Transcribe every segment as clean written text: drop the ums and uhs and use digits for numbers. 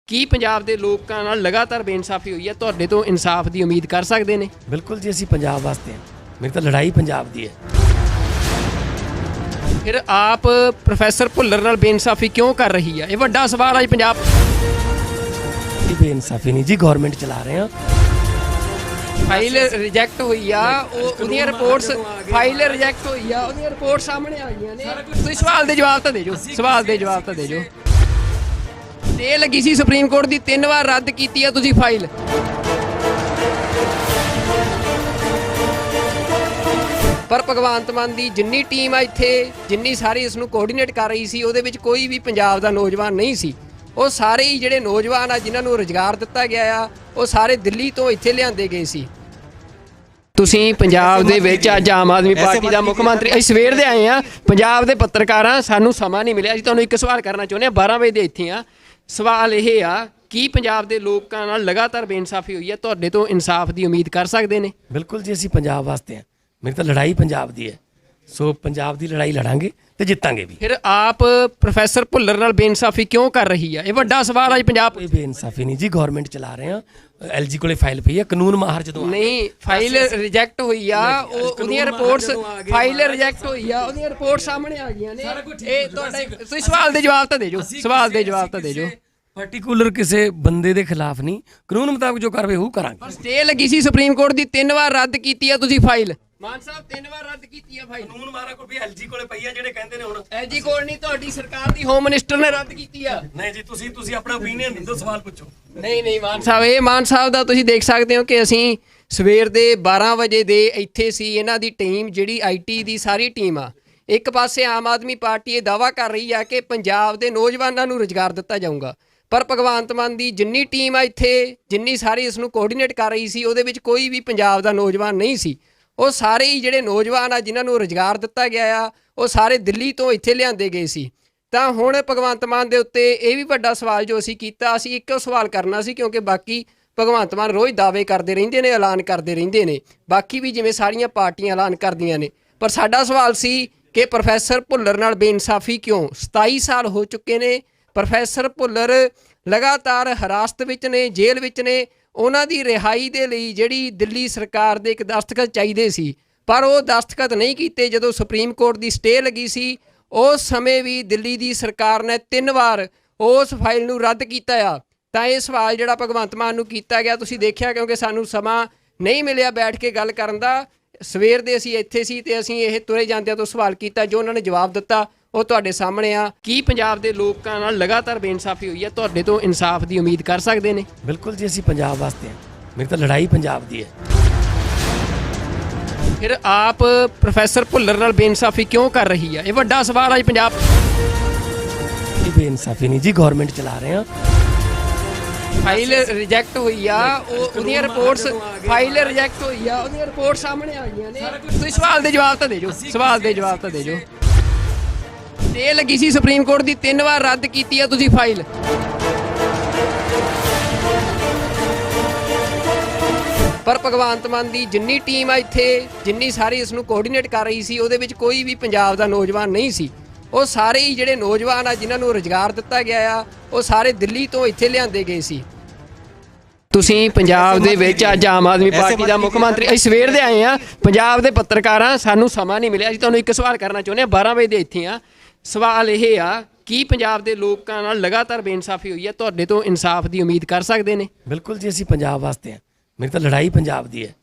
ਕੀ ਪੰਜਾਬ ਦੇ ਲੋਕਾਂ ਨਾਲ ਲਗਾਤਾਰ ਬੇਇਨਸਾਫੀ ਹੋਈ ਹੈ, ਤੁਹਾਡੇ ਤੋਂ ਇਨਸਾਫ ਦੀ ਉਮੀਦ ਕਰ ਸਕਦੇ ਨੇ? ਬਿਲਕੁਲ ਜੀ, ਅਸੀਂ ਪੰਜਾਬ ਵਾਸਤੇ ਹਾਂ। ਮੇਰੀ ਤਾਂ ਲੜਾਈ ਪੰਜਾਬ ਦੀ ਹੈ। ਫਿਰ ਆਪ ਪ੍ਰੋਫੈਸਰ ਭੁੱਲਰ ਨਾਲ ਬੇਇਨਸਾਫੀ ਕਿਉਂ ਕਰ ਰਹੀ ਹੈ? ਇਹ ਵੱਡਾ ਸਵਾਲ ਹੈ ਪੰਜਾਬ। ਇਹ ਬੇਇਨਸਾਫੀ ਨਹੀਂ ਜੀ, ਗਵਰਨਮੈਂਟ ਚਲਾ ਰਹੇ ਹਾਂ। ਫਾਈਲ ਰਿਜੈਕਟ ਹੋਈ ਆ, ਉਹਦੀਆਂ ਰਿਪੋਰਟਸ ਫਾਈਲ ਰਿਜੈਕਟ ਹੋਈ ਆ, ਉਹਦੀਆਂ ਰਿਪੋਰਟ ਸਾਹਮਣੇ ਆ ਗਈਆਂ ਨੇ। ਤੁਸੀਂ ਸਵਾਲ ਦੇ ਜਵਾਬ ਤਾਂ ਦੇ ਜੋ, ਸਵਾਲ ਦੇ ਜਵਾਬ ਤਾਂ ਦੇ ਜੋ। ਤੇ ਲੱਗੀ ਸੀ ਸੁਪਰੀਮ ਕੋਰਟ ਦੀ 3 ਵਾਰ ਰੱਦ ਕੀਤੀ ਆ ਤੁਸੀਂ ਫਾਈਲ। ਪਰ ਭਗਵੰਤ ਮਾਨ ਦੀ ਜਿੰਨੀ ਟੀਮ ਆ ਇੱਥੇ, ਜਿੰਨੀ ਸਾਰੀ ਇਸ ਨੂੰ ਕੋਆਰਡੀਨੇਟ ਕਰ ਰਹੀ ਸੀ, ਉਹਦੇ ਵਿੱਚ ਕੋਈ ਵੀ ਪੰਜਾਬ ਦਾ ਨੌਜਵਾਨ ਨਹੀਂ ਸੀ। ਉਹ ਸਾਰੇ ਹੀ ਜਿਹੜੇ ਨੌਜਵਾਨ ਆ ਜਿਨ੍ਹਾਂ ਨੂੰ ਰੁਜ਼ਗਾਰ ਦਿੱਤਾ ਗਿਆ ਆ, ਉਹ ਸਾਰੇ ਦਿੱਲੀ ਤੋਂ ਇੱਥੇ ਲਿਆਂਦੇ ਗਏ ਸੀ। ਤੁਸੀਂ ਪੰਜਾਬ ਦੇ ਵਿੱਚ ਅੱਜ ਆਮ ਆਦਮੀ ਪਾਰਟੀ ਦਾ ਮੁੱਖ ਮੰਤਰੀ, ਅਸੀਂ ਸਵੇਰ ਦੇ ਆਏ ਆ, ਪੰਜਾਬ ਦੇ ਪੱਤਰਕਾਰਾਂ, ਸਾਨੂੰ ਸਮਾਂ ਨਹੀਂ ਮਿਲਿਆ। ਅਸੀਂ ਤੁਹਾਨੂੰ ਇੱਕ ਸਵਾਲ ਕਰਨਾ ਚਾਹੁੰਦੇ ਹਾਂ, 12 ਵਜੇ ਦੇ ਇੱਥੇ ਆ। ਸਵਾਲ ਇਹ ਆ, ਕੀ ਪੰਜਾਬ ਦੇ ਲੋਕਾਂ ਨਾਲ ਲਗਾਤਾਰ ਬੇਇਨਸਾਫੀ ਹੋਈ ਹੈ, ਤੁਹਾਡੇ ਤੋਂ ਇਨਸਾਫ ਦੀ ਉਮੀਦ ਕਰ ਸਕਦੇ ਨੇ? ਬਿਲਕੁਲ ਜੀ, ਅਸੀਂ ਪੰਜਾਬ ਵਾਸਤੇ ਹਾਂ। ਮੇਰੀ ਤਾਂ ਲੜਾਈ ਪੰਜਾਬ ਦੀ ਹੈ। ਸੋ ਪੰਜਾਬ ਦੀ ਲੜਾਈ ਲੜਾਂਗੇ ਤੇ ਜਿੱਤਾਂਗੇ ਵੀ। ਫਿਰ ਆਪ ਪ੍ਰੋਫੈਸਰ ਭੁੱਲਰ ਨਾਲ ਬੇਇਨਸਾਫੀ ਕਿਉਂ ਕਰ ਰਹੀ ਹੈ? ਇਹ ਵੱਡਾ ਸਵਾਲ ਹੈ ਪੰਜਾਬ। ਕੋਈ ਬੇਇਨਸਾਫੀ ਨਹੀਂ ਜੀ, ਗਵਰਨਮੈਂਟ ਚਲਾ ਰਹੇ ਹਾਂ। ਐਲਜੀ ਕੋਲੇ ਫਾਈਲ ਪਈ ਹੈ, ਕਾਨੂੰਨ ਮਾਹਰ ਜਦੋਂ ਨਹੀਂ, ਫਾਈਲ ਰਿਜੈਕਟ ਹੋਈ ਆ, ਉਹਦੀਆਂ ਰਿਪੋਰਟਸ ਫਾਈਲ ਰਿਜੈਕਟ ਹੋਈ ਆ, ਉਹਦੀਆਂ ਰਿਪੋਰਟ ਸਾਹਮਣੇ ਆ ਗਈਆਂ ਨੇ। ਇਹ ਤੁਹਾਡਾ ਤੁਸੀਂ ਸਵਾਲ ਦੇ ਜਵਾਬ ਤਾਂ ਦੇ ਜੋ, ਸਵਾਲ ਦੇ ਜਵਾਬ ਤਾਂ ਦੇ ਜੋ। ਪਾਰਟਿਕੂਲਰ ਕਿਸੇ ਬੰਦੇ ਦੇ ਖਿਲਾਫ ਨਹੀਂ, ਕਾਨੂੰਨ ਮੁਤਾਬਕ ਜੋ ਕਾਰਵਾਈ ਉਹ ਕਰਾਂਗੇ। ਸਟੇ ਲੱਗੀ ਸੀ ਸੁਪਰੀਮ ਕੋਰਟ ਦੀ 3 ਵਾਰ ਰੱਦ ਕੀਤੀ ਆ ਤੁਸੀਂ ਫਾਈਲ। ਮਾਨ ਸਾਹਿਬ 3 ਵਾਰ ਰੱਦ ਕੀਤੀ ਆ ਫਾਈਲ। ਕਾਨੂੰਨ ਮਾਹਰ ਕੋਲ ਵੀ ਐਲਜੀ ਕੋਲੇ ਪਈ ਆ, ਜਿਹੜੇ ਕਹਿੰਦੇ ਨੇ ਹੁਣ ਐਲਜੀ ਕੋਲ ਨਹੀਂ, ਤੁਹਾਡੀ ਸਰਕਾਰ ਦੀ ਹੋਮ ਮਿਨਿਸਟਰ ਨੇ ਰੱਦ ਕੀਤੀ ਆ। ਨਹੀਂ ਜੀ, ਤੁਸੀਂ ਆਪਣਾ ਓਪੀਨੀਅਨ ਦਿਓ, ਸਵਾਲ ਪੁੱਛੋ। ਨਹੀਂ ਮਾਨ ਸਾਹਿਬ, ਇਹ ਮਾਨ ਸਾਹਿਬ ਦਾ ਤੁਸੀਂ ਦੇਖ ਸਕਦੇ ਹੋ ਕਿ ਅਸੀਂ ਸਵੇਰ ਦੇ 12 ਵਜੇ ਦੇ ਇੱਥੇ ਸੀ। ਇਹਨਾਂ ਦੀ ਟੀਮ ਜਿਹੜੀ ਆਈਟੀ ਦੀ ਸਾਰੀ ਟੀਮ ਆ, ਇੱਕ ਪਾਸੇ ਆਮ ਆਦਮੀ ਪਾਰਟੀ ਇਹ ਦਾਅਵਾ ਕਰ ਰਹੀ ਆ ਕਿ ਪੰਜਾਬ ਦੇ ਨੌਜਵਾਨਾਂ ਨੂੰ ਰੁਜ਼ਗਾਰ ਦਿੱਤਾ ਜਾਊਗਾ, ਪਰ ਭਗਵੰਤ ਮਾਨ ਦੀ ਜਿੰਨੀ ਟੀਮ ਆ ਇੱਥੇ, ਜਿੰਨੀ ਸਾਰੀ ਇਸ ਨੂੰ ਕੋਆਰਡੀਨੇਟ ਕਰ ਰਹੀ ਸੀ, ਉਹਦੇ ਵਿੱਚ ਕੋਈ ਵੀ ਪੰਜਾਬ ਦਾ ਨੌਜਵਾਨ ਨਹੀਂ ਸੀ। ਉਹ ਸਾਰੇ ਹੀ ਜਿਹੜੇ ਨੌਜਵਾਨ ਆ ਜਿਨ੍ਹਾਂ ਨੂੰ ਰੁਜ਼ਗਾਰ ਦਿੱਤਾ ਗਿਆ ਆ, ਉਹ ਸਾਰੇ ਦਿੱਲੀ ਤੋਂ ਇੱਥੇ ਲਿਆਂਦੇ ਗਏ ਸੀ। ਤਾਂ ਹੁਣ ਭਗਵੰਤ ਮਾਨ ਦੇ ਉੱਤੇ ਇਹ ਵੀ ਵੱਡਾ ਸਵਾਲ ਜੋ ਅਸੀਂ ਕੀਤਾ, ਅਸੀਂ ਇੱਕੋ ਸਵਾਲ ਕਰਨਾ ਸੀ, ਕਿਉਂਕਿ ਬਾਕੀ ਭਗਵੰਤ ਮਾਨ ਰੋਜ਼ ਦਾਅਵੇ ਕਰਦੇ ਰਹਿੰਦੇ ਨੇ, ਐਲਾਨ ਕਰਦੇ ਰਹਿੰਦੇ ਨੇ, ਬਾਕੀ ਵੀ ਜਿਵੇਂ ਸਾਰੀਆਂ ਪਾਰਟੀਆਂ ਐਲਾਨ ਕਰਦੀਆਂ ਨੇ। ਪਰ ਸਾਡਾ ਸਵਾਲ ਸੀ ਕਿ ਪ੍ਰੋਫੈਸਰ ਭੁੱਲਰ ਨਾਲ ਬੇਇਨਸਾਫੀ ਕਿਉਂ? 27 ਸਾਲ ਹੋ ਚੁੱਕੇ ਨੇ, ਪ੍ਰੋਫੈਸਰ ਭੁੱਲਰ ਲਗਾਤਾਰ ਹਿਰਾਸਤ ਵਿੱਚ ਨੇ, ਜੇਲ੍ਹ ਵਿੱਚ ਨੇ। ਉਹਨਾਂ ਦੀ ਰਿਹਾਈ ਦੇ ਲਈ ਜਿਹੜੀ ਦਿੱਲੀ ਸਰਕਾਰ ਦੇ ਇੱਕ ਦਸਤਖਤ ਚਾਹੀਦੇ ਸੀ, ਪਰ ਉਹ ਦਸਤਖਤ ਨਹੀਂ ਕੀਤੇ। ਜਦੋਂ ਸੁਪਰੀਮ ਕੋਰਟ ਦੀ ਸਟੇ ਲੱਗੀ ਸੀ, ਉਸ ਸਮੇਂ ਵੀ ਦਿੱਲੀ ਦੀ ਸਰਕਾਰ ਨੇ 3 ਵਾਰ ਉਸ ਫਾਈਲ ਨੂੰ ਰੱਦ ਕੀਤਾ ਆ। ਤਾਂ ਇਹ ਸਵਾਲ ਜਿਹੜਾ ਭਗਵੰਤ ਮਾਨ ਨੂੰ ਕੀਤਾ ਗਿਆ, ਤੁਸੀਂ ਦੇਖਿਆ, ਕਿਉਂਕਿ ਸਾਨੂੰ ਸਮਾਂ ਨਹੀਂ ਮਿਲਿਆ ਬੈਠ ਕੇ ਗੱਲ ਕਰਨ ਦਾ। ਸਵੇਰ ਦੇ ਅਸੀਂ ਇੱਥੇ ਸੀ ਤੇ ਅਸੀਂ ਇਹ ਤੁਰੇ ਜਾਂਦਿਆਂ ਤੋਂ ਸਵਾਲ ਕੀਤਾ, ਜੋ ਉਹਨਾਂ ਨੇ ਜਵਾਬ ਦਿੱਤਾ ਉਹ ਤੁਹਾਡੇ ਸਾਹਮਣੇ ਆ। ਕੀ ਪੰਜਾਬ ਦੇ ਲੋਕਾਂ ਨਾਲ ਲਗਾਤਾਰ ਬੇਇਨਸਾਫੀ ਹੋਈ ਹੈ, ਤੁਹਾਡੇ ਤੋਂ ਇਨਸਾਫ ਦੀ ਉਮੀਦ ਕਰ ਸਕਦੇ ਨੇ? ਬਿਲਕੁਲ ਜੀ, ਅਸੀਂ ਪੰਜਾਬ ਵਾਸਤੇ ਹਾਂ। ਮੇਰੀ ਤਾਂ ਲੜਾਈ ਪੰਜਾਬ ਦੀ ਹੈ। ਫਿਰ ਆਪ ਪ੍ਰੋਫੈਸਰ ਭੁੱਲਰ ਨਾਲ ਬੇਇਨਸਾਫੀ ਕਿਉਂ ਕਰ ਰਹੀ ਹੈ? ਇਹ ਵੱਡਾ ਸਵਾਲ ਹੈ ਪੰਜਾਬ। ਇਹ ਬੇਇਨਸਾਫੀ ਨਹੀਂ ਜੀ, ਗਵਰਨਮੈਂਟ ਚਲਾ ਰਹੇ ਹਾਂ। ਫਾਈਲ ਰਿਜੈਕਟ ਹੋਈ ਆ, ਉਹਦੀਆਂ ਰਿਪੋਰਟਸ ਫਾਈਲ ਰਿਜੈਕਟ ਹੋਈ ਆ, ਉਹਦੀਆਂ ਰਿਪੋਰਟ ਸਾਹਮਣੇ ਆ ਗਈਆਂ ਨੇ। ਤੁਸੀਂ ਸਵਾਲ ਦੇ ਜਵਾਬ ਤਾਂ ਦੇ ਜੋ, ਸਵਾਲ ਦੇ ਜਵਾਬ ਤਾਂ ਦੇ ਜੋ। ਤੇ ਲੱਗੀ ਸੀ ਸੁਪਰੀਮ ਕੋਰਟ ਦੀ 3 ਵਾਰ ਰੱਦ ਕੀਤੀ ਆ ਤੁਸੀਂ ਫਾਈਲ। ਪਰ ਭਗਵੰਤ ਮਾਨ ਦੀ ਜਿੰਨੀ ਟੀਮ ਆ ਇੱਥੇ, ਜਿੰਨੀ ਸਾਰੀ ਇਸ ਨੂੰ ਕੋਆਰਡੀਨੇਟ ਕਰ ਰਹੀ ਸੀ, ਉਹਦੇ ਵਿੱਚ ਕੋਈ ਵੀ ਪੰਜਾਬ ਦਾ ਨੌਜਵਾਨ ਨਹੀਂ ਸੀ। ਉਹ ਸਾਰੇ ਹੀ ਜਿਹੜੇ ਨੌਜਵਾਨ ਆ ਜਿਨ੍ਹਾਂ ਨੂੰ ਰੁਜ਼ਗਾਰ ਦਿੱਤਾ ਗਿਆ ਆ, ਉਹ ਸਾਰੇ ਦਿੱਲੀ ਤੋਂ ਇੱਥੇ ਲਿਆਂਦੇ ਗਏ ਸੀ। ਤੁਸੀਂ ਪੰਜਾਬ ਦੇ ਵਿੱਚ ਅੱਜ ਆਮ ਆਦਮੀ ਪਾਰਟੀ ਦਾ ਮੁੱਖ ਮੰਤਰੀ, ਅਸੀਂ ਸਵੇਰ ਦੇ ਆਏ ਆ, ਪੰਜਾਬ ਦੇ ਪੱਤਰਕਾਰਾਂ, ਸਾਨੂੰ ਸਮਾਂ ਨਹੀਂ ਮਿਲਿਆ। ਅਸੀਂ ਤੁਹਾਨੂੰ ਇੱਕ ਸਵਾਲ ਕਰਨਾ ਚਾਹੁੰਦੇ ਹਾਂ, 12 ਵਜੇ ਦੇ ਇੱਥੇ ਆ। ਸਵਾਲ ਇਹ ਆ, ਕੀ ਪੰਜਾਬ ਦੇ ਲੋਕਾਂ ਨਾਲ ਲਗਾਤਾਰ ਬੇਇਨਸਾਫੀ ਹੋਈ ਹੈ, ਤੁਹਾਡੇ ਤੋਂ ਇਨਸਾਫ ਦੀ ਉਮੀਦ ਕਰ ਸਕਦੇ ਨੇ? ਬਿਲਕੁਲ ਜੀ, ਅਸੀਂ ਪੰਜਾਬ ਵਾਸਤੇ ਹਾਂ। ਮੇਰੀ ਤਾਂ ਲੜਾਈ ਪੰਜਾਬ ਦੀ ਹੈ।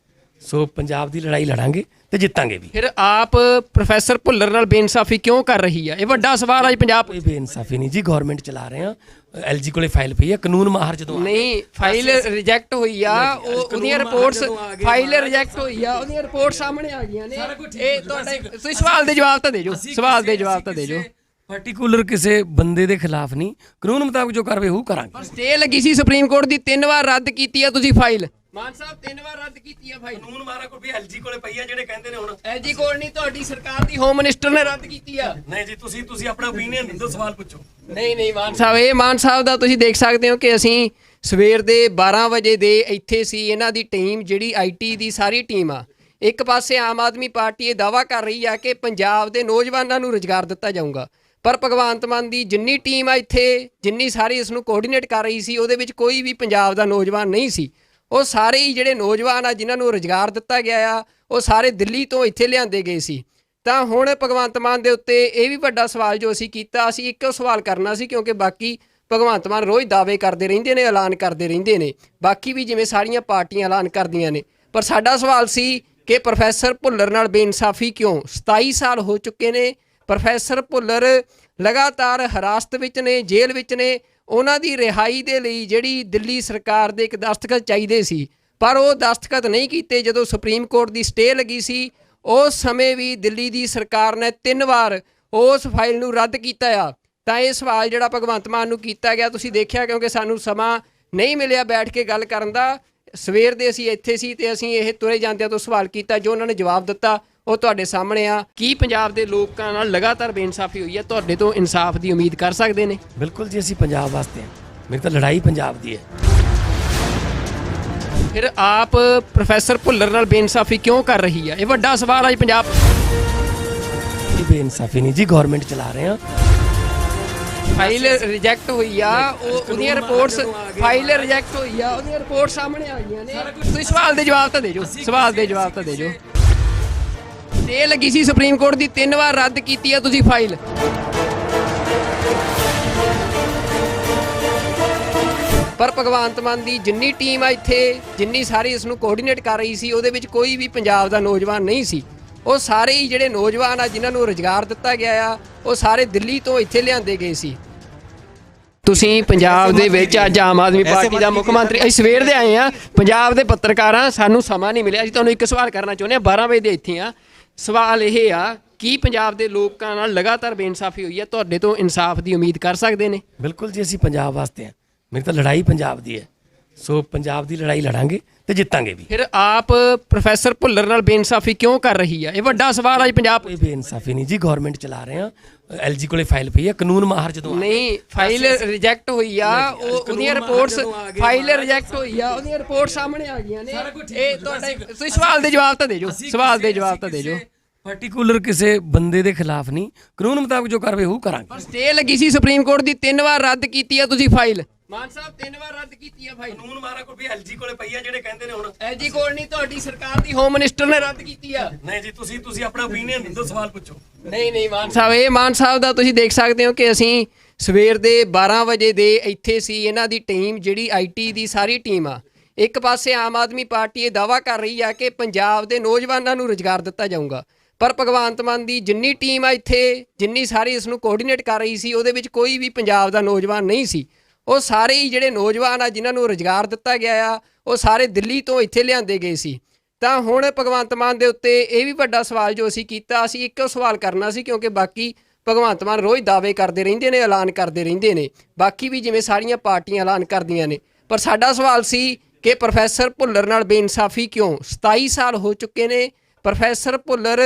ਸੋ ਪੰਜਾਬ ਦੀ ਲੜਾਈ ਲੜਾਂਗੇ ਤੇ ਜਿੱਤਾਂਗੇ ਵੀ। ਫਿਰ ਆਪ ਪ੍ਰੋਫੈਸਰ ਭੁੱਲਰ ਨਾਲ ਬੇਇਨਸਾਫੀ ਕਿਉਂ ਕਰ ਰਹੀ ਹੈ? ਇਹ ਵੱਡਾ ਸਵਾਲ ਹੈ ਪੰਜਾਬ। ਕੋਈ ਬੇਇਨਸਾਫੀ ਨਹੀਂ ਜੀ, ਗਵਰਨਮੈਂਟ ਚਲਾ ਰਹੇ ਹਾਂ। ਐਲਜੀ ਕੋਲੇ ਫਾਈਲ ਪਈ ਹੈ, ਕਾਨੂੰਨ ਮਾਹਰ ਜਦੋਂ ਨਹੀਂ, ਫਾਈਲ ਰਿਜੈਕਟ ਹੋਈ ਆ, ਉਹਦੀਆਂ ਰਿਪੋਰਟਸ ਫਾਈਲ ਰਿਜੈਕਟ ਹੋਈ ਆ, ਉਹਦੀਆਂ ਰਿਪੋਰਟ ਸਾਹਮਣੇ ਆ ਗਈਆਂ ਨੇ। ਇਹ ਤੁਹਾਡਾ ਤੁਸੀਂ ਸਵਾਲ ਦੇ ਜਵਾਬ ਤਾਂ ਦੇ ਜੋ, ਸਵਾਲ ਦੇ ਜਵਾਬ ਤਾਂ ਦੇ ਜੋ। ਪਾਰਟਿਕੂਲਰ ਕਿਸੇ ਬੰਦੇ ਦੇ ਖਿਲਾਫ ਨਹੀਂ, ਕਾਨੂੰਨ ਮੁਤਾਬਕ ਜੋ ਕਾਰਵਾਈ ਉਹ ਕਰਾਂਗੇ। ਸਟੇ ਲੱਗੀ ਸੀ ਸੁਪਰੀਮ ਕੋਰਟ ਦੀ 3 ਵਾਰ ਰੱਦ ਕੀਤੀ ਆ ਤੁਸੀਂ ਫਾਈਲ। ਮਾਨ ਸਾਹਿਬ 3 ਵਾਰ ਰੱਦ ਕੀਤੀ ਆ ਫਾਈਲ। ਕਾਨੂੰਨ ਮਾਹਰ ਕੋਲ ਵੀ ਐਲਜੀ ਕੋਲੇ ਪਈ ਆ, ਜਿਹੜੇ ਕਹਿੰਦੇ ਨੇ ਹੁਣ ਐਲਜੀ ਕੋਲ ਨਹੀਂ, ਤੁਹਾਡੀ ਸਰਕਾਰ ਦੀ ਹੋਮ ਮਿਨਿਸਟਰ ਨੇ ਰੱਦ ਕੀਤੀ ਆ। ਨਹੀਂ ਜੀ, ਤੁਸੀਂ ਆਪਣਾ ਓਪੀਨੀਅਨ ਦਿਓ, ਸਵਾਲ ਪੁੱਛੋ। ਨਹੀਂ ਮਾਨ ਸਾਹਿਬ, ਇਹ ਮਾਨ ਸਾਹਿਬ ਦਾ ਤੁਸੀਂ ਦੇਖ ਸਕਦੇ ਹੋ ਕਿ ਅਸੀਂ ਸਵੇਰ ਦੇ 12 ਵਜੇ ਦੇ ਇੱਥੇ ਸੀ। ਇਹਨਾਂ ਦੀ ਟੀਮ ਜਿਹੜੀ ਆਈਟੀ ਦੀ ਸਾਰੀ ਟੀਮ ਆ, ਇੱਕ ਪਾਸੇ ਆਮ ਆਦਮੀ ਪਾਰਟੀ ਇਹ ਦਾਅਵਾ ਕਰ ਰਹੀ ਆ ਕਿ ਪੰਜਾਬ ਦੇ ਨੌਜਵਾਨਾਂ ਨੂੰ ਰੁਜ਼ਗਾਰ ਦਿੱਤਾ ਜਾਊਗਾ, ਪਰ ਭਗਵੰਤ ਮਾਨ ਦੀ ਜਿੰਨੀ ਟੀਮ ਆ ਇੱਥੇ, ਜਿੰਨੀ ਸਾਰੀ ਇਸ ਨੂੰ ਕੋਆਰਡੀਨੇਟ ਕਰ ਰਹੀ ਸੀ, ਉਹਦੇ ਵਿੱਚ ਕੋਈ ਵੀ ਪੰਜਾਬ ਦਾ ਨੌਜਵਾਨ ਨਹੀਂ ਸੀ। ਉਹ ਸਾਰੇ ਹੀ ਜਿਹੜੇ ਨੌਜਵਾਨ ਆ ਜਿਨ੍ਹਾਂ ਨੂੰ ਰੁਜ਼ਗਾਰ ਦਿੱਤਾ ਗਿਆ ਆ, ਉਹ ਸਾਰੇ ਦਿੱਲੀ ਤੋਂ ਇੱਥੇ ਲਿਆਂਦੇ ਗਏ ਸੀ। ਤਾਂ ਹੁਣ ਭਗਵੰਤ ਮਾਨ ਦੇ ਉੱਤੇ ਇਹ ਵੀ ਵੱਡਾ ਸਵਾਲ ਜੋ ਅਸੀਂ ਕੀਤਾ, ਅਸੀਂ ਇੱਕੋ ਸਵਾਲ ਕਰਨਾ ਸੀ, ਕਿਉਂਕਿ ਬਾਕੀ ਭਗਵੰਤ ਮਾਨ ਰੋਜ਼ ਦਾਅਵੇ ਕਰਦੇ ਰਹਿੰਦੇ ਨੇ, ਐਲਾਨ ਕਰਦੇ ਰਹਿੰਦੇ ਨੇ, ਬਾਕੀ ਵੀ ਜਿਵੇਂ ਸਾਰੀਆਂ ਪਾਰਟੀਆਂ ਐਲਾਨ ਕਰਦੀਆਂ ਨੇ। ਪਰ ਸਾਡਾ ਸਵਾਲ ਸੀ ਕਿ ਪ੍ਰੋਫੈਸਰ ਭੁੱਲਰ ਨਾਲ ਬੇਇਨਸਾਫੀ ਕਿਉਂ? 27 ਸਾਲ ਹੋ ਚੁੱਕੇ ਨੇ, ਪ੍ਰੋਫੈਸਰ ਭੁੱਲਰ ਲਗਾਤਾਰ ਹਿਰਾਸਤ ਵਿੱਚ ਨੇ, ਜੇਲ੍ਹ ਵਿੱਚ ਨੇ। ਉਹਨਾਂ ਦੀ ਰਿਹਾਈ ਦੇ ਲਈ ਜਿਹੜੀ ਦਿੱਲੀ ਸਰਕਾਰ ਦੇ ਇੱਕ ਦਸਤਖਤ ਚਾਹੀਦੇ ਸੀ, ਪਰ ਉਹ ਦਸਤਖਤ ਨਹੀਂ ਕੀਤੇ। ਜਦੋਂ ਸੁਪਰੀਮ ਕੋਰਟ ਦੀ ਸਟੇ ਲੱਗੀ ਸੀ, ਉਸ ਸਮੇਂ ਵੀ ਦਿੱਲੀ ਦੀ ਸਰਕਾਰ ਨੇ 3 ਵਾਰ ਉਸ ਫਾਈਲ ਨੂੰ ਰੱਦ ਕੀਤਾ ਆ। ਤਾਂ ਇਹ ਸਵਾਲ ਜਿਹੜਾ ਭਗਵੰਤ ਮਾਨ ਨੂੰ ਕੀਤਾ ਗਿਆ, ਤੁਸੀਂ ਦੇਖਿਆ, ਕਿਉਂਕਿ ਸਾਨੂੰ ਸਮਾਂ ਨਹੀਂ ਮਿਲਿਆ ਬੈਠ ਕੇ ਗੱਲ ਕਰਨ ਦਾ। ਸਵੇਰ ਦੇ ਅਸੀਂ ਇੱਥੇ ਸੀ ਤੇ ਅਸੀਂ ਇਹ ਤੁਰੇ ਜਾਂਦਿਆਂ ਤੋਂ ਸਵਾਲ ਕੀਤਾ, ਜੋ ਉਹਨਾਂ ਨੇ ਜਵਾਬ ਦਿੱਤਾ ਉਹ ਤੁਹਾਡੇ ਸਾਹਮਣੇ ਆ। ਕੀ ਪੰਜਾਬ ਦੇ ਲੋਕਾਂ ਨਾਲ ਲਗਾਤਾਰ ਬੇਇਨਸਾਫੀ ਹੋਈ ਹੈ? ਤੁਹਾਡੇ ਤੋਂ ਇਨਸਾਫ ਦੀ ਉਮੀਦ ਕਰ ਸਕਦੇ ਨੇ? ਬਿਲਕੁਲ ਜੀ, ਅਸੀਂ ਪੰਜਾਬ ਵਾਸਤੇ ਹਾਂ। ਮੇਰੀ ਤਾਂ ਲੜਾਈ ਪੰਜਾਬ ਦੀ ਹੈ। ਫਿਰ ਆਪ ਪ੍ਰੋਫੈਸਰ ਭੁੱਲਰ ਨਾਲ ਬੇਇਨਸਾਫੀ ਕਿਉਂ ਕਰ ਰਹੀ ਹੈ? ਇਹ ਵੱਡਾ ਸਵਾਲ ਹੈ ਪੰਜਾਬ। ਇਹ ਬੇਇਨਸਾਫੀ ਨਹੀਂ ਜੀ, ਗਵਰਨਮੈਂਟ ਚਲਾ ਰਹੇ ਹਾਂ। ਫਾਈਲ ਰਿਜੈਕਟ ਹੋਈ ਆ, ਉਹਦੀਆਂ ਰਿਪੋਰਟਸ, ਫਾਈਲ ਰਿਜੈਕਟ ਹੋਈ ਆ, ਉਹਦੀਆਂ ਰਿਪੋਰਟ ਸਾਹਮਣੇ ਆ ਗਈਆਂ ਨੇ। ਤੁਸੀਂ ਸਵਾਲ ਦੇ ਜਵਾਬ ਤਾਂ ਦੇ ਜੋ, ਸਵਾਲ ਦੇ ਜਵਾਬ ਤਾਂ ਦੇ ਜੋ। ਸਟੇ ਲੱਗੀ ਸੀ ਸੁਪਰੀਮ ਕੋਰਟ ਦੀ, 3 ਵਾਰ ਰੱਦ ਕੀਤੀ ਆ ਤੁਸੀਂ ਫਾਈਲ। ਪਰ ਭਗਵੰਤ ਮਾਨ ਦੀ ਜਿੰਨੀ ਟੀਮ ਆ ਇੱਥੇ, ਜਿੰਨੀ ਸਾਰੀ ਇਸ ਨੂੰ ਕੋਆਰਡੀਨੇਟ ਕਰ ਰਹੀ ਸੀ, ਉਹਦੇ ਵਿੱਚ ਕੋਈ ਵੀ ਪੰਜਾਬ ਦਾ ਨੌਜਵਾਨ ਨਹੀਂ ਸੀ। ਉਹ ਸਾਰੇ ਹੀ ਜਿਹੜੇ ਨੌਜਵਾਨ ਆ ਜਿਨ੍ਹਾਂ ਨੂੰ ਰੁਜ਼ਗਾਰ ਦਿੱਤਾ ਗਿਆ ਆ, ਉਹ ਸਾਰੇ ਦਿੱਲੀ ਤੋਂ ਇੱਥੇ ਲਿਆਂਦੇ ਗਏ ਸੀ। ਤੁਸੀਂ ਪੰਜਾਬ ਦੇ ਵਿੱਚ ਅੱਜ ਆਮ ਆਦਮੀ ਪਾਰਟੀ ਦਾ ਮੁੱਖ ਮੰਤਰੀ, ਅਸੀਂ ਸਵੇਰ ਦੇ ਆਏ ਆ, ਪੰਜਾਬ ਦੇ ਪੱਤਰਕਾਰਾਂ, ਸਾਨੂੰ ਸਮਾਂ ਨਹੀਂ ਮਿਲਿਆ। ਅਸੀਂ ਤੁਹਾਨੂੰ ਇੱਕ ਸਵਾਲ ਕਰਨਾ ਚਾਹੁੰਦੇ ਹਾਂ, 12 ਵਜੇ ਦੇ ਇੱਥੇ ਆ। ਸਵਾਲ ਇਹ ਆ, ਕੀ ਪੰਜਾਬ ਦੇ ਲੋਕਾਂ ਨਾਲ ਲਗਾਤਾਰ ਬੇਇਨਸਾਫੀ ਹੋਈ ਹੈ? ਤੁਹਾਡੇ ਤੋਂ ਇਨਸਾਫ ਦੀ ਉਮੀਦ ਕਰ ਸਕਦੇ ਨੇ? ਬਿਲਕੁਲ ਜੀ, ਅਸੀਂ ਪੰਜਾਬ ਵਾਸਤੇ ਹਾਂ। ਮੇਰੀ ਤਾਂ ਲੜਾਈ ਪੰਜਾਬ ਦੀ ਹੈ। ਸੋ ਪੰਜਾਬ ਦੀ ਲੜਾਈ ਲੜਾਂਗੇ ਤੇ ਜਿੱਤਾਂਗੇ ਵੀ। ਫਿਰ ਆਪ ਪ੍ਰੋਫੈਸਰ ਭੁੱਲਰ ਨਾਲ ਬੇਇਨਸਾਫੀ ਕਿਉਂ ਕਰ ਰਹੀ ਹੈ? ਇਹ ਵੱਡਾ ਸਵਾਲ ਹੈ ਪੰਜਾਬ। ਕੋਈ ਬੇਇਨਸਾਫੀ ਨਹੀਂ ਜੀ, ਗਵਰਨਮੈਂਟ ਚਲਾ ਰਹੇ ਹਾਂ। LG ਕੋਲੇ ਫਾਈਲ ਪਈ ਹੈ, ਕਾਨੂੰਨ ਮਾਹਰ ਜਦੋਂ ਨਹੀਂ, ਫਾਈਲ ਰਿਜੈਕਟ ਹੋਈ ਆ, ਉਹਦੀਆਂ ਰਿਪੋਰਟਸ, ਫਾਈਲ ਰਿਜੈਕਟ ਹੋਈ ਆ, ਉਹਦੀਆਂ ਰਿਪੋਰਟ ਸਾਹਮਣੇ ਆ ਗਈਆਂ ਨੇ। ਇਹ ਤੁਹਾਡਾ, ਤੁਸੀਂ ਸਵਾਲ ਦੇ ਜਵਾਬ ਤਾਂ ਦੇ ਜੋ, ਸਵਾਲ ਦੇ ਜਵਾਬ ਤਾਂ ਦੇ ਜੋ। ਪਾਰਟਿਕੂਲਰ ਕਿਸੇ ਬੰਦੇ ਦੇ ਖਿਲਾਫ ਨਹੀਂ, ਕਾਨੂੰਨ ਮੁਤਾਬਕ ਜੋ ਕਾਰਵਾਈ ਉਹ ਕਰਾਂਗੇ। ਪਰ ਸਟੇ ਲੱਗੀ ਸੀ ਸੁਪਰੀਮ ਕੋਰਟ ਦੀ, 3 ਵਾਰ ਰੱਦ ਕੀਤੀ ਆ ਤੁਸੀਂ ਫਾਈਲ। ਮਾਨ ਸਾਹਿਬ 3 ਵਾਰ ਰੱਦ ਕੀਤੀ ਆ ਫਾਈਲ। ਕਾਨੂੰਨ ਮਾਹਰਾਂ ਕੋਲ ਵੀ LG ਕੋਲੇ ਪਈ ਆ, ਜਿਹੜੇ ਕਹਿੰਦੇ ਨੇ ਹੁਣ LG ਕੋਲ ਨਹੀਂ, ਤੁਹਾਡੀ ਸਰਕਾਰ ਦੀ ਹੋਮ ਮਿਨਿਸਟਰ ਨੇ ਰੱਦ ਕੀਤੀ ਆ। ਨਹੀਂ ਜੀ, ਤੁਸੀਂ ਆਪਣਾ ਓਪੀਨੀਅਨ ਦਿਓ, ਸਵਾਲ ਪੁੱਛੋ। ਨਹੀਂ ਮਾਨ ਸਾਹਿਬ, ਇਹ ਮਾਨ ਸਾਹਿਬ ਦਾ ਤੁਸੀਂ ਦੇਖ ਸਕਦੇ ਹੋ ਕਿ ਅਸੀਂ ਸਵੇਰ ਦੇ 12 ਵਜੇ ਦੇ ਇੱਥੇ ਸੀ। ਇਹਨਾਂ ਦੀ ਟੀਮ ਜਿਹੜੀ IT ਦੀ ਸਾਰੀ ਟੀਮ ਆ, ਇੱਕ ਪਾਸੇ ਆਮ ਆਦਮੀ ਪਾਰਟੀ ਇਹ ਦਾਅਵਾ ਕਰ ਰਹੀ ਆ ਕਿ ਪੰਜਾਬ ਦੇ ਨੌਜਵਾਨਾਂ ਨੂੰ ਰੁਜ਼ਗਾਰ ਦਿੱਤਾ ਜਾਊਗਾ, ਪਰ ਭਗਵੰਤ ਮਾਨ ਦੀ ਜਿੰਨੀ ਟੀਮ ਆ ਇੱਥੇ, ਜਿੰਨੀ ਸਾਰੀ ਇਸ ਨੂੰ ਕੋਆਰਡੀਨੇਟ ਕਰ ਰਹੀ ਸੀ, ਉਹਦੇ ਵਿੱਚ ਕੋਈ ਵੀ ਪੰਜਾਬ ਦਾ ਨੌਜਵਾਨ ਨਹੀਂ ਸੀ। ਉਹ ਸਾਰੇ ਹੀ ਜਿਹੜੇ ਨੌਜਵਾਨ ਆ ਜਿਨ੍ਹਾਂ ਨੂੰ ਰੁਜ਼ਗਾਰ ਦਿੱਤਾ ਗਿਆ ਆ, ਉਹ ਸਾਰੇ ਦਿੱਲੀ ਤੋਂ ਇੱਥੇ ਲਿਆਂਦੇ ਗਏ ਸੀ। ਤਾਂ ਹੁਣ ਭਗਵੰਤ ਮਾਨ ਦੇ ਉੱਤੇ ਇਹ ਵੀ ਵੱਡਾ ਸਵਾਲ ਜੋ ਅਸੀਂ ਕੀਤਾ, ਅਸੀਂ ਇੱਕੋ ਸਵਾਲ ਕਰਨਾ ਸੀ, ਕਿਉਂਕਿ ਬਾਕੀ ਭਗਵੰਤ ਮਾਨ ਰੋਜ਼ ਦਾਅਵੇ ਕਰਦੇ ਰਹਿੰਦੇ ਨੇ, ਐਲਾਨ ਕਰਦੇ ਰਹਿੰਦੇ ਨੇ, ਬਾਕੀ ਵੀ ਜਿਵੇਂ ਸਾਰੀਆਂ ਪਾਰਟੀਆਂ ਐਲਾਨ ਕਰਦੀਆਂ ਨੇ। ਪਰ ਸਾਡਾ ਸਵਾਲ ਸੀ ਕਿ ਪ੍ਰੋਫੈਸਰ ਭੁੱਲਰ ਨਾਲ ਬੇਇਨਸਾਫੀ ਕਿਉਂ? 27 ਸਾਲ ਹੋ ਚੁੱਕੇ ਨੇ, ਪ੍ਰੋਫੈਸਰ ਭੁੱਲਰ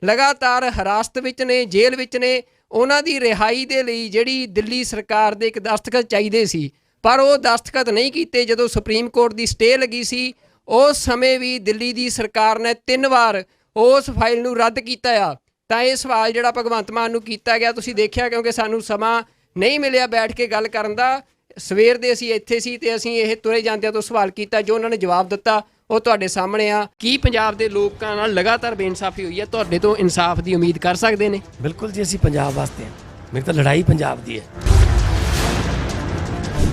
ਲਗਾਤਾਰ ਹਿਰਾਸਤ ਵਿੱਚ ਨੇ, ਜੇਲ੍ਹ ਵਿੱਚ ਨੇ। ਉਹਨਾਂ ਦੀ ਰਿਹਾਈ ਦੇ ਲਈ ਜਿਹੜੀ ਦਿੱਲੀ ਸਰਕਾਰ ਦੇ ਇੱਕ ਦਸਤਖਤ ਚਾਹੀਦੇ ਸੀ, ਪਰ ਉਹ ਦਸਤਖਤ ਨਹੀਂ ਕੀਤੇ। ਜਦੋਂ ਸੁਪਰੀਮ ਕੋਰਟ ਦੀ ਸਟੇ ਲੱਗੀ ਸੀ, ਉਸ ਸਮੇਂ ਵੀ ਦਿੱਲੀ ਦੀ ਸਰਕਾਰ ਨੇ 3 ਵਾਰ ਉਸ ਫਾਈਲ ਨੂੰ ਰੱਦ ਕੀਤਾ ਆ। ਤਾਂ ਇਹ ਸਵਾਲ ਜਿਹੜਾ ਭਗਵੰਤ ਮਾਨ ਨੂੰ ਕੀਤਾ ਗਿਆ, ਤੁਸੀਂ ਦੇਖਿਆ, ਕਿਉਂਕਿ ਸਾਨੂੰ ਸਮਾਂ ਨਹੀਂ ਮਿਲਿਆ ਬੈਠ ਕੇ ਗੱਲ ਕਰਨ ਦਾ। ਸਵੇਰ ਦੇ ਅਸੀਂ ਇੱਥੇ ਸੀ ਤੇ ਅਸੀਂ ਇਹ ਤੁਰੇ ਜਾਂਦਿਆਂ ਤੋਂ ਸਵਾਲ ਕੀਤਾ, ਜੋ ਉਹਨਾਂ ਨੇ ਜਵਾਬ ਦਿੱਤਾ ਉਹ ਤੁਹਾਡੇ ਸਾਹਮਣੇ ਆ। ਕੀ ਪੰਜਾਬ ਦੇ ਲੋਕਾਂ ਨਾਲ ਲਗਾਤਾਰ ਬੇਇਨਸਾਫੀ ਹੋਈ ਹੈ? ਤੁਹਾਡੇ ਤੋਂ ਇਨਸਾਫ ਦੀ ਉਮੀਦ ਕਰ ਸਕਦੇ ਨੇ? ਬਿਲਕੁਲ ਜੀ, ਅਸੀਂ ਪੰਜਾਬ ਵਾਸਤੇ ਹਾਂ। ਮੇਰੀ ਤਾਂ ਲੜਾਈ ਪੰਜਾਬ ਦੀ ਹੈ।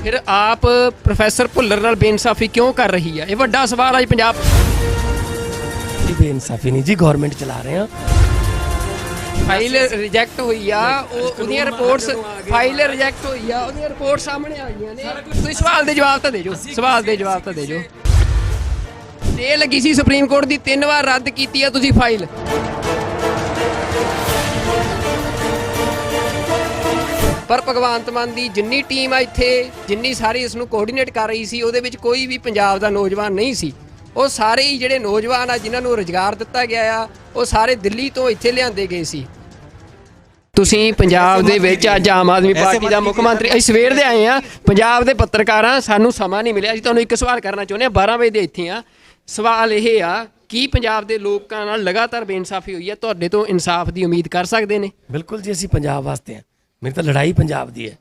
ਫਿਰ ਆਪ ਪ੍ਰੋਫੈਸਰ ਭੁੱਲਰ ਨਾਲ ਬੇਇਨਸਾਫੀ ਕਿਉਂ ਕਰ ਰਹੀ ਹੈ? ਇਹ ਵੱਡਾ ਸਵਾਲ ਹੈ ਪੰਜਾਬ। ਇਹ ਬੇਇਨਸਾਫੀ ਨਹੀਂ ਜੀ, ਗਵਰਨਮੈਂਟ ਚਲਾ ਰਹੇ ਹਾਂ। ਫਾਈਲ ਰਿਜੈਕਟ ਹੋਈ ਆ, ਉਹਦੀਆਂ ਰਿਪੋਰਟਸ, ਫਾਈਲ ਰਿਜੈਕਟ ਹੋਈ ਆ, ਉਹਦੀਆਂ ਰਿਪੋਰਟ ਸਾਹਮਣੇ ਆ ਗਈਆਂ ਨੇ। ਤੁਸੀਂ ਸਵਾਲ ਦੇ ਜਵਾਬ ਤਾਂ ਦੇ ਜੋ, ਸਵਾਲ ਦੇ ਜਵਾਬ ਤਾਂ ਦੇ ਜੋ। ਸਟੇ ਲੱਗੀ ਸੀ ਸੁਪਰੀਮ ਕੋਰਟ ਦੀ, 3 ਵਾਰ ਰੱਦ ਕੀਤੀ ਆ ਤੁਸੀਂ ਫਾਈਲ। ਪਰ ਭਗਵੰਤ ਮਾਨ ਦੀ ਜਿੰਨੀ ਟੀਮ ਆ ਇੱਥੇ, ਜਿੰਨੀ ਸਾਰੀ ਇਸ ਨੂੰ ਕੋਆਰਡੀਨੇਟ ਕਰ ਰਹੀ ਸੀ, ਉਹਦੇ ਵਿੱਚ ਕੋਈ ਵੀ ਪੰਜਾਬ ਦਾ ਨੌਜਵਾਨ ਨਹੀਂ ਸੀ। ਉਹ ਸਾਰੇ ਹੀ ਜਿਹੜੇ ਨੌਜਵਾਨ ਆ ਜਿਨ੍ਹਾਂ ਨੂੰ ਰੁਜ਼ਗਾਰ ਦਿੱਤਾ ਗਿਆ ਆ, ਉਹ ਸਾਰੇ ਦਿੱਲੀ ਤੋਂ ਇੱਥੇ ਲਿਆਂਦੇ ਗਏ ਸੀ। ਤੁਸੀਂ ਪੰਜਾਬ ਦੇ ਵਿੱਚ ਅੱਜ ਆਮ ਆਦਮੀ ਪਾਰਟੀ ਦਾ ਮੁੱਖ ਮੰਤਰੀ, ਅਸੀਂ ਸਵੇਰ ਦੇ ਆਏ ਆ, ਪੰਜਾਬ ਦੇ ਪੱਤਰਕਾਰਾਂ, ਸਾਨੂੰ ਸਮਾਂ ਨਹੀਂ ਮਿਲਿਆ। ਅਸੀਂ ਤੁਹਾਨੂੰ ਇੱਕ ਸਵਾਲ ਕਰਨਾ ਚਾਹੁੰਦੇ ਹਾਂ, 12 ਵਜੇ ਦੇ ਇੱਥੇ ਆ। ਸਵਾਲ ਇਹ ਆ, ਕੀ ਪੰਜਾਬ ਦੇ ਲੋਕਾਂ ਨਾਲ ਲਗਾਤਾਰ ਬੇਇਨਸਾਫੀ ਹੋਈ ਹੈ? ਤੁਹਾਡੇ ਤੋਂ ਇਨਸਾਫ ਦੀ ਉਮੀਦ ਕਰ ਸਕਦੇ ਨੇ? ਬਿਲਕੁਲ ਜੀ, ਅਸੀਂ ਪੰਜਾਬ ਵਾਸਤੇ ਹਾਂ। ਮੇਰੀ ਤਾਂ ਲੜਾਈ ਪੰਜਾਬ ਦੀ ਹੈ।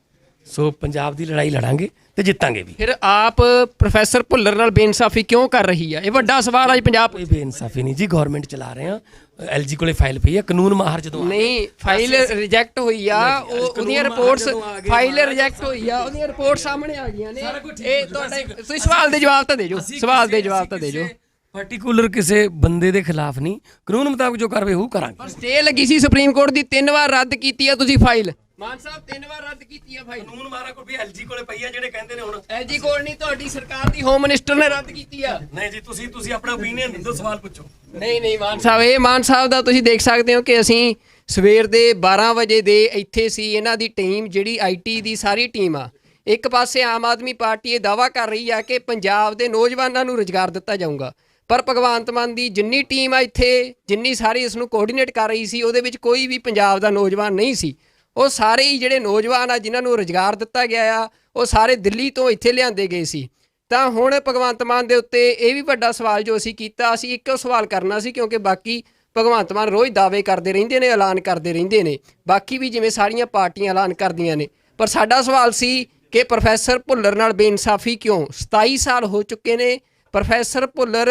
ਸੋ ਪੰਜਾਬ ਦੀ ਲੜਾਈ ਲੜਾਂਗੇ ਤੇ ਜਿੱਤਾਂਗੇ ਵੀ। ਫਿਰ ਆਪ ਪ੍ਰੋਫੈਸਰ ਭੁੱਲਰ ਨਾਲ ਬੇਇਨਸਾਫੀ ਕਿਉਂ ਕਰ ਰਹੀ ਆ? ਇਹ ਵੱਡਾ ਸਵਾਲ ਅੱਜ ਪੰਜਾਬ। ਕੋਈ ਬੇਇਨਸਾਫੀ ਨਹੀਂ ਜੀ, ਗਵਰਨਮੈਂਟ ਚਲਾ ਰਹੇ ਆ। ਐਲਜੀ ਕੋਲੇ ਫਾਈਲ ਪਈ ਹੈ, ਕਾਨੂੰਨ ਮਾਹਰ ਜਦੋਂ ਨਹੀਂ, ਫਾਈਲ ਰਿਜੈਕਟ ਹੋਈ ਆ, ਉਹਦੀਆਂ ਰਿਪੋਰਟਸ, ਫਾਈਲ ਰਿਜੈਕਟ ਹੋਈ ਆ, ਉਹਦੀਆਂ ਰਿਪੋਰਟ ਸਾਹਮਣੇ ਆ ਗਈਆਂ ਨੇ। ਇਹ ਤੁਹਾਡੇ ਤੁਸੀਂ ਸਵਾਲ ਦੇ ਜਵਾਬ ਤਾਂ ਦੇ ਜੋ, ਸਵਾਲ ਦੇ ਜਵਾਬ ਤਾਂ ਦੇ ਜੋ। ਪਾਰਟਿਕੂਲਰ ਕਿਸੇ ਬੰਦੇ ਦੇ ਖਿਲਾਫ ਨਹੀਂ, ਕਾਨੂੰਨ ਮੁਤਾਬਕ ਜੋ ਕਾਰਵਾਈ ਹੋਊ ਕਰਾਂਗੇ। ਸਟੇ ਲੱਗੀ ਸੀ ਸੁਪਰੀਮ ਕੋਰਟ ਦੀ, 3 ਵਾਰ ਰੱਦ ਕੀਤੀ ਆ ਤੁਸੀਂ ਫਾਈਲ। ਮਾਨ ਸਾਹਿਬ 3 ਵਾਰ ਰੱਦ ਕੀਤੀ ਆ ਫਾਈਲ। ਕਾਨੂੰਨ ਮਾਹਰ ਕੋਲ ਵੀ ਐਲਜੀ ਕੋਲੇ ਪਈ ਆ, ਜਿਹੜੇ ਕਹਿੰਦੇ ਨੇ ਹੁਣ ਐਲਜੀ ਕੋਲ ਨਹੀਂ, ਤੁਹਾਡੀ ਸਰਕਾਰ ਦੀ ਹੋਮ ਮਿਨਿਸਟਰ ਨੇ ਰੱਦ ਕੀਤੀ ਆ। ਨਹੀਂ ਜੀ, ਤੁਸੀਂ ਆਪਣਾ ਓਪੀਨੀਅਨ ਦੇ ਦਿਓ, ਸਵਾਲ ਪੁੱਛੋ। ਨਹੀਂ ਮਾਨ ਸਾਹਿਬ, ਇਹ ਮਾਨ ਸਾਹਿਬ ਦਾ ਤੁਸੀਂ ਦੇਖ ਸਕਦੇ ਹੋ ਕਿ ਅਸੀਂ ਸਵੇਰ ਦੇ 12 ਵਜੇ ਦੇ ਇੱਥੇ ਸੀ। ਇਹਨਾਂ ਦੀ ਟੀਮ ਜਿਹੜੀ ਆਈਟੀ ਦੀ ਸਾਰੀ ਟੀਮ ਆ, ਇੱਕ ਪਾਸੇ ਆਮ ਆਦਮੀ ਪਾਰਟੀ ਇਹ ਦਾਅਵਾ ਕਰ ਰਹੀ ਆ ਕਿ ਪੰਜਾਬ ਦੇ ਨੌਜਵਾਨਾਂ ਨੂੰ ਰੁਜ਼ਗਾਰ ਦਿੱਤਾ ਜਾਊਗਾ, ਪਰ ਭਗਵੰਤ ਮਾਨ ਦੀ ਜਿੰਨੀ ਟੀਮ ਆ ਇੱਥੇ, ਜਿੰਨੀ ਸਾਰੀ ਇਸ ਨੂੰ ਕੋਆਰਡੀਨੇਟ ਕਰ ਰਹੀ ਸੀ, ਉਹਦੇ ਵਿੱਚ ਕੋਈ ਵੀ ਪੰਜਾਬ ਦਾ ਨੌਜਵਾਨ ਨਹੀਂ ਸੀ। ਉਹ ਸਾਰੇ ਹੀ ਜਿਹੜੇ ਨੌਜਵਾਨ ਆ ਜਿਨ੍ਹਾਂ ਨੂੰ ਰੁਜ਼ਗਾਰ ਦਿੱਤਾ ਗਿਆ ਆ, ਉਹ ਸਾਰੇ ਦਿੱਲੀ ਤੋਂ ਇੱਥੇ ਲਿਆਂਦੇ ਗਏ ਸੀ। ਤਾਂ ਹੁਣ ਭਗਵੰਤ ਮਾਨ ਦੇ ਉੱਤੇ ਇਹ ਵੀ ਵੱਡਾ ਸਵਾਲ ਜੋ ਅਸੀਂ ਕੀਤਾ, ਅਸੀਂ ਇੱਕੋ ਸਵਾਲ ਕਰਨਾ ਸੀ, ਕਿਉਂਕਿ ਬਾਕੀ ਭਗਵੰਤ ਮਾਨ ਰੋਜ਼ ਦਾਅਵੇ ਕਰਦੇ ਰਹਿੰਦੇ ਨੇ, ਐਲਾਨ ਕਰਦੇ ਰਹਿੰਦੇ ਨੇ, ਬਾਕੀ ਵੀ ਜਿਵੇਂ ਸਾਰੀਆਂ ਪਾਰਟੀਆਂ ਐਲਾਨ ਕਰਦੀਆਂ ਨੇ। ਪਰ ਸਾਡਾ ਸਵਾਲ ਸੀ ਕਿ ਪ੍ਰੋਫੈਸਰ ਭੁੱਲਰ ਨਾਲ ਬੇਇਨਸਾਫੀ ਕਿਉਂ? 27 ਸਾਲ ਹੋ ਚੁੱਕੇ ਨੇ, ਪ੍ਰੋਫੈਸਰ ਭੁੱਲਰ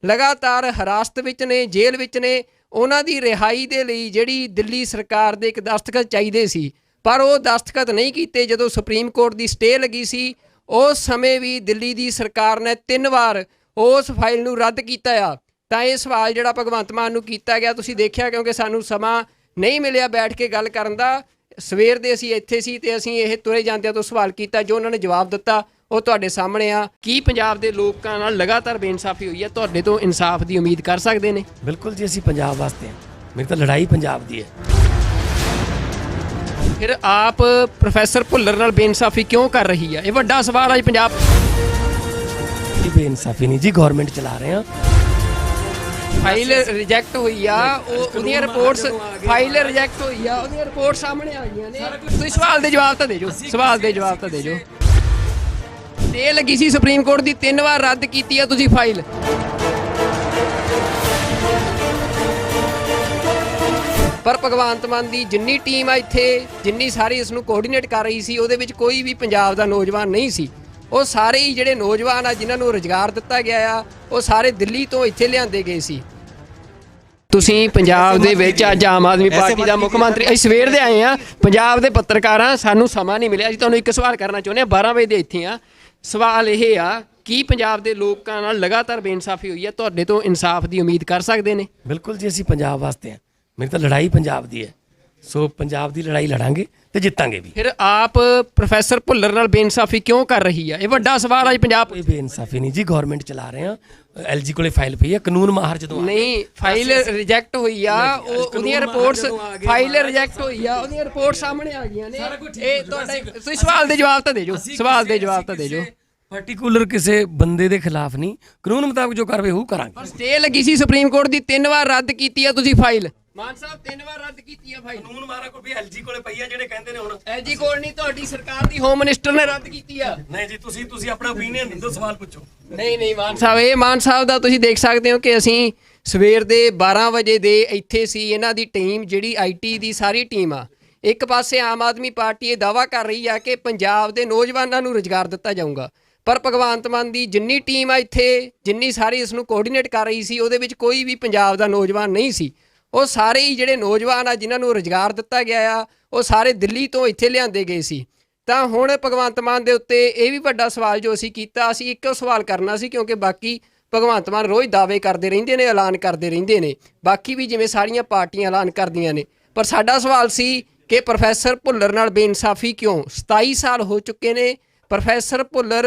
ਲਗਾਤਾਰ ਹਿਰਾਸਤ ਵਿੱਚ ਨੇ, ਜੇਲ੍ਹ ਵਿੱਚ ਨੇ। ਉਹਨਾਂ ਦੀ ਰਿਹਾਈ ਦੇ ਲਈ ਜਿਹੜੀ ਦਿੱਲੀ ਸਰਕਾਰ ਦੇ ਇੱਕ ਦਸਤਖਤ ਚਾਹੀਦੇ ਸੀ, ਪਰ ਉਹ ਦਸਤਖਤ ਨਹੀਂ ਕੀਤੇ। ਜਦੋਂ ਸੁਪਰੀਮ ਕੋਰਟ ਦੀ ਸਟੇ ਲੱਗੀ ਸੀ, ਉਸ ਸਮੇਂ ਵੀ ਦਿੱਲੀ ਦੀ ਸਰਕਾਰ ਨੇ 3 ਵਾਰ ਉਸ ਫਾਈਲ ਨੂੰ ਰੱਦ ਕੀਤਾ ਆ। ਤਾਂ ਇਹ ਸਵਾਲ ਜਿਹੜਾ ਭਗਵੰਤ ਮਾਨ ਨੂੰ ਕੀਤਾ ਗਿਆ, ਤੁਸੀਂ ਦੇਖਿਆ, ਕਿਉਂਕਿ ਸਾਨੂੰ ਸਮਾਂ ਨਹੀਂ ਮਿਲਿਆ ਬੈਠ ਕੇ ਗੱਲ ਕਰਨ ਦਾ। ਸਵੇਰ ਦੇ ਅਸੀਂ ਇੱਥੇ ਸੀ ਤੇ ਅਸੀਂ ਇਹ ਤੁਰੇ ਜਾਂਦਿਆਂ ਤੋਂ ਸਵਾਲ ਕੀਤਾ, ਜੋ ਉਹਨਾਂ ਨੇ ਜਵਾਬ ਦਿੱਤਾ ਉਹ ਤੁਹਾਡੇ ਸਾਹਮਣੇ ਆ। ਕੀ ਪੰਜਾਬ ਦੇ ਲੋਕਾਂ ਨਾਲ ਲਗਾਤਾਰ ਬੇਇਨਸਾਫੀ ਹੋਈ ਹੈ? ਤੁਹਾਡੇ ਤੋਂ ਇਨਸਾਫ ਦੀ ਉਮੀਦ ਕਰ ਸਕਦੇ ਨੇ? ਬਿਲਕੁਲ ਜੀ, ਅਸੀਂ ਪੰਜਾਬ ਵਾਸਤੇ ਹਾਂ। ਮੇਰੀ ਤਾਂ ਲੜਾਈ ਪੰਜਾਬ ਦੀ ਹੈ। ਫਿਰ ਆਪ ਪ੍ਰੋਫੈਸਰ ਭੁੱਲਰ ਨਾਲ ਬੇਇਨਸਾਫੀ ਕਿਉਂ ਕਰ ਰਹੀ ਆ? ਇਹ ਵੱਡਾ ਸਵਾਲ ਅੱਜ ਪੰਜਾਬ। ਕੋਈ ਬੇਇਨਸਾਫੀ ਨਹੀਂ ਜੀ, ਗਵਰਨਮੈਂਟ ਚਲਾ ਰਹੇ ਆ। ਫਾਈਲ ਰਿਜੈਕਟ ਹੋਈ ਆ, ਉਹਦੀਆਂ ਰਿਪੋਰਟਸ, ਫਾਈਲ ਰਿਜੈਕਟ ਹੋਈ ਆ, ਉਹਦੀਆਂ ਰਿਪੋਰਟ ਸਾਹਮਣੇ ਆ ਗਈਆਂ ਨੇ। ਤੁਸੀਂ ਸਵਾਲ ਦੇ ਜਵਾਬ ਤਾਂ ਦੇ ਜੋ, ਸਵਾਲ ਦੇ ਜਵਾਬ ਤਾਂ ਦੇ ਜੋ। ਸਟੇ ਲੱਗੀ ਸੀ ਸੁਪਰੀਮ ਕੋਰਟ ਦੀ, 3 ਵਾਰ ਰੱਦ ਕੀਤੀ ਆ ਤੁਸੀਂ ਫਾਈਲ। ਪਰ ਭਗਵੰਤ ਮਾਨ ਦੀ ਜਿੰਨੀ ਟੀਮ ਆ ਇੱਥੇ, ਜਿੰਨੀ ਸਾਰੀ ਇਸ ਨੂੰ ਕੋਆਰਡੀਨੇਟ ਕਰ ਰਹੀ ਸੀ, ਉਹਦੇ ਵਿੱਚ ਕੋਈ ਵੀ ਪੰਜਾਬ ਦਾ ਨੌਜਵਾਨ ਨਹੀਂ ਸੀ। ਉਹ ਸਾਰੇ ਹੀ ਜਿਹੜੇ ਨੌਜਵਾਨ ਆ ਜਿਨ੍ਹਾਂ ਨੂੰ ਰੁਜ਼ਗਾਰ ਦਿੱਤਾ ਗਿਆ ਆ, ਉਹ ਸਾਰੇ ਦਿੱਲੀ ਤੋਂ ਇੱਥੇ ਲਿਆਂਦੇ ਗਏ ਸੀ। ਤੁਸੀਂ ਪੰਜਾਬ ਦੇ ਵਿੱਚ ਅੱਜ ਆਮ ਆਦਮੀ ਪਾਰਟੀ ਦਾ ਮੁੱਖ ਮੰਤਰੀ, ਅਸੀਂ ਸਵੇਰ ਦੇ ਆਏ ਆ, ਪੰਜਾਬ ਦੇ ਪੱਤਰਕਾਰਾਂ, ਸਾਨੂੰ ਸਮਾਂ ਨਹੀਂ ਮਿਲਿਆ। ਅਸੀਂ ਤੁਹਾਨੂੰ ਇੱਕ ਸਵਾਲ ਕਰਨਾ ਚਾਹੁੰਦੇ ਹਾਂ, 12 ਵਜੇ ਦੇ ਇੱਥੇ ਆ। ਸਵਾਲ ਇਹ ਆ, ਕੀ ਪੰਜਾਬ ਦੇ ਲੋਕਾਂ ਨਾਲ ਲਗਾਤਾਰ ਬੇਇਨਸਾਫੀ ਹੋਈ ਹੈ? ਤੁਹਾਡੇ ਤੋਂ ਇਨਸਾਫ ਦੀ ਉਮੀਦ ਕਰ ਸਕਦੇ ਨੇ? ਬਿਲਕੁਲ ਜੀ, ਅਸੀਂ ਪੰਜਾਬ ਵਾਸਤੇ ਹਾਂ। ਮੇਰੀ ਤਾਂ ਲੜਾਈ ਪੰਜਾਬ ਦੀ ਹੈ। ਸੋ ਪੰਜਾਬ ਦੀ ਲੜਾਈ ਲੜਾਂਗੇ ਤੇ ਜਿੱਤਾਂਗੇ ਵੀ। ਫਿਰ ਆਪ ਪ੍ਰੋਫੈਸਰ ਭੁੱਲਰ ਨਾਲ ਬੇਇਨਸਾਫੀ ਕਿਉਂ ਕਰ ਰਹੀ ਆ? ਇਹ ਵੱਡਾ ਸਵਾਲ ਅੱਜ ਪੰਜਾਬ। ਕੋਈ ਬੇਇਨਸਾਫੀ ਨਹੀਂ ਜੀ, ਗਵਰਨਮੈਂਟ ਚਲਾ ਰਹੇ ਆ। ਐਲਜੀ ਕੋਲੇ ਫਾਈਲ ਪਈ ਹੈ, ਕਾਨੂੰਨ ਮਾਹਰ ਜਦੋਂ ਨਹੀਂ, ਫਾਈਲ ਰਿਜੈਕਟ ਹੋਈ ਆ, ਉਹਦੀਆਂ ਰਿਪੋਰਟਸ, ਫਾਈਲ ਰਿਜੈਕਟ ਹੋਈ ਆ, ਉਹਦੀਆਂ ਰਿਪੋਰਟ ਸਾਹਮਣੇ ਆ ਗਈਆਂ ਨੇ। ਇਹ ਤੁਹਾਡੇ ਤੁਸੀਂ ਸਵਾਲ ਦੇ ਜਵਾਬ ਤਾਂ ਦੇ ਜੋ, ਸਵਾਲ ਦੇ ਜਵਾਬ ਤਾਂ ਦੇ ਜੋ। ਪਾਰਟਿਕੂਲਰ ਕਿਸੇ ਬੰਦੇ ਦੇ ਖਿਲਾਫ ਨਹੀਂ, ਕਾਨੂੰਨ ਮੁਤਾਬਕ ਜੋ ਕਾਰਵਾਈ ਹੋਊ ਕਰਾਂਗੇ। ਸਟੇ ਲੱਗੀ ਸੀ ਸੁਪਰੀਮ ਕੋਰਟ ਦੀ, 3 ਵਾਰ ਰੱਦ ਕੀਤੀ ਆ ਤੁਸੀਂ ਫਾਈਲ। ਮਾਨ ਸਾਹਿਬ 3 ਵਾਰ ਰੱਦ ਕੀਤੀ ਆ ਫਾਈਲ। ਕਾਨੂੰਨ ਮਾਹਰ ਕੋਲ ਵੀ ਐਲਜੀ ਕੋਲੇ ਪਈ ਆ, ਜਿਹੜੇ ਕਹਿੰਦੇ ਨੇ ਹੁਣ ਐਲਜੀ ਕੋਲ ਨਹੀਂ, ਤੁਹਾਡੀ ਸਰਕਾਰ ਦੀ ਹੋਮ ਮਿਨਿਸਟਰ ਨੇ ਰੱਦ ਕੀਤੀ ਆ। ਨਹੀਂ ਜੀ, ਤੁਸੀਂ ਆਪਣਾ ਓਪੀਨੀਅਨ ਦੇ ਦਿਓ, ਸਵਾਲ ਪੁੱਛੋ। ਨਹੀਂ ਮਾਨ ਸਾਹਿਬ, ਇਹ ਮਾਨ ਸਾਹਿਬ ਦਾ ਤੁਸੀਂ ਦੇਖ ਸਕਦੇ ਹੋ ਕਿ ਅਸੀਂ ਸਵੇਰ ਦੇ 12 ਵਜੇ ਦੇ ਇੱਥੇ ਸੀ। ਇਹਨਾਂ ਦੀ ਟੀਮ ਜਿਹੜੀ ਆਈਟੀ ਦੀ ਸਾਰੀ ਟੀਮ ਆ, ਇੱਕ ਪਾਸੇ ਆਮ ਆਦਮੀ ਪਾਰਟੀ ਇਹ ਦਾਅਵਾ ਕਰ ਰਹੀ ਆ ਕਿ ਪੰਜਾਬ ਦੇ ਨੌਜਵਾਨਾਂ ਨੂੰ ਰੁਜ਼ਗਾਰ ਦਿੱਤਾ ਜਾਊਗਾ, ਪਰ ਭਗਵੰਤ ਮਾਨ ਦੀ ਜਿੰਨੀ ਟੀਮ ਆ ਇੱਥੇ, ਜਿੰਨੀ ਸਾਰੀ ਇਸ ਨੂੰ ਕੋਆਰਡੀਨੇਟ ਕਰ ਰਹੀ ਸੀ, ਉਹਦੇ ਵਿੱਚ ਕੋਈ ਵੀ ਪੰਜਾਬ ਦਾ ਨੌਜਵਾਨ ਨਹੀਂ ਸੀ। ਉਹ ਸਾਰੇ ਹੀ ਜਿਹੜੇ ਨੌਜਵਾਨ ਆ ਜਿਨ੍ਹਾਂ ਨੂੰ ਰੁਜ਼ਗਾਰ ਦਿੱਤਾ ਗਿਆ ਆ, ਉਹ ਸਾਰੇ ਦਿੱਲੀ ਤੋਂ ਇੱਥੇ ਲਿਆਂਦੇ ਗਏ ਸੀ। ਤਾਂ ਹੁਣ ਭਗਵੰਤ ਮਾਨ ਦੇ ਉੱਤੇ ਇਹ ਵੀ ਵੱਡਾ ਸਵਾਲ ਜੋ ਅਸੀਂ ਕੀਤਾ, ਅਸੀਂ ਇੱਕੋ ਸਵਾਲ ਕਰਨਾ ਸੀ, ਕਿਉਂਕਿ ਬਾਕੀ ਭਗਵੰਤ ਮਾਨ ਰੋਜ਼ ਦਾਅਵੇ ਕਰਦੇ ਰਹਿੰਦੇ ਨੇ, ਐਲਾਨ ਕਰਦੇ ਰਹਿੰਦੇ ਨੇ, ਬਾਕੀ ਵੀ ਜਿਵੇਂ ਸਾਰੀਆਂ ਪਾਰਟੀਆਂ ਐਲਾਨ ਕਰਦੀਆਂ ਨੇ। ਪਰ ਸਾਡਾ ਸਵਾਲ ਸੀ ਕਿ ਪ੍ਰੋਫੈਸਰ ਭੁੱਲਰ ਨਾਲ ਬੇਇਨਸਾਫੀ ਕਿਉਂ? 27 ਸਾਲ ਹੋ ਚੁੱਕੇ ਨੇ, ਪ੍ਰੋਫੈਸਰ ਭੁੱਲਰ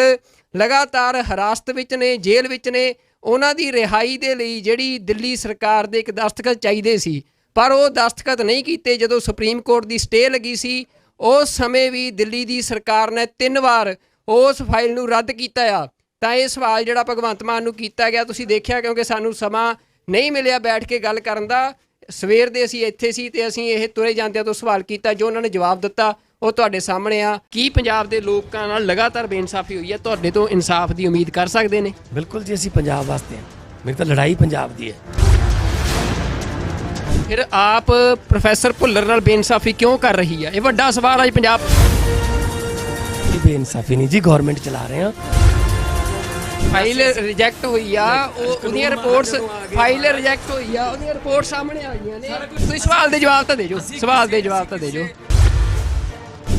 ਲਗਾਤਾਰ ਹਿਰਾਸਤ ਵਿੱਚ ਨੇ, ਜੇਲ੍ਹ ਵਿੱਚ ਨੇ। ਉਹਨਾਂ ਦੀ ਰਿਹਾਈ ਦੇ ਲਈ ਜਿਹੜੀ ਦਿੱਲੀ ਸਰਕਾਰ ਦੇ ਇੱਕ ਦਸਤਖਤ ਚਾਹੀਦੇ ਸੀ, ਪਰ ਉਹ ਦਸਤਖਤ ਨਹੀਂ ਕੀਤੇ। ਜਦੋਂ ਸੁਪਰੀਮ ਕੋਰਟ ਦੀ ਸਟੇ ਲੱਗੀ ਸੀ, ਉਸ ਸਮੇਂ ਵੀ ਦਿੱਲੀ ਦੀ ਸਰਕਾਰ ਨੇ 3 ਵਾਰ ਉਸ ਫਾਈਲ ਨੂੰ ਰੱਦ ਕੀਤਾ ਆ। ਤਾਂ ਇਹ ਸਵਾਲ ਜਿਹੜਾ ਭਗਵੰਤ ਮਾਨ ਨੂੰ ਕੀਤਾ ਗਿਆ, ਤੁਸੀਂ ਦੇਖਿਆ, ਕਿਉਂਕਿ ਸਾਨੂੰ ਸਮਾਂ ਨਹੀਂ ਮਿਲਿਆ ਬੈਠ ਕੇ ਗੱਲ ਕਰਨ ਦਾ। ਸਵੇਰ ਦੇ ਅਸੀਂ ਇੱਥੇ ਸੀ ਤੇ ਅਸੀਂ ਇਹ ਤੁਰੇ ਜਾਂਦਿਆਂ ਤੋਂ ਸਵਾਲ ਕੀਤਾ, ਜੋ ਉਹਨਾਂ ਨੇ ਜਵਾਬ ਦਿੱਤਾ ਉਹ ਤੁਹਾਡੇ ਸਾਹਮਣੇ ਆ। ਕੀ ਪੰਜਾਬ ਦੇ ਲੋਕਾਂ ਨਾਲ ਲਗਾਤਾਰ ਬੇਇਨਸਾਫੀ ਹੋਈ ਹੈ? ਤੁਹਾਡੇ ਤੋਂ ਇਨਸਾਫ ਦੀ ਉਮੀਦ ਕਰ ਸਕਦੇ ਨੇ? ਬਿਲਕੁਲ ਜੀ, ਅਸੀਂ ਪੰਜਾਬ ਵਾਸਤੇ ਹਾਂ। ਮੇਰੀ ਤਾਂ ਲੜਾਈ ਪੰਜਾਬ ਦੀ ਹੈ। ਫਿਰ ਆਪ ਪ੍ਰੋਫੈਸਰ ਭੁੱਲਰ ਨਾਲ ਬੇਇਨਸਾਫੀ ਕਿਉਂ ਕਰ ਰਹੀ ਹੈ? ਇਹ ਵੱਡਾ ਸਵਾਲ ਹੈ ਪੰਜਾਬ। ਇਹ ਬੇਇਨਸਾਫੀ ਨਹੀਂ ਜੀ, ਗਵਰਨਮੈਂਟ ਚਲਾ ਰਹੇ ਆ। ਫਾਈਲ ਰਿਜੈਕਟ ਹੋਈ ਆ, ਉਹਦੀਆਂ ਰਿਪੋਰਟਸ ਫਾਈਲ ਰਿਜੈਕਟ ਹੋਈ ਆ, ਉਹਦੀਆਂ ਰਿਪੋਰਟ ਸਾਹਮਣੇ ਆ ਗਈਆਂ ਨੇ। ਤੁਸੀਂ ਸਵਾਲ ਦੇ ਜਵਾਬ ਤਾਂ ਦੇ ਜੋ, ਸਵਾਲ ਦੇ ਜਵਾਬ ਤਾਂ ਦੇ ਜੋ।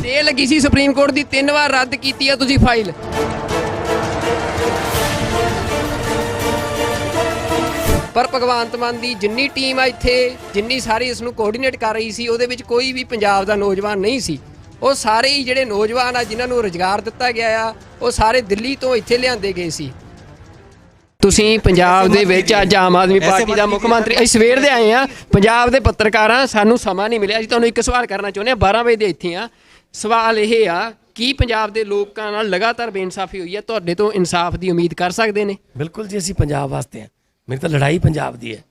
ਤੇ ਲੱਗੀ ਸੀ ਸੁਪਰੀਮ ਕੋਰਟ ਦੀ 3 ਵਾਰ ਰੱਦ ਕੀਤੀ ਆ ਤੁਸੀਂ ਫਾਈਲ। ਪਰ ਭਗਵੰਤ ਮਾਨ ਦੀ ਜਿੰਨੀ ਟੀਮ ਆ ਇੱਥੇ, ਜਿੰਨੀ ਸਾਰੀ ਇਸ ਨੂੰ ਕੋਆਰਡੀਨੇਟ ਕਰ ਰਹੀ ਸੀ, ਉਹਦੇ ਵਿੱਚ ਕੋਈ ਵੀ ਪੰਜਾਬ ਦਾ ਨੌਜਵਾਨ ਨਹੀਂ ਸੀ। ਉਹ ਸਾਰੇ ਹੀ ਜਿਹੜੇ ਨੌਜਵਾਨ ਆ ਜਿਨ੍ਹਾਂ ਨੂੰ ਰੁਜ਼ਗਾਰ ਦਿੱਤਾ ਗਿਆ ਆ, ਉਹ ਸਾਰੇ ਦਿੱਲੀ ਤੋਂ ਇੱਥੇ ਲਿਆਂਦੇ ਗਏ ਸੀ। ਤੁਸੀਂ ਪੰਜਾਬ ਦੇ ਵਿੱਚ ਅੱਜ ਆਮ ਆਦਮੀ ਪਾਰਟੀ ਦਾ ਮੁੱਖ ਮੰਤਰੀ, ਅਸੀਂ ਸਵੇਰ ਦੇ ਆਏ ਆ, ਪੰਜਾਬ ਦੇ ਪੱਤਰਕਾਰਾਂ, ਸਾਨੂੰ ਸਮਾਂ ਨਹੀਂ ਮਿਲਿਆ। ਅਸੀਂ ਤੁਹਾਨੂੰ ਇੱਕ ਸਵਾਲ ਕਰਨਾ ਚਾਹੁੰਦੇ ਹਾਂ, 12 ਵਜੇ ਦੇ ਇੱਥੇ ਆ। ਸਵਾਲ ਇਹ ਆ, ਕੀ ਪੰਜਾਬ ਦੇ ਲੋਕਾਂ ਨਾਲ ਲਗਾਤਾਰ ਬੇਇਨਸਾਫੀ ਹੋਈ ਹੈ? ਤੁਹਾਡੇ ਤੋਂ ਇਨਸਾਫ ਦੀ ਉਮੀਦ ਕਰ ਸਕਦੇ ਨੇ? ਬਿਲਕੁਲ ਜੀ, ਅਸੀਂ ਪੰਜਾਬ ਵਾਸਤੇ ਆ। ਮੇਰੀ ਤਾਂ ਲੜਾਈ ਪੰਜਾਬ ਦੀ ਹੈ,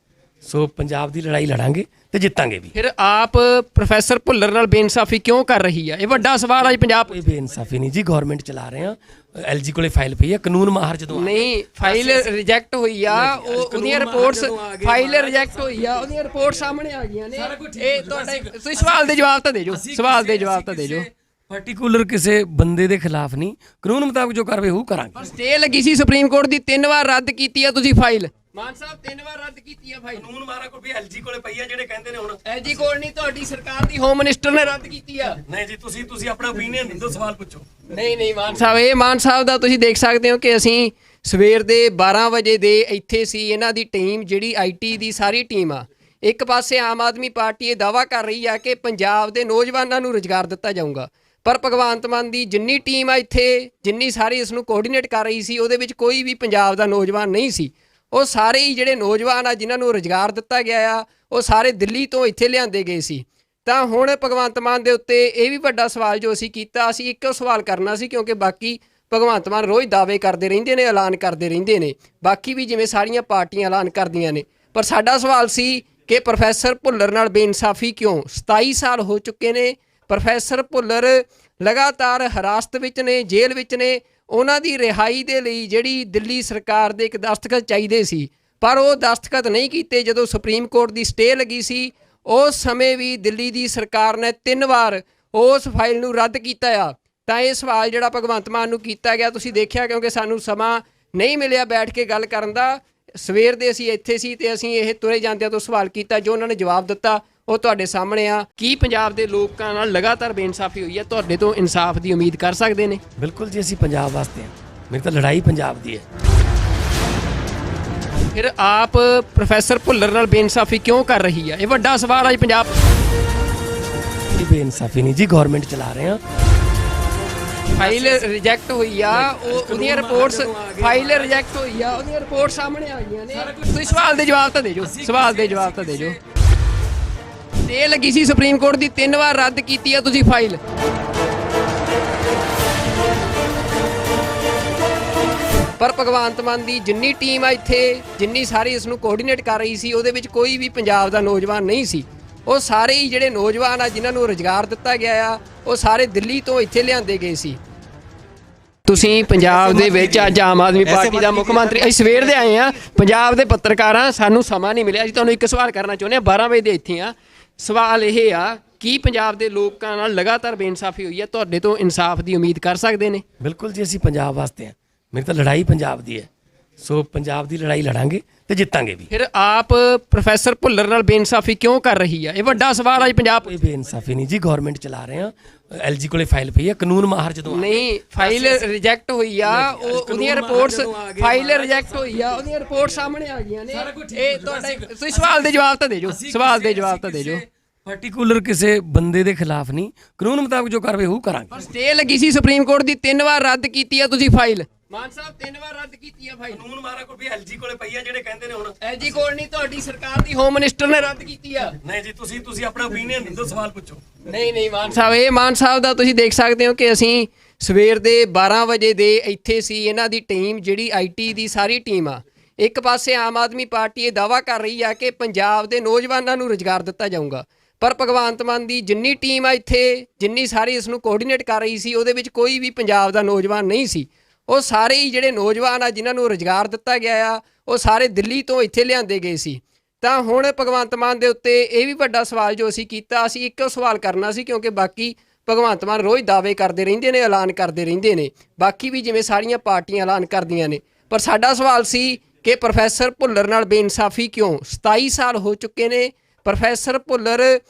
ਸੋ ਪੰਜਾਬ ਦੀ ਲੜਾਈ ਲੜਾਂਗੇ ਤੇ ਜਿੱਤਾਂਗੇ ਵੀ। ਫਿਰ ਆਪ ਪ੍ਰੋਫੈਸਰ ਭੁੱਲਰ ਨਾਲ ਬੇਇਨਸਾਫੀ ਕਿਉਂ ਕਰ ਰਹੀ ਹੈ? ਇਹ ਵੱਡਾ ਸਵਾਲ ਹੈ ਪੰਜਾਬ। ਕੋਈ ਬੇਇਨਸਾਫੀ ਨਹੀਂ ਜੀ, ਗਵਰਨਮੈਂਟ ਚਲਾ ਰਹੇ ਆ। ਐਲਜੀ ਕੋਲੇ ਫਾਈਲ ਪਈ ਹੈ, ਕਾਨੂੰਨ ਮਾਹਰ ਜਦੋਂ ਨਹੀਂ, ਫਾਈਲ ਰਿਜੈਕਟ ਹੋਈ ਆ, ਉਹਦੀਆਂ ਰਿਪੋਰਟਸ ਫਾਈਲ ਰਿਜੈਕਟ ਹੋਈ ਆ, ਉਹਦੀਆਂ ਰਿਪੋਰਟ ਸਾਹਮਣੇ ਆ ਗਈਆਂ ਨੇ। ਇਹ ਤੁਹਾਡੇ ਤੁਸੀਂ ਸਵਾਲ ਦੇ ਜਵਾਬ ਤਾਂ ਦੇ ਜੋ, ਸਵਾਲ ਦੇ ਜਵਾਬ ਤਾਂ ਦੇ ਜੋ। ਪਾਰਟਿਕੂਲਰ ਕਿਸੇ ਬੰਦੇ ਦੇ ਖਿਲਾਫ ਨਹੀਂ, ਕਾਨੂੰਨ ਮੁਤਾਬਕ ਜੋ ਕਾਰਵਾਈ ਹੋਊ ਕਰਾਂਗੇ। ਸਟੇ ਲੱਗੀ ਸੀ ਸੁਪਰੀਮ ਕੋਰਟ ਦੀ, 3 ਵਾਰ ਰੱਦ ਕੀਤੀ ਆ ਤੁਸੀਂ ਫਾਈਲ। ਮਾਨ ਸਾਹਿਬ 3 ਵਾਰ ਰੱਦ ਕੀਤੀ ਆ ਫਾਈਲ। ਕਾਨੂੰਨ ਮਾਹਰਾਂ ਕੋਲ ਵੀ ਐਲਜੀ ਕੋਲੇ ਪਈ ਆ, ਜਿਹੜੇ ਕਹਿੰਦੇ ਨੇ ਹੁਣ ਐਲਜੀ ਕੋਲ ਨਹੀਂ, ਤੁਹਾਡੀ ਸਰਕਾਰ ਦੀ ਹੋਮ ਮਿਨਿਸਟਰ ਨੇ ਰੱਦ ਕੀਤੀ ਆ। ਨਹੀਂ ਜੀ, ਤੁਸੀਂ ਆਪਣਾ ਓਪੀਨੀਅਨ ਦਿਓ, ਸਵਾਲ ਪੁੱਛੋ। ਨਹੀਂ ਮਾਨ ਸਾਹਿਬ, ਇਹ ਮਾਨ ਸਾਹਿਬ ਦਾ ਤੁਸੀਂ ਦੇਖ ਸਕਦੇ ਹੋ ਕਿ ਅਸੀਂ ਸਵੇਰ ਦੇ 12 ਵਜੇ ਦੇ ਇੱਥੇ ਸੀ। ਇਹਨਾਂ ਦੀ ਟੀਮ ਜਿਹੜੀ ਆਈਟੀ ਦੀ ਸਾਰੀ ਟੀਮ ਆ, ਇੱਕ ਪਾਸੇ ਆਮ ਆਦਮੀ ਪਾਰਟੀ ਇਹ ਦਾਅਵਾ ਕਰ ਰਹੀ ਆ ਕਿ ਪੰਜਾਬ ਦੇ ਨੌਜਵਾਨਾਂ ਨੂੰ ਰੁਜ਼ਗਾਰ ਦਿੱਤਾ ਜਾਊਗਾ, ਪਰ ਭਗਵੰਤ ਮਾਨ ਦੀ ਜਿੰਨੀ ਟੀਮ ਆ ਇੱਥੇ, ਜਿੰਨੀ ਸਾਰੀ ਇਸ ਨੂੰ ਕੋਆਰਡੀਨੇਟ ਕਰ ਰਹੀ ਸੀ, ਉਹਦੇ ਵਿੱਚ ਕੋਈ ਵੀ ਪੰਜਾਬ ਦਾ ਨੌਜਵਾਨ ਨਹੀਂ ਸੀ। ਉਹ ਸਾਰੇ ਹੀ ਜਿਹੜੇ ਨੌਜਵਾਨ ਆ ਜਿਨ੍ਹਾਂ ਨੂੰ ਰੁਜ਼ਗਾਰ ਦਿੱਤਾ ਗਿਆ ਆ, ਉਹ ਸਾਰੇ ਦਿੱਲੀ ਤੋਂ ਇੱਥੇ ਲਿਆਂਦੇ ਗਏ ਸੀ। ਤਾਂ ਹੁਣ ਭਗਵੰਤ ਮਾਨ ਦੇ ਉੱਤੇ ਇਹ ਵੀ ਵੱਡਾ ਸਵਾਲ ਜੋ ਅਸੀਂ ਕੀਤਾ, ਅਸੀਂ ਇੱਕੋ ਸਵਾਲ ਕਰਨਾ ਸੀ, ਕਿਉਂਕਿ ਬਾਕੀ ਭਗਵੰਤ ਮਾਨ ਰੋਜ਼ ਦਾਅਵੇ ਕਰਦੇ ਰਹਿੰਦੇ ਨੇ, ਐਲਾਨ ਕਰਦੇ ਰਹਿੰਦੇ ਨੇ, ਬਾਕੀ ਵੀ ਜਿਵੇਂ ਸਾਰੀਆਂ ਪਾਰਟੀਆਂ ਐਲਾਨ ਕਰਦੀਆਂ ਨੇ। ਪਰ ਸਾਡਾ ਸਵਾਲ ਸੀ ਕਿ ਪ੍ਰੋਫੈਸਰ ਭੁੱਲਰ ਨਾਲ ਬੇਇਨਸਾਫੀ ਕਿਉਂ? 27 ਸਾਲ ਹੋ ਚੁੱਕੇ ਨੇ, ਪ੍ਰੋਫੈਸਰ ਭੁੱਲਰ ਲਗਾਤਾਰ ਹਿਰਾਸਤ ਵਿੱਚ ਨੇ, ਜੇਲ੍ਹ ਵਿੱਚ ਨੇ। ਉਹਨਾਂ ਦੀ ਰਿਹਾਈ ਦੇ ਲਈ ਜਿਹੜੀ ਦਿੱਲੀ ਸਰਕਾਰ ਦੇ ਇੱਕ ਦਸਤਖਤ ਚਾਹੀਦੇ ਸੀ, ਪਰ ਉਹ ਦਸਤਖਤ ਨਹੀਂ ਕੀਤੇ। ਜਦੋਂ ਸੁਪਰੀਮ ਕੋਰਟ ਦੀ ਸਟੇ ਲੱਗੀ ਸੀ, ਉਸ ਸਮੇਂ ਵੀ ਦਿੱਲੀ ਦੀ ਸਰਕਾਰ ਨੇ 3 ਵਾਰ ਉਸ ਫਾਈਲ ਨੂੰ ਰੱਦ ਕੀਤਾ ਆ। ਤਾਂ ਇਹ ਸਵਾਲ ਜਿਹੜਾ ਭਗਵੰਤ ਮਾਨ ਨੂੰ ਕੀਤਾ ਗਿਆ, ਤੁਸੀਂ ਦੇਖਿਆ, ਕਿਉਂਕਿ ਸਾਨੂੰ ਸਮਾਂ ਨਹੀਂ ਮਿਲਿਆ ਬੈਠ ਕੇ ਗੱਲ ਕਰਨ ਦਾ। ਸਵੇਰ ਦੇ ਅਸੀਂ ਇੱਥੇ ਸੀ ਤੇ ਅਸੀਂ ਇਹ ਤੁਰੇ ਜਾਂਦਿਆਂ ਤੋਂ ਸਵਾਲ ਕੀਤਾ, ਜੋ ਉਹਨਾਂ ਨੇ ਜਵਾਬ ਦਿੱਤਾ ਉਹ ਤੁਹਾਡੇ ਸਾਹਮਣੇ ਆ। ਕੀ ਪੰਜਾਬ ਦੇ ਲੋਕਾਂ ਨਾਲ ਲਗਾਤਾਰ ਬੇਇਨਸਾਫੀ ਹੋਈ ਹੈ? ਤੁਹਾਡੇ ਤੋਂ ਇਨਸਾਫ ਦੀ ਉਮੀਦ ਕਰ ਸਕਦੇ ਨੇ? ਬਿਲਕੁਲ ਜੀ, ਅਸੀਂ ਪੰਜਾਬ ਵਾਸਤੇ ਆ। ਮੇਰੀ ਤਾਂ ਲੜਾਈ ਪੰਜਾਬ ਦੀ ਹੈ। ਫਿਰ ਆਪ ਪ੍ਰੋਫੈਸਰ ਭੁੱਲਰ ਨਾਲ ਬੇਇਨਸਾਫੀ ਕਿਉਂ ਕਰ ਰਹੀ ਹੈ? ਇਹ ਵੱਡਾ ਸਵਾਲ ਹੈ ਪੰਜਾਬ। ਇਹ ਬੇਇਨਸਾਫੀ ਨਹੀਂ ਜੀ, ਗਵਰਨਮੈਂਟ ਚਲਾ ਰਹੇ ਆ। ਫਾਈਲ ਰਿਜੈਕਟ ਹੋਈ ਆ, ਉਹਦੀਆਂ ਰਿਪੋਰਟਸ ਫਾਈਲ ਰਿਜੈਕਟ ਹੋਈ ਆ, ਉਹਦੀਆਂ ਰਿਪੋਰਟ ਸਾਹਮਣੇ ਆ ਗਈਆਂ ਨੇ। ਤੁਸੀਂ ਸਵਾਲ ਦੇ ਜਵਾਬ ਤਾਂ ਦੇ ਜੋ, ਸਵਾਲ ਦੇ ਜਵਾਬ ਤਾਂ ਦੇ ਜੋ। ਤੇ ਲੱਗੀ ਸੀ ਸੁਪਰੀਮ ਕੋਰਟ ਦੀ, 3 ਵਾਰ ਰੱਦ ਕੀਤੀ ਆ ਤੁਸੀਂ ਫਾਈਲ। ਪਰ ਭਗਵੰਤ ਮਾਨ ਦੀ ਜਿੰਨੀ ਟੀਮ ਆ ਇੱਥੇ, ਜਿੰਨੀ ਸਾਰੀ ਇਸ ਨੂੰ ਕੋਆਰਡੀਨੇਟ ਕਰ ਰਹੀ ਸੀ, ਉਹਦੇ ਵਿੱਚ ਕੋਈ ਵੀ ਪੰਜਾਬ ਦਾ ਨੌਜਵਾਨ ਨਹੀਂ ਸੀ। ਉਹ ਸਾਰੇ ਹੀ ਜਿਹੜੇ ਨੌਜਵਾਨ ਆ ਜਿਨ੍ਹਾਂ ਨੂੰ ਰੁਜ਼ਗਾਰ ਦਿੱਤਾ ਗਿਆ ਆ, ਉਹ ਸਾਰੇ ਦਿੱਲੀ ਤੋਂ ਇੱਥੇ ਲਿਆਂਦੇ ਗਏ ਸੀ। ਤੁਸੀਂ ਪੰਜਾਬ ਦੇ ਵਿੱਚ ਅੱਜ ਆਮ ਆਦਮੀ ਪਾਰਟੀ ਦਾ ਮੁੱਖ ਮੰਤਰੀ, ਅਸੀਂ ਸਵੇਰ ਦੇ ਆਏ ਆ, ਪੰਜਾਬ ਦੇ ਪੱਤਰਕਾਰਾਂ, ਸਾਨੂੰ ਸਮਾਂ ਨਹੀਂ ਮਿਲਿਆ। ਅਸੀਂ ਤੁਹਾਨੂੰ ਇੱਕ ਸਵਾਲ ਕਰਨਾ ਚਾਹੁੰਦੇ ਹਾਂ, 12 ਵਜੇ ਦੇ ਇੱਥੇ ਆ। ਸਵਾਲ ਇਹ ਆ, ਕੀ ਪੰਜਾਬ ਦੇ ਲੋਕਾਂ ਨਾਲ ਲਗਾਤਾਰ ਬੇਇਨਸਾਫੀ ਹੋਈ ਹੈ? ਤੁਹਾਡੇ ਤੋਂ ਇਨਸਾਫ ਦੀ ਉਮੀਦ ਕਰ ਸਕਦੇ ਨੇ? ਬਿਲਕੁਲ ਜੀ, ਅਸੀਂ ਪੰਜਾਬ ਵਾਸਤੇ ਆ। ਮੇਰੀ ਤਾਂ ਲੜਾਈ ਪੰਜਾਬ ਦੀ ਹੈ, ਸੋ ਪੰਜਾਬ ਦੀ ਲੜਾਈ ਲੜਾਂਗੇ ਤੇ ਜਿੱਤਾਂਗੇ ਵੀ। ਫਿਰ ਆਪ ਪ੍ਰੋਫੈਸਰ ਭੁੱਲਰ ਨਾਲ ਬੇਇਨਸਾਫੀ ਕਿਉਂ ਕਰ ਰਹੀ ਹੈ? ਇਹ ਵੱਡਾ ਸਵਾਲ ਹੈ ਪੰਜਾਬ। ਕੋਈ ਬੇਇਨਸਾਫੀ ਨਹੀਂ ਜੀ, ਗਵਰਨਮੈਂਟ ਚਲਾ ਰਹੇ ਆ। ਐਲਜੀ ਕੋਲੇ ਫਾਈਲ ਪਈ ਹੈ, ਕਾਨੂੰਨ ਮਾਹਰ ਜਦੋਂ ਨਹੀਂ, ਫਾਈਲ ਰਿਜੈਕਟ ਹੋਈ ਆ, ਉਹਦੀਆਂ ਰਿਪੋਰਟਸ ਫਾਈਲ ਰਿਜੈਕਟ ਹੋਈ ਆ, ਉਹਦੀਆਂ ਰਿਪੋਰਟ ਸਾਹਮਣੇ ਆ ਗਈਆਂ ਨੇ। ਇਹ ਤੁਹਾਡੇ ਤੁਸੀਂ ਸਵਾਲ ਦੇ ਜਵਾਬ ਤਾਂ ਦੇ ਜੋ, ਸਵਾਲ ਦੇ ਜਵਾਬ ਤਾਂ ਦੇ ਜੋ। ਪਾਰਟਿਕੂਲਰ ਕਿਸੇ ਬੰਦੇ ਦੇ ਖਿਲਾਫ ਨਹੀਂ, ਕਾਨੂੰਨ ਮੁਤਾਬਕ ਜੋ ਕਾਰਵਾਈ ਹੋਊ ਕਰਾਂਗੇ। ਸਟੇ ਲੱਗੀ ਸੀ ਸੁਪਰੀਮ ਕੋਰਟ ਦੀ, 3 ਵਾਰ ਰੱਦ ਕੀਤੀ ਆ ਤੁਸੀਂ ਫਾਈਲ। ਮਾਨ ਸਾਹਿਬ 3 ਵਾਰ ਰੱਦ ਕੀਤੀ ਆ ਫਾਈਲ। ਕਾਨੂੰਨ ਮਾਹਰਾਂ ਕੋਲ ਵੀ ਐਲਜੀ ਕੋਲੇ ਪਈ ਆ, ਜਿਹੜੇ ਕਹਿੰਦੇ ਨੇ ਹੁਣ ਐਲਜੀ ਕੋਲ ਨਹੀਂ, ਤੁਹਾਡੀ ਸਰਕਾਰ ਦੀ ਹੋਮ ਮਿਨਿਸਟਰ ਨੇ ਰੱਦ ਕੀਤੀ ਆ। ਨਹੀਂ ਜੀ, ਤੁਸੀਂ ਆਪਣਾ ਓਪੀਨੀਅਨ ਦਿਓ, ਸਵਾਲ ਪੁੱਛੋ। ਨਹੀਂ ਮਾਨ ਸਾਹਿਬ, ਇਹ ਮਾਨ ਸਾਹਿਬ ਦਾ ਤੁਸੀਂ ਦੇਖ ਸਕਦੇ ਹੋ ਕਿ ਅਸੀਂ ਸਵੇਰ ਦੇ 12 ਵਜੇ ਦੇ ਇੱਥੇ ਸੀ। ਇਹਨਾਂ ਦੀ ਟੀਮ ਜਿਹੜੀ ਆਈਟੀ ਦੀ ਸਾਰੀ ਟੀਮ ਆ, ਇੱਕ ਪਾਸੇ ਆਮ ਆਦਮੀ ਪਾਰਟੀ ਇਹ ਦਾਅਵਾ ਕਰ ਰਹੀ ਆ ਕਿ ਪੰਜਾਬ ਦੇ ਨੌਜਵਾਨਾਂ ਨੂੰ ਰੁਜ਼ਗਾਰ ਦਿੱਤਾ ਜਾਊਗਾ, ਪਰ ਭਗਵੰਤ ਮਾਨ ਦੀ ਜਿੰਨੀ ਟੀਮ ਆ ਇੱਥੇ, ਜਿੰਨੀ ਸਾਰੀ ਇਸ ਨੂੰ ਕੋਆਰਡੀਨੇਟ ਕਰ ਰਹੀ ਸੀ, ਉਹਦੇ ਵਿੱਚ ਕੋਈ ਵੀ ਪੰਜਾਬ ਦਾ ਨੌਜਵਾਨ ਨਹੀਂ ਸੀ। ਉਹ ਸਾਰੇ ਹੀ ਜਿਹੜੇ ਨੌਜਵਾਨ ਆ ਜਿਨ੍ਹਾਂ ਨੂੰ ਰੁਜ਼ਗਾਰ ਦਿੱਤਾ ਗਿਆ ਆ, ਉਹ ਸਾਰੇ ਦਿੱਲੀ ਤੋਂ ਇੱਥੇ ਲਿਆਂਦੇ ਗਏ ਸੀ। ਤਾਂ ਹੁਣ ਭਗਵੰਤ ਮਾਨ ਦੇ ਉੱਤੇ ਇਹ ਵੀ ਵੱਡਾ ਸਵਾਲ ਜੋ ਅਸੀਂ ਕੀਤਾ, ਅਸੀਂ ਇੱਕੋ ਸਵਾਲ ਕਰਨਾ ਸੀ ਕਿਉਂਕਿ ਬਾਕੀ ਭਗਵੰਤ ਮਾਨ ਰੋਜ਼ ਦਾਅਵੇ ਕਰਦੇ ਰਹਿੰਦੇ ਨੇ, ਐਲਾਨ ਕਰਦੇ ਰਹਿੰਦੇ ਨੇ, ਬਾਕੀ ਵੀ ਜਿਵੇਂ ਸਾਰੀਆਂ ਪਾਰਟੀਆਂ ਐਲਾਨ ਕਰਦੀਆਂ ਨੇ। ਪਰ ਸਾਡਾ ਸਵਾਲ ਸੀ ਕਿ ਪ੍ਰੋਫੈਸਰ ਭੁੱਲਰ ਨਾਲ ਬੇਇਨਸਾਫੀ ਕਿਉਂ? 27 ਸਾਲ ਹੋ ਚੁੱਕੇ ਨੇ, ਪ੍ਰੋਫੈਸਰ ਭੁੱਲਰ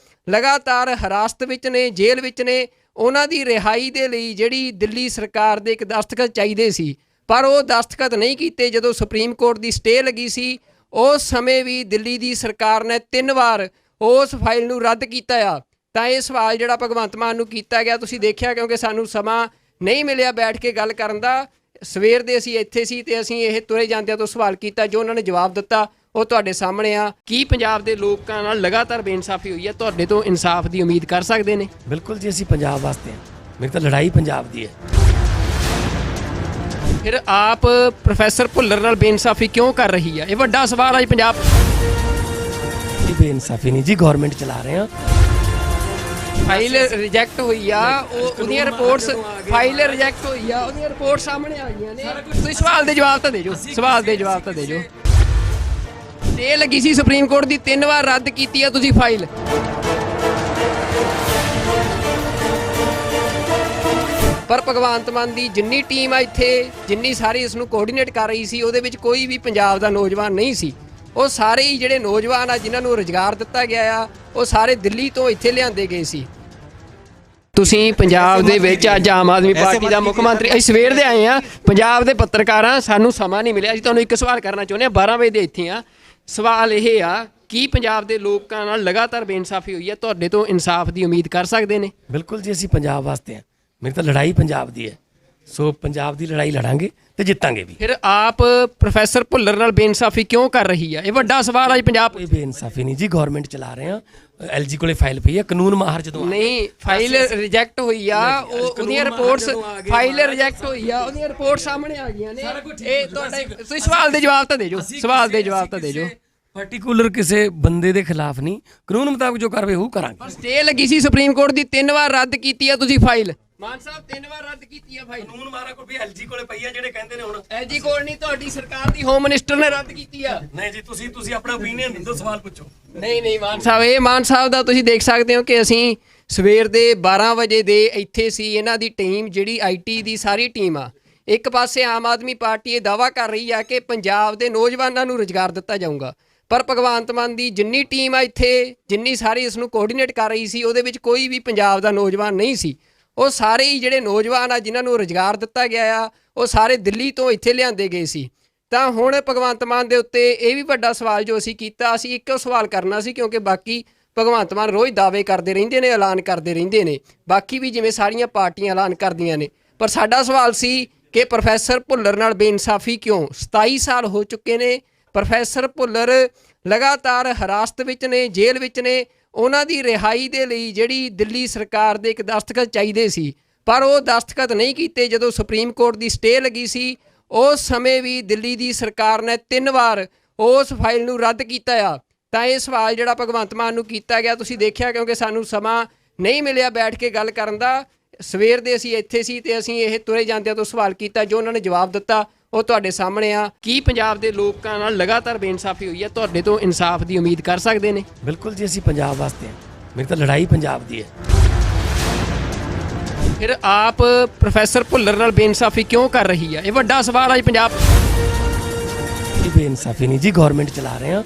ਲਗਾਤਾਰ ਹਿਰਾਸਤ ਵਿੱਚ ਨੇ, ਜੇਲ੍ਹ ਵਿੱਚ ਨੇ। ਉਹਨਾਂ ਦੀ ਰਿਹਾਈ ਦੇ ਲਈ ਜਿਹੜੀ ਦਿੱਲੀ ਸਰਕਾਰ ਦੇ ਇੱਕ ਦਸਤਖਤ ਚਾਹੀਦੇ ਸੀ, ਪਰ ਉਹ ਦਸਤਖਤ ਨਹੀਂ ਕੀਤੇ। ਜਦੋਂ ਸੁਪਰੀਮ ਕੋਰਟ ਦੀ ਸਟੇ ਲੱਗੀ ਸੀ ਉਸ ਸਮੇਂ ਵੀ ਦਿੱਲੀ ਦੀ ਸਰਕਾਰ ਨੇ 3 ਵਾਰ ਉਸ ਫਾਈਲ ਨੂੰ ਰੱਦ ਕੀਤਾ ਆ। ਤਾਂ ਇਹ ਸਵਾਲ ਜਿਹੜਾ ਭਗਵੰਤ ਮਾਨ ਨੂੰ ਕੀਤਾ ਗਿਆ, ਤੁਸੀਂ ਦੇਖਿਆ, ਕਿਉਂਕਿ ਸਾਨੂੰ ਸਮਾਂ ਨਹੀਂ ਮਿਲਿਆ ਬੈਠ ਕੇ ਗੱਲ ਕਰਨ ਦਾ। ਸਵੇਰ ਦੇ ਅਸੀਂ ਇੱਥੇ ਸੀ ਤੇ ਅਸੀਂ ਇਹ ਤੁਰੇ ਜਾਂਦਿਆਂ ਤੋਂ ਸਵਾਲ ਕੀਤਾ, ਜੋ ਉਹਨਾਂ ਨੇ ਜਵਾਬ ਦਿੱਤਾ ਉਹ ਤੁਹਾਡੇ ਸਾਹਮਣੇ ਆ। ਕੀ ਪੰਜਾਬ ਦੇ ਲੋਕਾਂ ਨਾਲ ਲਗਾਤਾਰ ਬੇਇਨਸਾਫੀ ਹੋਈ ਹੈ? ਤੁਹਾਡੇ ਤੋਂ ਇਨਸਾਫ ਦੀ ਉਮੀਦ ਕਰ ਸਕਦੇ ਨੇ? ਬਿਲਕੁਲ ਜੀ, ਅਸੀਂ ਪੰਜਾਬ ਵਾਸਤੇ ਹਾਂ। ਮੇਰੀ ਤਾਂ ਲੜਾਈ ਪੰਜਾਬ ਦੀ ਹੈ। ਫਿਰ ਆਪ ਪ੍ਰੋਫੈਸਰ ਭੁੱਲਰ ਨਾਲ ਬੇਇਨਸਾਫੀ ਕਿਉਂ ਕਰ ਰਹੀ ਹੈ? ਇਹ ਵੱਡਾ ਸਵਾਲ ਅੱਜ ਪੰਜਾਬ। ਇਹ ਬੇਇਨਸਾਫੀ ਨਹੀਂ ਜੀ, ਗਵਰਨਮੈਂਟ ਚਲਾ ਰਹੇ ਹਾਂ। ਫਾਈਲ ਰਿਜੈਕਟ ਹੋਈ ਆ, ਉਹਦੀਆਂ ਰਿਪੋਰਟਸ, ਫਾਈਲ ਰਿਜੈਕਟ ਹੋਈ ਆ, ਉਹਦੀਆਂ ਰਿਪੋਰਟ ਸਾਹਮਣੇ ਆ ਗਈਆਂ ਨੇ। ਤੁਸੀਂ ਸਵਾਲ ਦੇ ਜਵਾਬ ਤਾਂ ਦੇ ਜੋ, ਸਵਾਲ ਦੇ ਜਵਾਬ ਤਾਂ ਦੇ ਜੋ। ਸਟੇ ਲੱਗੀ ਸੀ ਸੁਪਰੀਮ ਕੋਰਟ ਦੀ, 3 ਵਾਰ ਰੱਦ ਕੀਤੀ ਆ ਤੁਸੀਂ ਫਾਈਲ। ਪਰ ਭਗਵੰਤ ਮਾਨ ਦੀ ਜਿੰਨੀ ਟੀਮ ਆ ਇੱਥੇ, ਜਿੰਨੀ ਸਾਰੀ ਇਸ ਨੂੰ ਕੋਆਰਡੀਨੇਟ ਕਰ ਰਹੀ ਸੀ, ਉਹਦੇ ਵਿੱਚ ਕੋਈ ਵੀ ਪੰਜਾਬ ਦਾ ਨੌਜਵਾਨ ਨਹੀਂ ਸੀ। ਉਹ ਸਾਰੇ ਹੀ ਜਿਹੜੇ ਨੌਜਵਾਨ ਆ ਜਿਨ੍ਹਾਂ ਨੂੰ ਰੁਜ਼ਗਾਰ ਦਿੱਤਾ ਗਿਆ ਆ, ਉਹ ਸਾਰੇ ਦਿੱਲੀ ਤੋਂ ਇੱਥੇ ਲਿਆਂਦੇ ਗਏ ਸੀ। ਤੁਸੀਂ ਪੰਜਾਬ ਦੇ ਵਿੱਚ ਅੱਜ ਆਮ ਆਦਮੀ ਪਾਰਟੀ ਦਾ ਮੁੱਖ ਮੰਤਰੀ, ਅਸੀਂ ਸਵੇਰ ਦੇ ਆਏ ਆ, ਪੰਜਾਬ ਦੇ ਪੱਤਰਕਾਰਾਂ, ਸਾਨੂੰ ਸਮਾਂ ਨਹੀਂ ਮਿਲਿਆ। ਅਸੀਂ ਤੁਹਾਨੂੰ ਇੱਕ ਸਵਾਲ ਕਰਨਾ ਚਾਹੁੰਦੇ ਹਾਂ, 12 ਵਜੇ ਦੇ ਇੱਥੇ ਆ। ਸਵਾਲ ਇਹ ਆ, ਕੀ ਪੰਜਾਬ ਦੇ ਲੋਕਾਂ ਨਾਲ ਲਗਾਤਾਰ ਬੇਇਨਸਾਫੀ ਹੋਈ ਹੈ? ਤੁਹਾਡੇ ਤੋਂ ਇਨਸਾਫ ਦੀ ਉਮੀਦ ਕਰ ਸਕਦੇ ਨੇ? ਬਿਲਕੁਲ ਜੀ, ਅਸੀਂ ਪੰਜਾਬ ਵਾਸਤੇ ਹਾਂ। ਮੇਰੀ ਤਾਂ ਲੜਾਈ ਪੰਜਾਬ ਦੀ ਹੈ। ਸੋ ਪੰਜਾਬ ਦੀ ਲੜਾਈ ਲੜਾਂਗੇ ਤੇ ਜਿੱਤਾਂਗੇ ਵੀ। ਫਿਰ ਆਪ ਪ੍ਰੋਫੈਸਰ ਭੁੱਲਰ ਨਾਲ ਬੇਇਨਸਾਫੀ ਕਿਉਂ ਕਰ ਰਹੀ ਹੈ? ਇਹ ਵੱਡਾ ਸਵਾਲ ਅੱਜ ਪੰਜਾਬ। ਕੋਈ ਬੇਇਨਸਾਫੀ ਨਹੀਂ ਜੀ, ਗਵਰਨਮੈਂਟ ਚਲਾ ਰਹੇ ਹਾਂ। ਐਲਜੀ ਕੋਲੇ ਫਾਈਲ ਪਈ ਹੈ, ਕਾਨੂੰਨ ਮਾਹਰ ਜਦੋਂ ਨਹੀਂ, ਫਾਈਲ ਰਿਜੈਕਟ ਹੋਈ ਆ, ਉਹਦੀਆਂ ਰਿਪੋਰਟਸ, ਫਾਈਲ ਰਿਜੈਕਟ ਹੋਈ ਆ, ਉਹਦੀਆਂ ਰਿਪੋਰਟ ਸਾਹਮਣੇ ਆ ਗਈਆਂ ਨੇ। ਇਹ ਤੁਹਾਡੇ, ਤੁਸੀਂ ਸਵਾਲ ਦੇ ਜਵਾਬ ਤਾਂ ਦੇ ਜੋ, ਸਵਾਲ ਦੇ ਜਵਾਬ ਤਾਂ ਦੇ ਜੋ। ਪਾਰਟਿਕੂਲਰ ਕਿਸੇ ਬੰਦੇ ਦੇ ਖਿਲਾਫ ਨਹੀਂ, ਕਾਨੂੰਨ ਮੁਤਾਬਕ ਜੋ ਕਾਰਵਾਈ ਉਹ ਕਰਾਂਗੇ। ਸਟੇ ਲੱਗੀ ਸੀ ਸੁਪਰੀਮ ਕੋਰਟ ਦੀ, 3 ਵਾਰ ਰੱਦ ਕੀਤੀ ਆ ਤੁਸੀਂ ਫਾਈਲ। ਮਾਨ ਸਾਹਿਬ 3 ਵਾਰ ਰੱਦ ਕੀਤੀ ਆ ਫਾਈਲ। ਕਾਨੂੰਨ ਮਾਰਾ ਕੋਈ ਐਲਜੀ ਕੋਲੇ ਪਈ ਆ, ਜਿਹੜੇ ਕਹਿੰਦੇ ਨੇ ਹੁਣ ਐਲਜੀ ਕੋਲ ਨਹੀਂ, ਤੁਹਾਡੀ ਸਰਕਾਰ ਦੀ ਹੋਮ ਮਿਨਿਸਟਰ ਨੇ ਰੱਦ ਕੀਤੀ ਆ। ਨਹੀਂ ਜੀ, ਤੁਸੀਂ ਆਪਣਾ ਓਪੀਨੀਅਨ ਦਿਓ, ਸਵਾਲ ਪੁੱਛੋ। ਨਹੀਂ ਮਾਨ ਸਾਹਿਬ, ਇਹ ਮਾਨ ਸਾਹਿਬ ਦਾ ਤੁਸੀਂ ਦੇਖ ਸਕਦੇ ਹੋ ਕਿ ਅਸੀਂ ਸਵੇਰ ਦੇ 12 ਵਜੇ ਦੇ ਇੱਥੇ ਸੀ। ਇਹਨਾਂ ਦੀ ਟੀਮ ਜਿਹੜੀ ਆਈਟੀ ਦੀ ਸਾਰੀ ਟੀਮ ਆ, ਇੱਕ ਪਾਸੇ ਆਮ ਆਦਮੀ ਪਾਰਟੀ ਇਹ ਦਾਅਵਾ ਕਰ ਰਹੀ ਆ ਕਿ ਪੰਜਾਬ ਦੇ ਨੌਜਵਾਨਾਂ ਨੂੰ ਰੁਜ਼ਗਾਰ ਦਿੱਤਾ ਜਾਊਗਾ, ਪਰ ਭਗਵੰਤ ਮਾਨ ਦੀ ਜਿੰਨੀ ਟੀਮ ਆ ਇੱਥੇ, ਜਿੰਨੀ ਸਾਰੀ ਇਸ ਨੂੰ ਕੋਆਰਡੀਨੇਟ ਕਰ ਰਹੀ ਸੀ, ਉਹਦੇ ਵਿੱਚ ਕੋਈ ਵੀ ਪੰਜਾਬ ਦਾ ਨੌਜਵਾਨ ਨਹੀਂ ਸੀ। ਉਹ ਸਾਰੇ ਹੀ ਜਿਹੜੇ ਨੌਜਵਾਨ ਆ ਜਿਨ੍ਹਾਂ ਨੂੰ ਰੁਜ਼ਗਾਰ ਦਿੱਤਾ ਗਿਆ ਆ, ਉਹ ਸਾਰੇ ਦਿੱਲੀ ਤੋਂ ਇੱਥੇ ਲਿਆਂਦੇ ਗਏ ਸੀ। ਤਾਂ ਹੁਣ ਭਗਵੰਤ ਮਾਨ ਦੇ ਉੱਤੇ ਇਹ ਵੀ ਵੱਡਾ ਸਵਾਲ ਜੋ ਅਸੀਂ ਕੀਤਾ, ਅਸੀਂ ਇੱਕੋ ਸਵਾਲ ਕਰਨਾ ਸੀ ਕਿਉਂਕਿ ਬਾਕੀ ਭਗਵੰਤ ਮਾਨ ਰੋਜ਼ ਦਾਅਵੇ ਕਰਦੇ ਰਹਿੰਦੇ ਨੇ, ਐਲਾਨ ਕਰਦੇ ਰਹਿੰਦੇ ਨੇ, ਬਾਕੀ ਵੀ ਜਿਵੇਂ ਸਾਰੀਆਂ ਪਾਰਟੀਆਂ ਐਲਾਨ ਕਰਦੀਆਂ ਨੇ। ਪਰ ਸਾਡਾ ਸਵਾਲ ਸੀ ਕਿ ਪ੍ਰੋਫੈਸਰ ਭੁੱਲਰ ਨਾਲ ਬੇਇਨਸਾਫੀ ਕਿਉਂ? 27 ਸਾਲ ਹੋ ਚੁੱਕੇ ਨੇ, ਪ੍ਰੋਫੈਸਰ ਭੁੱਲਰ ਲਗਾਤਾਰ ਹਿਰਾਸਤ ਵਿੱਚ ਨੇ, ਜੇਲ੍ਹ ਵਿੱਚ ਨੇ। ਉਹਨਾਂ ਦੀ ਰਿਹਾਈ ਦੇ ਲਈ ਜਿਹੜੀ ਦਿੱਲੀ ਸਰਕਾਰ ਦੇ ਇੱਕ ਦਸਤਖਤ ਚਾਹੀਦੇ ਸੀ, ਪਰ ਉਹ ਦਸਤਖਤ ਨਹੀਂ ਕੀਤੇ। ਜਦੋਂ ਸੁਪਰੀਮ ਕੋਰਟ ਦੀ ਸਟੇ ਲੱਗੀ ਸੀ ਉਸ ਸਮੇਂ ਵੀ ਦਿੱਲੀ ਦੀ ਸਰਕਾਰ ਨੇ 3 ਵਾਰ ਉਸ ਫਾਈਲ ਨੂੰ ਰੱਦ ਕੀਤਾ ਆ। ਤਾਂ ਇਹ ਸਵਾਲ ਜਿਹੜਾ ਭਗਵੰਤ ਮਾਨ ਨੂੰ ਕੀਤਾ ਗਿਆ, ਤੁਸੀਂ ਦੇਖਿਆ, ਕਿਉਂਕਿ ਸਾਨੂੰ ਸਮਾਂ ਨਹੀਂ ਮਿਲਿਆ ਬੈਠ ਕੇ ਗੱਲ ਕਰਨ ਦਾ। ਸਵੇਰ ਦੇ ਅਸੀਂ ਇੱਥੇ ਸੀ ਤੇ ਅਸੀਂ ਇਹ ਤੁਰੇ ਜਾਂਦਿਆਂ ਤੋਂ ਸਵਾਲ ਕੀਤਾ, ਜੋ ਉਹਨਾਂ ਨੇ ਜਵਾਬ ਦਿੱਤਾ ਉਹ ਤੁਹਾਡੇ ਸਾਹਮਣੇ ਆ। ਕੀ ਪੰਜਾਬ ਦੇ ਲੋਕਾਂ ਨਾਲ ਲਗਾਤਾਰ ਬੇਇਨਸਾਫੀ ਹੋਈ ਹੈ? ਤੁਹਾਡੇ ਤੋਂ ਇਨਸਾਫ ਦੀ ਉਮੀਦ ਕਰ ਸਕਦੇ ਨੇ? ਬਿਲਕੁਲ ਜੀ, ਅਸੀਂ ਪੰਜਾਬ ਵਾਸਤੇ ਹਾਂ। ਮੇਰੀ ਤਾਂ ਲੜਾਈ ਪੰਜਾਬ ਦੀ ਹੈ। ਫਿਰ ਆਪ ਪ੍ਰੋਫੈਸਰ ਭੁੱਲਰ ਨਾਲ ਬੇਇਨਸਾਫੀ ਕਿਉਂ ਕਰ ਰਹੀ ਹੈ? ਇਹ ਵੱਡਾ ਸਵਾਲ ਅੱਜ ਪੰਜਾਬ। ਇਹ ਬੇਇਨਸਾਫੀ ਨਹੀਂ ਜੀ, ਗਵਰਨਮੈਂਟ ਚਲਾ ਰਹੇ ਹਾਂ।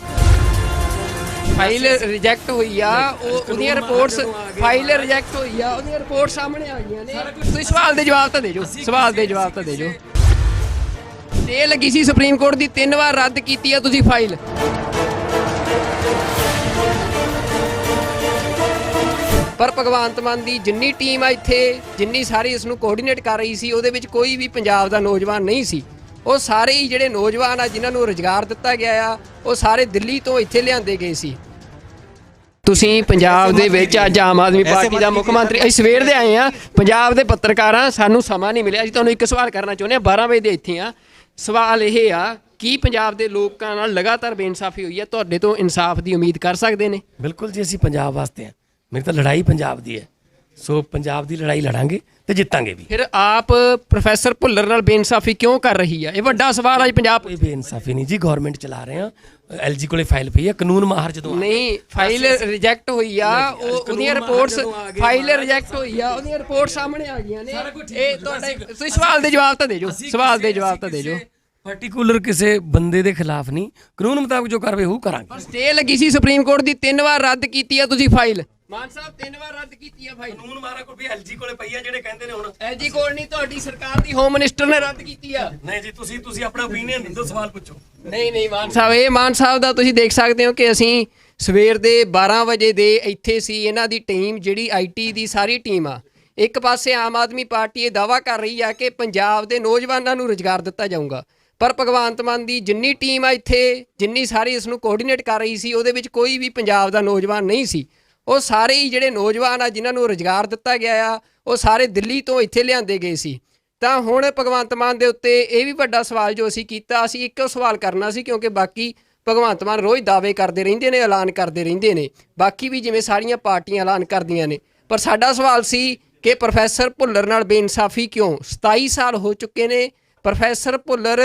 ਫਾਈਲ ਰਿਜੈਕਟ ਹੋਈ ਆ, ਉਹਦੀਆਂ ਰਿਪੋਰਟਸ, ਫਾਈਲ ਰਿਜੈਕਟ ਹੋਈ ਆ, ਉਹਦੀਆਂ ਰਿਪੋਰਟ ਸਾਹਮਣੇ ਆ ਗਈਆਂ ਨੇ। ਤੁਸੀਂ ਸਵਾਲ ਦੇ ਜਵਾਬ ਤਾਂ ਦੇ ਜੋ, ਸਵਾਲ ਦੇ ਜਵਾਬ ਤਾਂ ਦੇ ਜੋ। ਸਟੇ ਲੱਗੀ ਸੀ ਸੁਪਰੀਮ ਕੋਰਟ ਦੀ, 3 ਵਾਰ ਰੱਦ ਕੀਤੀ ਆ ਤੁਸੀਂ ਫਾਈਲ। ਪਰ ਭਗਵੰਤ ਮਾਨ ਦੀ ਜਿੰਨੀ ਟੀਮ ਆ ਇੱਥੇ, ਜਿੰਨੀ ਸਾਰੀ ਇਸ ਨੂੰ ਕੋਆਰਡੀਨੇਟ ਕਰ ਰਹੀ ਸੀ, ਉਹਦੇ ਵਿੱਚ ਕੋਈ ਵੀ ਪੰਜਾਬ ਦਾ ਨੌਜਵਾਨ ਨਹੀਂ ਸੀ। ਉਹ ਸਾਰੇ ਹੀ ਜਿਹੜੇ ਨੌਜਵਾਨ ਆ ਜਿਨ੍ਹਾਂ ਨੂੰ ਰੁਜ਼ਗਾਰ ਦਿੱਤਾ ਗਿਆ ਆ, ਉਹ ਸਾਰੇ ਦਿੱਲੀ ਤੋਂ ਇੱਥੇ ਲਿਆਂਦੇ ਗਏ ਸੀ। ਤੁਸੀਂ ਪੰਜਾਬ ਦੇ ਵਿੱਚ ਅੱਜ ਆਮ ਆਦਮੀ ਪਾਰਟੀ ਦਾ ਮੁੱਖ ਮੰਤਰੀ, ਅਸੀਂ ਸਵੇਰ ਦੇ ਆਏ ਆ, ਪੰਜਾਬ ਦੇ ਪੱਤਰਕਾਰਾਂ, ਸਾਨੂੰ ਸਮਾਂ ਨਹੀਂ ਮਿਲਿਆ। ਅਸੀਂ ਤੁਹਾਨੂੰ ਇੱਕ ਸਵਾਲ ਕਰਨਾ ਚਾਹੁੰਦੇ ਹਾਂ, 12 ਵਜੇ ਦੇ ਇੱਥੇ ਆ। ਸਵਾਲ ਇਹ ਆ, ਕੀ ਪੰਜਾਬ ਦੇ ਲੋਕਾਂ ਨਾਲ ਲਗਾਤਾਰ ਬੇਇਨਸਾਫੀ ਹੋਈ ਹੈ? ਤੁਹਾਡੇ ਤੋਂ ਇਨਸਾਫ ਦੀ ਉਮੀਦ ਕਰ ਸਕਦੇ ਨੇ? ਬਿਲਕੁਲ ਜੀ, ਅਸੀਂ ਪੰਜਾਬ ਵਾਸਤੇ ਹਾਂ। ਮੇਰੀ ਤਾਂ ਲੜਾਈ ਪੰਜਾਬ ਦੀ ਹੈ। ਸੋ ਪੰਜਾਬ ਦੀ ਲੜਾਈ ਲੜਾਂਗੇ ਤੇ ਜਿੱਤਾਂਗੇ ਵੀ। ਫਿਰ ਆਪ ਪ੍ਰੋਫੈਸਰ ਭੁੱਲਰ ਨਾਲ ਬੇਇਨਸਾਫੀ ਕਿਉਂ ਕਰ ਰਹੀ ਹੈ? ਇਹ ਵੱਡਾ ਸਵਾਲ ਅੱਜ ਪੰਜਾਬ। ਕੋਈ ਬੇਇਨਸਾਫੀ ਨਹੀਂ ਜੀ, ਗਵਰਨਮੈਂਟ ਚਲਾ ਰਹੇ ਹਾਂ। ਐਲਜੀ ਕੋਲੇ ਫਾਈਲ ਪਈ ਹੈ ਕਾਨੂੰਨ ਮਾਹਰ ਜਦੋਂ ਨਹੀਂ ਫਾਈਲ ਰਿਜੈਕਟ ਹੋਈ ਆ ਉਹਦੀਆਂ ਰਿਪੋਰਟਸ ਫਾਈਲ ਰਿਜੈਕਟ ਹੋਈ ਆ ਉਹਦੀਆਂ ਰਿਪੋਰਟ ਸਾਹਮਣੇ ਆ ਗਈਆਂ ਨੇ ਇਹ ਤੁਹਾਡੇ ਤੁਸੀਂ ਸਵਾਲ ਦੇ ਜਵਾਬ ਤਾਂ ਦੇ ਜੋ ਸਵਾਲ ਦੇ ਜਵਾਬ ਤਾਂ ਦੇ ਜੋ ਪਾਰਟਿਕੂਲਰ ਕਿਸੇ ਬੰਦੇ ਦੇ ਖਿਲਾਫ ਨਹੀਂ ਕਾਨੂੰਨ ਮੁਤਾਬਕ ਜੋ ਕਾਰਵਾਈ ਉਹ ਕਰਾਂਗੇ ਸਟੇ ਲੱਗੀ ਸੀ ਸੁਪਰੀਮ ਕੋਰਟ ਦੀ 3 ਵਾਰ ਰੱਦ ਕੀਤੀ ਆ ਤੁਸੀਂ ਫਾਈਲ ਮਾਨ ਸਾਹਿਬ 3 ਵਾਰ ਰੱਦ ਕੀਤੀ ਆ ਫਾਈਲ ਕਾਨੂੰਨ ਮਾਹਰ ਕੋਲ ਵੀ ਐਲਜੀ ਕੋਲੇ ਪਈ ਹੈ ਜਿਹੜੇ ਕਹਿੰਦੇ ਨੇ ਹੁਣ ਐਜੀ ਕੋਲ ਨਹੀਂ ਤੁਹਾਡੀ ਸਰਕਾਰ ਦੀ ਹੋਮ ਮਿਨਿਸਟਰ ਨੇ ਰੱਦ ਕੀਤੀ ਆ ਨਹੀਂ ਜੀ ਤੁਸੀਂ ਆਪਣਾ ਓਪੀਨੀਅਨ ਦਿਓ ਸਵਾਲ ਪੁੱਛੋ ਨਹੀਂ ਮਾਨ ਸਾਹਿਬ ਇਹ ਮਾਨ ਸਾਹਿਬ ਦਾ ਤੁਸੀਂ ਦੇਖ ਸਕਦੇ ਹੋ ਕਿ ਅਸੀਂ ਸਵੇਰ ਦੇ 12 ਵਜੇ ਦੇ ਇੱਥੇ ਸੀ ਇਹਨਾਂ ਦੀ ਟੀਮ ਜਿਹੜੀ ਆਈਟੀ ਦੀ ਸਾਰੀ ਟੀਮ ਆ ਇੱਕ ਪਾਸੇ ਆਮ ਆਦਮੀ ਪਾਰਟੀ ਇਹ ਦਾਅਵਾ ਕਰ ਰਹੀ ਆ ਕਿ ਪੰਜਾਬ ਦੇ ਨੌਜਵਾਨਾਂ ਨੂੰ ਰੁਜ਼ਗਾਰ ਦਿੱਤਾ ਜਾਊਗਾ ਪਰ ਭਗਵੰਤ ਮਾਨ ਦੀ ਜਿੰਨੀ ਟੀਮ ਆ ਇੱਥੇ ਜਿੰਨੀ ਸਾਰੀ ਇਸ ਨੂੰ ਕੋਆਰਡੀਨੇਟ ਕਰ ਰਹੀ ਸੀ ਉਹਦੇ ਵਿੱਚ ਕੋਈ ਵੀ ਪੰਜਾਬ ਦਾ ਨੌਜਵਾਨ ਨਹੀਂ ਸੀ ਉਹ ਸਾਰੇ ਹੀ ਜਿਹੜੇ ਨੌਜਵਾਨ ਆ ਜਿਨ੍ਹਾਂ ਨੂੰ ਰੁਜ਼ਗਾਰ ਦਿੱਤਾ ਗਿਆ ਆ ਉਹ ਸਾਰੇ ਦਿੱਲੀ ਤੋਂ ਇੱਥੇ ਲਿਆਂਦੇ ਗਏ ਸੀ ਤਾਂ ਹੁਣ ਭਗਵੰਤ ਮਾਨ ਦੇ ਉੱਤੇ ਇਹ ਵੀ ਵੱਡਾ ਸਵਾਲ ਜੋ ਅਸੀਂ ਕੀਤਾ ਅਸੀਂ ਇੱਕੋ ਸਵਾਲ ਕਰਨਾ ਸੀ ਕਿਉਂਕਿ ਬਾਕੀ ਭਗਵੰਤ ਮਾਨ ਰੋਜ਼ ਦਾਅਵੇ ਕਰਦੇ ਰਹਿੰਦੇ ਨੇ ਐਲਾਨ ਕਰਦੇ ਰਹਿੰਦੇ ਨੇ ਬਾਕੀ ਵੀ ਜਿਵੇਂ ਸਾਰੀਆਂ ਪਾਰਟੀਆਂ ਐਲਾਨ ਕਰਦੀਆਂ ਨੇ ਪਰ ਸਾਡਾ ਸਵਾਲ ਸੀ ਕਿ ਪ੍ਰੋਫੈਸਰ ਭੁੱਲਰ ਨਾਲ ਬੇਇਨਸਾਫੀ ਕਿਉਂ 27 ਸਾਲ ਹੋ ਚੁੱਕੇ ਨੇ ਪ੍ਰੋਫੈਸਰ ਭੁੱਲਰ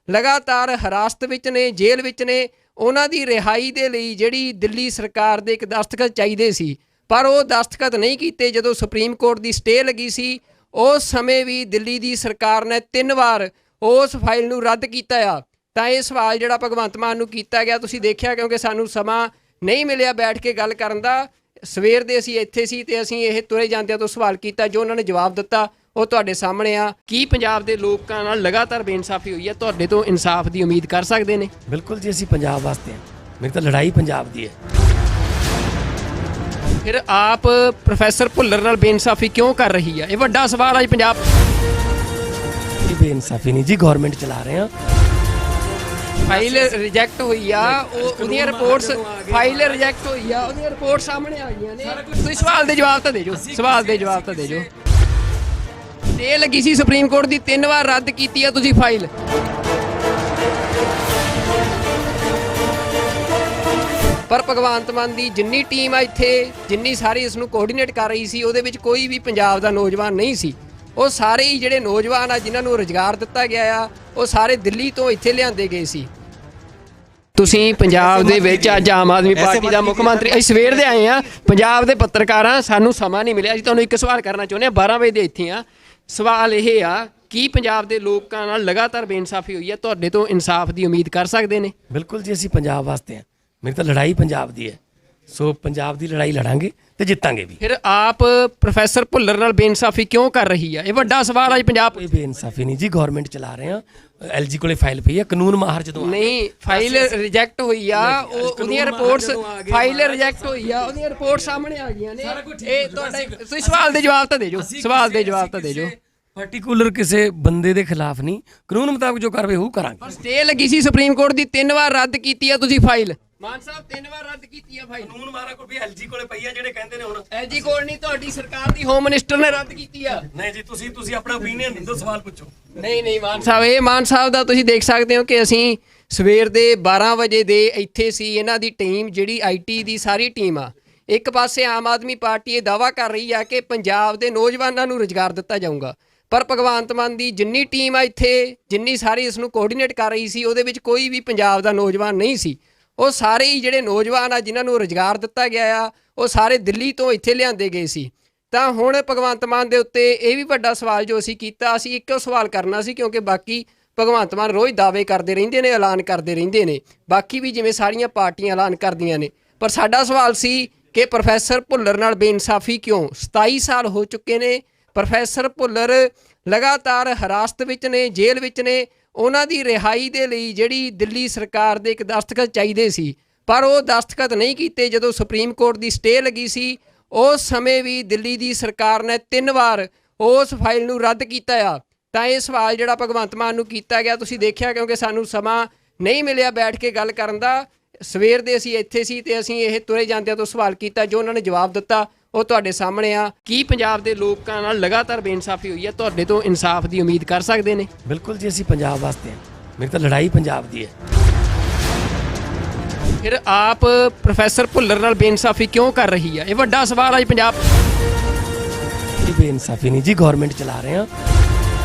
ਲਗਾਤਾਰ ਹਿਰਾਸਤ ਵਿੱਚ ਨੇ ਜੇਲ੍ਹ ਵਿੱਚ ਨੇ ਉਹਨਾਂ ਦੀ ਰਿਹਾਈ ਦੇ ਲਈ ਜਿਹੜੀ ਦਿੱਲੀ ਸਰਕਾਰ ਦੇ ਇੱਕ ਦਸਤਖਤ ਚਾਹੀਦੇ ਸੀ ਪਰ ਉਹ ਦਸਤਖਤ ਨਹੀਂ ਕੀਤੇ ਜਦੋਂ ਸੁਪਰੀਮ ਕੋਰਟ ਦੀ ਸਟੇ ਲੱਗੀ ਸੀ ਉਸ ਸਮੇਂ ਵੀ ਦਿੱਲੀ ਦੀ ਸਰਕਾਰ ਨੇ 3 ਵਾਰ ਉਸ ਫਾਈਲ ਨੂੰ ਰੱਦ ਕੀਤਾ ਆ ਤਾਂ ਇਹ ਸਵਾਲ ਜਿਹੜਾ ਭਗਵੰਤ ਮਾਨ ਨੂੰ ਕੀਤਾ ਗਿਆ ਤੁਸੀਂ ਦੇਖਿਆ ਕਿਉਂਕਿ ਸਾਨੂੰ ਸਮਾਂ ਨਹੀਂ ਮਿਲਿਆ ਬੈਠ ਕੇ ਗੱਲ ਕਰਨ ਦਾ ਸਵੇਰ ਦੇ ਅਸੀਂ ਇੱਥੇ ਸੀ ਤੇ ਅਸੀਂ ਇਹ ਤੁਰੇ ਜਾਂਦਿਆਂ ਤੋਂ ਸਵਾਲ ਕੀਤਾ ਜੋ ਉਹਨਾਂ ਨੇ ਜਵਾਬ ਦਿੱਤਾ ਉਹ ਤੁਹਾਡੇ ਸਾਹਮਣੇ ਆ ਕੀ ਪੰਜਾਬ ਦੇ ਲੋਕਾਂ ਨਾਲ ਲਗਾਤਾਰ ਬੇਇਨਸਾਫੀ ਹੋਈ ਹੈ ਤੁਹਾਡੇ ਤੋਂ ਇਨਸਾਫ ਦੀ ਉਮੀਦ ਕਰ ਸਕਦੇ ਨੇ ਬਿਲਕੁਲ ਜੀ ਅਸੀਂ ਪੰਜਾਬ ਵਾਸਤੇ ਹਾਂ ਮੇਰੀ ਤਾਂ ਲੜਾਈ ਪੰਜਾਬ ਦੀ ਹੈ ਫਿਰ ਆਪ ਪ੍ਰੋਫੈਸਰ ਭੁੱਲਰ ਨਾਲ ਬੇਇਨਸਾਫੀ ਕਿਉਂ ਕਰ ਰਹੀ ਹੈ ਇਹ ਵੱਡਾ ਸਵਾਲ ਅੱਜ ਪੰਜਾਬ ਇਹ ਬੇਇਨਸਾਫੀ ਨਹੀਂ ਜੀ ਗਵਰਨਮੈਂਟ ਚਲਾ ਰਹੇ ਹਾਂ ਫਾਈਲ ਰਿਜੈਕਟ ਹੋਈ ਆ ਉਹਦੀਆਂ ਰਿਪੋਰਟਸ ਫਾਈਲ ਰਿਜੈਕਟ ਹੋਈ ਆ ਉਹਦੀਆਂ ਰਿਪੋਰਟ ਸਾਹਮਣੇ ਆ ਗਈਆਂ ਨੇ ਤੁਸੀਂ ਸਵਾਲ ਦੇ ਜਵਾਬ ਤਾਂ ਦੇ ਜੋ ਸਵਾਲ ਦੇ ਜਵਾਬ ਤਾਂ ਦੇ ਜੋ ਸਟੇ ਲੱਗੀ ਸੀ ਸੁਪਰੀਮ ਕੋਰਟ ਦੀ 3 ਵਾਰ ਰੱਦ ਕੀਤੀ ਆ ਤੁਸੀਂ ਫਾਈਲ ਪਰ ਭਗਵੰਤ ਮਾਨ ਦੀ ਜਿੰਨੀ ਟੀਮ ਆ ਇੱਥੇ ਜਿੰਨੀ ਸਾਰੀ ਇਸ ਨੂੰ ਕੋਆਰਡੀਨੇਟ ਕਰ ਰਹੀ ਸੀ ਉਹਦੇ ਵਿੱਚ ਕੋਈ ਵੀ ਪੰਜਾਬ ਦਾ ਨੌਜਵਾਨ ਨਹੀਂ ਸੀ ਉਹ ਸਾਰੇ ਹੀ ਜਿਹੜੇ ਨੌਜਵਾਨ ਆ ਜਿਨ੍ਹਾਂ ਨੂੰ ਰੁਜ਼ਗਾਰ ਦਿੱਤਾ ਗਿਆ ਆ ਉਹ ਸਾਰੇ ਦਿੱਲੀ ਤੋਂ ਇੱਥੇ ਲਿਆਂਦੇ ਗਏ ਸੀ ਤੁਸੀਂ ਪੰਜਾਬ ਦੇ ਵਿੱਚ ਅੱਜ ਆਮ ਆਦਮੀ ਪਾਰਟੀ ਦਾ ਮੁੱਖ ਮੰਤਰੀ ਅਸੀਂ ਸਵੇਰ ਦੇ ਆਏ ਆ ਪੰਜਾਬ ਦੇ ਪੱਤਰਕਾਰਾਂ ਸਾਨੂੰ ਸਮਾਂ ਨਹੀਂ ਮਿਲਿਆ ਅਸੀਂ ਤੁਹਾਨੂੰ ਇੱਕ ਸਵਾਲ ਕਰਨਾ ਚਾਹੁੰਦੇ ਆ 12 ਵਜੇ ਦੇ ਇੱਥੇ ਆ ਸਵਾਲ ਇਹ ਆ ਕੀ ਪੰਜਾਬ ਦੇ ਲੋਕਾਂ ਨਾਲ ਲਗਾਤਾਰ ਬੇਇਨਸਾਫੀ ਹੋਈ ਹੈ ਤੁਹਾਡੇ ਤੋਂ ਇਨਸਾਫ ਦੀ ਉਮੀਦ ਕਰ ਸਕਦੇ ਨੇ ਬਿਲਕੁਲ ਜੀ ਅਸੀਂ ਪੰਜਾਬ ਵਾਸਤੇ ਹਾਂ ਮੇਰੀ ਤਾਂ ਲੜਾਈ ਪੰਜਾਬ ਦੀ ਹੈ ਸੋ ਪੰਜਾਬ ਦੀ ਲੜਾਈ ਲੜਾਂਗੇ ਤੇ ਜਿੱਤਾਂਗੇ ਵੀ ਫਿਰ ਆਪ ਪ੍ਰੋਫੈਸਰ ਭੁੱਲਰ ਨਾਲ ਬੇਇਨਸਾਫੀ ਕਿਉਂ ਕਰ ਰਹੀ ਹੈ ਇਹ ਵੱਡਾ ਸਵਾਲ ਅੱਜ ਪੰਜਾਬ ਕੋਈ ਬੇਇਨਸਾਫੀ ਨਹੀਂ ਜੀ ਗਵਰਨਮੈਂਟ ਚਲਾ ਰਹੇ ਹਾਂ ਐਲਜੀ ਕੋਲੇ ਫਾਈਲ ਪਈ ਹੈ ਕਾਨੂੰਨ ਮਾਹਰ ਜਦੋਂ ਨਹੀਂ ਫਾਈਲ ਰਿਜੈਕਟ ਹੋਈ ਆ ਉਹਦੀਆਂ ਰਿਪੋਰਟਸ ਫਾਈਲ ਰਿਜੈਕਟ ਹੋਈ ਆ ਉਹਦੀਆਂ ਰਿਪੋਰਟ ਸਾਹਮਣੇ ਆ ਗਈਆਂ ਨੇ ਇਹ ਤੁਹਾਡੇ ਤੁਸੀਂ ਸਵਾਲ ਦੇ ਜਵਾਬ ਤਾਂ ਦੇ ਜੋ ਸਵਾਲ ਦੇ ਜਵਾਬ ਤਾਂ ਦੇ ਜੋ ਪਾਰਟਿਕੂਲਰ ਕਿਸੇ ਬੰਦੇ ਦੇ ਖਿਲਾਫ ਨਹੀਂ ਕਾਨੂੰਨ ਮੁਤਾਬਕ ਜੋ ਕਾਰਵਾਈ ਉਹ ਕਰਾਂਗੇ ਸਟੇ ਲੱਗੀ ਸੀ ਸੁਪਰੀਮ ਕੋਰਟ ਦੀ 3 ਵਾਰ ਰੱਦ ਕੀਤੀ ਆ ਤੁਸੀਂ ਫਾਈਲ ਮਾਨ ਸਾਹਿਬ 3 ਵਾਰ ਰੱਦ ਕੀਤੀ ਆ ਫਾਈਲ ਕਾਨੂੰਨ ਮਾਹਰ ਕੋਲ ਵੀ ਐਲਜੀ ਕੋਲੇ ਪਈ ਹੈ ਜਿਹੜੇ ਕਹਿੰਦੇ ਨੇ ਹੁਣ ਐਜੀ ਕੋਲ ਨਹੀਂ ਤੁਹਾਡੀ ਸਰਕਾਰ ਦੀ ਹੋਮ ਮਿਨਿਸਟਰ ਨੇ ਰੱਦ ਕੀਤੀ ਆ ਨਹੀਂ ਜੀ ਤੁਸੀਂ ਆਪਣਾ ਓਪੀਨੀਅਨ ਦਿਓ ਸਵਾਲ ਪੁੱਛੋ ਨਹੀਂ ਮਾਨ ਸਾਹਿਬ ਇਹ ਮਾਨ ਸਾਹਿਬ ਦਾ ਤੁਸੀਂ ਦੇਖ ਸਕਦੇ ਹੋ ਕਿ ਅਸੀਂ ਸਵੇਰ ਦੇ 12 ਵਜੇ ਦੇ ਇੱਥੇ ਸੀ ਇਹਨਾਂ ਦੀ ਟੀਮ ਜਿਹੜੀ ਆਈਟੀ ਦੀ ਸਾਰੀ ਟੀਮ ਆ ਇੱਕ ਪਾਸੇ ਆਮ ਆਦਮੀ ਪਾਰਟੀ ਇਹ ਦਾਅਵਾ ਕਰ ਰਹੀ ਆ ਕਿ ਪੰਜਾਬ ਦੇ ਨੌਜਵਾਨਾਂ ਨੂੰ ਰੁਜ਼ਗਾਰ ਦਿੱਤਾ ਜਾਊਗਾ ਪਰ ਭਗਵੰਤ ਮਾਨ ਦੀ ਜਿੰਨੀ ਟੀਮ ਆ ਇੱਥੇ ਜਿੰਨੀ ਸਾਰੀ ਇਸ ਨੂੰ ਕੋਆਰਡੀਨੇਟ ਕਰ ਰਹੀ ਸੀ ਉਹਦੇ ਵਿੱਚ ਕੋਈ ਵੀ ਪੰਜਾਬ ਦਾ ਨੌਜਵਾਨ ਨਹੀਂ ਸੀ ਉਹ ਸਾਰੇ ਹੀ ਜਿਹੜੇ ਨੌਜਵਾਨ ਆ ਜਿਨ੍ਹਾਂ ਨੂੰ ਰੁਜ਼ਗਾਰ ਦਿੱਤਾ ਗਿਆ ਆ ਉਹ ਸਾਰੇ ਦਿੱਲੀ ਤੋਂ ਇੱਥੇ ਲਿਆਂਦੇ ਗਏ ਸੀ ਤਾਂ ਹੁਣ ਭਗਵੰਤ ਮਾਨ ਦੇ ਉੱਤੇ ਇਹ ਵੀ ਵੱਡਾ ਸਵਾਲ ਜੋ ਅਸੀਂ ਕੀਤਾ ਅਸੀਂ ਇੱਕੋ ਸਵਾਲ ਕਰਨਾ ਸੀ ਕਿਉਂਕਿ ਬਾਕੀ ਭਗਵੰਤ ਮਾਨ ਰੋਜ਼ ਦਾਅਵੇ ਕਰਦੇ ਰਹਿੰਦੇ ਨੇ ਐਲਾਨ ਕਰਦੇ ਰਹਿੰਦੇ ਨੇ ਬਾਕੀ ਵੀ ਜਿਵੇਂ ਸਾਰੀਆਂ ਪਾਰਟੀਆਂ ਐਲਾਨ ਕਰਦੀਆਂ ਨੇ ਪਰ ਸਾਡਾ ਸਵਾਲ ਸੀ ਕਿ ਪ੍ਰੋਫੈਸਰ ਭੁੱਲਰ ਨਾਲ ਬੇਇਨਸਾਫੀ ਕਿਉਂ 27 ਸਾਲ ਹੋ ਚੁੱਕੇ ਨੇ ਪ੍ਰੋਫੈਸਰ ਭੁੱਲਰ ਲਗਾਤਾਰ ਹਿਰਾਸਤ ਵਿੱਚ ਨੇ ਜੇਲ੍ਹ ਵਿੱਚ ਨੇ ਉਹਨਾਂ ਦੀ ਰਿਹਾਈ ਦੇ ਲਈ ਜਿਹੜੀ ਦਿੱਲੀ ਸਰਕਾਰ ਦੇ ਇੱਕ ਦਸਤਖਤ ਚਾਹੀਦੇ ਸੀ ਪਰ ਉਹ ਦਸਤਖਤ ਨਹੀਂ ਕੀਤੇ ਜਦੋਂ ਸੁਪਰੀਮ ਕੋਰਟ ਦੀ ਸਟੇ ਲੱਗੀ ਸੀ ਉਸ ਸਮੇਂ ਵੀ ਦਿੱਲੀ ਦੀ ਸਰਕਾਰ ਨੇ 3 ਵਾਰ ਉਸ ਫਾਈਲ ਨੂੰ ਰੱਦ ਕੀਤਾ ਆ ਤਾਂ ਇਹ ਸਵਾਲ ਜਿਹੜਾ ਭਗਵੰਤ ਮਾਨ ਨੂੰ ਕੀਤਾ ਗਿਆ ਤੁਸੀਂ ਦੇਖਿਆ ਕਿਉਂਕਿ ਸਾਨੂੰ ਸਮਾਂ ਨਹੀਂ ਮਿਲਿਆ ਬੈਠ ਕੇ ਗੱਲ ਕਰਨ ਦਾ ਸਵੇਰ ਦੇ ਅਸੀਂ ਇੱਥੇ ਸੀ ਤੇ ਅਸੀਂ ਇਹ ਤੁਰੇ ਜਾਂਦਿਆਂ ਤੋਂ ਸਵਾਲ ਕੀਤਾ ਜੋ ਉਹਨਾਂ ਨੇ ਜਵਾਬ ਦਿੱਤਾ ਉਹ ਤੁਹਾਡੇ ਸਾਹਮਣੇ ਆ ਕੀ ਪੰਜਾਬ ਦੇ ਲੋਕਾਂ ਨਾਲ ਲਗਾਤਾਰ ਬੇਇਨਸਾਫੀ ਹੋਈ ਹੈ ਤੁਹਾਡੇ ਤੋਂ ਇਨਸਾਫ ਦੀ ਉਮੀਦ ਕਰ ਸਕਦੇ ਨੇ ਬਿਲਕੁਲ ਜੀ ਅਸੀਂ ਪੰਜਾਬ ਵਾਸਤੇ ਹਾਂ ਮੇਰੀ ਤਾਂ ਲੜਾਈ ਪੰਜਾਬ ਦੀ ਹੈ ਫਿਰ ਆਪ ਪ੍ਰੋਫੈਸਰ ਭੁੱਲਰ ਨਾਲ ਬੇਇਨਸਾਫੀ ਕਿਉਂ ਕਰ ਰਹੀ ਹੈ ਇਹ ਵੱਡਾ ਸਵਾਲ ਅੱਜ ਪੰਜਾਬ ਇਹ ਬੇਇਨਸਾਫੀ ਨਹੀਂ ਜੀ ਗਵਰਨਮੈਂਟ ਚਲਾ ਰਹੇ ਹਾਂ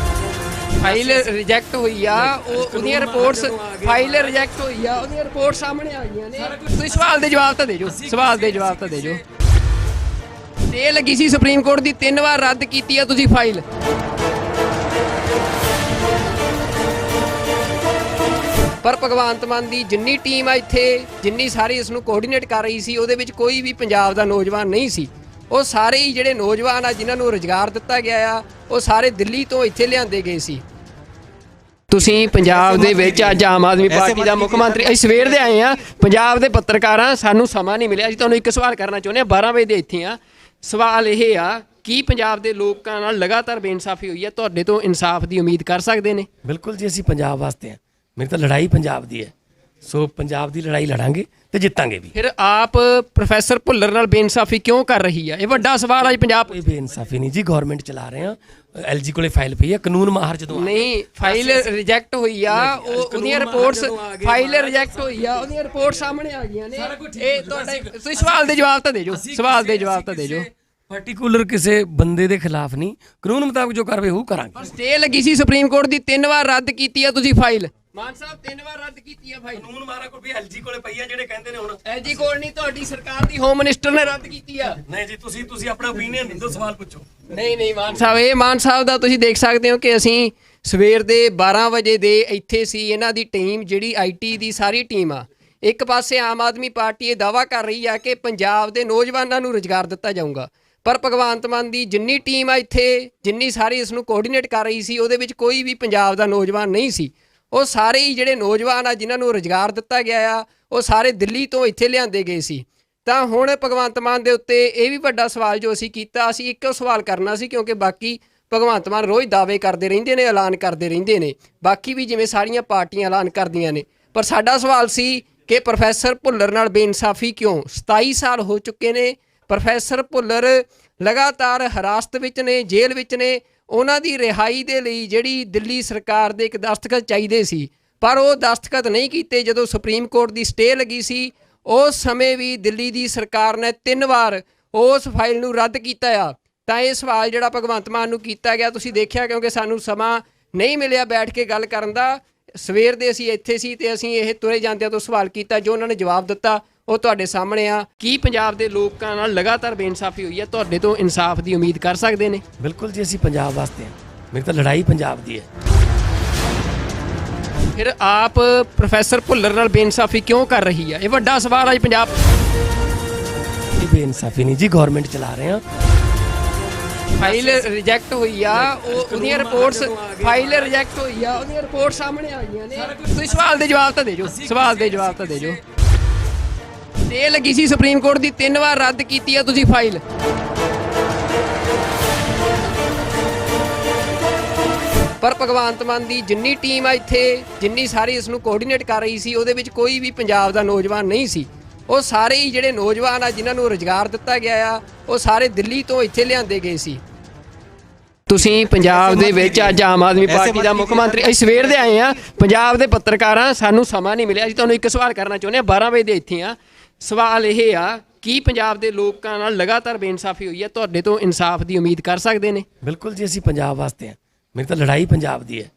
ਫਾਈਲ ਰਿਜੈਕਟ ਹੋਈ ਆ, ਉਹਦੀਆਂ ਰਿਪੋਰਟਸ ਫਾਈਲ ਰਿਜੈਕਟ ਹੋਈ ਆ, ਉਹਦੀਆਂ ਰਿਪੋਰਟ ਸਾਹਮਣੇ ਆ ਗਈਆਂ ਨੇ। ਤੁਸੀਂ ਸਵਾਲ ਦੇ ਜਵਾਬ ਤਾਂ ਦੇ ਜੋ, ਸਵਾਲ ਦੇ ਜਵਾਬ ਤਾਂ ਦੇ ਜੋ। ਤੇ ਲੱਗੀ ਸੀ ਸੁਪਰੀਮ ਕੋਰਟ ਦੀ 3 ਵਾਰ ਰੱਦ ਕੀਤੀ ਆ ਤੁਸੀਂ ਫਾਈਲ। ਪਰ ਭਗਵੰਤ ਮਾਨ ਦੀ ਜਿੰਨੀ ਟੀਮ ਆ ਇੱਥੇ, ਜਿੰਨੀ ਸਾਰੀ ਇਸ ਨੂੰ ਕੋਆਰਡੀਨੇਟ ਕਰ ਰਹੀ ਸੀ, ਉਹਦੇ ਵਿੱਚ ਕੋਈ ਵੀ ਪੰਜਾਬ ਦਾ ਨੌਜਵਾਨ ਨਹੀਂ ਸੀ। ਉਹ ਸਾਰੇ ਹੀ ਜਿਹੜੇ ਨੌਜਵਾਨ ਆ ਜਿਨ੍ਹਾਂ ਨੂੰ ਰੁਜ਼ਗਾਰ ਦਿੱਤਾ ਗਿਆ ਆ, ਉਹ ਸਾਰੇ ਦਿੱਲੀ ਤੋਂ ਇੱਥੇ ਲਿਆਂਦੇ ਗਏ ਸੀ। ਤੁਸੀਂ ਪੰਜਾਬ ਦੇ ਵਿੱਚ ਅੱਜ ਆਮ ਆਦਮੀ ਪਾਰਟੀ ਦਾ ਮੁੱਖ ਮੰਤਰੀ, ਅਸੀਂ ਸਵੇਰ ਦੇ ਆਏ ਆ ਪੰਜਾਬ ਦੇ ਪੱਤਰਕਾਰਾਂ, ਸਾਨੂੰ ਸਮਾਂ ਨਹੀਂ ਮਿਲਿਆ। ਅਸੀਂ ਤੁਹਾਨੂੰ ਇੱਕ ਸਵਾਲ ਕਰਨਾ ਚਾਹੁੰਦੇ ਹਾਂ, 12 ਵਜੇ ਦੇ ਇੱਥੇ ਆ। ਸਵਾਲ ਇਹ ਆ, ਕੀ ਪੰਜਾਬ ਦੇ ਲੋਕਾਂ ਨਾਲ ਲਗਾਤਾਰ ਬੇਇਨਸਾਫੀ ਹੋਈ ਹੈ? ਤੁਹਾਡੇ ਤੋਂ ਇਨਸਾਫ ਦੀ ਉਮੀਦ ਕਰ ਸਕਦੇ ਨੇ? ਬਿਲਕੁਲ ਜੀ, ਅਸੀਂ ਪੰਜਾਬ ਵਾਸਤੇ ਆ। ਮੇਰੀ ਤਾਂ ਲੜਾਈ ਪੰਜਾਬ ਦੀ ਹੈ, ਸੋ ਪੰਜਾਬ ਦੀ ਲੜਾਈ ਲੜਾਂਗੇ ਤੇ ਜਿੱਤਾਂਗੇ ਵੀ। ਫਿਰ ਆਪ ਪ੍ਰੋਫੈਸਰ ਭੁੱਲਰ ਨਾਲ ਬੇਇਨਸਾਫੀ ਕਿਉਂ ਕਰ ਰਹੀ ਆ? ਇਹ ਵੱਡਾ ਸਵਾਲ ਹੈ ਪੰਜਾਬ। ਕੋਈ ਬੇਇਨਸਾਫੀ ਨਹੀਂ ਜੀ, ਗਵਰਨਮੈਂਟ ਚਲਾ ਰਹੇ ਆ। ਐਲਜੀ ਕੋਲੇ ਫਾਈਲ ਪਈ ਹੈ, ਕਾਨੂੰਨ ਮਾਹਰ ਜਦੋਂ ਨਹੀਂ, ਫਾਈਲ ਰਿਜੈਕਟ ਹੋਈ ਆ, ਉਹਦੀਆਂ ਰਿਪੋਰਟਸ ਫਾਈਲ ਰਿਜੈਕਟ ਹੋਈ ਆ, ਉਹਦੀਆਂ ਰਿਪੋਰਟ ਸਾਹਮਣੇ ਆ ਗਈਆਂ ਨੇ। ਇਹ ਤੁਹਾਡੇ ਤੁਸੀਂ ਸਵਾਲ ਦੇ ਜਵਾਬ ਤਾਂ ਦੇ ਜੋ, ਸਵਾਲ ਦੇ ਜਵਾਬ ਤਾਂ ਦੇ ਜੋ। ਪਾਰਟਿਕੂਲਰ ਕਿਸੇ ਬੰਦੇ ਦੇ ਖਿਲਾਫ ਨਹੀਂ, ਕਾਨੂੰਨ ਮੁਤਾਬਕ ਜੋ ਕਾਰਵਾਈ ਉਹ ਕਰਾਂਗੇ। ਸਟੇ ਲੱਗੀ ਸੀ ਸੁਪਰੀਮ ਕੋਰਟ ਦੀ, 3 ਵਾਰ ਰੱਦ ਕੀਤੀ ਆ ਤੁਸੀਂ ਫਾਈਲ। ਮਾਨ ਸਾਹਿਬ 3 ਵਾਰ ਰੱਦ ਕੀਤੀ ਆ ਫਾਈਲ। ਕਾਨੂੰਨ ਮਾਹਰ ਕੋਲ ਵੀ ਐਲਜੀ ਕੋਲੇ ਪਈ ਆ, ਜਿਹੜੇ ਕਹਿੰਦੇ ਨੇ ਹੁਣ ਐਲਜੀ ਕੋਲ ਨਹੀਂ, ਤੁਹਾਡੀ ਸਰਕਾਰ ਦੀ ਹੋਮ ਮਿਨਿਸਟਰ ਨੇ ਰੱਦ ਕੀਤੀ ਆ। ਨਹੀਂ ਜੀ, ਤੁਸੀਂ ਆਪਣਾ ਓਪੀਨੀਅਨ ਦਿਓ, ਸਵਾਲ ਪੁੱਛੋ। ਨਹੀਂ ਮਾਨ ਸਾਹਿਬ, ਇਹ ਮਾਨ ਸਾਹਿਬ ਦਾ ਤੁਸੀਂ ਦੇਖ ਸਕਦੇ ਹੋ ਕਿ ਅਸੀਂ ਸਵੇਰ ਦੇ 12 ਵਜੇ ਦੇ ਇੱਥੇ ਸੀ। ਇਹਨਾਂ ਦੀ ਟੀਮ ਜਿਹੜੀ ਆਈਟੀ ਦੀ ਸਾਰੀ ਟੀਮ ਆ, ਇੱਕ ਪਾਸੇ ਆਮ ਆਦਮੀ ਪਾਰਟੀ ਇਹ ਦਾਅਵਾ ਕਰ ਰਹੀ ਆ ਕਿ ਪੰਜਾਬ ਦੇ ਨੌਜਵਾਨਾਂ ਨੂੰ ਰੁਜ਼ਗਾਰ ਦਿੱਤਾ ਜਾਊਗਾ, ਪਰ ਭਗਵੰਤ ਮਾਨ ਦੀ ਜਿੰਨੀ ਟੀਮ ਆ ਇੱਥੇ, ਜਿੰਨੀ ਸਾਰੀ ਇਸ ਨੂੰ ਕੋਆਰਡੀਨੇਟ ਕਰ ਰਹੀ ਸੀ, ਉਹਦੇ ਵਿੱਚ ਕੋਈ ਵੀ ਪੰਜਾਬ ਦਾ ਨੌਜਵਾਨ ਨਹੀਂ ਸੀ। ਉਹ ਸਾਰੇ ਹੀ ਜਿਹੜੇ ਨੌਜਵਾਨ ਆ ਜਿਨ੍ਹਾਂ ਨੂੰ ਰੁਜ਼ਗਾਰ ਦਿੱਤਾ ਗਿਆ ਆ, ਉਹ ਸਾਰੇ ਦਿੱਲੀ ਤੋਂ ਇੱਥੇ ਲਿਆਂਦੇ ਗਏ ਸੀ। ਤਾਂ ਹੁਣ ਭਗਵੰਤ ਮਾਨ ਦੇ ਉੱਤੇ ਇਹ ਵੀ ਵੱਡਾ ਸਵਾਲ ਜੋ ਅਸੀਂ ਕੀਤਾ, ਅਸੀਂ ਇੱਕੋ ਸਵਾਲ ਕਰਨਾ ਸੀ, ਕਿਉਂਕਿ ਬਾਕੀ ਭਗਵੰਤ ਮਾਨ ਰੋਜ਼ ਦਾਅਵੇ ਕਰਦੇ ਰਹਿੰਦੇ ਨੇ, ਐਲਾਨ ਕਰਦੇ ਰਹਿੰਦੇ ਨੇ, ਬਾਕੀ ਵੀ ਜਿਵੇਂ ਸਾਰੀਆਂ ਪਾਰਟੀਆਂ ਐਲਾਨ ਕਰਦੀਆਂ ਨੇ। ਪਰ ਸਾਡਾ ਸਵਾਲ ਸੀ ਕਿ ਪ੍ਰੋਫੈਸਰ ਭੁੱਲਰ ਨਾਲ ਬੇਇਨਸਾਫੀ ਕਿਉਂ? 27 ਸਾਲ ਹੋ ਚੁੱਕੇ ਨੇ, ਪ੍ਰੋਫੈਸਰ ਭੁੱਲਰ ਲਗਾਤਾਰ ਹਿਰਾਸਤ ਵਿੱਚ ਨੇ, ਜੇਲ੍ਹ ਵਿੱਚ ਨੇ। ਉਹਨਾਂ ਦੀ ਰਿਹਾਈ ਦੇ ਲਈ ਜਿਹੜੀ ਦਿੱਲੀ ਸਰਕਾਰ ਦੇ ਇੱਕ ਦਸਤਖਤ ਚਾਹੀਦੇ ਸੀ, ਪਰ ਉਹ ਦਸਤਖਤ ਨਹੀਂ ਕੀਤੇ। ਜਦੋਂ ਸੁਪਰੀਮ ਕੋਰਟ ਦੀ ਸਟੇ ਲੱਗੀ ਸੀ, ਉਸ ਸਮੇਂ ਵੀ ਦਿੱਲੀ ਦੀ ਸਰਕਾਰ ਨੇ 3 ਵਾਰ ਉਸ ਫਾਈਲ ਨੂੰ ਰੱਦ ਕੀਤਾ ਆ। ਤਾਂ ਇਹ ਸਵਾਲ ਜਿਹੜਾ ਭਗਵੰਤ ਮਾਨ ਨੂੰ ਕੀਤਾ ਗਿਆ, ਤੁਸੀਂ ਦੇਖਿਆ, ਕਿਉਂਕਿ ਸਾਨੂੰ ਸਮਾਂ ਨਹੀਂ ਮਿਲਿਆ ਬੈਠ ਕੇ ਗੱਲ ਕਰਨ ਦਾ। ਸਵੇਰ ਦੇ ਅਸੀਂ ਇੱਥੇ ਸੀ ਤੇ ਅਸੀਂ ਇਹ ਤੁਰੇ ਜਾਂਦਿਆਂ ਤੋਂ ਸਵਾਲ ਕੀਤਾ, ਜੋ ਉਹਨਾਂ ਨੇ ਜਵਾਬ ਦਿੱਤਾ ਉਹ ਤੁਹਾਡੇ ਸਾਹਮਣੇ ਆ। ਕੀ ਪੰਜਾਬ ਦੇ ਲੋਕਾਂ ਨਾਲ ਲਗਾਤਾਰ ਬੇਇਨਸਾਫੀ ਹੋਈ ਹੈ? ਤੁਹਾਡੇ ਤੋਂ ਇਨਸਾਫ ਦੀ ਉਮੀਦ ਕਰ ਸਕਦੇ ਨੇ? ਬਿਲਕੁਲ ਜੀ, ਅਸੀਂ ਪੰਜਾਬ ਵਾਸਤੇ ਆ। ਮੇਰੀ ਤਾਂ ਲੜਾਈ ਪੰਜਾਬ ਦੀ ਹੈ। ਫਿਰ ਆਪ ਪ੍ਰੋਫੈਸਰ ਭੁੱਲਰ ਨਾਲ ਬੇਇਨਸਾਫੀ ਕਿਉਂ ਕਰ ਰਹੀ ਆ? ਇਹ ਵੱਡਾ ਸਵਾਲ ਹੈ ਪੰਜਾਬ। ਇਹ ਬੇਇਨਸਾਫੀ ਨਹੀਂ ਜੀ, ਗਵਰਨਮੈਂਟ ਚਲਾ ਰਹੇ ਆ। ਫਾਈਲ ਰਿਜੈਕਟ ਹੋਈ ਆ, ਉਹਦੀਆਂ ਰਿਪੋਰਟਸ ਫਾਈਲ ਰਿਜੈਕਟ ਹੋਈ ਆ, ਉਹਦੀਆਂ ਰਿਪੋਰਟ ਸਾਹਮਣੇ ਆ ਗਈਆਂ ਨੇ। ਤੁਸੀਂ ਸਵਾਲ ਦੇ ਜਵਾਬ ਤਾਂ ਦੇ ਜੋ, ਸਵਾਲ ਦੇ ਜਵਾਬ ਤਾਂ ਦੇ ਜੋ। ਤੇ ਲੱਗੀ ਸੀ ਸੁਪਰੀਮ ਕੋਰਟ ਦੀ, 3 ਵਾਰ ਰੱਦ ਕੀਤੀ ਆ ਤੁਸੀਂ ਫਾਈਲ। ਪਰ ਭਗਵੰਤ ਮਾਨ ਦੀ ਜਿੰਨੀ ਟੀਮ ਆ ਇੱਥੇ, ਜਿੰਨੀ ਸਾਰੀ ਇਸ ਨੂੰ ਕੋਆਰਡੀਨੇਟ ਕਰ ਰਹੀ ਸੀ, ਉਹਦੇ ਵਿੱਚ ਕੋਈ ਵੀ ਪੰਜਾਬ ਦਾ ਨੌਜਵਾਨ ਨਹੀਂ ਸੀ। ਉਹ ਸਾਰੇ ਹੀ ਜਿਹੜੇ ਨੌਜਵਾਨ ਆ ਜਿਨ੍ਹਾਂ ਨੂੰ ਰੁਜ਼ਗਾਰ ਦਿੱਤਾ ਗਿਆ ਆ, ਉਹ ਸਾਰੇ ਦਿੱਲੀ ਤੋਂ ਇੱਥੇ ਲਿਆਂਦੇ ਗਏ ਸੀ। ਤੁਸੀਂ ਪੰਜਾਬ ਦੇ ਵਿੱਚ ਅੱਜ ਆਮ ਆਦਮੀ ਪਾਰਟੀ ਦਾ ਮੁੱਖ ਮੰਤਰੀ, ਅਸੀਂ ਸਵੇਰ ਦੇ ਆਏ ਆ ਪੰਜਾਬ ਦੇ ਪੱਤਰਕਾਰਾਂ, ਸਾਨੂੰ ਸਮਾਂ ਨਹੀਂ ਮਿਲਿਆ। ਅਸੀਂ ਤੁਹਾਨੂੰ ਇੱਕ ਸਵਾਲ ਕਰਨਾ ਚਾਹੁੰਦੇ ਹਾਂ, 12 ਵਜੇ ਦੇ ਇੱਥੇ ਆ। ਸਵਾਲ ਇਹ ਆ, ਕੀ ਪੰਜਾਬ ਦੇ ਲੋਕਾਂ ਨਾਲ ਲਗਾਤਾਰ ਬੇਇਨਸਾਫੀ ਹੋਈ ਹੈ? ਤੁਹਾਡੇ ਤੋਂ ਇਨਸਾਫ ਦੀ ਉਮੀਦ ਕਰ ਸਕਦੇ ਨੇ? ਬਿਲਕੁਲ ਜੀ, ਅਸੀਂ ਪੰਜਾਬ ਵਾਸਤੇ ਆ। ਮੇਰੀ ਤਾਂ ਲੜਾਈ ਪੰਜਾਬ ਦੀ ਹੈ,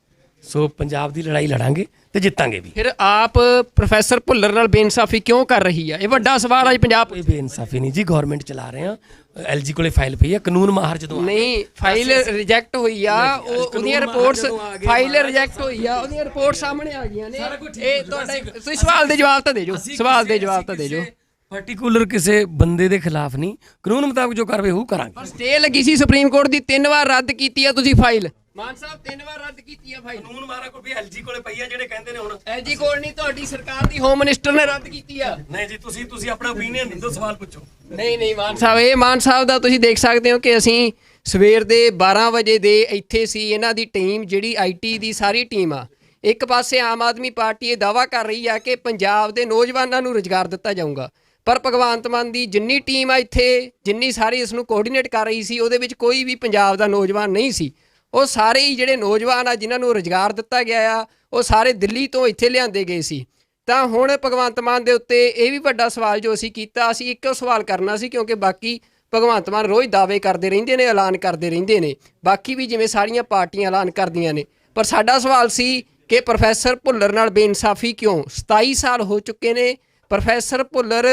ਸੋ ਪੰਜਾਬ ਦੀ ਲੜਾਈ ਲੜਾਂਗੇ ਤੇ ਜਿੱਤਾਂਗੇ ਵੀ। ਫਿਰ ਆਪ ਪ੍ਰੋਫੈਸਰ ਭੁੱਲਰ ਨਾਲ ਬੇਇਨਸਾਫੀ ਕਿਉਂ ਕਰ ਰਹੀ ਆ? ਇਹ ਵੱਡਾ ਸਵਾਲ ਹੈ ਪੰਜਾਬ। ਕੋਈ ਬੇਇਨਸਾਫੀ ਨਹੀਂ ਜੀ, ਗਵਰਨਮੈਂਟ ਚਲਾ ਰਹੇ ਆ। ਐਲਜੀ ਕੋਲੇ ਫਾਈਲ ਪਈ ਹੈ, ਕਾਨੂੰਨ ਮਾਹਰ ਜਦੋਂ ਨਹੀਂ, ਫਾਈਲ ਰਿਜੈਕਟ ਹੋਈ ਆ, ਉਹਦੀਆਂ ਰਿਪੋਰਟਸ ਫਾਈਲ ਰਿਜੈਕਟ ਹੋਈ ਆ, ਉਹਦੀਆਂ ਰਿਪੋਰਟ ਸਾਹਮਣੇ ਆ ਗਈਆਂ ਨੇ। ਇਹ ਤੁਹਾਡੇ ਤੁਸੀਂ ਸਵਾਲ ਦੇ ਜਵਾਬ ਤਾਂ ਦੇ ਜੋ, ਸਵਾਲ ਦੇ ਜਵਾਬ ਤਾਂ ਦੇ ਜੋ। ਪਾਰਟਿਕੂਲਰ ਕਿਸੇ ਬੰਦੇ ਦੇ ਖਿਲਾਫ ਨਹੀਂ, ਕਾਨੂੰਨ ਮੁਤਾਬਕ ਜੋ ਕਾਰਵਾਈ ਉਹ ਕਰਾਂਗੇ। ਸਟੇ ਲੱਗੀ ਸੀ ਸੁਪਰੀਮ ਕੋਰਟ ਦੀ, 3 ਵਾਰ ਰੱਦ ਕੀਤੀ ਆ ਤੁਸੀਂ ਫਾਈਲ। ਮਾਨ ਸਾਹਿਬ 3 ਵਾਰ ਰੱਦ ਕੀਤੀ ਆ ਫਾਈਲ। ਕਾਨੂੰਨ ਮਾਹਰ ਕੋਲ ਵੀ ਐਲਜੀ ਕੋਲੇ ਪਈ ਆ, ਜਿਹੜੇ ਕਹਿੰਦੇ ਨੇ ਹੁਣ ਐਲਜੀ ਕੋਲ ਨਹੀਂ, ਤੁਹਾਡੀ ਸਰਕਾਰ ਦੀ ਹੋਮ ਮਿਨਿਸਟਰ ਨੇ ਰੱਦ ਕੀਤੀ ਆ। ਨਹੀਂ ਜੀ, ਤੁਸੀਂ ਆਪਣਾ ਓਪੀਨੀਅਨ ਦਿਓ, ਸਵਾਲ ਪੁੱਛੋ। ਨਹੀਂ ਮਾਨ ਸਾਹਿਬ, ਇਹ ਮਾਨ ਸਾਹਿਬ ਦਾ ਤੁਸੀਂ ਦੇਖ ਸਕਦੇ ਹੋ ਕਿ ਅਸੀਂ ਸਵੇਰ ਦੇ 12 ਵਜੇ ਦੇ ਇੱਥੇ ਸੀ। ਇਹਨਾਂ ਦੀ ਟੀਮ ਜਿਹੜੀ ਆਈਟੀ ਦੀ ਸਾਰੀ ਟੀਮ ਆ, ਇੱਕ ਪਾਸੇ ਆਮ ਆਦਮੀ ਪਾਰਟੀ ਇਹ ਦਾਅਵਾ ਕਰ ਰਹੀ ਆ ਕਿ ਪੰਜਾਬ ਦੇ ਨੌਜਵਾਨਾਂ ਨੂੰ ਰੁਜ਼ਗਾਰ ਦਿੱਤਾ ਜਾਊਗਾ, ਪਰ ਭਗਵੰਤ ਮਾਨ ਦੀ ਜਿੰਨੀ ਟੀਮ ਆ ਇੱਥੇ, ਜਿੰਨੀ ਸਾਰੀ ਇਸ ਨੂੰ ਕੋਆਰਡੀਨੇਟ ਕਰ ਰਹੀ ਸੀ, ਉਹਦੇ ਵਿੱਚ ਕੋਈ ਵੀ ਪੰਜਾਬ ਦਾ ਨੌਜਵਾਨ ਨਹੀਂ ਸੀ। ਉਹ ਸਾਰੇ ਹੀ ਜਿਹੜੇ ਨੌਜਵਾਨ ਆ ਜਿਨ੍ਹਾਂ ਨੂੰ ਰੁਜ਼ਗਾਰ ਦਿੱਤਾ ਗਿਆ ਆ, ਉਹ ਸਾਰੇ ਦਿੱਲੀ ਤੋਂ ਇੱਥੇ ਲਿਆਂਦੇ ਗਏ ਸੀ। ਤਾਂ ਹੁਣ ਭਗਵੰਤ ਮਾਨ ਦੇ ਉੱਤੇ ਇਹ ਵੀ ਵੱਡਾ ਸਵਾਲ ਜੋ ਅਸੀਂ ਕੀਤਾ, ਅਸੀਂ ਇੱਕੋ ਸਵਾਲ ਕਰਨਾ ਸੀ, ਕਿਉਂਕਿ ਬਾਕੀ ਭਗਵੰਤ ਮਾਨ ਰੋਜ਼ ਦਾਅਵੇ ਕਰਦੇ ਰਹਿੰਦੇ ਨੇ, ਐਲਾਨ ਕਰਦੇ ਰਹਿੰਦੇ ਨੇ, ਬਾਕੀ ਵੀ ਜਿਵੇਂ ਸਾਰੀਆਂ ਪਾਰਟੀਆਂ ਐਲਾਨ ਕਰਦੀਆਂ ਨੇ। ਪਰ ਸਾਡਾ ਸਵਾਲ ਸੀ ਕਿ ਪ੍ਰੋਫੈਸਰ ਭੁੱਲਰ ਨਾਲ ਬੇਇਨਸਾਫੀ ਕਿਉਂ? 27 ਸਾਲ ਹੋ ਚੁੱਕੇ ਨੇ। ਪ੍ਰੋਫੈਸਰ ਭੁੱਲਰ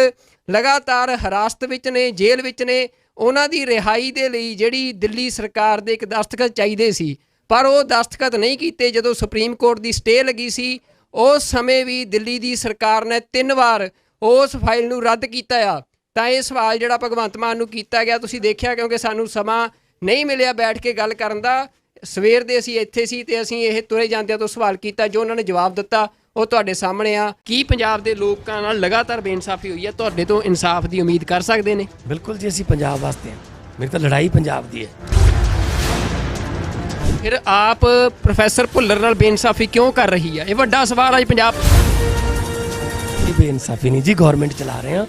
ਲਗਾਤਾਰ ਹਿਰਾਸਤ ਵਿੱਚ ਨੇ, ਜੇਲ੍ਹ ਵਿੱਚ ਨੇ। ਉਹਨਾਂ ਦੀ ਰਿਹਾਈ ਦੇ ਲਈ ਜਿਹੜੀ ਦਿੱਲੀ ਸਰਕਾਰ ਦੇ ਇੱਕ ਦਸਤਖਤ ਚਾਹੀਦੇ ਸੀ, ਪਰ ਉਹ ਦਸਤਖਤ ਨਹੀਂ ਕੀਤੇ। ਜਦੋਂ ਸੁਪਰੀਮ ਕੋਰਟ ਦੀ ਸਟੇ ਲੱਗੀ ਸੀ, ਉਸ ਸਮੇਂ ਵੀ ਦਿੱਲੀ ਦੀ ਸਰਕਾਰ ਨੇ 3 ਵਾਰ ਉਸ ਫਾਈਲ ਨੂੰ ਰੱਦ ਕੀਤਾ ਆ। ਤਾਂ ਇਹ ਸਵਾਲ ਜਿਹੜਾ ਭਗਵੰਤ ਮਾਨ ਨੂੰ ਕੀਤਾ ਗਿਆ, ਤੁਸੀਂ ਦੇਖਿਆ, ਕਿਉਂਕਿ ਸਾਨੂੰ ਸਮਾਂ ਨਹੀਂ ਮਿਲਿਆ ਬੈਠ ਕੇ ਗੱਲ ਕਰਨ ਦਾ। ਸਵੇਰ ਦੇ ਅਸੀਂ ਇੱਥੇ ਸੀ ਤੇ ਅਸੀਂ ਇਹ ਤੁਰੇ ਜਾਂਦਿਆਂ ਤੋਂ ਸਵਾਲ ਕੀਤਾ, ਜੋ ਉਹਨਾਂ ਨੇ ਜਵਾਬ ਦਿੱਤਾ ਉਹ ਤੁਹਾਡੇ ਸਾਹਮਣੇ ਆ। ਕੀ ਪੰਜਾਬ ਦੇ ਲੋਕਾਂ ਨਾਲ ਲਗਾਤਾਰ ਬੇਇਨਸਾਫੀ ਹੋਈ ਹੈ? ਤੁਹਾਡੇ ਤੋਂ ਇਨਸਾਫ ਦੀ ਉਮੀਦ ਕਰ ਸਕਦੇ ਨੇ? ਬਿਲਕੁਲ ਜੀ, ਅਸੀਂ ਪੰਜਾਬ ਵਾਸਤੇ ਹਾਂ। ਮੇਰੀ ਤਾਂ ਲੜਾਈ ਪੰਜਾਬ ਦੀ ਹੈ। ਫਿਰ ਆਪ ਪ੍ਰੋਫੈਸਰ ਭੁੱਲਰ ਨਾਲ ਬੇਇਨਸਾਫੀ ਕਿਉਂ ਕਰ ਰਹੀ ਹੈ? ਇਹ ਵੱਡਾ ਸਵਾਲ ਹੈ ਪੰਜਾਬ। ਇਹ ਬੇਇਨਸਾਫੀ ਨਹੀਂ ਜੀ, ਗਵਰਨਮੈਂਟ ਚਲਾ ਰਹੇ ਹਾਂ।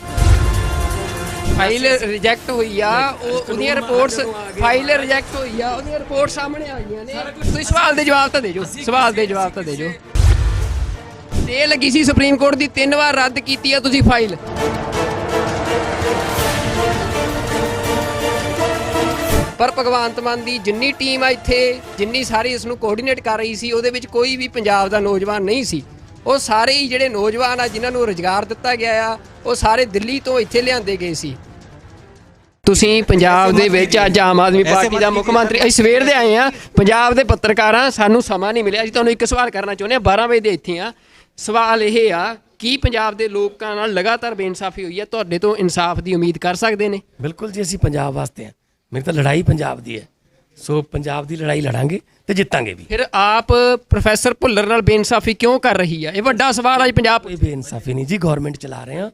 ਫਾਈਲ ਰਿਜੈਕਟ ਹੋਈ ਆ, ਉਹਦੀਆਂ ਰਿਪੋਰਟਸ, ਫਾਈਲ ਰਿਜੈਕਟ ਹੋਈ ਆ, ਉਹਦੀਆਂ ਰਿਪੋਰਟ ਸਾਹਮਣੇ ਆ ਗਈਆਂ ਨੇ। ਤੁਸੀਂ ਸਵਾਲ ਦੇ ਜਵਾਬ ਤਾਂ ਦੇ ਜੋ, ਸਵਾਲ ਦੇ ਜਵਾਬ ਤਾਂ ਦੇ ਜੋ। ਸਟੇ ਲੱਗੀ ਸੀ ਸੁਪਰੀਮ ਕੋਰਟ ਦੀ, 3 ਵਾਰ ਰੱਦ ਕੀਤੀ ਆ ਤੁਸੀਂ ਫਾਈਲ। ਪਰ ਭਗਵੰਤ ਮਾਨ ਦੀ ਜਿੰਨੀ ਟੀਮ ਆ ਇੱਥੇ, ਜਿੰਨੀ ਸਾਰੀ ਇਸ ਨੂੰ ਕੋਆਰਡੀਨੇਟ ਕਰ ਰਹੀ ਸੀ, ਉਹਦੇ ਵਿੱਚ ਕੋਈ ਵੀ ਪੰਜਾਬ ਦਾ ਨੌਜਵਾਨ ਨਹੀਂ ਸੀ। ਉਹ ਸਾਰੇ ਹੀ ਜਿਹੜੇ ਨੌਜਵਾਨ ਆ ਜਿਨ੍ਹਾਂ ਨੂੰ ਰੁਜ਼ਗਾਰ ਦਿੱਤਾ ਗਿਆ ਆ, ਉਹ ਸਾਰੇ ਦਿੱਲੀ ਤੋਂ ਇੱਥੇ ਲਿਆਂਦੇ ਗਏ ਸੀ। ਤੁਸੀਂ ਪੰਜਾਬ ਦੇ ਵਿੱਚ ਅੱਜ ਆਮ ਆਦਮੀ ਪਾਰਟੀ ਦਾ ਮੁੱਖ ਮੰਤਰੀ, ਅਸੀਂ ਸਵੇਰ ਦੇ ਆਏ ਆ, ਪੰਜਾਬ ਦੇ ਪੱਤਰਕਾਰਾਂ, ਸਾਨੂੰ ਸਮਾਂ ਨਹੀਂ ਮਿਲਿਆ। ਅਸੀਂ ਤੁਹਾਨੂੰ ਇੱਕ ਸਵਾਲ ਕਰਨਾ ਚਾਹੁੰਦੇ ਹਾਂ, 12 ਵਜੇ ਦੇ ਇੱਥੇ ਆ। ਸਵਾਲ ਇਹ ਆ, ਕੀ ਪੰਜਾਬ ਦੇ ਲੋਕਾਂ ਨਾਲ ਲਗਾਤਾਰ ਬੇਇਨਸਾਫੀ ਹੋਈ ਹੈ? ਤੁਹਾਡੇ ਤੋਂ ਇਨਸਾਫ ਦੀ ਉਮੀਦ ਕਰ ਸਕਦੇ ਨੇ? ਬਿਲਕੁਲ ਜੀ, ਅਸੀਂ ਪੰਜਾਬ ਵਾਸਤੇ ਹਾਂ। ਮੇਰੀ ਤਾਂ ਲੜਾਈ ਪੰਜਾਬ ਦੀ ਹੈ। ਸੋ ਪੰਜਾਬ ਦੀ ਲੜਾਈ ਲੜਾਂਗੇ ਤੇ ਜਿੱਤਾਂਗੇ ਵੀ। ਫਿਰ ਆਪ ਪ੍ਰੋਫੈਸਰ ਭੁੱਲਰ ਨਾਲ ਬੇਇਨਸਾਫੀ ਕਿਉਂ ਕਰ ਰਹੀ ਹੈ? ਇਹ ਵੱਡਾ ਸਵਾਲ ਹੈ ਪੰਜਾਬ। ਕੋਈ ਬੇਇਨਸਾਫੀ ਨਹੀਂ ਜੀ, ਗਵਰਨਮੈਂਟ ਚਲਾ ਰਹੇ ਹਾਂ।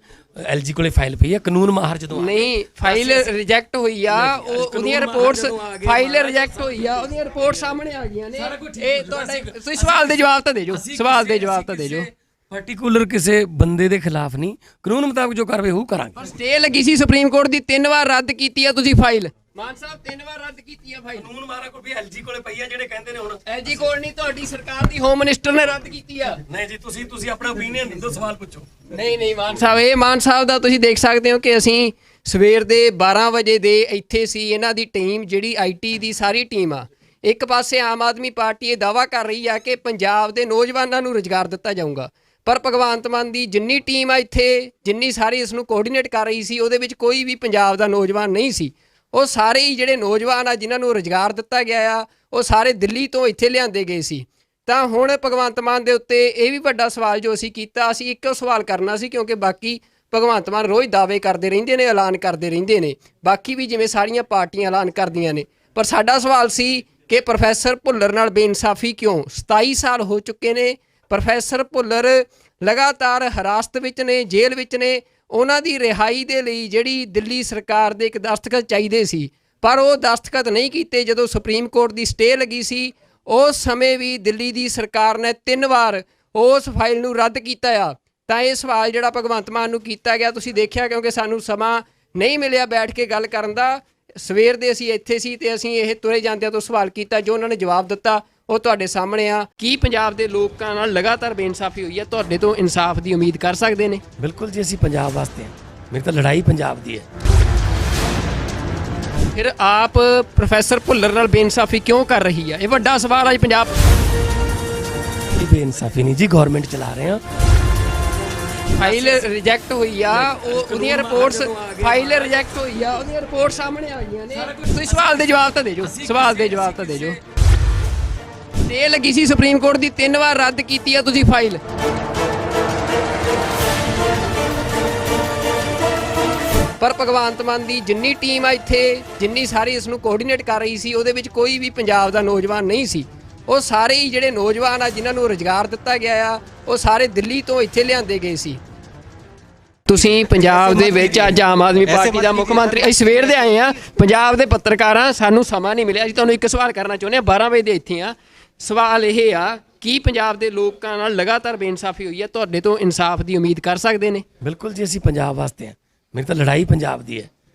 LG ਕੋਲੇ ਫਾਈਲ ਪਈ ਹੈ, ਕਾਨੂੰਨ ਮਾਹਰ ਜਦੋਂ ਨਹੀਂ, ਫਾਈਲ ਰਿਜੈਕਟ ਹੋਈ ਆ, ਉਹਦੀਆਂ ਰਿਪੋਰਟਸ, ਫਾਈਲ ਰਿਜੈਕਟ ਹੋਈ ਆ, ਉਹਦੀਆਂ ਰਿਪੋਰਟ ਸਾਹਮਣੇ ਆ ਗਈਆਂ ਨੇ। ਇਹ ਤੁਹਾਡੇ, ਤੁਸੀਂ ਸਵਾਲ ਦੇ ਜਵਾਬ ਤਾਂ ਦੇ ਜੋ, ਸਵਾਲ ਦੇ ਜਵਾਬ ਤਾਂ ਦੇ ਜੋ। ਪਾਰਟੀਕੂਲਰ ਕਿਸੇ ਬੰਦੇ ਦੇ ਖਿਲਾਫ ਨਹੀਂ, ਕਾਨੂੰਨ ਮੁਤਾਬਕ ਜੋ ਕਾਰਵਾਈ ਉਹ ਕਰਾਂਗੇ। ਸਟੇ ਲੱਗੀ ਸੀ ਸੁਪਰੀਮ ਕੋਰਟ ਦੀ, 3 ਵਾਰ ਰੱਦ ਕੀਤੀ ਆ ਤੁਸੀਂ ਫਾਈਲ। ਮਾਨ ਸਾਹਿਬ 3 ਵਾਰ ਰੱਦ ਕੀਤੀ ਆ ਫਾਈਲ। ਕਾਨੂੰਨ ਮਾਹਰ ਕੋਲ ਵੀ LG ਕੋਲੇ ਪਈ ਆ, ਜਿਹੜੇ ਕਹਿੰਦੇ ਨੇ ਹੁਣ LG ਕੋਲ ਨਹੀਂ, ਤੁਹਾਡੀ ਸਰਕਾਰ ਦੀ ਹੋਮ ਮਿਨਿਸਟਰ ਨੇ ਰੱਦ ਕੀਤੀ ਆ। ਨਹੀਂ ਜੀ, ਤੁਸੀਂ ਆਪਣਾ ਓਪੀਨੀਅਨ ਦਿਓ, ਸਵਾਲ ਪੁੱਛੋ। ਨਹੀਂ ਮਾਨ ਸਾਹਿਬ, ਇਹ ਮਾਨ ਸਾਹਿਬ ਦਾ ਤੁਸੀਂ ਦੇਖ ਸਕਦੇ ਹੋ ਕਿ ਅਸੀਂ ਸਵੇਰ ਦੇ 12 ਵਜੇ ਦੇ ਇੱਥੇ ਸੀ। ਇਹਨਾਂ ਦੀ ਟੀਮ ਜਿਹੜੀ IT ਦੀ ਸਾਰੀ ਟੀਮ ਆ, ਇੱਕ ਪਾਸੇ ਆਮ ਆਦਮੀ ਪਾਰਟੀ ਇਹ ਦਾਅਵਾ ਕਰ ਰਹੀ ਆ ਕਿ ਪੰਜਾਬ ਦੇ ਨੌਜਵਾਨਾਂ ਨੂੰ ਰੁਜ਼ਗਾਰ ਦਿੱਤਾ ਜਾਊਗਾ, ਪਰ ਭਗਵੰਤ ਮਾਨ ਦੀ ਜਿੰਨੀ ਟੀਮ ਆ ਇੱਥੇ, ਜਿੰਨੀ ਸਾਰੀ ਇਸ ਨੂੰ ਕੋਆਰਡੀਨੇਟ ਕਰ ਰਹੀ ਸੀ, ਉਹਦੇ ਵਿੱਚ ਕੋਈ ਵੀ ਪੰਜਾਬ ਦਾ ਨੌਜਵਾਨ ਨਹੀਂ ਸੀ। ਉਹ ਸਾਰੇ ਹੀ ਜਿਹੜੇ ਨੌਜਵਾਨ ਆ ਜਿਨ੍ਹਾਂ ਨੂੰ ਰੁਜ਼ਗਾਰ ਦਿੱਤਾ ਗਿਆ ਆ, ਉਹ ਸਾਰੇ ਦਿੱਲੀ ਤੋਂ ਇੱਥੇ ਲਿਆਂਦੇ ਗਏ ਸੀ। ਤਾਂ ਹੁਣ ਭਗਵੰਤ ਮਾਨ ਦੇ ਉੱਤੇ ਇਹ ਵੀ ਵੱਡਾ ਸਵਾਲ ਜੋ ਅਸੀਂ ਕੀਤਾ, ਅਸੀਂ ਇੱਕੋ ਸਵਾਲ ਕਰਨਾ ਸੀ, ਕਿਉਂਕਿ ਬਾਕੀ ਭਗਵੰਤ ਮਾਨ ਰੋਜ਼ ਦਾਅਵੇ ਕਰਦੇ ਰਹਿੰਦੇ ਨੇ, ਐਲਾਨ ਕਰਦੇ ਰਹਿੰਦੇ ਨੇ, ਬਾਕੀ ਵੀ ਜਿਵੇਂ ਸਾਰੀਆਂ ਪਾਰਟੀਆਂ ਐਲਾਨ ਕਰਦੀਆਂ ਨੇ। ਪਰ ਸਾਡਾ ਸਵਾਲ ਸੀ ਕਿ ਪ੍ਰੋਫੈਸਰ ਭੁੱਲਰ ਨਾਲ ਬੇਇਨਸਾਫੀ ਕਿਉਂ? 27 ਸਾਲ ਹੋ ਚੁੱਕੇ ਨੇ। ਪ੍ਰੋਫੈਸਰ ਭੁੱਲਰ ਲਗਾਤਾਰ ਹਿਰਾਸਤ ਵਿੱਚ ਨੇ, ਜੇਲ੍ਹ ਵਿੱਚ ਨੇ। ਉਹਨਾਂ ਦੀ ਰਿਹਾਈ ਦੇ ਲਈ ਜਿਹੜੀ ਦਿੱਲੀ ਸਰਕਾਰ ਦੇ ਇੱਕ ਦਸਤਖਤ ਚਾਹੀਦੇ ਸੀ, ਪਰ ਉਹ ਦਸਤਖਤ ਨਹੀਂ ਕੀਤੇ। ਜਦੋਂ ਸੁਪਰੀਮ ਕੋਰਟ ਦੀ ਸਟੇ ਲੱਗੀ ਸੀ, ਉਸ ਸਮੇਂ ਵੀ ਦਿੱਲੀ ਦੀ ਸਰਕਾਰ ਨੇ 3 ਵਾਰ ਉਸ ਫਾਈਲ ਨੂੰ ਰੱਦ ਕੀਤਾ ਆ। ਤਾਂ ਇਹ ਸਵਾਲ ਜਿਹੜਾ ਭਗਵੰਤ ਮਾਨ ਨੂੰ ਕੀਤਾ ਗਿਆ, ਤੁਸੀਂ ਦੇਖਿਆ, ਕਿਉਂਕਿ ਸਾਨੂੰ ਸਮਾਂ ਨਹੀਂ ਮਿਲਿਆ ਬੈਠ ਕੇ ਗੱਲ ਕਰਨ ਦਾ। ਸਵੇਰ ਦੇ ਅਸੀਂ ਇੱਥੇ ਸੀ ਤੇ ਅਸੀਂ ਇਹ ਤੁਰੇ ਜਾਂਦਿਆਂ ਤੋਂ ਸਵਾਲ ਕੀਤਾ, ਜੋ ਉਹਨਾਂ ਨੇ ਜਵਾਬ ਦਿੱਤਾ ਉਹ ਤੁਹਾਡੇ ਸਾਹਮਣੇ ਆ। ਕੀ ਪੰਜਾਬ ਦੇ ਲੋਕਾਂ ਨਾਲ ਲਗਾਤਾਰ ਬੇਇਨਸਾਫੀ ਹੋਈ ਹੈ? ਤੁਹਾਡੇ ਤੋਂ ਇਨਸਾਫ ਦੀ ਉਮੀਦ ਕਰ ਸਕਦੇ ਨੇ? ਬਿਲਕੁਲ ਜੀ, ਅਸੀਂ ਪੰਜਾਬ ਵਾਸਤੇ ਹਾਂ। ਮੇਰੀ ਤਾਂ ਲੜਾਈ ਪੰਜਾਬ ਦੀ ਹੈ। ਫਿਰ ਆਪ ਪ੍ਰੋਫੈਸਰ ਭੁੱਲਰ ਨਾਲ ਬੇਇਨਸਾਫੀ ਕਿਉਂ ਕਰ ਰਹੀ ਹੈ? ਇਹ ਵੱਡਾ ਸਵਾਲ ਹੈ ਪੰਜਾਬ। ਇਹ ਬੇਇਨਸਾਫੀ ਨਹੀਂ ਜੀ, ਗਵਰਨਮੈਂਟ ਚਲਾ ਰਹੇ ਹਾਂ। ਫਾਈਲ ਰਿਜੈਕਟ ਹੋਈ ਆ, ਉਹਦੀਆਂ ਰਿਪੋਰਟਸ, ਫਾਈਲ ਰਿਜੈਕਟ ਹੋਈ ਆ, ਉਹਦੀਆਂ ਰਿਪੋਰਟ ਸਾਹਮਣੇ ਆ ਗਈਆਂ ਨੇ। ਤੁਸੀਂ ਸਵਾਲ ਦੇ ਜਵਾਬ ਤਾਂ ਦੇ ਜੋ, ਸਵਾਲ ਦੇ ਜਵਾਬ ਤਾਂ ਦੇ ਜੋ। ਸਟੇ ਲੱਗੀ ਸੀ ਸੁਪਰੀਮ ਕੋਰਟ ਦੀ, 3 ਵਾਰ ਰੱਦ ਕੀਤੀ ਆ ਤੁਸੀਂ ਫਾਈਲ। ਪਰ ਭਗਵੰਤ ਮਾਨ ਦੀ ਜਿੰਨੀ ਟੀਮ ਆ ਇੱਥੇ, ਜਿੰਨੀ ਸਾਰੀ ਇਸ ਨੂੰ ਕੋਆਰਡੀਨੇਟ ਕਰ ਰਹੀ ਸੀ, ਉਹਦੇ ਵਿੱਚ ਕੋਈ ਵੀ ਪੰਜਾਬ ਦਾ ਨੌਜਵਾਨ ਨਹੀਂ ਸੀ। ਉਹ ਸਾਰੇ ਹੀ ਜਿਹੜੇ ਨੌਜਵਾਨ ਆ ਜਿਨ੍ਹਾਂ ਨੂੰ ਰੁਜ਼ਗਾਰ ਦਿੱਤਾ ਗਿਆ ਆ, ਉਹ ਸਾਰੇ ਦਿੱਲੀ ਤੋਂ ਇੱਥੇ ਲਿਆਂਦੇ ਗਏ ਸੀ। ਤੁਸੀਂ ਪੰਜਾਬ ਦੇ ਵਿੱਚ ਅੱਜ ਆਮ ਆਦਮੀ ਪਾਰਟੀ ਦਾ ਮੁੱਖ ਮੰਤਰੀ, ਅਸੀਂ ਸਵੇਰ ਦੇ ਆਏ ਆ। ਪੰਜਾਬ ਦੇ ਪੱਤਰਕਾਰਾਂ, ਸਾਨੂੰ ਸਮਾਂ ਨਹੀਂ ਮਿਲਿਆ। ਅਸੀਂ ਤੁਹਾਨੂੰ ਇੱਕ ਸਵਾਲ ਕਰਨਾ ਚਾਹੁੰਦੇ ਹਾਂ, 12 ਵਜੇ ਦੇ ਇੱਥੇ ਆ। ਸਵਾਲ ਇਹ ਆ, ਕੀ ਪੰਜਾਬ ਦੇ ਲੋਕਾਂ ਨਾਲ ਲਗਾਤਾਰ ਬੇਇਨਸਾਫੀ ਹੋਈ ਹੈ? ਤੁਹਾਡੇ ਤੋਂ ਇਨਸਾਫ ਦੀ ਉਮੀਦ ਕਰ ਸਕਦੇ ਨੇ? ਬਿਲਕੁਲ ਜੀ, ਅਸੀਂ ਪੰਜਾਬ ਵਾਸਤੇ ਹਾਂ। ਮੇਰੀ ਤਾਂ ਲੜਾਈ ਪੰਜਾਬ ਦੀ ਹੈ।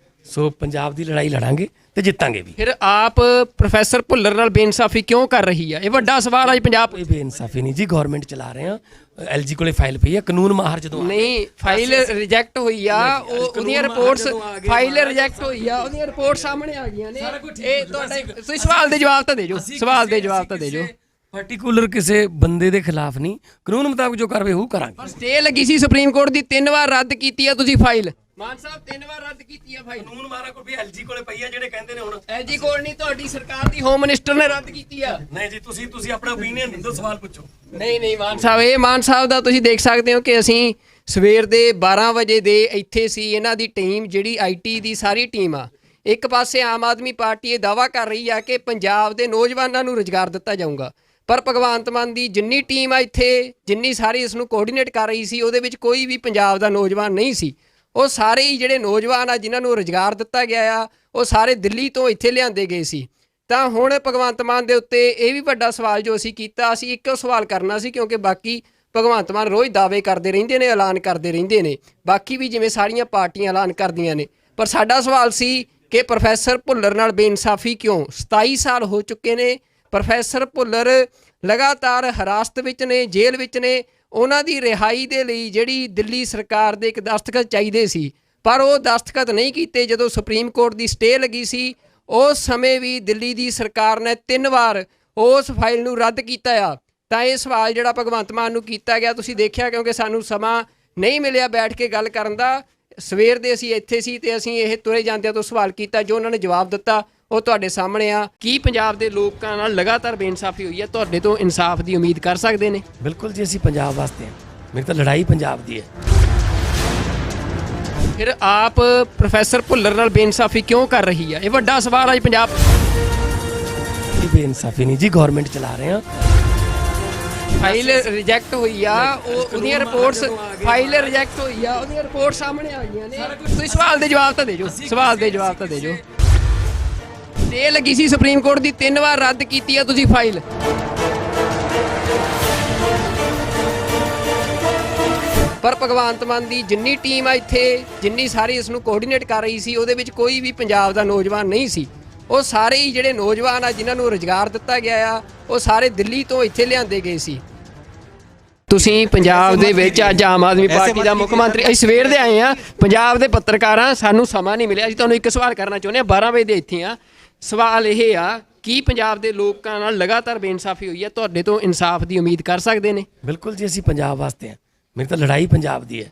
ਸੋ ਪੰਜਾਬ ਦੀ ਲੜਾਈ ਲੜਾਂਗੇ ਤੇ ਜਿੱਤਾਂਗੇ ਵੀ। ਫਿਰ ਆਪ ਪ੍ਰੋਫੈਸਰ ਭੁੱਲਰ ਨਾਲ ਬੇਇਨਸਾਫੀ ਕਿਉਂ ਕਰ ਰਹੀ ਹੈ? ਇਹ ਵੱਡਾ ਸਵਾਲ ਹੈ ਪੰਜਾਬ। ਕੋਈ ਬੇਇਨਸਾਫੀ ਨਹੀਂ ਜੀ, ਗਵਰਨਮੈਂਟ ਚਲਾ ਰਹੇ ਹਾਂ। LG ਕੋਲੇ ਫਾਈਲ ਪਈ ਹੈ, ਕਾਨੂੰਨ ਮਾਹਰ ਜਦੋਂ ਨਹੀਂ, ਫਾਈਲ ਰਿਜੈਕਟ ਹੋਈ ਆ, ਉਹਦੀਆਂ ਰਿਪੋਰਟਸ, ਫਾਈਲ ਰਿਜੈਕਟ ਹੋਈ ਆ, ਉਹਦੀਆਂ ਰਿਪੋਰਟ ਸਾਹਮਣੇ ਆ ਗਈਆਂ ਨੇ। ਇਹ ਤੁਹਾਡੇ, ਤੁਸੀਂ ਸਵਾਲ ਦੇ ਜਵਾਬ ਤਾਂ ਦੇ ਜੋ, ਸਵਾਲ ਦੇ ਜਵਾਬ ਤਾਂ ਦੇ ਜੋ। ਪਾਰਟਿਕੂਲਰ ਕਿਸੇ ਬੰਦੇ ਦੇ ਖਿਲਾਫ ਨਹੀਂ, ਕਾਨੂੰਨ ਮੁਤਾਬਕ ਜੋ ਕਾਰਵਾਈ ਹੋਊ ਕਰਾਂਗੇ। ਸਟੇ ਲੱਗੀ ਸੀ ਸੁਪਰੀਮ ਕੋਰਟ ਦੀ 3 ਵਾਰ ਰੱਦ ਕੀਤੀ ਆ ਤੁਸੀਂ ਫਾਈਲ। ਮਾਨ ਸਾਹਿਬ 3 ਵਾਰ ਰੱਦ ਕੀਤੀ ਆ ਫਾਈਲ। ਕਾਨੂੰਨ ਮਾਰਾ ਕੋਈ ਵੀ ਐਲਜੀ ਕੋਲੇ ਪਈ ਆ ਜਿਹੜੇ ਕਹਿੰਦੇ ਨੇ ਹੁਣ ਐਜੀ ਕੋਲ ਨਹੀਂ, ਤੁਹਾਡੀ ਸਰਕਾਰ ਦੀ ਹੋਮ ਮਿਨਿਸਟਰ ਨੇ ਰੱਦ ਕੀਤੀ ਆ। ਨਹੀਂ ਜੀ, ਤੁਸੀਂ ਆਪਣਾ ਓਪੀਨੀਅਨ ਦਿਓ, ਸਵਾਲ ਪੁੱਛੋ। ਨਹੀਂ ਮਾਨ ਸਾਹਿਬ, ਇਹ ਮਾਨ ਸਾਹਿਬ ਦਾ ਤੁਸੀਂ ਦੇਖ ਸਕਦੇ ਹੋ ਕਿ ਅਸੀਂ ਸਵੇਰ ਦੇ 12 ਵਜੇ ਦੇ ਇੱਥੇ ਸੀ। ਇਹਨਾਂ ਦੀ ਟੀਮ ਜਿਹੜੀ ਆਈਟੀ ਦੀ ਸਾਰੀ ਟੀਮ ਆ, ਇੱਕ ਪਾਸੇ ਆਮ ਆਦਮੀ ਪਾਰਟੀ ਇਹ ਦਾਅਵਾ ਕਰ ਰਹੀ ਆ ਕਿ ਪੰਜਾਬ ਦੇ ਨੌਜਵਾਨਾਂ ਨੂੰ ਰੁਜ਼ਗਾਰ ਦਿੱਤਾ ਜਾਊਗਾ, ਪਰ ਭਗਵੰਤ ਮਾਨ ਦੀ ਜਿੰਨੀ ਟੀਮ ਆ ਇੱਥੇ, ਜਿੰਨੀ ਸਾਰੀ ਇਸ ਨੂੰ ਕੋਆਰਡੀਨੇਟ ਕਰ ਰਹੀ ਸੀ, ਉਹਦੇ ਵਿੱਚ ਕੋਈ ਵੀ ਪੰਜਾਬ ਦਾ ਨੌਜਵਾਨ ਨਹੀਂ ਸੀ। ਉਹ ਸਾਰੇ ਹੀ ਜਿਹੜੇ ਨੌਜਵਾਨ ਆ ਜਿਨ੍ਹਾਂ ਨੂੰ ਰੁਜ਼ਗਾਰ ਦਿੱਤਾ ਗਿਆ ਆ, ਉਹ ਸਾਰੇ ਦਿੱਲੀ ਤੋਂ ਇੱਥੇ ਲਿਆਂਦੇ ਗਏ ਸੀ। ਤਾਂ ਹੁਣ ਭਗਵੰਤ ਮਾਨ ਦੇ ਉੱਤੇ ਇਹ ਵੀ ਵੱਡਾ ਸਵਾਲ ਜੋ ਅਸੀਂ ਕੀਤਾ, ਅਸੀਂ ਇੱਕੋ ਸਵਾਲ ਕਰਨਾ ਸੀ, ਕਿਉਂਕਿ ਬਾਕੀ ਭਗਵੰਤ ਮਾਨ ਰੋਜ਼ ਦਾਅਵੇ ਕਰਦੇ ਰਹਿੰਦੇ ਨੇ, ਐਲਾਨ ਕਰਦੇ ਰਹਿੰਦੇ ਨੇ, ਬਾਕੀ ਵੀ ਜਿਵੇਂ ਸਾਰੀਆਂ ਪਾਰਟੀਆਂ ਐਲਾਨ ਕਰਦੀਆਂ ਨੇ। ਪਰ ਸਾਡਾ ਸਵਾਲ ਸੀ ਕਿ ਪ੍ਰੋਫੈਸਰ ਭੁੱਲਰ ਨਾਲ ਬੇਇਨਸਾਫੀ ਕਿਉਂ? 27 ਸਾਲ ਹੋ ਚੁੱਕੇ ਨੇ, ਪ੍ਰੋਫੈਸਰ ਭੁੱਲਰ ਲਗਾਤਾਰ ਹਿਰਾਸਤ ਵਿੱਚ ਨੇ, ਜੇਲ੍ਹ ਵਿੱਚ ਨੇ। ਉਹਨਾਂ ਦੀ ਰਿਹਾਈ ਦੇ ਲਈ ਜਿਹੜੀ ਦਿੱਲੀ ਸਰਕਾਰ ਦੇ ਇੱਕ ਦਸਤਖਤ ਚਾਹੀਦੇ ਸੀ, ਪਰ ਉਹ ਦਸਤਖਤ ਨਹੀਂ ਕੀਤੇ। ਜਦੋਂ ਸੁਪਰੀਮ ਕੋਰਟ ਦੀ ਸਟੇ ਲੱਗੀ ਸੀ, ਉਸ ਸਮੇਂ ਵੀ ਦਿੱਲੀ ਦੀ ਸਰਕਾਰ ਨੇ 3 ਵਾਰ ਉਸ ਫਾਈਲ ਨੂੰ ਰੱਦ ਕੀਤਾ ਆ। ਤਾਂ ਇਹ ਸਵਾਲ ਜਿਹੜਾ ਭਗਵੰਤ ਮਾਨ ਨੂੰ ਕੀਤਾ ਗਿਆ, ਤੁਸੀਂ ਦੇਖਿਆ, ਕਿਉਂਕਿ ਸਾਨੂੰ ਸਮਾਂ ਨਹੀਂ ਮਿਲਿਆ ਬੈਠ ਕੇ ਗੱਲ ਕਰਨ ਦਾ। ਸਵੇਰ ਦੇ ਅਸੀਂ ਇੱਥੇ ਸੀ ਤੇ ਅਸੀਂ ਇਹ ਤੁਰੇ ਜਾਂਦਿਆਂ ਤੋਂ ਸਵਾਲ ਕੀਤਾ, ਜੋ ਉਹਨਾਂ ਨੇ ਜਵਾਬ ਦਿੱਤਾ ਉਹ ਤੁਹਾਡੇ ਸਾਹਮਣੇ ਆ। ਕੀ ਪੰਜਾਬ ਦੇ ਲੋਕਾਂ ਨਾਲ ਲਗਾਤਾਰ ਬੇਇਨਸਾਫੀ ਹੋਈ ਹੈ? ਤੁਹਾਡੇ ਤੋਂ ਇਨਸਾਫ ਦੀ ਉਮੀਦ ਕਰ ਸਕਦੇ ਨੇ? ਬਿਲਕੁਲ ਜੀ, ਅਸੀਂ ਪੰਜਾਬ ਵਾਸਤੇ ਹਾਂ। ਮੇਰੀ ਤਾਂ ਲੜਾਈ ਪੰਜਾਬ ਦੀ ਹੈ। ਫਿਰ ਆਪ ਪ੍ਰੋਫੈਸਰ ਭੁੱਲਰ ਨਾਲ ਬੇਇਨਸਾਫੀ ਕਿਉਂ ਕਰ ਰਹੀ ਆ? ਇਹ ਵੱਡਾ ਸਵਾਲ ਹੈ ਪੰਜਾਬ। ਇਹ ਬੇਇਨਸਾਫੀ ਨਹੀਂ ਜੀ, ਗਵਰਨਮੈਂਟ ਚਲਾ ਰਹੇ ਹਾਂ। ਫਾਈਲ ਰਿਜੈਕਟ ਹੋਈ ਆ, ਉਹਦੀਆਂ ਰਿਪੋਰਟਸ, ਫਾਈਲ ਰਿਜੈਕਟ ਹੋਈ ਆ, ਉਹਦੀਆਂ ਰਿਪੋਰਟ ਸਾਹਮਣੇ ਆ ਗਈਆਂ ਨੇ। ਤੁਸੀਂ ਸਵਾਲ ਦੇ ਜਵਾਬ ਤਾਂ ਦੇ ਜੋ, ਸਵਾਲ ਦੇ ਜਵਾਬ ਤਾਂ ਦੇ ਜੋ। ਸਟੇ ਲੱਗੀ ਸੀ ਸੁਪਰੀਮ ਕੋਰਟ ਦੀ 3 ਵਾਰ ਰੱਦ ਕੀਤੀ ਆ ਤੁਸੀਂ ਫਾਈਲ। ਪਰ ਭਗਵੰਤ ਮਾਨ ਦੀ ਜਿੰਨੀ ਟੀਮ ਆ ਇੱਥੇ, ਜਿੰਨੀ ਸਾਰੀ ਇਸ ਨੂੰ ਕੋਆਰਡੀਨੇਟ ਕਰ ਰਹੀ ਸੀ, ਉਹਦੇ ਵਿੱਚ ਕੋਈ ਵੀ ਪੰਜਾਬ ਦਾ ਨੌਜਵਾਨ ਨਹੀਂ ਸੀ। ਉਹ ਸਾਰੇ ਹੀ ਜਿਹੜੇ ਨੌਜਵਾਨ ਆ ਜਿਨ੍ਹਾਂ ਨੂੰ ਰੁਜ਼ਗਾਰ ਦਿੱਤਾ ਗਿਆ ਆ, ਉਹ ਸਾਰੇ ਦਿੱਲੀ ਤੋਂ ਇੱਥੇ ਲਿਆਂਦੇ ਗਏ ਸੀ। ਤੁਸੀਂ ਪੰਜਾਬ ਦੇ ਵਿੱਚ ਅੱਜ ਆਮ ਆਦਮੀ ਪਾਰਟੀ ਦਾ ਮੁੱਖ ਮੰਤਰੀ, ਅਸੀਂ ਸਵੇਰ ਦੇ ਆਏ ਆ, ਪੰਜਾਬ ਦੇ ਪੱਤਰਕਾਰਾਂ, ਸਾਨੂੰ ਸਮਾਂ ਨਹੀਂ ਮਿਲਿਆ। ਅਸੀਂ ਤੁਹਾਨੂੰ ਇੱਕ ਸਵਾਲ ਕਰਨਾ ਚਾਹੁੰਦੇ ਹਾਂ, 12 ਵਜੇ ਦੇ ਇੱਥੇ ਆ। ਸਵਾਲ ਇਹ ਆ, ਕੀ ਪੰਜਾਬ ਦੇ ਲੋਕਾਂ ਨਾਲ ਲਗਾਤਾਰ ਬੇਇਨਸਾਫੀ ਹੋਈ ਹੈ? ਤੁਹਾਡੇ ਤੋਂ ਇਨਸਾਫ ਦੀ ਉਮੀਦ ਕਰ ਸਕਦੇ ਨੇ? ਬਿਲਕੁਲ ਜੀ, ਅਸੀਂ ਪੰਜਾਬ ਵਾਸਤੇ ਹਾਂ। ਮੇਰੀ ਤਾਂ ਲੜਾਈ ਪੰਜਾਬ ਦੀ ਹੈ,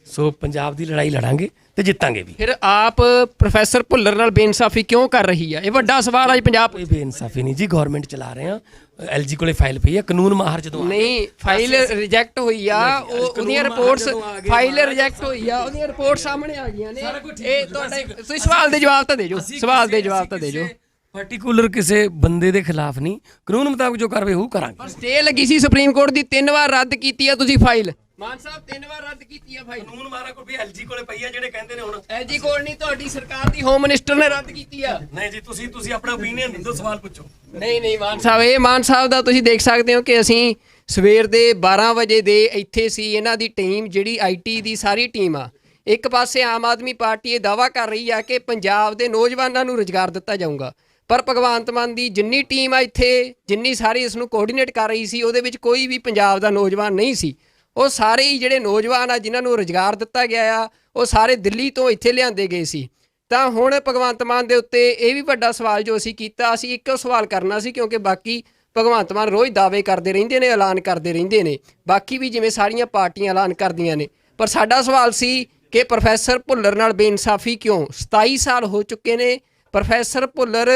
ਸੋ ਪੰਜਾਬ ਦੀ ਲੜਾਈ ਲੜਾਂਗੇ ਤੇ ਜਿੱਤਾਂਗੇ ਵੀ। ਫਿਰ ਆਪ ਪ੍ਰੋਫੈਸਰ ਭੁੱਲਰ ਨਾਲ ਬੇਇਨਸਾਫੀ ਕਿਉਂ ਕਰ ਰਹੀ ਆ? ਇਹ ਵੱਡਾ ਸਵਾਲ ਹੈ ਪੰਜਾਬ। ਕੋਈ ਬੇਇਨਸਾਫੀ ਨਹੀਂ ਜੀ, ਗਵਰਨਮੈਂਟ ਚਲਾ ਰਹੇ ਹਾਂ। ਐਲਜੀ ਕੋਲੇ ਫਾਈਲ ਪਈ ਹੈ, ਕਾਨੂੰਨ ਮਾਹਰ ਜਦੋਂ ਨਹੀਂ, ਫਾਈਲ ਰਿਜੈਕਟ ਹੋਈ ਆ, ਉਹਦੀਆਂ ਰਿਪੋਰਟਸ, ਫਾਈਲ ਰਿਜੈਕਟ ਹੋਈ ਆ, ਉਹਦੀਆਂ ਰਿਪੋਰਟ ਸਾਹਮਣੇ ਆ ਗਈਆਂ ਨੇ। ਇਹ ਤੁਹਾਡਾ, ਤੁਸੀਂ ਸਵਾਲ ਦੇ ਜਵਾਬ ਤਾਂ ਦੇ ਜੋ, ਸਵਾਲ ਦੇ ਜਵਾਬ ਤਾਂ ਦੇ ਜੋ। ਪਾਰਟਿਕੂਲਰ ਕਿਸੇ ਬੰਦੇ ਦੇ ਖਿਲਾਫ ਨਹੀਂ, ਕਾਨੂੰਨ ਮੁਤਾਬਕ ਜੋ ਕਾਰਵਾਈ ਹੋਊ ਕਰਾਂਗੇ। ਸਟੇ ਲੱਗੀ ਸੀ ਸੁਪਰੀਮ ਕੋਰਟ ਦੀ 3 ਵਾਰ ਰੱਦ ਕੀਤੀ ਆ ਤੁਸੀਂ ਫਾਈਲ। ਮਾਨ ਸਾਹਿਬ 3 ਵਾਰ ਰੱਦ ਕੀਤੀ ਆ ਫਾਈਲ। ਕਾਨੂੰਨ ਮਾਰਾ ਕੋਈ ਵੀ ਐਲਜੀ ਕੋਲੇ ਪਈ ਆ ਜਿਹੜੇ ਕਹਿੰਦੇ ਨੇ ਹੁਣ ਐਜੀ ਕੋਲ ਨਹੀਂ, ਤੁਹਾਡੀ ਸਰਕਾਰ ਦੀ ਹੋਮ ਮਿਨਿਸਟਰ ਨੇ ਰੱਦ ਕੀਤੀ ਆ। ਨਹੀਂ ਜੀ, ਤੁਸੀਂ ਆਪਣਾ ਓਪੀਨੀਅਨ ਦਿਓ, ਸਵਾਲ ਪੁੱਛੋ। ਨਹੀਂ ਮਾਨ ਸਾਹਿਬ, ਇਹ ਮਾਨ ਸਾਹਿਬ ਦਾ ਤੁਸੀਂ ਦੇਖ ਸਕਦੇ ਹੋ ਕਿ ਅਸੀਂ ਸਵੇਰ ਦੇ 12 ਵਜੇ ਦੇ ਇੱਥੇ ਸੀ। ਇਹਨਾਂ ਦੀ ਟੀਮ ਜਿਹੜੀ ਆਈਟੀ ਦੀ ਸਾਰੀ ਟੀਮ ਆ, ਇੱਕ ਪਾਸੇ ਆਮ ਆਦਮੀ ਪਾਰਟੀ ਇਹ ਦਾਅਵਾ ਕਰ ਰਹੀ ਆ ਕਿ ਪੰਜਾਬ ਦੇ ਨੌਜਵਾਨਾਂ ਨੂੰ ਰੁਜ਼ਗਾਰ ਦਿੱਤਾ ਜਾਊਗਾ, ਪਰ ਭਗਵੰਤ ਮਾਨ ਦੀ ਜਿੰਨੀ ਟੀਮ ਆ ਇੱਥੇ, ਜਿੰਨੀ ਸਾਰੀ ਇਸ ਨੂੰ ਕੋਆਰਡੀਨੇਟ ਕਰ ਰਹੀ ਸੀ, ਉਹਦੇ ਵਿੱਚ ਕੋਈ ਵੀ ਪੰਜਾਬ ਦਾ ਨੌਜਵਾਨ ਨਹੀਂ ਸੀ। ਉਹ ਸਾਰੇ ਹੀ ਜਿਹੜੇ ਨੌਜਵਾਨ ਆ ਜਿਨ੍ਹਾਂ ਨੂੰ ਰੁਜ਼ਗਾਰ ਦਿੱਤਾ ਗਿਆ ਆ, ਉਹ ਸਾਰੇ ਦਿੱਲੀ ਤੋਂ ਇੱਥੇ ਲਿਆਂਦੇ ਗਏ ਸੀ। ਤਾਂ ਹੁਣ ਭਗਵੰਤ ਮਾਨ ਦੇ ਉੱਤੇ ਇਹ ਵੀ ਵੱਡਾ ਸਵਾਲ ਜੋ ਅਸੀਂ ਕੀਤਾ, ਅਸੀਂ ਇੱਕੋ ਸਵਾਲ ਕਰਨਾ ਸੀ, ਕਿਉਂਕਿ ਬਾਕੀ ਭਗਵੰਤ ਮਾਨ ਰੋਜ਼ ਦਾਅਵੇ ਕਰਦੇ ਰਹਿੰਦੇ ਨੇ, ਐਲਾਨ ਕਰਦੇ ਰਹਿੰਦੇ ਨੇ, ਬਾਕੀ ਵੀ ਜਿਵੇਂ ਸਾਰੀਆਂ ਪਾਰਟੀਆਂ ਐਲਾਨ ਕਰਦੀਆਂ ਨੇ। ਪਰ ਸਾਡਾ ਸਵਾਲ ਸੀ ਕਿ ਪ੍ਰੋਫੈਸਰ ਭੁੱਲਰ ਨਾਲ ਬੇਇਨਸਾਫੀ ਕਿਉਂ? 27 ਸਾਲ ਹੋ ਚੁੱਕੇ ਨੇ, ਪ੍ਰੋਫੈਸਰ ਭੁੱਲਰ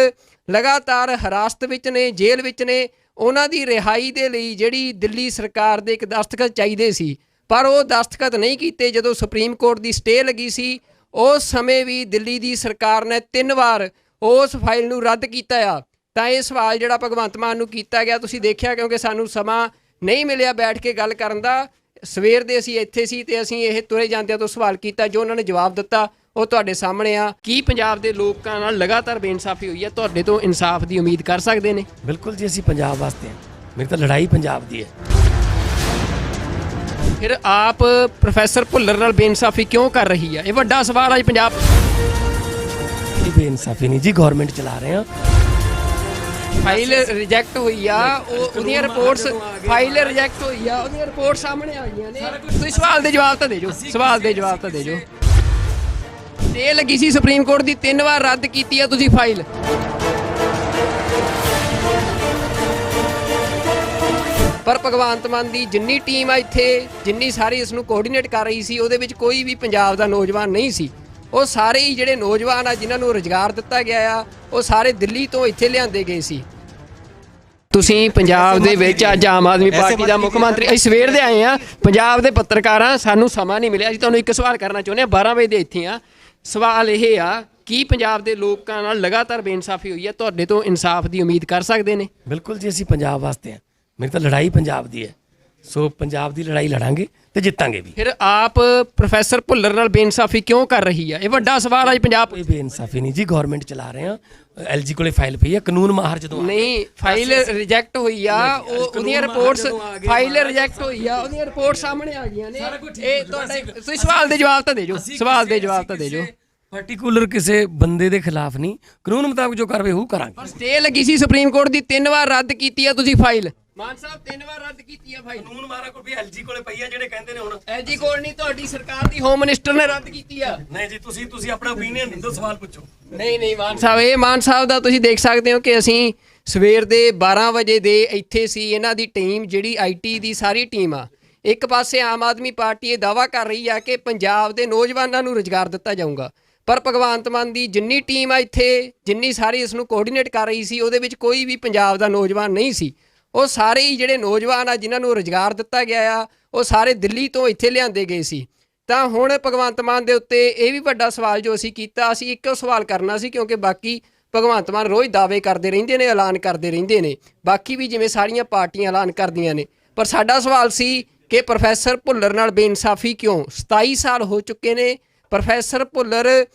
ਲਗਾਤਾਰ ਹਿਰਾਸਤ ਵਿੱਚ ਨੇ, ਜੇਲ੍ਹ ਵਿੱਚ ਨੇ। ਉਹਨਾਂ ਦੀ ਰਿਹਾਈ ਦੇ ਲਈ ਜਿਹੜੀ ਦਿੱਲੀ ਸਰਕਾਰ ਦੇ ਇੱਕ ਦਸਤਖਤ ਚਾਹੀਦੇ ਸੀ, ਪਰ ਉਹ ਦਸਤਖਤ ਨਹੀਂ ਕੀਤੇ। ਜਦੋਂ ਸੁਪਰੀਮ ਕੋਰਟ ਦੀ ਸਟੇ ਲੱਗੀ ਸੀ, ਉਸ ਸਮੇਂ ਵੀ ਦਿੱਲੀ ਦੀ ਸਰਕਾਰ ਨੇ 3 ਵਾਰ ਉਸ ਫਾਈਲ ਨੂੰ ਰੱਦ ਕੀਤਾ ਆ। ਤਾਂ ਇਹ ਸਵਾਲ ਜਿਹੜਾ ਭਗਵੰਤ ਮਾਨ ਨੂੰ ਕੀਤਾ ਗਿਆ, ਤੁਸੀਂ ਦੇਖਿਆ, ਕਿਉਂਕਿ ਸਾਨੂੰ ਸਮਾਂ ਨਹੀਂ ਮਿਲਿਆ ਬੈਠ ਕੇ ਗੱਲ ਕਰਨ ਦਾ। ਸਵੇਰ ਦੇ ਅਸੀਂ ਇੱਥੇ ਸੀ ਤੇ ਅਸੀਂ ਇਹ ਤੁਰੇ ਜਾਂਦਿਆਂ ਤੋਂ ਸਵਾਲ ਕੀਤਾ, ਜੋ ਉਹਨਾਂ ਨੇ ਜਵਾਬ ਦਿੱਤਾ ਉਹ ਤੁਹਾਡੇ ਸਾਹਮਣੇ ਆ। ਕੀ ਪੰਜਾਬ ਦੇ ਲੋਕਾਂ ਨਾਲ ਲਗਾਤਾਰ ਬੇਇਨਸਾਫੀ ਹੋਈ ਹੈ? ਤੁਹਾਡੇ ਤੋਂ ਇਨਸਾਫ ਦੀ ਉਮੀਦ ਕਰ ਸਕਦੇ ਨੇ? ਬਿਲਕੁਲ ਜੀ, ਅਸੀਂ ਪੰਜਾਬ ਵਾਸਤੇ ਹਾਂ। ਮੇਰੀ ਤਾਂ ਲੜਾਈ ਪੰਜਾਬ ਦੀ ਹੈ। ਫਿਰ ਆਪ ਪ੍ਰੋਫੈਸਰ ਭੁੱਲਰ ਨਾਲ ਬੇਇਨਸਾਫੀ ਕਿਉਂ ਕਰ ਰਹੀ ਆ? ਇਹ ਵੱਡਾ ਸਵਾਲ ਹੈ ਪੰਜਾਬ। ਇਹ ਬੇਇਨਸਾਫੀ ਨਹੀਂ ਜੀ, ਗਵਰਨਮੈਂਟ ਚਲਾ ਰਹੇ ਹਾਂ। ਫਾਈਲ ਰਿਜੈਕਟ ਹੋਈ ਆ, ਉਹਦੀਆਂ ਰਿਪੋਰਟਸ, ਫਾਈਲ ਰਿਜੈਕਟ ਹੋਈ ਆ, ਉਹਦੀਆਂ ਰਿਪੋਰਟ ਸਾਹਮਣੇ ਆ ਗਈਆਂ ਨੇ। ਤੁਸੀਂ ਸਵਾਲ ਦੇ ਜਵਾਬ ਤਾਂ ਦੇ ਜੋ, ਸਵਾਲ ਦੇ ਜਵਾਬ ਤਾਂ ਦੇ ਜੋ। ਸਟੇ ਲੱਗੀ ਸੀ ਸੁਪਰੀਮ ਕੋਰਟ ਦੀ 3 ਵਾਰ ਰੱਦ ਕੀਤੀ ਆ ਤੁਸੀਂ ਫਾਈਲ। ਪਰ ਭਗਵੰਤ ਮਾਨ ਦੀ ਜਿੰਨੀ ਟੀਮ ਆ ਇੱਥੇ, ਜਿੰਨੀ ਸਾਰੀ ਇਸ ਨੂੰ ਕੋਆਰਡੀਨੇਟ ਕਰ ਰਹੀ ਸੀ, ਉਹਦੇ ਵਿੱਚ ਕੋਈ ਵੀ ਪੰਜਾਬ ਦਾ ਨੌਜਵਾਨ ਨਹੀਂ ਸੀ। ਉਹ ਸਾਰੇ ਹੀ ਜਿਹੜੇ ਨੌਜਵਾਨ ਆ ਜਿਨ੍ਹਾਂ ਨੂੰ ਰੁਜ਼ਗਾਰ ਦਿੱਤਾ ਗਿਆ ਆ, ਉਹ ਸਾਰੇ ਦਿੱਲੀ ਤੋਂ ਇੱਥੇ ਲਿਆਂਦੇ ਗਏ ਸੀ। ਤੁਸੀਂ ਪੰਜਾਬ ਦੇ ਵਿੱਚ ਅੱਜ ਆਮ ਆਦਮੀ ਪਾਰਟੀ ਦਾ ਮੁੱਖ ਮੰਤਰੀ, ਅਸੀਂ ਸਵੇਰ ਦੇ ਆਏ ਆ, ਪੰਜਾਬ ਦੇ ਪੱਤਰਕਾਰਾਂ, ਸਾਨੂੰ ਸਮਾਂ ਨਹੀਂ ਮਿਲਿਆ। ਅਸੀਂ ਤੁਹਾਨੂੰ ਇੱਕ ਸਵਾਲ ਕਰਨਾ ਚਾਹੁੰਦੇ ਹਾਂ, 12 ਵਜੇ ਦੇ ਇੱਥੇ ਆ। ਸਵਾਲ ਇਹ ਆ, ਕੀ ਪੰਜਾਬ ਦੇ ਲੋਕਾਂ ਨਾਲ ਲਗਾਤਾਰ ਬੇਇਨਸਾਫੀ ਹੋਈ ਹੈ? ਤੁਹਾਡੇ ਤੋਂ ਇਨਸਾਫ ਦੀ ਉਮੀਦ ਕਰ ਸਕਦੇ ਨੇ? ਬਿਲਕੁਲ ਜੀ, ਅਸੀਂ ਪੰਜਾਬ ਵਾਸਤੇ ਆ। ਮੇਰੀ ਤਾਂ ਲੜਾਈ ਪੰਜਾਬ ਦੀ ਹੈ, ਸੋ ਪੰਜਾਬ ਦੀ ਲੜਾਈ ਲੜਾਂਗੇ ਤੇ ਜਿੱਤਾਂਗੇ ਵੀ। ਫਿਰ ਆਪ ਪ੍ਰੋਫੈਸਰ ਭੁੱਲਰ ਨਾਲ ਬੇਇਨਸਾਫੀ ਕਿਉਂ ਕਰ ਰਹੀ ਆ? ਇਹ ਵੱਡਾ ਸਵਾਲ ਹੈ ਪੰਜਾਬ। ਕੋਈ ਬੇਇਨਸਾਫੀ ਨਹੀਂ ਜੀ, ਗਵਰਨਮੈਂਟ ਚਲਾ ਰਹੇ ਆ। ਐਲਜੀ ਕੋਲੇ ਫਾਈਲ ਪਈ ਹੈ, ਕਾਨੂੰਨ ਮਾਹਰ ਜਦੋਂ ਨਹੀਂ, ਫਾਈਲ ਰਿਜੈਕਟ ਹੋਈ ਆ, ਉਹਦੀਆਂ ਰਿਪੋਰਟਸ, ਫਾਈਲ ਰਿਜੈਕਟ ਹੋਈ ਆ, ਉਹਦੀਆਂ ਰਿਪੋਰਟ ਸਾਹਮਣੇ ਆ ਗਈਆਂ ਨੇ। ਇਹ ਤੁਹਾਡੇ, ਤੁਸੀਂ ਸਵਾਲ ਦੇ ਜਵਾਬ ਤਾਂ ਦੇ ਜੋ, ਸਵਾਲ ਦੇ ਜਵਾਬ ਤਾਂ ਦੇ ਜੋ। ਪਾਰਟਿਕੂਲਰ ਕਿਸੇ ਬੰਦੇ ਦੇ ਖਿਲਾਫ ਨਹੀਂ, ਕਾਨੂੰਨ ਮੁਤਾਬਕ ਜੋ ਕਾਰਵਾਈ ਹੋਊ ਕਰਾਂਗੇ। ਸਟੇ ਲੱਗੀ ਸੀ ਸੁਪਰੀਮ ਕੋਰਟ ਦੀ, 3 ਵਾਰ ਰੱਦ ਕੀਤੀ ਆ ਤੁਸੀਂ ਫਾਈਲ। ਮਾਨ ਸਾਹਿਬ 3 ਵਾਰ ਰੱਦ ਕੀਤੀ ਆ ਫਾਈਲ। ਕਾਨੂੰਨ ਮਾਹਰ ਕੋਲ ਵੀ ਐਲਜੀ ਕੋਲੇ ਪਈ ਆ, ਜਿਹੜੇ ਕਹਿੰਦੇ ਨੇ ਹੁਣ ਐਲਜੀ ਕੋਲ ਨਹੀਂ, ਤੁਹਾਡੀ ਸਰਕਾਰ ਦੀ ਹੋਮ ਮਿਨਿਸਟਰ ਨੇ ਰੱਦ ਕੀਤੀ ਆ। ਨਹੀਂ ਜੀ, ਤੁਸੀਂ ਆਪਣਾ ਓਪੀਨੀਅਨ ਦਿਓ, ਸਵਾਲ ਪੁੱਛੋ। ਨਹੀਂ ਮਾਨ ਸਾਹਿਬ, ਇਹ ਮਾਨ ਸਾਹਿਬ ਦਾ ਤੁਸੀਂ ਦੇਖ ਸਕਦੇ ਹੋ ਕਿ ਅਸੀਂ ਸਵੇਰ ਦੇ 12 ਵਜੇ ਦੇ ਇੱਥੇ ਸੀ। ਇਹਨਾਂ ਦੀ ਟੀਮ ਜਿਹੜੀ ਆਈਟੀ ਦੀ ਸਾਰੀ ਟੀਮ ਆ, ਇੱਕ ਪਾਸੇ ਆਮ ਆਦਮੀ ਪਾਰਟੀ ਇਹ ਦਾਅਵਾ ਕਰ ਰਹੀ ਆ ਕਿ ਪੰਜਾਬ ਦੇ ਨੌਜਵਾਨਾਂ ਨੂੰ ਰੁਜ਼ਗਾਰ ਦਿੱਤਾ ਜਾਊਗਾ, ਪਰ ਭਗਵੰਤ ਮਾਨ ਦੀ ਜਿੰਨੀ ਟੀਮ ਆ ਇੱਥੇ, ਜਿੰਨੀ ਸਾਰੀ ਇਸ ਨੂੰ ਕੋਆਰਡੀਨੇਟ ਕਰ ਰਹੀ ਸੀ, ਉਹਦੇ ਵਿੱਚ ਕੋਈ ਵੀ ਪੰਜਾਬ ਦਾ ਨੌਜਵਾਨ ਨਹੀਂ ਸੀ। ਉਹ ਸਾਰੇ ਹੀ ਜਿਹੜੇ ਨੌਜਵਾਨ ਆ ਜਿਨ੍ਹਾਂ ਨੂੰ ਰੁਜ਼ਗਾਰ ਦਿੱਤਾ ਗਿਆ ਆ, ਉਹ ਸਾਰੇ ਦਿੱਲੀ ਤੋਂ ਇੱਥੇ ਲਿਆਂਦੇ ਗਏ ਸੀ। ਤਾਂ ਹੁਣ ਭਗਵੰਤ ਮਾਨ ਦੇ ਉੱਤੇ ਇਹ ਵੀ ਵੱਡਾ ਸਵਾਲ ਜੋ ਅਸੀਂ ਕੀਤਾ, ਅਸੀਂ ਇੱਕੋ ਸਵਾਲ ਕਰਨਾ ਸੀ, ਕਿਉਂਕਿ ਬਾਕੀ ਭਗਵੰਤ ਮਾਨ ਰੋਜ਼ ਦਾਅਵੇ ਕਰਦੇ ਰਹਿੰਦੇ ਨੇ, ਐਲਾਨ ਕਰਦੇ ਰਹਿੰਦੇ ਨੇ, ਬਾਕੀ ਵੀ ਜਿਵੇਂ ਸਾਰੀਆਂ ਪਾਰਟੀਆਂ ਐਲਾਨ ਕਰਦੀਆਂ ਨੇ। ਪਰ ਸਾਡਾ ਸਵਾਲ ਸੀ ਕਿ ਪ੍ਰੋਫੈਸਰ ਭੁੱਲਰ ਨਾਲ ਬੇਇਨਸਾਫੀ ਕਿਉਂ? 27 ਸਾਲ ਹੋ ਚੁੱਕੇ ਨੇ, ਪ੍ਰੋਫੈਸਰ ਭੁੱਲਰ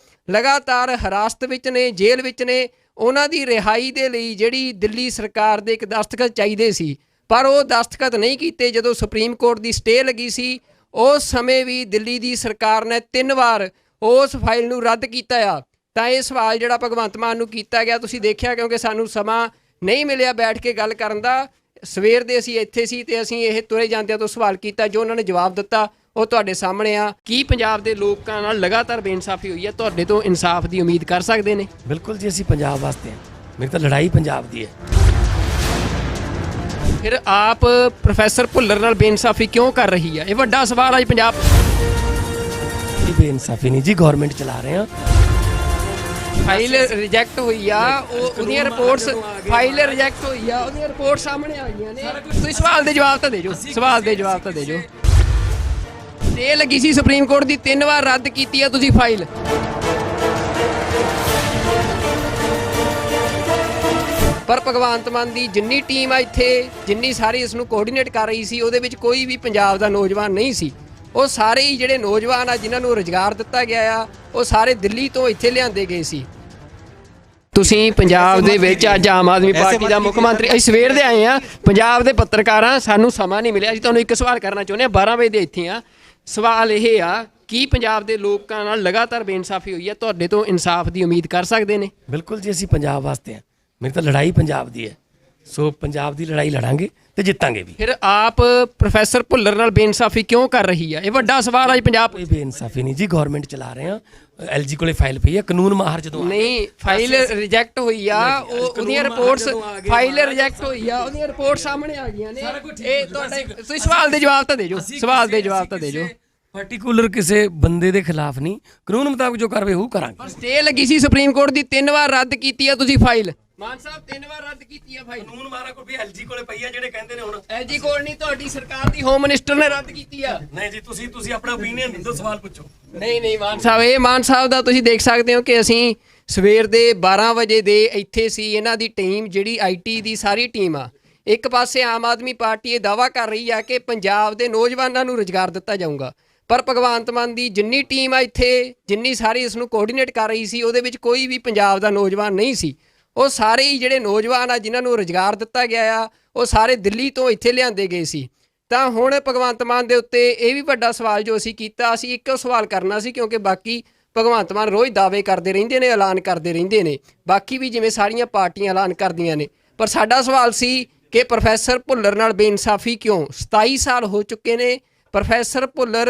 ਲਗਾਤਾਰ ਹਿਰਾਸਤ ਵਿੱਚ ਨੇ, ਜੇਲ੍ਹ ਵਿੱਚ ਨੇ। ਉਹਨਾਂ ਦੀ ਰਿਹਾਈ ਦੇ ਲਈ ਜਿਹੜੀ ਦਿੱਲੀ ਸਰਕਾਰ ਦੇ ਇੱਕ ਦਸਤਖਤ ਚਾਹੀਦੇ ਸੀ, ਪਰ ਉਹ ਦਸਤਖਤ ਨਹੀਂ ਕੀਤੇ। ਜਦੋਂ ਸੁਪਰੀਮ ਕੋਰਟ ਦੀ ਸਟੇ ਲੱਗੀ ਸੀ, ਉਸ ਸਮੇਂ ਵੀ ਦਿੱਲੀ ਦੀ ਸਰਕਾਰ ਨੇ 3 ਵਾਰ ਉਸ ਫਾਈਲ ਨੂੰ ਰੱਦ ਕੀਤਾ ਆ। ਤਾਂ ਇਹ ਸਵਾਲ ਜਿਹੜਾ ਭਗਵੰਤ ਮਾਨ ਨੂੰ ਕੀਤਾ ਗਿਆ, ਤੁਸੀਂ ਦੇਖਿਆ, ਕਿਉਂਕਿ ਸਾਨੂੰ ਸਮਾਂ ਨਹੀਂ ਮਿਲਿਆ ਬੈਠ ਕੇ ਗੱਲ ਕਰਨ ਦਾ। ਸਵੇਰ ਦੇ ਅਸੀਂ ਇੱਥੇ ਸੀ ਤੇ ਅਸੀਂ ਇਹ ਤੁਰੇ ਜਾਂਦਿਆਂ ਤੋਂ ਸਵਾਲ ਕੀਤਾ, ਜੋ ਉਹਨਾਂ ਨੇ ਜਵਾਬ ਦਿੱਤਾ ਉਹ ਤੁਹਾਡੇ ਸਾਹਮਣੇ ਆ। ਕੀ ਪੰਜਾਬ ਦੇ ਲੋਕਾਂ ਨਾਲ ਲਗਾਤਾਰ ਬੇਇਨਸਾਫੀ ਹੋਈ ਹੈ? ਤੁਹਾਡੇ ਤੋਂ ਇਨਸਾਫ ਦੀ ਉਮੀਦ ਕਰ ਸਕਦੇ ਨੇ? ਬਿਲਕੁਲ ਜੀ, ਅਸੀਂ ਪੰਜਾਬ ਵਾਸਤੇ ਆ। ਮੇਰੀ ਤਾਂ ਲੜਾਈ ਪੰਜਾਬ ਦੀ ਹੈ। ਫਿਰ ਆਪ ਪ੍ਰੋਫੈਸਰ ਭੁੱਲਰ ਨਾਲ ਬੇਇਨਸਾਫੀ ਕਿਉਂ ਕਰ ਰਹੀ ਆ? ਇਹ ਵੱਡਾ ਸਵਾਲ ਹੈ ਪੰਜਾਬ। ਕੋਈ ਬੇਇਨਸਾਫੀ ਨਹੀਂ ਜੀ, ਗਵਰਨਮੈਂਟ ਚਲਾ ਰਹੇ ਆ। ਫਾਈਲ ਰਿਜੈਕਟ ਹੋਈ ਆ, ਉਹਦੀਆਂ ਰਿਪੋਰਟਸ, ਫਾਈਲ ਰਿਜੈਕਟ ਹੋਈ ਆ, ਉਹਦੀਆਂ ਰਿਪੋਰਟ ਸਾਹਮਣੇ ਆ ਗਈਆਂ ਨੇ। ਤੁਸੀਂ ਸਵਾਲ ਦੇ ਜਵਾਬ ਤਾਂ ਦੇ ਜੋ, ਸਵਾਲ ਦੇ ਜਵਾਬ ਤਾਂ ਦੇ ਜੋ। ਸਟੇ ਲੱਗੀ ਸੀ ਸੁਪਰੀਮ ਕੋਰਟ ਦੀ, 3 ਵਾਰ ਰੱਦ ਕੀਤੀ ਆ ਤੁਸੀਂ ਫਾਈਲ। ਪਰ ਭਗਵੰਤ ਮਾਨ ਦੀ ਜਿੰਨੀ ਟੀਮ ਆ ਇੱਥੇ, ਜਿੰਨੀ ਸਾਰੀ ਇਸ ਨੂੰ ਕੋਆਰਡੀਨੇਟ ਕਰ ਰਹੀ ਸੀ, ਉਹਦੇ ਵਿੱਚ ਕੋਈ ਵੀ ਪੰਜਾਬ ਦਾ ਨੌਜਵਾਨ ਨਹੀਂ ਸੀ। ਉਹ ਸਾਰੇ ਹੀ ਜਿਹੜੇ ਨੌਜਵਾਨ ਆ ਜਿਨ੍ਹਾਂ ਨੂੰ ਰੁਜ਼ਗਾਰ ਦਿੱਤਾ ਗਿਆ ਆ, ਉਹ ਸਾਰੇ ਦਿੱਲੀ ਤੋਂ ਇੱਥੇ ਲਿਆਂਦੇ ਗਏ ਸੀ। ਤੁਸੀਂ ਪੰਜਾਬ ਦੇ ਵਿੱਚ ਅੱਜ ਆਮ ਆਦਮੀ ਪਾਰਟੀ ਦਾ ਮੁੱਖ ਮੰਤਰੀ, ਅਸੀਂ ਸਵੇਰ ਦੇ ਆਏ ਆ, ਪੰਜਾਬ ਦੇ ਪੱਤਰਕਾਰਾਂ, ਸਾਨੂੰ ਸਮਾਂ ਨਹੀਂ ਮਿਲਿਆ। ਅਸੀਂ ਤੁਹਾਨੂੰ ਇੱਕ ਸਵਾਲ ਕਰਨਾ ਚਾਹੁੰਦੇ ਹਾਂ, 12 ਵਜੇ ਦੇ ਇੱਥੇ ਆ। ਸਵਾਲ ਇਹ ਆ, ਕੀ ਪੰਜਾਬ ਦੇ ਲੋਕਾਂ ਨਾਲ ਲਗਾਤਾਰ ਬੇਇਨਸਾਫੀ ਹੋਈ ਹੈ? ਤੁਹਾਡੇ ਤੋਂ ਇਨਸਾਫ ਦੀ ਉਮੀਦ ਕਰ ਸਕਦੇ ਨੇ? ਬਿਲਕੁਲ ਜੀ, ਅਸੀਂ ਪੰਜਾਬ ਵਾਸਤੇ ਆ। ਮੇਰੀ ਤਾਂ ਲੜਾਈ ਪੰਜਾਬ ਦੀ ਹੈ, ਸੋ ਪੰਜਾਬ ਦੀ ਲੜਾਈ ਲੜਾਂਗੇ ਤੇ ਜਿੱਤਾਂਗੇ ਵੀ। ਫਿਰ ਆਪ ਪ੍ਰੋਫੈਸਰ ਭੁੱਲਰ ਨਾਲ ਬੇਇਨਸਾਫੀ ਕਿਉਂ ਕਰ ਰਹੀ ਆ? ਇਹ ਵੱਡਾ ਸਵਾਲ ਹੈ ਪੰਜਾਬ। ਕੋਈ ਬੇਇਨਸਾਫੀ ਨਹੀਂ ਜੀ, ਗਵਰਨਮੈਂਟ ਚਲਾ ਰਹੇ ਆ। ਐਲਜੀ ਕੋਲੇ ਫਾਈਲ ਪਈ ਹੈ, ਕਾਨੂੰਨ ਮਾਹਰ ਜਦੋਂ ਨਹੀਂ, ਫਾਈਲ ਰਿਜੈਕਟ ਹੋਈ ਆ, ਉਹਦੀਆਂ ਰਿਪੋਰਟਸ, ਫਾਈਲ ਰਿਜੈਕਟ ਹੋਈ ਆ, ਉਹਦੀਆਂ ਰਿਪੋਰਟ ਸਾਹਮਣੇ ਆ ਗਈਆਂ ਨੇ। ਇਹ ਤੁਹਾਡੇ, ਤੁਸੀਂ ਸਵਾਲ ਦੇ ਜਵਾਬ ਤਾਂ ਦੇ ਜੋ, ਸਵਾਲ ਦੇ ਜਵਾਬ ਤਾਂ ਦੇ ਜੋ। ਪਾਰਟਿਕੂਲਰ ਕਿਸੇ ਬੰਦੇ ਦੇ ਖਿਲਾਫ ਨਹੀਂ, ਕਾਨੂੰਨ ਮੁਤਾਬਕ ਜੋ ਕਾਰਵਾਈ ਹੋਊ ਕਰਾਂਗੇ। ਸਟੇ ਲੱਗੀ ਸੀ ਸੁਪਰੀਮ ਕੋਰਟ ਦੀ, 3 ਵਾਰ ਰੱਦ ਕੀਤੀ ਆ ਤੁਸੀਂ ਫਾਈਲ। ਮਾਨ ਸਾਹਿਬ 3 ਵਾਰ ਰੱਦ ਕੀਤੀ ਆ ਫਾਈਲ। ਕਾਨੂੰਨ ਮਾਹਰ ਕੋਲ ਵੀ ਐਲਜੀ ਕੋਲੇ ਪਈ ਆ, ਜਿਹੜੇ ਕਹਿੰਦੇ ਨੇ ਹੁਣ ਐਲਜੀ ਕੋਲ ਨਹੀਂ, ਤੁਹਾਡੀ ਸਰਕਾਰ ਦੀ ਹੋਮ ਮਿਨਿਸਟਰ ਨੇ ਰੱਦ ਕੀਤੀ ਆ। ਨਹੀਂ ਜੀ, ਤੁਸੀਂ ਆਪਣਾ ਓਪੀਨੀਅਨ ਦਿਓ, ਸਵਾਲ ਪੁੱਛੋ। ਨਹੀਂ ਮਾਨ ਸਾਹਿਬ, ਇਹ ਮਾਨ ਸਾਹਿਬ ਦਾ ਤੁਸੀਂ ਦੇਖ ਸਕਦੇ ਹੋ ਕਿ ਅਸੀਂ ਸਵੇਰ ਦੇ 12 ਵਜੇ ਦੇ ਇੱਥੇ ਸੀ। ਇਹਨਾਂ ਦੀ ਟੀਮ ਜਿਹੜੀ ਆਈਟੀ ਦੀ ਸਾਰੀ ਟੀਮ ਆ, ਇੱਕ ਪਾਸੇ ਆਮ ਆਦਮੀ ਪਾਰਟੀ ਇਹ ਦਾਅਵਾ ਕਰ ਰਹੀ ਆ ਕਿ ਪੰਜਾਬ ਦੇ ਨੌਜਵਾਨਾਂ ਨੂੰ ਰੁਜ਼ਗਾਰ ਦਿੱਤਾ ਜਾਊਗਾ, ਪਰ ਭਗਵੰਤ ਮਾਨ ਦੀ ਜਿੰਨੀ ਟੀਮ ਆ ਇੱਥੇ, ਜਿੰਨੀ ਸਾਰੀ ਇਸ ਨੂੰ ਕੋਆਰਡੀਨੇਟ ਕਰ ਰਹੀ ਸੀ, ਉਹਦੇ ਵਿੱਚ ਕੋਈ ਵੀ ਪੰਜਾਬ ਦਾ ਨੌਜਵਾਨ ਨਹੀਂ ਸੀ। ਉਹ ਸਾਰੇ ਹੀ ਜਿਹੜੇ ਨੌਜਵਾਨ ਆ ਜਿਨ੍ਹਾਂ ਨੂੰ ਰੁਜ਼ਗਾਰ ਦਿੱਤਾ ਗਿਆ ਆ, ਉਹ ਸਾਰੇ ਦਿੱਲੀ ਤੋਂ ਇੱਥੇ ਲਿਆਂਦੇ ਗਏ ਸੀ। ਤਾਂ ਹੁਣ ਭਗਵੰਤ ਮਾਨ ਦੇ ਉੱਤੇ ਇਹ ਵੀ ਵੱਡਾ ਸਵਾਲ ਜੋ ਅਸੀਂ ਕੀਤਾ, ਅਸੀਂ ਇੱਕੋ ਸਵਾਲ ਕਰਨਾ ਸੀ, ਕਿਉਂਕਿ ਬਾਕੀ ਭਗਵੰਤ ਮਾਨ ਰੋਜ਼ ਦਾਅਵੇ ਕਰਦੇ ਰਹਿੰਦੇ ਨੇ, ਐਲਾਨ ਕਰਦੇ ਰਹਿੰਦੇ ਨੇ, ਬਾਕੀ ਵੀ ਜਿਵੇਂ ਸਾਰੀਆਂ ਪਾਰਟੀਆਂ ਐਲਾਨ ਕਰਦੀਆਂ ਨੇ। ਪਰ ਸਾਡਾ ਸਵਾਲ ਸੀ ਕਿ ਪ੍ਰੋਫੈਸਰ ਭੁੱਲਰ ਨਾਲ ਬੇਇਨਸਾਫੀ ਕਿਉਂ? 27 ਸਾਲ ਹੋ ਚੁੱਕੇ ਨੇ, ਪ੍ਰੋਫੈਸਰ ਭੁੱਲਰ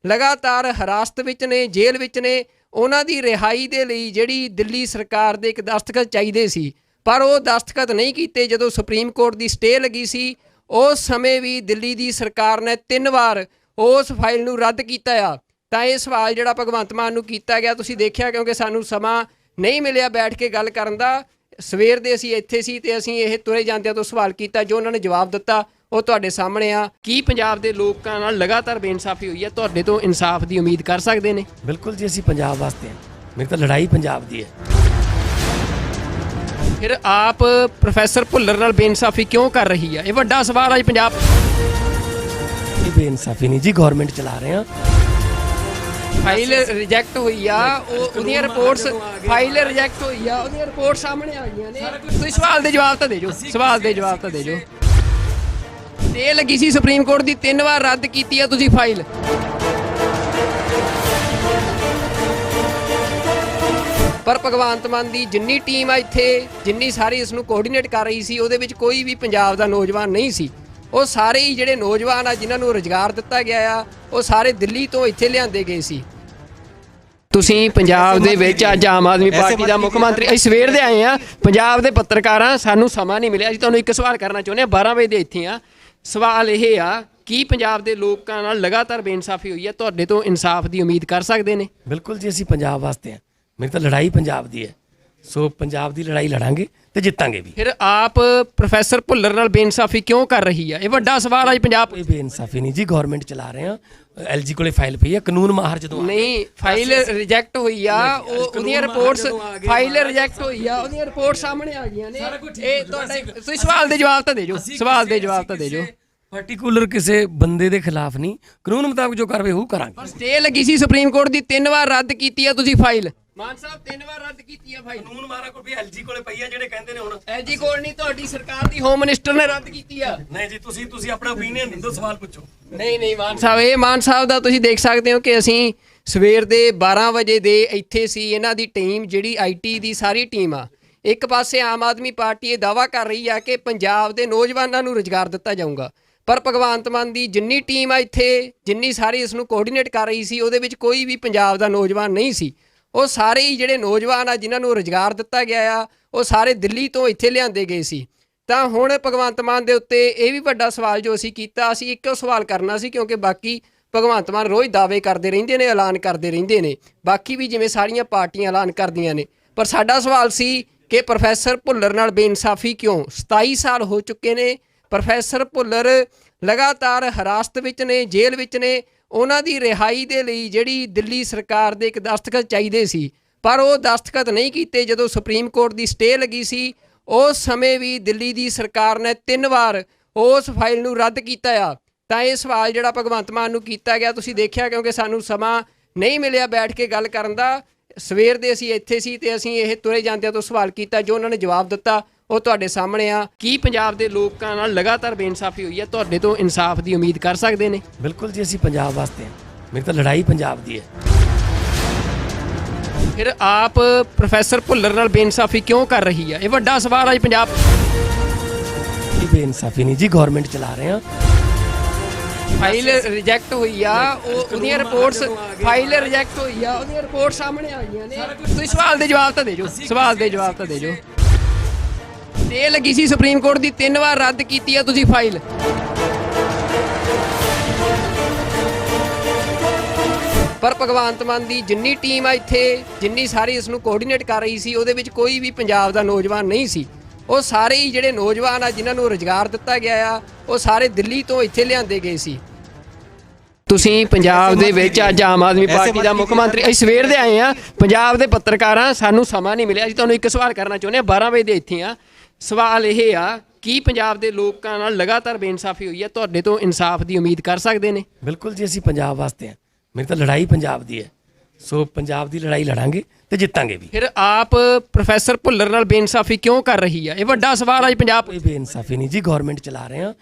ਲਗਾਤਾਰ ਹਿਰਾਸਤ ਵਿੱਚ ਨੇ, ਜੇਲ੍ਹ ਵਿੱਚ ਨੇ। ਉਹਨਾਂ ਦੀ ਰਿਹਾਈ ਦੇ ਲਈ ਜਿਹੜੀ ਦਿੱਲੀ ਸਰਕਾਰ ਦੇ ਇੱਕ ਦਸਤਖਤ ਚਾਹੀਦੇ ਸੀ, ਪਰ ਉਹ ਦਸਤਖਤ ਨਹੀਂ ਕੀਤੇ। ਜਦੋਂ ਸੁਪਰੀਮ ਕੋਰਟ ਦੀ ਸਟੇ ਲੱਗੀ ਸੀ, ਉਸ ਸਮੇਂ ਵੀ ਦਿੱਲੀ ਦੀ ਸਰਕਾਰ ਨੇ 3 ਵਾਰ ਉਸ ਫਾਈਲ ਨੂੰ ਰੱਦ ਕੀਤਾ ਆ। ਤਾਂ ਇਹ ਸਵਾਲ ਜਿਹੜਾ ਭਗਵੰਤ ਮਾਨ ਨੂੰ ਕੀਤਾ ਗਿਆ, ਤੁਸੀਂ ਦੇਖਿਆ, ਕਿਉਂਕਿ ਸਾਨੂੰ ਸਮਾਂ ਨਹੀਂ ਮਿਲਿਆ ਬੈਠ ਕੇ ਗੱਲ ਕਰਨ ਦਾ। ਸਵੇਰ ਦੇ ਅਸੀਂ ਇੱਥੇ ਸੀ ਤੇ ਅਸੀਂ ਇਹ ਤੁਰੇ ਜਾਂਦਿਆਂ ਤੋਂ ਸਵਾਲ ਕੀਤਾ, ਜੋ ਉਹਨਾਂ ਨੇ ਜਵਾਬ ਦਿੱਤਾ ਉਹ ਤੁਹਾਡੇ ਸਾਹਮਣੇ ਆ। ਕੀ ਪੰਜਾਬ ਦੇ ਲੋਕਾਂ ਨਾਲ ਲਗਾਤਾਰ ਬੇਇਨਸਾਫੀ ਹੋਈ ਹੈ? ਤੁਹਾਡੇ ਤੋਂ ਇਨਸਾਫ ਦੀ ਉਮੀਦ ਕਰ ਸਕਦੇ ਨੇ? ਬਿਲਕੁਲ ਜੀ, ਅਸੀਂ ਪੰਜਾਬ ਵਾਸਤੇ ਹਾਂ। ਮੇਰੀ ਤਾਂ ਲੜਾਈ ਪੰਜਾਬ ਦੀ ਹੈ। ਫਿਰ ਆਪ ਪ੍ਰੋਫੈਸਰ ਭੁੱਲਰ ਨਾਲ ਬੇਇਨਸਾਫੀ ਕਿਉਂ ਕਰ ਰਹੀ ਹੈ? ਇਹ ਵੱਡਾ ਸਵਾਲ ਹੈ ਪੰਜਾਬ। ਇਹ ਬੇਇਨਸਾਫੀ ਨਹੀਂ ਜੀ, ਗਵਰਨਮੈਂਟ ਚਲਾ ਰਹੇ ਹਾਂ। ਫਾਈਲ ਰਿਜੈਕਟ ਹੋਈ ਆ, ਉਹਦੀਆਂ ਰਿਪੋਰਟਸ, ਫਾਈਲ ਰਿਜੈਕਟ ਹੋਈ ਆ, ਉਹਦੀਆਂ ਰਿਪੋਰਟ ਸਾਹਮਣੇ ਆ ਗਈਆਂ ਨੇ। ਤੁਸੀਂ ਸਵਾਲ ਦੇ ਜਵਾਬ ਤਾਂ ਦੇ ਜੋ, ਸਵਾਲ ਦੇ ਜਵਾਬ ਤਾਂ ਦੇ ਜੋ। ਤੇ ਲੱਗੀ ਸੀ ਸੁਪਰੀਮ ਕੋਰਟ ਦੀ 3 ਵਾਰ ਰੱਦ ਕੀਤੀ ਆ ਤੁਸੀਂ ਫਾਈਲ। ਪਰ ਭਗਵੰਤ ਮਾਨ ਦੀ ਜਿੰਨੀ ਟੀਮ ਆ ਇੱਥੇ, ਜਿੰਨੀ ਸਾਰੀ ਇਸ ਨੂੰ ਕੋਆਰਡੀਨੇਟ ਕਰ ਰਹੀ ਸੀ, ਉਹਦੇ ਵਿੱਚ ਕੋਈ ਵੀ ਪੰਜਾਬ ਦਾ ਨੌਜਵਾਨ ਨਹੀਂ ਸੀ। ਉਹ ਸਾਰੇ ਹੀ ਜਿਹੜੇ ਨੌਜਵਾਨ ਆ ਜਿਨ੍ਹਾਂ ਨੂੰ ਰੁਜ਼ਗਾਰ ਦਿੱਤਾ ਗਿਆ ਆ, ਉਹ ਸਾਰੇ ਦਿੱਲੀ ਤੋਂ ਇੱਥੇ ਲਿਆਂਦੇ ਗਏ ਸੀ। ਤੁਸੀਂ ਪੰਜਾਬ ਦੇ ਵਿੱਚ ਅੱਜ ਆਮ ਆਦਮੀ ਪਾਰਟੀ ਦਾ ਮੁੱਖ ਮੰਤਰੀ, ਅਸੀਂ ਸਵੇਰ ਦੇ ਆਏ ਆ, ਪੰਜਾਬ ਦੇ ਪੱਤਰਕਾਰਾਂ, ਸਾਨੂੰ ਸਮਾਂ ਨਹੀਂ ਮਿਲਿਆ। ਅਸੀਂ ਤੁਹਾਨੂੰ ਇੱਕ ਸਵਾਲ ਕਰਨਾ ਚਾਹੁੰਦੇ ਹਾਂ, 12 ਵਜੇ ਦੇ ਇੱਥੇ ਆ। ਸਵਾਲ ਇਹ ਆ, ਕੀ ਪੰਜਾਬ ਦੇ ਲੋਕਾਂ ਨਾਲ ਲਗਾਤਾਰ ਬੇਇਨਸਾਫੀ ਹੋਈ ਹੈ? ਤੁਹਾਡੇ ਤੋਂ ਇਨਸਾਫ ਦੀ ਉਮੀਦ ਕਰ ਸਕਦੇ ਨੇ? ਬਿਲਕੁਲ ਜੀ, ਅਸੀਂ ਪੰਜਾਬ ਵਾਸਤੇ ਹਾਂ। ਮੇਰੀ ਤਾਂ ਲੜਾਈ ਪੰਜਾਬ ਦੀ ਹੈ। ਸੋ ਪੰਜਾਬ ਦੀ ਲੜਾਈ ਲੜਾਂਗੇ ਤੇ ਜਿੱਤਾਂਗੇ ਵੀ। ਫਿਰ ਆਪ ਪ੍ਰੋਫੈਸਰ ਭੁੱਲਰ ਨਾਲ ਬੇਇਨਸਾਫੀ ਕਿਉਂ ਕਰ ਰਹੀ ਹੈ? ਇਹ ਵੱਡਾ ਸਵਾਲ ਹੈ ਪੰਜਾਬ। ਇਹ ਬੇਇਨਸਾਫੀ ਨਹੀਂ ਜੀ, ਗਵਰਨਮੈਂਟ ਚਲਾ ਰਹੇ ਹਾਂ। ਐਲਜੀ ਕੋਲੇ ਫਾਈਲ ਪਈ ਹੈ, ਕਾਨੂੰਨ ਮਾਹਰ ਜਦੋਂ ਨਹੀਂ, ਫਾਈਲ ਰਿਜੈਕਟ ਹੋਈ ਆ, ਉਹਦੀਆਂ ਰਿਪੋਰਟਸ, ਫਾਈਲ ਰਿਜੈਕਟ ਹੋਈ ਆ, ਉਹਦੀਆਂ ਰਿਪੋਰਟ ਸਾਹਮਣੇ ਆ ਗਈਆਂ ਨੇ। ਇਹ ਤੁਹਾਡੇ, ਤੁਸੀਂ ਸਵਾਲ ਦੇ ਜਵਾਬ ਤਾਂ ਦੇ ਜੋ, ਸਵਾਲ ਦੇ ਜਵਾਬ ਤਾਂ ਦੇ ਜੋ। ਪਾਰਟਿਕੂਲਰ ਕਿਸੇ ਬੰਦੇ ਦੇ ਖਿਲਾਫ ਨਹੀਂ, ਕਾਨੂੰਨ ਮੁਤਾਬਕ ਜੋ ਕਾਰਵਾਈ ਉਹ ਕਰਾਂਗੇ। ਸਟੇ ਲੱਗੀ ਸੀ ਸੁਪਰੀਮ ਕੋਰਟ ਦੀ, 3 ਵਾਰ ਰੱਦ ਕੀਤੀ ਆ ਤੁਸੀਂ ਫਾਈਲ। ਮਾਨ ਸਾਹਿਬ 3 ਵਾਰ ਰੱਦ ਕੀਤੀ ਆ ਫਾਈਲ। ਕਾਨੂੰਨ ਮਾਹਰਾਂ ਕੋਲ ਵੀ ਐਲਜੀ ਕੋਲੇ ਪਈ ਆ, ਜਿਹੜੇ ਕਹਿੰਦੇ ਨੇ ਹੁਣ ਐਲਜੀ ਕੋਲ ਨਹੀਂ, ਤੁਹਾਡੀ ਸਰਕਾਰ ਦੀ ਹੋਮ ਮਿਨਿਸਟਰ ਨੇ ਰੱਦ ਕੀਤੀ ਆ। ਨਹੀਂ ਜੀ, ਤੁਸੀਂ ਆਪਣਾ ਓਪੀਨੀਅਨ ਦਿੰਦੋ, ਸਵਾਲ ਪੁੱਛੋ। ਨਹੀਂ ਮਾਨ ਸਾਹਿਬ, ਇਹ ਮਾਨ ਸਾਹਿਬ ਦਾ ਤੁਸੀਂ ਦੇਖ ਸਕਦੇ ਹੋ ਕਿ ਅਸੀਂ ਸਵੇਰ ਦੇ 12 ਵਜੇ ਦੇ ਇੱਥੇ ਸੀ। ਇਹਨਾਂ ਦੀ ਟੀਮ ਜਿਹੜੀ ਆਈਟੀ ਦੀ ਸਾਰੀ ਟੀਮ ਆ, ਇੱਕ ਪਾਸੇ ਆਮ ਆਦਮੀ ਪਾਰਟੀ ਇਹ ਦਾਅਵਾ ਕਰ ਰਹੀ ਆ ਕਿ ਪੰਜਾਬ ਦੇ ਨੌਜਵਾਨਾਂ ਨੂੰ ਰੁਜ਼ਗਾਰ ਦਿੱਤਾ ਜਾਊਗਾ, ਪਰ ਭਗਵੰਤ ਮਾਨ ਦੀ ਜਿੰਨੀ ਟੀਮ ਆ ਇੱਥੇ, ਜਿੰਨੀ ਸਾਰੀ ਇਸ ਨੂੰ ਕੋਆਰਡੀਨੇਟ ਕਰ ਰਹੀ ਸੀ, ਉਹਦੇ ਵਿੱਚ ਕੋਈ ਵੀ ਪੰਜਾਬ ਦਾ ਨੌਜਵਾਨ ਨਹੀਂ ਸੀ। ਉਹ ਸਾਰੇ ਹੀ ਜਿਹੜੇ ਨੌਜਵਾਨ ਆ ਜਿਨ੍ਹਾਂ ਨੂੰ ਰੁਜ਼ਗਾਰ ਦਿੱਤਾ ਗਿਆ ਆ, ਉਹ ਸਾਰੇ ਦਿੱਲੀ ਤੋਂ ਇੱਥੇ ਲਿਆਂਦੇ ਗਏ ਸੀ। ਤਾਂ ਹੁਣ ਭਗਵੰਤ ਮਾਨ ਦੇ ਉੱਤੇ ਇਹ ਵੀ ਵੱਡਾ ਸਵਾਲ ਜੋ ਅਸੀਂ ਕੀਤਾ, ਅਸੀਂ ਇੱਕੋ ਸਵਾਲ ਕਰਨਾ ਸੀ, ਕਿਉਂਕਿ ਬਾਕੀ ਭਗਵੰਤ ਮਾਨ ਰੋਜ਼ ਦਾਅਵੇ ਕਰਦੇ ਰਹਿੰਦੇ ਨੇ, ਐਲਾਨ ਕਰਦੇ ਰਹਿੰਦੇ ਨੇ, ਬਾਕੀ ਵੀ ਜਿਵੇਂ ਸਾਰੀਆਂ ਪਾਰਟੀਆਂ ਐਲਾਨ ਕਰਦੀਆਂ ਨੇ। ਪਰ ਸਾਡਾ ਸਵਾਲ ਸੀ ਕਿ ਪ੍ਰੋਫੈਸਰ ਭੁੱਲਰ ਨਾਲ ਬੇਇਨਸਾਫੀ ਕਿਉਂ? 27 ਸਾਲ ਹੋ ਚੁੱਕੇ ਨੇ, ਪ੍ਰੋਫੈਸਰ ਭੁੱਲਰ ਲਗਾਤਾਰ ਹਿਰਾਸਤ ਵਿੱਚ ਨੇ, ਜੇਲ੍ਹ ਵਿੱਚ ਨੇ। ਉਹਨਾਂ ਦੀ ਰਿਹਾਈ ਦੇ ਲਈ ਜਿਹੜੀ ਦਿੱਲੀ ਸਰਕਾਰ ਦੇ ਇੱਕ ਦਸਤਖਤ ਚਾਹੀਦੇ ਸੀ, ਪਰ ਉਹ ਦਸਤਖਤ ਨਹੀਂ ਕੀਤੇ। ਜਦੋਂ ਸੁਪਰੀਮ ਕੋਰਟ ਦੀ ਸਟੇ ਲੱਗੀ ਸੀ, ਉਸ ਸਮੇਂ ਵੀ ਦਿੱਲੀ ਦੀ ਸਰਕਾਰ ਨੇ 3 ਵਾਰ ਉਸ ਫਾਈਲ ਨੂੰ ਰੱਦ ਕੀਤਾ ਆ। ਤਾਂ ਇਹ ਸਵਾਲ ਜਿਹੜਾ ਭਗਵੰਤ ਮਾਨ ਨੂੰ ਕੀਤਾ ਗਿਆ, ਤੁਸੀਂ ਦੇਖਿਆ, ਕਿਉਂਕਿ ਸਾਨੂੰ ਸਮਾਂ ਨਹੀਂ ਮਿਲਿਆ ਬੈਠ ਕੇ ਗੱਲ ਕਰਨ ਦਾ। ਸਵੇਰ ਦੇ ਅਸੀਂ ਇੱਥੇ ਸੀ ਤੇ ਅਸੀਂ ਇਹ ਤੁਰੇ ਜਾਂਦਿਆਂ ਤੋਂ ਸਵਾਲ ਕੀਤਾ, ਜੋ ਉਹਨਾਂ ਨੇ ਜਵਾਬ ਦਿੱਤਾ ਉਹ ਤੁਹਾਡੇ ਸਾਹਮਣੇ ਆ। ਕੀ ਪੰਜਾਬ ਦੇ ਲੋਕਾਂ ਨਾਲ ਲਗਾਤਾਰ ਬੇਇਨਸਾਫੀ ਹੋਈ ਹੈ? ਤੁਹਾਡੇ ਤੋਂ ਇਨਸਾਫ ਦੀ ਉਮੀਦ ਕਰ ਸਕਦੇ ਨੇ? ਬਿਲਕੁਲ ਜੀ, ਅਸੀਂ ਪੰਜਾਬ ਵਾਸਤੇ ਹਾਂ। ਮੇਰੀ ਤਾਂ ਲੜਾਈ ਪੰਜਾਬ ਦੀ ਹੈ। ਫਿਰ ਆਪ ਪ੍ਰੋਫੈਸਰ ਭੁੱਲਰ ਨਾਲ ਬੇਇਨਸਾਫੀ ਕਿਉਂ ਕਰ ਰਹੀ ਹੈ? ਇਹ ਵੱਡਾ ਸਵਾਲ ਹੈ ਪੰਜਾਬ। ਇਹ ਬੇਇਨਸਾਫੀ ਨਹੀਂ ਜੀ, ਗਵਰਨਮੈਂਟ ਚਲਾ ਰਹੇ ਹਾਂ। ਫਾਈਲ ਰਿਜੈਕਟ ਹੋਈ ਆ, ਉਹਦੀਆਂ ਰਿਪੋਰਟਸ, ਫਾਈਲ ਰਿਜੈਕਟ ਹੋਈ ਆ, ਉਹਦੀਆਂ ਰਿਪੋਰਟ ਸਾਹਮਣੇ ਆ ਗਈਆਂ ਨੇ। ਤੁਸੀਂ ਸਵਾਲ ਦੇ ਜਵਾਬ ਤਾਂ ਦੇ ਜੋ, ਸਵਾਲ ਦੇ ਜਵਾਬ ਤਾਂ ਦੇ ਜੋ। ਤੇ ਲੱਗੀ ਸੀ ਸੁਪਰੀਮ ਕੋਰਟ ਦੀ, 3 ਵਾਰ ਰੱਦ ਕੀਤੀ ਆ ਤੁਸੀਂ ਫਾਈਲ। ਪਰ ਭਗਵੰਤ ਮਾਨ ਦੀ ਜਿੰਨੀ ਟੀਮ ਆ ਇੱਥੇ, ਜਿੰਨੀ ਸਾਰੀ ਇਸ ਨੂੰ ਕੋਆਰਡੀਨੇਟ ਕਰ ਰਹੀ ਸੀ, ਉਹਦੇ ਵਿੱਚ ਕੋਈ ਵੀ ਪੰਜਾਬ ਦਾ ਨੌਜਵਾਨ ਨਹੀਂ ਸੀ। ਉਹ ਸਾਰੇ ਹੀ ਜਿਹੜੇ ਨੌਜਵਾਨ ਆ ਜਿਨ੍ਹਾਂ ਨੂੰ ਰੁਜ਼ਗਾਰ ਦਿੱਤਾ ਗਿਆ ਆ, ਉਹ ਸਾਰੇ ਦਿੱਲੀ ਤੋਂ ਇੱਥੇ ਲਿਆਂਦੇ ਗਏ ਸੀ। ਤੁਸੀਂ ਪੰਜਾਬ ਦੇ ਵਿੱਚ ਅੱਜ ਆਮ ਆਦਮੀ ਪਾਰਟੀ ਦਾ ਮੁੱਖ ਮੰਤਰੀ, ਅਸੀਂ ਸਵੇਰ ਦੇ ਆਏ ਆ, ਪੰਜਾਬ ਦੇ ਪੱਤਰਕਾਰਾਂ, ਸਾਨੂੰ ਸਮਾਂ ਨਹੀਂ ਮਿਲਿਆ। ਅਸੀਂ ਤੁਹਾਨੂੰ ਇੱਕ ਸਵਾਲ ਕਰਨਾ ਚਾਹੁੰਦੇ ਹਾਂ, 12 ਵਜੇ ਦੇ ਇੱਥੇ ਆ। ਸਵਾਲ ਇਹ ਆ, ਕੀ ਪੰਜਾਬ ਦੇ ਲੋਕਾਂ ਨਾਲ ਲਗਾਤਾਰ ਬੇਇਨਸਾਫੀ ਹੋਈ ਹੈ? ਤੁਹਾਡੇ ਤੋਂ ਇਨਸਾਫ ਦੀ ਉਮੀਦ ਕਰ ਸਕਦੇ ਨੇ? ਬਿਲਕੁਲ ਜੀ, ਅਸੀਂ ਪੰਜਾਬ ਵਾਸਤੇ ਹਾਂ। ਮੇਰੀ ਤਾਂ ਲੜਾਈ ਪੰਜਾਬ ਦੀ ਹੈ। ਸੋ ਪੰਜਾਬ ਦੀ ਲੜਾਈ ਲੜਾਂਗੇ ਤੇ ਜਿੱਤਾਂਗੇ ਵੀ। ਫਿਰ ਆਪ ਪ੍ਰੋਫੈਸਰ ਭੁੱਲਰ ਨਾਲ ਬੇਇਨਸਾਫੀ ਕਿਉਂ ਕਰ ਰਹੀ ਹੈ? ਇਹ ਵੱਡਾ ਸਵਾਲ ਹੈ ਪੰਜਾਬ। ਇਹ ਬੇਇਨਸਾਫੀ ਨਹੀਂ ਜੀ, ਗਵਰਨਮੈਂਟ ਚਲਾ ਰਹੇ ਹਾਂ।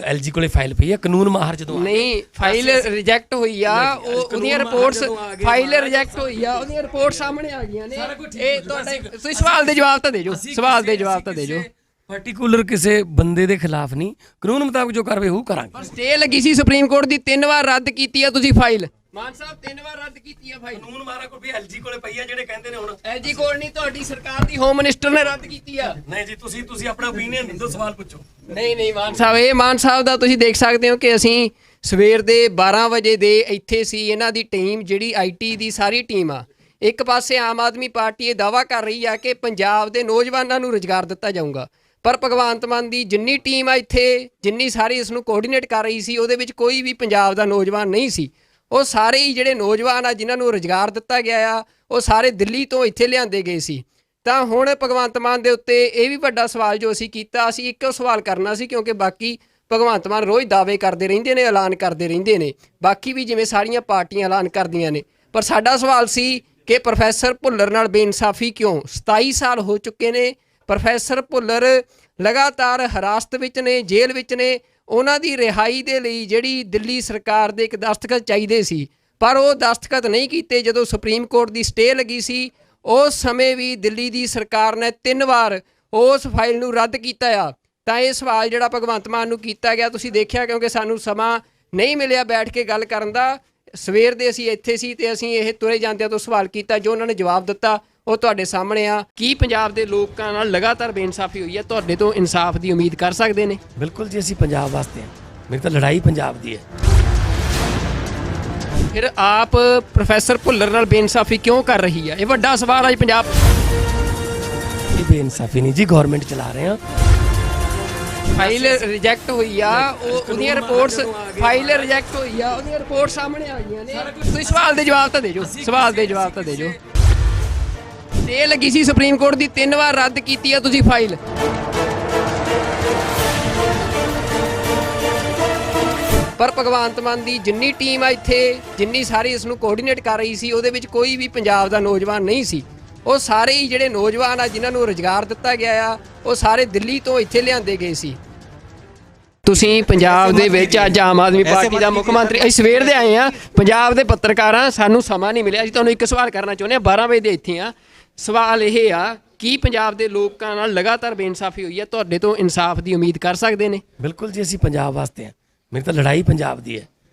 ਐਲਜੀ ਕੋਲੇ ਫਾਈਲ ਪਈ ਹੈ, ਕਾਨੂੰਨ ਮਾਹਰ ਜਦੋਂ ਨਹੀਂ, ਫਾਈਲ ਰਿਜੈਕਟ ਹੋਈ ਆ, ਉਹਦੀਆਂ ਰਿਪੋਰਟਸ, ਫਾਈਲ ਰਿਜੈਕਟ ਹੋਈ ਆ, ਉਹਦੀਆਂ ਰਿਪੋਰਟ ਸਾਹਮਣੇ ਆ ਗਈਆਂ ਨੇ। ਇਹ ਤੁਹਾਡੇ, ਤੁਸੀਂ ਸਵਾਲ ਦੇ ਜਵਾਬ ਤਾਂ ਦੇ ਜੋ, ਸਵਾਲ ਦੇ ਜਵਾਬ ਤਾਂ ਦੇ ਜੋ। ਪਾਰਟਿਕੂਲਰ ਕਿਸੇ ਬੰਦੇ ਦੇ ਖਿਲਾਫ ਨਹੀਂ, ਕਾਨੂੰਨ ਮੁਤਾਬਕ ਜੋ ਕਾਰਵਾਈ ਹੋਊ ਕਰਾਂਗੇ। ਸਟੇ ਲੱਗੀ ਸੀ ਸੁਪਰੀਮ ਕੋਰਟ ਦੀ 3 ਵਾਰ ਰੱਦ ਕੀਤੀ ਆ ਤੁਸੀਂ ਫਾਈਲ। ਮਾਨ ਸਾਹਿਬ 3 ਵਾਰ ਰੱਦ ਕੀਤੀ ਆ ਫਾਈਲ। ਕਾਨੂੰਨ ਮਾਰਾ ਕੋਈ ਵੀ ਐਲਜੀ ਕੋਲੇ ਪਈ ਆ ਜਿਹੜੇ ਕਹਿੰਦੇ ਨੇ ਹੁਣ ਐਜੀ ਕੋਲ ਨਹੀਂ, ਤੁਹਾਡੀ ਸਰਕਾਰ ਦੀ ਹੋਮ ਮਿਨਿਸਟਰ ਨੇ ਰੱਦ ਕੀਤੀ ਆ। ਨਹੀਂ ਜੀ, ਤੁਸੀਂ ਆਪਣਾ ਓਪੀਨੀਅਨ ਦਿਓ, ਸਵਾਲ ਪੁੱਛੋ। ਨਹੀਂ ਮਾਨ ਸਾਹਿਬ, ਇਹ ਮਾਨ ਸਾਹਿਬ ਦਾ ਤੁਸੀਂ ਦੇਖ ਸਕਦੇ ਹੋ ਕਿ ਅਸੀਂ ਸਵੇਰ ਦੇ 12 ਵਜੇ ਦੇ ਇੱਥੇ ਸੀ। ਇਹਨਾਂ ਦੀ ਟੀਮ ਜਿਹੜੀ ਆਈਟੀ ਦੀ ਸਾਰੀ ਟੀਮ ਆ, ਇੱਕ ਪਾਸੇ ਆਮ ਆਦਮੀ ਪਾਰਟੀ ਇਹ ਦਾਅਵਾ ਕਰ ਰਹੀ ਆ ਕਿ ਪੰਜਾਬ ਦੇ ਨੌਜਵਾਨਾਂ ਨੂੰ ਰੁਜ਼ਗਾਰ ਦਿੱਤਾ ਜਾਊਗਾ, ਪਰ ਭਗਵੰਤ ਮਾਨ ਦੀ ਜਿੰਨੀ ਟੀਮ ਆ ਇੱਥੇ, ਜਿੰਨੀ ਸਾਰੀ ਇਸ ਨੂੰ ਕੋਆਰਡੀਨੇਟ ਕਰ ਰਹੀ ਸੀ, ਉਹਦੇ ਵਿੱਚ ਕੋਈ ਵੀ ਪੰਜਾਬ ਦਾ ਨੌਜਵਾਨ ਨਹੀਂ ਸੀ। ਉਹ ਸਾਰੇ ਹੀ ਜਿਹੜੇ ਨੌਜਵਾਨ ਆ ਜਿਨ੍ਹਾਂ ਨੂੰ ਰੁਜ਼ਗਾਰ ਦਿੱਤਾ ਗਿਆ ਆ, ਉਹ ਸਾਰੇ ਦਿੱਲੀ ਤੋਂ ਇੱਥੇ ਲਿਆਂਦੇ ਗਏ ਸੀ। ਤਾਂ ਹੁਣ ਭਗਵੰਤ ਮਾਨ ਦੇ ਉੱਤੇ ਇਹ ਵੀ ਵੱਡਾ ਸਵਾਲ ਜੋ ਅਸੀਂ ਕੀਤਾ, ਅਸੀਂ ਇੱਕੋ ਸਵਾਲ ਕਰਨਾ ਸੀ, ਕਿਉਂਕਿ ਬਾਕੀ ਭਗਵੰਤ ਮਾਨ ਰੋਜ਼ ਦਾਅਵੇ ਕਰਦੇ ਰਹਿੰਦੇ ਨੇ, ਐਲਾਨ ਕਰਦੇ ਰਹਿੰਦੇ ਨੇ, ਬਾਕੀ ਵੀ ਜਿਵੇਂ ਸਾਰੀਆਂ ਪਾਰਟੀਆਂ ਐਲਾਨ ਕਰਦੀਆਂ ਨੇ। ਪਰ ਸਾਡਾ ਸਵਾਲ ਸੀ ਕਿ ਪ੍ਰੋਫੈਸਰ ਭੁੱਲਰ ਨਾਲ ਬੇਇਨਸਾਫੀ ਕਿਉਂ? 27 ਸਾਲ ਹੋ ਚੁੱਕੇ ਨੇ, ਪ੍ਰੋਫੈਸਰ ਭੁੱਲਰ ਲਗਾਤਾਰ ਹਿਰਾਸਤ ਵਿੱਚ ਨੇ, ਜੇਲ੍ਹ ਵਿੱਚ ਨੇ। ਉਹਨਾਂ ਦੀ ਰਿਹਾਈ ਦੇ ਲਈ ਜਿਹੜੀ ਦਿੱਲੀ ਸਰਕਾਰ ਦੇ ਇੱਕ ਦਸਤਖਤ ਚਾਹੀਦੇ ਸੀ, ਪਰ ਉਹ ਦਸਤਖਤ ਨਹੀਂ ਕੀਤੇ। ਜਦੋਂ ਸੁਪਰੀਮ ਕੋਰਟ ਦੀ ਸਟੇ ਲੱਗੀ ਸੀ, ਉਸ ਸਮੇਂ ਵੀ ਦਿੱਲੀ ਦੀ ਸਰਕਾਰ ਨੇ 3 ਵਾਰ ਉਸ ਫਾਈਲ ਨੂੰ ਰੱਦ ਕੀਤਾ ਆ। ਤਾਂ ਇਹ ਸਵਾਲ ਜਿਹੜਾ ਭਗਵੰਤ ਮਾਨ ਨੂੰ ਕੀਤਾ ਗਿਆ, ਤੁਸੀਂ ਦੇਖਿਆ, ਕਿਉਂਕਿ ਸਾਨੂੰ ਸਮਾਂ ਨਹੀਂ ਮਿਲਿਆ ਬੈਠ ਕੇ ਗੱਲ ਕਰਨ ਦਾ। ਸਵੇਰ ਦੇ ਅਸੀਂ ਇੱਥੇ ਸੀ ਤੇ ਅਸੀਂ ਇਹ ਤੁਰੇ ਜਾਂਦਿਆਂ ਤੋਂ ਸਵਾਲ ਕੀਤਾ, ਜੋ ਉਹਨਾਂ ਨੇ ਜਵਾਬ ਦਿੱਤਾ ਉਹ ਤੁਹਾਡੇ ਸਾਹਮਣੇ ਆ। ਕੀ ਪੰਜਾਬ ਦੇ ਲੋਕਾਂ ਨਾਲ ਲਗਾਤਾਰ ਬੇਇਨਸਾਫੀ ਹੋਈ ਹੈ? ਤੁਹਾਡੇ ਤੋਂ ਇਨਸਾਫ ਦੀ ਉਮੀਦ ਕਰ ਸਕਦੇ ਨੇ? ਬਿਲਕੁਲ ਜੀ, ਅਸੀਂ ਪੰਜਾਬ ਵਾਸਤੇ ਹਾਂ। ਮੇਰੀ ਤਾਂ ਲੜਾਈ ਪੰਜਾਬ ਦੀ ਹੈ। ਫਿਰ ਆਪ ਪ੍ਰੋਫੈਸਰ ਭੁੱਲਰ ਨਾਲ ਬੇਇਨਸਾਫੀ ਕਿਉਂ ਕਰ ਰਹੀ ਆ? ਇਹ ਵੱਡਾ ਸਵਾਲ ਹੈ ਪੰਜਾਬ। ਇਹ ਬੇਇਨਸਾਫੀ ਨਹੀਂ ਜੀ, ਗਵਰਨਮੈਂਟ ਚਲਾ ਰਹੇ ਹਾਂ। ਫਾਈਲ ਰਿਜੈਕਟ ਹੋਈ ਆ, ਉਹਦੀਆਂ ਰਿਪੋਰਟਸ, ਫਾਈਲ ਰਿਜੈਕਟ ਹੋਈ ਆ, ਉਹਦੀਆਂ ਰਿਪੋਰਟ ਸਾਹਮਣੇ ਆ ਗਈਆਂ ਨੇ। ਤੁਸੀਂ ਸਵਾਲ ਦੇ ਜਵਾਬ ਤਾਂ ਦੇ ਜੋ, ਸਵਾਲ ਦੇ ਜਵਾਬ ਤਾਂ ਦੇ ਜੋ। ਸਟੇ ਲੱਗੀ ਸੀ ਸੁਪਰੀਮ ਕੋਰਟ ਦੀ 3 ਵਾਰ ਰੱਦ ਕੀਤੀ ਆ ਤੁਸੀਂ ਫਾਈਲ। ਪਰ ਭਗਵੰਤ ਮਾਨ ਦੀ ਜਿੰਨੀ ਟੀਮ ਆ ਇੱਥੇ, ਜਿੰਨੀ ਸਾਰੀ ਇਸ ਨੂੰ ਕੋਆਰਡੀਨੇਟ ਕਰ ਰਹੀ ਸੀ, ਉਹਦੇ ਵਿੱਚ ਕੋਈ ਵੀ ਪੰਜਾਬ ਦਾ ਨੌਜਵਾਨ ਨਹੀਂ ਸੀ। ਉਹ ਸਾਰੇ ਹੀ ਜਿਹੜੇ ਨੌਜਵਾਨ ਆ ਜਿਨ੍ਹਾਂ ਨੂੰ ਰੁਜ਼ਗਾਰ ਦਿੱਤਾ ਗਿਆ ਆ, ਉਹ ਸਾਰੇ ਦਿੱਲੀ ਤੋਂ ਇੱਥੇ ਲਿਆਂਦੇ ਗਏ ਸੀ। ਤੁਸੀਂ ਪੰਜਾਬ ਦੇ ਵਿੱਚ ਅੱਜ ਆਮ ਆਦਮੀ ਪਾਰਟੀ ਦਾ ਮੁੱਖ ਮੰਤਰੀ, ਅਸੀਂ ਸਵੇਰ ਦੇ ਆਏ ਆ, ਪੰਜਾਬ ਦੇ ਪੱਤਰਕਾਰਾਂ, ਸਾਨੂੰ ਸਮਾਂ ਨਹੀਂ ਮਿਲਿਆ। ਅਸੀਂ ਤੁਹਾਨੂੰ ਇੱਕ ਸਵਾਲ ਕਰਨਾ ਚਾਹੁੰਦੇ ਹਾਂ, 12 ਵਜੇ ਦੇ ਇੱਥੇ ਆ। ਸਵਾਲ ਇਹ ਆ, ਕੀ ਪੰਜਾਬ ਦੇ ਲੋਕਾਂ ਨਾਲ ਲਗਾਤਾਰ ਬੇਇਨਸਾਫੀ ਹੋਈ ਹੈ? ਤੁਹਾਡੇ ਤੋਂ ਇਨਸਾਫ ਦੀ ਉਮੀਦ ਕਰ ਸਕਦੇ ਨੇ? ਬਿਲਕੁਲ ਜੀ, ਅਸੀਂ ਪੰਜਾਬ ਵਾਸਤੇ ਹਾਂ। ਮੇਰੀ ਤਾਂ ਲੜਾਈ ਪੰਜਾਬ ਦੀ ਹੈ,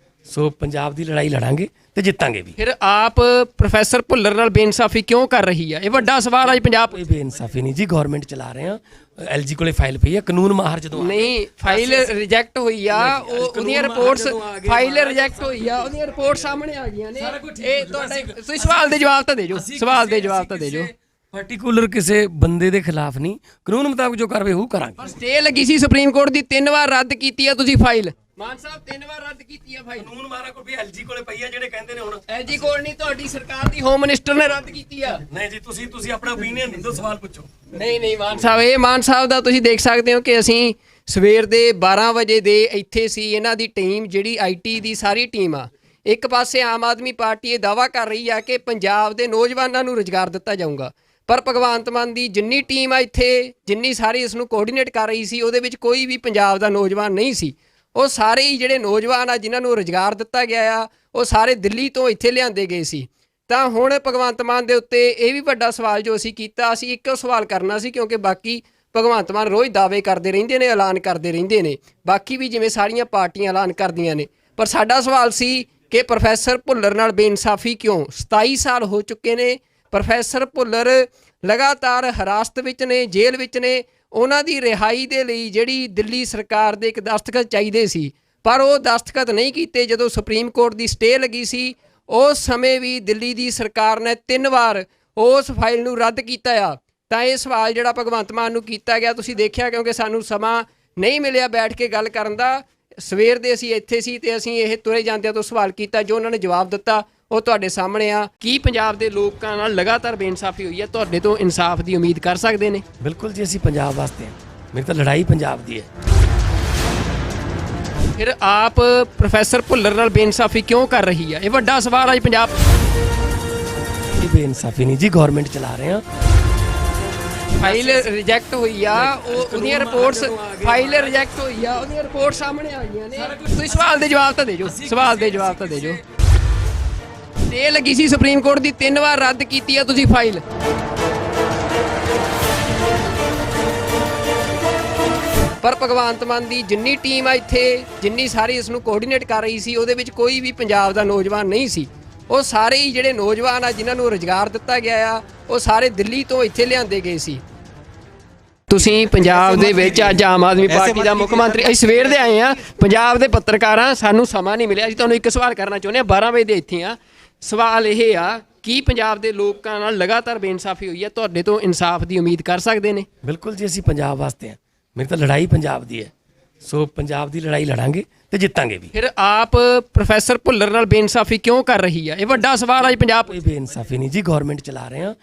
ਸੋ ਪੰਜਾਬ ਦੀ ਲੜਾਈ ਲੜਾਂਗੇ ਤੇ ਜਿੱਤਾਂਗੇ ਵੀ। ਫਿਰ ਆਪ ਪ੍ਰੋਫੈਸਰ ਭੁੱਲਰ ਨਾਲ ਬੇਇਨਸਾਫੀ ਕਿਉਂ ਕਰ ਰਹੀ ਆ? ਇਹ ਵੱਡਾ ਸਵਾਲ ਹੈ ਪੰਜਾਬ। ਕੋਈ ਬੇਇਨਸਾਫੀ ਨਹੀਂ ਜੀ, ਗਵਰਨਮੈਂਟ ਚਲਾ ਰਹੇ ਹਾਂ। ਐਲਜੀ ਕੋਲੇ ਫਾਈਲ ਪਈ ਹੈ, ਕਾਨੂੰਨ ਮਾਹਰ ਜਦੋਂ ਨਹੀਂ, ਫਾਈਲ ਰਿਜੈਕਟ ਹੋਈ ਆ, ਉਹਦੀਆਂ ਰਿਪੋਰਟਸ, ਫਾਈਲ ਰਿਜੈਕਟ ਹੋਈ ਆ, ਉਹਦੀਆਂ ਰਿਪੋਰਟ ਸਾਹਮਣੇ ਆ ਗਈਆਂ ਨੇ। ਇਹ ਤੁਹਾਡਾ, ਤੁਸੀਂ ਸਵਾਲ ਦੇ ਜਵਾਬ ਤਾਂ ਦੇ ਜੋ, ਸਵਾਲ ਦੇ ਜਵਾਬ ਤਾਂ ਦੇ ਜੋ। ਪਾਰਟਿਕੂਲਰ ਕਿਸੇ ਬੰਦੇ ਦੇ ਖਿਲਾਫ ਨਹੀਂ, ਕਾਨੂੰਨ ਮੁਤਾਬਕ ਜੋ ਕਾਰਵਾਈ ਹੋਊ ਕਰਾਂਗੇ। ਸਟੇ ਲੱਗੀ ਸੀ ਸੁਪਰੀਮ ਕੋਰਟ ਦੀ 3 ਵਾਰ ਰੱਦ ਕੀਤੀ ਆ ਤੁਸੀਂ ਫਾਈਲ। ਮਾਨ ਸਾਹਿਬ 3 ਵਾਰ ਰੱਦ ਕੀਤੀ ਆ ਫਾਈਲ। ਕਾਨੂੰਨ ਮਾਰਾ ਕੋਈ ਵੀ ਐਲਜੀ ਕੋਲੇ ਪਈ ਆ ਜਿਹੜੇ ਕਹਿੰਦੇ ਨੇ ਹੁਣ ਐਜੀ ਕੋਲ ਨਹੀਂ, ਤੁਹਾਡੀ ਸਰਕਾਰ ਦੀ ਹੋਮ ਮਿਨਿਸਟਰ ਨੇ ਰੱਦ ਕੀਤੀ ਆ। ਨਹੀਂ ਜੀ, ਤੁਸੀਂ ਆਪਣਾ ਓਪੀਨੀਅਨ ਦਿਓ, ਸਵਾਲ ਪੁੱਛੋ। ਨਹੀਂ ਮਾਨ ਸਾਹਿਬ, ਇਹ ਮਾਨ ਸਾਹਿਬ ਦਾ ਤੁਸੀਂ ਦੇਖ ਸਕਦੇ ਹੋ ਕਿ ਅਸੀਂ ਸਵੇਰ ਦੇ 12 ਵਜੇ ਦੇ ਇੱਥੇ ਸੀ। ਇਹਨਾਂ ਦੀ ਟੀਮ ਜਿਹੜੀ ਆਈਟੀ ਦੀ ਸਾਰੀ ਟੀਮ ਆ, ਇੱਕ ਪਾਸੇ ਆਮ ਆਦਮੀ ਪਾਰਟੀ ਇਹ ਦਾਅਵਾ ਕਰ ਰਹੀ ਆ ਕਿ ਪੰਜਾਬ ਦੇ ਨੌਜਵਾਨਾਂ ਨੂੰ ਰੁਜ਼ਗਾਰ ਦਿੱਤਾ ਜਾਊਗਾ, ਪਰ ਭਗਵੰਤ ਮਾਨ ਦੀ ਜਿੰਨੀ ਟੀਮ ਆ ਇੱਥੇ, ਜਿੰਨੀ ਸਾਰੀ ਇਸ ਨੂੰ ਕੋਆਰਡੀਨੇਟ ਕਰ ਰਹੀ ਸੀ, ਉਹਦੇ ਵਿੱਚ ਕੋਈ ਵੀ ਪੰਜਾਬ ਦਾ ਨੌਜਵਾਨ ਨਹੀਂ ਸੀ। ਉਹ ਸਾਰੇ ਹੀ ਜਿਹੜੇ ਨੌਜਵਾਨ ਆ ਜਿਨ੍ਹਾਂ ਨੂੰ ਰੁਜ਼ਗਾਰ ਦਿੱਤਾ ਗਿਆ ਆ, ਉਹ ਸਾਰੇ ਦਿੱਲੀ ਤੋਂ ਇੱਥੇ ਲਿਆਂਦੇ ਗਏ ਸੀ। ਤਾਂ ਹੁਣ ਭਗਵੰਤ ਮਾਨ ਦੇ ਉੱਤੇ ਇਹ ਵੀ ਵੱਡਾ ਸਵਾਲ ਜੋ ਅਸੀਂ ਕੀਤਾ, ਅਸੀਂ ਇੱਕੋ ਸਵਾਲ ਕਰਨਾ ਸੀ, ਕਿਉਂਕਿ ਬਾਕੀ ਭਗਵੰਤ ਮਾਨ ਰੋਜ਼ ਦਾਅਵੇ ਕਰਦੇ ਰਹਿੰਦੇ ਨੇ, ਐਲਾਨ ਕਰਦੇ ਰਹਿੰਦੇ ਨੇ, ਬਾਕੀ ਵੀ ਜਿਵੇਂ ਸਾਰੀਆਂ ਪਾਰਟੀਆਂ ਐਲਾਨ ਕਰਦੀਆਂ ਨੇ। ਪਰ ਸਾਡਾ ਸਵਾਲ ਸੀ ਕਿ ਪ੍ਰੋਫੈਸਰ ਭੁੱਲਰ ਨਾਲ ਬੇਇਨਸਾਫੀ ਕਿਉਂ? 27 ਸਾਲ ਹੋ ਚੁੱਕੇ ਨੇ, ਪ੍ਰੋਫੈਸਰ ਭੁੱਲਰ ਲਗਾਤਾਰ ਹਿਰਾਸਤ ਵਿੱਚ ਨੇ, ਜੇਲ੍ਹ ਵਿੱਚ ਨੇ। ਉਹਨਾਂ ਦੀ ਰਿਹਾਈ ਦੇ ਲਈ ਜਿਹੜੀ ਦਿੱਲੀ ਸਰਕਾਰ ਦੇ ਇੱਕ ਦਸਤਖਤ ਚਾਹੀਦੇ ਸੀ, ਪਰ ਉਹ ਦਸਤਖਤ ਨਹੀਂ ਕੀਤੇ। ਜਦੋਂ ਸੁਪਰੀਮ ਕੋਰਟ ਦੀ ਸਟੇ ਲੱਗੀ ਸੀ, ਉਸ ਸਮੇਂ ਵੀ ਦਿੱਲੀ ਦੀ ਸਰਕਾਰ ਨੇ 3 ਵਾਰ ਉਸ ਫਾਈਲ ਨੂੰ ਰੱਦ ਕੀਤਾ ਆ। ਤਾਂ ਇਹ ਸਵਾਲ ਜਿਹੜਾ ਭਗਵੰਤ ਮਾਨ ਨੂੰ ਕੀਤਾ ਗਿਆ, ਤੁਸੀਂ ਦੇਖਿਆ, ਕਿਉਂਕਿ ਸਾਨੂੰ ਸਮਾਂ ਨਹੀਂ ਮਿਲਿਆ ਬੈਠ ਕੇ ਗੱਲ ਕਰਨ ਦਾ। ਸਵੇਰ ਦੇ ਅਸੀਂ ਇੱਥੇ ਸੀ ਤੇ ਅਸੀਂ ਇਹ ਤੁਰੇ ਜਾਂਦਿਆਂ ਤੋਂ ਸਵਾਲ ਕੀਤਾ, ਜੋ ਉਹਨਾਂ ਨੇ ਜਵਾਬ ਦਿੱਤਾ ਉਹ ਤੁਹਾਡੇ ਸਾਹਮਣੇ ਆ। ਕੀ ਪੰਜਾਬ ਦੇ ਲੋਕਾਂ ਨਾਲ ਲਗਾਤਾਰ ਬੇਇਨਸਾਫੀ ਹੋਈ ਹੈ? ਤੁਹਾਡੇ ਤੋਂ ਇਨਸਾਫ ਦੀ ਉਮੀਦ ਕਰ ਸਕਦੇ ਨੇ? ਬਿਲਕੁਲ ਜੀ, ਅਸੀਂ ਪੰਜਾਬ ਵਾਸਤੇ ਹਾਂ। ਮੇਰੀ ਤਾਂ ਲੜਾਈ ਪੰਜਾਬ ਦੀ ਹੈ। ਫਿਰ ਆਪ ਪ੍ਰੋਫੈਸਰ ਭੁੱਲਰ ਨਾਲ ਬੇਇਨਸਾਫੀ ਕਿਉਂ ਕਰ ਰਹੀ ਆ? ਇਹ ਵੱਡਾ ਸਵਾਲ ਹੈ ਪੰਜਾਬ। ਇਹ ਬੇਇਨਸਾਫੀ ਨਹੀਂ ਜੀ, ਗਵਰਨਮੈਂਟ ਚਲਾ ਰਹੇ ਹਾਂ। ਫਾਈਲ ਰਿਜੈਕਟ ਹੋਈ ਆ, ਉਹਦੀਆਂ ਰਿਪੋਰਟਸ, ਫਾਈਲ ਰਿਜੈਕਟ ਹੋਈ ਆ, ਉਹਦੀਆਂ ਰਿਪੋਰਟ ਸਾਹਮਣੇ ਆ ਗਈਆਂ ਨੇ। ਤੁਸੀਂ ਸਵਾਲ ਦੇ ਜਵਾਬ ਤਾਂ ਦੇ ਜੋ, ਸਵਾਲ ਦੇ ਜਵਾਬ ਤਾਂ ਦੇ ਜੋ। ਸਟੇ ਲੱਗੀ ਸੀ ਸੁਪਰੀਮ ਕੋਰਟ ਦੀ 3 ਵਾਰ ਰੱਦ ਕੀਤੀ ਆ ਤੁਸੀਂ ਫਾਈਲ। ਪਰ ਭਗਵੰਤ ਮਾਨ ਦੀ ਜਿੰਨੀ ਟੀਮ ਆ ਇੱਥੇ, ਜਿੰਨੀ ਸਾਰੀ ਇਸ ਨੂੰ ਕੋਆਰਡੀਨੇਟ ਕਰ ਰਹੀ ਸੀ, ਉਹਦੇ ਵਿੱਚ ਕੋਈ ਵੀ ਪੰਜਾਬ ਦਾ ਨੌਜਵਾਨ ਨਹੀਂ ਸੀ। ਉਹ ਸਾਰੇ ਹੀ ਜਿਹੜੇ ਨੌਜਵਾਨ ਆ ਜਿਨ੍ਹਾਂ ਨੂੰ ਰੁਜ਼ਗਾਰ ਦਿੱਤਾ ਗਿਆ ਆ, ਉਹ ਸਾਰੇ ਦਿੱਲੀ ਤੋਂ ਇੱਥੇ ਲਿਆਂਦੇ ਗਏ ਸੀ। ਤੁਸੀਂ ਪੰਜਾਬ ਦੇ ਵਿੱਚ ਅੱਜ ਆਮ ਆਦਮੀ ਪਾਰਟੀ ਦਾ ਮੁੱਖ ਮੰਤਰੀ, ਅਸੀਂ ਸਵੇਰ ਦੇ ਆਏ ਆ, ਪੰਜਾਬ ਦੇ ਪੱਤਰਕਾਰਾਂ, ਸਾਨੂੰ ਸਮਾਂ ਨਹੀਂ ਮਿਲਿਆ। ਅਸੀਂ ਤੁਹਾਨੂੰ ਇੱਕ ਸਵਾਲ ਕਰਨਾ ਚਾਹੁੰਦੇ ਹਾਂ, 12 ਵਜੇ ਦੇ ਇੱਥੇ ਆ। ਸਵਾਲ ਇਹ ਆ, ਕੀ ਪੰਜਾਬ ਦੇ ਲੋਕਾਂ ਨਾਲ ਲਗਾਤਾਰ ਬੇਇਨਸਾਫੀ ਹੋਈ ਹੈ? ਤੁਹਾਡੇ ਤੋਂ ਇਨਸਾਫ ਦੀ ਉਮੀਦ ਕਰ ਸਕਦੇ ਨੇ? ਬਿਲਕੁਲ ਜੀ, ਅਸੀਂ ਪੰਜਾਬ ਵਾਸਤੇ ਹਾਂ। ਮੇਰੀ ਤਾਂ ਲੜਾਈ ਪੰਜਾਬ ਦੀ ਹੈ, ਸੋ ਪੰਜਾਬ ਦੀ ਲੜਾਈ ਲੜਾਂਗੇ ਤੇ ਜਿੱਤਾਂਗੇ ਵੀ। ਫਿਰ ਆਪ ਪ੍ਰੋਫੈਸਰ ਭੁੱਲਰ ਨਾਲ ਬੇਇਨਸਾਫੀ ਕਿਉਂ ਕਰ ਰਹੀ ਹੈ? ਇਹ ਵੱਡਾ ਸਵਾਲ ਅੱਜ ਪੰਜਾਬ। ਕੋਈ ਬੇਇਨਸਾਫੀ ਨਹੀਂ ਜੀ, ਗਵਰਨਮੈਂਟ ਚਲਾ ਰਹੇ ਹਾਂ।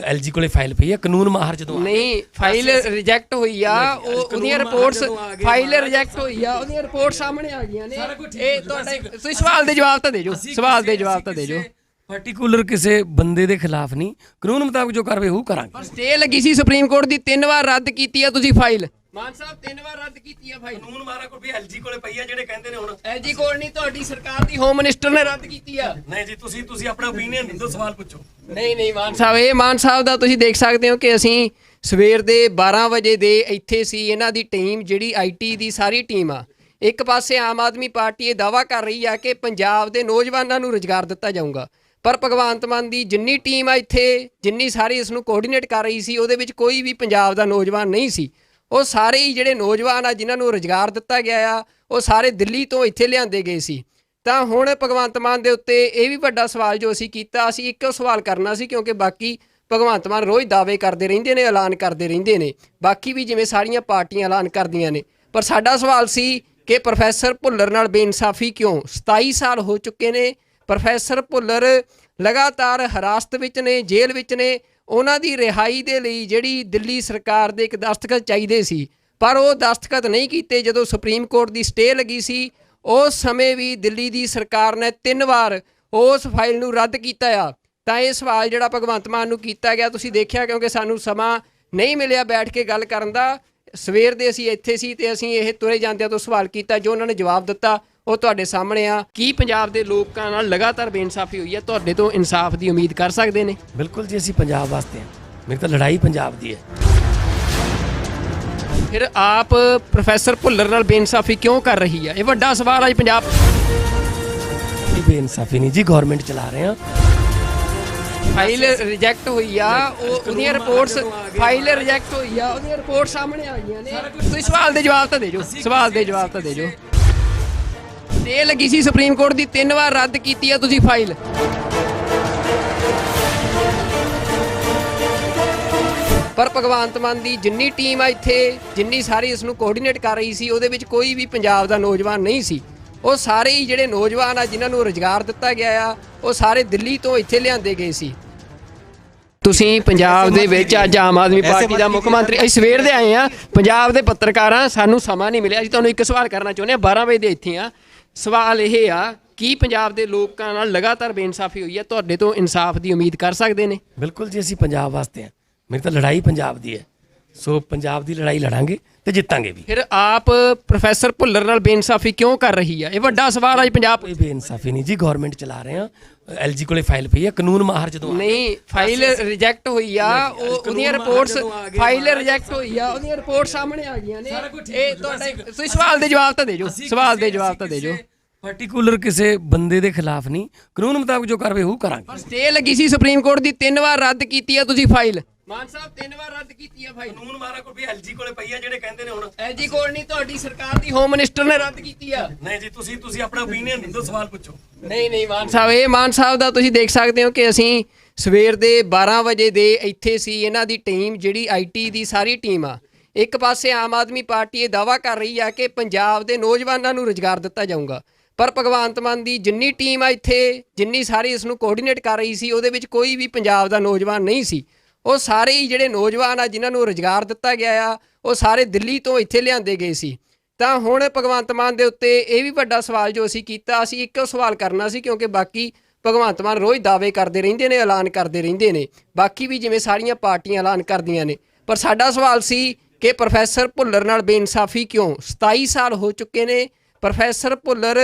ਐਲਜੀ ਕੋਲੇ ਫਾਈਲ ਪਈ ਹੈ, ਕਾਨੂੰਨ ਮਾਹਰ ਜਦੋਂ ਨਹੀਂ, ਫਾਈਲ ਰਿਜੈਕਟ ਹੋਈ ਆ, ਉਹਦੀਆਂ ਰਿਪੋਰਟਸ, ਫਾਈਲ ਰਿਜੈਕਟ ਹੋਈ ਆ, ਉਹਦੀਆਂ ਰਿਪੋਰਟ ਸਾਹਮਣੇ ਆ ਗਈਆਂ ਨੇ। ਇਹ ਤੁਹਾਡੇ, ਤੁਸੀਂ ਸਵਾਲ ਦੇ ਜਵਾਬ ਤਾਂ ਦੇ ਜੋ, ਸਵਾਲ ਦੇ ਜਵਾਬ ਤਾਂ ਦੇ ਜੋ। ਪਾਰਟਿਕੂਲਰ ਕਿਸੇ ਬੰਦੇ ਦੇ ਖਿਲਾਫ ਨਹੀਂ, ਕਾਨੂੰਨ ਮੁਤਾਬਕ ਜੋ ਕਾਰਵਾਈ ਉਹ ਕਰਾਂਗੇ। ਪਰ ਸਟੇ ਲੱਗੀ ਸੀ ਸੁਪਰੀਮ ਕੋਰਟ ਦੀ, 3 ਵਾਰ ਰੱਦ ਕੀਤੀ ਆ ਤੁਸੀਂ ਫਾਈਲ। ਮਾਨ ਸਾਹਿਬ 3 ਵਾਰ ਰੱਦ ਕੀਤੀ ਆ ਫਾਈਲ। ਕਾਨੂੰਨ ਮਾਹਰ ਕੋਲ ਵੀ ਐਲਜੀ ਕੋਲੇ ਪਈ ਆ, ਜਿਹੜੇ ਕਹਿੰਦੇ ਨੇ ਹੁਣ ਐਲਜੀ ਕੋਲ ਨਹੀਂ, ਤੁਹਾਡੀ ਸਰਕਾਰ ਦੀ ਹੋਮ ਮਿਨਿਸਟਰ ਨੇ ਰੱਦ ਕੀਤੀ ਆ। ਨਹੀਂ ਜੀ, ਤੁਸੀਂ ਆਪਣਾ ਓਪੀਨੀਅਨ ਦਿਓ, ਸਵਾਲ ਪੁੱਛੋ। ਨਹੀਂ ਮਾਨ ਸਾਹਿਬ, ਇਹ ਮਾਨ ਸਾਹਿਬ ਦਾ ਤੁਸੀਂ ਦੇਖ ਸਕਦੇ ਹੋ ਕਿ ਅਸੀਂ ਸਵੇਰ ਦੇ 12 ਵਜੇ ਦੇ ਇੱਥੇ ਸੀ। ਇਹਨਾਂ ਦੀ ਟੀਮ ਜਿਹੜੀ ਆਈਟੀ ਦੀ ਸਾਰੀ ਟੀਮ ਆ, ਇੱਕ ਪਾਸੇ ਆਮ ਆਦਮੀ ਪਾਰਟੀ ਇਹ ਦਾਅਵਾ ਕਰ ਰਹੀ ਆ ਕਿ ਪੰਜਾਬ ਦੇ ਨੌਜਵਾਨਾਂ ਨੂੰ ਰੁਜ਼ਗਾਰ ਦਿੱਤਾ ਜਾਊਗਾ, ਪਰ ਭਗਵੰਤ ਮਾਨ ਦੀ ਜਿੰਨੀ ਟੀਮ ਆ ਇੱਥੇ, ਜਿੰਨੀ ਸਾਰੀ ਇਸ ਨੂੰ ਕੋਆਰਡੀਨੇਟ ਕਰ ਰਹੀ ਸੀ, ਉਹਦੇ ਵਿੱਚ ਕੋਈ ਵੀ ਪੰਜਾਬ ਦਾ ਨੌਜਵਾਨ ਨਹੀਂ ਸੀ। ਉਹ ਸਾਰੇ ਹੀ ਜਿਹੜੇ ਨੌਜਵਾਨ ਆ ਜਿਨ੍ਹਾਂ ਨੂੰ ਰੁਜ਼ਗਾਰ ਦਿੱਤਾ ਗਿਆ ਆ, ਉਹ ਸਾਰੇ ਦਿੱਲੀ ਤੋਂ ਇੱਥੇ ਲਿਆਂਦੇ ਗਏ ਸੀ। ਤਾਂ ਹੁਣ ਭਗਵੰਤ ਮਾਨ ਦੇ ਉੱਤੇ ਇਹ ਵੀ ਵੱਡਾ ਸਵਾਲ ਜੋ ਅਸੀਂ ਕੀਤਾ, ਅਸੀਂ ਇੱਕੋ ਸਵਾਲ ਕਰਨਾ ਸੀ, ਕਿਉਂਕਿ ਬਾਕੀ ਭਗਵੰਤ ਮਾਨ ਰੋਜ਼ ਦਾਅਵੇ ਕਰਦੇ ਰਹਿੰਦੇ ਨੇ, ਐਲਾਨ ਕਰਦੇ ਰਹਿੰਦੇ ਨੇ, ਬਾਕੀ ਵੀ ਜਿਵੇਂ ਸਾਰੀਆਂ ਪਾਰਟੀਆਂ ਐਲਾਨ ਕਰਦੀਆਂ ਨੇ। ਪਰ ਸਾਡਾ ਸਵਾਲ ਸੀ ਕਿ ਪ੍ਰੋਫੈਸਰ ਭੁੱਲਰ ਨਾਲ ਬੇਇਨਸਾਫੀ ਕਿਉਂ? 27 ਸਾਲ ਹੋ ਚੁੱਕੇ ਨੇ, ਪ੍ਰੋਫੈਸਰ ਭੁੱਲਰ ਲਗਾਤਾਰ ਹਿਰਾਸਤ ਵਿੱਚ ਨੇ, ਜੇਲ੍ਹ ਵਿੱਚ ਨੇ। ਉਹਨਾਂ ਦੀ ਰਿਹਾਈ ਦੇ ਲਈ ਜਿਹੜੀ ਦਿੱਲੀ ਸਰਕਾਰ ਦੇ ਇੱਕ ਦਸਤਖਤ ਚਾਹੀਦੇ ਸੀ, ਪਰ ਉਹ ਦਸਤਖਤ ਨਹੀਂ ਕੀਤੇ। ਜਦੋਂ ਸੁਪਰੀਮ ਕੋਰਟ ਦੀ ਸਟੇ ਲੱਗੀ ਸੀ, ਉਸ ਸਮੇਂ ਵੀ ਦਿੱਲੀ ਦੀ ਸਰਕਾਰ ਨੇ 3 ਵਾਰ ਉਸ ਫਾਈਲ ਨੂੰ ਰੱਦ ਕੀਤਾ ਆ। ਤਾਂ ਇਹ ਸਵਾਲ ਜਿਹੜਾ ਭਗਵੰਤ ਮਾਨ ਨੂੰ ਕੀਤਾ ਗਿਆ, ਤੁਸੀਂ ਦੇਖਿਆ, ਕਿਉਂਕਿ ਸਾਨੂੰ ਸਮਾਂ ਨਹੀਂ ਮਿਲਿਆ ਬੈਠ ਕੇ ਗੱਲ ਕਰਨ ਦਾ। ਸਵੇਰ ਦੇ ਅਸੀਂ ਇੱਥੇ ਸੀ ਤੇ ਅਸੀਂ ਇਹ ਤੁਰੇ ਜਾਂਦਿਆਂ ਤੋਂ ਸਵਾਲ ਕੀਤਾ, ਜੋ ਉਹਨਾਂ ਨੇ ਜਵਾਬ ਦਿੱਤਾ ਉਹ ਤੁਹਾਡੇ ਸਾਹਮਣੇ ਆ। ਕੀ ਪੰਜਾਬ ਦੇ ਲੋਕਾਂ ਨਾਲ ਲਗਾਤਾਰ ਬੇਇਨਸਾਫੀ ਹੋਈ ਹੈ? ਤੁਹਾਡੇ ਤੋਂ ਇਨਸਾਫ ਦੀ ਉਮੀਦ ਕਰ ਸਕਦੇ ਨੇ? ਬਿਲਕੁਲ ਜੀ, ਅਸੀਂ ਪੰਜਾਬ ਵਾਸਤੇ ਹਾਂ। ਮੇਰੀ ਤਾਂ ਲੜਾਈ ਪੰਜਾਬ ਦੀ ਹੈ। ਫਿਰ ਆਪ ਪ੍ਰੋਫੈਸਰ ਭੁੱਲਰ ਨਾਲ ਬੇਇਨਸਾਫੀ ਕਿਉਂ ਕਰ ਰਹੀ ਹੈ? ਇਹ ਵੱਡਾ ਸਵਾਲ ਅੱਜ ਪੰਜਾਬ। ਕੋਈ ਬੇਇਨਸਾਫੀ ਨਹੀਂ ਜੀ, ਗਵਰਨਮੈਂਟ ਚਲਾ ਰਹੇ ਹਾਂ। ਫਾਈਲ ਰਿਜੈਕਟ ਹੋਈ ਆ, ਉਹਦੀਆਂ ਰਿਪੋਰਟਸ, ਫਾਈਲ ਰਿਜੈਕਟ ਹੋਈ ਆ, ਉਹਦੀਆਂ ਰਿਪੋਰਟ ਸਾਹਮਣੇ ਆ ਗਈਆਂ ਨੇ। ਤੁਸੀਂ ਸਵਾਲ ਦੇ ਜਵਾਬ ਤਾਂ ਦੇ ਜੋ, ਸਵਾਲ ਦੇ ਜਵਾਬ ਤਾਂ ਦੇ ਜੋ। ਸਟੇ ਲੱਗੀ ਸੀ ਸੁਪਰੀਮ ਕੋਰਟ ਦੀ, 3 ਵਾਰ ਰੱਦ ਕੀਤੀ ਆ ਤੁਸੀਂ ਫਾਈਲ। ਪਰ ਭਗਵੰਤ ਮਾਨ ਦੀ ਜਿੰਨੀ ਟੀਮ ਆ ਇੱਥੇ, ਜਿੰਨੀ ਸਾਰੀ ਇਸ ਨੂੰ ਕੋਆਰਡੀਨੇਟ ਕਰ ਰਹੀ ਸੀ, ਉਹਦੇ ਵਿੱਚ ਕੋਈ ਵੀ ਪੰਜਾਬ ਦਾ ਨੌਜਵਾਨ ਨਹੀਂ ਸੀ। ਉਹ ਸਾਰੇ ਹੀ ਜਿਹੜੇ ਨੌਜਵਾਨ ਆ ਜਿਨ੍ਹਾਂ ਨੂੰ ਰੁਜ਼ਗਾਰ ਦਿੱਤਾ ਗਿਆ ਆ, ਉਹ ਸਾਰੇ ਦਿੱਲੀ ਤੋਂ ਇੱਥੇ ਲਿਆਂਦੇ ਗਏ ਸੀ। ਤੁਸੀਂ ਪੰਜਾਬ ਦੇ ਵਿੱਚ ਅੱਜ ਆਮ ਆਦਮੀ ਪਾਰਟੀ ਦਾ ਮੁੱਖ ਮੰਤਰੀ, ਅਸੀਂ ਸਵੇਰ ਦੇ ਆਏ ਆ, ਪੰਜਾਬ ਦੇ ਪੱਤਰਕਾਰਾਂ, ਸਾਨੂੰ ਸਮਾਂ ਨਹੀਂ ਮਿਲਿਆ। ਅਸੀਂ ਤੁਹਾਨੂੰ ਇੱਕ ਸਵਾਲ ਕਰਨਾ ਚਾਹੁੰਦੇ ਹਾਂ, 12 ਵਜੇ ਦੇ ਇੱਥੇ ਆ। ਸਵਾਲ ਇਹ ਆ, ਕੀ ਪੰਜਾਬ ਦੇ ਲੋਕਾਂ ਨਾਲ ਲਗਾਤਾਰ ਬੇਇਨਸਾਫੀ ਹੋਈ ਹੈ? ਤੁਹਾਡੇ ਤੋਂ ਇਨਸਾਫ ਦੀ ਉਮੀਦ ਕਰ ਸਕਦੇ ਨੇ? ਬਿਲਕੁਲ ਜੀ, ਅਸੀਂ ਪੰਜਾਬ ਵਾਸਤੇ ਹਾਂ। ਮੇਰੀ ਤਾਂ ਲੜਾਈ ਪੰਜਾਬ ਦੀ ਹੈ, ਸੋ ਪੰਜਾਬ ਦੀ ਲੜਾਈ ਲੜਾਂਗੇ ਤੇ ਜਿੱਤਾਂਗੇ ਵੀ। ਫਿਰ ਆਪ ਪ੍ਰੋਫੈਸਰ ਭੁੱਲਰ ਨਾਲ ਬੇਇਨਸਾਫੀ ਕਿਉਂ ਕਰ ਰਹੀ ਹੈ? ਇਹ ਵੱਡਾ ਸਵਾਲ ਅੱਜ ਪੰਜਾਬ। ਕੋਈ ਬੇਇਨਸਾਫੀ ਨਹੀਂ ਜੀ, ਗਵਰਨਮੈਂਟ ਚਲਾ ਰਹੇ ਹਾਂ। ਐਲਜੀ ਕੋਲੇ ਫਾਈਲ ਪਈ ਹੈ, ਕਾਨੂੰਨ ਮਾਹਰ ਜਦੋਂ ਨਹੀਂ, ਫਾਈਲ ਰਿਜੈਕਟ ਹੋਈ ਆ, ਉਹਦੀਆਂ ਰਿਪੋਰਟਸ, ਫਾਈਲ ਰਿਜੈਕਟ ਹੋਈ ਆ, ਉਹਦੀਆਂ ਰਿਪੋਰਟ ਸਾਹਮਣੇ ਆ ਗਈਆਂ ਨੇ। ਇਹ ਤੁਹਾਡੇ, ਤੁਸੀਂ ਸਵਾਲ ਦੇ ਜਵਾਬ ਤਾਂ ਦੇ ਜੋ, ਸਵਾਲ ਦੇ ਜਵਾਬ ਤਾਂ ਦੇ ਜੋ। ਪਾਰਟਿਕੂਲਰ ਕਿਸੇ ਬੰਦੇ ਦੇ ਖਿਲਾਫ ਨਹੀਂ, ਕਾਨੂੰਨ ਮੁਤਾਬਕ ਜੋ ਕਾਰਵਾਈ ਉਹ ਕਰਾਂਗੇ। ਪਰ ਸਟੇ ਲੱਗੀ ਸੀ ਸੁਪਰੀਮ ਕੋਰਟ ਦੀ, 3 ਵਾਰ ਰੱਦ ਕੀਤੀ ਆ ਤੁਸੀਂ ਫਾਈਲ। ਮਾਨ ਸਾਹਿਬ 3 ਵਾਰ ਰੱਦ ਕੀਤੀ ਆ ਫਾਈਲ। ਕਾਨੂੰਨ ਮਾਹਰ ਕੋਲ ਵੀ ਐਲਜੀ ਕੋਲੇ ਪਈ ਆ, ਜਿਹੜੇ ਕਹਿੰਦੇ ਨੇ ਹੁਣ ਐਲਜੀ ਕੋਲ ਨਹੀਂ, ਤੁਹਾਡੀ ਸਰਕਾਰ ਦੀ ਹੋਮ ਮਿਨਿਸਟਰ ਨੇ ਰੱਦ ਕੀਤੀ ਆ। ਨਹੀਂ ਜੀ, ਤੁਸੀਂ ਆਪਣਾ ਓਪੀਨੀਅਨ ਦਿਓ, ਸਵਾਲ ਪੁੱਛੋ। ਨਹੀਂ ਮਾਨ ਸਾਹਿਬ, ਇਹ ਮਾਨ ਸਾਹਿਬ ਦਾ ਤੁਸੀਂ ਦੇਖ ਸਕਦੇ ਹੋ ਕਿ ਅਸੀਂ ਸਵੇਰ ਦੇ 12 ਵਜੇ ਦੇ ਇੱਥੇ ਸੀ। ਇਹਨਾਂ ਦੀ ਟੀਮ ਜਿਹੜੀ ਆਈਟੀ ਦੀ ਸਾਰੀ ਟੀਮ ਆ, ਇੱਕ ਪਾਸੇ ਆਮ ਆਦਮੀ ਪਾਰਟੀ ਇਹ ਦਾਅਵਾ ਕਰ ਰਹੀ ਆ ਕਿ ਪੰਜਾਬ ਦੇ ਨੌਜਵਾਨਾਂ ਨੂੰ ਰੁਜ਼ਗਾਰ ਦਿੱਤਾ ਜਾਊਗਾ, ਪਰ ਭਗਵੰਤ ਮਾਨ ਦੀ ਜਿੰਨੀ ਟੀਮ ਆ ਇੱਥੇ, ਜਿੰਨੀ ਸਾਰੀ ਇਸ ਨੂੰ ਕੋਆਰਡੀਨੇਟ ਕਰ ਰਹੀ ਸੀ, ਉਹਦੇ ਵਿੱਚ ਕੋਈ ਵੀ ਪੰਜਾਬ ਦਾ ਨੌਜਵਾਨ ਨਹੀਂ ਸੀ। ਉਹ ਸਾਰੇ ਹੀ ਜਿਹੜੇ ਨੌਜਵਾਨ ਆ ਜਿਨ੍ਹਾਂ ਨੂੰ ਰੁਜ਼ਗਾਰ ਦਿੱਤਾ ਗਿਆ ਆ, ਉਹ ਸਾਰੇ ਦਿੱਲੀ ਤੋਂ ਇੱਥੇ ਲਿਆਂਦੇ ਗਏ ਸੀ। ਤਾਂ ਹੁਣ ਭਗਵੰਤ ਮਾਨ ਦੇ ਉੱਤੇ ਇਹ ਵੀ ਵੱਡਾ ਸਵਾਲ ਜੋ ਅਸੀਂ ਕੀਤਾ, ਅਸੀਂ ਇੱਕੋ ਸਵਾਲ ਕਰਨਾ ਸੀ, ਕਿਉਂਕਿ ਬਾਕੀ ਭਗਵੰਤ ਮਾਨ ਰੋਜ਼ ਦਾਅਵੇ ਕਰਦੇ ਰਹਿੰਦੇ ਨੇ, ਐਲਾਨ ਕਰਦੇ ਰਹਿੰਦੇ ਨੇ, ਬਾਕੀ ਵੀ ਜਿਵੇਂ ਸਾਰੀਆਂ ਪਾਰਟੀਆਂ ਐਲਾਨ ਕਰਦੀਆਂ ਨੇ। ਪਰ ਸਾਡਾ ਸਵਾਲ ਸੀ ਕਿ ਪ੍ਰੋਫੈਸਰ ਭੁੱਲਰ ਨਾਲ ਬੇਇਨਸਾਫੀ ਕਿਉਂ? 27 ਸਾਲ ਹੋ ਚੁੱਕੇ ਨੇ, ਪ੍ਰੋਫੈਸਰ ਭੁੱਲਰ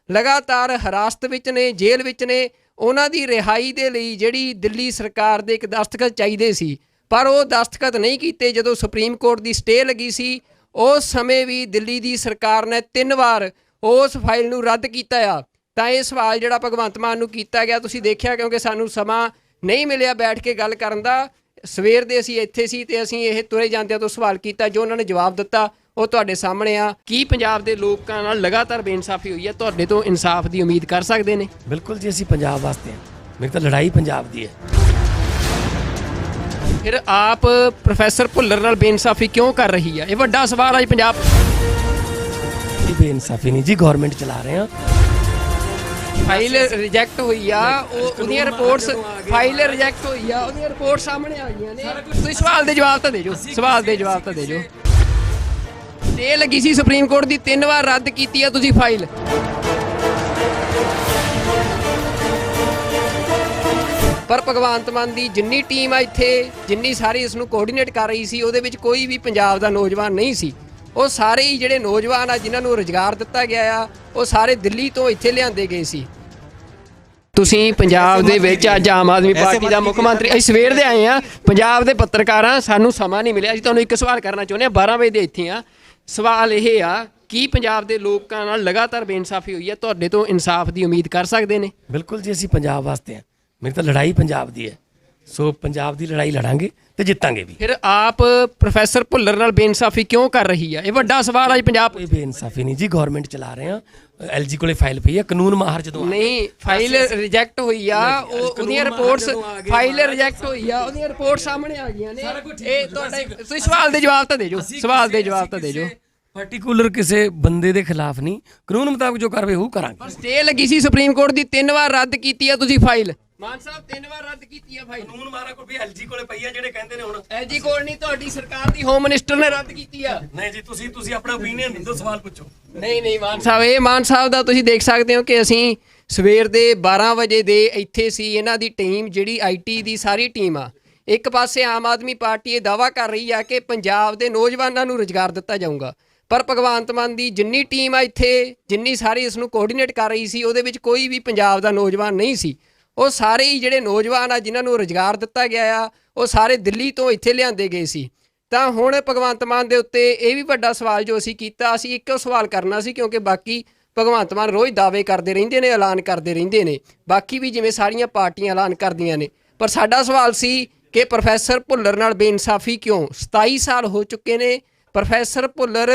ਲਗਾਤਾਰ ਹਿਰਾਸਤ ਵਿੱਚ ਨੇ, ਜੇਲ੍ਹ ਵਿੱਚ ਨੇ। ਉਹਨਾਂ ਦੀ ਰਿਹਾਈ ਦੇ ਲਈ ਜਿਹੜੀ ਦਿੱਲੀ ਸਰਕਾਰ ਦੇ ਇੱਕ ਦਸਤਖਤ ਚਾਹੀਦੇ ਸੀ, ਪਰ ਉਹ ਦਸਤਖਤ ਨਹੀਂ ਕੀਤੇ। ਜਦੋਂ ਸੁਪਰੀਮ ਕੋਰਟ ਦੀ ਸਟੇ ਲੱਗੀ ਸੀ, ਉਸ ਸਮੇਂ ਵੀ ਦਿੱਲੀ ਦੀ ਸਰਕਾਰ ਨੇ 3 ਵਾਰ ਉਸ ਫਾਈਲ ਨੂੰ ਰੱਦ ਕੀਤਾ ਆ। ਤਾਂ ਇਹ ਸਵਾਲ ਜਿਹੜਾ ਭਗਵੰਤ ਮਾਨ ਨੂੰ ਕੀਤਾ ਗਿਆ, ਤੁਸੀਂ ਦੇਖਿਆ, ਕਿਉਂਕਿ ਸਾਨੂੰ ਸਮਾਂ ਨਹੀਂ ਮਿਲਿਆ ਬੈਠ ਕੇ ਗੱਲ ਕਰਨ ਦਾ। ਸਵੇਰ ਦੇ ਅਸੀਂ ਇੱਥੇ ਸੀ ਤੇ ਅਸੀਂ ਇਹ ਤੁਰੇ ਜਾਂਦਿਆਂ ਤੋਂ ਸਵਾਲ ਕੀਤਾ, ਜੋ ਉਹਨਾਂ ਨੇ ਜਵਾਬ ਦਿੱਤਾ ਉਹ ਤੁਹਾਡੇ ਸਾਹਮਣੇ ਆ। ਕੀ ਪੰਜਾਬ ਦੇ ਲੋਕਾਂ ਨਾਲ ਲਗਾਤਾਰ ਬੇਇਨਸਾਫੀ ਹੋਈ ਹੈ? ਤੁਹਾਡੇ ਤੋਂ ਇਨਸਾਫ ਦੀ ਉਮੀਦ ਕਰ ਸਕਦੇ ਨੇ? ਬਿਲਕੁਲ ਜੀ, ਅਸੀਂ ਪੰਜਾਬ ਵਾਸਤੇ ਹਾਂ। ਮੇਰੀ ਤਾਂ ਲੜਾਈ ਪੰਜਾਬ ਦੀ ਹੈ। ਫਿਰ ਆਪ ਪ੍ਰੋਫੈਸਰ ਭੁੱਲਰ ਨਾਲ ਬੇਇਨਸਾਫੀ ਕਿਉਂ ਕਰ ਰਹੀ ਹੈ? ਇਹ ਵੱਡਾ ਸਵਾਲ ਹੈ ਪੰਜਾਬ। ਇਹ ਬੇਇਨਸਾਫੀ ਨਹੀਂ ਜੀ, ਗਵਰਨਮੈਂਟ ਚਲਾ ਰਹੇ ਹਾਂ। ਫਾਈਲ ਰਿਜੈਕਟ ਹੋਈ ਆ, ਉਹਦੀਆਂ ਰਿਪੋਰਟਸ, ਫਾਈਲ ਰਿਜੈਕਟ ਹੋਈ ਆ, ਉਹਦੀਆਂ ਰਿਪੋਰਟ ਸਾਹਮਣੇ ਆ ਗਈਆਂ ਨੇ। ਤੁਸੀਂ ਸਵਾਲ ਦੇ ਜਵਾਬ ਤਾਂ ਦੇ ਜੋ, ਸਵਾਲ ਦੇ ਜਵਾਬ ਤਾਂ ਦੇ ਜੋ। ਤੇ ਲੱਗੀ ਸੀ ਸੁਪਰੀਮ ਕੋਰਟ ਦੀ, 3 ਵਾਰ ਰੱਦ ਕੀਤੀ ਆ ਤੁਸੀਂ ਫਾਈਲ। ਪਰ ਭਗਵੰਤ ਮਾਨ ਦੀ ਜਿੰਨੀ ਟੀਮ ਆ ਇੱਥੇ, ਜਿੰਨੀ ਸਾਰੀ ਇਸ ਨੂੰ ਕੋਆਰਡੀਨੇਟ ਕਰ ਰਹੀ ਸੀ, ਉਹਦੇ ਵਿੱਚ ਕੋਈ ਵੀ ਪੰਜਾਬ ਦਾ ਨੌਜਵਾਨ ਨਹੀਂ ਸੀ। ਉਹ ਸਾਰੇ ਹੀ ਜਿਹੜੇ ਨੌਜਵਾਨ ਆ ਜਿਨ੍ਹਾਂ ਨੂੰ ਰੁਜ਼ਗਾਰ ਦਿੱਤਾ ਗਿਆ ਆ, ਉਹ ਸਾਰੇ ਦਿੱਲੀ ਤੋਂ ਇੱਥੇ ਲਿਆਂਦੇ ਗਏ ਸੀ। ਤੁਸੀਂ ਪੰਜਾਬ ਦੇ ਵਿੱਚ ਅੱਜ ਆਮ ਆਦਮੀ ਪਾਰਟੀ ਦਾ ਮੁੱਖ ਮੰਤਰੀ, ਅਸੀਂ ਸਵੇਰ ਦੇ ਆਏ ਆ, ਪੰਜਾਬ ਦੇ ਪੱਤਰਕਾਰਾਂ, ਸਾਨੂੰ ਸਮਾਂ ਨਹੀਂ ਮਿਲਿਆ। ਅਸੀਂ ਤੁਹਾਨੂੰ ਇੱਕ ਸਵਾਲ ਕਰਨਾ ਚਾਹੁੰਦੇ ਹਾਂ, 12 ਵਜੇ ਦੇ ਇੱਥੇ ਆ। ਸਵਾਲ ਇਹ ਆ, ਕੀ ਪੰਜਾਬ ਦੇ ਲੋਕਾਂ ਨਾਲ ਲਗਾਤਾਰ ਬੇਇਨਸਾਫੀ ਹੋਈ ਹੈ? ਤੁਹਾਡੇ ਤੋਂ ਇਨਸਾਫ ਦੀ ਉਮੀਦ ਕਰ ਸਕਦੇ ਨੇ? ਬਿਲਕੁਲ ਜੀ, ਅਸੀਂ ਪੰਜਾਬ ਵਾਸਤੇ ਹਾਂ। ਮੇਰੀ ਤਾਂ ਲੜਾਈ ਪੰਜਾਬ ਦੀ ਹੈ। ਸੋ ਪੰਜਾਬ ਦੀ ਲੜਾਈ ਲੜਾਂਗੇ ਤੇ ਜਿੱਤਾਂਗੇ ਵੀ। ਫਿਰ ਆਪ ਪ੍ਰੋਫੈਸਰ ਭੁੱਲਰ ਨਾਲ ਬੇਇਨਸਾਫੀ ਕਿਉਂ ਕਰ ਰਹੀ ਹੈ? ਇਹ ਵੱਡਾ ਸਵਾਲ ਹੈ ਪੰਜਾਬ। ਇਹ ਬੇਇਨਸਾਫੀ ਨਹੀਂ ਜੀ, ਗਵਰਨਮੈਂਟ ਚਲਾ ਰਹੇ ਹਾਂ। ਐਲਜੀ ਕੋਲੇ ਫਾਈਲ ਪਈ ਹੈ, ਕਾਨੂੰਨ ਮਾਹਰ ਜਦੋਂ ਨਹੀਂ, ਫਾਈਲ ਰਿਜੈਕਟ ਹੋਈ ਆ, ਉਹਦੀਆਂ ਰਿਪੋਰਟਸ, ਫਾਈਲ ਰਿਜੈਕਟ ਹੋਈ ਆ, ਉਹਦੀਆਂ ਰਿਪੋਰਟ ਸਾਹਮਣੇ ਆ ਗਈਆਂ ਨੇ। ਇਹ ਤੁਹਾਡੇ, ਤੁਸੀਂ ਸਵਾਲ ਦੇ ਜਵਾਬ ਤਾਂ ਦੇ ਜੋ, ਸਵਾਲ ਦੇ ਜਵਾਬ ਤਾਂ ਦੇ ਜੋ। ਪਾਰਟਿਕੂਲਰ ਕਿਸੇ ਬੰਦੇ ਦੇ ਖਿਲਾਫ ਨਹੀਂ, ਕਾਨੂੰਨ ਮੁਤਾਬਕ ਜੋ ਕਾਰਵਾਈ ਉਹ ਕਰਾਂਗੇ। ਸਟੇ ਲੱਗੀ ਸੀ ਸੁਪਰੀਮ ਕੋਰਟ ਦੀ, 3 ਵਾਰ ਰੱਦ ਕੀਤੀ ਆ ਤੁਸੀਂ ਫਾਈਲ। ਮਾਨ ਸਾਹਿਬ 3 ਵਾਰ ਰੱਦ ਕੀਤੀ ਆ ਫਾਈਲ। ਕਾਨੂੰਨ ਮਾਹਰ ਕੋਲ ਵੀ ਐਲਜੀ ਕੋਲੇ ਪਈ ਆ, ਜਿਹੜੇ ਕਹਿੰਦੇ ਨੇ ਹੁਣ ਐਲਜੀ ਕੋਲ ਨਹੀਂ, ਤੁਹਾਡੀ ਸਰਕਾਰ ਦੀ ਹੋਮ ਮਿਨਿਸਟਰ ਨੇ ਰੱਦ ਕੀਤੀ ਆ। ਨਹੀਂ ਜੀ, ਤੁਸੀਂ ਆਪਣਾ ਓਪੀਨੀਅਨ ਦਿਓ, ਸਵਾਲ ਪੁੱਛੋ। ਨਹੀਂ ਮਾਨ ਸਾਹਿਬ, ਇਹ ਮਾਨ ਸਾਹਿਬ ਦਾ ਤੁਸੀਂ ਦੇਖ ਸਕਦੇ ਹੋ ਕਿ ਅਸੀਂ ਸਵੇਰ ਦੇ 12 ਵਜੇ ਦੇ ਇੱਥੇ ਸੀ। ਇਹਨਾਂ ਦੀ ਟੀਮ, ਜਿਹੜੀ ਆਈਟੀ ਦੀ ਸਾਰੀ ਟੀਮ ਆ, ਇੱਕ ਪਾਸੇ ਆਮ ਆਦਮੀ ਪਾਰਟੀ ਇਹ ਦਾਅਵਾ ਕਰ ਰਹੀ ਆ ਕਿ ਪੰਜਾਬ ਦੇ ਨੌਜਵਾਨਾਂ ਨੂੰ ਰੁਜ਼ਗਾਰ ਦਿੱਤਾ ਜਾਊਗਾ। ਪਰ ਭਗਵੰਤ ਮਾਨ ਦੀ ਜਿੰਨੀ ਟੀਮ ਆ ਇੱਥੇ, ਜਿੰਨੀ ਸਾਰੀ ਇਸ ਨੂੰ ਕੋਆਰਡੀਨੇਟ ਕਰ ਰਹੀ ਸੀ, ਉਹਦੇ ਵਿੱਚ ਕੋਈ ਵੀ ਪੰਜਾਬ ਦਾ ਨੌਜਵਾਨ ਨਹੀਂ ਸੀ। ਉਹ ਸਾਰੇ ਹੀ ਜਿਹੜੇ ਨੌਜਵਾਨ ਆ ਜਿਨ੍ਹਾਂ ਨੂੰ ਰੁਜ਼ਗਾਰ ਦਿੱਤਾ ਗਿਆ ਆ, ਉਹ ਸਾਰੇ ਦਿੱਲੀ ਤੋਂ ਇੱਥੇ ਲਿਆਂਦੇ ਗਏ ਸੀ। ਤਾਂ ਹੁਣ ਭਗਵੰਤ ਮਾਨ ਦੇ ਉੱਤੇ ਇਹ ਵੀ ਵੱਡਾ ਸਵਾਲ ਜੋ ਅਸੀਂ ਕੀਤਾ, ਅਸੀਂ ਇੱਕੋ ਸਵਾਲ ਕਰਨਾ ਸੀ, ਕਿਉਂਕਿ ਬਾਕੀ ਭਗਵੰਤ ਮਾਨ ਰੋਜ਼ ਦਾਅਵੇ ਕਰਦੇ ਰਹਿੰਦੇ ਨੇ, ਐਲਾਨ ਕਰਦੇ ਰਹਿੰਦੇ ਨੇ, ਬਾਕੀ ਵੀ ਜਿਵੇਂ ਸਾਰੀਆਂ ਪਾਰਟੀਆਂ ਐਲਾਨ ਕਰਦੀਆਂ ਨੇ। ਪਰ ਸਾਡਾ ਸਵਾਲ ਸੀ ਕਿ ਪ੍ਰੋਫੈਸਰ ਭੁੱਲਰ ਨਾਲ ਬੇਇਨਸਾਫੀ ਕਿਉਂ? 27 ਸਾਲ ਹੋ ਚੁੱਕੇ ਨੇ, ਪ੍ਰੋਫੈਸਰ ਭੁੱਲਰ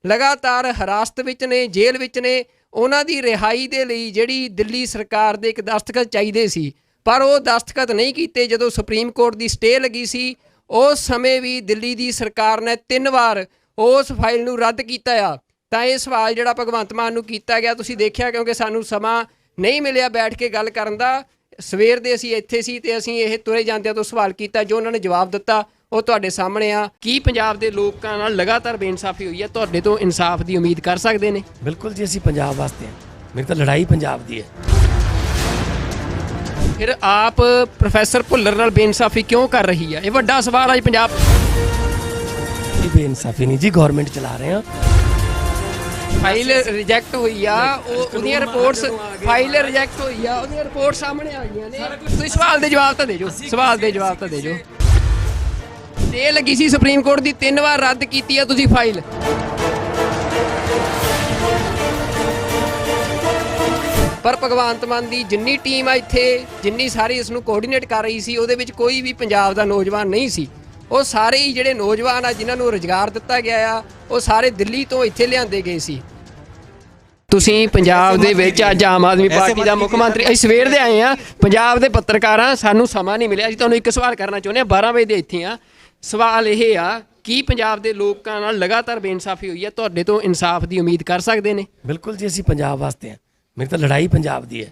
ਲਗਾਤਾਰ ਹਿਰਾਸਤ ਵਿੱਚ ਨੇ, ਜੇਲ੍ਹ ਵਿੱਚ ਨੇ। ਉਹਨਾਂ ਦੀ ਰਿਹਾਈ ਦੇ ਲਈ ਜਿਹੜੀ ਦਿੱਲੀ ਸਰਕਾਰ ਦੇ ਇੱਕ ਦਸਤਖਤ ਚਾਹੀਦੇ ਸੀ, ਪਰ ਉਹ ਦਸਤਖਤ ਨਹੀਂ ਕੀਤੇ। ਜਦੋਂ ਸੁਪਰੀਮ ਕੋਰਟ ਦੀ ਸਟੇ ਲੱਗੀ ਸੀ, ਉਸ ਸਮੇਂ ਵੀ ਦਿੱਲੀ ਦੀ ਸਰਕਾਰ ਨੇ 3 ਵਾਰ ਉਸ ਫਾਈਲ ਨੂੰ ਰੱਦ ਕੀਤਾ ਆ। ਤਾਂ ਇਹ ਸਵਾਲ ਜਿਹੜਾ ਭਗਵੰਤ ਮਾਨ ਨੂੰ ਕੀਤਾ ਗਿਆ, ਤੁਸੀਂ ਦੇਖਿਆ, ਕਿਉਂਕਿ ਸਾਨੂੰ ਸਮਾਂ ਨਹੀਂ ਮਿਲਿਆ ਬੈਠ ਕੇ ਗੱਲ ਕਰਨ ਦਾ। ਸਵੇਰ ਦੇ ਅਸੀਂ ਇੱਥੇ ਸੀ ਤੇ ਅਸੀਂ ਇਹ ਤੁਰੇ ਜਾਂਦਿਆਂ ਤੋਂ ਸਵਾਲ ਕੀਤਾ, ਜੋ ਉਹਨਾਂ ਨੇ ਜਵਾਬ ਦਿੱਤਾ ਉਹ ਤੁਹਾਡੇ ਸਾਹਮਣੇ ਆ। ਕੀ ਪੰਜਾਬ ਦੇ ਲੋਕਾਂ ਨਾਲ ਲਗਾਤਾਰ ਬੇਇਨਸਾਫੀ ਹੋਈ ਹੈ? ਤੁਹਾਡੇ ਤੋਂ ਇਨਸਾਫ ਦੀ ਉਮੀਦ ਕਰ ਸਕਦੇ ਨੇ? ਬਿਲਕੁਲ ਜੀ, ਅਸੀਂ ਪੰਜਾਬ ਵਾਸਤੇ ਹਾਂ। ਮੇਰੀ ਤਾਂ ਲੜਾਈ ਪੰਜਾਬ ਦੀ ਹੈ। ਫਿਰ ਆਪ ਪ੍ਰੋਫੈਸਰ ਭੁੱਲਰ ਨਾਲ ਬੇਇਨਸਾਫੀ ਕਿਉਂ ਕਰ ਰਹੀ ਹੈ? ਇਹ ਵੱਡਾ ਸਵਾਲ ਹੈ ਪੰਜਾਬ। ਇਹ ਬੇਇਨਸਾਫੀ ਨਹੀਂ ਜੀ, ਗਵਰਨਮੈਂਟ ਚਲਾ ਰਹੇ ਹਾਂ। ਫਾਈਲ ਰਿਜੈਕਟ ਹੋਈ ਆ, ਉਹਦੀਆਂ ਰਿਪੋਰਟਸ, ਫਾਈਲ ਰਿਜੈਕਟ ਹੋਈ ਆ, ਉਹਦੀਆਂ ਰਿਪੋਰਟ ਸਾਹਮਣੇ ਆ ਗਈਆਂ ਨੇ। ਤੁਸੀਂ ਸਵਾਲ ਦੇ ਜਵਾਬ ਤਾਂ ਦੇ ਜੋ, ਸਵਾਲ ਦੇ ਜਵਾਬ ਤਾਂ ਦੇ ਜੋ। ਸਟੇ ਲੱਗੀ ਸੀ ਸੁਪਰੀਮ ਕੋਰਟ ਦੀ, 3 ਵਾਰ ਰੱਦ ਕੀਤੀ ਆ ਤੁਸੀਂ ਫਾਈਲ। ਪਰ ਭਗਵੰਤ ਮਾਨ ਦੀ ਜਿੰਨੀ ਟੀਮ ਆ ਇੱਥੇ, ਜਿੰਨੀ ਸਾਰੀ ਇਸ ਨੂੰ ਕੋਆਰਡੀਨੇਟ ਕਰ ਰਹੀ ਸੀ, ਉਹਦੇ ਵਿੱਚ ਕੋਈ ਵੀ ਪੰਜਾਬ ਦਾ ਨੌਜਵਾਨ ਨਹੀਂ ਸੀ। ਉਹ ਸਾਰੇ ਹੀ ਜਿਹੜੇ ਨੌਜਵਾਨ ਆ ਜਿਨ੍ਹਾਂ ਨੂੰ ਰੁਜ਼ਗਾਰ ਦਿੱਤਾ ਗਿਆ ਆ, ਉਹ ਸਾਰੇ ਦਿੱਲੀ ਤੋਂ ਇੱਥੇ ਲਿਆਂਦੇ ਗਏ ਸੀ। ਤੁਸੀਂ ਪੰਜਾਬ ਦੇ ਵਿੱਚ ਅੱਜ ਆਮ ਆਦਮੀ ਪਾਰਟੀ ਦਾ ਮੁੱਖ ਮੰਤਰੀ, ਅਸੀਂ ਸਵੇਰ ਦੇ ਆਏ ਆ, ਪੰਜਾਬ ਦੇ ਪੱਤਰਕਾਰਾਂ, ਸਾਨੂੰ ਸਮਾਂ ਨਹੀਂ ਮਿਲਿਆ। ਅਸੀਂ ਤੁਹਾਨੂੰ ਇੱਕ ਸਵਾਲ ਕਰਨਾ ਚਾਹੁੰਦੇ ਹਾਂ, 12 ਵਜੇ ਦੇ ਇੱਥੇ ਆ। ਸਵਾਲ ਇਹ ਆ, ਕੀ ਪੰਜਾਬ ਦੇ ਲੋਕਾਂ ਨਾਲ ਲਗਾਤਾਰ ਬੇਇਨਸਾਫੀ ਹੋਈ ਹੈ? ਤੁਹਾਡੇ ਤੋਂ ਇਨਸਾਫ ਦੀ ਉਮੀਦ ਕਰ ਸਕਦੇ ਨੇ? ਬਿਲਕੁਲ ਜੀ, ਅਸੀਂ ਪੰਜਾਬ ਵਾਸਤੇ ਹਾਂ। ਮੇਰੀ ਤਾਂ ਲੜਾਈ ਪੰਜਾਬ ਦੀ ਹੈ।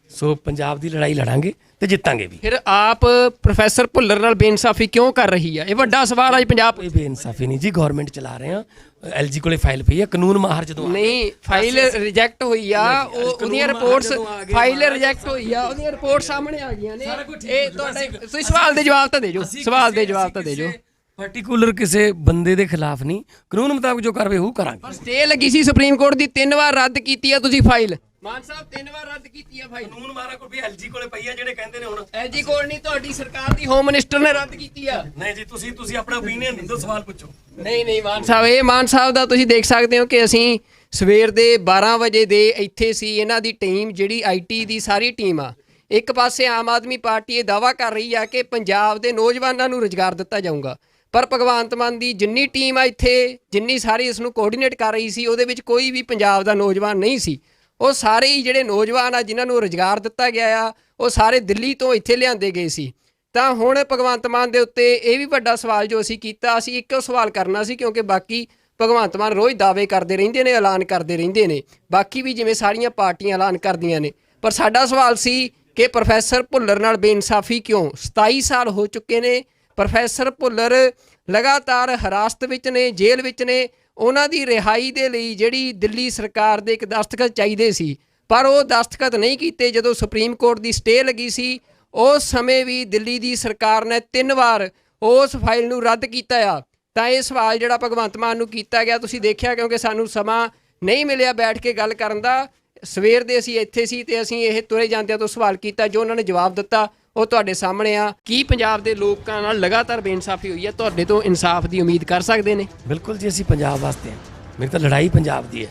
ਸੋ ਪੰਜਾਬ ਦੀ ਲੜਾਈ ਲੜਾਂਗੇ ਤੇ ਜਿੱਤਾਂਗੇ ਵੀ। ਫਿਰ ਆਪ ਪ੍ਰੋਫੈਸਰ ਭੁੱਲਰ ਨਾਲ ਬੇਇਨਸਾਫੀ ਕਿਉਂ ਕਰ ਰਹੀ ਹੈ? ਇਹ ਵੱਡਾ ਸਵਾਲ ਹੈ ਪੰਜਾਬ। ਇਹ ਬੇਇਨਸਾਫੀ ਨਹੀਂ ਜੀ, ਗਵਰਨਮੈਂਟ ਚਲਾ ਰਹੇ ਹਾਂ। ਐਲਜੀ ਕੋਲੇ ਫਾਈਲ ਪਈ ਹੈ, ਕਾਨੂੰਨ ਮਾਹਰ ਜਦੋਂ ਨਹੀਂ, ਫਾਈਲ ਰਿਜੈਕਟ ਹੋਈ ਆ, ਉਹਦੀਆਂ ਰਿਪੋਰਟਸ, ਫਾਈਲ ਰਿਜੈਕਟ ਹੋਈ ਆ, ਉਹਦੀਆਂ ਰਿਪੋਰਟ ਸਾਹਮਣੇ ਆ ਗਈਆਂ ਨੇ। ਇਹ ਤੁਹਾਡੇ, ਤੁਸੀਂ ਸਵਾਲ ਦੇ ਜਵਾਬ ਤਾਂ ਦੇ ਜੋ, ਸਵਾਲ ਦੇ ਜਵਾਬ ਤਾਂ ਦੇ ਜੋ। ਪਾਰਟਿਕੂਲਰ ਕਿਸੇ ਬੰਦੇ ਦੇ ਖਿਲਾਫ ਨਹੀਂ, ਕਾਨੂੰਨ ਮੁਤਾਬਕ ਜੋ ਕਾਰਵਾਈ ਉਹ ਕਰਾਂਗੇ। ਸਟੇ ਲੱਗੀ ਸੀ ਸੁਪਰੀਮ ਕੋਰਟ ਦੀ, 3 ਵਾਰ ਰੱਦ ਕੀਤੀ ਆ ਤੁਸੀਂ ਫਾਈਲ। ਮਾਨ ਸਾਹਿਬ 3 ਵਾਰ ਰੱਦ ਕੀਤੀ ਆ ਫਾਈਲ। ਕਾਨੂੰਨ ਮਾਰਾ ਕੋਈ ਵੀ ਐਲਜੀ ਕੋਲੇ ਪਈ ਆ ਜਿਹੜੇ ਕਹਿੰਦੇ ਨੇ ਹੁਣ ਐਲਜੀ ਕੋਲ ਨਹੀਂ, ਤੁਹਾਡੀ ਸਰਕਾਰ ਦੀ ਹੋਮ ਮਿਨਿਸਟਰ ਨੇ ਰੱਦ ਕੀਤੀ ਆ। ਨਹੀਂ ਜੀ, ਤੁਸੀਂ ਆਪਣਾ ਓਪੀਨੀਅਨ ਦਿੰਦੋ, ਸਵਾਲ ਪੁੱਛੋ। ਨਹੀਂ ਮਾਨ ਸਾਹਿਬ, ਇਹ ਮਾਨ ਸਾਹਿਬ ਦਾ ਤੁਸੀਂ ਦੇਖ ਸਕਦੇ ਹੋ ਕਿ ਅਸੀਂ ਸਵੇਰ ਦੇ 12 ਵਜੇ ਦੇ ਇੱਥੇ ਸੀ। ਇਹਨਾਂ ਦੀ ਟੀਮ ਜਿਹੜੀ ਆਈਟੀ ਦੀ ਸਾਰੀ ਟੀਮ ਆ, ਇੱਕ ਪਾਸੇ ਆਮ ਆਦਮੀ ਪਾਰਟੀ ਇਹ ਦਾਅਵਾ ਕਰ ਰਹੀ ਆ ਕਿ ਪੰਜਾਬ ਦੇ ਨੌਜਵਾਨਾਂ ਨੂੰ ਰੁਜ਼ਗਾਰ ਦਿੱਤਾ ਜਾਊਗਾ, ਪਰ ਭਗਵੰਤ ਮਾਨ ਦੀ ਜਿੰਨੀ ਟੀਮ ਆ ਇੱਥੇ, ਜਿੰਨੀ ਸਾਰੀ ਇਸ ਨੂੰ ਕੋਆਰਡੀਨੇਟ ਕਰ ਰਹੀ ਸੀ, ਉਹਦੇ ਵਿੱਚ ਕੋਈ ਵੀ ਪੰਜਾਬ ਦਾ ਨੌਜਵਾਨ ਨਹੀਂ ਸੀ। ਉਹ ਸਾਰੇ ਹੀ ਜਿਹੜੇ ਨੌਜਵਾਨ ਆ ਜਿਨ੍ਹਾਂ ਨੂੰ ਰੁਜ਼ਗਾਰ ਦਿੱਤਾ ਗਿਆ ਆ, ਉਹ ਸਾਰੇ ਦਿੱਲੀ ਤੋਂ ਇੱਥੇ ਲਿਆਂਦੇ ਗਏ ਸੀ। ਤਾਂ ਹੁਣ ਭਗਵੰਤ ਮਾਨ ਦੇ ਉੱਤੇ ਇਹ ਵੀ ਵੱਡਾ ਸਵਾਲ ਜੋ ਅਸੀਂ ਕੀਤਾ, ਅਸੀਂ ਇੱਕੋ ਸਵਾਲ ਕਰਨਾ ਸੀ, ਕਿਉਂਕਿ ਬਾਕੀ ਭਗਵੰਤ ਮਾਨ ਰੋਜ਼ ਦਾਅਵੇ ਕਰਦੇ ਰਹਿੰਦੇ ਨੇ, ਐਲਾਨ ਕਰਦੇ ਰਹਿੰਦੇ ਨੇ, ਬਾਕੀ ਵੀ ਜਿਵੇਂ ਸਾਰੀਆਂ ਪਾਰਟੀਆਂ ਐਲਾਨ ਕਰਦੀਆਂ ਨੇ। ਪਰ ਸਾਡਾ ਸਵਾਲ ਸੀ ਕਿ ਪ੍ਰੋਫੈਸਰ ਭੁੱਲਰ ਨਾਲ ਬੇਇਨਸਾਫੀ ਕਿਉਂ? 27 ਸਾਲ ਹੋ ਚੁੱਕੇ ਨੇ, ਪ੍ਰੋਫੈਸਰ ਭੁੱਲਰ ਲਗਾਤਾਰ ਹਿਰਾਸਤ ਵਿੱਚ ਨੇ, ਜੇਲ੍ਹ ਵਿੱਚ ਨੇ। ਉਹਨਾਂ ਦੀ ਰਿਹਾਈ ਦੇ ਲਈ ਜਿਹੜੀ ਦਿੱਲੀ ਸਰਕਾਰ ਦੇ ਇੱਕ ਦਸਤਖਤ ਚਾਹੀਦੇ ਸੀ, ਪਰ ਉਹ ਦਸਤਖਤ ਨਹੀਂ ਕੀਤੇ। ਜਦੋਂ ਸੁਪਰੀਮ ਕੋਰਟ ਦੀ ਸਟੇ ਲੱਗੀ ਸੀ, ਉਸ ਸਮੇਂ ਵੀ ਦਿੱਲੀ ਦੀ ਸਰਕਾਰ ਨੇ 3 ਵਾਰ ਉਸ ਫਾਈਲ ਨੂੰ ਰੱਦ ਕੀਤਾ ਆ। ਤਾਂ ਇਹ ਸਵਾਲ ਜਿਹੜਾ ਭਗਵੰਤ ਮਾਨ ਨੂੰ ਕੀਤਾ ਗਿਆ, ਤੁਸੀਂ ਦੇਖਿਆ, ਕਿਉਂਕਿ ਸਾਨੂੰ ਸਮਾਂ ਨਹੀਂ ਮਿਲਿਆ ਬੈਠ ਕੇ ਗੱਲ ਕਰਨ ਦਾ। ਸਵੇਰ ਦੇ ਅਸੀਂ ਇੱਥੇ ਸੀ ਤੇ ਅਸੀਂ ਇਹ ਤੁਰੇ ਜਾਂਦਿਆਂ ਤੋਂ ਸਵਾਲ ਕੀਤਾ, ਜੋ ਉਹਨਾਂ ਨੇ ਜਵਾਬ ਦਿੱਤਾ ਉਹ ਤੁਹਾਡੇ ਸਾਹਮਣੇ ਆ। ਕੀ ਪੰਜਾਬ ਦੇ ਲੋਕਾਂ ਨਾਲ ਲਗਾਤਾਰ ਬੇਇਨਸਾਫੀ ਹੋਈ ਹੈ? ਤੁਹਾਡੇ ਤੋਂ ਇਨਸਾਫ ਦੀ ਉਮੀਦ ਕਰ ਸਕਦੇ ਨੇ? ਬਿਲਕੁਲ ਜੀ, ਅਸੀਂ ਪੰਜਾਬ ਵਾਸਤੇ ਹਾਂ। ਮੇਰੀ ਤਾਂ ਲੜਾਈ ਪੰਜਾਬ ਦੀ ਹੈ।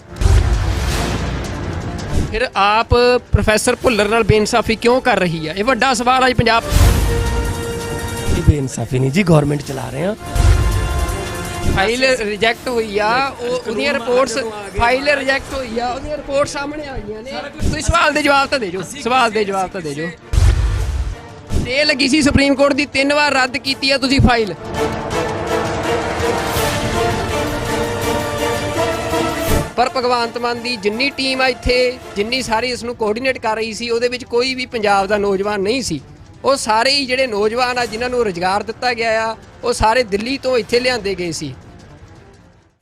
ਫਿਰ ਆਪ ਪ੍ਰੋਫੈਸਰ ਭੁੱਲਰ ਨਾਲ ਬੇਇਨਸਾਫੀ ਕਿਉਂ ਕਰ ਰਹੀ ਹੈ? ਇਹ ਵੱਡਾ ਸਵਾਲ ਹੈ ਪੰਜਾਬ। ਇਹ ਬੇਇਨਸਾਫੀ ਨਹੀਂ ਜੀ, ਗਵਰਨਮੈਂਟ ਚਲਾ ਰਹੇ ਹਾਂ। ਫਾਈਲ ਰਿਜੈਕਟ ਹੋਈ ਆ, ਉਹਦੀਆਂ ਰਿਪੋਰਟਸ, ਫਾਈਲ ਰਿਜੈਕਟ ਹੋਈ ਆ, ਉਹਦੀਆਂ ਰਿਪੋਰਟ ਸਾਹਮਣੇ ਆ ਗਈਆਂ ਨੇ। ਤੁਸੀਂ ਸਵਾਲ ਦੇ ਜਵਾਬ ਤਾਂ ਦੇ ਜੋ, ਸਵਾਲ ਦੇ ਜਵਾਬ ਤਾਂ ਦੇ ਜੋ। ਸਟੇ ਲੱਗੀ ਸੀ ਸੁਪਰੀਮ ਕੋਰਟ ਦੀ, 3 ਵਾਰ ਰੱਦ ਕੀਤੀ ਆ ਤੁਸੀਂ ਫਾਈਲ। ਪਰ ਭਗਵੰਤ ਮਾਨ ਦੀ ਜਿੰਨੀ ਟੀਮ ਆ ਇੱਥੇ, ਜਿੰਨੀ ਸਾਰੀ ਇਸ ਨੂੰ ਕੋਆਰਡੀਨੇਟ ਕਰ ਰਹੀ ਸੀ, ਉਹਦੇ ਵਿੱਚ ਕੋਈ ਵੀ ਪੰਜਾਬ ਦਾ ਨੌਜਵਾਨ ਨਹੀਂ ਸੀ। ਉਹ ਸਾਰੇ ਹੀ ਜਿਹੜੇ ਨੌਜਵਾਨ ਆ ਜਿਨ੍ਹਾਂ ਨੂੰ ਰੁਜ਼ਗਾਰ ਦਿੱਤਾ ਗਿਆ ਆ, ਉਹ ਸਾਰੇ ਦਿੱਲੀ ਤੋਂ ਇੱਥੇ ਲਿਆਂਦੇ ਗਏ ਸੀ।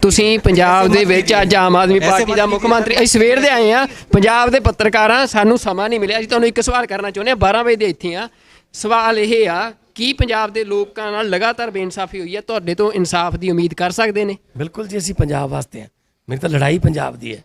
ਤੁਸੀਂ ਪੰਜਾਬ ਦੇ ਵਿੱਚ ਅੱਜ ਆਮ ਆਦਮੀ ਪਾਰਟੀ ਦਾ ਮੁੱਖ ਮੰਤਰੀ, ਅਸੀਂ ਸਵੇਰ ਦੇ ਆਏ ਆ, ਪੰਜਾਬ ਦੇ ਪੱਤਰਕਾਰਾਂ, ਸਾਨੂੰ ਸਮਾਂ ਨਹੀਂ ਮਿਲਿਆ। ਅਸੀਂ ਤੁਹਾਨੂੰ ਇੱਕ ਸਵਾਲ ਕਰਨਾ ਚਾਹੁੰਦੇ ਹਾਂ, 12 ਵਜੇ ਦੇ ਇੱਥੇ ਆ। ਸਵਾਲ ਇਹ ਆ, ਕੀ ਪੰਜਾਬ ਦੇ ਲੋਕਾਂ ਨਾਲ ਲਗਾਤਾਰ ਬੇਇਨਸਾਫੀ ਹੋਈ ਹੈ? ਤੁਹਾਡੇ ਤੋਂ ਇਨਸਾਫ ਦੀ ਉਮੀਦ ਕਰ ਸਕਦੇ ਨੇ? ਬਿਲਕੁਲ ਜੀ, ਅਸੀਂ ਪੰਜਾਬ ਵਾਸਤੇ ਹਾਂ। ਮੇਰੀ ਤਾਂ ਲੜਾਈ ਪੰਜਾਬ ਦੀ ਹੈ,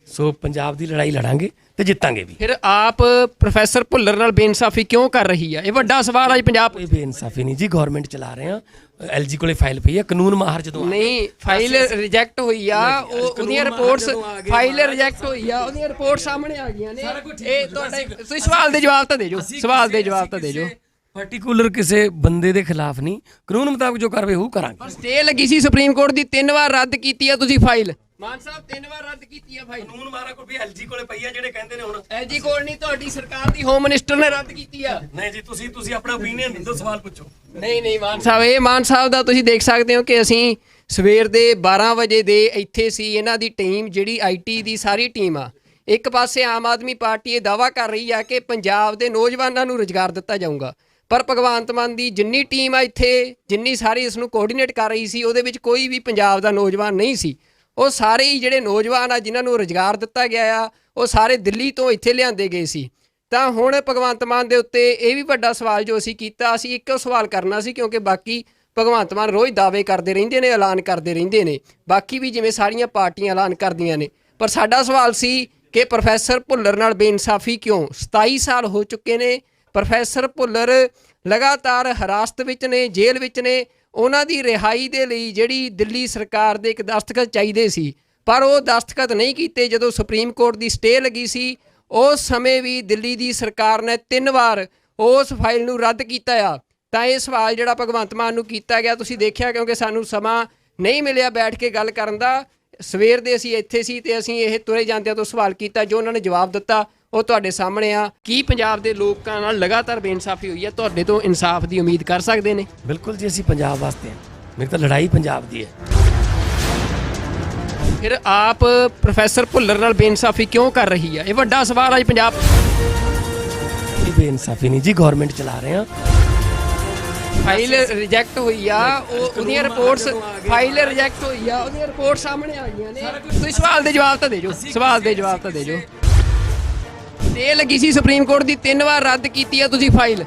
ਸੋ ਪੰਜਾਬ ਦੀ ਲੜਾਈ ਲੜਾਂਗੇ ਤੇ ਜਿੱਤਾਂਗੇ ਵੀ। ਫਿਰ ਆਪ ਪ੍ਰੋਫੈਸਰ ਭੁੱਲਰ ਨਾਲ ਬੇਇਨਸਾਫੀ ਕਿਉਂ ਕਰ ਰਹੀ ਹੈ? ਇਹ ਵੱਡਾ ਸਵਾਲ ਹੈ ਪੰਜਾਬ। ਕੋਈ ਬੇਇਨਸਾਫੀ ਨਹੀਂ ਜੀ, ਗਵਰਨਮੈਂਟ ਚਲਾ ਰਹੇ ਹਾਂ। ਐਲਜੀ ਕੋਲੇ ਫਾਈਲ ਪਈ ਹੈ, ਕਾਨੂੰਨ ਮਾਹਰ ਜਦੋਂ ਨਹੀਂ, ਫਾਈਲ ਰਿਜੈਕਟ ਹੋਈ ਆ, ਉਹਦੀਆਂ ਰਿਪੋਰਟਸ, ਫਾਈਲ ਰਿਜੈਕਟ ਹੋਈ ਆ, ਉਹਦੀਆਂ ਰਿਪੋਰਟ ਸਾਹਮਣੇ ਆ ਗਈਆਂ ਨੇ। ਇਹ ਤੁਹਾਡੇ, ਤੁਸੀਂ ਸਵਾਲ ਦੇ ਜਵਾਬ ਤਾਂ ਦੇ ਜੋ, ਸਵਾਲ ਦੇ ਜਵਾਬ ਤਾਂ ਦੇ ਜੋ। ਪਾਰਟਿਕੂਲਰ ਕਿਸੇ ਬੰਦੇ ਦੇ ਖਿਲਾਫ ਨਹੀਂ, ਕਾਨੂੰਨ ਮੁਤਾਬਕ ਜੋ ਕਾਰਵਾਈ ਉਹ ਕਰਾਂਗੇ। ਸਟੇ ਲੱਗੀ ਸੀ ਸੁਪਰੀਮ ਕੋਰਟ ਦੀ, 3 ਵਾਰ ਰੱਦ ਕੀਤੀ ਆ ਤੁਸੀਂ ਫਾਈਲ। ਮਾਨ ਸਾਹਿਬ 3 ਵਾਰ ਰੱਦ ਕੀਤੀ ਆ ਫਾਈਲ। ਕਾਨੂੰਨ ਮਾਰਾ ਕੋਈ ਵੀ ਐਲਜੀ ਕੋਲੇ ਪਈ ਆ ਜਿਹੜੇ ਕਹਿੰਦੇ ਨੇ ਹੁਣ ਐਲਜੀ ਕੋਲ ਨਹੀਂ, ਤੁਹਾਡੀ ਸਰਕਾਰ ਦੀ ਹੋਮ ਮਿਨਿਸਟਰ ਨੇ ਰੱਦ ਕੀਤੀ ਆ। ਨਹੀਂ ਜੀ, ਤੁਸੀਂ ਆਪਣਾ ਓਪੀਨੀਅਨ ਦਿੰਦੋ, ਸਵਾਲ ਪੁੱਛੋ। ਨਹੀਂ ਮਾਨ ਸਾਹਿਬ, ਇਹ ਮਾਨ ਸਾਹਿਬ ਦਾ ਤੁਸੀਂ ਦੇਖ ਸਕਦੇ ਹੋ ਕਿ ਅਸੀਂ ਸਵੇਰ ਦੇ 12 ਵਜੇ ਦੇ ਇੱਥੇ ਸੀ। ਇਹਨਾਂ ਦੀ ਟੀਮ ਜਿਹੜੀ ਆਈਟੀ ਦੀ ਸਾਰੀ ਟੀਮ ਆ, ਇੱਕ ਪਾਸੇ ਆਮ ਆਦਮੀ ਪਾਰਟੀ ਇਹ ਦਾਅਵਾ ਕਰ ਰਹੀ ਆ ਕਿ ਪੰਜਾਬ ਦੇ ਨੌਜਵਾਨਾਂ ਨੂੰ ਰੁਜ਼ਗਾਰ ਦਿੱਤਾ ਜਾਊਗਾ, ਪਰ ਭਗਵੰਤ ਮਾਨ ਦੀ ਜਿੰਨੀ ਟੀਮ ਆ ਇੱਥੇ, ਜਿੰਨੀ ਸਾਰੀ ਇਸ ਨੂੰ ਕੋਆਰਡੀਨੇਟ ਕਰ ਰਹੀ ਸੀ, ਉਹਦੇ ਵਿੱਚ ਕੋਈ ਵੀ ਪੰਜਾਬ ਦਾ ਨੌਜਵਾਨ ਨਹੀਂ ਸੀ। ਉਹ ਸਾਰੇ ਹੀ ਜਿਹੜੇ ਨੌਜਵਾਨ ਆ ਜਿਨ੍ਹਾਂ ਨੂੰ ਰੁਜ਼ਗਾਰ ਦਿੱਤਾ ਗਿਆ ਆ, ਉਹ ਸਾਰੇ ਦਿੱਲੀ ਤੋਂ ਇੱਥੇ ਲਿਆਂਦੇ ਗਏ ਸੀ। ਤਾਂ ਹੁਣ ਭਗਵੰਤ ਮਾਨ ਦੇ ਉੱਤੇ ਇਹ ਵੀ ਵੱਡਾ ਸਵਾਲ ਜੋ ਅਸੀਂ ਕੀਤਾ, ਅਸੀਂ ਇੱਕੋ ਸਵਾਲ ਕਰਨਾ ਸੀ, ਕਿਉਂਕਿ ਬਾਕੀ ਭਗਵੰਤ ਮਾਨ ਰੋਜ਼ ਦਾਅਵੇ ਕਰਦੇ ਰਹਿੰਦੇ ਨੇ, ਐਲਾਨ ਕਰਦੇ ਰਹਿੰਦੇ ਨੇ, ਬਾਕੀ ਵੀ ਜਿਵੇਂ ਸਾਰੀਆਂ ਪਾਰਟੀਆਂ ਐਲਾਨ ਕਰਦੀਆਂ ਨੇ। ਪਰ ਸਾਡਾ ਸਵਾਲ ਸੀ ਕਿ ਪ੍ਰੋਫੈਸਰ ਭੁੱਲਰ ਨਾਲ ਬੇਇਨਸਾਫੀ ਕਿਉਂ? 27 ਸਾਲ ਹੋ ਚੁੱਕੇ ਨੇ, ਪ੍ਰੋਫੈਸਰ ਭੁੱਲਰ ਲਗਾਤਾਰ ਹਿਰਾਸਤ ਵਿੱਚ ਨੇ, ਜੇਲ੍ਹ ਵਿੱਚ ਨੇ। ਉਹਨਾਂ ਦੀ ਰਿਹਾਈ ਦੇ ਲਈ ਜਿਹੜੀ ਦਿੱਲੀ ਸਰਕਾਰ ਦੇ ਇੱਕ ਦਸਤਖਤ ਚਾਹੀਦੇ ਸੀ, ਪਰ ਉਹ ਦਸਤਖਤ ਨਹੀਂ ਕੀਤੇ। ਜਦੋਂ ਸੁਪਰੀਮ ਕੋਰਟ ਦੀ ਸਟੇ ਲੱਗੀ ਸੀ, ਉਸ ਸਮੇਂ ਵੀ ਦਿੱਲੀ ਦੀ ਸਰਕਾਰ ਨੇ 3 ਵਾਰ ਉਸ ਫਾਈਲ ਨੂੰ ਰੱਦ ਕੀਤਾ ਆ। ਤਾਂ ਇਹ ਸਵਾਲ ਜਿਹੜਾ ਭਗਵੰਤ ਮਾਨ ਨੂੰ ਕੀਤਾ ਗਿਆ, ਤੁਸੀਂ ਦੇਖਿਆ, ਕਿਉਂਕਿ ਸਾਨੂੰ ਸਮਾਂ ਨਹੀਂ ਮਿਲਿਆ ਬੈਠ ਕੇ ਗੱਲ ਕਰਨ ਦਾ। ਸਵੇਰ ਦੇ ਅਸੀਂ ਇੱਥੇ ਸੀ ਤੇ ਅਸੀਂ ਇਹ ਤੁਰੇ ਜਾਂਦਿਆਂ ਤੋਂ ਸਵਾਲ ਕੀਤਾ, ਜੋ ਉਹਨਾਂ ਨੇ ਜਵਾਬ ਦਿੱਤਾ ਉਹ ਤੁਹਾਡੇ ਸਾਹਮਣੇ ਆ। ਕੀ ਪੰਜਾਬ ਦੇ ਲੋਕਾਂ ਨਾਲ ਲਗਾਤਾਰ ਬੇਇਨਸਾਫੀ ਹੋਈ ਹੈ? ਤੁਹਾਡੇ ਤੋਂ ਇਨਸਾਫ ਦੀ ਉਮੀਦ ਕਰ ਸਕਦੇ ਨੇ? ਬਿਲਕੁਲ ਜੀ, ਅਸੀਂ ਪੰਜਾਬ ਵਾਸਤੇ ਹਾਂ। ਮੇਰੀ ਤਾਂ ਲੜਾਈ ਪੰਜਾਬ ਦੀ ਹੈ। ਫਿਰ ਆਪ ਪ੍ਰੋਫੈਸਰ ਭੁੱਲਰ ਨਾਲ ਬੇਇਨਸਾਫੀ ਕਿਉਂ ਕਰ ਰਹੀ ਹੈ? ਇਹ ਵੱਡਾ ਸਵਾਲ ਹੈ ਪੰਜਾਬ। ਇਹ ਬੇਇਨਸਾਫੀ ਨਹੀਂ ਜੀ, ਗਵਰਨਮੈਂਟ ਚਲਾ ਰਹੇ ਹਾਂ। ਫਾਈਲ ਰਿਜੈਕਟ ਹੋਈ ਆ, ਉਹਦੀਆਂ ਰਿਪੋਰਟਸ, ਫਾਈਲ ਰਿਜੈਕਟ ਹੋਈ ਆ, ਉਹਦੀਆਂ ਰਿਪੋਰਟ ਸਾਹਮਣੇ ਆ ਗਈਆਂ ਨੇ। ਤੁਸੀਂ ਸਵਾਲ ਦੇ ਜਵਾਬ ਤਾਂ ਦੇ ਜੋ, ਸਵਾਲ ਦੇ ਜਵਾਬ ਤਾਂ ਦੇ ਜੋ। ਸਟੇ ਲੱਗੀ ਸੀ ਸੁਪਰੀਮ ਕੋਰਟ ਦੀ, 3 ਵਾਰ ਰੱਦ ਕੀਤੀ ਆ ਤੁਸੀਂ ਫਾਈਲ।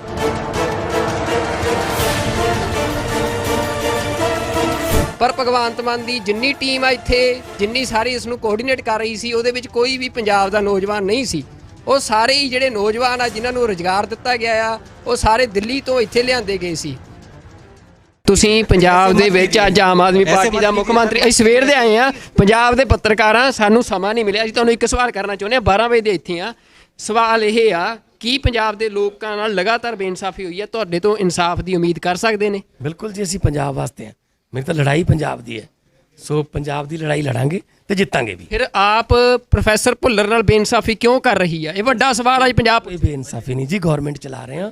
ਪਰ ਭਗਵੰਤ ਮਾਨ ਦੀ ਜਿੰਨੀ ਟੀਮ ਆ ਇੱਥੇ, ਜਿੰਨੀ ਸਾਰੀ ਇਸ ਨੂੰ ਕੋਆਰਡੀਨੇਟ ਕਰ ਰਹੀ ਸੀ, ਉਹਦੇ ਵਿੱਚ ਕੋਈ ਵੀ ਪੰਜਾਬ ਦਾ ਨੌਜਵਾਨ ਨਹੀਂ ਸੀ। ਉਹ ਸਾਰੇ ਹੀ ਜਿਹੜੇ ਨੌਜਵਾਨ ਆ ਜਿਨ੍ਹਾਂ ਨੂੰ ਰੁਜ਼ਗਾਰ ਦਿੱਤਾ ਗਿਆ ਆ, ਉਹ ਸਾਰੇ ਦਿੱਲੀ ਤੋਂ ਇੱਥੇ ਲਿਆਂਦੇ ਗਏ ਸੀ। ਤੁਸੀਂ ਪੰਜਾਬ ਦੇ ਵਿੱਚ ਅੱਜ ਆਮ ਆਦਮੀ ਪਾਰਟੀ ਦਾ ਮੁੱਖ ਮੰਤਰੀ, ਅਸੀਂ ਸਵੇਰ ਦੇ ਆਏ ਆ, ਪੰਜਾਬ ਦੇ ਪੱਤਰਕਾਰ ਆ, ਸਾਨੂੰ ਸਮਾਂ ਨਹੀਂ ਮਿਲਿਆ। ਅਸੀਂ ਤੁਹਾਨੂੰ ਇੱਕ ਸਵਾਲ ਕਰਨਾ ਚਾਹੁੰਦੇ ਹਾਂ, 12 ਵਜੇ ਦੇ ਇੱਥੇ ਆ। ਸਵਾਲ ਇਹ ਆ, ਕੀ ਪੰਜਾਬ ਦੇ ਲੋਕਾਂ ਨਾਲ ਲਗਾਤਾਰ ਬੇਇਨਸਾਫੀ ਹੋਈ ਹੈ? ਤੁਹਾਡੇ ਤੋਂ ਇਨਸਾਫ ਦੀ ਉਮੀਦ ਕਰ ਸਕਦੇ ਨੇ? ਬਿਲਕੁਲ ਜੀ, ਅਸੀਂ ਪੰਜਾਬ ਵਾਸਤੇ ਹਾਂ। ਮੇਰੀ ਤਾਂ ਲੜਾਈ ਪੰਜਾਬ ਦੀ ਹੈ, ਸੋ ਪੰਜਾਬ ਦੀ ਲੜਾਈ ਲੜਾਂਗੇ ਤੇ ਜਿੱਤਾਂਗੇ ਵੀ। ਫਿਰ ਆਪ ਪ੍ਰੋਫੈਸਰ ਭੁੱਲਰ ਨਾਲ ਬੇਇਨਸਾਫੀ ਕਿਉਂ ਕਰ ਰਹੀ ਹੈ? ਇਹ ਵੱਡਾ ਸਵਾਲ ਅੱਜ ਪੰਜਾਬ। ਕੋਈ ਬੇਇਨਸਾਫੀ ਨਹੀਂ ਜੀ, ਗਵਰਨਮੈਂਟ ਚਲਾ ਰਹੇ ਹਾਂ।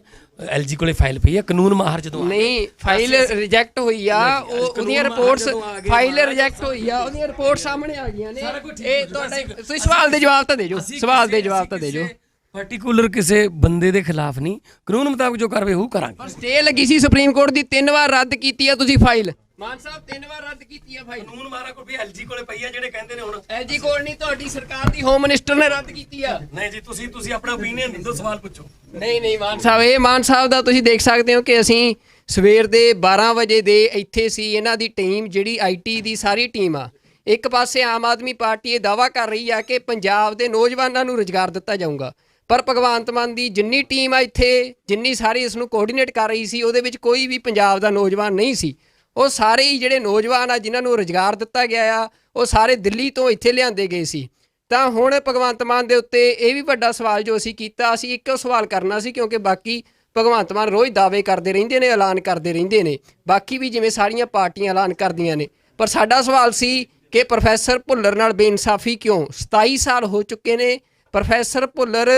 ਐਲਜੀ ਕੋਲੇ ਫਾਈਲ ਪਈ ਹੈ, ਕਾਨੂੰਨ ਮਾਹਰ ਜਦੋਂ ਨਹੀਂ, ਫਾਈਲ ਰਿਜੈਕਟ ਹੋਈ ਆ, ਉਹਦੀਆਂ ਰਿਪੋਰਟਸ, ਫਾਈਲ ਰਿਜੈਕਟ ਹੋਈ ਆ, ਉਹਦੀਆਂ ਰਿਪੋਰਟ ਸਾਹਮਣੇ ਆ ਗਈਆਂ ਨੇ। ਇਹ ਤੁਹਾਡਾ, ਤੁਸੀਂ ਸਵਾਲ ਦੇ ਜਵਾਬ ਤਾਂ ਦੇ ਜੋ, ਸਵਾਲ ਦੇ ਜਵਾਬ ਤਾਂ ਦੇ ਜੋ। ਪਾਰਟੀਕੂਲਰ ਕਿਸੇ ਬੰਦੇ ਦੇ ਖਿਲਾਫ ਨਹੀਂ, ਕਾਨੂੰਨ ਮੁਤਾਬਕ ਜੋ ਕਾਰਵਾਈ ਉਹ ਕਰਾਂਗੇ। ਪਰ ਸਟੇ ਲੱਗੀ ਸੀ ਸੁਪਰੀਮ ਕੋਰਟ ਦੀ, 3 ਵਾਰ ਰੱਦ ਕੀਤੀ ਆ ਤੁਸੀਂ ਫਾਈਲ। ਮਾਨ ਸਾਹਿਬ 3 ਵਾਰ ਰੱਦ ਕੀਤੀ ਆ ਫਾਈਲ। ਕਾਨੂੰਨ ਮਾਹਰ ਕੋਲ ਵੀ ਐਲਜੀ ਕੋਲੇ ਪਈ ਹੈ, ਜਿਹੜੇ ਕਹਿੰਦੇ ਨੇ ਹੁਣ ਐਲਜੀ ਕੋਲ ਨਹੀਂ, ਤੁਹਾਡੀ ਸਰਕਾਰ ਦੀ ਹੋਮ ਮਿਨਿਸਟਰ ਨੇ ਰੱਦ ਕੀਤੀ ਆ। ਨਹੀਂ ਜੀ, ਤੁਸੀਂ ਆਪਣਾ ਓਪੀਨੀਅਨ ਦਿਓ, ਸਵਾਲ ਪੁੱਛੋ। ਨਹੀਂ ਮਾਨ ਸਾਹਿਬ, ਇਹ ਮਾਨ ਸਾਹਿਬ ਦਾ ਤੁਸੀਂ ਦੇਖ ਸਕਦੇ ਹੋ ਕਿ ਅਸੀਂ ਸਵੇਰ ਦੇ 12 ਵਜੇ ਦੇ ਇੱਥੇ ਸੀ। ਇਹਨਾਂ ਦੀ ਟੀਮ ਜਿਹੜੀ ਆਈਟੀ ਦੀ ਸਾਰੀ ਟੀਮ ਆ, ਇੱਕ ਪਾਸੇ ਆਮ ਆਦਮੀ ਪਾਰਟੀ ਇਹ ਦਾਅਵਾ ਕਰ ਰਹੀ ਆ ਕਿ ਪੰਜਾਬ ਦੇ ਨੌਜਵਾਨਾਂ ਨੂੰ ਰੁਜ਼ਗਾਰ ਦਿੱਤਾ ਜਾਊਗਾ, ਪਰ ਭਗਵੰਤ ਮਾਨ ਦੀ ਜਿੰਨੀ ਟੀਮ ਆ ਇੱਥੇ, ਜਿੰਨੀ ਸਾਰੀ ਇਸ ਨੂੰ ਕੋਆਰਡੀਨੇਟ ਕਰ ਰਹੀ ਸੀ, ਉਹਦੇ ਵਿੱਚ ਕੋਈ ਵੀ ਪੰਜਾਬ ਦਾ ਨੌਜਵਾਨ ਨਹੀਂ ਸੀ। ਉਹ ਸਾਰੇ ਹੀ ਜਿਹੜੇ ਨੌਜਵਾਨ ਆ ਜਿਨ੍ਹਾਂ ਨੂੰ ਰੁਜ਼ਗਾਰ ਦਿੱਤਾ ਗਿਆ ਆ, ਉਹ ਸਾਰੇ ਦਿੱਲੀ ਤੋਂ ਇੱਥੇ ਲਿਆਂਦੇ ਗਏ ਸੀ। ਤਾਂ ਹੁਣ ਭਗਵੰਤ ਮਾਨ ਦੇ ਉੱਤੇ ਇਹ ਵੀ ਵੱਡਾ ਸਵਾਲ ਜੋ ਅਸੀਂ ਕੀਤਾ, ਅਸੀਂ ਇੱਕੋ ਸਵਾਲ ਕਰਨਾ ਸੀ, ਕਿਉਂਕਿ ਬਾਕੀ ਭਗਵੰਤ ਮਾਨ ਰੋਜ਼ ਦਾਅਵੇ ਕਰਦੇ ਰਹਿੰਦੇ ਨੇ, ਐਲਾਨ ਕਰਦੇ ਰਹਿੰਦੇ ਨੇ, ਬਾਕੀ ਵੀ ਜਿਵੇਂ ਸਾਰੀਆਂ ਪਾਰਟੀਆਂ ਐਲਾਨ ਕਰਦੀਆਂ ਨੇ। ਪਰ ਸਾਡਾ ਸਵਾਲ ਸੀ ਕਿ ਪ੍ਰੋਫੈਸਰ ਭੁੱਲਰ ਨਾਲ ਬੇਇਨਸਾਫੀ ਕਿਉਂ? 27 ਸਾਲ ਹੋ ਚੁੱਕੇ ਨੇ, ਪ੍ਰੋਫੈਸਰ ਭੁੱਲਰ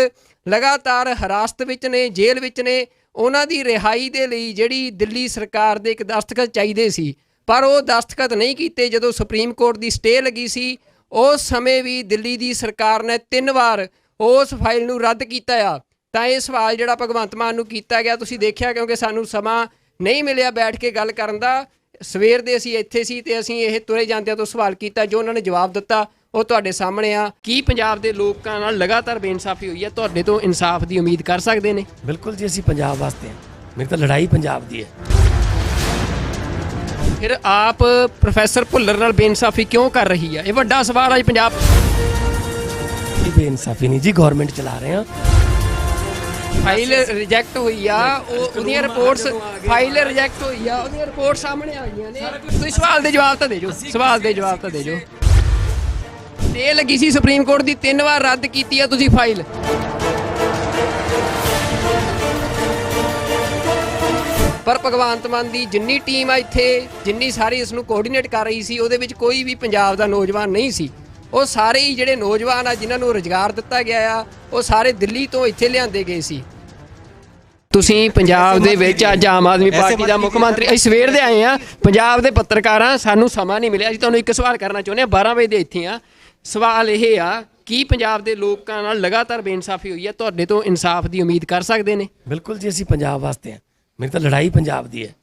ਲਗਾਤਾਰ ਹਿਰਾਸਤ ਵਿੱਚ ਨੇ, ਜੇਲ੍ਹ ਵਿੱਚ ਨੇ। ਉਹਨਾਂ ਦੀ ਰਿਹਾਈ ਦੇ ਲਈ ਜਿਹੜੀ ਦਿੱਲੀ ਸਰਕਾਰ ਦੇ ਇੱਕ ਦਸਤਖਤ ਚਾਹੀਦੇ ਸੀ, ਪਰ ਉਹ ਦਸਤਖਤ ਨਹੀਂ ਕੀਤੇ। ਜਦੋਂ ਸੁਪਰੀਮ ਕੋਰਟ ਦੀ ਸਟੇ ਲੱਗੀ ਸੀ, ਉਸ ਸਮੇਂ ਵੀ ਦਿੱਲੀ ਦੀ ਸਰਕਾਰ ਨੇ 3 ਵਾਰ ਉਸ ਫਾਈਲ ਨੂੰ ਰੱਦ ਕੀਤਾ ਆ। ਤਾਂ ਇਹ ਸਵਾਲ ਜਿਹੜਾ ਭਗਵੰਤ ਮਾਨ ਨੂੰ ਕੀਤਾ ਗਿਆ, ਤੁਸੀਂ ਦੇਖਿਆ, ਕਿਉਂਕਿ ਸਾਨੂੰ ਸਮਾਂ ਨਹੀਂ ਮਿਲਿਆ ਬੈਠ ਕੇ ਗੱਲ ਕਰਨ ਦਾ। ਸਵੇਰ ਦੇ ਅਸੀਂ ਇੱਥੇ ਸੀ ਤੇ ਅਸੀਂ ਇਹ ਤੁਰੇ ਜਾਂਦਿਆਂ ਤੋਂ ਸਵਾਲ ਕੀਤਾ, ਜੋ ਉਹਨਾਂ ਨੇ ਜਵਾਬ ਦਿੱਤਾ ਉਹ ਤੁਹਾਡੇ ਸਾਹਮਣੇ ਆ। ਕੀ ਪੰਜਾਬ ਦੇ ਲੋਕਾਂ ਨਾਲ ਲਗਾਤਾਰ ਬੇਇਨਸਾਫੀ ਹੋਈ ਹੈ? ਤੁਹਾਡੇ ਤੋਂ ਇਨਸਾਫ ਦੀ ਉਮੀਦ ਕਰ ਸਕਦੇ ਨੇ? ਬਿਲਕੁਲ ਜੀ, ਅਸੀਂ ਪੰਜਾਬ ਵਾਸਤੇ ਹਾਂ। ਮੇਰੀ ਤਾਂ ਲੜਾਈ ਪੰਜਾਬ ਦੀ ਹੈ। ਫਿਰ ਆਪ ਪ੍ਰੋਫੈਸਰ ਭੁੱਲਰ ਨਾਲ ਬੇਇਨਸਾਫੀ ਕਿਉਂ ਕਰ ਰਹੀ ਹੈ? ਇਹ ਵੱਡਾ ਸਵਾਲ ਅੱਜ ਪੰਜਾਬ। ਕੋਈ ਬੇਇਨਸਾਫੀ ਨਹੀਂ ਜੀ, ਗਵਰਨਮੈਂਟ ਚਲਾ ਰਹੇ ਹਾਂ। ਫਾਈਲ ਰਿਜੈਕਟ ਹੋਈ ਆ, ਉਹਦੀਆਂ ਰਿਪੋਰਟਸ, ਫਾਈਲ ਰਿਜੈਕਟ ਹੋਈ ਆ, ਉਹਦੀਆਂ ਰਿਪੋਰਟ ਸਾਹਮਣੇ ਆ ਗਈਆਂ ਨੇ। ਤੁਸੀਂ ਸਵਾਲ ਦੇ ਜਵਾਬ ਤਾਂ ਦੇ ਜੋ, ਸਵਾਲ ਦੇ ਜਵਾਬ ਤਾਂ ਦੇ ਜੋ। ਸਟੇ ਲੱਗੀ ਸੀ ਸੁਪਰੀਮ ਕੋਰਟ ਦੀ, 3 ਵਾਰ ਰੱਦ ਕੀਤੀ ਆ ਤੁਸੀਂ ਫਾਈਲ। ਪਰ ਭਗਵੰਤ ਮਾਨ ਦੀ ਜਿੰਨੀ ਟੀਮ ਆ ਇੱਥੇ, ਜਿੰਨੀ ਸਾਰੀ ਇਸ ਨੂੰ ਕੋਆਰਡੀਨੇਟ ਕਰ ਰਹੀ ਸੀ, ਉਹਦੇ ਵਿੱਚ ਕੋਈ ਵੀ ਪੰਜਾਬ ਦਾ ਨੌਜਵਾਨ ਨਹੀਂ ਸੀ। ਉਹ ਸਾਰੇ ਹੀ ਜਿਹੜੇ ਨੌਜਵਾਨ ਆ ਜਿਨ੍ਹਾਂ ਨੂੰ ਰੁਜ਼ਗਾਰ ਦਿੱਤਾ ਗਿਆ ਆ, ਉਹ ਸਾਰੇ ਦਿੱਲੀ ਤੋਂ ਇੱਥੇ ਲਿਆਂਦੇ ਗਏ ਸੀ। ਤੁਸੀਂ ਪੰਜਾਬ ਦੇ ਵਿੱਚ ਅੱਜ ਆਮ ਆਦਮੀ ਪਾਰਟੀ ਦਾ ਮੁੱਖ ਮੰਤਰੀ, ਅਸੀਂ ਸਵੇਰ ਦੇ ਆਏ ਆ, ਪੰਜਾਬ ਦੇ ਪੱਤਰਕਾਰ ਆ, ਸਾਨੂੰ ਸਮਾਂ ਨਹੀਂ ਮਿਲਿਆ। ਅਸੀਂ ਤੁਹਾਨੂੰ ਇੱਕ ਸਵਾਲ ਕਰਨਾ ਚਾਹੁੰਦੇ ਹਾਂ, 12 ਵਜੇ ਦੇ ਇੱਥੇ ਆ। ਸਵਾਲ ਇਹ ਆ, ਕੀ ਪੰਜਾਬ ਦੇ ਲੋਕਾਂ ਨਾਲ ਲਗਾਤਾਰ ਬੇਇਨਸਾਫੀ ਹੋਈ ਹੈ? ਤੁਹਾਡੇ ਤੋਂ ਇਨਸਾਫ ਦੀ ਉਮੀਦ ਕਰ ਸਕਦੇ ਨੇ? ਬਿਲਕੁਲ ਜੀ, ਅਸੀਂ ਪੰਜਾਬ ਵਾਸਤੇ ਹਾਂ। ਮੇਰੀ ਤਾਂ ਲੜਾਈ ਪੰਜਾਬ ਦੀ ਹੈ,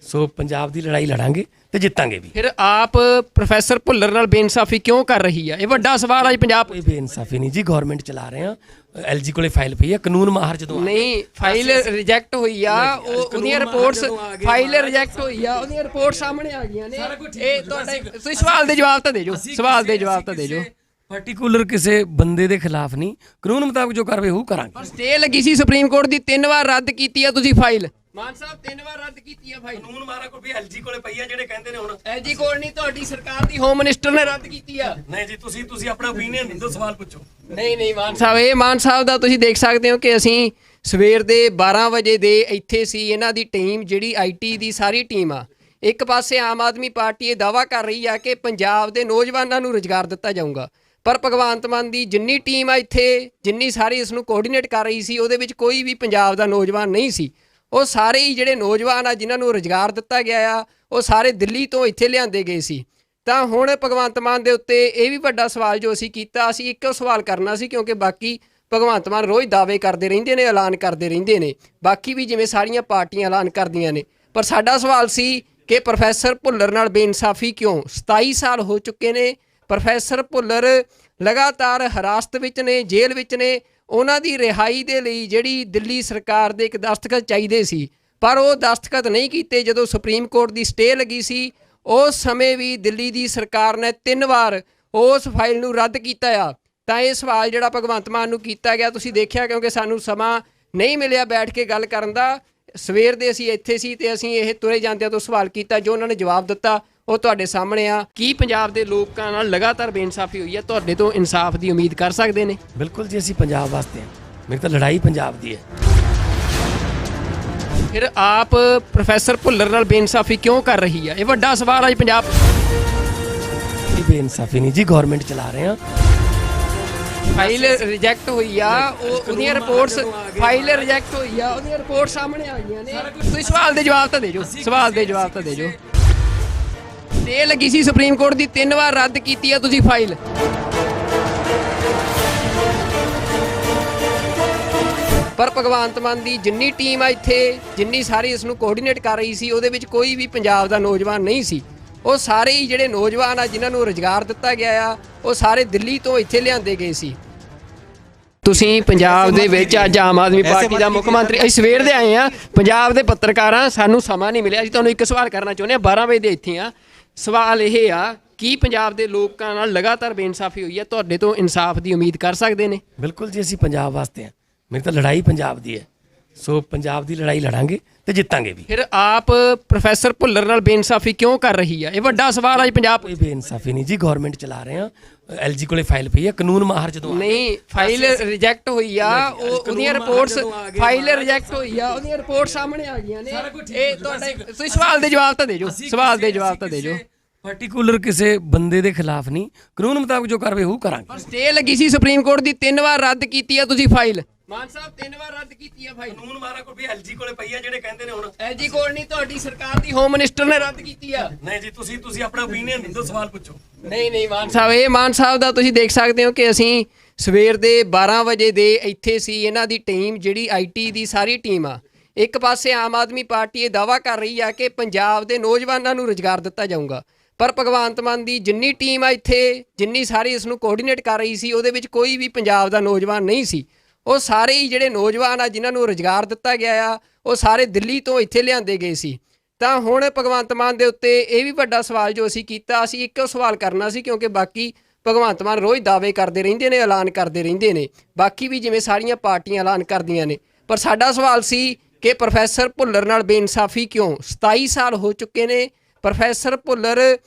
ਸੋ ਪੰਜਾਬ ਦੀ ਲੜਾਈ ਲੜਾਂਗੇ ਤੇ ਜਿੱਤਾਂਗੇ ਵੀ। ਫਿਰ ਆਪ ਪ੍ਰੋਫੈਸਰ ਭੁੱਲਰ ਨਾਲ ਬੇਇਨਸਾਫੀ ਕਿਉਂ ਕਰ ਰਹੀ ਹੈ? ਇਹ ਵੱਡਾ ਸਵਾਲ ਅੱਜ ਪੰਜਾਬ। ਕੋਈ ਬੇਇਨਸਾਫੀ ਨਹੀਂ ਜੀ, ਗਵਰਨਮੈਂਟ ਚਲਾ ਰਹੇ ਹਾਂ। ਐਲਜੀ ਕੋਲੇ ਫਾਈਲ ਪਈ ਹੈ, ਕਾਨੂੰਨ ਮਾਹਰ ਜਦੋਂ ਨਹੀਂ, ਫਾਈਲ ਰਿਜੈਕਟ ਹੋਈ ਆ, ਉਹਦੀਆਂ ਰਿਪੋਰਟਸ, ਫਾਈਲ ਰਿਜੈਕਟ ਹੋਈ ਆ, ਉਹਦੀਆਂ ਰਿਪੋਰਟ ਸਾਹਮਣੇ ਆ ਗਈਆਂ ਨੇ। ਇਹ ਤੁਹਾਡਾ, ਤੁਸੀਂ ਸਵਾਲ ਦੇ ਜਵਾਬ ਤਾਂ ਦੇ ਜੋ, ਸਵਾਲ ਦੇ ਜਵਾਬ ਤਾਂ ਦੇ ਜੋ। ਪਾਰਟੀਕੂਲਰ ਕਿਸੇ ਬੰਦੇ ਦੇ ਖਿਲਾਫ ਨਹੀਂ, ਕਾਨੂੰਨ ਮੁਤਾਬਕ ਜੋ ਕਾਰਵਾਈ ਉਹ ਕਰਾਂਗੇ। ਪਰ ਸਟੇ ਲੱਗੀ ਸੀ ਸੁਪਰੀਮ ਕੋਰਟ ਦੀ, 3 ਵਾਰ ਰੱਦ ਕੀਤੀ ਆ ਤੁਸੀਂ ਫਾਈਲ। ਮਾਨ ਸਾਹਿਬ 3 ਵਾਰ ਰੱਦ ਕੀਤੀ ਆ ਫਾਈਲ। ਕਾਨੂੰਨ ਮਾਹਰ ਕੋਲ ਵੀ ਐਲਜੀ ਕੋਲੇ ਪਈ ਹੈ, ਜਿਹੜੇ ਕਹਿੰਦੇ ਨੇ ਹੁਣ ਐਲਜੀ ਕੋਲ ਨਹੀਂ, ਤੁਹਾਡੀ ਸਰਕਾਰ ਦੀ ਹੋਮ ਮਿਨਿਸਟਰ ਨੇ ਰੱਦ ਕੀਤੀ ਆ। ਨਹੀਂ ਜੀ, ਤੁਸੀਂ ਆਪਣਾ ਓਪੀਨੀਅਨ ਦਿਓ, ਸਵਾਲ ਪੁੱਛੋ। ਨਹੀਂ ਮਾਨ ਸਾਹਿਬ, ਇਹ ਮਾਨ ਸਾਹਿਬ ਦਾ ਤੁਸੀਂ ਦੇਖ ਸਕਦੇ ਹੋ ਕਿ ਅਸੀਂ ਸਵੇਰ ਦੇ 12 ਵਜੇ ਦੇ ਇੱਥੇ ਸੀ। ਇਹਨਾਂ ਦੀ ਟੀਮ ਜਿਹੜੀ ਆਈਟੀ ਦੀ ਸਾਰੀ ਟੀਮ ਆ, ਇੱਕ ਪਾਸੇ ਆਮ ਆਦਮੀ ਪਾਰਟੀ ਇਹ ਦਾਅਵਾ ਕਰ ਰਹੀ ਆ ਕਿ ਪੰਜਾਬ ਦੇ ਨੌਜਵਾਨਾਂ ਨੂੰ ਰੁਜ਼ਗਾਰ ਦਿੱਤਾ ਜਾਊਗਾ, ਪਰ ਭਗਵੰਤ ਮਾਨ ਦੀ ਜਿੰਨੀ ਟੀਮ ਆ ਇੱਥੇ, ਜਿੰਨੀ ਸਾਰੀ ਇਸ ਨੂੰ ਕੋਆਰਡੀਨੇਟ ਕਰ ਰਹੀ ਸੀ, ਉਹਦੇ ਵਿੱਚ ਕੋਈ ਵੀ ਪੰਜਾਬ ਦਾ ਨੌਜਵਾਨ ਨਹੀਂ ਸੀ। ਉਹ ਸਾਰੇ ਹੀ ਜਿਹੜੇ ਨੌਜਵਾਨ ਆ ਜਿਨ੍ਹਾਂ ਨੂੰ ਰੁਜ਼ਗਾਰ ਦਿੱਤਾ ਗਿਆ ਆ, ਉਹ ਸਾਰੇ ਦਿੱਲੀ ਤੋਂ ਇੱਥੇ ਲਿਆਂਦੇ ਗਏ ਸੀ। ਤਾਂ ਹੁਣ ਭਗਵੰਤ ਮਾਨ ਦੇ ਉੱਤੇ ਇਹ ਵੀ ਵੱਡਾ ਸਵਾਲ ਜੋ ਅਸੀਂ ਕੀਤਾ, ਅਸੀਂ ਇੱਕੋ ਸਵਾਲ ਕਰਨਾ ਸੀ, ਕਿਉਂਕਿ ਬਾਕੀ ਭਗਵੰਤ ਮਾਨ ਰੋਜ਼ ਦਾਅਵੇ ਕਰਦੇ ਰਹਿੰਦੇ ਨੇ, ਐਲਾਨ ਕਰਦੇ ਰਹਿੰਦੇ ਨੇ, ਬਾਕੀ ਵੀ ਜਿਵੇਂ ਸਾਰੀਆਂ ਪਾਰਟੀਆਂ ਐਲਾਨ ਕਰਦੀਆਂ ਨੇ। ਪਰ ਸਾਡਾ ਸਵਾਲ ਸੀ ਕਿ ਪ੍ਰੋਫੈਸਰ ਭੁੱਲਰ ਨਾਲ ਬੇਇਨਸਾਫੀ ਕਿਉਂ? 27 ਸਾਲ ਹੋ ਚੁੱਕੇ ਨੇ, ਪ੍ਰੋਫੈਸਰ ਭੁੱਲਰ ਲਗਾਤਾਰ ਹਿਰਾਸਤ ਵਿੱਚ ਨੇ, ਜੇਲ੍ਹ ਵਿੱਚ ਨੇ। ਉਹਨਾਂ ਦੀ ਰਿਹਾਈ ਦੇ ਲਈ ਜਿਹੜੀ ਦਿੱਲੀ ਸਰਕਾਰ ਦੇ ਇੱਕ ਦਸਤਖਤ ਚਾਹੀਦੇ ਸੀ, ਪਰ ਉਹ ਦਸਤਖਤ ਨਹੀਂ ਕੀਤੇ। ਜਦੋਂ ਸੁਪਰੀਮ ਕੋਰਟ ਦੀ ਸਟੇ ਲੱਗੀ ਸੀ, ਉਸ ਸਮੇਂ ਵੀ ਦਿੱਲੀ ਦੀ ਸਰਕਾਰ ਨੇ 3 ਵਾਰ ਉਸ ਫਾਈਲ ਨੂੰ ਰੱਦ ਕੀਤਾ ਆ। ਤਾਂ ਇਹ ਸਵਾਲ ਜਿਹੜਾ ਭਗਵੰਤ ਮਾਨ ਨੂੰ ਕੀਤਾ ਗਿਆ, ਤੁਸੀਂ ਦੇਖਿਆ, ਕਿਉਂਕਿ ਸਾਨੂੰ ਸਮਾਂ ਨਹੀਂ ਮਿਲਿਆ ਬੈਠ ਕੇ ਗੱਲ ਕਰਨ ਦਾ। ਸਵੇਰ ਦੇ ਅਸੀਂ ਇੱਥੇ ਸੀ ਤੇ ਅਸੀਂ ਇਹ ਤੁਰੇ ਜਾਂਦਿਆਂ ਤੋਂ ਸਵਾਲ ਕੀਤਾ, ਜੋ ਉਹਨਾਂ ਨੇ ਜਵਾਬ ਦਿੱਤਾ ਉਹ ਤੁਹਾਡੇ ਸਾਹਮਣੇ ਆ। ਕੀ ਪੰਜਾਬ ਦੇ ਲੋਕਾਂ ਨਾਲ ਲਗਾਤਾਰ ਬੇਇਨਸਾਫੀ ਹੋਈ ਹੈ? ਤੁਹਾਡੇ ਤੋਂ ਇਨਸਾਫ ਦੀ ਉਮੀਦ ਕਰ ਸਕਦੇ ਨੇ? ਬਿਲਕੁਲ ਜੀ, ਅਸੀਂ ਪੰਜਾਬ ਵਾਸਤੇ ਹਾਂ। ਮੇਰੀ ਤਾਂ ਲੜਾਈ ਪੰਜਾਬ ਦੀ ਹੈ। ਫਿਰ ਆਪ ਪ੍ਰੋਫੈਸਰ ਭੁੱਲਰ ਨਾਲ ਬੇਇਨਸਾਫੀ ਕਿਉਂ ਕਰ ਰਹੀ ਹੈ? ਇਹ ਵੱਡਾ ਸਵਾਲ ਅੱਜ ਪੰਜਾਬ। ਇਹ ਬੇਇਨਸਾਫੀ ਨਹੀਂ ਜੀ, ਗਵਰਨਮੈਂਟ ਚਲਾ ਰਹੇ ਹਾਂ। ਫਾਈਲ ਰਿਜੈਕਟ ਹੋਈ ਆ, ਉਹਦੀਆਂ ਰਿਪੋਰਟਸ, ਫਾਈਲ ਰਿਜੈਕਟ ਹੋਈ ਆ, ਉਹਦੀਆਂ ਰਿਪੋਰਟ ਸਾਹਮਣੇ ਆ ਗਈਆਂ ਨੇ। ਤੁਸੀਂ ਸਵਾਲ ਦੇ ਜਵਾਬ ਤਾਂ ਦੇ ਜੋ, ਸਵਾਲ ਦੇ ਜਵਾਬ ਤਾਂ ਦੇ ਜੋ। ਤੇ ਲੱਗੀ ਸੀ ਸੁਪਰੀਮ ਕੋਰਟ ਦੀ 3 ਵਾਰ ਰੱਦ ਕੀਤੀ ਆ ਤੁਸੀਂ ਫਾਈਲ। ਪਰ ਭਗਵੰਤ ਮਾਨ ਦੀ ਜਿੰਨੀ ਟੀਮ ਆ ਇੱਥੇ, ਜਿੰਨੀ ਸਾਰੀ ਇਸ ਨੂੰ ਕੋਆਰਡੀਨੇਟ ਕਰ ਰਹੀ ਸੀ, ਉਹਦੇ ਵਿੱਚ ਕੋਈ ਵੀ ਪੰਜਾਬ ਦਾ ਨੌਜਵਾਨ ਨਹੀਂ ਸੀ। ਉਹ ਸਾਰੇ ਹੀ ਜਿਹੜੇ ਨੌਜਵਾਨ ਆ ਜਿਨ੍ਹਾਂ ਨੂੰ ਰੁਜ਼ਗਾਰ ਦਿੱਤਾ ਗਿਆ ਆ, ਉਹ ਸਾਰੇ ਦਿੱਲੀ ਤੋਂ ਇੱਥੇ ਲਿਆਂਦੇ ਗਏ ਸੀ। ਤੁਸੀਂ ਪੰਜਾਬ ਦੇ ਵਿੱਚ ਅੱਜ ਆਮ ਆਦਮੀ ਪਾਰਟੀ ਦਾ ਮੁੱਖ ਮੰਤਰੀ, ਅਸੀਂ ਸਵੇਰ ਦੇ ਆਏ ਆ, ਪੰਜਾਬ ਦੇ ਪੱਤਰਕਾਰਾਂ, ਸਾਨੂੰ ਸਮਾਂ ਨਹੀਂ ਮਿਲਿਆ। ਅਸੀਂ ਤੁਹਾਨੂੰ ਇੱਕ ਸਵਾਲ ਕਰਨਾ ਚਾਹੁੰਦੇ ਹਾਂ, 12 ਵਜੇ ਦੇ ਇੱਥੇ ਆ। ਸਵਾਲ ਇਹ ਆ, ਕੀ ਪੰਜਾਬ ਦੇ ਲੋਕਾਂ ਨਾਲ ਲਗਾਤਾਰ ਬੇਇਨਸਾਫੀ ਹੋਈ ਹੈ? ਤੁਹਾਡੇ ਤੋਂ ਇਨਸਾਫ ਦੀ ਉਮੀਦ ਕਰ ਸਕਦੇ ਨੇ? ਬਿਲਕੁਲ ਜੀ, ਅਸੀਂ ਪੰਜਾਬ ਵਾਸਤੇ ਹਾਂ। ਮੇਰੀ ਤਾਂ ਲੜਾਈ ਪੰਜਾਬ ਦੀ ਹੈ। ਸੋ ਪੰਜਾਬ ਦੀ ਲੜਾਈ ਲੜਾਂਗੇ ਤੇ ਜਿੱਤਾਂਗੇ ਵੀ। ਫਿਰ ਆਪ ਪ੍ਰੋਫੈਸਰ ਭੁੱਲਰ ਨਾਲ ਬੇਇਨਸਾਫੀ ਕਿਉਂ ਕਰ ਰਹੀ ਹੈ? ਇਹ ਵੱਡਾ ਸਵਾਲ ਅੱਜ ਪੰਜਾਬ। ਕੋਈ ਬੇਇਨਸਾਫੀ ਨਹੀਂ ਜੀ, ਗਵਰਨਮੈਂਟ ਚਲਾ ਰਹੇ ਹਾਂ। ਐਲਜੀ ਕੋਲੇ ਫਾਈਲ ਪਈ ਹੈ, ਕਾਨੂੰਨ ਮਾਹਰ ਜਦੋਂ ਨਹੀਂ, ਫਾਈਲ ਰਿਜੈਕਟ ਹੋਈ ਆ, ਉਹਦੀਆਂ ਰਿਪੋਰਟਸ, ਫਾਈਲ ਰਿਜੈਕਟ ਹੋਈ ਆ, ਉਹਦੀਆਂ ਰਿਪੋਰਟ ਸਾਹਮਣੇ ਆ ਗਈਆਂ ਨੇ। ਇਹ ਤੁਹਾਡੇ, ਤੁਸੀਂ ਸਵਾਲ ਦੇ ਜਵਾਬ ਤਾਂ ਦੇ ਜੋ, ਸਵਾਲ ਦੇ ਜਵਾਬ ਤਾਂ ਦੇ ਜੋ। ਪਾਰਟਿਕੂਲਰ ਕਿਸੇ ਬੰਦੇ ਦੇ ਖਿਲਾਫ ਨਹੀਂ, ਕਾਨੂੰਨ ਮੁਤਾਬਕ ਜੋ ਕਾਰਵਾਈ ਹੋਊ ਕਰਾਂਗੇ। ਸਟੇ ਲੱਗੀ ਸੀ ਸੁਪਰੀਮ ਕੋਰਟ ਦੀ, 3 ਵਾਰ ਰੱਦ ਕੀਤੀ ਆ ਤੁਸੀਂ ਫਾਈਲ। ਮਾਨ ਸਾਹਿਬ 3 ਵਾਰ ਰੱਦ ਕੀਤੀ ਆ ਫਾਈਲ। ਕਾਨੂੰਨ ਮਾਰਾ ਕੋਈ ਐਲਜੀ ਕੋਲੇ ਪਈ ਆ, ਜਿਹੜੇ ਕਹਿੰਦੇ ਨੇ ਹੁਣ ਐਲਜੀ ਕੋਲ ਨਹੀਂ, ਤੁਹਾਡੀ ਸਰਕਾਰ ਦੀ ਹੋਮ ਮਿਨਿਸਟਰ ਨੇ ਰੱਦ ਕੀਤੀ ਆ। ਨਹੀਂ ਜੀ, ਤੁਸੀਂ ਆਪਣਾ ਓਪੀਨੀਅਨ ਦਿਓ, ਸਵਾਲ ਪੁੱਛੋ। ਨਹੀਂ ਮਾਨ ਸਾਹਿਬ, ਇਹ ਮਾਨ ਸਾਹਿਬ ਦਾ ਤੁਸੀਂ ਦੇਖ ਸਕਦੇ ਹੋ ਕਿ ਅਸੀਂ ਸਵੇਰ ਦੇ 12 ਵਜੇ ਦੇ ਇੱਥੇ ਸੀ। ਇਹਨਾਂ ਦੀ ਟੀਮ, ਜਿਹੜੀ ਆਈਟੀ ਦੀ ਸਾਰੀ ਟੀਮ ਆ, ਇੱਕ ਪਾਸੇ ਆਮ ਆਦਮੀ ਪਾਰਟੀ ਇਹ ਦਾਅਵਾ ਕਰ ਰਹੀ ਆ ਕਿ ਪੰਜਾਬ ਦੇ ਨੌਜਵਾਨਾਂ ਨੂੰ ਰੁਜ਼ਗਾਰ ਦਿੱਤਾ ਜਾਊਗਾ। ਪਰ ਭਗਵੰਤ ਮਾਨ ਦੀ ਜਿੰਨੀ ਟੀਮ ਆ ਇੱਥੇ, ਜਿੰਨੀ ਸਾਰੀ ਇਸ ਨੂੰ ਕੋਆਰਡੀਨੇਟ ਕਰ ਰਹੀ ਸੀ, ਉਹਦੇ ਵਿੱਚ ਕੋਈ ਵੀ ਪੰਜਾਬ ਦਾ ਨੌਜਵਾਨ ਨਹੀਂ ਸੀ। ਉਹ ਸਾਰੇ ਹੀ ਜਿਹੜੇ ਨੌਜਵਾਨ ਆ ਜਿਨ੍ਹਾਂ ਨੂੰ ਰੁਜ਼ਗਾਰ ਦਿੱਤਾ ਗਿਆ ਆ, ਉਹ ਸਾਰੇ ਦਿੱਲੀ ਤੋਂ ਇੱਥੇ ਲਿਆਂਦੇ ਗਏ ਸੀ। ਤਾਂ ਹੁਣ ਭਗਵੰਤ ਮਾਨ ਦੇ ਉੱਤੇ ਇਹ ਵੀ ਵੱਡਾ ਸਵਾਲ ਜੋ ਅਸੀਂ ਕੀਤਾ, ਅਸੀਂ ਇੱਕੋ ਸਵਾਲ ਕਰਨਾ ਸੀ, ਕਿਉਂਕਿ ਬਾਕੀ ਭਗਵੰਤ ਮਾਨ ਰੋਜ਼ ਦਾਅਵੇ ਕਰਦੇ ਰਹਿੰਦੇ ਨੇ, ਐਲਾਨ ਕਰਦੇ ਰਹਿੰਦੇ ਨੇ, ਬਾਕੀ ਵੀ ਜਿਵੇਂ ਸਾਰੀਆਂ ਪਾਰਟੀਆਂ ਐਲਾਨ ਕਰਦੀਆਂ ਨੇ। ਪਰ ਸਾਡਾ ਸਵਾਲ ਸੀ ਕਿ ਪ੍ਰੋਫੈਸਰ ਭੁੱਲਰ ਨਾਲ ਬੇਇਨਸਾਫੀ ਕਿਉਂ? 27 ਸਾਲ ਹੋ ਚੁੱਕੇ ਨੇ, ਪ੍ਰੋਫੈਸਰ ਭੁੱਲਰ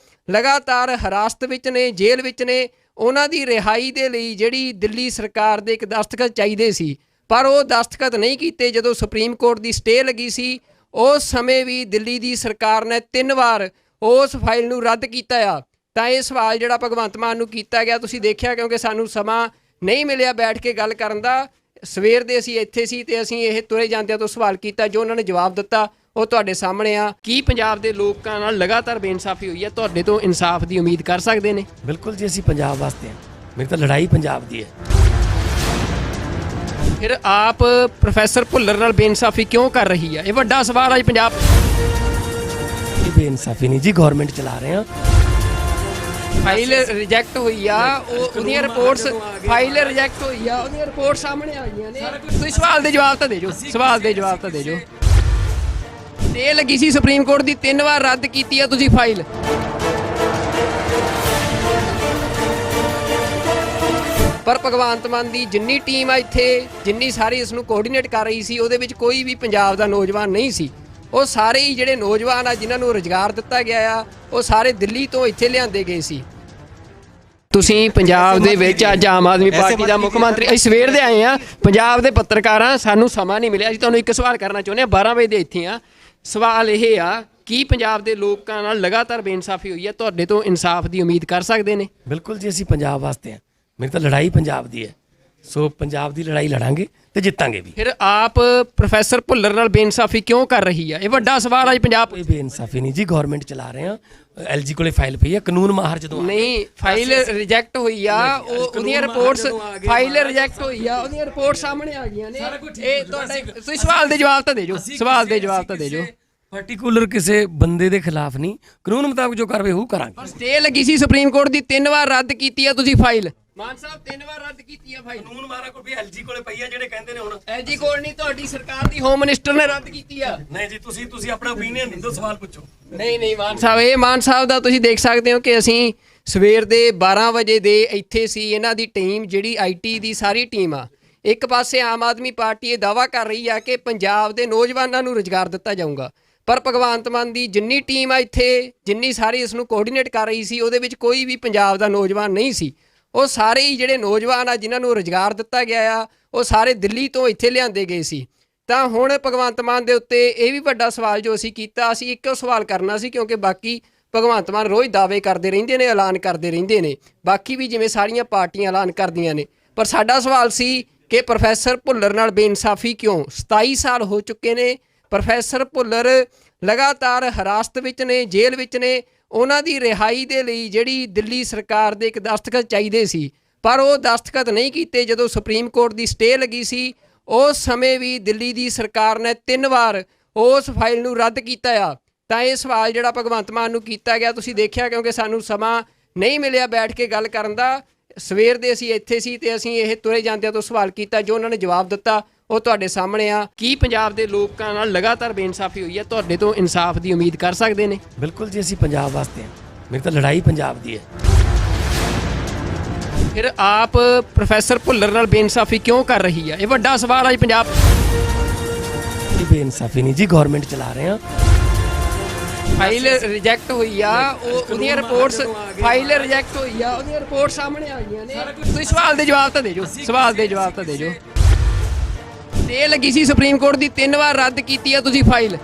ਲਗਾਤਾਰ ਹਿਰਾਸਤ ਵਿੱਚ ਨੇ, ਜੇਲ੍ਹ ਵਿੱਚ ਨੇ। ਉਹਨਾਂ ਦੀ ਰਿਹਾਈ ਦੇ ਲਈ ਜਿਹੜੀ ਦਿੱਲੀ ਸਰਕਾਰ ਦੇ ਇੱਕ ਦਸਤਖਤ ਚਾਹੀਦੇ ਸੀ, ਪਰ ਉਹ ਦਸਤਖਤ ਨਹੀਂ ਕੀਤੇ। ਜਦੋਂ ਸੁਪਰੀਮ ਕੋਰਟ ਦੀ ਸਟੇ ਲੱਗੀ ਸੀ, ਉਸ ਸਮੇਂ ਵੀ ਦਿੱਲੀ ਦੀ ਸਰਕਾਰ ਨੇ 3 ਵਾਰ ਉਸ ਫਾਈਲ ਨੂੰ ਰੱਦ ਕੀਤਾ ਆ। ਤਾਂ ਇਹ ਸਵਾਲ ਜਿਹੜਾ ਭਗਵੰਤ ਮਾਨ ਨੂੰ ਕੀਤਾ ਗਿਆ, ਤੁਸੀਂ ਦੇਖਿਆ, ਕਿਉਂਕਿ ਸਾਨੂੰ ਸਮਾਂ ਨਹੀਂ ਮਿਲਿਆ ਬੈਠ ਕੇ ਗੱਲ ਕਰਨ ਦਾ। ਸਵੇਰ ਦੇ ਅਸੀਂ ਇੱਥੇ ਸੀ ਤੇ ਅਸੀਂ ਇਹ ਤੁਰੇ ਜਾਂਦਿਆਂ ਤੋਂ ਸਵਾਲ ਕੀਤਾ, ਜੋ ਉਹਨਾਂ ਨੇ ਜਵਾਬ ਦਿੱਤਾ ਉਹ ਤੁਹਾਡੇ ਸਾਹਮਣੇ ਆ। ਕੀ ਪੰਜਾਬ ਦੇ ਲੋਕਾਂ ਨਾਲ ਲਗਾਤਾਰ ਬੇਇਨਸਾਫੀ ਹੋਈ ਹੈ? ਤੁਹਾਡੇ ਤੋਂ ਇਨਸਾਫ ਦੀ ਉਮੀਦ ਕਰ ਸਕਦੇ ਨੇ? ਬਿਲਕੁਲ ਜੀ, ਅਸੀਂ ਪੰਜਾਬ ਵਾਸਤੇ ਹਾਂ। ਮੇਰੀ ਤਾਂ ਲੜਾਈ ਪੰਜਾਬ ਦੀ ਹੈ। ਫਿਰ ਆਪ ਪ੍ਰੋਫੈਸਰ ਭੁੱਲਰ ਨਾਲ ਬੇਇਨਸਾਫੀ ਕਿਉਂ ਕਰ ਰਹੀ ਹੈ? ਇਹ ਵੱਡਾ ਸਵਾਲ ਅੱਜ ਪੰਜਾਬ। ਇਹ ਬੇਇਨਸਾਫੀ ਨਹੀਂ ਜੀ, ਗਵਰਨਮੈਂਟ ਚਲਾ ਰਹੇ ਹਾਂ। ਫਾਈਲ ਰਿਜੈਕਟ ਹੋਈ ਆ, ਉਹਦੀਆਂ ਰਿਪੋਰਟਸ, ਫਾਈਲ ਰਿਜੈਕਟ ਹੋਈ ਆ, ਉਹਦੀਆਂ ਰਿਪੋਰਟ ਸਾਹਮਣੇ ਆ ਗਈਆਂ ਨੇ। ਤੁਸੀਂ ਸਵਾਲ ਦੇ ਜਵਾਬ ਤਾਂ ਦੇ ਜੋ, ਸਵਾਲ ਦੇ ਜਵਾਬ ਤਾਂ ਦੇ ਜੋ। ਤੇ ਲੱਗੀ ਸੀ ਸੁਪਰੀਮ ਕੋਰਟ ਦੀ, 3 ਵਾਰ ਰੱਦ ਕੀਤੀ ਆ ਤੁਸੀਂ ਫਾਈਲ। ਪਰ ਭਗਵੰਤ ਮਾਨ ਦੀ ਜਿੰਨੀ ਟੀਮ ਆ ਇੱਥੇ, ਜਿੰਨੀ ਸਾਰੀ ਇਸ ਨੂੰ ਕੋਆਰਡੀਨੇਟ ਕਰ ਰਹੀ ਸੀ, ਉਹਦੇ ਵਿੱਚ ਕੋਈ ਵੀ ਪੰਜਾਬ ਦਾ ਨੌਜਵਾਨ ਨਹੀਂ ਸੀ। ਉਹ ਸਾਰੇ ਹੀ ਜਿਹੜੇ ਨੌਜਵਾਨ ਆ ਜਿਨ੍ਹਾਂ ਨੂੰ ਰੁਜ਼ਗਾਰ ਦਿੱਤਾ ਗਿਆ ਆ, ਉਹ ਸਾਰੇ ਦਿੱਲੀ ਤੋਂ ਇੱਥੇ ਲਿਆਂਦੇ ਗਏ ਸੀ। ਤੁਸੀਂ ਪੰਜਾਬ ਦੇ ਵਿੱਚ ਅੱਜ ਆਮ ਆਦਮੀ ਪਾਰਟੀ ਦਾ ਮੁੱਖ ਮੰਤਰੀ, ਅਸੀਂ ਸਵੇਰ ਦੇ ਆਏ ਆ, ਪੰਜਾਬ ਦੇ ਪੱਤਰਕਾਰਾਂ, ਸਾਨੂੰ ਸਮਾਂ ਨਹੀਂ ਮਿਲਿਆ। ਅਸੀਂ ਤੁਹਾਨੂੰ ਇੱਕ ਸਵਾਲ ਕਰਨਾ ਚਾਹੁੰਦੇ ਹਾਂ, 12 ਵਜੇ ਦੇ ਇੱਥੇ ਆ। ਸਵਾਲ ਇਹ ਆ, ਕੀ ਪੰਜਾਬ ਦੇ ਲੋਕਾਂ ਨਾਲ ਲਗਾਤਾਰ ਬੇਇਨਸਾਫੀ ਹੋਈ ਹੈ? ਤੁਹਾਡੇ ਤੋਂ ਇਨਸਾਫ ਦੀ ਉਮੀਦ ਕਰ ਸਕਦੇ ਨੇ? ਬਿਲਕੁਲ ਜੀ, ਅਸੀਂ ਪੰਜਾਬ ਵਾਸਤੇ ਹਾਂ। ਮੇਰੀ ਤਾਂ ਲੜਾਈ ਪੰਜਾਬ ਦੀ ਹੈ। ਸੋ ਪੰਜਾਬ ਦੀ ਲੜਾਈ ਲੜਾਂਗੇ ਤੇ ਜਿੱਤਾਂਗੇ ਵੀ। ਫਿਰ ਆਪ ਪ੍ਰੋਫੈਸਰ ਭੁੱਲਰ ਨਾਲ ਬੇਇਨਸਾਫੀ ਕਿਉਂ ਕਰ ਰਹੀ ਹੈ? ਇਹ ਵੱਡਾ ਸਵਾਲ ਅੱਜ ਪੰਜਾਬ। ਕੋਈ ਬੇਇਨਸਾਫੀ ਨਹੀਂ ਜੀ, ਗਵਰਨਮੈਂਟ ਚਲਾ ਰਹੇ ਹਾਂ। ਐਲਜੀ ਕੋਲੇ ਫਾਈਲ ਪਈ ਹੈ, ਕਾਨੂੰਨ ਮਾਹਰ ਜਦੋਂ ਨਹੀਂ, ਫਾਈਲ ਰਿਜੈਕਟ ਹੋਈ ਆ, ਉਹਦੀਆਂ ਰਿਪੋਰਟਸ, ਫਾਈਲ ਰਿਜੈਕਟ ਹੋਈ ਆ, ਉਹਦੀਆਂ ਰਿਪੋਰਟ ਸਾਹਮਣੇ ਆ ਗਈਆਂ ਨੇ। ਇਹ ਤੁਹਾਡੇ, ਤੁਸੀਂ ਸਵਾਲ ਦੇ ਜਵਾਬ ਤਾਂ ਦੇ ਜੋ, ਸਵਾਲ ਦੇ ਜਵਾਬ ਤਾਂ ਦੇ ਜੋ। ਪਾਰਟਿਕੂਲਰ ਕਿਸੇ ਬੰਦੇ ਦੇ ਖਿਲਾਫ ਨਹੀਂ, ਕਾਨੂੰਨ ਮੁਤਾਬਕ ਜੋ ਕਾਰਵਾਈ ਹੋਊ ਕਰਾਂਗੇ। ਸਟੇ ਲੱਗੀ ਸੀ ਸੁਪਰੀਮ ਕੋਰਟ ਦੀ, 3 ਵਾਰ ਰੱਦ ਕੀਤੀ ਆ ਤੁਸੀਂ ਫਾਈਲ। ਮਾਨ ਸਾਹਿਬ 3 ਵਾਰ ਰੱਦ ਕੀਤੀ ਆ ਫਾਈਲ। ਕਾਨੂੰਨ ਮਾਰਾ ਕੋਈ ਵੀ ਐਲਜੀ ਕੋਲੇ ਪਈ ਆ ਜਿਹੜੇ ਕਹਿੰਦੇ ਨੇ ਹੁਣ ਐਲਜੀ ਕੋਲ ਨਹੀਂ, ਤੁਹਾਡੀ ਸਰਕਾਰ ਦੀ ਹੋਮ ਮਿਨਿਸਟਰ ਨੇ ਰੱਦ ਕੀਤੀ ਆ। ਨਹੀਂ ਜੀ, ਤੁਸੀਂ ਆਪਣਾ ਓਪੀਨੀਅਨ ਦਿਓ, ਸਵਾਲ ਪੁੱਛੋ। ਨਹੀਂ ਮਾਨ ਸਾਹਿਬ, ਇਹ ਮਾਨ ਸਾਹਿਬ ਦਾ ਤੁਸੀਂ ਦੇਖ ਸਕਦੇ ਹੋ ਕਿ ਅਸੀਂ ਸਵੇਰ ਦੇ 12 ਵਜੇ ਦੇ ਇੱਥੇ ਸੀ। ਇਹਨਾਂ ਦੀ ਟੀਮ ਜਿਹੜੀ ਆਈਟੀ ਦੀ ਸਾਰੀ ਟੀਮ ਆ, ਇੱਕ ਪਾਸੇ ਆਮ ਆਦਮੀ ਪਾਰਟੀ ਇਹ ਦਾਅਵਾ ਕਰ ਰਹੀ ਆ ਕਿ ਪੰਜਾਬ ਦੇ ਨੌਜਵਾਨਾਂ ਨੂੰ ਰੁਜ਼ਗਾਰ ਦਿੱਤਾ ਜਾਊਗਾ, ਪਰ ਭਗਵੰਤ ਮਾਨ ਦੀ ਜਿੰਨੀ ਟੀਮ ਆ ਇੱਥੇ, ਜਿੰਨੀ ਸਾਰੀ ਇਸ ਨੂੰ ਕੋਆਰਡੀਨੇਟ ਕਰ ਰਹੀ ਸੀ, ਉਹਦੇ ਵਿੱਚ ਕੋਈ ਵੀ ਪੰਜਾਬ ਦਾ ਨੌਜਵਾਨ ਨਹੀਂ ਸੀ। ਉਹ ਸਾਰੇ ਹੀ ਜਿਹੜੇ ਨੌਜਵਾਨ ਆ ਜਿਨ੍ਹਾਂ ਨੂੰ ਰੁਜ਼ਗਾਰ ਦਿੱਤਾ ਗਿਆ ਆ, ਉਹ ਸਾਰੇ ਦਿੱਲੀ ਤੋਂ ਇੱਥੇ ਲਿਆਂਦੇ ਗਏ ਸੀ। ਤਾਂ ਹੁਣ ਭਗਵੰਤ ਮਾਨ ਦੇ ਉੱਤੇ ਇਹ ਵੀ ਵੱਡਾ ਸਵਾਲ ਜੋ ਅਸੀਂ ਕੀਤਾ, ਅਸੀਂ ਇੱਕੋ ਸਵਾਲ ਕਰਨਾ ਸੀ, ਕਿਉਂਕਿ ਬਾਕੀ ਭਗਵੰਤ ਮਾਨ ਰੋਜ਼ ਦਾਅਵੇ ਕਰਦੇ ਰਹਿੰਦੇ ਨੇ, ਐਲਾਨ ਕਰਦੇ ਰਹਿੰਦੇ ਨੇ, ਬਾਕੀ ਵੀ ਜਿਵੇਂ ਸਾਰੀਆਂ ਪਾਰਟੀਆਂ ਐਲਾਨ ਕਰਦੀਆਂ ਨੇ। ਪਰ ਸਾਡਾ ਸਵਾਲ ਸੀ ਕਿ ਪ੍ਰੋਫੈਸਰ ਭੁੱਲਰ ਨਾਲ ਬੇਇਨਸਾਫੀ ਕਿਉਂ? 27 ਸਾਲ ਹੋ ਚੁੱਕੇ ਨੇ, ਪ੍ਰੋਫੈਸਰ ਭੁੱਲਰ ਲਗਾਤਾਰ ਹਿਰਾਸਤ ਵਿੱਚ ਨੇ, ਜੇਲ੍ਹ ਵਿੱਚ ਨੇ। ਉਹਨਾਂ ਦੀ ਰਿਹਾਈ ਦੇ ਲਈ ਜਿਹੜੀ ਦਿੱਲੀ ਸਰਕਾਰ ਦੇ ਇੱਕ ਦਸਤਖਤ ਚਾਹੀਦੇ ਸੀ, ਪਰ ਉਹ ਦਸਤਖਤ ਨਹੀਂ ਕੀਤੇ। ਜਦੋਂ ਸੁਪਰੀਮ ਕੋਰਟ ਦੀ ਸਟੇ ਲੱਗੀ ਸੀ, ਉਸ ਸਮੇਂ ਵੀ ਦਿੱਲੀ ਦੀ ਸਰਕਾਰ ਨੇ 3 ਵਾਰ ਉਸ ਫਾਈਲ ਨੂੰ ਰੱਦ ਕੀਤਾ ਆ। ਤਾਂ ਇਹ ਸਵਾਲ ਜਿਹੜਾ ਭਗਵੰਤ ਮਾਨ ਨੂੰ ਕੀਤਾ ਗਿਆ, ਤੁਸੀਂ ਦੇਖਿਆ, ਕਿਉਂਕਿ ਸਾਨੂੰ ਸਮਾਂ ਨਹੀਂ ਮਿਲਿਆ ਬੈਠ ਕੇ ਗੱਲ ਕਰਨ ਦਾ। ਸਵੇਰ ਦੇ ਅਸੀਂ ਇੱਥੇ ਸੀ ਤੇ ਅਸੀਂ ਇਹ ਤੁਰੇ ਜਾਂਦਿਆਂ ਤੋਂ ਸਵਾਲ ਕੀਤਾ, ਜੋ ਉਹਨਾਂ ਨੇ ਜਵਾਬ ਦਿੱਤਾ ਉਹ ਤੁਹਾਡੇ ਸਾਹਮਣੇ ਆ। ਕੀ ਪੰਜਾਬ ਦੇ ਲੋਕਾਂ ਨਾਲ ਲਗਾਤਾਰ ਬੇਇਨਸਾਫੀ ਹੋਈ ਹੈ? ਤੁਹਾਡੇ ਤੋਂ ਇਨਸਾਫ ਦੀ ਉਮੀਦ ਕਰ ਸਕਦੇ ਨੇ? ਬਿਲਕੁਲ ਜੀ, ਅਸੀਂ ਪੰਜਾਬ ਵਾਸਤੇ ਹਾਂ। ਮੇਰੀ ਤਾਂ ਲੜਾਈ ਪੰਜਾਬ ਦੀ ਹੈ। ਫਿਰ ਆਪ ਪ੍ਰੋਫੈਸਰ ਭੁੱਲਰ ਨਾਲ ਬੇਇਨਸਾਫੀ ਕਿਉਂ ਕਰ ਰਹੀ ਹੈ? ਇਹ ਵੱਡਾ ਸਵਾਲ ਅੱਜ ਪੰਜਾਬ। ਇਹ ਬੇਇਨਸਾਫੀ ਨਹੀਂ ਜੀ, ਗਵਰਨਮੈਂਟ ਚਲਾ ਰਹੇ ਹਾਂ। ਫਾਈਲ ਰਿਜੈਕਟ ਹੋਈ ਆ, ਉਹਦੀਆਂ ਰਿਪੋਰਟਸ, ਫਾਈਲ ਰਿਜੈਕਟ ਹੋਈ ਆ, ਉਹਦੀਆਂ ਰਿਪੋਰਟ ਸਾਹਮਣੇ ਆ ਗਈਆਂ ਨੇ। ਤੁਸੀਂ ਸਵਾਲ ਦੇ ਜਵਾਬ ਤਾਂ ਦੇ ਜੋ, ਸਵਾਲ ਦੇ ਜਵਾਬ ਤਾਂ ਦੇ ਜੋ। ਤੇ ਲੱਗੀ ਸੀ ਸੁਪਰੀਮ ਕੋਰਟ ਦੀ, 3 ਵਾਰ ਰੱਦ ਕੀਤੀ ਆ ਤੁਸੀਂ ਫਾਈਲ।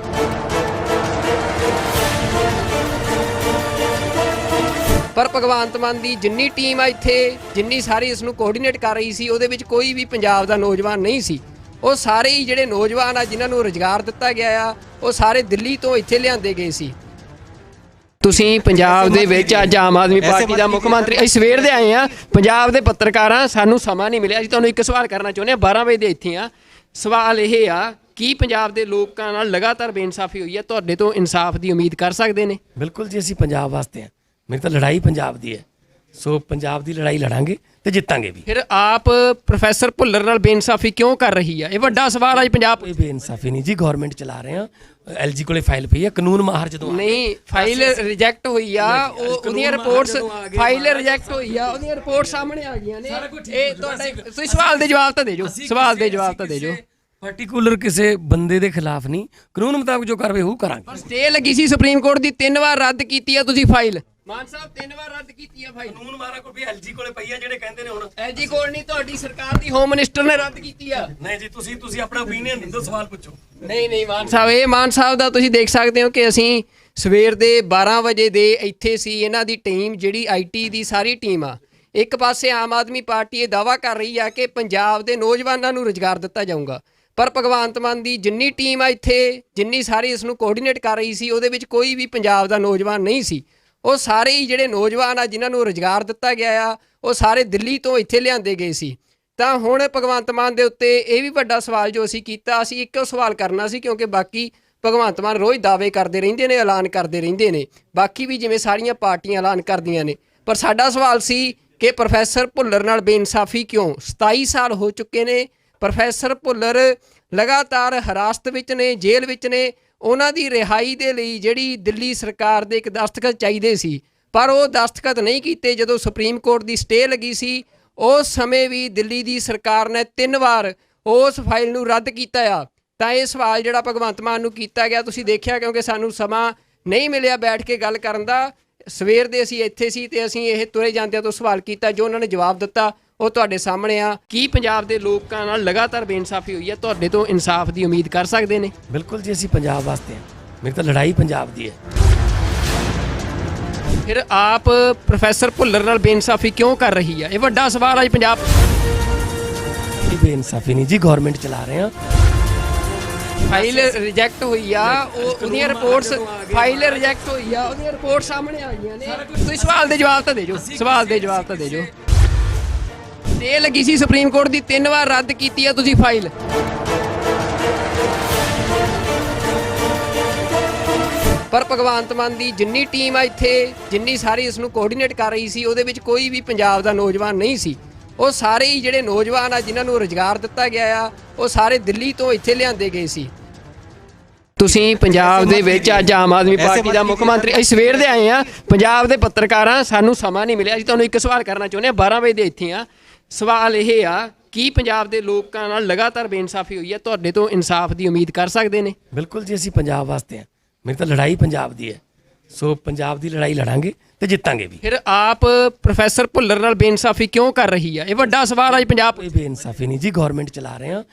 ਪਰ ਭਗਵੰਤ ਮਾਨ ਦੀ ਜਿੰਨੀ ਟੀਮ ਆ ਇੱਥੇ, ਜਿੰਨੀ ਸਾਰੀ ਇਸ ਨੂੰ ਕੋਆਰਡੀਨੇਟ ਕਰ ਰਹੀ ਸੀ, ਉਹਦੇ ਵਿੱਚ ਕੋਈ ਵੀ ਪੰਜਾਬ ਦਾ ਨੌਜਵਾਨ ਨਹੀਂ ਸੀ। ਉਹ ਸਾਰੇ ਹੀ ਜਿਹੜੇ ਨੌਜਵਾਨ ਆ ਜਿਨ੍ਹਾਂ ਨੂੰ ਰੁਜ਼ਗਾਰ ਦਿੱਤਾ ਗਿਆ ਆ, ਉਹ ਸਾਰੇ ਦਿੱਲੀ ਤੋਂ ਇੱਥੇ ਲਿਆਂਦੇ ਗਏ ਸੀ। ਤੁਸੀਂ ਪੰਜਾਬ ਦੇ ਵਿੱਚ ਅੱਜ ਆਮ ਆਦਮੀ ਪਾਰਟੀ ਦਾ ਮੁੱਖ ਮੰਤਰੀ, ਅਸੀਂ ਸਵੇਰ ਦੇ ਆਏ ਆ, ਪੰਜਾਬ ਦੇ ਪੱਤਰਕਾਰਾਂ, ਸਾਨੂੰ ਸਮਾਂ ਨਹੀਂ ਮਿਲਿਆ। ਅਸੀਂ ਤੁਹਾਨੂੰ ਇੱਕ ਸਵਾਲ ਕਰਨਾ ਚਾਹੁੰਦੇ ਹਾਂ, 12 ਵਜੇ ਦੇ ਇੱਥੇ ਆ। ਸਵਾਲ ਇਹ ਆ, ਕੀ ਪੰਜਾਬ ਦੇ ਲੋਕਾਂ ਨਾਲ ਲਗਾਤਾਰ ਬੇਇਨਸਾਫੀ ਹੋਈ ਹੈ? ਤੁਹਾਡੇ ਤੋਂ ਇਨਸਾਫ ਦੀ ਉਮੀਦ ਕਰ ਸਕਦੇ ਨੇ? ਬਿਲਕੁਲ ਜੀ, ਅਸੀਂ ਪੰਜਾਬ ਵਾਸਤੇ ਹਾਂ। ਮੇਰੀ ਤਾਂ ਲੜਾਈ ਪੰਜਾਬ ਦੀ ਹੈ। ਸੋ ਪੰਜਾਬ ਦੀ ਲੜਾਈ ਲੜਾਂਗੇ ਤੇ ਜਿੱਤਾਂਗੇ ਵੀ। ਫਿਰ ਆਪ ਪ੍ਰੋਫੈਸਰ ਭੁੱਲਰ ਨਾਲ ਬੇਇਨਸਾਫੀ ਕਿਉਂ ਕਰ ਰਹੀ ਹੈ? ਇਹ ਵੱਡਾ ਸਵਾਲ ਅੱਜ ਪੰਜਾਬ। ਇਹ ਬੇਇਨਸਾਫੀ ਨਹੀਂ ਜੀ, ਗਵਰਨਮੈਂਟ ਚਲਾ ਰਹੇ ਹਾਂ। ਐਲਜੀ ਕੋਲੇ ਫਾਈਲ ਪਈ ਆ, ਕਾਨੂੰਨ ਮਾਹਰ ਜਦੋਂ ਨਹੀਂ, ਫਾਈਲ ਰਿਜੈਕਟ ਹੋਈ ਆ, ਉਹਦੀਆਂ ਰਿਪੋਰਟਸ, ਫਾਈਲ ਰਿਜੈਕਟ ਹੋਈ ਆ, ਉਹਦੀਆਂ ਰਿਪੋਰਟ ਸਾਹਮਣੇ ਆ ਗਈਆਂ ਨੇ। ਇਹ ਤੁਹਾਡੇ, ਤੁਸੀਂ ਸਵਾਲ ਦੇ ਜਵਾਬ ਤਾਂ ਦੇ ਜੋ, ਸਵਾਲ ਦੇ ਜਵਾਬ ਤਾਂ ਦੇ ਜੋ। ਪਾਰਟਿਕੂਲਰ ਕਿਸੇ ਬੰਦੇ ਦੇ ਖਿਲਾਫ ਨਹੀਂ, ਕਾਨੂੰਨ ਮੁਤਾਬਕ ਜੋ ਕਾਰਵਾਈ ਉਹ ਕਰਾਂਗੇ। ਸਟੇ ਲੱਗੀ ਸੀ ਸੁਪਰੀਮ ਕੋਰਟ ਦੀ, 3 ਵਾਰ ਰੱਦ ਕੀਤੀ ਆ ਤੁਸੀਂ ਫਾਈਲ। ਮਾਨ ਸਾਹਿਬ 3 ਵਾਰ ਰੱਦ ਕੀਤੀ ਆ ਫਾਈਲ। ਕਾਨੂੰਨ ਮਾਰਾ ਕੋਈ ਵੀ ਐਲਜੀ ਕੋਲੇ ਪਈ ਆ ਜਿਹੜੇ ਕਹਿੰਦੇ ਨੇ ਹੁਣ ਐਲਜੀ ਕੋਲ ਨਹੀਂ, ਤੁਹਾਡੀ ਸਰਕਾਰ ਦੀ ਹੋਮ ਮਿਨਿਸਟਰ ਨੇ ਰੱਦ ਕੀਤੀ ਆ। ਨਹੀਂ ਜੀ, ਤੁਸੀਂ ਆਪਣਾ ਓਪੀਨੀਅਨ ਦਿਓ, ਸਵਾਲ ਪੁੱਛੋ। ਨਹੀਂ ਮਾਨ ਸਾਹਿਬ, ਇਹ ਮਾਨ ਸਾਹਿਬ ਦਾ ਤੁਸੀਂ ਦੇਖ ਸਕਦੇ ਹੋ ਕਿ ਅਸੀਂ ਸਵੇਰ ਦੇ 12 ਵਜੇ ਦੇ ਇੱਥੇ ਸੀ। ਇਹਨਾਂ ਦੀ ਟੀਮ ਜਿਹੜੀ ਆਈਟੀ ਦੀ ਸਾਰੀ ਟੀਮ ਆ, ਇੱਕ ਪਾਸੇ ਆਮ ਆਦਮੀ ਪਾਰਟੀ ਇਹ ਦਾਅਵਾ ਕਰ ਰਹੀ ਆ ਕਿ ਪੰਜਾਬ ਦੇ ਨੌਜਵਾਨਾਂ ਨੂੰ ਰੁਜ਼ਗਾਰ ਦਿੱਤਾ ਜਾਊਗਾ, ਪਰ ਭਗਵੰਤ ਮਾਨ ਦੀ ਜਿੰਨੀ ਟੀਮ ਆ ਇੱਥੇ, ਜਿੰਨੀ ਸਾਰੀ ਇਸ ਨੂੰ ਕੋਆਰਡੀਨੇਟ ਕਰ ਰਹੀ ਸੀ, ਉਹਦੇ ਵਿੱਚ ਕੋਈ ਵੀ ਪੰਜਾਬ ਦਾ ਨੌਜਵਾਨ ਨਹੀਂ ਸੀ। ਉਹ ਸਾਰੇ ਹੀ ਜਿਹੜੇ ਨੌਜਵਾਨ ਆ ਜਿਨ੍ਹਾਂ ਨੂੰ ਰੁਜ਼ਗਾਰ ਦਿੱਤਾ ਗਿਆ ਆ, ਉਹ ਸਾਰੇ ਦਿੱਲੀ ਤੋਂ ਇੱਥੇ ਲਿਆਂਦੇ ਗਏ ਸੀ। ਤਾਂ ਹੁਣ ਭਗਵੰਤ ਮਾਨ ਦੇ ਉੱਤੇ ਇਹ ਵੀ ਵੱਡਾ ਸਵਾਲ ਜੋ ਅਸੀਂ ਕੀਤਾ, ਅਸੀਂ ਇੱਕੋ ਸਵਾਲ ਕਰਨਾ ਸੀ, ਕਿਉਂਕਿ ਬਾਕੀ ਭਗਵੰਤ ਮਾਨ ਰੋਜ਼ ਦਾਅਵੇ ਕਰਦੇ ਰਹਿੰਦੇ ਨੇ, ਐਲਾਨ ਕਰਦੇ ਰਹਿੰਦੇ ਨੇ, ਬਾਕੀ ਵੀ ਜਿਵੇਂ ਸਾਰੀਆਂ ਪਾਰਟੀਆਂ ਐਲਾਨ ਕਰਦੀਆਂ ਨੇ। ਪਰ ਸਾਡਾ ਸਵਾਲ ਸੀ ਕਿ ਪ੍ਰੋਫੈਸਰ ਭੁੱਲਰ ਨਾਲ ਬੇਇਨਸਾਫੀ ਕਿਉਂ? 27 ਸਾਲ ਹੋ ਚੁੱਕੇ ਨੇ, ਪ੍ਰੋਫੈਸਰ ਭੁੱਲਰ ਲਗਾਤਾਰ ਹਿਰਾਸਤ ਵਿੱਚ ਨੇ, ਜੇਲ੍ਹ ਵਿੱਚ ਨੇ। ਉਹਨਾਂ ਦੀ ਰਿਹਾਈ ਦੇ ਲਈ ਜਿਹੜੀ ਦਿੱਲੀ ਸਰਕਾਰ ਦੇ ਇੱਕ ਦਸਤਖਤ ਚਾਹੀਦੇ ਸੀ, ਪਰ ਉਹ ਦਸਤਖਤ ਨਹੀਂ ਕੀਤੇ। ਜਦੋਂ ਸੁਪਰੀਮ ਕੋਰਟ ਦੀ ਸਟੇ ਲੱਗੀ ਸੀ, ਉਸ ਸਮੇਂ ਵੀ ਦਿੱਲੀ ਦੀ ਸਰਕਾਰ ਨੇ 3 ਵਾਰ ਉਸ ਫਾਈਲ ਨੂੰ ਰੱਦ ਕੀਤਾ ਆ। ਤਾਂ ਇਹ ਸਵਾਲ ਜਿਹੜਾ ਭਗਵੰਤ ਮਾਨ ਨੂੰ ਕੀਤਾ ਗਿਆ, ਤੁਸੀਂ ਦੇਖਿਆ, ਕਿਉਂਕਿ ਸਾਨੂੰ ਸਮਾਂ ਨਹੀਂ ਮਿਲਿਆ ਬੈਠ ਕੇ ਗੱਲ ਕਰਨ ਦਾ। ਸਵੇਰ ਦੇ ਅਸੀਂ ਇੱਥੇ ਸੀ ਤੇ ਅਸੀਂ ਇਹ ਤੁਰੇ ਜਾਂਦਿਆਂ ਤੋਂ ਸਵਾਲ ਕੀਤਾ, ਜੋ ਉਹਨਾਂ ਨੇ ਜਵਾਬ ਦਿੱਤਾ ਉਹ ਤੁਹਾਡੇ ਸਾਹਮਣੇ ਆ। ਕੀ ਪੰਜਾਬ ਦੇ ਲੋਕਾਂ ਨਾਲ ਲਗਾਤਾਰ ਬੇਇਨਸਾਫੀ ਹੋਈ ਹੈ? ਤੁਹਾਡੇ ਤੋਂ ਇਨਸਾਫ ਦੀ ਉਮੀਦ ਕਰ ਸਕਦੇ ਨੇ? ਬਿਲਕੁਲ ਜੀ, ਅਸੀਂ ਪੰਜਾਬ ਵਾਸਤੇ ਹਾਂ। ਮੇਰੀ ਤਾਂ ਲੜਾਈ ਪੰਜਾਬ ਦੀ ਹੈ। ਫਿਰ ਆਪ ਪ੍ਰੋਫੈਸਰ ਭੁੱਲਰ ਨਾਲ ਬੇਇਨਸਾਫੀ ਕਿਉਂ ਕਰ ਰਹੀ ਹੈ? ਇਹ ਵੱਡਾ ਸਵਾਲ ਅੱਜ ਪੰਜਾਬ। ਇਹ ਬੇਇਨਸਾਫੀ ਨਹੀਂ ਜੀ, ਗਵਰਨਮੈਂਟ ਚਲਾ ਰਹੇ ਹਾਂ। ਫਾਈਲ ਰਿਜੈਕਟ ਹੋਈ ਆ, ਉਹਦੀਆਂ ਰਿਪੋਰਟਸ, ਫਾਈਲ ਰਿਜੈਕਟ ਹੋਈ ਆ, ਉਹਦੀਆਂ ਰਿਪੋਰਟ ਸਾਹਮਣੇ ਆ ਗਈਆਂ ਨੇ। ਤੁਸੀਂ ਸਵਾਲ ਦੇ ਜਵਾਬ ਤਾਂ ਦੇ ਜੋ, ਸਵਾਲ ਦੇ ਜਵਾਬ ਤਾਂ ਦੇ ਜੋ। ਤੇ ਲੱਗੀ ਸੀ ਸੁਪਰੀਮ ਕੋਰਟ ਦੀ, 3 ਵਾਰ ਰੱਦ ਕੀਤੀ ਆ ਤੁਸੀਂ ਫਾਈਲ। ਪਰ ਭਗਵੰਤ ਮਾਨ ਦੀ ਜਿੰਨੀ ਟੀਮ ਆ ਇੱਥੇ, ਜਿੰਨੀ ਸਾਰੀ ਇਸ ਨੂੰ ਕੋਆਰਡੀਨੇਟ ਕਰ ਰਹੀ ਸੀ, ਉਹਦੇ ਵਿੱਚ ਕੋਈ ਵੀ ਪੰਜਾਬ ਦਾ ਨੌਜਵਾਨ ਨਹੀਂ ਸੀ। ਉਹ ਸਾਰੇ ਹੀ ਜਿਹੜੇ ਨੌਜਵਾਨ ਆ ਜਿਨ੍ਹਾਂ ਨੂੰ ਰੁਜ਼ਗਾਰ ਦਿੱਤਾ ਗਿਆ ਆ, ਉਹ ਸਾਰੇ ਦਿੱਲੀ ਤੋਂ ਇੱਥੇ ਲਿਆਂਦੇ ਗਏ ਸੀ। ਤੁਸੀਂ ਪੰਜਾਬ ਦੇ ਵਿੱਚ ਅੱਜ ਆਮ ਆਦਮੀ ਪਾਰਟੀ ਦਾ ਮੁੱਖ ਮੰਤਰੀ, ਅਸੀਂ ਸਵੇਰ ਦੇ ਆਏ ਆ, ਪੰਜਾਬ ਦੇ ਪੱਤਰਕਾਰਾਂ, ਸਾਨੂੰ ਸਮਾਂ ਨਹੀਂ ਮਿਲਿਆ। ਅਸੀਂ ਤੁਹਾਨੂੰ ਇੱਕ ਸਵਾਲ ਕਰਨਾ ਚਾਹੁੰਦੇ ਹਾਂ, 12 ਵਜੇ ਦੇ ਇੱਥੇ ਆ। ਸਵਾਲ ਇਹ ਆ, ਕੀ ਪੰਜਾਬ ਦੇ ਲੋਕਾਂ ਨਾਲ ਲਗਾਤਾਰ ਬੇਇਨਸਾਫੀ ਹੋਈ ਹੈ? ਤੁਹਾਡੇ ਤੋਂ ਇਨਸਾਫ ਦੀ ਉਮੀਦ ਕਰ ਸਕਦੇ ਨੇ? ਬਿਲਕੁਲ ਜੀ, ਅਸੀਂ ਪੰਜਾਬ ਵਾਸਤੇ ਹਾਂ। ਮੇਰੀ ਤਾਂ ਲੜਾਈ ਪੰਜਾਬ ਦੀ ਹੈ, ਸੋ ਪੰਜਾਬ ਦੀ ਲੜਾਈ ਲੜਾਂਗੇ ਤੇ ਜਿੱਤਾਂਗੇ ਵੀ। ਫਿਰ ਆਪ ਪ੍ਰੋਫੈਸਰ ਭੁੱਲਰ ਨਾਲ ਬੇਇਨਸਾਫੀ ਕਿਉਂ ਕਰ ਰਹੀ ਆ? ਇਹ ਵੱਡਾ ਸਵਾਲ ਅੱਜ ਪੰਜਾਬ। ਕੋਈ ਬੇਇਨਸਾਫੀ ਨਹੀਂ ਜੀ, ਗਵਰਨਮੈਂਟ ਚਲਾ ਰਹੇ ਆ।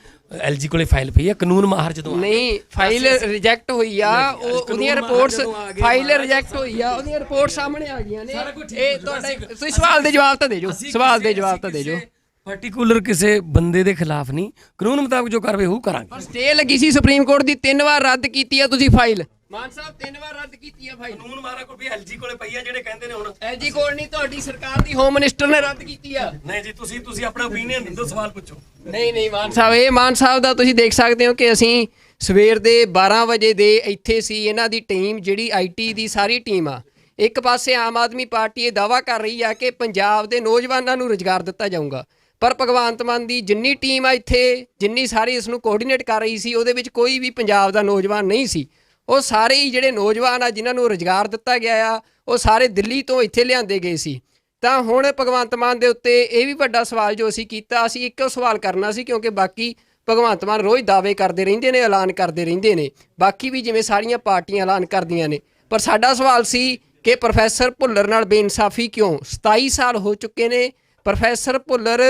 ਐਲਜੀ ਕੋਲੇ ਫਾਈਲ ਪਈ ਹੈ, ਕਾਨੂੰਨ ਮਾਹਰ ਜਦੋਂ ਨਹੀਂ, ਫਾਈਲ ਰਿਜੈਕਟ ਹੋਈ ਆ, ਉਹਦੀਆਂ ਰਿਪੋਰਟਸ, ਫਾਈਲ ਰਿਜੈਕਟ ਹੋਈ ਆ, ਉਹਦੀਆਂ ਰਿਪੋਰਟ ਸਾਹਮਣੇ ਆ ਗਈਆਂ ਨੇ। ਇਹ ਤੁਹਾਡਾ, ਤੁਸੀਂ ਸਵਾਲ ਦੇ ਜਵਾਬ ਤਾਂ ਦੇ ਜੋ, ਸਵਾਲ ਦੇ ਜਵਾਬ ਤਾਂ ਦੇ ਜੋ। ਪਾਰਟਿਕੂਲਰ ਕਿਸੇ ਬੰਦੇ ਦੇ ਖਿਲਾਫ ਨਹੀਂ, ਕਾਨੂੰਨ ਮੁਤਾਬਕ ਜੋ ਕਾਰਵਾਈ ਉਹ ਕਰਾਂਗੇ। ਪਰ ਸਟੇ ਲੱਗੀ ਸੀ ਸੁਪਰੀਮ ਕੋਰਟ ਦੀ, 3 ਵਾਰ ਰੱਦ ਕੀਤੀ ਆ ਤੁਸੀਂ ਫਾਈਲ। ਮਾਨ ਸਾਹਿਬ 3 ਵਾਰ ਰੱਦ ਕੀਤੀ ਆ ਫਾਈਲ। ਕਾਨੂੰਨ ਮਾਹਰ ਕੋਲ ਵੀ ਐਲਜੀ ਕੋਲੇ ਪਈ ਆ, ਜਿਹੜੇ ਕਹਿੰਦੇ ਨੇ ਹੁਣ ਐਲਜੀ ਕੋਲ ਨਹੀਂ, ਤੁਹਾਡੀ ਸਰਕਾਰ ਦੀ ਹੋਮ ਮਿਨਿਸਟਰ ਨੇ ਰੱਦ ਕੀਤੀ ਆ। ਨਹੀਂ ਜੀ, ਤੁਸੀਂ ਆਪਣਾ ਓਪੀਨੀਅਨ ਦਿਓ, ਸਵਾਲ ਪੁੱਛੋ। ਨਹੀਂ ਮਾਨ ਸਾਹਿਬ, ਇਹ ਮਾਨ ਸਾਹਿਬ ਦਾ ਤੁਸੀਂ ਦੇਖ ਸਕਦੇ ਹੋ ਕਿ ਅਸੀਂ ਸਵੇਰ ਦੇ 12 ਵਜੇ ਦੇ ਇੱਥੇ ਸੀ। ਇਹਨਾਂ ਦੀ ਟੀਮ ਜਿਹੜੀ ਆਈਟੀ ਦੀ ਸਾਰੀ ਟੀਮ ਆ, ਇੱਕ ਪਾਸੇ ਆਮ ਆਦਮੀ ਪਾਰਟੀ ਇਹ ਦਾਅਵਾ ਕਰ ਰਹੀ ਆ ਕਿ ਪੰਜਾਬ ਦੇ ਨੌਜਵਾਨਾਂ ਨੂੰ ਰੁਜ਼ਗਾਰ ਦਿੱਤਾ ਜਾਊਗਾ, ਪਰ ਭਗਵੰਤ ਮਾਨ ਦੀ ਜਿੰਨੀ ਟੀਮ ਆ ਇੱਥੇ, ਜਿੰਨੀ ਸਾਰੀ ਇਸ ਨੂੰ ਕੋਆਰਡੀਨੇਟ ਕਰ ਰਹੀ ਸੀ, ਉਹਦੇ ਵਿੱਚ ਕੋਈ ਵੀ ਪੰਜਾਬ ਦਾ ਨੌਜਵਾਨ ਨਹੀਂ ਸੀ। ਉਹ ਸਾਰੇ ਹੀ ਜਿਹੜੇ ਨੌਜਵਾਨ ਆ ਜਿਨ੍ਹਾਂ ਨੂੰ ਰੁਜ਼ਗਾਰ ਦਿੱਤਾ ਗਿਆ ਆ, ਉਹ ਸਾਰੇ ਦਿੱਲੀ ਤੋਂ ਇੱਥੇ ਲਿਆਂਦੇ ਗਏ ਸੀ। ਤਾਂ ਹੁਣ ਭਗਵੰਤ ਮਾਨ ਦੇ ਉੱਤੇ ਇਹ ਵੀ ਵੱਡਾ ਸਵਾਲ ਜੋ ਅਸੀਂ ਕੀਤਾ, ਅਸੀਂ ਇੱਕੋ ਸਵਾਲ ਕਰਨਾ ਸੀ, ਕਿਉਂਕਿ ਬਾਕੀ ਭਗਵੰਤ ਮਾਨ ਰੋਜ਼ ਦਾਅਵੇ ਕਰਦੇ ਰਹਿੰਦੇ ਨੇ, ਐਲਾਨ ਕਰਦੇ ਰਹਿੰਦੇ ਨੇ, ਬਾਕੀ ਵੀ ਜਿਵੇਂ ਸਾਰੀਆਂ ਪਾਰਟੀਆਂ ਐਲਾਨ ਕਰਦੀਆਂ ਨੇ। ਪਰ ਸਾਡਾ ਸਵਾਲ ਸੀ ਕਿ ਪ੍ਰੋਫੈਸਰ ਭੁੱਲਰ ਨਾਲ ਬੇਇਨਸਾਫੀ ਕਿਉਂ? 27 ਸਾਲ ਹੋ ਚੁੱਕੇ ਨੇ, ਪ੍ਰੋਫੈਸਰ ਭੁੱਲਰ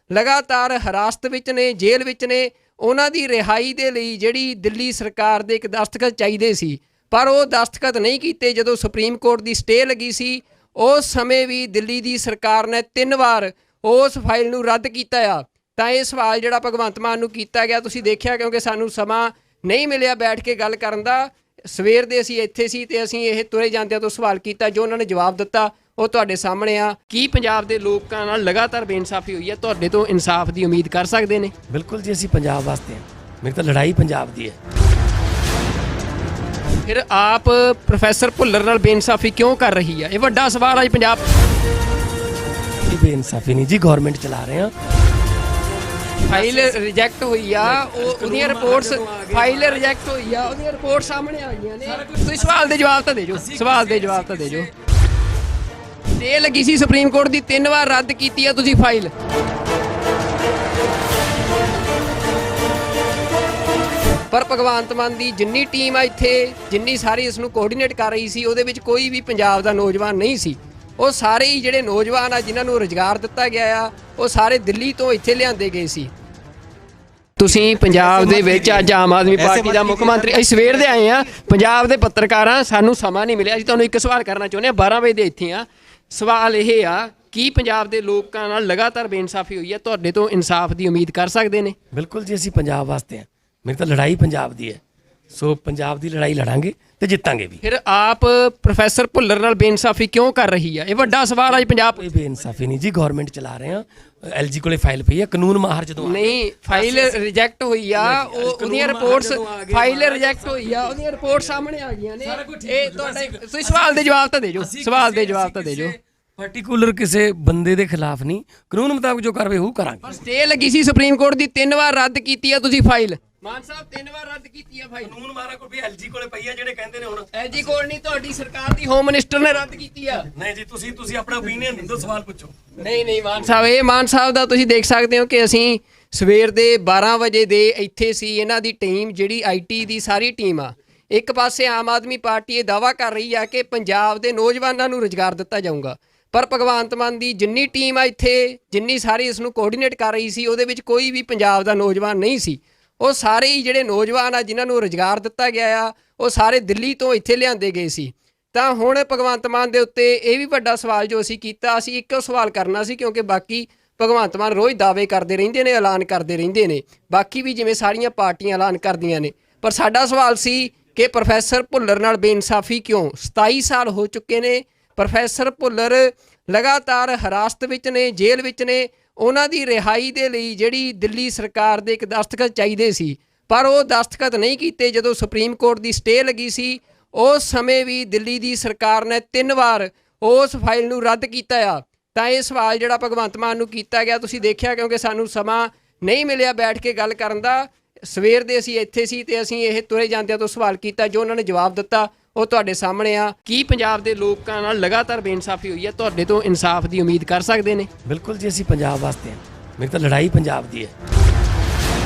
ਲਗਾਤਾਰ ਹਿਰਾਸਤ ਵਿੱਚ ਨੇ, ਜੇਲ੍ਹ ਵਿੱਚ ਨੇ। ਉਹਨਾਂ ਦੀ ਰਿਹਾਈ ਦੇ ਲਈ ਜਿਹੜੀ ਦਿੱਲੀ ਸਰਕਾਰ ਦੇ ਇੱਕ ਦਸਤਖਤ ਚਾਹੀਦੇ ਸੀ, ਪਰ ਉਹ ਦਸਤਖਤ ਨਹੀਂ ਕੀਤੇ। ਜਦੋਂ ਸੁਪਰੀਮ ਕੋਰਟ ਦੀ ਸਟੇ ਲੱਗੀ ਸੀ, ਉਸ ਸਮੇਂ ਵੀ ਦਿੱਲੀ ਦੀ ਸਰਕਾਰ ਨੇ 3 ਵਾਰ ਉਸ ਫਾਈਲ ਨੂੰ ਰੱਦ ਕੀਤਾ ਆ। ਤਾਂ ਇਹ ਸਵਾਲ ਜਿਹੜਾ ਭਗਵੰਤ ਮਾਨ ਨੂੰ ਕੀਤਾ ਗਿਆ, ਤੁਸੀਂ ਦੇਖਿਆ, ਕਿਉਂਕਿ ਸਾਨੂੰ ਸਮਾਂ ਨਹੀਂ ਮਿਲਿਆ ਬੈਠ ਕੇ ਗੱਲ ਕਰਨ ਦਾ। ਸਵੇਰ ਦੇ ਅਸੀਂ ਇੱਥੇ ਸੀ ਤੇ ਅਸੀਂ ਇਹ ਤੁਰੇ ਜਾਂਦਿਆਂ ਤੋਂ ਸਵਾਲ ਕੀਤਾ, ਜੋ ਉਹਨਾਂ ਨੇ ਜਵਾਬ ਦਿੱਤਾ ਉਹ ਤੁਹਾਡੇ ਸਾਹਮਣੇ ਆ। ਕੀ ਪੰਜਾਬ ਦੇ ਲੋਕਾਂ ਨਾਲ ਲਗਾਤਾਰ ਬੇਇਨਸਾਫੀ ਹੋਈ ਹੈ? ਤੁਹਾਡੇ ਤੋਂ ਇਨਸਾਫ ਦੀ ਉਮੀਦ ਕਰ ਸਕਦੇ ਨੇ? ਬਿਲਕੁਲ ਜੀ, ਅਸੀਂ ਪੰਜਾਬ ਵਾਸਤੇ ਹਾਂ। ਮੇਰੀ ਤਾਂ ਲੜਾਈ ਪੰਜਾਬ ਦੀ ਹੈ। ਫਿਰ ਆਪ ਪ੍ਰੋਫੈਸਰ ਭੁੱਲਰ ਨਾਲ ਬੇਇਨਸਾਫੀ ਕਿਉਂ ਕਰ ਰਹੀ ਆ? ਇਹ ਵੱਡਾ ਸਵਾਲ ਅੱਜ ਪੰਜਾਬ। ਕੋਈ ਬੇਇਨਸਾਫੀ ਨਹੀਂ ਜੀ, ਗਵਰਨਮੈਂਟ ਚਲਾ ਰਹੇ ਆ। ਫਾਈਲ ਰਿਜੈਕਟ ਹੋਈ ਆ, ਉਹਦੀਆਂ ਰਿਪੋਰਟਸ, ਫਾਈਲ ਰਿਜੈਕਟ ਹੋਈ ਆ, ਉਹਦੀਆਂ ਰਿਪੋਰਟ ਸਾਹਮਣੇ ਆ ਗਈਆਂ ਨੇ। ਤੁਸੀਂ ਸਵਾਲ ਦੇ ਜਵਾਬ ਤਾਂ ਦੇ ਜੋ, ਸਵਾਲ ਦੇ ਜਵਾਬ ਤਾਂ ਦੇ ਜੋ। ਸਟੇ ਲੱਗੀ ਸੀ ਸੁਪਰੀਮ ਕੋਰਟ ਦੀ, 3 ਵਾਰ ਰੱਦ ਕੀਤੀ ਆ ਤੁਸੀਂ ਫਾਈਲ। ਪਰ ਭਗਵੰਤ ਮਾਨ ਦੀ ਜਿੰਨੀ ਟੀਮ ਆ ਇੱਥੇ, ਜਿੰਨੀ ਸਾਰੀ ਇਸ ਨੂੰ ਕੋਆਰਡੀਨੇਟ ਕਰ ਰਹੀ ਸੀ, ਉਹਦੇ ਵਿੱਚ ਕੋਈ ਵੀ ਪੰਜਾਬ ਦਾ ਨੌਜਵਾਨ ਨਹੀਂ ਸੀ। ਉਹ ਸਾਰੇ ਹੀ ਜਿਹੜੇ ਨੌਜਵਾਨ ਆ ਜਿਨ੍ਹਾਂ ਨੂੰ ਰੁਜ਼ਗਾਰ ਦਿੱਤਾ ਗਿਆ ਆ, ਉਹ ਸਾਰੇ ਦਿੱਲੀ ਤੋਂ ਇੱਥੇ ਲਿਆਂਦੇ ਗਏ ਸੀ। ਤੁਸੀਂ ਪੰਜਾਬ ਦੇ ਵਿੱਚ ਅੱਜ ਆਮ ਆਦਮੀ ਪਾਰਟੀ ਦਾ ਮੁੱਖ ਮੰਤਰੀ, ਅਸੀਂ ਸਵੇਰ ਦੇ ਆਏ ਆ, ਪੰਜਾਬ ਦੇ ਪੱਤਰਕਾਰਾਂ, ਸਾਨੂੰ ਸਮਾਂ ਨਹੀਂ ਮਿਲਿਆ। ਅਸੀਂ ਤੁਹਾਨੂੰ ਇੱਕ ਸਵਾਲ ਕਰਨਾ ਚਾਹੁੰਦੇ ਹਾਂ, 12 ਵਜੇ ਦੇ ਇੱਥੇ ਆ। ਸਵਾਲ ਇਹ ਆ, ਕੀ ਪੰਜਾਬ ਦੇ ਲੋਕਾਂ ਨਾਲ ਲਗਾਤਾਰ ਬੇਇਨਸਾਫੀ ਹੋਈ ਹੈ? ਤੁਹਾਡੇ ਤੋਂ ਇਨਸਾਫ ਦੀ ਉਮੀਦ ਕਰ ਸਕਦੇ ਨੇ? ਬਿਲਕੁਲ ਜੀ, ਅਸੀਂ ਪੰਜਾਬ ਵਾਸਤੇ ਹਾਂ। ਮੇਰੀ ਤਾਂ ਲੜਾਈ ਪੰਜਾਬ ਦੀ ਹੈ, ਸੋ ਪੰਜਾਬ ਦੀ ਲੜਾਈ ਲੜਾਂਗੇ ਤੇ ਜਿੱਤਾਂਗੇ ਵੀ। ਫਿਰ ਆਪ ਪ੍ਰੋਫੈਸਰ ਭੁੱਲਰ ਨਾਲ ਬੇਇਨਸਾਫੀ ਕਿਉਂ ਕਰ ਰਹੀ ਆ? ਇਹ ਵੱਡਾ ਸਵਾਲ ਅੱਜ ਪੰਜਾਬ। ਕੋਈ ਬੇਇਨਸਾਫੀ ਨਹੀਂ ਜੀ, ਗਵਰਨਮੈਂਟ ਚਲਾ ਰਹੇ ਆ। ਐਲਜੀ ਕੋਲੇ ਫਾਈਲ ਪਈ ਹੈ, ਕਾਨੂੰਨ ਮਾਹਰ ਜਦੋਂ ਨਹੀਂ, ਫਾਈਲ ਰਿਜੈਕਟ ਹੋਈ ਆ, ਉਹਦੀਆਂ ਰਿਪੋਰਟਸ, ਫਾਈਲ ਰਿਜੈਕਟ ਹੋਈ ਆ, ਉਹਦੀਆਂ ਰਿਪੋਰਟ ਸਾਹਮਣੇ ਆ ਗਈਆਂ ਨੇ। ਇਹ ਤੁਹਾਡਾ, ਤੁਸੀਂ ਸਵਾਲ ਦੇ ਜਵਾਬ ਤਾਂ ਦੇ ਜੋ, ਸਵਾਲ ਦੇ ਜਵਾਬ ਤਾਂ ਦੇ ਜੋ। ਪਾਰਟਿਕੂਲਰ ਕਿਸੇ ਬੰਦੇ ਦੇ ਖਿਲਾਫ ਨਹੀਂ, ਕਾਨੂੰਨ ਮੁਤਾਬਕ ਜੋ ਕਾਰਵਾਈ ਉਹ ਕਰਾਂਗੇ। ਪਰ ਸਟੇ ਲੱਗੀ ਸੀ ਸੁਪਰੀਮ ਕੋਰਟ ਦੀ, 3 ਵਾਰ ਰੱਦ ਕੀਤੀ ਆ ਤੁਸੀਂ ਫਾਈਲ। ਮਾਨ ਸਾਹਿਬ 3 ਵਾਰ ਰੱਦ ਕੀਤੀ ਆ ਫਾਈਲ। ਕਾਨੂੰਨ ਮਾਹਰ ਕੋਲ ਵੀ ਐਲਜੀ ਕੋਲੇ ਪਈ ਆ, ਜਿਹੜੇ ਕਹਿੰਦੇ ਨੇ ਹੁਣ ਐਲਜੀ ਕੋਲ ਨਹੀਂ, ਤੁਹਾਡੀ ਸਰਕਾਰ ਦੀ ਹੋਮ ਮਿਨਿਸਟਰ ਨੇ ਰੱਦ ਕੀਤੀ ਆ। ਨਹੀਂ ਜੀ, ਤੁਸੀਂ ਆਪਣਾ ਓਪੀਨੀਅਨ ਦਿਓ, ਸਵਾਲ ਪੁੱਛੋ। ਨਹੀਂ ਮਾਨ ਸਾਹਿਬ, ਇਹ ਮਾਨ ਸਾਹਿਬ ਦਾ ਤੁਸੀਂ ਦੇਖ ਸਕਦੇ ਹੋ ਕਿ ਅਸੀਂ ਸਵੇਰ ਦੇ 12 ਵਜੇ ਦੇ ਇੱਥੇ ਸੀ। ਇਹਨਾਂ ਦੀ ਟੀਮ ਜਿਹੜੀ ਆਈਟੀ ਦੀ ਸਾਰੀ ਟੀਮ ਆ, ਇੱਕ ਪਾਸੇ ਆਮ ਆਦਮੀ ਪਾਰਟੀ ਇਹ ਦਾਅਵਾ ਕਰ ਰਹੀ ਆ ਕਿ ਪੰਜਾਬ ਦੇ ਨੌਜਵਾਨਾਂ ਨੂੰ ਰੁਜ਼ਗਾਰ ਦਿੱਤਾ ਜਾਊਗਾ, ਪਰ ਭਗਵੰਤ ਮਾਨ ਦੀ ਜਿੰਨੀ ਟੀਮ ਆ ਇੱਥੇ, ਜਿੰਨੀ ਸਾਰੀ ਇਸ ਨੂੰ ਕੋਆਰਡੀਨੇਟ ਕਰ ਰਹੀ ਸੀ, ਉਹਦੇ ਵਿੱਚ ਕੋਈ ਵੀ ਪੰਜਾਬ ਦਾ ਨੌਜਵਾਨ ਨਹੀਂ ਸੀ। ਉਹ ਸਾਰੇ ਹੀ ਜਿਹੜੇ ਨੌਜਵਾਨ ਆ ਜਿਨ੍ਹਾਂ ਨੂੰ ਰੁਜ਼ਗਾਰ ਦਿੱਤਾ ਗਿਆ ਆ, ਉਹ ਸਾਰੇ ਦਿੱਲੀ ਤੋਂ ਇੱਥੇ ਲਿਆਂਦੇ ਗਏ ਸੀ। ਤਾਂ ਹੁਣ ਭਗਵੰਤ ਮਾਨ ਦੇ ਉੱਤੇ ਇਹ ਵੀ ਵੱਡਾ ਸਵਾਲ ਜੋ ਅਸੀਂ ਕੀਤਾ, ਅਸੀਂ ਇੱਕੋ ਸਵਾਲ ਕਰਨਾ ਸੀ, ਕਿਉਂਕਿ ਬਾਕੀ ਭਗਵੰਤ ਮਾਨ ਰੋਜ਼ ਦਾਅਵੇ ਕਰਦੇ ਰਹਿੰਦੇ ਨੇ, ਐਲਾਨ ਕਰਦੇ ਰਹਿੰਦੇ ਨੇ, ਬਾਕੀ ਵੀ ਜਿਵੇਂ ਸਾਰੀਆਂ ਪਾਰਟੀਆਂ ਐਲਾਨ ਕਰਦੀਆਂ ਨੇ। ਪਰ ਸਾਡਾ ਸਵਾਲ ਸੀ ਕਿ ਪ੍ਰੋਫੈਸਰ ਭੁੱਲਰ ਨਾਲ ਬੇਇਨਸਾਫੀ ਕਿਉਂ? 27 ਸਾਲ ਹੋ ਚੁੱਕੇ ਨੇ, ਪ੍ਰੋਫੈਸਰ ਭੁੱਲਰ ਲਗਾਤਾਰ ਹਿਰਾਸਤ ਵਿੱਚ ਨੇ, ਜੇਲ੍ਹ ਵਿੱਚ ਨੇ। ਉਹਨਾਂ ਦੀ ਰਿਹਾਈ ਦੇ ਲਈ ਜਿਹੜੀ ਦਿੱਲੀ ਸਰਕਾਰ ਦੇ ਇੱਕ ਦਸਤਖਤ ਚਾਹੀਦੇ ਸੀ, ਪਰ ਉਹ ਦਸਤਖਤ ਨਹੀਂ ਕੀਤੇ। ਜਦੋਂ ਸੁਪਰੀਮ ਕੋਰਟ ਦੀ ਸਟੇ ਲੱਗੀ ਸੀ, ਉਸ ਸਮੇਂ ਵੀ ਦਿੱਲੀ ਦੀ ਸਰਕਾਰ ਨੇ 3 ਵਾਰ ਉਸ ਫਾਈਲ ਨੂੰ ਰੱਦ ਕੀਤਾ ਆ। ਤਾਂ ਇਹ ਸਵਾਲ ਜਿਹੜਾ ਭਗਵੰਤ ਮਾਨ ਨੂੰ ਕੀਤਾ ਗਿਆ, ਤੁਸੀਂ ਦੇਖਿਆ, ਕਿਉਂਕਿ ਸਾਨੂੰ ਸਮਾਂ ਨਹੀਂ ਮਿਲਿਆ ਬੈਠ ਕੇ ਗੱਲ ਕਰਨ ਦਾ। ਸਵੇਰ ਦੇ ਅਸੀਂ ਇੱਥੇ ਸੀ ਤੇ ਅਸੀਂ ਇਹ ਤੁਰੇ ਜਾਂਦਿਆਂ ਤੋਂ ਸਵਾਲ ਕੀਤਾ, ਜੋ ਉਹਨਾਂ ਨੇ ਜਵਾਬ ਦਿੱਤਾ ਉਹ ਤੁਹਾਡੇ ਸਾਹਮਣੇ ਆ। ਕੀ ਪੰਜਾਬ ਦੇ ਲੋਕਾਂ ਨਾਲ ਲਗਾਤਾਰ ਬੇਇਨਸਾਫੀ ਹੋਈ ਹੈ? ਤੁਹਾਡੇ ਤੋਂ ਇਨਸਾਫ ਦੀ ਉਮੀਦ ਕਰ ਸਕਦੇ ਨੇ? ਬਿਲਕੁਲ ਜੀ, ਅਸੀਂ ਪੰਜਾਬ ਵਾਸਤੇ ਹਾਂ। ਮੇਰੀ ਤਾਂ ਲੜਾਈ ਪੰਜਾਬ ਦੀ ਹੈ।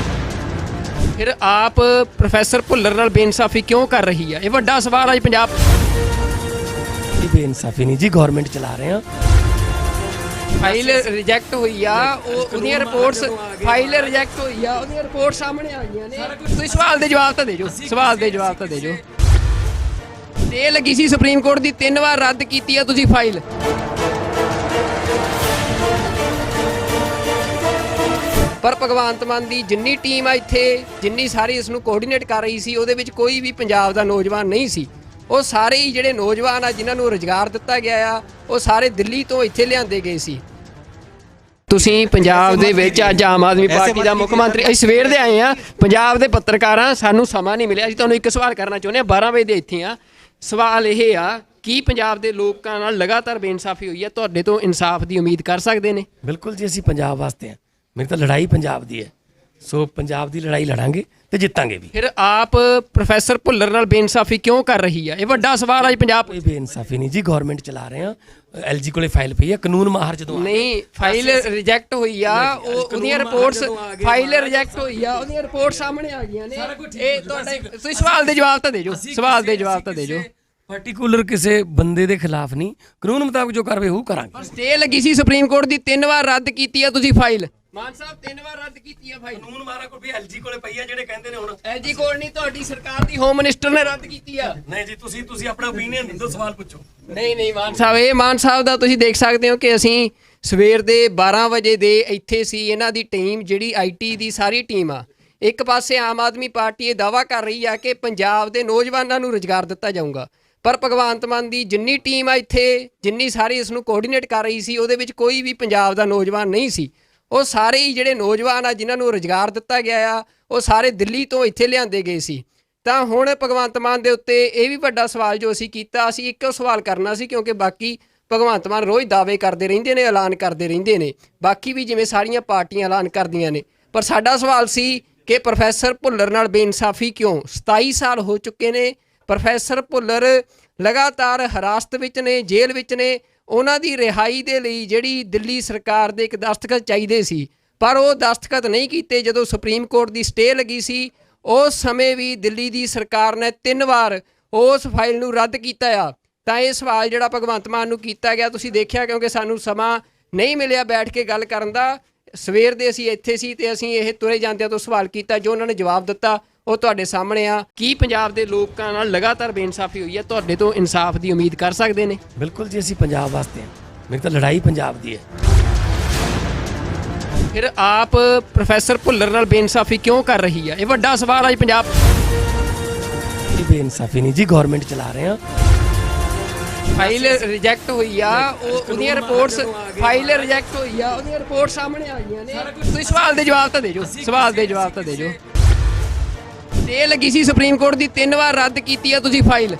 ਫਿਰ ਆਪ ਪ੍ਰੋਫੈਸਰ ਭੁੱਲਰ ਨਾਲ ਬੇਇਨਸਾਫੀ ਕਿਉਂ ਕਰ ਰਹੀ ਹੈ? ਇਹ ਵੱਡਾ ਸਵਾਲ ਅੱਜ ਪੰਜਾਬ। ਇਹ ਬੇਇਨਸਾਫੀ ਨਹੀਂ ਜੀ, ਗਵਰਨਮੈਂਟ ਚਲਾ ਰਹੇ ਹਾਂ। ਫਾਈਲ ਰਿਜੈਕਟ ਹੋਈ ਆ, ਉਹਦੀਆਂ ਰਿਪੋਰਟਸ, ਫਾਈਲ ਰਿਜੈਕਟ ਹੋਈ ਆ, ਉਹਦੀਆਂ ਰਿਪੋਰਟ ਸਾਹਮਣੇ ਆ ਗਈਆਂ ਨੇ। ਤੁਸੀਂ ਸਵਾਲ ਦੇ ਜਵਾਬ ਤਾਂ ਦੇ ਜੋ, ਸਵਾਲ ਦੇ ਜਵਾਬ ਤਾਂ ਦੇ ਜੋ। ਤੇ ਲੱਗੀ ਸੀ ਸੁਪਰੀਮ ਕੋਰਟ ਦੀ 3 ਵਾਰ ਰੱਦ ਕੀਤੀ ਆ ਤੁਸੀਂ ਫਾਈਲ। ਪਰ ਭਗਵੰਤ ਮਾਨ ਦੀ ਜਿੰਨੀ ਟੀਮ ਆ ਇੱਥੇ, ਜਿੰਨੀ ਸਾਰੀ ਇਸ ਨੂੰ ਕੋਆਰਡੀਨੇਟ ਕਰ ਰਹੀ ਸੀ, ਉਹਦੇ ਵਿੱਚ ਕੋਈ ਵੀ ਪੰਜਾਬ ਦਾ ਨੌਜਵਾਨ ਨਹੀਂ ਸੀ। ਉਹ ਸਾਰੇ ਹੀ ਜਿਹੜੇ ਨੌਜਵਾਨ ਆ ਜਿਨ੍ਹਾਂ ਨੂੰ ਰੁਜ਼ਗਾਰ ਦਿੱਤਾ ਗਿਆ ਆ, ਉਹ ਸਾਰੇ ਦਿੱਲੀ ਤੋਂ ਇੱਥੇ ਲਿਆਂਦੇ ਗਏ ਸੀ। ਤੁਸੀਂ ਪੰਜਾਬ ਦੇ ਵਿੱਚ ਅੱਜ ਆਮ ਆਦਮੀ ਪਾਰਟੀ ਦਾ ਮੁੱਖ ਮੰਤਰੀ, ਅਸੀਂ ਸਵੇਰ ਦੇ ਆਏ ਆ, ਪੰਜਾਬ ਦੇ ਪੱਤਰਕਾਰਾਂ, ਸਾਨੂੰ ਸਮਾਂ ਨਹੀਂ ਮਿਲਿਆ। ਅਸੀਂ ਤੁਹਾਨੂੰ ਇੱਕ ਸਵਾਲ ਕਰਨਾ ਚਾਹੁੰਦੇ ਹਾਂ, 12 ਵਜੇ ਦੇ ਇੱਥੇ ਆ। ਸਵਾਲ ਇਹ ਆ, ਕੀ ਪੰਜਾਬ ਦੇ ਲੋਕਾਂ ਨਾਲ ਲਗਾਤਾਰ ਬੇਇਨਸਾਫੀ ਹੋਈ ਹੈ? ਤੁਹਾਡੇ ਤੋਂ ਇਨਸਾਫ ਦੀ ਉਮੀਦ ਕਰ ਸਕਦੇ ਨੇ? ਬਿਲਕੁਲ ਜੀ, ਅਸੀਂ ਪੰਜਾਬ ਵਾਸਤੇ ਹਾਂ। ਮੇਰੀ ਤਾਂ ਲੜਾਈ ਪੰਜਾਬ ਦੀ ਹੈ। ਸੋ ਪੰਜਾਬ ਦੀ ਲੜਾਈ ਲੜਾਂਗੇ ਤੇ ਜਿੱਤਾਂਗੇ ਵੀ। ਫਿਰ ਆਪ ਪ੍ਰੋਫੈਸਰ ਭੁੱਲਰ ਨਾਲ ਬੇਇਨਸਾਫੀ ਕਿਉਂ ਕਰ ਰਹੀ ਹੈ? ਇਹ ਵੱਡਾ ਸਵਾਲ ਅੱਜ ਪੰਜਾਬ। ਇਹ ਬੇਇਨਸਾਫੀ ਨਹੀਂ ਜੀ, ਗਵਰਨਮੈਂਟ ਚਲਾ ਰਹੇ ਹਾਂ। ਐਲਜੀ ਕੋਲੇ ਫਾਈਲ ਪਈ ਹੈ, ਕਾਨੂੰਨ ਮਾਹਰ ਜਦੋਂ ਨਹੀਂ, ਫਾਈਲ ਰਿਜੈਕਟ ਹੋਈ ਆ, ਉਹਦੀਆਂ ਰਿਪੋਰਟਸ, ਫਾਈਲ ਰਿਜੈਕਟ ਹੋਈ ਆ, ਉਹਦੀਆਂ ਰਿਪੋਰਟ ਸਾਹਮਣੇ ਆ ਗਈਆਂ ਨੇ। ਇਹ ਤੁਹਾਡੇ, ਤੁਸੀਂ ਸਵਾਲ ਦੇ ਜਵਾਬ ਤਾਂ ਦੇ ਜੋ, ਸਵਾਲ ਦੇ ਜਵਾਬ ਤਾਂ ਦੇ ਜੋ। ਪਾਰਟਿਕੂਲਰ ਕਿਸੇ ਬੰਦੇ ਦੇ ਖਿਲਾਫ ਨਹੀਂ, ਕਾਨੂੰਨ ਮੁਤਾਬਕ ਜੋ ਕਾਰਵਾਈ ਉਹ ਕਰਾਂਗੇ। ਸਟੇ ਲੱਗੀ ਸੀ ਸੁਪਰੀਮ ਕੋਰਟ ਦੀ, 3 ਵਾਰ ਰੱਦ ਕੀਤੀ ਆ ਤੁਸੀਂ ਫਾਈਲ। ਮਾਨ ਸਾਹਿਬ 3 ਵਾਰ ਰੱਦ ਕੀਤੀ ਆ ਫਾਈਲ। ਕਾਨੂੰਨ ਮਾਹਰਾਂ ਕੋਲ ਵੀ ਐਲਜੀ ਕੋਲੇ ਪਈ ਆ, ਜਿਹੜੇ ਕਹਿੰਦੇ ਨੇ ਹੁਣ ਐਲਜੀ ਕੋਲ ਨਹੀਂ, ਤੁਹਾਡੀ ਸਰਕਾਰ ਦੀ ਹੋਮ ਮਿਨਿਸਟਰ ਨੇ ਰੱਦ ਕੀਤੀ ਆ। ਨਹੀਂ ਜੀ, ਤੁਸੀਂ ਆਪਣਾ ਓਪੀਨੀਅਨ ਦੇ ਦਿਓ, ਸਵਾਲ ਪੁੱਛੋ। ਨਹੀਂ ਮਾਨ ਸਾਹਿਬ, ਇਹ ਮਾਨ ਸਾਹਿਬ ਦਾ ਤੁਸੀਂ ਦੇਖ ਸਕਦੇ ਹੋ ਕਿ ਅਸੀਂ ਸਵੇਰ ਦੇ 12 ਵਜੇ ਦੇ ਇੱਥੇ ਸੀ। ਇਹਨਾਂ ਦੀ ਟੀਮ, ਜਿਹੜੀ ਆਈਟੀ ਦੀ ਸਾਰੀ ਟੀਮ ਆ, ਇੱਕ ਪਾਸੇ ਆਮ ਆਦਮੀ ਪਾਰਟੀ ਇਹ ਦਾਅਵਾ ਕਰ ਰਹੀ ਆ ਕਿ ਪੰਜਾਬ ਦੇ ਨੌਜਵਾਨਾਂ ਨੂੰ ਰੁਜ਼ਗਾਰ ਦਿੱਤਾ ਜਾਊਗਾ। ਪਰ ਭਗਵੰਤ ਮਾਨ ਦੀ ਜਿੰਨੀ ਟੀਮ ਆ ਇੱਥੇ, ਜਿੰਨੀ ਸਾਰੀ ਇਸ ਨੂੰ ਕੋਆਰਡੀਨੇਟ ਕਰ ਰਹੀ ਸੀ, ਉਹਦੇ ਵਿੱਚ ਕੋਈ ਵੀ ਪੰਜਾਬ ਦਾ ਨੌਜਵਾਨ ਨਹੀਂ ਸੀ। ਉਹ ਸਾਰੇ ਹੀ ਜਿਹੜੇ ਨੌਜਵਾਨ ਆ ਜਿਨ੍ਹਾਂ ਨੂੰ ਰੁਜ਼ਗਾਰ ਦਿੱਤਾ ਗਿਆ ਆ, ਉਹ ਸਾਰੇ ਦਿੱਲੀ ਤੋਂ ਇੱਥੇ ਲਿਆਂਦੇ ਗਏ ਸੀ। ਤਾਂ ਹੁਣ ਭਗਵੰਤ ਮਾਨ ਦੇ ਉੱਤੇ ਇਹ ਵੀ ਵੱਡਾ ਸਵਾਲ ਜੋ ਅਸੀਂ ਕੀਤਾ, ਅਸੀਂ ਇੱਕੋ ਸਵਾਲ ਕਰਨਾ ਸੀ, ਕਿਉਂਕਿ ਬਾਕੀ ਭਗਵੰਤ ਮਾਨ ਰੋਜ਼ ਦਾਅਵੇ ਕਰਦੇ ਰਹਿੰਦੇ ਨੇ, ਐਲਾਨ ਕਰਦੇ ਰਹਿੰਦੇ ਨੇ, ਬਾਕੀ ਵੀ ਜਿਵੇਂ ਸਾਰੀਆਂ ਪਾਰਟੀਆਂ ਐਲਾਨ ਕਰਦੀਆਂ ਨੇ। ਪਰ ਸਾਡਾ ਸਵਾਲ ਸੀ ਕਿ ਪ੍ਰੋਫੈਸਰ ਭੁੱਲਰ ਨਾਲ ਬੇਇਨਸਾਫੀ ਕਿਉਂ? 27 ਸਾਲ ਹੋ ਚੁੱਕੇ ਨੇ। ਪ੍ਰੋਫੈਸਰ ਭੁੱਲਰ ਲਗਾਤਾਰ ਹਿਰਾਸਤ ਵਿੱਚ ਨੇ, ਜੇਲ੍ਹ ਵਿੱਚ ਨੇ। ਉਹਨਾਂ ਦੀ ਰਿਹਾਈ ਦੇ ਲਈ ਜਿਹੜੀ ਦਿੱਲੀ ਸਰਕਾਰ ਦੇ ਇੱਕ ਦਸਤਖਤ ਚਾਹੀਦੇ ਸੀ, ਪਰ ਉਹ ਦਸਤਖਤ ਨਹੀਂ ਕੀਤੇ। ਜਦੋਂ ਸੁਪਰੀਮ ਕੋਰਟ ਦੀ ਸਟੇ ਲੱਗੀ ਸੀ, ਉਸ ਸਮੇਂ ਵੀ ਦਿੱਲੀ ਦੀ ਸਰਕਾਰ ਨੇ 3 ਵਾਰ ਉਸ ਫਾਈਲ ਨੂੰ ਰੱਦ ਕੀਤਾ ਆ। ਤਾਂ ਇਹ ਸਵਾਲ ਜਿਹੜਾ ਭਗਵੰਤ ਮਾਨ ਨੂੰ ਕੀਤਾ ਗਿਆ, ਤੁਸੀਂ ਦੇਖਿਆ, ਕਿਉਂਕਿ ਸਾਨੂੰ ਸਮਾਂ ਨਹੀਂ ਮਿਲਿਆ ਬੈਠ ਕੇ ਗੱਲ ਕਰਨ ਦਾ। ਸਵੇਰ ਦੇ ਅਸੀਂ ਇੱਥੇ ਸੀ ਤੇ ਅਸੀਂ ਇਹ ਤੁਰੇ ਜਾਂਦਿਆਂ ਤੋਂ ਸਵਾਲ ਕੀਤਾ, ਜੋ ਉਹਨਾਂ ਨੇ ਜਵਾਬ ਦਿੱਤਾ ਉਹ ਤੁਹਾਡੇ ਸਾਹਮਣੇ ਆ। ਕੀ ਪੰਜਾਬ ਦੇ ਲੋਕਾਂ ਨਾਲ ਲਗਾਤਾਰ ਬੇਇਨਸਾਫੀ ਹੋਈ ਹੈ? ਤੁਹਾਡੇ ਤੋਂ ਇਨਸਾਫ ਦੀ ਉਮੀਦ ਕਰ ਸਕਦੇ ਨੇ? ਬਿਲਕੁਲ ਜੀ, ਅਸੀਂ ਪੰਜਾਬ ਵਾਸਤੇ ਹਾਂ। ਮੇਰੀ ਤਾਂ ਲੜਾਈ ਪੰਜਾਬ ਦੀ ਹੈ। ਫਿਰ ਆਪ ਪ੍ਰੋਫੈਸਰ ਭੁੱਲਰ ਨਾਲ ਬੇਇਨਸਾਫੀ ਕਿਉਂ ਕਰ ਰਹੀ ਹੈ? ਇਹ ਵੱਡਾ ਸਵਾਲ ਅੱਜ ਪੰਜਾਬ। ਇਹ ਬੇਇਨਸਾਫੀ ਨਹੀਂ ਜੀ, ਗਵਰਨਮੈਂਟ ਚਲਾ ਰਹੇ ਹਾਂ। ਫਾਈਲ ਰਿਜੈਕਟ ਹੋਈ ਆ, ਉਹਦੀਆਂ ਰਿਪੋਰਟਸ, ਫਾਈਲ ਰਿਜੈਕਟ ਹੋਈ ਆ, ਉਹਦੀਆਂ ਰਿਪੋਰਟ ਸਾਹਮਣੇ ਆ ਗਈਆਂ ਨੇ। ਤੁਸੀਂ ਸਵਾਲ ਦੇ ਜਵਾਬ ਤਾਂ ਦੇ ਜੋ, ਸਵਾਲ ਦੇ ਜਵਾਬ ਤਾਂ ਦੇ ਜੋ। ਤੇ ਲੱਗੀ ਸੀ ਸੁਪਰੀਮ ਕੋਰਟ ਦੀ, 3 ਵਾਰ ਰੱਦ ਕੀਤੀ ਆ ਤੁਸੀਂ ਫਾਈਲ।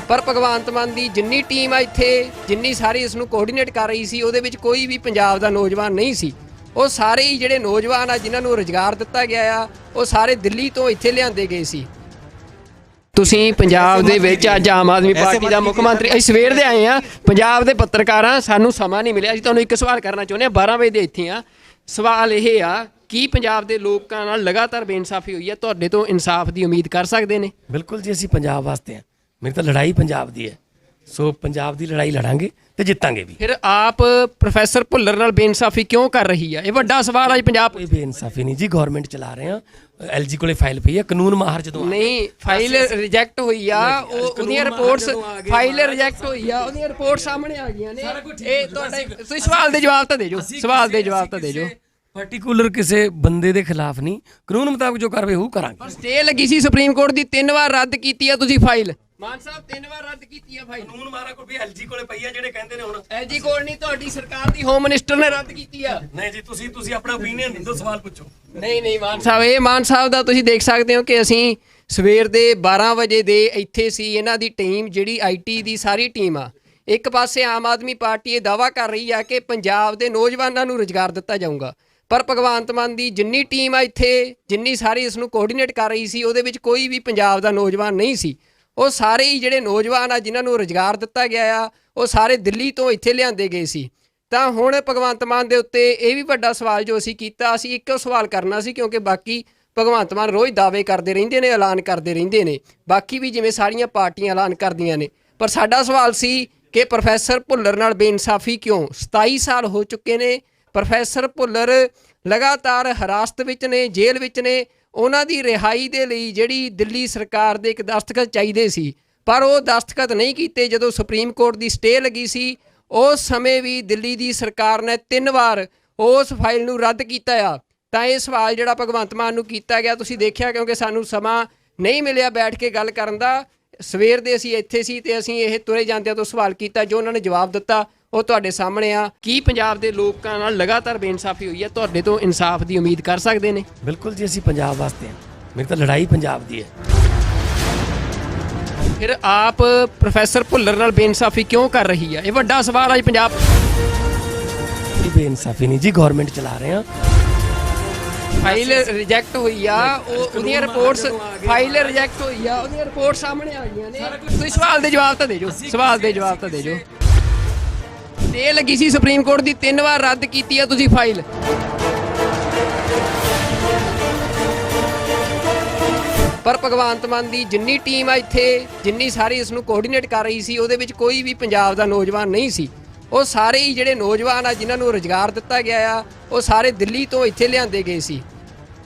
ਪਰ ਭਗਵੰਤ ਮਾਨ ਦੀ ਜਿੰਨੀ ਟੀਮ ਆ ਇੱਥੇ, ਜਿੰਨੀ ਸਾਰੀ ਇਸ ਨੂੰ ਕੋਆਰਡੀਨੇਟ ਕਰ ਰਹੀ ਸੀ, ਉਹਦੇ ਵਿੱਚ ਕੋਈ ਵੀ ਪੰਜਾਬ ਦਾ ਨੌਜਵਾਨ ਨਹੀਂ ਸੀ। ਉਹ ਸਾਰੇ ਹੀ ਜਿਹੜੇ ਨੌਜਵਾਨ ਆ ਜਿਨ੍ਹਾਂ ਨੂੰ ਰੁਜ਼ਗਾਰ ਦਿੱਤਾ ਗਿਆ ਆ, ਉਹ ਸਾਰੇ ਦਿੱਲੀ ਤੋਂ ਇੱਥੇ ਲਿਆਂਦੇ ਗਏ ਸੀ। ਤੁਸੀਂ ਪੰਜਾਬ ਦੇ ਵਿੱਚ ਅੱਜ ਆਮ ਆਦਮੀ ਪਾਰਟੀ ਦਾ ਮੁੱਖ ਮੰਤਰੀ, ਅਸੀਂ ਸਵੇਰ ਦੇ ਆਏ ਆ। ਪੰਜਾਬ ਦੇ ਪੱਤਰਕਾਰਾਂ, ਸਾਨੂੰ ਸਮਾਂ ਨਹੀਂ ਮਿਲਿਆ। ਅਸੀਂ ਤੁਹਾਨੂੰ ਇੱਕ ਸਵਾਲ ਕਰਨਾ ਚਾਹੁੰਦੇ ਹਾਂ, 12 ਵਜੇ ਦੇ ਇੱਥੇ ਆ। ਸਵਾਲ ਇਹ ਆ, ਕੀ ਪੰਜਾਬ ਦੇ ਲੋਕਾਂ ਨਾਲ ਲਗਾਤਾਰ ਬੇਇਨਸਾਫੀ ਹੋਈ ਹੈ? ਤੁਹਾਡੇ ਤੋਂ ਇਨਸਾਫ ਦੀ ਉਮੀਦ ਕਰ ਸਕਦੇ ਨੇ? ਬਿਲਕੁਲ ਜੀ, ਅਸੀਂ ਪੰਜਾਬ ਵਾਸਤੇ ਹਾਂ। ਮੇਰੀ ਤਾਂ ਲੜਾਈ ਪੰਜਾਬ ਦੀ ਹੈ। ਸੋ ਪੰਜਾਬ ਦੀ ਲੜਾਈ ਲੜਾਂਗੇ ਤੇ ਜਿੱਤਾਂਗੇ ਵੀ। ਫਿਰ ਆਪ ਪ੍ਰੋਫੈਸਰ ਭੁੱਲਰ ਨਾਲ ਬੇਇਨਸਾਫੀ ਕਿਉਂ ਕਰ ਰਹੀ ਹੈ? ਇਹ ਵੱਡਾ ਸਵਾਲ ਅੱਜ ਪੰਜਾਬ। ਇਹ ਬੇਇਨਸਾਫੀ ਨਹੀਂ ਜੀ, ਗਵਰਨਮੈਂਟ ਚਲਾ ਰਹੇ ਹਾਂ। ਐਲਜੀ ਕੋਲੇ ਫਾਈਲ ਪਈ ਹੈ, ਕਾਨੂੰਨ ਮਾਹਰ ਜਦੋਂ ਨਹੀਂ, ਫਾਈਲ ਰਿਜੈਕਟ ਹੋਈ ਆ, ਉਹਦੀਆਂ ਰਿਪੋਰਟਸ, ਫਾਈਲ ਰਿਜੈਕਟ ਹੋਈ ਆ, ਉਹਦੀਆਂ ਰਿਪੋਰਟ ਸਾਹਮਣੇ ਆ ਗਈਆਂ ਨੇ। ਇਹ ਤੁਹਾਡੇ, ਤੁਸੀਂ ਸਵਾਲ ਦੇ ਜਵਾਬ ਤਾਂ ਦੇ ਜੋ, ਸਵਾਲ ਦੇ ਜਵਾਬ ਤਾਂ ਦੇ ਜੋ। ਪਾਰਟਿਕੂਲਰ ਕਿਸੇ ਬੰਦੇ ਦੇ ਖਿਲਾਫ ਨਹੀਂ, ਕਾਨੂੰਨ ਮੁਤਾਬਕ ਜੋ ਕਾਰਵਾਈ ਉਹ ਕਰਾਂਗੇ। ਸਟੇ ਲੱਗੀ ਸੀ ਸੁਪਰੀਮ ਕੋਰਟ ਦੀ, 3 ਵਾਰ ਰੱਦ ਕੀਤੀ ਆ ਤੁਸੀਂ ਫਾਈਲ। ਮਾਨ ਸਾਹਿਬ 3 ਵਾਰ ਰੱਦ ਕੀਤੀ ਆ ਫਾਈਲ। ਕਾਨੂੰਨ ਮਾਰਾ ਕੋਈ ਵੀ ਐਲਜੀ ਕੋਲੇ ਪਈ ਆ ਜਿਹੜੇ ਕਹਿੰਦੇ ਨੇ ਹੁਣ ਐਲਜੀ ਕੋਲ ਨਹੀਂ, ਤੁਹਾਡੀ ਸਰਕਾਰ ਦੀ ਹੋਮ ਮਿਨਿਸਟਰ ਨੇ ਰੱਦ ਕੀਤੀ ਆ। ਨਹੀਂ ਜੀ, ਤੁਸੀਂ ਆਪਣਾ ਓਪੀਨੀਅਨ ਦਿਓ, ਸਵਾਲ ਪੁੱਛੋ। ਨਹੀਂ ਮਾਨ ਸਾਹਿਬ, ਇਹ ਮਾਨ ਸਾਹਿਬ ਦਾ ਤੁਸੀਂ ਦੇਖ ਸਕਦੇ ਹੋ ਕਿ ਅਸੀਂ ਸਵੇਰ ਦੇ 12 ਵਜੇ ਦੇ ਇੱਥੇ ਸੀ। ਇਹਨਾਂ ਦੀ ਟੀਮ ਜਿਹੜੀ ਆਈਟੀ ਦੀ ਸਾਰੀ ਟੀਮ ਆ, ਇੱਕ ਪਾਸੇ ਆਮ ਆਦਮੀ ਪਾਰਟੀ ਇਹ ਦਾਅਵਾ ਕਰ ਰਹੀ ਆ ਕਿ ਪੰਜਾਬ ਦੇ ਨੌਜਵਾਨਾਂ ਨੂੰ ਰੁਜ਼ਗਾਰ ਦਿੱਤਾ ਜਾਊਗਾ, ਪਰ ਭਗਵੰਤ ਮਾਨ ਦੀ ਜਿੰਨੀ ਟੀਮ ਆ ਇੱਥੇ, ਜਿੰਨੀ ਸਾਰੀ ਇਸ ਨੂੰ ਕੋਆਰਡੀਨੇਟ ਕਰ ਰਹੀ ਸੀ, ਉਹਦੇ ਵਿੱਚ ਕੋਈ ਵੀ ਪੰਜਾਬ ਦਾ ਨੌਜਵਾਨ ਨਹੀਂ ਸੀ। ਉਹ ਸਾਰੇ ਹੀ ਜਿਹੜੇ ਨੌਜਵਾਨ ਆ ਜਿਨ੍ਹਾਂ ਨੂੰ ਰੁਜ਼ਗਾਰ ਦਿੱਤਾ ਗਿਆ ਆ, ਉਹ ਸਾਰੇ ਦਿੱਲੀ ਤੋਂ ਇੱਥੇ ਲਿਆਂਦੇ ਗਏ ਸੀ। ਤਾਂ ਹੁਣ ਭਗਵੰਤ ਮਾਨ ਦੇ ਉੱਤੇ ਇਹ ਵੀ ਵੱਡਾ ਸਵਾਲ ਜੋ ਅਸੀਂ ਕੀਤਾ, ਅਸੀਂ ਇੱਕੋ ਸਵਾਲ ਕਰਨਾ ਸੀ, ਕਿਉਂਕਿ ਬਾਕੀ ਭਗਵੰਤ ਮਾਨ ਰੋਜ਼ ਦਾਅਵੇ ਕਰਦੇ ਰਹਿੰਦੇ ਨੇ, ਐਲਾਨ ਕਰਦੇ ਰਹਿੰਦੇ ਨੇ, ਬਾਕੀ ਵੀ ਜਿਵੇਂ ਸਾਰੀਆਂ ਪਾਰਟੀਆਂ ਐਲਾਨ ਕਰਦੀਆਂ ਨੇ। ਪਰ ਸਾਡਾ ਸਵਾਲ ਸੀ ਕਿ ਪ੍ਰੋਫੈਸਰ ਭੁੱਲਰ ਨਾਲ ਬੇਇਨਸਾਫੀ ਕਿਉਂ? 27 ਸਾਲ ਹੋ ਚੁੱਕੇ ਨੇ, ਪ੍ਰੋਫੈਸਰ ਭੁੱਲਰ ਲਗਾਤਾਰ ਹਿਰਾਸਤ ਵਿੱਚ ਨੇ, ਜੇਲ੍ਹ ਵਿੱਚ ਨੇ। ਉਹਨਾਂ ਦੀ ਰਿਹਾਈ ਦੇ ਲਈ ਜਿਹੜੀ ਦਿੱਲੀ ਸਰਕਾਰ ਦੇ ਇੱਕ ਦਸਤਖਤ ਚਾਹੀਦੇ ਸੀ, ਪਰ ਉਹ ਦਸਤਖਤ ਨਹੀਂ ਕੀਤੇ। ਜਦੋਂ ਸੁਪਰੀਮ ਕੋਰਟ ਦੀ ਸਟੇ ਲੱਗੀ ਸੀ, ਉਸ ਸਮੇਂ ਵੀ ਦਿੱਲੀ ਦੀ ਸਰਕਾਰ ਨੇ 3 ਵਾਰ ਉਸ ਫਾਈਲ ਨੂੰ ਰੱਦ ਕੀਤਾ ਆ। ਤਾਂ ਇਹ ਸਵਾਲ ਜਿਹੜਾ ਭਗਵੰਤ ਮਾਨ ਨੂੰ ਕੀਤਾ ਗਿਆ, ਤੁਸੀਂ ਦੇਖਿਆ, ਕਿਉਂਕਿ ਸਾਨੂੰ ਸਮਾਂ ਨਹੀਂ ਮਿਲਿਆ ਬੈਠ ਕੇ ਗੱਲ ਕਰਨ ਦਾ। ਸਵੇਰ ਦੇ ਅਸੀਂ ਇੱਥੇ ਸੀ ਤੇ ਅਸੀਂ ਇਹ ਤੁਰੇ ਜਾਂਦਿਆਂ ਤੋਂ ਸਵਾਲ ਕੀਤਾ, ਜੋ ਉਹਨਾਂ ਨੇ ਜਵਾਬ ਦਿੱਤਾ ਉਹ ਤੁਹਾਡੇ ਸਾਹਮਣੇ ਆ। ਕੀ ਪੰਜਾਬ ਦੇ ਲੋਕਾਂ ਨਾਲ ਲਗਾਤਾਰ ਬੇਇਨਸਾਫੀ ਹੋਈ ਹੈ? ਤੁਹਾਡੇ ਤੋਂ ਇਨਸਾਫ ਦੀ ਉਮੀਦ ਕਰ ਸਕਦੇ ਨੇ? ਬਿਲਕੁਲ ਜੀ, ਅਸੀਂ ਪੰਜਾਬ ਵਾਸਤੇ ਹਾਂ। ਮੇਰੀ ਤਾਂ ਲੜਾਈ ਪੰਜਾਬ ਦੀ ਹੈ। ਫਿਰ ਆਪ ਪ੍ਰੋਫੈਸਰ ਭੁੱਲਰ ਨਾਲ ਬੇਇਨਸਾਫੀ ਕਿਉਂ ਕਰ ਰਹੀ ਹੈ? ਇਹ ਵੱਡਾ ਸਵਾਲ ਅੱਜ ਪੰਜਾਬ। ਇਹ ਬੇਇਨਸਾਫੀ ਨਹੀਂ ਜੀ, ਗਵਰਨਮੈਂਟ ਚਲਾ ਰਹੇ ਹਾਂ। ਫਾਈਲ ਰਿਜੈਕਟ ਹੋਈ ਆ, ਉਹਦੀਆਂ ਰਿਪੋਰਟਸ, ਫਾਈਲ ਰਿਜੈਕਟ ਹੋਈ ਆ, ਉਹਦੀਆਂ ਰਿਪੋਰਟ ਸਾਹਮਣੇ ਆ ਗਈਆਂ ਨੇ। ਤੁਸੀਂ ਸਵਾਲ ਦੇ ਜਵਾਬ ਤਾਂ ਦੇ ਜੋ, ਸਵਾਲ ਦੇ ਜਵਾਬ ਤਾਂ ਦੇ ਜੋ। ਤੇ ਲੱਗੀ ਸੀ ਸੁਪਰੀਮ ਕੋਰਟ ਦੀ, 3 ਵਾਰ ਰੱਦ ਕੀਤੀ ਆ ਤੁਸੀਂ ਫਾਈਲ। ਪਰ ਭਗਵੰਤ ਮਾਨ ਦੀ ਜਿੰਨੀ ਟੀਮ ਆ ਇੱਥੇ, ਜਿੰਨੀ ਸਾਰੀ ਇਸ ਨੂੰ ਕੋਆਰਡੀਨੇਟ ਕਰ ਰਹੀ ਸੀ, ਉਹਦੇ ਵਿੱਚ ਕੋਈ ਵੀ ਪੰਜਾਬ ਦਾ ਨੌਜਵਾਨ ਨਹੀਂ ਸੀ। ਉਹ ਸਾਰੇ ਹੀ ਜਿਹੜੇ ਨੌਜਵਾਨ ਆ ਜਿਨ੍ਹਾਂ ਨੂੰ ਰੁਜ਼ਗਾਰ ਦਿੱਤਾ ਗਿਆ ਆ, ਉਹ ਸਾਰੇ ਦਿੱਲੀ ਤੋਂ ਇੱਥੇ ਲਿਆਂਦੇ ਗਏ ਸੀ।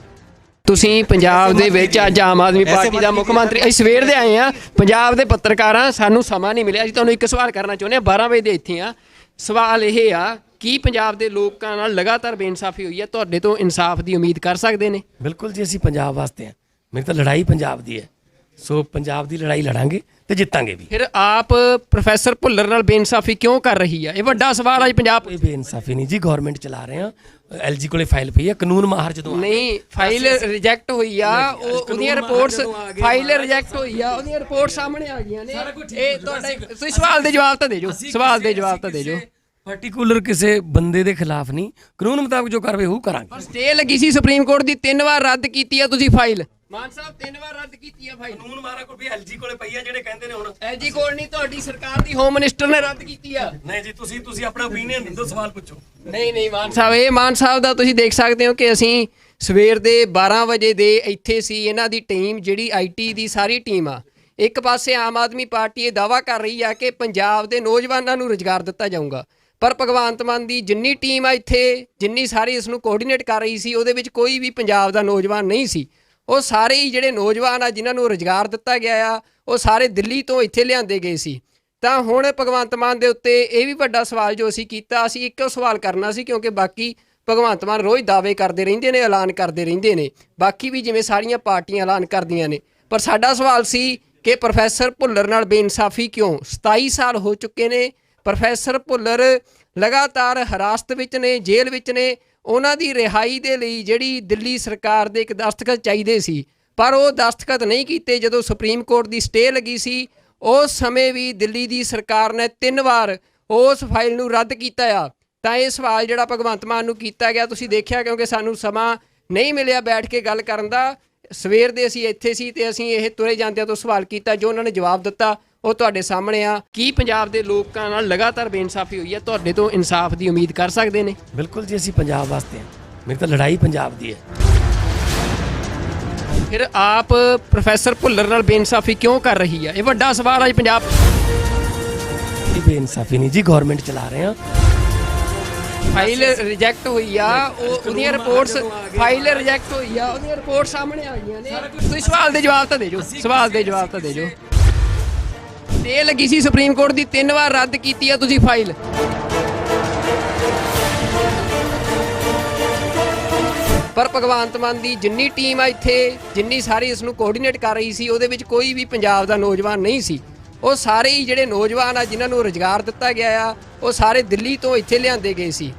ਤੁਸੀਂ ਪੰਜਾਬ ਦੇ ਵਿੱਚ ਅੱਜ ਆਮ ਆਦਮੀ ਪਾਰਟੀ ਦਾ ਮੁੱਖ ਮੰਤਰੀ, ਅਸੀਂ ਸਵੇਰ ਦੇ ਆਏ ਆ, ਪੰਜਾਬ ਦੇ ਪੱਤਰਕਾਰਾਂ, ਸਾਨੂੰ ਸਮਾਂ ਨਹੀਂ ਮਿਲਿਆ। ਅਸੀਂ ਤੁਹਾਨੂੰ ਇੱਕ ਸਵਾਲ ਕਰਨਾ ਚਾਹੁੰਦੇ ਹਾਂ, 12 ਵਜੇ ਦੇ ਇੱਥੇ ਆ। ਸਵਾਲ ਇਹ ਆ, ਕੀ ਪੰਜਾਬ ਦੇ ਲੋਕਾਂ ਨਾਲ ਲਗਾਤਾਰ ਬੇਇਨਸਾਫੀ ਹੋਈ ਹੈ? ਤੁਹਾਡੇ ਤੋਂ ਇਨਸਾਫ ਦੀ ਉਮੀਦ ਕਰ ਸਕਦੇ ਨੇ? ਬਿਲਕੁਲ ਜੀ, ਅਸੀਂ ਪੰਜਾਬ ਵਾਸਤੇ ਹਾਂ। ਮੇਰੀ ਤਾਂ ਲੜਾਈ ਪੰਜਾਬ ਦੀ ਹੈ, ਸੋ ਪੰਜਾਬ ਦੀ ਲੜਾਈ ਲੜਾਂਗੇ ਤੇ ਜਿੱਤਾਂਗੇ ਵੀ। ਫਿਰ ਆਪ ਪ੍ਰੋਫੈਸਰ ਭੁੱਲਰ ਨਾਲ ਬੇਇਨਸਾਫੀ ਕਿਉਂ ਕਰ ਰਹੀ ਹੈ? ਇਹ ਵੱਡਾ ਸਵਾਲ ਅੱਜ ਪੰਜਾਬ। ਕੋਈ ਬੇਇਨਸਾਫੀ ਨਹੀਂ ਜੀ, ਗਵਰਨਮੈਂਟ ਚਲਾ ਰਹੇ ਹਾਂ। ਐਲਜੀ ਕੋਲੇ ਫਾਈਲ ਪਈ ਆ, ਕਾਨੂੰਨ ਮਾਹਰ ਜਦੋਂ ਨਹੀਂ, ਫਾਈਲ ਰਿਜੈਕਟ ਹੋਈ ਆ, ਉਹਦੀਆਂ ਰਿਪੋਰਟਸ, ਫਾਈਲ ਰਿਜੈਕਟ ਹੋਈ ਆ, ਉਹਦੀਆਂ ਰਿਪੋਰਟ ਸਾਹਮਣੇ ਆ ਗਈਆਂ ਨੇ। ਇਹ ਤੁਹਾਡਾ, ਤੁਸੀਂ ਸਵਾਲ ਦੇ ਜਵਾਬ ਤਾਂ ਦੇ ਜੋ, ਸਵਾਲ ਦੇ ਜਵਾਬ ਤਾਂ ਦੇ ਜੋ। ਪਾਰਟਿਕੂਲਰ ਕਿਸੇ ਬੰਦੇ ਦੇ ਖਿਲਾਫ ਨਹੀਂ, ਕਾਨੂੰਨ ਮੁਤਾਬਕ ਜੋ ਕਾਰਵਾਈ ਉਹ ਕਰਾਂਗੇ। ਸਟੇ ਲੱਗੀ ਸੀ ਸੁਪਰੀਮ ਕੋਰਟ ਦੀ, 3 ਵਾਰ ਰੱਦ ਕੀਤੀ ਆ ਤੁਸੀਂ ਫਾਈਲ। ਮਾਨ ਸਾਹਿਬ 3 ਵਾਰ ਰੱਦ ਕੀਤੀ ਆ ਫਾਈਲ। ਕਾਨੂੰਨ ਮਾਰਾ ਕੋਈ ਵੀ ਐਲਜੀ ਕੋਲੇ ਪਈ ਆ ਜਿਹੜੇ ਕਹਿੰਦੇ ਨੇ ਹੁਣ ਐਲਜੀ ਕੋਲ ਨਹੀਂ, ਤੁਹਾਡੀ ਸਰਕਾਰ ਦੀ ਹੋਮ ਮਿਨਿਸਟਰ ਨੇ ਰੱਦ ਕੀਤੀ ਆ। ਨਹੀਂ ਜੀ, ਤੁਸੀਂ ਆਪਣਾ ਓਪੀਨੀਅਨ ਦਿਓ, ਸਵਾਲ ਪੁੱਛੋ। ਨਹੀਂ ਮਾਨ ਸਾਹਿਬ, ਇਹ ਮਾਨ ਸਾਹਿਬ ਦਾ ਤੁਸੀਂ ਦੇਖ ਸਕਦੇ ਹੋ ਕਿ ਅਸੀਂ ਸਵੇਰ ਦੇ 12 ਵਜੇ ਦੇ ਇੱਥੇ ਸੀ। ਇਹਨਾਂ ਦੀ ਟੀਮ ਜਿਹੜੀ ਆਈਟੀ ਦੀ ਸਾਰੀ ਟੀਮ ਆ, ਇੱਕ ਪਾਸੇ ਆਮ ਆਦਮੀ ਪਾਰਟੀ ਇਹ ਦਾਅਵਾ ਕਰ ਰਹੀ ਆ ਕਿ ਪੰਜਾਬ ਦੇ ਨੌਜਵਾਨਾਂ ਨੂੰ ਰੁਜ਼ਗਾਰ ਦਿੱਤਾ ਜਾਊਗਾ, ਪਰ ਭਗਵੰਤ ਮਾਨ ਦੀ ਜਿੰਨੀ ਟੀਮ ਆ ਇੱਥੇ, ਜਿੰਨੀ ਸਾਰੀ ਇਸ ਨੂੰ ਕੋਆਰਡੀਨੇਟ ਕਰ ਰਹੀ ਸੀ, ਉਹਦੇ ਵਿੱਚ ਕੋਈ ਵੀ ਪੰਜਾਬ ਦਾ ਨੌਜਵਾਨ ਨਹੀਂ ਸੀ। ਉਹ ਸਾਰੇ ਹੀ ਜਿਹੜੇ ਨੌਜਵਾਨ ਆ ਜਿਨ੍ਹਾਂ ਨੂੰ ਰੁਜ਼ਗਾਰ ਦਿੱਤਾ ਗਿਆ ਆ, ਉਹ ਸਾਰੇ ਦਿੱਲੀ ਤੋਂ ਇੱਥੇ ਲਿਆਂਦੇ ਗਏ ਸੀ। ਤਾਂ ਹੁਣ ਭਗਵੰਤ ਮਾਨ ਦੇ ਉੱਤੇ ਇਹ ਵੀ ਵੱਡਾ ਸਵਾਲ ਜੋ ਅਸੀਂ ਕੀਤਾ, ਅਸੀਂ ਇੱਕੋ ਸਵਾਲ ਕਰਨਾ ਸੀ, ਕਿਉਂਕਿ ਬਾਕੀ ਭਗਵੰਤ ਮਾਨ ਰੋਜ਼ ਦਾਅਵੇ ਕਰਦੇ ਰਹਿੰਦੇ ਨੇ, ਐਲਾਨ ਕਰਦੇ ਰਹਿੰਦੇ ਨੇ, ਬਾਕੀ ਵੀ ਜਿਵੇਂ ਸਾਰੀਆਂ ਪਾਰਟੀਆਂ ਐਲਾਨ ਕਰਦੀਆਂ ਨੇ। ਪਰ ਸਾਡਾ ਸਵਾਲ ਸੀ ਕਿ ਪ੍ਰੋਫੈਸਰ ਭੁੱਲਰ ਨਾਲ ਬੇਇਨਸਾਫੀ ਕਿਉਂ? 27 ਸਾਲ ਹੋ ਚੁੱਕੇ ਨੇ, ਪ੍ਰੋਫੈਸਰ ਭੁੱਲਰ ਲਗਾਤਾਰ ਹਿਰਾਸਤ ਵਿੱਚ ਨੇ, ਜੇਲ੍ਹ ਵਿੱਚ ਨੇ। ਉਹਨਾਂ ਦੀ ਰਿਹਾਈ ਦੇ ਲਈ ਜਿਹੜੀ ਦਿੱਲੀ ਸਰਕਾਰ ਦੇ ਇੱਕ ਦਸਤਖਤ ਚਾਹੀਦੇ ਸੀ, ਪਰ ਉਹ ਦਸਤਖਤ ਨਹੀਂ ਕੀਤੇ। ਜਦੋਂ ਸੁਪਰੀਮ ਕੋਰਟ ਦੀ ਸਟੇ ਲੱਗੀ ਸੀ, ਉਸ ਸਮੇਂ ਵੀ ਦਿੱਲੀ ਦੀ ਸਰਕਾਰ ਨੇ 3 ਵਾਰ ਉਸ ਫਾਈਲ ਨੂੰ ਰੱਦ ਕੀਤਾ ਆ। ਤਾਂ ਇਹ ਸਵਾਲ ਜਿਹੜਾ ਭਗਵੰਤ ਮਾਨ ਨੂੰ ਕੀਤਾ ਗਿਆ, ਤੁਸੀਂ ਦੇਖਿਆ, ਕਿਉਂਕਿ ਸਾਨੂੰ ਸਮਾਂ ਨਹੀਂ ਮਿਲਿਆ ਬੈਠ ਕੇ ਗੱਲ ਕਰਨ ਦਾ। ਸਵੇਰ ਦੇ ਅਸੀਂ ਇੱਥੇ ਸੀ ਤੇ ਅਸੀਂ ਇਹ ਤੁਰੇ ਜਾਂਦਿਆਂ ਤੋਂ ਸਵਾਲ ਕੀਤਾ, ਜੋ ਉਹਨਾਂ ਨੇ ਜਵਾਬ ਦਿੱਤਾ ਉਹ ਤੁਹਾਡੇ ਸਾਹਮਣੇ ਆ। ਕੀ ਪੰਜਾਬ ਦੇ ਲੋਕਾਂ ਨਾਲ ਲਗਾਤਾਰ ਬੇਇਨਸਾਫੀ ਹੋਈ ਹੈ? ਤੁਹਾਡੇ ਤੋਂ ਇਨਸਾਫ ਦੀ ਉਮੀਦ ਕਰ ਸਕਦੇ ਨੇ? ਬਿਲਕੁਲ ਜੀ, ਅਸੀਂ ਪੰਜਾਬ ਵਾਸਤੇ ਹਾਂ। ਮੇਰੀ ਤਾਂ ਲੜਾਈ ਪੰਜਾਬ ਦੀ ਹੈ। ਫਿਰ ਆਪ ਪ੍ਰੋਫੈਸਰ ਭੁੱਲਰ ਨਾਲ ਬੇਇਨਸਾਫੀ ਕਿਉਂ ਕਰ ਰਹੀ ਹੈ? ਇਹ ਵੱਡਾ ਸਵਾਲ ਅੱਜ ਪੰਜਾਬ। ਇਹ ਬੇਇਨਸਾਫੀ ਨਹੀਂ ਜੀ, ਗਵਰਨਮੈਂਟ ਚਲਾ ਰਹੇ ਹਾਂ। ਫਾਈਲ ਰਿਜੈਕਟ ਹੋਈ ਆ, ਉਹਦੀਆਂ ਰਿਪੋਰਟਸ, ਫਾਈਲ ਰਿਜੈਕਟ ਹੋਈ ਆ, ਉਹਦੀਆਂ ਰਿਪੋਰਟ ਸਾਹਮਣੇ ਆ ਗਈਆਂ ਨੇ। ਤੁਸੀਂ ਸਵਾਲ ਦੇ ਜਵਾਬ ਤਾਂ ਦੇ ਜੋ, ਸਵਾਲ ਦੇ ਜਵਾਬ ਤਾਂ ਦੇ ਜੋ। ਤੇ ਲੱਗੀ ਸੀ ਸੁਪਰੀਮ ਕੋਰਟ ਦੀ, 3 ਵਾਰ ਰੱਦ ਕੀਤੀ ਆ ਤੁਸੀਂ ਫਾਈਲ। ਪਰ ਭਗਵੰਤ ਮਾਨ ਦੀ ਜਿੰਨੀ ਟੀਮ ਆ ਇੱਥੇ, ਜਿੰਨੀ ਸਾਰੀ ਇਸ ਨੂੰ ਕੋਆਰਡੀਨੇਟ ਕਰ ਰਹੀ ਸੀ, ਉਹਦੇ ਵਿੱਚ ਕੋਈ ਵੀ ਪੰਜਾਬ ਦਾ ਨੌਜਵਾਨ ਨਹੀਂ ਸੀ। ਉਹ ਸਾਰੇ ਹੀ ਜਿਹੜੇ ਨੌਜਵਾਨ ਆ ਜਿਨ੍ਹਾਂ ਨੂੰ ਰੁਜ਼ਗਾਰ ਦਿੱਤਾ ਗਿਆ ਆ, ਉਹ ਸਾਰੇ ਦਿੱਲੀ ਤੋਂ ਇੱਥੇ ਲਿਆਂਦੇ ਗਏ ਸੀ।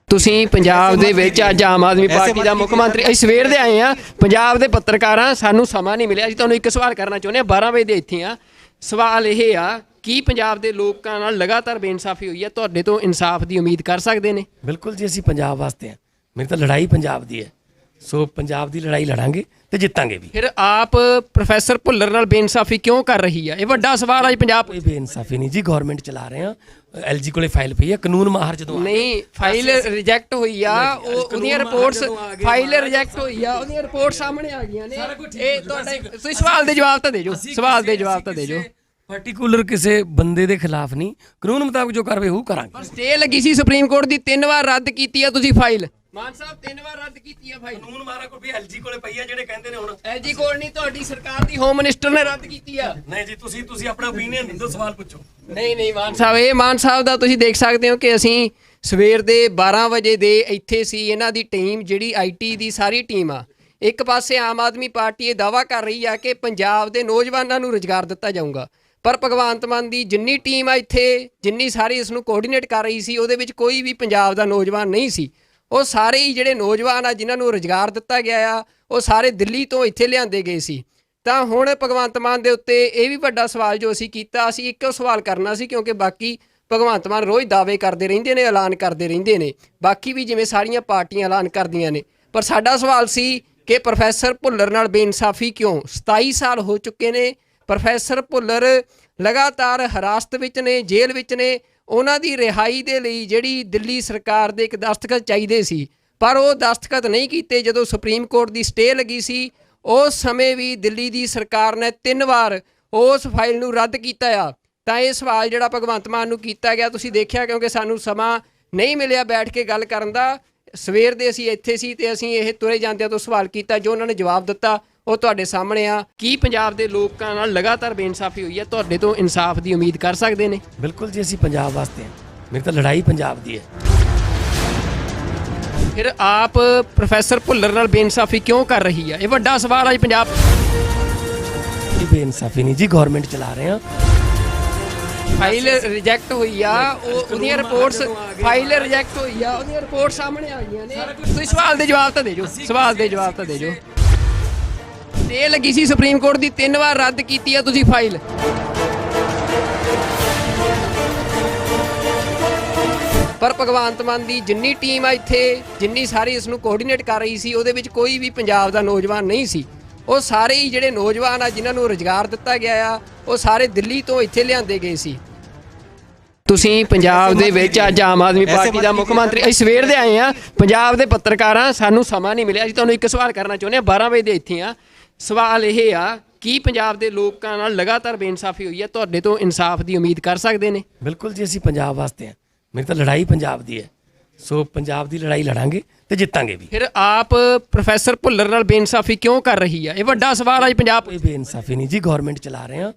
ਤੁਸੀਂ ਪੰਜਾਬ ਦੇ ਵਿੱਚ ਅੱਜ ਆਮ ਆਦਮੀ ਪਾਰਟੀ ਦਾ ਮੁੱਖ ਮੰਤਰੀ, ਅਸੀਂ ਸਵੇਰ ਦੇ ਆਏ ਆ, ਪੰਜਾਬ ਦੇ ਪੱਤਰਕਾਰਾਂ, ਸਾਨੂੰ ਸਮਾਂ ਨਹੀਂ ਮਿਲਿਆ। ਅਸੀਂ ਤੁਹਾਨੂੰ ਇੱਕ ਸਵਾਲ ਕਰਨਾ ਚਾਹੁੰਦੇ ਹਾਂ, 12 ਵਜੇ ਦੇ ਇੱਥੇ ਆ। ਸਵਾਲ ਇਹ ਆ, ਕੀ ਪੰਜਾਬ ਦੇ ਲੋਕਾਂ ਨਾਲ ਲਗਾਤਾਰ ਬੇਇਨਸਾਫੀ ਹੋਈ ਹੈ? ਤੁਹਾਡੇ ਤੋਂ ਇਨਸਾਫ ਦੀ ਉਮੀਦ ਕਰ ਸਕਦੇ ਨੇ? ਬਿਲਕੁਲ ਜੀ, ਅਸੀਂ ਪੰਜਾਬ ਵਾਸਤੇ ਆ। ਮੇਰੀ ਤਾਂ ਲੜਾਈ ਪੰਜਾਬ ਦੀ ਹੈ, ਸੋ ਪੰਜਾਬ ਦੀ ਲੜਾਈ ਲੜਾਂਗੇ ਤੇ ਜਿੱਤਾਂਗੇ ਵੀ। ਫਿਰ ਆਪ ਪ੍ਰੋਫੈਸਰ ਭੁੱਲਰ ਨਾਲ ਬੇਇਨਸਾਫੀ ਕਿਉਂ ਕਰ ਰਹੀ ਆ? ਇਹ ਵੱਡਾ ਸਵਾਲ ਹੈ ਪੰਜਾਬ। ਕੋਈ ਬੇਇਨਸਾਫੀ ਨਹੀਂ ਜੀ, ਗਵਰਨਮੈਂਟ ਚਲਾ ਰਹੇ ਆ। ਐਲਜੀ ਕੋਲੇ ਫਾਈਲ ਪਈ ਆ, ਕਾਨੂੰਨ ਮਾਹਰ ਜਦੋਂ ਨਹੀਂ, ਫਾਈਲ ਰਿਜੈਕਟ ਹੋਈ ਆ, ਉਹਦੀਆਂ ਰਿਪੋਰਟਸ, ਫਾਈਲ ਰਿਜੈਕਟ ਹੋਈ ਆ, ਉਹਦੀਆਂ ਰਿਪੋਰਟ ਸਾਹਮਣੇ ਆ ਗਈਆਂ ਨੇ। ਇਹ ਤੁਹਾਡਾ, ਤੁਸੀਂ ਸਵਾਲ ਦੇ ਜਵਾਬ ਤਾਂ ਦੇ ਜੋ, ਸਵਾਲ ਦੇ ਜਵਾਬ ਤਾਂ ਦੇ ਜੋ। ਪਾਰਟਿਕੂਲਰ ਕਿਸੇ ਬੰਦੇ ਦੇ ਖਿਲਾਫ ਨਹੀਂ, ਕਾਨੂੰਨ ਮੁਤਾਬਕ ਜੋ ਕਾਰਵਾਈ ਹੋਊ ਕਰਾਂਗੇ। ਸਟੇ ਲੱਗੀ ਸੀ ਸੁਪਰੀਮ ਕੋਰਟ ਦੀ, 3 ਵਾਰ ਰੱਦ ਕੀਤੀ ਆ ਤੁਸੀਂ ਫਾਈਲ। ਮਾਨ ਸਾਹਿਬ 3 ਵਾਰ ਰੱਦ ਕੀਤੀ ਆ ਫਾਈਲ। ਕਾਨੂੰਨ ਮਾਰਾ ਕੋਈ ਐਲਜੀ ਕੋਲੇ ਪਈ ਆ, ਜਿਹੜੇ ਕਹਿੰਦੇ ਨੇ ਹੁਣ ਐਲਜੀ ਕੋਲ ਨਹੀਂ, ਤੁਹਾਡੀ ਸਰਕਾਰ ਦੀ ਹੋਮ ਮਿਨਿਸਟਰ ਨੇ ਰੱਦ ਕੀਤੀ ਆ। ਨਹੀਂ ਜੀ, ਤੁਸੀਂ ਆਪਣਾ ਓਪੀਨੀਅਨ ਦਿਓ, ਸਵਾਲ ਪੁੱਛੋ। ਨਹੀਂ ਮਾਨ ਸਾਹਿਬ, ਇਹ ਮਾਨ ਸਾਹਿਬ ਦਾ ਤੁਸੀਂ ਦੇਖ ਸਕਦੇ ਹੋ ਕਿ ਅਸੀਂ ਸਵੇਰ ਦੇ 12 ਵਜੇ ਦੇ ਇੱਥੇ ਸੀ। ਇਹਨਾਂ ਦੀ ਟੀਮ ਜਿਹੜੀ ਆਈਟੀ ਦੀ ਸਾਰੀ ਟੀਮ ਆ, ਇੱਕ ਪਾਸੇ ਆਮ ਆਦਮੀ ਪਾਰਟੀ ਇਹ ਦਾਅਵਾ ਕਰ ਰਹੀ ਆ ਕਿ ਪੰਜਾਬ ਦੇ ਨੌਜਵਾਨਾਂ ਨੂੰ ਰੁਜ਼ਗਾਰ ਦਿੱਤਾ ਜਾਊਗਾ, ਪਰ ਭਗਵੰਤ ਮਾਨ ਦੀ ਜਿੰਨੀ ਟੀਮ ਆ ਇੱਥੇ, ਜਿੰਨੀ ਸਾਰੀ ਇਸ ਨੂੰ ਕੋਆਰਡੀਨੇਟ ਕਰ ਰਹੀ ਸੀ, ਉਹਦੇ ਵਿੱਚ ਕੋਈ ਵੀ ਪੰਜਾਬ ਦਾ ਨੌਜਵਾਨ ਨਹੀਂ ਸੀ। ਉਹ ਸਾਰੇ ਹੀ ਜਿਹੜੇ ਨੌਜਵਾਨ ਆ ਜਿਨ੍ਹਾਂ ਨੂੰ ਰੁਜ਼ਗਾਰ ਦਿੱਤਾ ਗਿਆ ਆ, ਉਹ ਸਾਰੇ ਦਿੱਲੀ ਤੋਂ ਇੱਥੇ ਲਿਆਂਦੇ ਗਏ ਸੀ। ਤਾਂ ਹੁਣ ਭਗਵੰਤ ਮਾਨ ਦੇ ਉੱਤੇ ਇਹ ਵੀ ਵੱਡਾ ਸਵਾਲ ਜੋ ਅਸੀਂ ਕੀਤਾ, ਅਸੀਂ ਇੱਕੋ ਸਵਾਲ ਕਰਨਾ ਸੀ, ਕਿਉਂਕਿ ਬਾਕੀ ਭਗਵੰਤ ਮਾਨ ਰੋਜ਼ ਦਾਅਵੇ ਕਰਦੇ ਰਹਿੰਦੇ ਨੇ, ਐਲਾਨ ਕਰਦੇ ਰਹਿੰਦੇ ਨੇ, ਬਾਕੀ ਵੀ ਜਿਵੇਂ ਸਾਰੀਆਂ ਪਾਰਟੀਆਂ ਐਲਾਨ ਕਰਦੀਆਂ ਨੇ। ਪਰ ਸਾਡਾ ਸਵਾਲ ਸੀ ਕਿ ਪ੍ਰੋਫੈਸਰ ਭੁੱਲਰ ਨਾਲ ਬੇਇਨਸਾਫੀ ਕਿਉਂ? 27 ਸਾਲ ਹੋ ਚੁੱਕੇ ਨੇ, ਪ੍ਰੋਫੈਸਰ ਭੁੱਲਰ ਲਗਾਤਾਰ ਹਿਰਾਸਤ ਵਿੱਚ ਨੇ, ਜੇਲ੍ਹ ਵਿੱਚ ਨੇ। ਉਹਨਾਂ ਦੀ ਰਿਹਾਈ ਦੇ ਲਈ ਜਿਹੜੀ ਦਿੱਲੀ ਸਰਕਾਰ ਦੇ ਇੱਕ ਦਸਤਖਤ ਚਾਹੀਦੇ ਸੀ, ਪਰ ਉਹ ਦਸਤਖਤ ਨਹੀਂ ਕੀਤੇ। ਜਦੋਂ ਸੁਪਰੀਮ ਕੋਰਟ ਦੀ ਸਟੇ ਲੱਗੀ ਸੀ, ਉਸ ਸਮੇਂ ਵੀ ਦਿੱਲੀ ਦੀ ਸਰਕਾਰ ਨੇ 3 ਵਾਰ ਉਸ ਫਾਈਲ ਨੂੰ ਰੱਦ ਕੀਤਾ ਆ। ਤਾਂ ਇਹ ਸਵਾਲ ਜਿਹੜਾ ਭਗਵੰਤ ਮਾਨ ਨੂੰ ਕੀਤਾ ਗਿਆ, ਤੁਸੀਂ ਦੇਖਿਆ, ਕਿਉਂਕਿ ਸਾਨੂੰ ਸਮਾਂ ਨਹੀਂ ਮਿਲਿਆ ਬੈਠ ਕੇ ਗੱਲ ਕਰਨ ਦਾ। ਸਵੇਰ ਦੇ ਅਸੀਂ ਇੱਥੇ ਸੀ ਤੇ ਅਸੀਂ ਇਹ ਤੁਰੇ ਜਾਂਦਿਆਂ ਤੋਂ ਸਵਾਲ ਕੀਤਾ, ਜੋ ਉਹਨਾਂ ਨੇ ਜਵਾਬ ਦਿੱਤਾ ਉਹ ਤੁਹਾਡੇ ਸਾਹਮਣੇ ਆ। ਕੀ ਪੰਜਾਬ ਦੇ ਲੋਕਾਂ ਨਾਲ ਲਗਾਤਾਰ ਬੇਇਨਸਾਫੀ ਹੋਈ ਹੈ? ਤੁਹਾਡੇ ਤੋਂ ਇਨਸਾਫ ਦੀ ਉਮੀਦ ਕਰ ਸਕਦੇ ਨੇ? ਬਿਲਕੁਲ ਜੀ, ਅਸੀਂ ਪੰਜਾਬ ਵਾਸਤੇ ਆ। ਮੇਰੀ ਤਾਂ ਲੜਾਈ ਪੰਜਾਬ ਦੀ ਹੈ। ਫਿਰ ਆਪ ਪ੍ਰੋਫੈਸਰ ਭੁੱਲਰ ਨਾਲ ਬੇਇਨਸਾਫੀ ਕਿਉਂ ਕਰ ਰਹੀ ਆ? ਇਹ ਵੱਡਾ ਸਵਾਲ ਹੈ ਪੰਜਾਬ। ਕੋਈ ਬੇਇਨਸਾਫੀ ਨਹੀਂ ਜੀ, ਗਵਰਨਮੈਂਟ ਚਲਾ ਰਹੇ ਆ। ਫਾਈਲ ਰਿਜੈਕਟ ਹੋਈ ਆ, ਉਹਦੀਆਂ ਰਿਪੋਰਟਸ, ਫਾਈਲ ਰਿਜੈਕਟ ਹੋਈ ਆ, ਉਹਦੀਆਂ ਰਿਪੋਰਟ ਸਾਹਮਣੇ ਆ ਗਈਆਂ ਨੇ। ਤੁਸੀਂ ਸਵਾਲ ਦੇ ਜਵਾਬ ਤਾਂ ਦੇ ਜੋ, ਸਵਾਲ ਦੇ ਜਵਾਬ ਤਾਂ ਦੇ ਜੋ। ਸਟੇ ਲੱਗੀ ਸੀ ਸੁਪਰੀਮ ਕੋਰਟ ਦੀ, 3 ਵਾਰ ਰੱਦ ਕੀਤੀ ਆ ਤੁਸੀਂ ਫਾਈਲ। ਪਰ ਭਗਵੰਤ ਮਾਨ ਦੀ ਜਿੰਨੀ ਟੀਮ ਆ ਇੱਥੇ, ਜਿੰਨੀ ਸਾਰੀ ਇਸ ਨੂੰ ਕੋਆਰਡੀਨੇਟ ਕਰ ਰਹੀ ਸੀ, ਉਹਦੇ ਵਿੱਚ ਕੋਈ ਵੀ ਪੰਜਾਬ ਦਾ ਨੌਜਵਾਨ ਨਹੀਂ ਸੀ। ਉਹ ਸਾਰੇ ਹੀ ਜਿਹੜੇ ਨੌਜਵਾਨ ਆ ਜਿਨ੍ਹਾਂ ਨੂੰ ਰੁਜ਼ਗਾਰ ਦਿੱਤਾ ਗਿਆ ਆ, ਉਹ ਸਾਰੇ ਦਿੱਲੀ ਤੋਂ ਇੱਥੇ ਲਿਆਂਦੇ ਗਏ ਸੀ। ਤੁਸੀਂ ਪੰਜਾਬ ਦੇ ਵਿੱਚ ਅੱਜ ਆਮ ਆਦਮੀ ਪਾਰਟੀ ਦਾ ਮੁੱਖ ਮੰਤਰੀ, ਅਸੀਂ ਸਵੇਰ ਦੇ ਆਏ ਆ, ਪੰਜਾਬ ਦੇ ਪੱਤਰਕਾਰਾਂ, ਸਾਨੂੰ ਸਮਾਂ ਨਹੀਂ ਮਿਲਿਆ। ਅਸੀਂ ਤੁਹਾਨੂੰ ਇੱਕ ਸਵਾਲ ਕਰਨਾ ਚਾਹੁੰਦੇ ਹਾਂ, 12 ਵਜੇ ਦੇ ਇੱਥੇ ਆ। ਸਵਾਲ ਇਹ ਆ, ਕੀ ਪੰਜਾਬ ਦੇ ਲੋਕਾਂ ਨਾਲ ਲਗਾਤਾਰ ਬੇਇਨਸਾਫੀ ਹੋਈ ਹੈ? ਤੁਹਾਡੇ ਤੋਂ ਇਨਸਾਫ ਦੀ ਉਮੀਦ ਕਰ ਸਕਦੇ ਨੇ? ਬਿਲਕੁਲ ਜੀ, ਅਸੀਂ ਪੰਜਾਬ ਵਾਸਤੇ ਆ। ਮੇਰੀ ਤਾਂ ਲੜਾਈ ਪੰਜਾਬ ਦੀ ਹੈ, ਸੋ ਪੰਜਾਬ ਦੀ ਲੜਾਈ ਲੜਾਂਗੇ ਤੇ ਜਿੱਤਾਂਗੇ ਵੀ। ਫਿਰ ਆਪ ਪ੍ਰੋਫੈਸਰ ਭੁੱਲਰ ਨਾਲ ਬੇਇਨਸਾਫੀ ਕਿਉਂ ਕਰ ਰਹੀ ਆ? ਇਹ ਵੱਡਾ ਸਵਾਲ ਹੈ ਪੰਜਾਬ। ਕੋਈ ਬੇਇਨਸਾਫੀ ਨਹੀਂ ਜੀ, ਗਵਰਨਮੈਂਟ ਚਲਾ ਰਹੇ ਆ।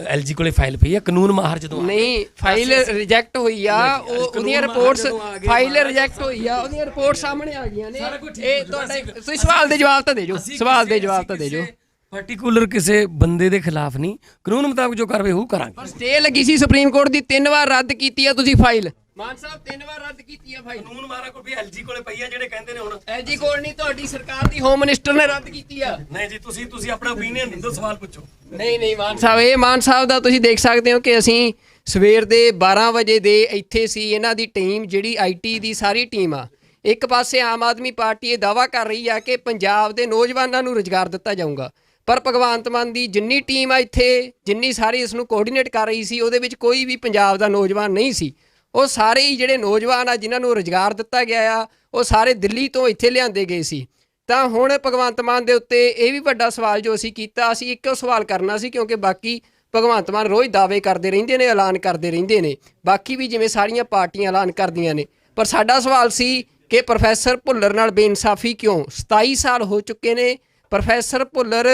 ਐਲਜੀ ਕੋਲੇ ਫਾਈਲ ਪਈ ਆ, ਕਾਨੂੰਨ ਮਾਹਰ ਜਦੋਂ ਨਹੀਂ, ਫਾਈਲ ਰਿਜੈਕਟ ਹੋਈ ਆ, ਉਹਦੀਆਂ ਰਿਪੋਰਟਸ, ਫਾਈਲ ਰਿਜੈਕਟ ਹੋਈ ਆ, ਉਹਦੀਆਂ ਰਿਪੋਰਟ ਸਾਹਮਣੇ ਆ ਗਈਆਂ ਨੇ। ਇਹ ਤੁਹਾਡਾ, ਤੁਸੀਂ ਸਵਾਲ ਦੇ ਜਵਾਬ ਤਾਂ ਦੇ ਜੋ, ਸਵਾਲ ਦੇ ਜਵਾਬ ਤਾਂ ਦੇ ਜੋ। ਪਾਰਟਿਕੂਲਰ ਕਿਸੇ ਬੰਦੇ ਦੇ ਖਿਲਾਫ ਨਹੀਂ, ਕਾਨੂੰਨ ਮੁਤਾਬਕ ਜੋ ਕਾਰਵਾਈ ਹੋਊ ਕਰਾਂਗੇ। ਸਟੇ ਲੱਗੀ ਸੀ ਸੁਪਰੀਮ ਕੋਰਟ ਦੀ, 3 ਵਾਰ ਰੱਦ ਕੀਤੀ ਆ ਤੁਸੀਂ ਫਾਈਲ। ਮਾਨ ਸਾਹਿਬ 3 ਵਾਰ ਰੱਦ ਕੀਤੀ ਆ ਫਾਈਲ। ਕਾਨੂੰਨ ਮਾਰਾ ਕੋਈ ਐਲਜੀ ਕੋਲੇ ਪਈ ਆ, ਜਿਹੜੇ ਕਹਿੰਦੇ ਨੇ ਹੁਣ ਐਲਜੀ ਕੋਲ ਨਹੀਂ, ਤੁਹਾਡੀ ਸਰਕਾਰ ਦੀ ਹੋਮ ਮਿਨਿਸਟਰ ਨੇ ਰੱਦ ਕੀਤੀ ਆ। ਨਹੀਂ ਜੀ, ਤੁਸੀਂ ਆਪਣਾ ਓਪੀਨੀਅਨ ਦਿਓ, ਸਵਾਲ ਪੁੱਛੋ। ਨਹੀਂ ਮਾਨ ਸਾਹਿਬ, ਇਹ ਮਾਨ ਸਾਹਿਬ ਦਾ ਤੁਸੀਂ ਦੇਖ ਸਕਦੇ ਹੋ ਕਿ ਅਸੀਂ ਸਵੇਰ ਦੇ 12 ਵਜੇ ਦੇ ਇੱਥੇ ਸੀ। ਇਹਨਾਂ ਦੀ ਟੀਮ ਜਿਹੜੀ ਆਈਟੀ ਦੀ ਸਾਰੀ ਟੀਮ ਆ, ਇੱਕ ਪਾਸੇ ਆਮ ਆਦਮੀ ਪਾਰਟੀ ਇਹ ਦਾਅਵਾ ਕਰ ਰਹੀ ਆ ਕਿ ਪੰਜਾਬ ਦੇ ਨੌਜਵਾਨਾਂ ਨੂੰ ਰੁਜ਼ਗਾਰ ਦਿੱਤਾ ਜਾਊਗਾ, ਪਰ ਭਗਵੰਤ ਮਾਨ ਦੀ ਜਿੰਨੀ ਟੀਮ ਆ ਇੱਥੇ, ਜਿੰਨੀ ਸਾਰੀ ਇਸ ਨੂੰ ਕੋਆਰਡੀਨੇਟ ਕਰ ਰਹੀ ਸੀ, ਉਹਦੇ ਵਿੱਚ ਕੋਈ ਵੀ ਪੰਜਾਬ ਦਾ ਨੌਜਵਾਨ ਨਹੀਂ ਸੀ। ਉਹ ਸਾਰੇ ਹੀ ਜਿਹੜੇ ਨੌਜਵਾਨ ਆ ਜਿਨ੍ਹਾਂ ਨੂੰ ਰੁਜ਼ਗਾਰ ਦਿੱਤਾ ਗਿਆ ਆ, ਉਹ ਸਾਰੇ ਦਿੱਲੀ ਤੋਂ ਇੱਥੇ ਲਿਆਂਦੇ ਗਏ ਸੀ। ਤਾਂ ਹੁਣ ਭਗਵੰਤ ਮਾਨ ਦੇ ਉੱਤੇ ਇਹ ਵੀ ਵੱਡਾ ਸਵਾਲ ਜੋ ਅਸੀਂ ਕੀਤਾ, ਅਸੀਂ ਇੱਕੋ ਸਵਾਲ ਕਰਨਾ ਸੀ, ਕਿਉਂਕਿ ਬਾਕੀ ਭਗਵੰਤ ਮਾਨ ਰੋਜ਼ ਦਾਅਵੇ ਕਰਦੇ ਰਹਿੰਦੇ ਨੇ, ਐਲਾਨ ਕਰਦੇ ਰਹਿੰਦੇ ਨੇ, ਬਾਕੀ ਵੀ ਜਿਵੇਂ ਸਾਰੀਆਂ ਪਾਰਟੀਆਂ ਐਲਾਨ ਕਰਦੀਆਂ ਨੇ। ਪਰ ਸਾਡਾ ਸਵਾਲ ਸੀ ਕਿ ਪ੍ਰੋਫੈਸਰ ਭੁੱਲਰ ਨਾਲ ਬੇਇਨਸਾਫੀ ਕਿਉਂ? 27 ਸਾਲ ਹੋ ਚੁੱਕੇ ਨੇ, ਪ੍ਰੋਫੈਸਰ ਭੁੱਲਰ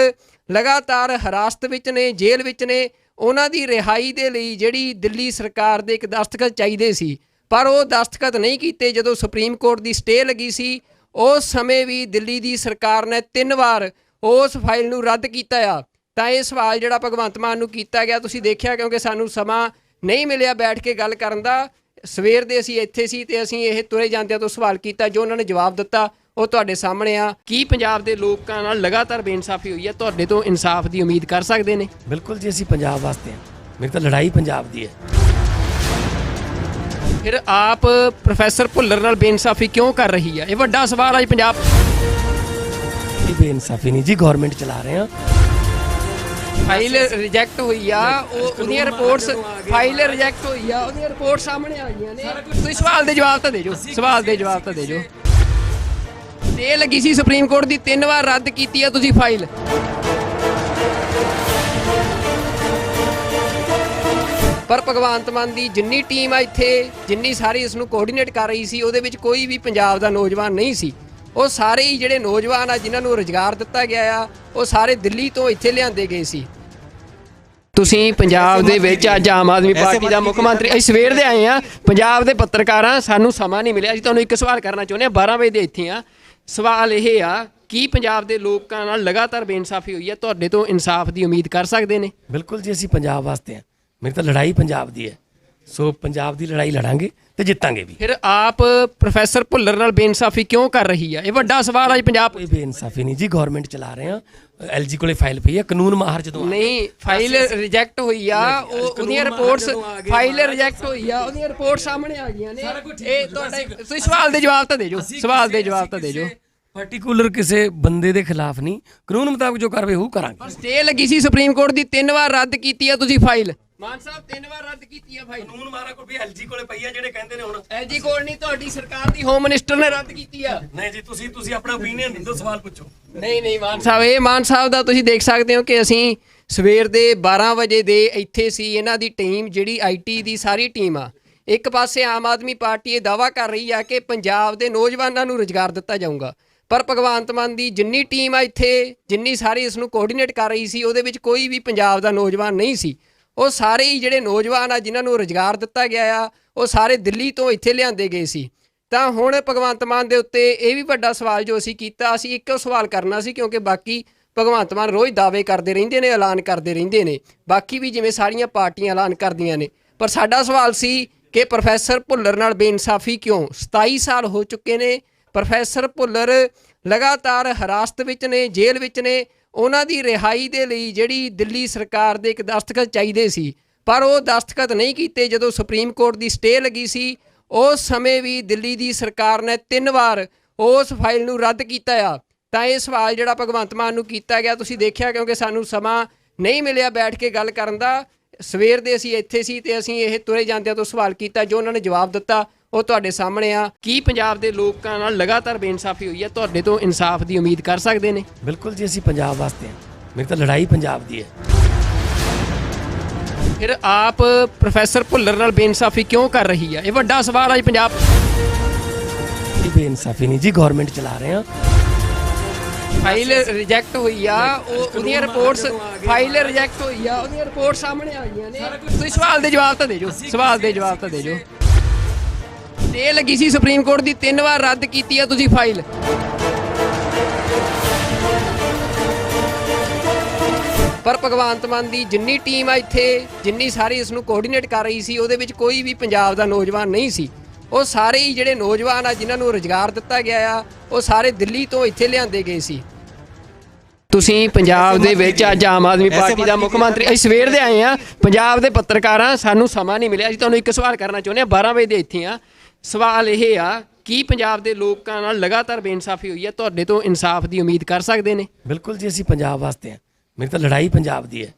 ਲਗਾਤਾਰ ਹਿਰਾਸਤ ਵਿੱਚ ਨੇ, ਜੇਲ੍ਹ ਵਿੱਚ ਨੇ। ਉਹਨਾਂ ਦੀ ਰਿਹਾਈ ਦੇ ਲਈ ਜਿਹੜੀ ਦਿੱਲੀ ਸਰਕਾਰ ਦੇ ਇੱਕ ਦਸਤਖਤ ਚਾਹੀਦੇ ਸੀ, ਪਰ ਉਹ ਦਸਤਖਤ ਨਹੀਂ ਕੀਤੇ। ਜਦੋਂ ਸੁਪਰੀਮ ਕੋਰਟ ਦੀ ਸਟੇ ਲੱਗੀ ਸੀ, ਉਸ ਸਮੇਂ ਵੀ ਦਿੱਲੀ ਦੀ ਸਰਕਾਰ ਨੇ 3 ਵਾਰ ਉਸ ਫਾਈਲ ਨੂੰ ਰੱਦ ਕੀਤਾ ਆ। ਤਾਂ ਇਹ ਸਵਾਲ ਜਿਹੜਾ ਭਗਵੰਤ ਮਾਨ ਨੂੰ ਕੀਤਾ ਗਿਆ, ਤੁਸੀਂ ਦੇਖਿਆ, ਕਿਉਂਕਿ ਸਾਨੂੰ ਸਮਾਂ ਨਹੀਂ ਮਿਲਿਆ ਬੈਠ ਕੇ ਗੱਲ ਕਰਨ ਦਾ। ਸਵੇਰ ਦੇ ਅਸੀਂ ਇੱਥੇ ਸੀ ਤੇ ਅਸੀਂ ਇਹ ਤੁਰੇ ਜਾਂਦਿਆਂ ਤੋਂ ਸਵਾਲ ਕੀਤਾ, ਜੋ ਉਹਨਾਂ ਨੇ ਜਵਾਬ ਦਿੱਤਾ ਉਹ ਤੁਹਾਡੇ ਸਾਹਮਣੇ ਆ। ਕੀ ਪੰਜਾਬ ਦੇ ਲੋਕਾਂ ਨਾਲ ਲਗਾਤਾਰ ਬੇਇਨਸਾਫੀ ਹੋਈ ਹੈ? ਤੁਹਾਡੇ ਤੋਂ ਇਨਸਾਫ ਦੀ ਉਮੀਦ ਕਰ ਸਕਦੇ ਨੇ? ਬਿਲਕੁਲ ਜੀ, ਅਸੀਂ ਪੰਜਾਬ ਵਾਸਤੇ ਹਾਂ। ਮੇਰੀ ਤਾਂ ਲੜਾਈ ਪੰਜਾਬ ਦੀ ਹੈ। ਫਿਰ ਆਪ ਪ੍ਰੋਫੈਸਰ ਭੁੱਲਰ ਨਾਲ ਬੇਇਨਸਾਫੀ ਕਿਉਂ ਕਰ ਰਹੀ ਹੈ? ਇਹ ਵੱਡਾ ਸਵਾਲ ਅੱਜ ਪੰਜਾਬ। ਇਹ ਬੇਇਨਸਾਫੀ ਨਹੀਂ ਜੀ, ਗਵਰਨਮੈਂਟ ਚਲਾ ਰਹੇ ਹਾਂ। ਫਾਈਲ ਰਿਜੈਕਟ ਹੋਈ ਆ, ਉਹਦੀਆਂ ਰਿਪੋਰਟਸ, ਫਾਈਲ ਰਿਜੈਕਟ ਹੋਈ ਆ, ਉਹਦੀਆਂ ਰਿਪੋਰਟ ਸਾਹਮਣੇ ਆ ਗਈਆਂ ਨੇ। ਤੁਸੀਂ ਸਵਾਲ ਦੇ ਜਵਾਬ ਤਾਂ ਦੇ ਜੋ, ਸਵਾਲ ਦੇ ਜਵਾਬ ਤਾਂ ਦੇ ਜੋ। ਤੇ ਲੱਗੀ ਸੀ ਸੁਪਰੀਮ ਕੋਰਟ ਦੀ 3 ਵਾਰ ਰੱਦ ਕੀਤੀ ਆ ਤੁਸੀਂ ਫਾਈਲ। ਪਰ ਭਗਵੰਤ ਮਾਨ ਦੀ ਜਿੰਨੀ ਟੀਮ ਆ ਇੱਥੇ, ਜਿੰਨੀ ਸਾਰੀ ਇਸ ਨੂੰ ਕੋਆਰਡੀਨੇਟ ਕਰ ਰਹੀ ਸੀ, ਉਹਦੇ ਵਿੱਚ ਕੋਈ ਵੀ ਪੰਜਾਬ ਦਾ ਨੌਜਵਾਨ ਨਹੀਂ ਸੀ। ਉਹ ਸਾਰੇ ਹੀ ਜਿਹੜੇ ਨੌਜਵਾਨ ਆ ਜਿਨ੍ਹਾਂ ਨੂੰ ਰੁਜ਼ਗਾਰ ਦਿੱਤਾ ਗਿਆ ਆ, ਉਹ ਸਾਰੇ ਦਿੱਲੀ ਤੋਂ ਇੱਥੇ ਲਿਆਂਦੇ ਗਏ ਸੀ। ਤੁਸੀਂ ਪੰਜਾਬ ਦੇ ਵਿੱਚ ਅੱਜ ਆਮ ਆਦਮੀ ਪਾਰਟੀ ਦਾ ਮੁੱਖ ਮੰਤਰੀ, ਅਸੀਂ ਸਵੇਰ ਦੇ ਆਏ ਆ, ਪੰਜਾਬ ਦੇ ਪੱਤਰਕਾਰਾਂ, ਸਾਨੂੰ ਸਮਾਂ ਨਹੀਂ ਮਿਲਿਆ। ਅਸੀਂ ਤੁਹਾਨੂੰ ਇੱਕ ਸਵਾਲ ਕਰਨਾ ਚਾਹੁੰਦੇ ਹਾਂ, 12 ਵਜੇ ਦੇ ਇੱਥੇ ਆ। ਸਵਾਲ ਇਹ ਆ, ਕੀ ਪੰਜਾਬ ਦੇ ਲੋਕਾਂ ਨਾਲ ਲਗਾਤਾਰ ਬੇਇਨਸਾਫੀ ਹੋਈ ਹੈ? ਤੁਹਾਡੇ ਤੋਂ ਇਨਸਾਫ ਦੀ ਉਮੀਦ ਕਰ ਸਕਦੇ ਨੇ? ਬਿਲਕੁਲ ਜੀ, ਅਸੀਂ ਪੰਜਾਬ ਵਾਸਤੇ ਹਾਂ। ਮੇਰੀ ਤਾਂ ਲੜਾਈ ਪੰਜਾਬ ਦੀ ਹੈ। ਸੋ ਪੰਜਾਬ ਦੀ ਲੜਾਈ ਲੜਾਂਗੇ ਤੇ ਜਿੱਤਾਂਗੇ ਵੀ। ਫਿਰ ਆਪ ਪ੍ਰੋਫੈਸਰ ਭੁੱਲਰ ਨਾਲ ਬੇਇਨਸਾਫੀ ਕਿਉਂ ਕਰ ਰਹੀ ਹੈ? ਇਹ ਵੱਡਾ ਸਵਾਲ ਅੱਜ ਪੰਜਾਬ। ਕੋਈ ਬੇਇਨਸਾਫੀ ਨਹੀਂ ਜੀ, ਗਵਰਨਮੈਂਟ ਚਲਾ ਰਹੇ ਹਾਂ। ਐਲਜੀ ਕੋਲੇ ਫਾਈਲ ਪਈ ਹੈ, ਕਾਨੂੰਨ ਮਾਹਰ ਜਦੋਂ ਨਹੀਂ, ਫਾਈਲ ਰਿਜੈਕਟ ਹੋਈ ਆ, ਉਹਦੀਆਂ ਰਿਪੋਰਟਸ, ਫਾਈਲ ਰਿਜੈਕਟ ਹੋਈ ਆ, ਉਹਦੀਆਂ ਰਿਪੋਰਟ ਸਾਹਮਣੇ ਆ ਗਈਆਂ ਨੇ। ਇਹ ਤੁਹਾਡੇ, ਤੁਸੀਂ ਸਵਾਲ ਦੇ ਜਵਾਬ ਤਾਂ ਦੇ ਜੋ, ਸਵਾਲ ਦੇ ਜਵਾਬ ਤਾਂ ਦੇ ਜੋ। ਪਾਰਟਿਕੂਲਰ ਕਿਸੇ ਬੰਦੇ ਦੇ ਖਿਲਾਫ ਨਹੀਂ, ਕਾਨੂੰਨ ਮੁਤਾਬਕ ਜੋ ਕਾਰਵਾਈ ਉਹ ਕਰਾਂਗੇ। ਸਟੇ ਲੱਗੀ ਸੀ ਸੁਪਰੀਮ ਕੋਰਟ ਦੀ, 3 ਵਾਰ ਰੱਦ ਕੀਤੀ ਆ ਤੁਸੀਂ ਫਾਈਲ। ਮਾਨ ਸਾਹਿਬ 3 ਵਾਰ ਰੱਦ ਕੀਤੀ ਆ ਫਾਈਲ। ਕਾਨੂੰਨ ਮਾਹਰ ਕੋਲ ਵੀ ਐਲਜੀ ਕੋਲੇ ਪਈ ਆ, ਜਿਹੜੇ ਕਹਿੰਦੇ ਨੇ ਹੁਣ ਐਲਜੀ ਕੋਲ ਨਹੀਂ, ਤੁਹਾਡੀ ਸਰਕਾਰ ਦੀ ਹੋਮ ਮਿਨਿਸਟਰ ਨੇ ਰੱਦ ਕੀਤੀ ਆ। ਨਹੀਂ ਜੀ, ਤੁਸੀਂ ਆਪਣਾ ਓਪੀਨੀਅਨ ਦਿਓ, ਸਵਾਲ ਪੁੱਛੋ। ਨਹੀਂ ਮਾਨ ਸਾਹਿਬ, ਇਹ ਮਾਨ ਸਾਹਿਬ ਦਾ ਤੁਸੀਂ ਦੇਖ ਸਕਦੇ ਹੋ ਕਿ ਅਸੀਂ ਸਵੇਰ ਦੇ 12 ਵਜੇ ਦੇ ਇੱਥੇ ਸੀ। ਇਹਨਾਂ ਦੀ ਟੀਮ ਜਿਹੜੀ ਆਈਟੀ ਦੀ ਸਾਰੀ ਟੀਮ ਆ, ਇੱਕ ਪਾਸੇ ਆਮ ਆਦਮੀ ਪਾਰਟੀ ਇਹ ਦਾਅਵਾ ਕਰ ਰਹੀ ਆ ਕਿ ਪੰਜਾਬ ਦੇ ਨੌਜਵਾਨਾਂ ਨੂੰ ਰੁਜ਼ਗਾਰ ਦਿੱਤਾ ਜਾਊਗਾ, ਪਰ ਭਗਵੰਤ ਮਾਨ ਦੀ ਜਿੰਨੀ ਟੀਮ ਆ ਇੱਥੇ, ਜਿੰਨੀ ਸਾਰੀ ਇਸ ਨੂੰ ਕੋਆਰਡੀਨੇਟ ਕਰ ਰਹੀ ਸੀ, ਉਹਦੇ ਵਿੱਚ ਕੋਈ ਵੀ ਪੰਜਾਬ ਦਾ ਨੌਜਵਾਨ ਨਹੀਂ ਸੀ। ਉਹ ਸਾਰੇ ਹੀ ਜਿਹੜੇ ਨੌਜਵਾਨ ਆ ਜਿਨ੍ਹਾਂ ਨੂੰ ਰੁਜ਼ਗਾਰ ਦਿੱਤਾ ਗਿਆ ਆ, ਉਹ ਸਾਰੇ ਦਿੱਲੀ ਤੋਂ ਇੱਥੇ ਲਿਆਂਦੇ ਗਏ ਸੀ। ਤਾਂ ਹੁਣ ਭਗਵੰਤ ਮਾਨ ਦੇ ਉੱਤੇ ਇਹ ਵੀ ਵੱਡਾ ਸਵਾਲ ਜੋ ਅਸੀਂ ਕੀਤਾ, ਅਸੀਂ ਇੱਕੋ ਸਵਾਲ ਕਰਨਾ ਸੀ, ਕਿਉਂਕਿ ਬਾਕੀ ਭਗਵੰਤ ਮਾਨ ਰੋਜ਼ ਦਾਅਵੇ ਕਰਦੇ ਰਹਿੰਦੇ ਨੇ, ਐਲਾਨ ਕਰਦੇ ਰਹਿੰਦੇ ਨੇ, ਬਾਕੀ ਵੀ ਜਿਵੇਂ ਸਾਰੀਆਂ ਪਾਰਟੀਆਂ ਐਲਾਨ ਕਰਦੀਆਂ ਨੇ। ਪਰ ਸਾਡਾ ਸਵਾਲ ਸੀ ਕਿ ਪ੍ਰੋਫੈਸਰ ਭੁੱਲਰ ਨਾਲ ਬੇਇਨਸਾਫੀ ਕਿਉਂ? 27 ਸਾਲ ਹੋ ਚੁੱਕੇ ਨੇ, ਪ੍ਰੋਫੈਸਰ ਭੁੱਲਰ ਲਗਾਤਾਰ ਹਿਰਾਸਤ ਵਿੱਚ ਨੇ, ਜੇਲ੍ਹ ਵਿੱਚ ਨੇ। ਉਹਨਾਂ ਦੀ ਰਿਹਾਈ ਦੇ ਲਈ ਜਿਹੜੀ ਦਿੱਲੀ ਸਰਕਾਰ ਦੇ ਇੱਕ ਦਸਤਖਤ ਚਾਹੀਦੇ ਸੀ, ਪਰ ਉਹ ਦਸਤਖਤ ਨਹੀਂ ਕੀਤੇ। ਜਦੋਂ ਸੁਪਰੀਮ ਕੋਰਟ ਦੀ ਸਟੇ ਲੱਗੀ ਸੀ, ਉਸ ਸਮੇਂ ਵੀ ਦਿੱਲੀ ਦੀ ਸਰਕਾਰ ਨੇ 3 ਵਾਰ ਉਸ ਫਾਈਲ ਨੂੰ ਰੱਦ ਕੀਤਾ ਆ। ਤਾਂ ਇਹ ਸਵਾਲ ਜਿਹੜਾ ਭਗਵੰਤ ਮਾਨ ਨੂੰ ਕੀਤਾ ਗਿਆ, ਤੁਸੀਂ ਦੇਖਿਆ, ਕਿਉਂਕਿ ਸਾਨੂੰ ਸਮਾਂ ਨਹੀਂ ਮਿਲਿਆ ਬੈਠ ਕੇ ਗੱਲ ਕਰਨ ਦਾ। ਸਵੇਰ ਦੇ ਅਸੀਂ ਇੱਥੇ ਸੀ ਤੇ ਅਸੀਂ ਇਹ ਤੁਰੇ ਜਾਂਦਿਆਂ ਤੋਂ ਸਵਾਲ ਕੀਤਾ, ਜੋ ਉਹਨਾਂ ਨੇ ਜਵਾਬ ਦਿੱਤਾ ਉਹ ਤੁਹਾਡੇ ਸਾਹਮਣੇ ਆ। ਕੀ ਪੰਜਾਬ ਦੇ ਲੋਕਾਂ ਨਾਲ ਲਗਾਤਾਰ ਬੇਇਨਸਾਫੀ ਹੋਈ ਹੈ? ਤੁਹਾਡੇ ਤੋਂ ਇਨਸਾਫ ਦੀ ਉਮੀਦ ਕਰ ਸਕਦੇ ਨੇ? ਬਿਲਕੁਲ ਜੀ, ਅਸੀਂ ਪੰਜਾਬ ਵਾਸਤੇ ਹਾਂ। ਮੇਰੀ ਤਾਂ ਲੜਾਈ ਪੰਜਾਬ ਦੀ ਹੈ। ਫਿਰ ਆਪ ਪ੍ਰੋਫੈਸਰ ਭੁੱਲਰ ਨਾਲ ਬੇਇਨਸਾਫੀ ਕਿਉਂ ਕਰ ਰਹੀ ਹੈ? ਇਹ ਵੱਡਾ ਸਵਾਲ ਅੱਜ ਪੰਜਾਬ। ਇਹ ਬੇਇਨਸਾਫੀ ਨਹੀਂ ਜੀ, ਗਵਰਨਮੈਂਟ ਚਲਾ ਰਹੇ ਹਾਂ। ਫਾਈਲ ਰਿਜੈਕਟ ਹੋਈ ਆ, ਉਹਦੀਆਂ ਰਿਪੋਰਟਸ, ਫਾਈਲ ਰਿਜੈਕਟ ਹੋਈ ਆ, ਉਹਦੀਆਂ ਰਿਪੋਰਟ ਸਾਹਮਣੇ ਆ ਗਈਆਂ ਨੇ। ਤੁਸੀਂ ਸਵਾਲ ਦੇ ਜਵਾਬ ਤਾਂ ਦੇ ਜੋ, ਸਵਾਲ ਦੇ ਜਵਾਬ ਤਾਂ ਦੇ ਜੋ। ਸਟੇ ਲੱਗੀ ਸੀ ਸੁਪਰੀਮ ਕੋਰਟ ਦੀ, 3 ਵਾਰ ਰੱਦ ਕੀਤੀ ਆ ਤੁਸੀਂ ਫਾਈਲ। ਪਰ ਭਗਵੰਤ ਮਾਨ ਦੀ ਜਿੰਨੀ ਟੀਮ ਆ ਇੱਥੇ, ਜਿੰਨੀ ਸਾਰੀ ਇਸ ਨੂੰ ਕੋਆਰਡੀਨੇਟ ਕਰ ਰਹੀ ਸੀ, ਉਹਦੇ ਵਿੱਚ ਕੋਈ ਵੀ ਪੰਜਾਬ ਦਾ ਨੌਜਵਾਨ ਨਹੀਂ ਸੀ। ਉਹ ਸਾਰੇ ਹੀ ਜਿਹੜੇ ਨੌਜਵਾਨ ਆ ਜਿਨ੍ਹਾਂ ਨੂੰ ਰੁਜ਼ਗਾਰ ਦਿੱਤਾ ਗਿਆ ਆ, ਉਹ ਸਾਰੇ ਦਿੱਲੀ ਤੋਂ ਇੱਥੇ ਲਿਆਂਦੇ ਗਏ ਸੀ। ਤੁਸੀਂ ਪੰਜਾਬ ਦੇ ਵਿੱਚ ਅੱਜ ਆਮ ਆਦਮੀ ਪਾਰਟੀ ਦਾ ਮੁੱਖ ਮੰਤਰੀ, ਅਸੀਂ ਸਵੇਰ ਦੇ ਆਏ ਆ, ਪੰਜਾਬ ਦੇ ਪੱਤਰਕਾਰਾਂ, ਸਾਨੂੰ ਸਮਾਂ ਨਹੀਂ ਮਿਲਿਆ। ਅਸੀਂ ਤੁਹਾਨੂੰ ਇੱਕ ਸਵਾਲ ਕਰਨਾ ਚਾਹੁੰਦੇ ਹਾਂ, 12 ਵਜੇ ਦੇ ਇੱਥੇ ਆ। ਸਵਾਲ ਇਹ ਆ, ਕੀ ਪੰਜਾਬ ਦੇ ਲੋਕਾਂ ਨਾਲ ਲਗਾਤਾਰ ਬੇਇਨਸਾਫੀ ਹੋਈ ਹੈ? ਤੁਹਾਡੇ ਤੋਂ ਇਨਸਾਫ ਦੀ ਉਮੀਦ ਕਰ ਸਕਦੇ ਨੇ? ਬਿਲਕੁਲ ਜੀ, ਅਸੀਂ ਪੰਜਾਬ ਵਾਸਤੇ ਹਾਂ। ਮੇਰੀ ਤਾਂ ਲੜਾਈ ਪੰਜਾਬ ਦੀ ਹੈ।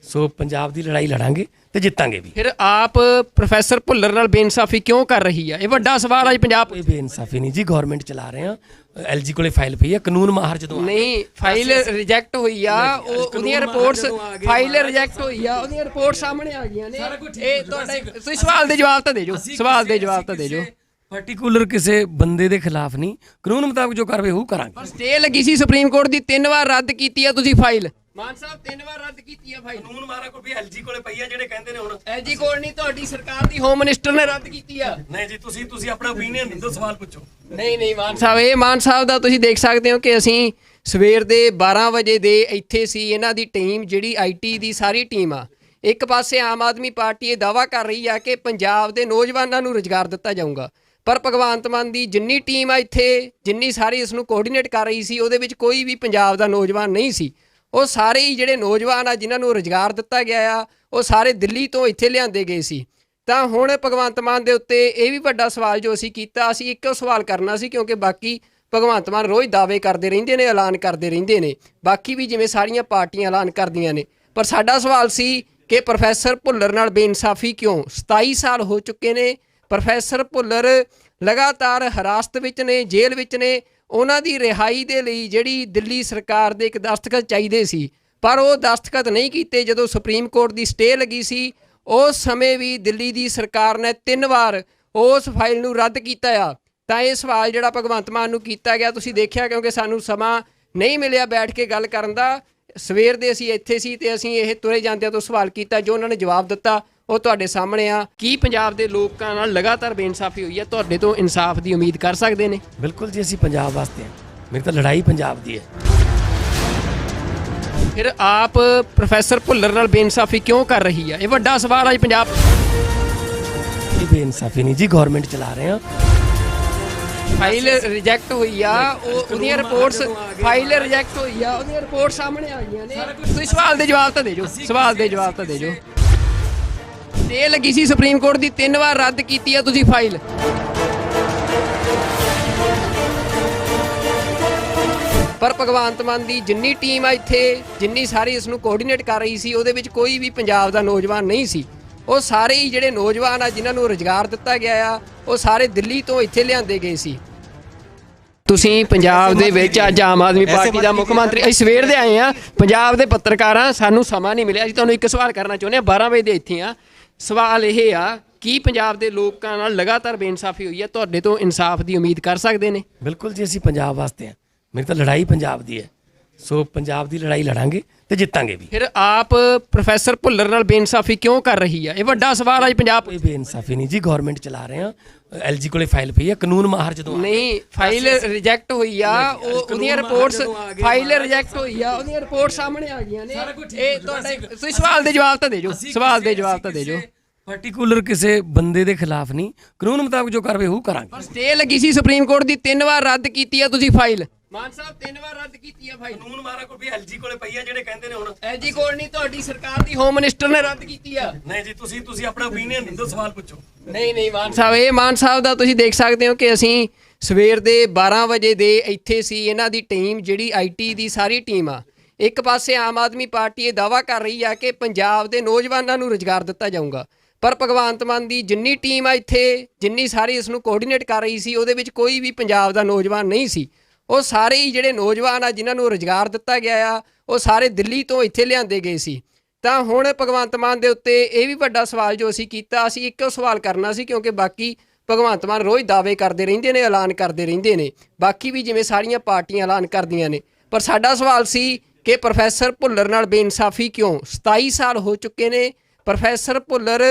ਸੋ ਪੰਜਾਬ ਦੀ ਲੜਾਈ ਲੜਾਂਗੇ ਤੇ ਜਿੱਤਾਂਗੇ ਵੀ। ਫਿਰ ਆਪ ਪ੍ਰੋਫੈਸਰ ਭੁੱਲਰ ਨਾਲ ਬੇਇਨਸਾਫੀ ਕਿਉਂ ਕਰ ਰਹੀ ਹੈ? ਇਹ ਵੱਡਾ ਸਵਾਲ ਅੱਜ ਪੰਜਾਬ। ਕੋਈ ਬੇਇਨਸਾਫੀ ਨਹੀਂ ਜੀ, ਗਵਰਨਮੈਂਟ ਚਲਾ ਰਹੇ ਹਾਂ। ਐਲਜੀ ਕੋਲੇ ਫਾਈਲ ਪਈ ਹੈ, ਕਾਨੂੰਨ ਮਾਹਰ ਜਦੋਂ ਨਹੀਂ, ਫਾਈਲ ਰਿਜੈਕਟ ਹੋਈ ਆ, ਉਹਦੀਆਂ ਰਿਪੋਰਟਸ, ਫਾਈਲ ਰਿਜੈਕਟ ਹੋਈ ਆ, ਉਹਦੀਆਂ ਰਿਪੋਰਟ ਸਾਹਮਣੇ ਆ ਗਈਆਂ ਨੇ। ਇਹ ਤੁਹਾਡੇ, ਤੁਸੀਂ ਸਵਾਲ ਦੇ ਜਵਾਬ ਤਾਂ ਦੇ ਜੋ, ਸਵਾਲ ਦੇ ਜਵਾਬ ਤਾਂ ਦੇ ਜੋ। ਪਾਰਟਿਕੂਲਰ ਕਿਸੇ ਬੰਦੇ ਦੇ ਖਿਲਾਫ ਨਹੀਂ, ਕਾਨੂੰਨ ਮੁਤਾਬਕ ਜੋ ਕਾਰਵਾਈ ਉਹ ਕਰਾਂਗੇ। ਸਟੇ ਲੱਗੀ ਸੀ ਸੁਪਰੀਮ ਕੋਰਟ ਦੀ, 3 ਵਾਰ ਰੱਦ ਕੀਤੀ ਆ ਤੁਸੀਂ ਫਾਈਲ। ਮਾਨ ਸਾਹਿਬ 3 ਵਾਰ ਰੱਦ ਕੀਤੀ ਆ ਫਾਈਲ। ਕਾਨੂੰਨ ਮਾਰਾ ਕੋਈ ਵੀ ਐਲਜੀ ਕੋਲੇ ਪਈ ਆ ਜਿਹੜੇ ਕਹਿੰਦੇ ਨੇ ਹੁਣ ਐਲਜੀ ਕੋਲ ਨਹੀਂ, ਤੁਹਾਡੀ ਸਰਕਾਰ ਦੀ ਹੋਮ ਮਿਨਿਸਟਰ ਨੇ ਰੱਦ ਕੀਤੀ ਆ। ਨਹੀਂ ਜੀ, ਤੁਸੀਂ ਆਪਣਾ ਓਪੀਨੀਅਨ ਦਿਓ, ਸਵਾਲ ਪੁੱਛੋ। ਨਹੀਂ ਮਾਨ ਸਾਹਿਬ, ਇਹ ਮਾਨ ਸਾਹਿਬ ਦਾ ਤੁਸੀਂ ਦੇਖ ਸਕਦੇ ਹੋ ਕਿ ਅਸੀਂ ਸਵੇਰ ਦੇ 12 ਵਜੇ ਦੇ ਇੱਥੇ ਸੀ। ਇਹਨਾਂ ਦੀ ਟੀਮ ਜਿਹੜੀ ਆਈਟੀ ਦੀ ਸਾਰੀ ਟੀਮ ਆ, ਇੱਕ ਪਾਸੇ ਆਮ ਆਦਮੀ ਪਾਰਟੀ ਇਹ ਦਾਅਵਾ ਕਰ ਰਹੀ ਆ ਕਿ ਪੰਜਾਬ ਦੇ ਨੌਜਵਾਨਾਂ ਨੂੰ ਰੁਜ਼ਗਾਰ ਦਿੱਤਾ ਜਾਊਗਾ, ਪਰ ਭਗਵੰਤ ਮਾਨ ਦੀ ਜਿੰਨੀ ਟੀਮ ਆ ਇੱਥੇ, ਜਿੰਨੀ ਸਾਰੀ ਇਸ ਨੂੰ ਕੋਆਰਡੀਨੇਟ ਕਰ ਰਹੀ ਸੀ, ਉਹਦੇ ਵਿੱਚ ਕੋਈ ਵੀ ਪੰਜਾਬ ਦਾ ਨੌਜਵਾਨ ਨਹੀਂ ਸੀ। ਉਹ ਸਾਰੇ ਹੀ ਜਿਹੜੇ ਨੌਜਵਾਨ ਆ ਜਿਨ੍ਹਾਂ ਨੂੰ ਰੁਜ਼ਗਾਰ ਦਿੱਤਾ ਗਿਆ ਆ, ਉਹ ਸਾਰੇ ਦਿੱਲੀ ਤੋਂ ਇੱਥੇ ਲਿਆਂਦੇ ਗਏ ਸੀ। ਤਾਂ ਹੁਣ ਭਗਵੰਤ ਮਾਨ ਦੇ ਉੱਤੇ ਇਹ ਵੀ ਵੱਡਾ ਸਵਾਲ ਜੋ ਅਸੀਂ ਕੀਤਾ, ਅਸੀਂ ਇੱਕੋ ਸਵਾਲ ਕਰਨਾ ਸੀ, ਕਿਉਂਕਿ ਬਾਕੀ ਭਗਵੰਤ ਮਾਨ ਰੋਜ਼ ਦਾਅਵੇ ਕਰਦੇ ਰਹਿੰਦੇ ਨੇ, ਐਲਾਨ ਕਰਦੇ ਰਹਿੰਦੇ ਨੇ, ਬਾਕੀ ਵੀ ਜਿਵੇਂ ਸਾਰੀਆਂ ਪਾਰਟੀਆਂ ਐਲਾਨ ਕਰਦੀਆਂ ਨੇ। ਪਰ ਸਾਡਾ ਸਵਾਲ ਸੀ ਕਿ ਪ੍ਰੋਫੈਸਰ ਭੁੱਲਰ ਨਾਲ ਬੇਇਨਸਾਫੀ ਕਿਉਂ? 27 ਸਾਲ ਹੋ ਚੁੱਕੇ ਨੇ, ਪ੍ਰੋਫੈਸਰ ਭੁੱਲਰ ਲਗਾਤਾਰ ਹਿਰਾਸਤ ਵਿੱਚ ਨੇ, ਜੇਲ੍ਹ ਵਿੱਚ ਨੇ। ਉਹਨਾਂ ਦੀ ਰਿਹਾਈ ਦੇ ਲਈ ਜਿਹੜੀ ਦਿੱਲੀ ਸਰਕਾਰ ਦੇ ਇੱਕ ਦਸਤਖਤ ਚਾਹੀਦੇ ਸੀ, ਪਰ ਉਹ ਦਸਤਖਤ ਨਹੀਂ ਕੀਤੇ। ਜਦੋਂ ਸੁਪਰੀਮ ਕੋਰਟ ਦੀ ਸਟੇ ਲੱਗੀ ਸੀ, ਉਸ ਸਮੇਂ ਵੀ ਦਿੱਲੀ ਦੀ ਸਰਕਾਰ ਨੇ 3 ਵਾਰ ਉਸ ਫਾਈਲ ਨੂੰ ਰੱਦ ਕੀਤਾ ਆ। ਤਾਂ ਇਹ ਸਵਾਲ ਜਿਹੜਾ ਭਗਵੰਤ ਮਾਨ ਨੂੰ ਕੀਤਾ ਗਿਆ, ਤੁਸੀਂ ਦੇਖਿਆ, ਕਿਉਂਕਿ ਸਾਨੂੰ ਸਮਾਂ ਨਹੀਂ ਮਿਲਿਆ ਬੈਠ ਕੇ ਗੱਲ ਕਰਨ ਦਾ। ਸਵੇਰ ਦੇ ਅਸੀਂ ਇੱਥੇ ਸੀ ਤੇ ਅਸੀਂ ਇਹ ਤੁਰੇ ਜਾਂਦਿਆਂ ਤੋਂ ਸਵਾਲ ਕੀਤਾ, ਜੋ ਉਹਨਾਂ ਨੇ ਜਵਾਬ ਦਿੱਤਾ ਉਹ ਤੁਹਾਡੇ ਸਾਹਮਣੇ ਆ। ਕੀ ਪੰਜਾਬ ਦੇ ਲੋਕਾਂ ਨਾਲ ਲਗਾਤਾਰ ਬੇਇਨਸਾਫੀ ਹੋਈ ਹੈ? ਤੁਹਾਡੇ ਤੋਂ ਇਨਸਾਫ ਦੀ ਉਮੀਦ ਕਰ ਸਕਦੇ ਨੇ? ਬਿਲਕੁਲ ਜੀ, ਅਸੀਂ ਪੰਜਾਬ ਵਾਸਤੇ ਹਾਂ। ਮੇਰੀ ਤਾਂ ਲੜਾਈ ਪੰਜਾਬ ਦੀ ਹੈ। ਫਿਰ ਆਪ ਪ੍ਰੋਫੈਸਰ ਭੁੱਲਰ ਨਾਲ ਬੇਇਨਸਾਫੀ ਕਿਉਂ ਕਰ ਰਹੀ ਹੈ? ਇਹ ਵੱਡਾ ਸਵਾਲ ਹੈ ਪੰਜਾਬ। ਇਹ ਬੇਇਨਸਾਫੀ ਨਹੀਂ ਜੀ, ਗਵਰਨਮੈਂਟ ਚਲਾ ਰਹੇ ਹਾਂ। ਫਾਈਲ ਰਿਜੈਕਟ ਹੋਈ ਆ, ਉਹਦੀਆਂ ਰਿਪੋਰਟਸ, ਫਾਈਲ ਰਿਜੈਕਟ ਹੋਈ ਆ, ਉਹਦੀਆਂ ਰਿਪੋਰਟ ਸਾਹਮਣੇ ਆ ਗਈਆਂ ਨੇ। ਤੁਸੀਂ ਸਵਾਲ ਦੇ ਜਵਾਬ ਤਾਂ ਦੇ ਜੋ, ਸਵਾਲ ਦੇ ਜਵਾਬ ਤਾਂ ਦੇ ਜੋ। ਸਟੇ ਲੱਗੀ ਸੀ ਸੁਪਰੀਮ ਕੋਰਟ ਦੀ, 3 ਵਾਰ ਰੱਦ ਕੀਤੀ ਆ ਤੁਸੀਂ ਫਾਈਲ। ਪਰ ਭਗਵੰਤ ਮਾਨ ਦੀ ਜਿੰਨੀ ਟੀਮ ਆ ਇੱਥੇ, ਜਿੰਨੀ ਸਾਰੀ ਇਸ ਨੂੰ ਕੋਆਰਡੀਨੇਟ ਕਰ ਰਹੀ ਸੀ, ਉਹਦੇ ਵਿੱਚ ਕੋਈ ਵੀ ਪੰਜਾਬ ਦਾ ਨੌਜਵਾਨ ਨਹੀਂ ਸੀ। ਉਹ ਸਾਰੇ ਹੀ ਜਿਹੜੇ ਨੌਜਵਾਨ ਆ ਜਿਨ੍ਹਾਂ ਨੂੰ ਰੁਜ਼ਗਾਰ ਦਿੱਤਾ ਗਿਆ ਆ, ਉਹ ਸਾਰੇ ਦਿੱਲੀ ਤੋਂ ਇੱਥੇ ਲਿਆਂਦੇ ਗਏ ਸੀ। ਤੁਸੀਂ ਪੰਜਾਬ ਦੇ ਵਿੱਚ ਅੱਜ ਆਮ ਆਦਮੀ ਪਾਰਟੀ ਦਾ ਮੁੱਖ ਮੰਤਰੀ, ਅਸੀਂ ਸਵੇਰ ਦੇ ਆਏ ਆ, ਪੰਜਾਬ ਦੇ ਪੱਤਰਕਾਰਾਂ, ਸਾਨੂੰ ਸਮਾਂ ਨਹੀਂ ਮਿਲਿਆ। ਅਸੀਂ ਤੁਹਾਨੂੰ ਇੱਕ ਸਵਾਲ ਕਰਨਾ ਚਾਹੁੰਦੇ ਹਾਂ, 12 ਵਜੇ ਦੇ ਇੱਥੇ ਆ। ਸਵਾਲ ਇਹ ਆ, ਕੀ ਪੰਜਾਬ ਦੇ ਲੋਕਾਂ ਨਾਲ ਲਗਾਤਾਰ ਬੇਇਨਸਾਫੀ ਹੋਈ ਹੈ? ਤੁਹਾਡੇ ਤੋਂ ਇਨਸਾਫ ਦੀ ਉਮੀਦ ਕਰ ਸਕਦੇ ਨੇ? ਬਿਲਕੁਲ ਜੀ, ਅਸੀਂ ਪੰਜਾਬ ਵਾਸਤੇ ਹਾਂ। ਮੇਰੀ ਤਾਂ ਲੜਾਈ ਪੰਜਾਬ ਦੀ ਹੈ, ਸੋ ਪੰਜਾਬ ਦੀ ਲੜਾਈ ਲੜਾਂਗੇ ਤੇ ਜਿੱਤਾਂਗੇ ਵੀ। ਫਿਰ ਆਪ ਪ੍ਰੋਫੈਸਰ ਭੁੱਲਰ ਨਾਲ ਬੇਇਨਸਾਫੀ ਕਿਉਂ ਕਰ ਰਹੀ ਹੈ? ਇਹ ਵੱਡਾ ਸਵਾਲ ਹੈ ਪੰਜਾਬ। ਕੋਈ ਬੇਇਨਸਾਫੀ ਨਹੀਂ ਜੀ, ਗਵਰਨਮੈਂਟ ਚਲਾ ਰਹੇ ਹਾਂ। ਐਲਜੀ ਕੋਲੇ ਫਾਈਲ ਪਈ ਹੈ, ਕਾਨੂੰਨ ਮਾਹਰ ਜਦੋਂ ਨਹੀਂ, ਫਾਈਲ ਰਿਜੈਕਟ ਹੋਈ ਆ, ਉਹਦੀਆਂ ਰਿਪੋਰਟਸ, ਫਾਈਲ ਰਿਜੈਕਟ ਹੋਈ ਆ, ਉਹਦੀਆਂ ਰਿਪੋਰਟ ਸਾਹਮਣੇ ਆ ਗਈਆਂ ਨੇ। ਇਹ ਤੁਹਾਡੇ, ਤੁਸੀਂ ਸਵਾਲ ਦੇ ਜਵਾਬ ਤਾਂ ਦੇ ਜੋ, ਸਵਾਲ ਦੇ ਜਵਾਬ ਤਾਂ ਦੇ ਜੋ। ਪਾਰਟਿਕੂਲਰ ਕਿਸੇ ਬੰਦੇ ਦੇ ਖਿਲਾਫ ਨਹੀਂ, ਕਾਨੂੰਨ ਮੁਤਾਬਕ ਜੋ ਕਾਰਵਾਈ ਉਹ ਕਰਾਂਗੇ। ਸਟੇ ਲੱਗੀ ਸੀ ਸੁਪਰੀਮ ਕੋਰਟ ਦੀ, 3 ਵਾਰ ਰੱਦ ਕੀਤੀ ਆ ਤੁਸੀਂ ਫਾਈਲ। ਮਾਨ ਸਾਹਿਬ 3 ਵਾਰ ਰੱਦ ਕੀਤੀ ਆ ਫਾਈਲ। ਕਾਨੂੰਨ ਮਾਰਾ ਕੋਈ ਵੀ ਐਲਜੀ ਕੋਲੇ ਪਈ ਆ ਜਿਹੜੇ ਕਹਿੰਦੇ ਨੇ ਹੁਣ ਐਲਜੀ ਕੋਲ ਨਹੀਂ, ਤੁਹਾਡੀ ਸਰਕਾਰ ਦੀ ਹੋਮ ਮਿਨਿਸਟਰ ਨੇ ਰੱਦ ਕੀਤੀ ਆ। ਨਹੀਂ ਜੀ, ਤੁਸੀਂ ਆਪਣਾ ਓਪੀਨੀਅਨ ਦਿਓ, ਸਵਾਲ ਪੁੱਛੋ। ਨਹੀਂ ਮਾਨ ਸਾਹਿਬ, ਇਹ ਮਾਨ ਸਾਹਿਬ ਦਾ ਤੁਸੀਂ ਦੇਖ ਸਕਦੇ ਹੋ ਕਿ ਅਸੀਂ ਸਵੇਰ ਦੇ 12 ਵਜੇ ਦੇ ਇੱਥੇ ਸੀ। ਇਹਨਾਂ ਦੀ ਟੀਮ ਜਿਹੜੀ ਆਈਟੀ ਦੀ ਸਾਰੀ ਟੀਮ ਆ, ਇੱਕ ਪਾਸੇ ਆਮ ਆਦਮੀ ਪਾਰਟੀ ਇਹ ਦਾਅਵਾ ਕਰ ਰਹੀ ਆ ਕਿ ਪੰਜਾਬ ਦੇ ਨੌਜਵਾਨਾਂ ਨੂੰ ਰੁਜ਼ਗਾਰ ਦਿੱਤਾ ਜਾਊਗਾ, ਪਰ ਭਗਵੰਤ ਮਾਨ ਦੀ ਜਿੰਨੀ ਟੀਮ ਆ ਇੱਥੇ, ਜਿੰਨੀ ਸਾਰੀ ਇਸ ਨੂੰ ਕੋਆਰਡੀਨੇਟ ਕਰ ਰਹੀ ਸੀ, ਉਹਦੇ ਵਿੱਚ ਕੋਈ ਵੀ ਪੰਜਾਬ ਦਾ ਨੌਜਵਾਨ ਨਹੀਂ ਸੀ। ਉਹ ਸਾਰੇ ਹੀ ਜਿਹੜੇ ਨੌਜਵਾਨ ਆ ਜਿਨ੍ਹਾਂ ਨੂੰ ਰੁਜ਼ਗਾਰ ਦਿੱਤਾ ਗਿਆ ਆ, ਉਹ ਸਾਰੇ ਦਿੱਲੀ ਤੋਂ ਇੱਥੇ ਲਿਆਂਦੇ ਗਏ ਸੀ। ਤਾਂ ਹੁਣ ਭਗਵੰਤ ਮਾਨ ਦੇ ਉੱਤੇ ਇਹ ਵੀ ਵੱਡਾ ਸਵਾਲ ਜੋ ਅਸੀਂ ਕੀਤਾ, ਅਸੀਂ ਇੱਕੋ ਸਵਾਲ ਕਰਨਾ ਸੀ, ਕਿਉਂਕਿ ਬਾਕੀ ਭਗਵੰਤ ਮਾਨ ਰੋਜ਼ ਦਾਅਵੇ ਕਰਦੇ ਰਹਿੰਦੇ ਨੇ, ਐਲਾਨ ਕਰਦੇ ਰਹਿੰਦੇ ਨੇ, ਬਾਕੀ ਵੀ ਜਿਵੇਂ ਸਾਰੀਆਂ ਪਾਰਟੀਆਂ ਐਲਾਨ ਕਰਦੀਆਂ ਨੇ। ਪਰ ਸਾਡਾ ਸਵਾਲ ਸੀ ਕਿ ਪ੍ਰੋਫੈਸਰ ਭੁੱਲਰ ਨਾਲ ਬੇਇਨਸਾਫੀ ਕਿਉਂ? 27 ਸਾਲ ਹੋ ਚੁੱਕੇ ਨੇ, ਪ੍ਰੋਫੈਸਰ ਭੁੱਲਰ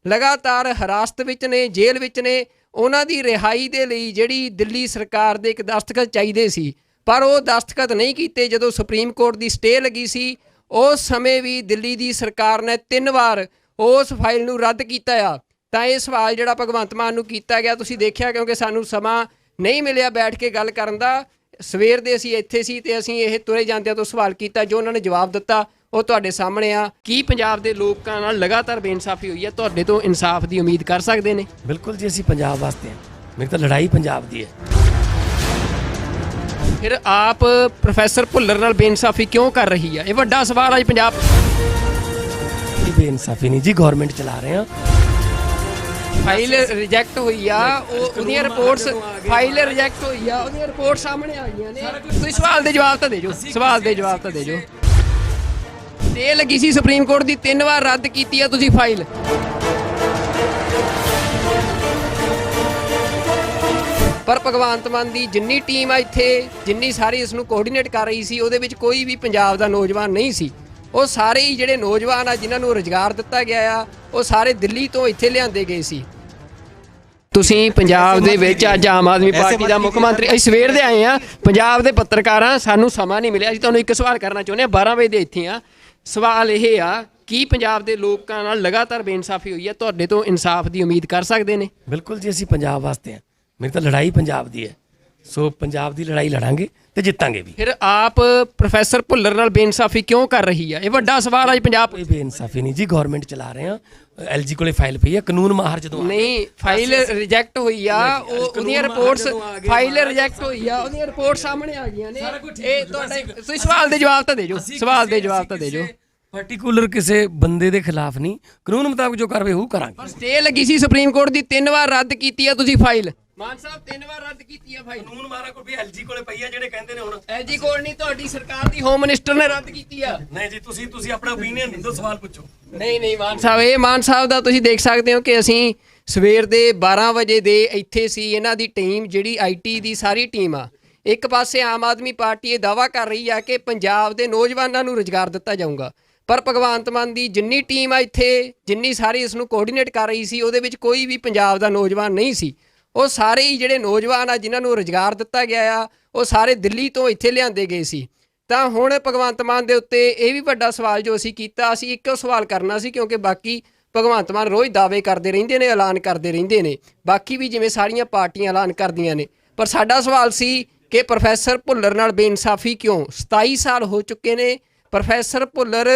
ਲਗਾਤਾਰ ਹਿਰਾਸਤ ਵਿੱਚ ਨੇ, ਜੇਲ੍ਹ ਵਿੱਚ ਨੇ। ਉਹਨਾਂ ਦੀ ਰਿਹਾਈ ਦੇ ਲਈ ਜਿਹੜੀ ਦਿੱਲੀ ਸਰਕਾਰ ਦੇ ਇੱਕ ਦਸਤਖਤ ਚਾਹੀਦੇ ਸੀ, ਪਰ ਉਹ ਦਸਤਖਤ ਨਹੀਂ ਕੀਤੇ। ਜਦੋਂ ਸੁਪਰੀਮ ਕੋਰਟ ਦੀ ਸਟੇ ਲੱਗੀ ਸੀ, ਉਸ ਸਮੇਂ ਵੀ ਦਿੱਲੀ ਦੀ ਸਰਕਾਰ ਨੇ 3 ਵਾਰ ਉਸ ਫਾਈਲ ਨੂੰ ਰੱਦ ਕੀਤਾ ਆ। ਤਾਂ ਇਹ ਸਵਾਲ ਜਿਹੜਾ ਭਗਵੰਤ ਮਾਨ ਨੂੰ ਕੀਤਾ ਗਿਆ, ਤੁਸੀਂ ਦੇਖਿਆ, ਕਿਉਂਕਿ ਸਾਨੂੰ ਸਮਾਂ ਨਹੀਂ ਮਿਲਿਆ ਬੈਠ ਕੇ ਗੱਲ ਕਰਨ ਦਾ। ਸਵੇਰ ਦੇ ਅਸੀਂ ਇੱਥੇ ਸੀ ਤੇ ਅਸੀਂ ਇਹ ਤੁਰੇ ਜਾਂਦਿਆਂ ਤੋਂ ਸਵਾਲ ਕੀਤਾ, ਜੋ ਉਹਨਾਂ ਨੇ ਜਵਾਬ ਦਿੱਤਾ ਉਹ ਤੁਹਾਡੇ ਸਾਹਮਣੇ ਆ। ਕੀ ਪੰਜਾਬ ਦੇ ਲੋਕਾਂ ਨਾਲ ਲਗਾਤਾਰ ਬੇਇਨਸਾਫੀ ਹੋਈ ਹੈ? ਤੁਹਾਡੇ ਤੋਂ ਇਨਸਾਫ ਦੀ ਉਮੀਦ ਕਰ ਸਕਦੇ ਨੇ? ਬਿਲਕੁਲ ਜੀ, ਅਸੀਂ ਪੰਜਾਬ ਵਾਸਤੇ ਹਾਂ। ਮੇਰੀ ਤਾਂ ਲੜਾਈ ਪੰਜਾਬ ਦੀ ਹੈ। ਫਿਰ ਆਪ ਪ੍ਰੋਫੈਸਰ ਭੁੱਲਰ ਨਾਲ ਬੇਇਨਸਾਫੀ ਕਿਉਂ ਕਰ ਰਹੀ ਹੈ? ਇਹ ਵੱਡਾ ਸਵਾਲ ਹੈ ਪੰਜਾਬ। ਇਹ ਬੇਇਨਸਾਫੀ ਨਹੀਂ ਜੀ, ਗਵਰਨਮੈਂਟ ਚਲਾ ਰਹੇ ਹਾਂ। ਫਾਈਲ ਰਿਜੈਕਟ ਹੋਈ ਆ, ਉਹਦੀਆਂ ਰਿਪੋਰਟਸ, ਫਾਈਲ ਰਿਜੈਕਟ ਹੋਈ ਆ, ਉਹਦੀਆਂ ਰਿਪੋਰਟ ਸਾਹਮਣੇ ਆ ਗਈਆਂ ਨੇ। ਤੁਸੀਂ ਸਵਾਲ ਦੇ ਜਵਾਬ ਤਾਂ ਦੇ ਜੋ, ਸਵਾਲ ਦੇ ਜਵਾਬ ਤਾਂ ਦੇ ਜੋ। ਸਟੇ ਲੱਗੀ ਸੀ ਸੁਪਰੀਮ ਕੋਰਟ ਦੀ, 3 ਵਾਰ ਰੱਦ ਕੀਤੀ ਆ ਤੁਸੀਂ ਫਾਈਲ। ਪਰ ਭਗਵੰਤ ਮਾਨ ਦੀ ਜਿੰਨੀ ਟੀਮ ਆ ਇੱਥੇ, ਜਿੰਨੀ ਸਾਰੀ ਇਸ ਨੂੰ ਕੋਆਰਡੀਨੇਟ ਕਰ ਰਹੀ ਸੀ, ਉਹਦੇ ਵਿੱਚ ਕੋਈ ਵੀ ਪੰਜਾਬ ਦਾ ਨੌਜਵਾਨ ਨਹੀਂ ਸੀ। ਉਹ ਸਾਰੇ ਹੀ ਜਿਹੜੇ ਨੌਜਵਾਨ ਆ ਜਿਨ੍ਹਾਂ ਨੂੰ ਰੁਜ਼ਗਾਰ ਦਿੱਤਾ ਗਿਆ ਆ, ਉਹ ਸਾਰੇ ਦਿੱਲੀ ਤੋਂ ਇੱਥੇ ਲਿਆਂਦੇ ਗਏ ਸੀ। ਤੁਸੀਂ ਪੰਜਾਬ ਦੇ ਵਿੱਚ ਅੱਜ ਆਮ ਆਦਮੀ ਪਾਰਟੀ ਦਾ ਮੁੱਖ ਮੰਤਰੀ, ਅਸੀਂ ਸਵੇਰ ਦੇ ਆਏ ਆ, ਪੰਜਾਬ ਦੇ ਪੱਤਰਕਾਰ ਆ, ਸਾਨੂੰ ਸਮਾਂ ਨਹੀਂ ਮਿਲਿਆ। ਅਸੀਂ ਤੁਹਾਨੂੰ ਇੱਕ ਸਵਾਲ ਕਰਨਾ ਚਾਹੁੰਦੇ ਹਾਂ, 12 ਵਜੇ ਦੇ ਇੱਥੇ ਆ। ਸਵਾਲ ਇਹ ਆ, ਕੀ ਪੰਜਾਬ ਦੇ ਲੋਕਾਂ ਨਾਲ ਲਗਾਤਾਰ ਬੇਇਨਸਾਫੀ ਹੋਈ ਹੈ? ਤੁਹਾਡੇ ਤੋਂ ਇਨਸਾਫ ਦੀ ਉਮੀਦ ਕਰ ਸਕਦੇ ਨੇ? ਬਿਲਕੁਲ ਜੀ, ਅਸੀਂ ਪੰਜਾਬ ਵਾਸਤੇ ਹਾਂ। ਮੇਰੀ ਤਾਂ ਲੜਾਈ ਪੰਜਾਬ ਦੀ ਹੈ, ਸੋ ਪੰਜਾਬ ਦੀ ਲੜਾਈ ਲੜਾਂਗੇ ਤੇ ਜਿੱਤਾਂਗੇ ਵੀ। ਫਿਰ ਆਪ ਪ੍ਰੋਫੈਸਰ ਭੁੱਲਰ ਨਾਲ ਬੇਇਨਸਾਫੀ ਕਿਉਂ ਕਰ ਰਹੀ ਹੈ? ਇਹ ਵੱਡਾ ਸਵਾਲ ਅੱਜ ਪੰਜਾਬ। ਕੋਈ ਬੇਇਨਸਾਫੀ ਨਹੀਂ ਜੀ, ਗਵਰਨਮੈਂਟ ਚਲਾ ਰਹੇ ਹਾਂ। ਐਲਜੀ ਕੋਲੇ ਫਾਈਲ ਪਈ ਹੈ, ਕਾਨੂੰਨ ਮਾਹਰ ਜਦੋਂ ਨਹੀਂ, ਫਾਈਲ ਰਿਜੈਕਟ ਹੋਈ ਆ, ਉਹਦੀਆਂ ਰਿਪੋਰਟਸ, ਫਾਈਲ ਰਿਜੈਕਟ ਹੋਈ ਆ, ਉਹਦੀਆਂ ਰਿਪੋਰਟ ਸਾਹਮਣੇ ਆ ਗਈਆਂ ਨੇ। ਇਹ ਤੁਹਾਡਾ, ਤੁਸੀਂ ਸਵਾਲ ਦੇ ਜਵਾਬ ਤਾਂ ਦੇ ਜੋ, ਸਵਾਲ ਦੇ ਜਵਾਬ ਤਾਂ ਦੇ ਜੋ। ਪਾਰਟਿਕੂਲਰ ਕਿਸੇ ਬੰਦੇ ਦੇ ਖਿਲਾਫ ਨਹੀਂ, ਕਾਨੂੰਨ ਮੁਤਾਬਕ ਜੋ ਕਾਰਵਾਈ ਉਹ ਕਰਾਂਗੇ। ਪਰ ਸਟੇ ਲੱਗੀ ਸੀ ਸੁਪਰੀਮ ਕੋਰਟ ਦੀ, 3 ਵਾਰ ਰੱਦ ਕੀਤੀ ਆ ਤੁਸੀਂ ਫਾਈਲ। ਮਾਨ ਸਾਹਿਬ 3 ਵਾਰ ਰੱਦ ਕੀਤੀ ਆ ਫਾਈਲ। ਕਾਨੂੰਨ ਮਾਹਰ ਕੋਲ ਵੀ ਐਲਜੀ ਕੋਲੇ ਪਈ ਆ, ਜਿਹੜੇ ਕਹਿੰਦੇ ਨੇ ਹੁਣ ਐਲਜੀ ਕੋਲ ਨਹੀਂ, ਤੁਹਾਡੀ ਸਰਕਾਰ ਦੀ ਹੋਮ ਮਿਨਿਸਟਰ ਨੇ ਰੱਦ ਕੀਤੀ ਆ। ਨਹੀਂ ਜੀ, ਤੁਸੀਂ ਆਪਣਾ ਓਪੀਨੀਅਨ ਦਿਓ, ਸਵਾਲ ਪੁੱਛੋ। ਨਹੀਂ ਮਾਨ ਸਾਹਿਬ, ਇਹ ਮਾਨ ਸਾਹਿਬ ਦਾ ਤੁਸੀਂ ਦੇਖ ਸਕਦੇ ਹੋ ਕਿ ਅਸੀਂ ਸਵੇਰ ਦੇ 12 ਵਜੇ ਦੇ ਇੱਥੇ ਸੀ। ਇਹਨਾਂ ਦੀ ਟੀਮ ਜਿਹੜੀ ਆਈਟੀ ਦੀ ਸਾਰੀ ਟੀਮ ਆ, ਇੱਕ ਪਾਸੇ ਆਮ ਆਦਮੀ ਪਾਰਟੀ ਇਹ ਦਾਅਵਾ ਕਰ ਰਹੀ ਆ ਕਿ ਪੰਜਾਬ ਦੇ ਨੌਜਵਾਨਾਂ ਨੂੰ ਰੁਜ਼ਗਾਰ ਦਿੱਤਾ ਜਾਊਗਾ, ਪਰ ਭਗਵੰਤ ਮਾਨ ਦੀ ਜਿੰਨੀ ਟੀਮ ਆ ਇੱਥੇ, ਜਿੰਨੀ ਸਾਰੀ ਇਸ ਨੂੰ ਕੋਆਰਡੀਨੇਟ ਕਰ ਰਹੀ ਸੀ, ਉਹਦੇ ਵਿੱਚ ਕੋਈ ਵੀ ਪੰਜਾਬ ਦਾ ਨੌਜਵਾਨ ਨਹੀਂ ਸੀ। ਉਹ ਸਾਰੇ ਹੀ ਜਿਹੜੇ ਨੌਜਵਾਨ ਆ ਜਿਨ੍ਹਾਂ ਨੂੰ ਰੁਜ਼ਗਾਰ ਦਿੱਤਾ ਗਿਆ ਆ, ਉਹ ਸਾਰੇ ਦਿੱਲੀ ਤੋਂ ਇੱਥੇ ਲਿਆਂਦੇ ਗਏ ਸੀ। ਤਾਂ ਹੁਣ ਭਗਵੰਤ ਮਾਨ ਦੇ ਉੱਤੇ ਇਹ ਵੀ ਵੱਡਾ ਸਵਾਲ ਜੋ ਅਸੀਂ ਕੀਤਾ, ਅਸੀਂ ਇੱਕੋ ਸਵਾਲ ਕਰਨਾ ਸੀ, ਕਿਉਂਕਿ ਬਾਕੀ ਭਗਵੰਤ ਮਾਨ ਰੋਜ਼ ਦਾਅਵੇ ਕਰਦੇ ਰਹਿੰਦੇ ਨੇ, ਐਲਾਨ ਕਰਦੇ ਰਹਿੰਦੇ ਨੇ, ਬਾਕੀ ਵੀ ਜਿਵੇਂ ਸਾਰੀਆਂ ਪਾਰਟੀਆਂ ਐਲਾਨ ਕਰਦੀਆਂ ਨੇ। ਪਰ ਸਾਡਾ ਸਵਾਲ ਸੀ ਕਿ ਪ੍ਰੋਫੈਸਰ ਭੁੱਲਰ ਨਾਲ ਬੇਇਨਸਾਫੀ ਕਿਉਂ? 27 ਸਾਲ ਹੋ ਚੁੱਕੇ ਨੇ, ਪ੍ਰੋਫੈਸਰ ਭੁੱਲਰ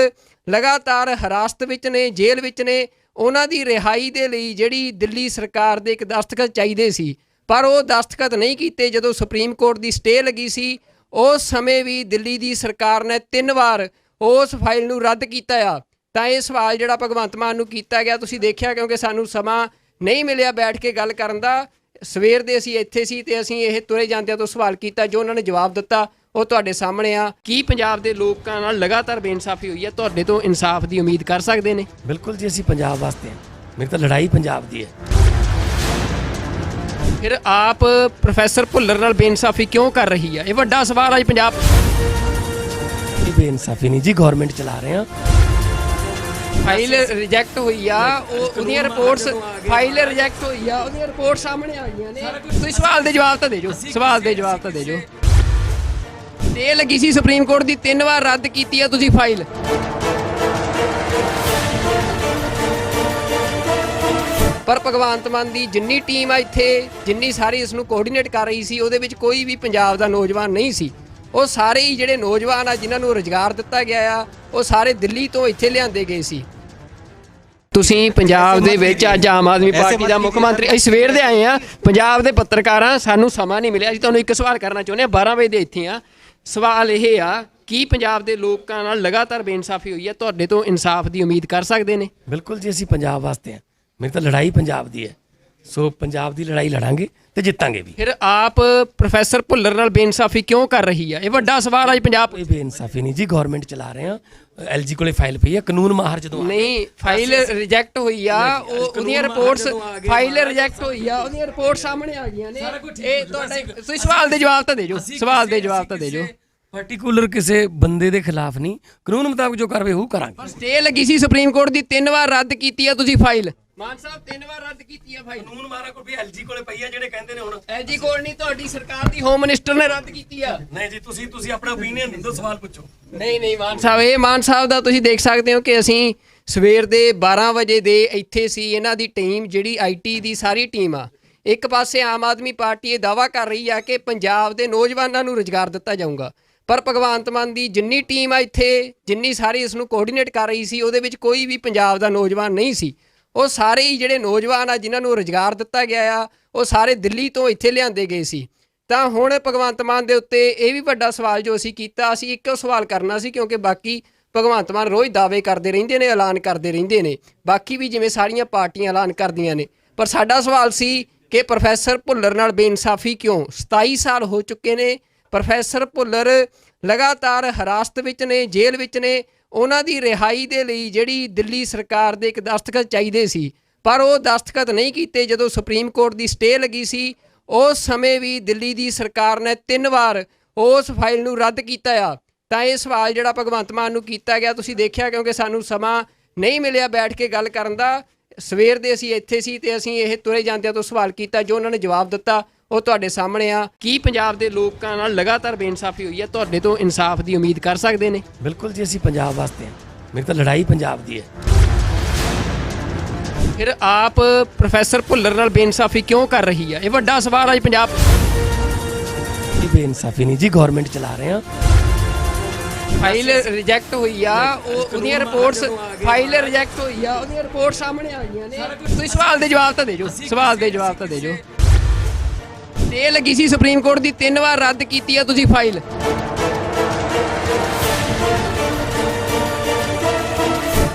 ਲਗਾਤਾਰ ਹਿਰਾਸਤ ਵਿੱਚ ਨੇ, ਜੇਲ੍ਹ ਵਿੱਚ ਨੇ। ਉਹਨਾਂ ਦੀ ਰਿਹਾਈ ਦੇ ਲਈ ਜਿਹੜੀ ਦਿੱਲੀ ਸਰਕਾਰ ਦੇ ਇੱਕ ਦਸਤਖਤ ਚਾਹੀਦੇ ਸੀ, ਪਰ ਉਹ ਦਸਤਖਤ ਨਹੀਂ ਕੀਤੇ। ਜਦੋਂ ਸੁਪਰੀਮ ਕੋਰਟ ਦੀ ਸਟੇ ਲੱਗੀ ਸੀ, ਉਸ ਸਮੇਂ ਵੀ ਦਿੱਲੀ ਦੀ ਸਰਕਾਰ ਨੇ 3 ਵਾਰ ਉਸ ਫਾਈਲ ਨੂੰ ਰੱਦ ਕੀਤਾ ਆ। ਤਾਂ ਇਹ ਸਵਾਲ ਜਿਹੜਾ ਭਗਵੰਤ ਮਾਨ ਨੂੰ ਕੀਤਾ ਗਿਆ, ਤੁਸੀਂ ਦੇਖਿਆ, ਕਿਉਂਕਿ ਸਾਨੂੰ ਸਮਾਂ ਨਹੀਂ ਮਿਲਿਆ ਬੈਠ ਕੇ ਗੱਲ ਕਰਨ ਦਾ। ਸਵੇਰ ਦੇ ਅਸੀਂ ਇੱਥੇ ਸੀ ਤੇ ਅਸੀਂ ਇਹ ਤੁਰੇ ਜਾਂਦਿਆਂ ਤੋਂ ਸਵਾਲ ਕੀਤਾ, ਜੋ ਉਹਨਾਂ ਨੇ ਜਵਾਬ ਦਿੱਤਾ ਉਹ ਤੁਹਾਡੇ ਸਾਹਮਣੇ ਆ। ਕੀ ਪੰਜਾਬ ਦੇ ਲੋਕਾਂ ਨਾਲ ਲਗਾਤਾਰ ਬੇਇਨਸਾਫੀ ਹੋਈ ਹੈ? ਤੁਹਾਡੇ ਤੋਂ ਇਨਸਾਫ ਦੀ ਉਮੀਦ ਕਰ ਸਕਦੇ ਨੇ? ਬਿਲਕੁਲ ਜੀ, ਅਸੀਂ ਪੰਜਾਬ ਵਾਸਤੇ ਹਾਂ। ਮੇਰੀ ਤਾਂ ਲੜਾਈ ਪੰਜਾਬ ਦੀ ਹੈ। ਫਿਰ ਆਪ ਪ੍ਰੋਫੈਸਰ ਭੁੱਲਰ ਨਾਲ ਬੇਇਨਸਾਫੀ ਕਿਉਂ ਕਰ ਰਹੀ ਹੈ? ਇਹ ਵੱਡਾ ਸਵਾਲ ਅੱਜ ਪੰਜਾਬ। ਕੋਈ ਬੇਇਨਸਾਫੀ ਨਹੀਂ ਜੀ, ਗਵਰਨਮੈਂਟ ਚਲਾ ਰਹੇ ਹਾਂ। ਫਾਈਲ ਰਿਜੈਕਟ ਹੋਈ ਆ, ਉਹਦੀਆਂ ਰਿਪੋਰਟਸ, ਫਾਈਲ ਰਿਜੈਕਟ ਹੋਈ ਆ, ਉਹਦੀਆਂ ਰਿਪੋਰਟ ਸਾਹਮਣੇ ਆ ਗਈਆਂ ਨੇ। ਤੁਸੀਂ ਸਵਾਲ ਦੇ ਜਵਾਬ ਤਾਂ ਦੇ ਜੋ, ਸਵਾਲ ਦੇ ਜਵਾਬ ਤਾਂ ਦੇ ਜੋ। ਸਟੇ ਲੱਗੀ ਸੀ ਸੁਪਰੀਮ ਕੋਰਟ ਦੀ, 3 ਵਾਰ ਰੱਦ ਕੀਤੀ ਆ ਤੁਸੀਂ ਫਾਈਲ। ਪਰ ਭਗਵੰਤ ਮਾਨ ਦੀ ਜਿੰਨੀ ਟੀਮ ਆ ਇੱਥੇ, ਜਿੰਨੀ ਸਾਰੀ ਇਸ ਨੂੰ ਕੋਆਰਡੀਨੇਟ ਕਰ ਰਹੀ ਸੀ, ਉਹਦੇ ਵਿੱਚ ਕੋਈ ਵੀ ਪੰਜਾਬ ਦਾ ਨੌਜਵਾਨ ਨਹੀਂ ਸੀ। ਉਹ ਸਾਰੇ ਹੀ ਜਿਹੜੇ ਨੌਜਵਾਨ ਆ ਜਿਨ੍ਹਾਂ ਨੂੰ ਰੁਜ਼ਗਾਰ ਦਿੱਤਾ ਗਿਆ ਆ, ਉਹ ਸਾਰੇ ਦਿੱਲੀ ਤੋਂ ਇੱਥੇ ਲਿਆਂਦੇ ਗਏ ਸੀ। ਤੁਸੀਂ ਪੰਜਾਬ ਦੇ ਵਿੱਚ ਅੱਜ ਆਮ ਆਦਮੀ ਪਾਰਟੀ ਦਾ ਮੁੱਖ ਮੰਤਰੀ, ਅਸੀਂ ਸਵੇਰ ਦੇ ਆਏ ਆ, ਪੰਜਾਬ ਦੇ ਪੱਤਰਕਾਰ ਆ, ਸਾਨੂੰ ਸਮਾਂ ਨਹੀਂ ਮਿਲਿਆ। ਅਸੀਂ ਤੁਹਾਨੂੰ ਇੱਕ ਸਵਾਲ ਕਰਨਾ ਚਾਹੁੰਦੇ ਹਾਂ, 12 ਵਜੇ ਦੇ ਇੱਥੇ ਆ। ਸਵਾਲ ਇਹ ਆ, ਕੀ ਪੰਜਾਬ ਦੇ ਲੋਕਾਂ ਨਾਲ ਲਗਾਤਾਰ ਬੇਇਨਸਾਫੀ ਹੋਈ ਹੈ? ਤੁਹਾਡੇ ਤੋਂ ਇਨਸਾਫ ਦੀ ਉਮੀਦ ਕਰ ਸਕਦੇ ਨੇ? ਬਿਲਕੁਲ ਜੀ, ਅਸੀਂ ਪੰਜਾਬ ਵਾਸਤੇ ਹਾਂ। ਮੇਰੀ ਤਾਂ ਲੜਾਈ ਪੰਜਾਬ ਦੀ ਹੈ, ਸੋ ਪੰਜਾਬ ਦੀ ਲੜਾਈ ਲੜਾਂਗੇ ਤੇ ਜਿੱਤਾਂਗੇ ਵੀ। ਫਿਰ ਆਪ ਪ੍ਰੋਫੈਸਰ ਭੁੱਲਰ ਨਾਲ ਬੇਇਨਸਾਫੀ ਕਿਉਂ ਕਰ ਰਹੀ ਹੈ? ਇਹ ਵੱਡਾ ਸਵਾਲ ਅੱਜ ਪੰਜਾਬ। ਕੋਈ ਬੇਇਨਸਾਫੀ ਨਹੀਂ ਜੀ, ਗਵਰਨਮੈਂਟ ਚਲਾ ਰਹੇ ਹਾਂ। ਐਲਜੀ ਕੋਲੇ ਫਾਈਲ ਪਈ ਹੈ, ਕਾਨੂੰਨ ਮਾਹਰ ਜਦੋਂ ਨਹੀਂ, ਫਾਈਲ ਰਿਜੈਕਟ ਹੋਈ ਆ, ਉਹਦੀਆਂ ਰਿਪੋਰਟਸ, ਫਾਈਲ ਰਿਜੈਕਟ ਹੋਈ ਆ, ਉਹਦੀਆਂ ਰਿਪੋਰਟ ਸਾਹਮਣੇ ਆ ਗਈਆਂ ਨੇ। ਇਹ ਤੁਹਾਡਾ, ਤੁਸੀਂ ਸਵਾਲ ਦੇ ਜਵਾਬ ਤਾਂ ਦੇ ਜੋ, ਸਵਾਲ ਦੇ ਜਵਾਬ ਤਾਂ ਦੇ ਜੋ। ਪਾਰਟਿਕੂਲਰ ਕਿਸੇ ਬੰਦੇ ਦੇ ਖਿਲਾਫ ਨਹੀਂ, ਕਾਨੂੰਨ ਮੁਤਾਬਕ ਜੋ ਕਾਰਵਾਈ ਉਹ ਕਰਾਂਗੇ। ਸਟੇ ਲੱਗੀ ਸੀ ਸੁਪਰੀਮ ਕੋਰਟ ਦੀ, 3 ਵਾਰ ਰੱਦ ਕੀਤੀ ਆ ਤੁਸੀਂ ਫਾਈਲ। ਮਾਨ ਸਾਹਿਬ 3 ਵਾਰ ਰੱਦ ਕੀਤੀ ਆ ਫਾਈਲ। ਕਾਨੂੰਨ ਮਾਹਰ ਕੋਲ ਵੀ ਐਲਜੀ ਕੋਲੇ ਪਈ ਆ, ਜਿਹੜੇ ਕਹਿੰਦੇ ਨੇ ਹੁਣ ਐਲਜੀ ਕੋਲ ਨਹੀਂ, ਤੁਹਾਡੀ ਸਰਕਾਰ ਦੀ ਹੋਮ ਮਿਨਿਸਟਰ ਨੇ ਰੱਦ ਕੀਤੀ ਆ। ਨਹੀਂ ਜੀ, ਤੁਸੀਂ ਆਪਣਾ ਓਪੀਨੀਅਨ ਦਿਓ, ਸਵਾਲ ਪੁੱਛੋ। ਨਹੀਂ ਮਾਨ ਸਾਹਿਬ, ਇਹ ਮਾਨ ਸਾਹਿਬ ਦਾ ਤੁਸੀਂ ਦੇਖ ਸਕਦੇ ਹੋ ਕਿ ਅਸੀਂ ਸਵੇਰ ਦੇ 12 ਵਜੇ ਦੇ ਇੱਥੇ ਸੀ। ਇਹਨਾਂ ਦੀ ਟੀਮ ਜਿਹੜੀ ਆਈਟੀ ਦੀ ਸਾਰੀ ਟੀਮ ਆ, ਇੱਕ ਪਾਸੇ ਆਮ ਆਦਮੀ ਪਾਰਟੀ ਇਹ ਦਾਅਵਾ ਕਰ ਰਹੀ ਆ ਕਿ ਪੰਜਾਬ ਦੇ ਨੌਜਵਾਨਾਂ ਨੂੰ ਰੁਜ਼ਗਾਰ ਦਿੱਤਾ ਜਾਊਗਾ, ਪਰ ਭਗਵੰਤ ਮਾਨ ਦੀ ਜਿੰਨੀ ਟੀਮ ਆ ਇੱਥੇ, ਜਿੰਨੀ ਸਾਰੀ ਇਸ ਨੂੰ ਕੋਆਰਡੀਨੇਟ ਕਰ ਰਹੀ ਸੀ, ਉਹਦੇ ਵਿੱਚ ਕੋਈ ਵੀ ਪੰਜਾਬ ਦਾ ਨੌਜਵਾਨ ਨਹੀਂ ਸੀ। ਉਹ ਸਾਰੇ ਹੀ ਜਿਹੜੇ ਨੌਜਵਾਨ ਆ ਜਿਨ੍ਹਾਂ ਨੂੰ ਰੁਜ਼ਗਾਰ ਦਿੱਤਾ ਗਿਆ ਆ, ਉਹ ਸਾਰੇ ਦਿੱਲੀ ਤੋਂ ਇੱਥੇ ਲਿਆਂਦੇ ਗਏ ਸੀ। ਤਾਂ ਹੁਣ ਭਗਵੰਤ ਮਾਨ ਦੇ ਉੱਤੇ ਇਹ ਵੀ ਵੱਡਾ ਸਵਾਲ ਜੋ ਅਸੀਂ ਕੀਤਾ, ਅਸੀਂ ਇੱਕੋ ਸਵਾਲ ਕਰਨਾ ਸੀ, ਕਿਉਂਕਿ ਬਾਕੀ ਭਗਵੰਤ ਮਾਨ ਰੋਜ਼ ਦਾਅਵੇ ਕਰਦੇ ਰਹਿੰਦੇ ਨੇ, ਐਲਾਨ ਕਰਦੇ ਰਹਿੰਦੇ ਨੇ, ਬਾਕੀ ਵੀ ਜਿਵੇਂ ਸਾਰੀਆਂ ਪਾਰਟੀਆਂ ਐਲਾਨ ਕਰਦੀਆਂ ਨੇ। ਪਰ ਸਾਡਾ ਸਵਾਲ ਸੀ ਕਿ ਪ੍ਰੋਫੈਸਰ ਭੁੱਲਰ ਨਾਲ ਬੇਇਨਸਾਫੀ ਕਿਉਂ? 27 ਸਾਲ ਹੋ ਚੁੱਕੇ ਨੇ, ਪ੍ਰੋਫੈਸਰ ਭੁੱਲਰ ਲਗਾਤਾਰ ਹਿਰਾਸਤ ਵਿੱਚ ਨੇ, ਜੇਲ੍ਹ ਵਿੱਚ ਨੇ। ਉਹਨਾਂ ਦੀ ਰਿਹਾਈ ਦੇ ਲਈ ਜਿਹੜੀ ਦਿੱਲੀ ਸਰਕਾਰ ਦੇ ਇੱਕ ਦਸਤਖਤ ਚਾਹੀਦੇ ਸੀ, ਪਰ ਉਹ ਦਸਤਖਤ ਨਹੀਂ ਕੀਤੇ। ਜਦੋਂ ਸੁਪਰੀਮ ਕੋਰਟ ਦੀ ਸਟੇ ਲੱਗੀ ਸੀ, ਉਸ ਸਮੇਂ ਵੀ ਦਿੱਲੀ ਦੀ ਸਰਕਾਰ ਨੇ 3 ਵਾਰ ਉਸ ਫਾਈਲ ਨੂੰ ਰੱਦ ਕੀਤਾ ਆ। ਤਾਂ ਇਹ ਸਵਾਲ ਜਿਹੜਾ ਭਗਵੰਤ ਮਾਨ ਨੂੰ ਕੀਤਾ ਗਿਆ, ਤੁਸੀਂ ਦੇਖਿਆ, ਕਿਉਂਕਿ ਸਾਨੂੰ ਸਮਾਂ ਨਹੀਂ ਮਿਲਿਆ ਬੈਠ ਕੇ ਗੱਲ ਕਰਨ ਦਾ। ਸਵੇਰ ਦੇ ਅਸੀਂ ਇੱਥੇ ਸੀ ਤੇ ਅਸੀਂ ਇਹ ਤੁਰੇ ਜਾਂਦਿਆਂ ਤੋਂ ਸਵਾਲ ਕੀਤਾ, ਜੋ ਉਹਨਾਂ ਨੇ ਜਵਾਬ ਦਿੱਤਾ ਉਹ ਤੁਹਾਡੇ ਸਾਹਮਣੇ ਆ। ਕੀ ਪੰਜਾਬ ਦੇ ਲੋਕਾਂ ਨਾਲ ਲਗਾਤਾਰ ਬੇਇਨਸਾਫੀ ਹੋਈ ਹੈ? ਤੁਹਾਡੇ ਤੋਂ ਇਨਸਾਫ ਦੀ ਉਮੀਦ ਕਰ ਸਕਦੇ ਨੇ? ਬਿਲਕੁਲ ਜੀ, ਅਸੀਂ ਪੰਜਾਬ ਵਾਸਤੇ ਹਾਂ। ਮੇਰੀ ਤਾਂ ਲੜਾਈ ਪੰਜਾਬ ਦੀ ਹੈ। ਫਿਰ ਆਪ ਪ੍ਰੋਫੈਸਰ ਭੁੱਲਰ ਨਾਲ ਬੇਇਨਸਾਫੀ ਕਿਉਂ ਕਰ ਰਹੀ ਹੈ? ਇਹ ਵੱਡਾ ਸਵਾਲ ਹੈ ਪੰਜਾਬ। ਇਹ ਬੇਇਨਸਾਫੀ ਨਹੀਂ ਜੀ, ਗਵਰਨਮੈਂਟ ਚਲਾ ਰਹੇ ਹਾਂ। ਫਾਈਲ ਰਿਜੈਕਟ ਹੋਈ ਆ, ਉਹਦੀਆਂ ਰਿਪੋਰਟਸ, ਫਾਈਲ ਰਿਜੈਕਟ ਹੋਈ ਆ, ਉਹਦੀਆਂ ਰਿਪੋਰਟ ਸਾਹਮਣੇ ਆ ਗਈਆਂ ਨੇ। ਤੁਸੀਂ ਸਵਾਲ ਦੇ ਜਵਾਬ ਤਾਂ ਦੇ ਜੋ, ਸਵਾਲ ਦੇ ਜਵਾਬ ਤਾਂ ਦੇ ਜੋ। ਤੇ ਲੱਗੀ ਸੀ ਸੁਪਰੀਮ ਕੋਰਟ ਦੀ 3 ਵਾਰ ਰੱਦ ਕੀਤੀ ਆ ਤੁਸੀਂ ਫਾਈਲ।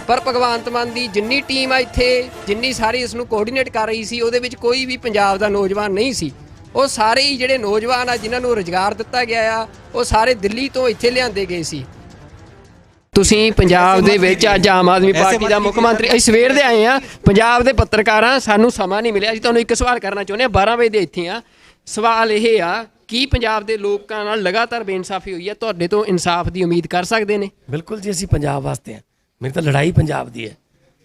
ਪਰ ਭਗਵੰਤ ਮਾਨ ਦੀ ਜਿੰਨੀ ਟੀਮ ਆ ਇੱਥੇ, ਜਿੰਨੀ ਸਾਰੀ ਇਸ ਨੂੰ ਕੋਆਰਡੀਨੇਟ ਕਰ ਰਹੀ ਸੀ, ਉਹਦੇ ਵਿੱਚ ਕੋਈ ਵੀ ਪੰਜਾਬ ਦਾ ਨੌਜਵਾਨ ਨਹੀਂ ਸੀ। ਉਹ ਸਾਰੇ ਹੀ ਜਿਹੜੇ ਨੌਜਵਾਨ ਆ ਜਿਨ੍ਹਾਂ ਨੂੰ ਰੁਜ਼ਗਾਰ ਦਿੱਤਾ ਗਿਆ ਆ, ਉਹ ਸਾਰੇ ਦਿੱਲੀ ਤੋਂ ਇੱਥੇ ਲਿਆਂਦੇ ਗਏ ਸੀ। ਤੁਸੀਂ ਪੰਜਾਬ ਦੇ ਵਿੱਚ ਅੱਜ ਆਮ ਆਦਮੀ ਪਾਰਟੀ ਦਾ ਮੁੱਖ ਮੰਤਰੀ, ਅਸੀਂ ਸਵੇਰ ਦੇ ਆਏ ਆ, ਪੰਜਾਬ ਦੇ ਪੱਤਰਕਾਰਾਂ, ਸਾਨੂੰ ਸਮਾਂ ਨਹੀਂ ਮਿਲਿਆ। ਅਸੀਂ ਤੁਹਾਨੂੰ ਇੱਕ ਸਵਾਲ ਕਰਨਾ ਚਾਹੁੰਦੇ ਹਾਂ, 12 ਵਜੇ ਦੇ ਇੱਥੇ ਆ। ਸਵਾਲ ਇਹ ਆ, ਕੀ ਪੰਜਾਬ ਦੇ ਲੋਕਾਂ ਨਾਲ ਲਗਾਤਾਰ ਬੇਇਨਸਾਫੀ ਹੋਈ ਹੈ? ਤੁਹਾਡੇ ਤੋਂ ਇਨਸਾਫ ਦੀ ਉਮੀਦ ਕਰ ਸਕਦੇ ਨੇ? ਬਿਲਕੁਲ ਜੀ, ਅਸੀਂ ਪੰਜਾਬ ਵਾਸਤੇ ਹਾਂ। ਮੇਰੀ ਤਾਂ ਲੜਾਈ ਪੰਜਾਬ ਦੀ ਹੈ।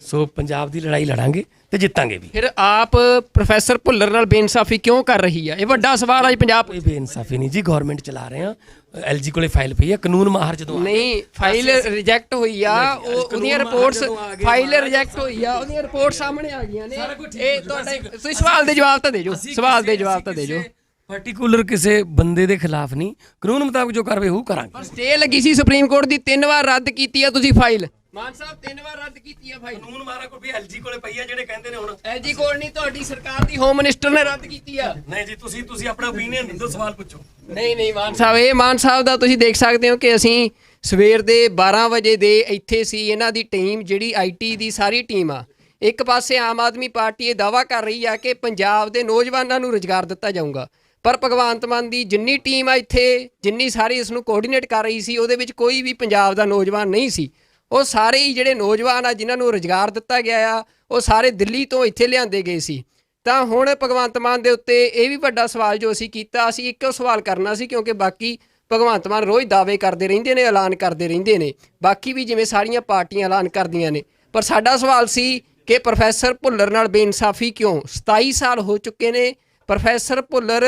ਸੋ ਪੰਜਾਬ ਦੀ ਲੜਾਈ ਲੜਾਂਗੇ ਤੇ ਜਿੱਤਾਂਗੇ ਵੀ। ਫਿਰ ਆਪ ਪ੍ਰੋਫੈਸਰ ਭੁੱਲਰ ਨਾਲ ਬੇਇਨਸਾਫੀ ਕਿਉਂ ਕਰ ਰਹੀ ਹੈ? ਇਹ ਵੱਡਾ ਸਵਾਲ ਹੈ ਪੰਜਾਬ। ਕੋਈ ਬੇਇਨਸਾਫੀ ਨਹੀਂ ਜੀ, ਗਵਰਨਮੈਂਟ ਚਲਾ ਰਹੇ ਹਾਂ। ਐਲਜੀ ਕੋਲੇ ਫਾਈਲ ਪਈ ਹੈ, ਕਾਨੂੰਨ ਮਾਹਰ ਜਦੋਂ ਨਹੀਂ, ਫਾਈਲ ਰਿਜੈਕਟ ਹੋਈ ਆ, ਉਹਦੀਆਂ ਰਿਪੋਰਟਸ, ਫਾਈਲ ਰਿਜੈਕਟ ਹੋਈ ਆ, ਉਹਦੀਆਂ ਰਿਪੋਰਟ ਸਾਹਮਣੇ ਆ ਗਈਆਂ ਨੇ। ਇਹ ਤੁਹਾਡਾ, ਤੁਸੀਂ ਸਵਾਲ ਦੇ ਜਵਾਬ ਤਾਂ ਦੇ ਜੋ, ਸਵਾਲ ਦੇ ਜਵਾਬ ਤਾਂ ਦੇ ਜੋ। ਪਾਰਟਿਕੂਲਰ ਕਿਸੇ ਬੰਦੇ ਦੇ ਖਿਲਾਫ ਨਹੀਂ, ਕਾਨੂੰਨ ਮੁਤਾਬਕ ਜੋ ਕਾਰਵਾਈ ਹੋਊ ਕਰਾਂਗੇ। ਸਟੇ ਲੱਗੀ ਸੀ ਸੁਪਰੀਮ ਕੋਰਟ ਦੀ, 3 ਵਾਰ ਰੱਦ ਕੀਤੀ ਆ ਤੁਸੀਂ ਫਾਈਲ। ਮਾਨ ਸਾਹਿਬ 3 ਵਾਰ ਰੱਦ ਕੀਤੀ ਆ ਫਾਈਲ। ਕਾਨੂੰਨ ਮਾਹਰ ਕੋਲ ਵੀ ਐਲਜੀ ਕੋਲੇ ਪਈ ਆ, ਜਿਹੜੇ ਕਹਿੰਦੇ ਨੇ ਹੁਣ ਐਲਜੀ ਕੋਲ ਨਹੀਂ, ਤੁਹਾਡੀ ਸਰਕਾਰ ਦੀ ਹੋਮ ਮਿਨਿਸਟਰ ਨੇ ਰੱਦ ਕੀਤੀ ਆ। ਨਹੀਂ ਜੀ, ਤੁਸੀਂ ਆਪਣਾ ਓਪੀਨੀਅਨ ਦਿਓ, ਸਵਾਲ ਪੁੱਛੋ। ਨਹੀਂ ਮਾਨ ਸਾਹਿਬ, ਇਹ ਮਾਨ ਸਾਹਿਬ ਦਾ ਤੁਸੀਂ ਦੇਖ ਸਕਦੇ ਹੋ ਕਿ ਅਸੀਂ ਸਵੇਰ ਦੇ 12 ਵਜੇ ਦੇ ਇੱਥੇ ਸੀ। ਇਹਨਾਂ ਦੀ ਟੀਮ ਜਿਹੜੀ ਆਈਟੀ ਦੀ ਸਾਰੀ ਟੀਮ ਆ, ਇੱਕ ਪਾਸੇ ਆਮ ਆਦਮੀ ਪਾਰਟੀ ਇਹ ਦਾਅਵਾ ਕਰ ਰਹੀ ਆ ਕਿ ਪੰਜਾਬ ਦੇ ਨੌਜਵਾਨਾਂ ਨੂੰ ਰੁਜ਼ਗਾਰ ਦਿੱਤਾ ਜਾਊਗਾ, ਪਰ ਭਗਵੰਤ ਮਾਨ ਦੀ ਜਿੰਨੀ ਟੀਮ ਆ ਇੱਥੇ, ਜਿੰਨੀ ਸਾਰੀ ਇਸ ਨੂੰ ਕੋਆਰਡੀਨੇਟ ਕਰ ਰਹੀ ਸੀ, ਉਹਦੇ ਵਿੱਚ ਕੋਈ ਵੀ ਪੰਜਾਬ ਦਾ ਨੌਜਵਾਨ ਨਹੀਂ ਸੀ। ਉਹ ਸਾਰੇ ਹੀ ਜਿਹੜੇ ਨੌਜਵਾਨ ਆ ਜਿਨ੍ਹਾਂ ਨੂੰ ਰੁਜ਼ਗਾਰ ਦਿੱਤਾ ਗਿਆ ਆ, ਉਹ ਸਾਰੇ ਦਿੱਲੀ ਤੋਂ ਇੱਥੇ ਲਿਆਂਦੇ ਗਏ ਸੀ। ਤਾਂ ਹੁਣ ਭਗਵੰਤ ਮਾਨ ਦੇ ਉੱਤੇ ਇਹ ਵੀ ਵੱਡਾ ਸਵਾਲ ਜੋ ਅਸੀਂ ਕੀਤਾ, ਅਸੀਂ ਇੱਕੋ ਸਵਾਲ ਕਰਨਾ ਸੀ, ਕਿਉਂਕਿ ਬਾਕੀ ਭਗਵੰਤ ਮਾਨ ਰੋਜ਼ ਦਾਅਵੇ ਕਰਦੇ ਰਹਿੰਦੇ ਨੇ, ਐਲਾਨ ਕਰਦੇ ਰਹਿੰਦੇ ਨੇ, ਬਾਕੀ ਵੀ ਜਿਵੇਂ ਸਾਰੀਆਂ ਪਾਰਟੀਆਂ ਐਲਾਨ ਕਰਦੀਆਂ ਨੇ। ਪਰ ਸਾਡਾ ਸਵਾਲ ਸੀ ਕਿ ਪ੍ਰੋਫੈਸਰ ਭੁੱਲਰ ਨਾਲ ਬੇਇਨਸਾਫੀ ਕਿਉਂ? 27 ਸਾਲ ਹੋ ਚੁੱਕੇ ਨੇ, ਪ੍ਰੋਫੈਸਰ ਭੁੱਲਰ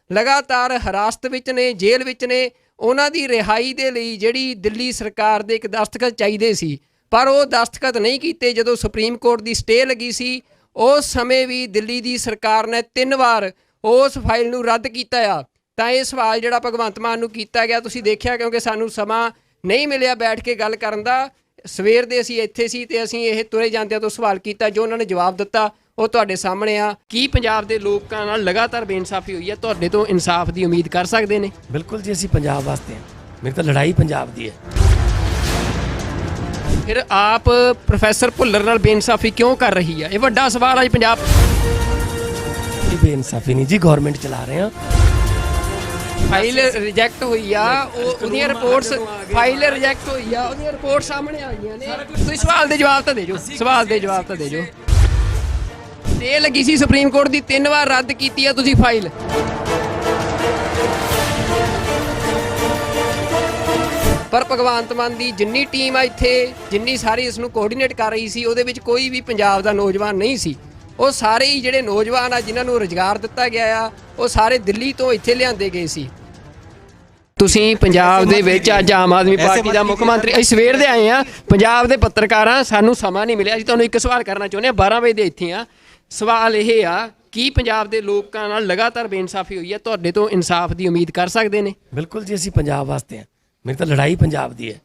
ਲਗਾਤਾਰ ਹਿਰਾਸਤ ਵਿੱਚ ਨੇ, ਜੇਲ੍ਹ ਵਿੱਚ ਨੇ। ਉਹਨਾਂ ਦੀ ਰਿਹਾਈ ਦੇ ਲਈ ਜਿਹੜੀ ਦਿੱਲੀ ਸਰਕਾਰ ਦੇ ਇੱਕ ਦਸਤਖਤ ਚਾਹੀਦੇ ਸੀ, ਪਰ ਉਹ ਦਸਤਖਤ ਨਹੀਂ ਕੀਤੇ। ਜਦੋਂ ਸੁਪਰੀਮ ਕੋਰਟ ਦੀ ਸਟੇ ਲੱਗੀ ਸੀ, ਉਸ ਸਮੇਂ ਵੀ ਦਿੱਲੀ ਦੀ ਸਰਕਾਰ ਨੇ 3 ਵਾਰ ਉਸ ਫਾਈਲ ਨੂੰ ਰੱਦ ਕੀਤਾ ਆ। ਤਾਂ ਇਹ ਸਵਾਲ ਜਿਹੜਾ ਭਗਵੰਤ ਮਾਨ ਨੂੰ ਕੀਤਾ ਗਿਆ, ਤੁਸੀਂ ਦੇਖਿਆ, ਕਿਉਂਕਿ ਸਾਨੂੰ ਸਮਾਂ ਨਹੀਂ ਮਿਲਿਆ ਬੈਠ ਕੇ ਗੱਲ ਕਰਨ ਦਾ। ਸਵੇਰ ਦੇ ਅਸੀਂ ਇੱਥੇ ਸੀ ਤੇ ਅਸੀਂ ਇਹ ਤੁਰੇ ਜਾਂਦਿਆਂ ਤੋਂ ਸਵਾਲ ਕੀਤਾ, ਜੋ ਉਹਨਾਂ ਨੇ ਜਵਾਬ ਦਿੱਤਾ ਉਹ ਤੁਹਾਡੇ ਸਾਹਮਣੇ ਆ। ਕੀ ਪੰਜਾਬ ਦੇ ਲੋਕਾਂ ਨਾਲ ਲਗਾਤਾਰ ਬੇਇਨਸਾਫੀ ਹੋਈ ਹੈ? ਤੁਹਾਡੇ ਤੋਂ ਇਨਸਾਫ ਦੀ ਉਮੀਦ ਕਰ ਸਕਦੇ ਨੇ? ਬਿਲਕੁਲ ਜੀ, ਅਸੀਂ ਪੰਜਾਬ ਵਾਸਤੇ ਹਾਂ। ਮੇਰੀ ਤਾਂ ਲੜਾਈ ਪੰਜਾਬ ਦੀ ਹੈ। ਫਿਰ ਆਪ ਪ੍ਰੋਫੈਸਰ ਭੁੱਲਰ ਨਾਲ ਬੇਇਨਸਾਫੀ ਕਿਉਂ ਕਰ ਰਹੀ ਹੈ? ਇਹ ਵੱਡਾ ਸਵਾਲ ਹੈ ਪੰਜਾਬ। ਇਹ ਬੇਇਨਸਾਫੀ ਨਹੀਂ ਜੀ, ਗਵਰਨਮੈਂਟ ਚਲਾ ਰਹੇ ਹਾਂ। ਫਾਈਲ ਰਿਜੈਕਟ ਹੋਈ ਆ, ਉਹਦੀਆਂ ਰਿਪੋਰਟਸ, ਫਾਈਲ ਰਿਜੈਕਟ ਹੋਈ ਆ, ਉਹਦੀਆਂ ਰਿਪੋਰਟ ਸਾਹਮਣੇ ਆ ਗਈਆਂ ਨੇ। ਤੁਸੀਂ ਸਵਾਲ ਦੇ ਜਵਾਬ ਤਾਂ ਦੇ ਜੋ, ਸਵਾਲ ਦੇ ਜਵਾਬ ਤਾਂ ਦੇ ਜੋ। ਸਟੇ ਲੱਗੀ ਸੀ ਸੁਪਰੀਮ ਕੋਰਟ ਦੀ, 3 ਵਾਰ ਰੱਦ ਕੀਤੀ ਆ ਤੁਸੀਂ ਫਾਈਲ। ਪਰ ਭਗਵੰਤ ਮਾਨ ਦੀ ਜਿੰਨੀ ਟੀਮ ਆ ਇੱਥੇ, ਜਿੰਨੀ ਸਾਰੀ ਇਸ ਨੂੰ ਕੋਆਰਡੀਨੇਟ ਕਰ ਰਹੀ ਸੀ, ਉਹਦੇ ਵਿੱਚ ਕੋਈ ਵੀ ਪੰਜਾਬ ਦਾ ਨੌਜਵਾਨ ਨਹੀਂ ਸੀ। ਉਹ ਸਾਰੇ ਹੀ ਜਿਹੜੇ ਨੌਜਵਾਨ ਆ ਜਿਨ੍ਹਾਂ ਨੂੰ ਰੁਜ਼ਗਾਰ ਦਿੱਤਾ ਗਿਆ ਆ, ਉਹ ਸਾਰੇ ਦਿੱਲੀ ਤੋਂ ਇੱਥੇ ਲਿਆਂਦੇ ਗਏ ਸੀ। ਤੁਸੀਂ ਪੰਜਾਬ ਦੇ ਵਿੱਚ ਅੱਜ ਆਮ ਆਦਮੀ ਪਾਰਟੀ ਦਾ ਮੁੱਖ ਮੰਤਰੀ, ਅਸੀਂ ਸਵੇਰ ਦੇ ਆਏ ਆ, ਪੰਜਾਬ ਦੇ ਪੱਤਰਕਾਰਾਂ, ਸਾਨੂੰ ਸਮਾਂ ਨਹੀਂ ਮਿਲਿਆ। ਅਸੀਂ ਤੁਹਾਨੂੰ ਇੱਕ ਸਵਾਲ ਕਰਨਾ ਚਾਹੁੰਦੇ ਹਾਂ, 12 ਵਜੇ ਦੇ ਇੱਥੇ ਆ। ਸਵਾਲ ਇਹ ਆ, ਕੀ ਪੰਜਾਬ ਦੇ ਲੋਕਾਂ ਨਾਲ ਲਗਾਤਾਰ ਬੇਇਨਸਾਫੀ ਹੋਈ ਹੈ? ਤੁਹਾਡੇ ਤੋਂ ਇਨਸਾਫ ਦੀ ਉਮੀਦ ਕਰ ਸਕਦੇ ਨੇ? ਬਿਲਕੁਲ ਜੀ, ਅਸੀਂ ਪੰਜਾਬ ਵਾਸਤੇ ਹਾਂ। ਮੇਰੀ ਤਾਂ ਲੜਾਈ ਪੰਜਾਬ ਦੀ ਹੈ।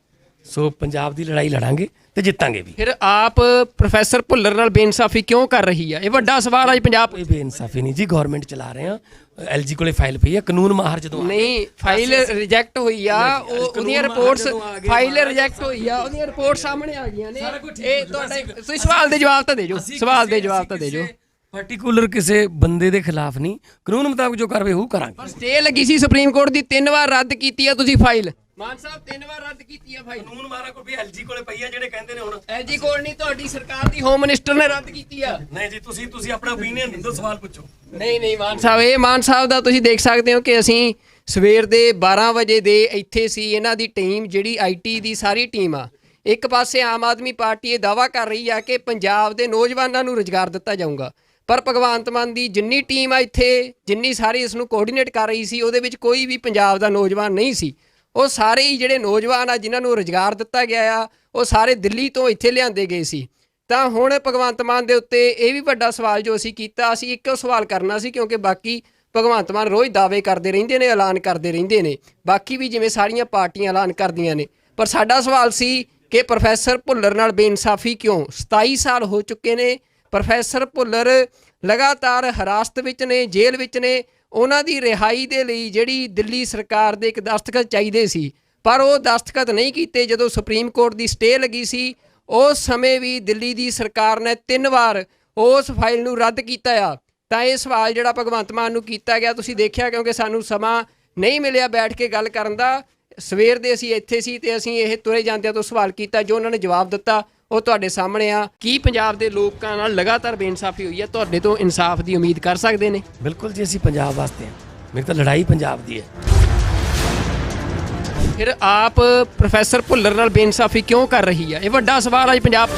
ਸੋ ਪੰਜਾਬ ਦੀ ਲੜਾਈ ਲੜਾਂਗੇ ਤੇ ਜਿੱਤਾਂਗੇ ਵੀ। ਫਿਰ ਆਪ ਪ੍ਰੋਫੈਸਰ ਭੁੱਲਰ ਨਾਲ ਬੇਇਨਸਾਫੀ ਕਿਉਂ ਕਰ ਰਹੀ ਹੈ? ਇਹ ਵੱਡਾ ਸਵਾਲ ਹੈ ਪੰਜਾਬ। ਕੋਈ ਬੇਇਨਸਾਫੀ ਨਹੀਂ ਜੀ, ਗਵਰਨਮੈਂਟ ਚਲਾ ਰਹੇ ਹਾਂ। ਐਲਜੀ ਕੋਲੇ ਫਾਈਲ ਪਈ ਹੈ, ਕਾਨੂੰਨ ਮਾਹਰ ਜਦੋਂ ਨਹੀਂ, ਫਾਈਲ ਰਿਜੈਕਟ ਹੋਈ ਆ, ਉਹਦੀਆਂ ਰਿਪੋਰਟਸ, ਫਾਈਲ ਰਿਜੈਕਟ ਹੋਈ ਆ, ਉਹਦੀਆਂ ਰਿਪੋਰਟ ਸਾਹਮਣੇ ਆ ਗਈਆਂ ਨੇ। ਇਹ ਤੁਹਾਡਾ, ਤੁਸੀਂ ਸਵਾਲ ਦੇ ਜਵਾਬ ਤਾਂ ਦੇ ਜੋ, ਸਵਾਲ ਦੇ ਜਵਾਬ ਤਾਂ ਦੇ ਜੋ। ਪਾਰਟਿਕੂਲਰ ਕਿਸੇ ਬੰਦੇ ਦੇ ਖਿਲਾਫ ਨਹੀਂ, ਕਾਨੂੰਨ ਮੁਤਾਬਕ ਜੋ ਕਾਰਵਾਈ ਹੋਊ ਕਰਾਂਗੇ। ਸਟੇ ਲੱਗੀ ਸੀ ਸੁਪਰੀਮ ਕੋਰਟ ਦੀ, 3 ਵਾਰ ਰੱਦ ਕੀਤੀ ਆ ਤੁਸੀਂ ਫਾਈਲ। ਮਾਨ ਸਾਹਿਬ 3 ਵਾਰ ਰੱਦ ਕੀਤੀ ਆ ਫਾਈਲ। ਕਾਨੂੰਨ ਮਾਰਾ ਕੋਈ ਵੀ ਐਲਜੀ ਕੋਲੇ ਪਈ ਆ ਜਿਹੜੇ ਕਹਿੰਦੇ ਨੇ ਹੁਣ ਐਲਜੀ ਕੋਲ ਨਹੀਂ, ਤੁਹਾਡੀ ਸਰਕਾਰ ਦੀ ਹੋਮ ਮਿਨਿਸਟਰ ਨੇ ਰੱਦ ਕੀਤੀ ਆ। ਨਹੀਂ ਜੀ, ਤੁਸੀਂ ਆਪਣਾ ਓਪੀਨੀਅਨ ਦਿਓ, ਸਵਾਲ ਪੁੱਛੋ। ਨਹੀਂ ਮਾਨ ਸਾਹਿਬ, ਇਹ ਮਾਨ ਸਾਹਿਬ ਦਾ ਤੁਸੀਂ ਦੇਖ ਸਕਦੇ ਹੋ ਕਿ ਅਸੀਂ ਸਵੇਰ ਦੇ 12 ਵਜੇ ਦੇ ਇੱਥੇ ਸੀ। ਇਹਨਾਂ ਦੀ ਟੀਮ ਜਿਹੜੀ ਆਈਟੀ ਦੀ ਸਾਰੀ ਟੀਮ ਆ, ਇੱਕ ਪਾਸੇ ਆਮ ਆਦਮੀ ਪਾਰਟੀ ਇਹ ਦਾਅਵਾ ਕਰ ਰਹੀ ਆ ਕਿ ਪੰਜਾਬ ਦੇ ਨੌਜਵਾਨਾਂ ਨੂੰ ਰੁਜ਼ਗਾਰ ਦਿੱਤਾ ਜਾਊਗਾ, ਪਰ ਭਗਵੰਤ ਮਾਨ ਦੀ ਜਿੰਨੀ ਟੀਮ ਆ ਇੱਥੇ, ਜਿੰਨੀ ਸਾਰੀ ਇਸ ਨੂੰ ਕੋਆਰਡੀਨੇਟ ਕਰ ਰਹੀ ਸੀ, ਉਹਦੇ ਵਿੱਚ ਕੋਈ ਵੀ ਪੰਜਾਬ ਦਾ ਨੌਜਵਾਨ ਨਹੀਂ ਸੀ। ਉਹ ਸਾਰੇ ਹੀ ਜਿਹੜੇ ਨੌਜਵਾਨ ਆ ਜਿਨ੍ਹਾਂ ਨੂੰ ਰੁਜ਼ਗਾਰ ਦਿੱਤਾ ਗਿਆ ਆ, ਉਹ ਸਾਰੇ ਦਿੱਲੀ ਤੋਂ ਇੱਥੇ ਲਿਆਂਦੇ ਗਏ ਸੀ। ਤਾਂ ਹੁਣ ਭਗਵੰਤ ਮਾਨ ਦੇ ਉੱਤੇ ਇਹ ਵੀ ਵੱਡਾ ਸਵਾਲ ਜੋ ਅਸੀਂ ਕੀਤਾ, ਅਸੀਂ ਇੱਕੋ ਸਵਾਲ ਕਰਨਾ ਸੀ, ਕਿਉਂਕਿ ਬਾਕੀ ਭਗਵੰਤ ਮਾਨ ਰੋਜ਼ ਦਾਅਵੇ ਕਰਦੇ ਰਹਿੰਦੇ ਨੇ, ਐਲਾਨ ਕਰਦੇ ਰਹਿੰਦੇ ਨੇ, ਬਾਕੀ ਵੀ ਜਿਵੇਂ ਸਾਰੀਆਂ ਪਾਰਟੀਆਂ ਐਲਾਨ ਕਰਦੀਆਂ ਨੇ। ਪਰ ਸਾਡਾ ਸਵਾਲ ਸੀ ਕਿ ਪ੍ਰੋਫੈਸਰ ਭੁੱਲਰ ਨਾਲ ਬੇਇਨਸਾਫੀ ਕਿਉਂ? 27 ਸਾਲ ਹੋ ਚੁੱਕੇ ਨੇ, ਪ੍ਰੋਫੈਸਰ ਭੁੱਲਰ ਲਗਾਤਾਰ ਹਿਰਾਸਤ ਵਿੱਚ ਨੇ, ਜੇਲ੍ਹ ਵਿੱਚ ਨੇ। ਉਹਨਾਂ ਦੀ ਰਿਹਾਈ ਦੇ ਲਈ ਜਿਹੜੀ ਦਿੱਲੀ ਸਰਕਾਰ ਦੇ ਇੱਕ ਦਸਤਖਤ ਚਾਹੀਦੇ ਸੀ, ਪਰ ਉਹ ਦਸਤਖਤ ਨਹੀਂ ਕੀਤੇ। ਜਦੋਂ ਸੁਪਰੀਮ ਕੋਰਟ ਦੀ ਸਟੇ ਲੱਗੀ ਸੀ, ਉਸ ਸਮੇਂ ਵੀ ਦਿੱਲੀ ਦੀ ਸਰਕਾਰ ਨੇ 3 ਵਾਰ ਉਸ ਫਾਈਲ ਨੂੰ ਰੱਦ ਕੀਤਾ ਆ। ਤਾਂ ਇਹ ਸਵਾਲ ਜਿਹੜਾ ਭਗਵੰਤ ਮਾਨ ਨੂੰ ਕੀਤਾ ਗਿਆ, ਤੁਸੀਂ ਦੇਖਿਆ, ਕਿਉਂਕਿ ਸਾਨੂੰ ਸਮਾਂ ਨਹੀਂ ਮਿਲਿਆ ਬੈਠ ਕੇ ਗੱਲ ਕਰਨ ਦਾ। ਸਵੇਰ ਦੇ ਅਸੀਂ ਇੱਥੇ ਸੀ ਤੇ ਅਸੀਂ ਇਹ ਤੁਰੇ ਜਾਂਦਿਆਂ ਤੋਂ ਸਵਾਲ ਕੀਤਾ, ਜੋ ਉਹਨਾਂ ਨੇ ਜਵਾਬ ਦਿੱਤਾ ਉਹ ਤੁਹਾਡੇ ਸਾਹਮਣੇ ਆ। ਕੀ ਪੰਜਾਬ ਦੇ ਲੋਕਾਂ ਨਾਲ ਲਗਾਤਾਰ ਬੇਇਨਸਾਫੀ ਹੋਈ ਹੈ? ਤੁਹਾਡੇ ਤੋਂ ਇਨਸਾਫ ਦੀ ਉਮੀਦ ਕਰ ਸਕਦੇ ਨੇ? ਬਿਲਕੁਲ ਜੀ, ਅਸੀਂ ਪੰਜਾਬ ਵਾਸਤੇ ਹਾਂ। ਮੇਰੀ ਤਾਂ ਲੜਾਈ ਪੰਜਾਬ ਦੀ ਹੈ। ਫਿਰ ਆਪ ਪ੍ਰੋਫੈਸਰ ਭੁੱਲਰ ਨਾਲ ਬੇਇਨਸਾਫੀ ਕਿਉਂ ਕਰ ਰਹੀ ਹੈ? ਇਹ ਵੱਡਾ ਸਵਾਲ ਅੱਜ ਪੰਜਾਬ।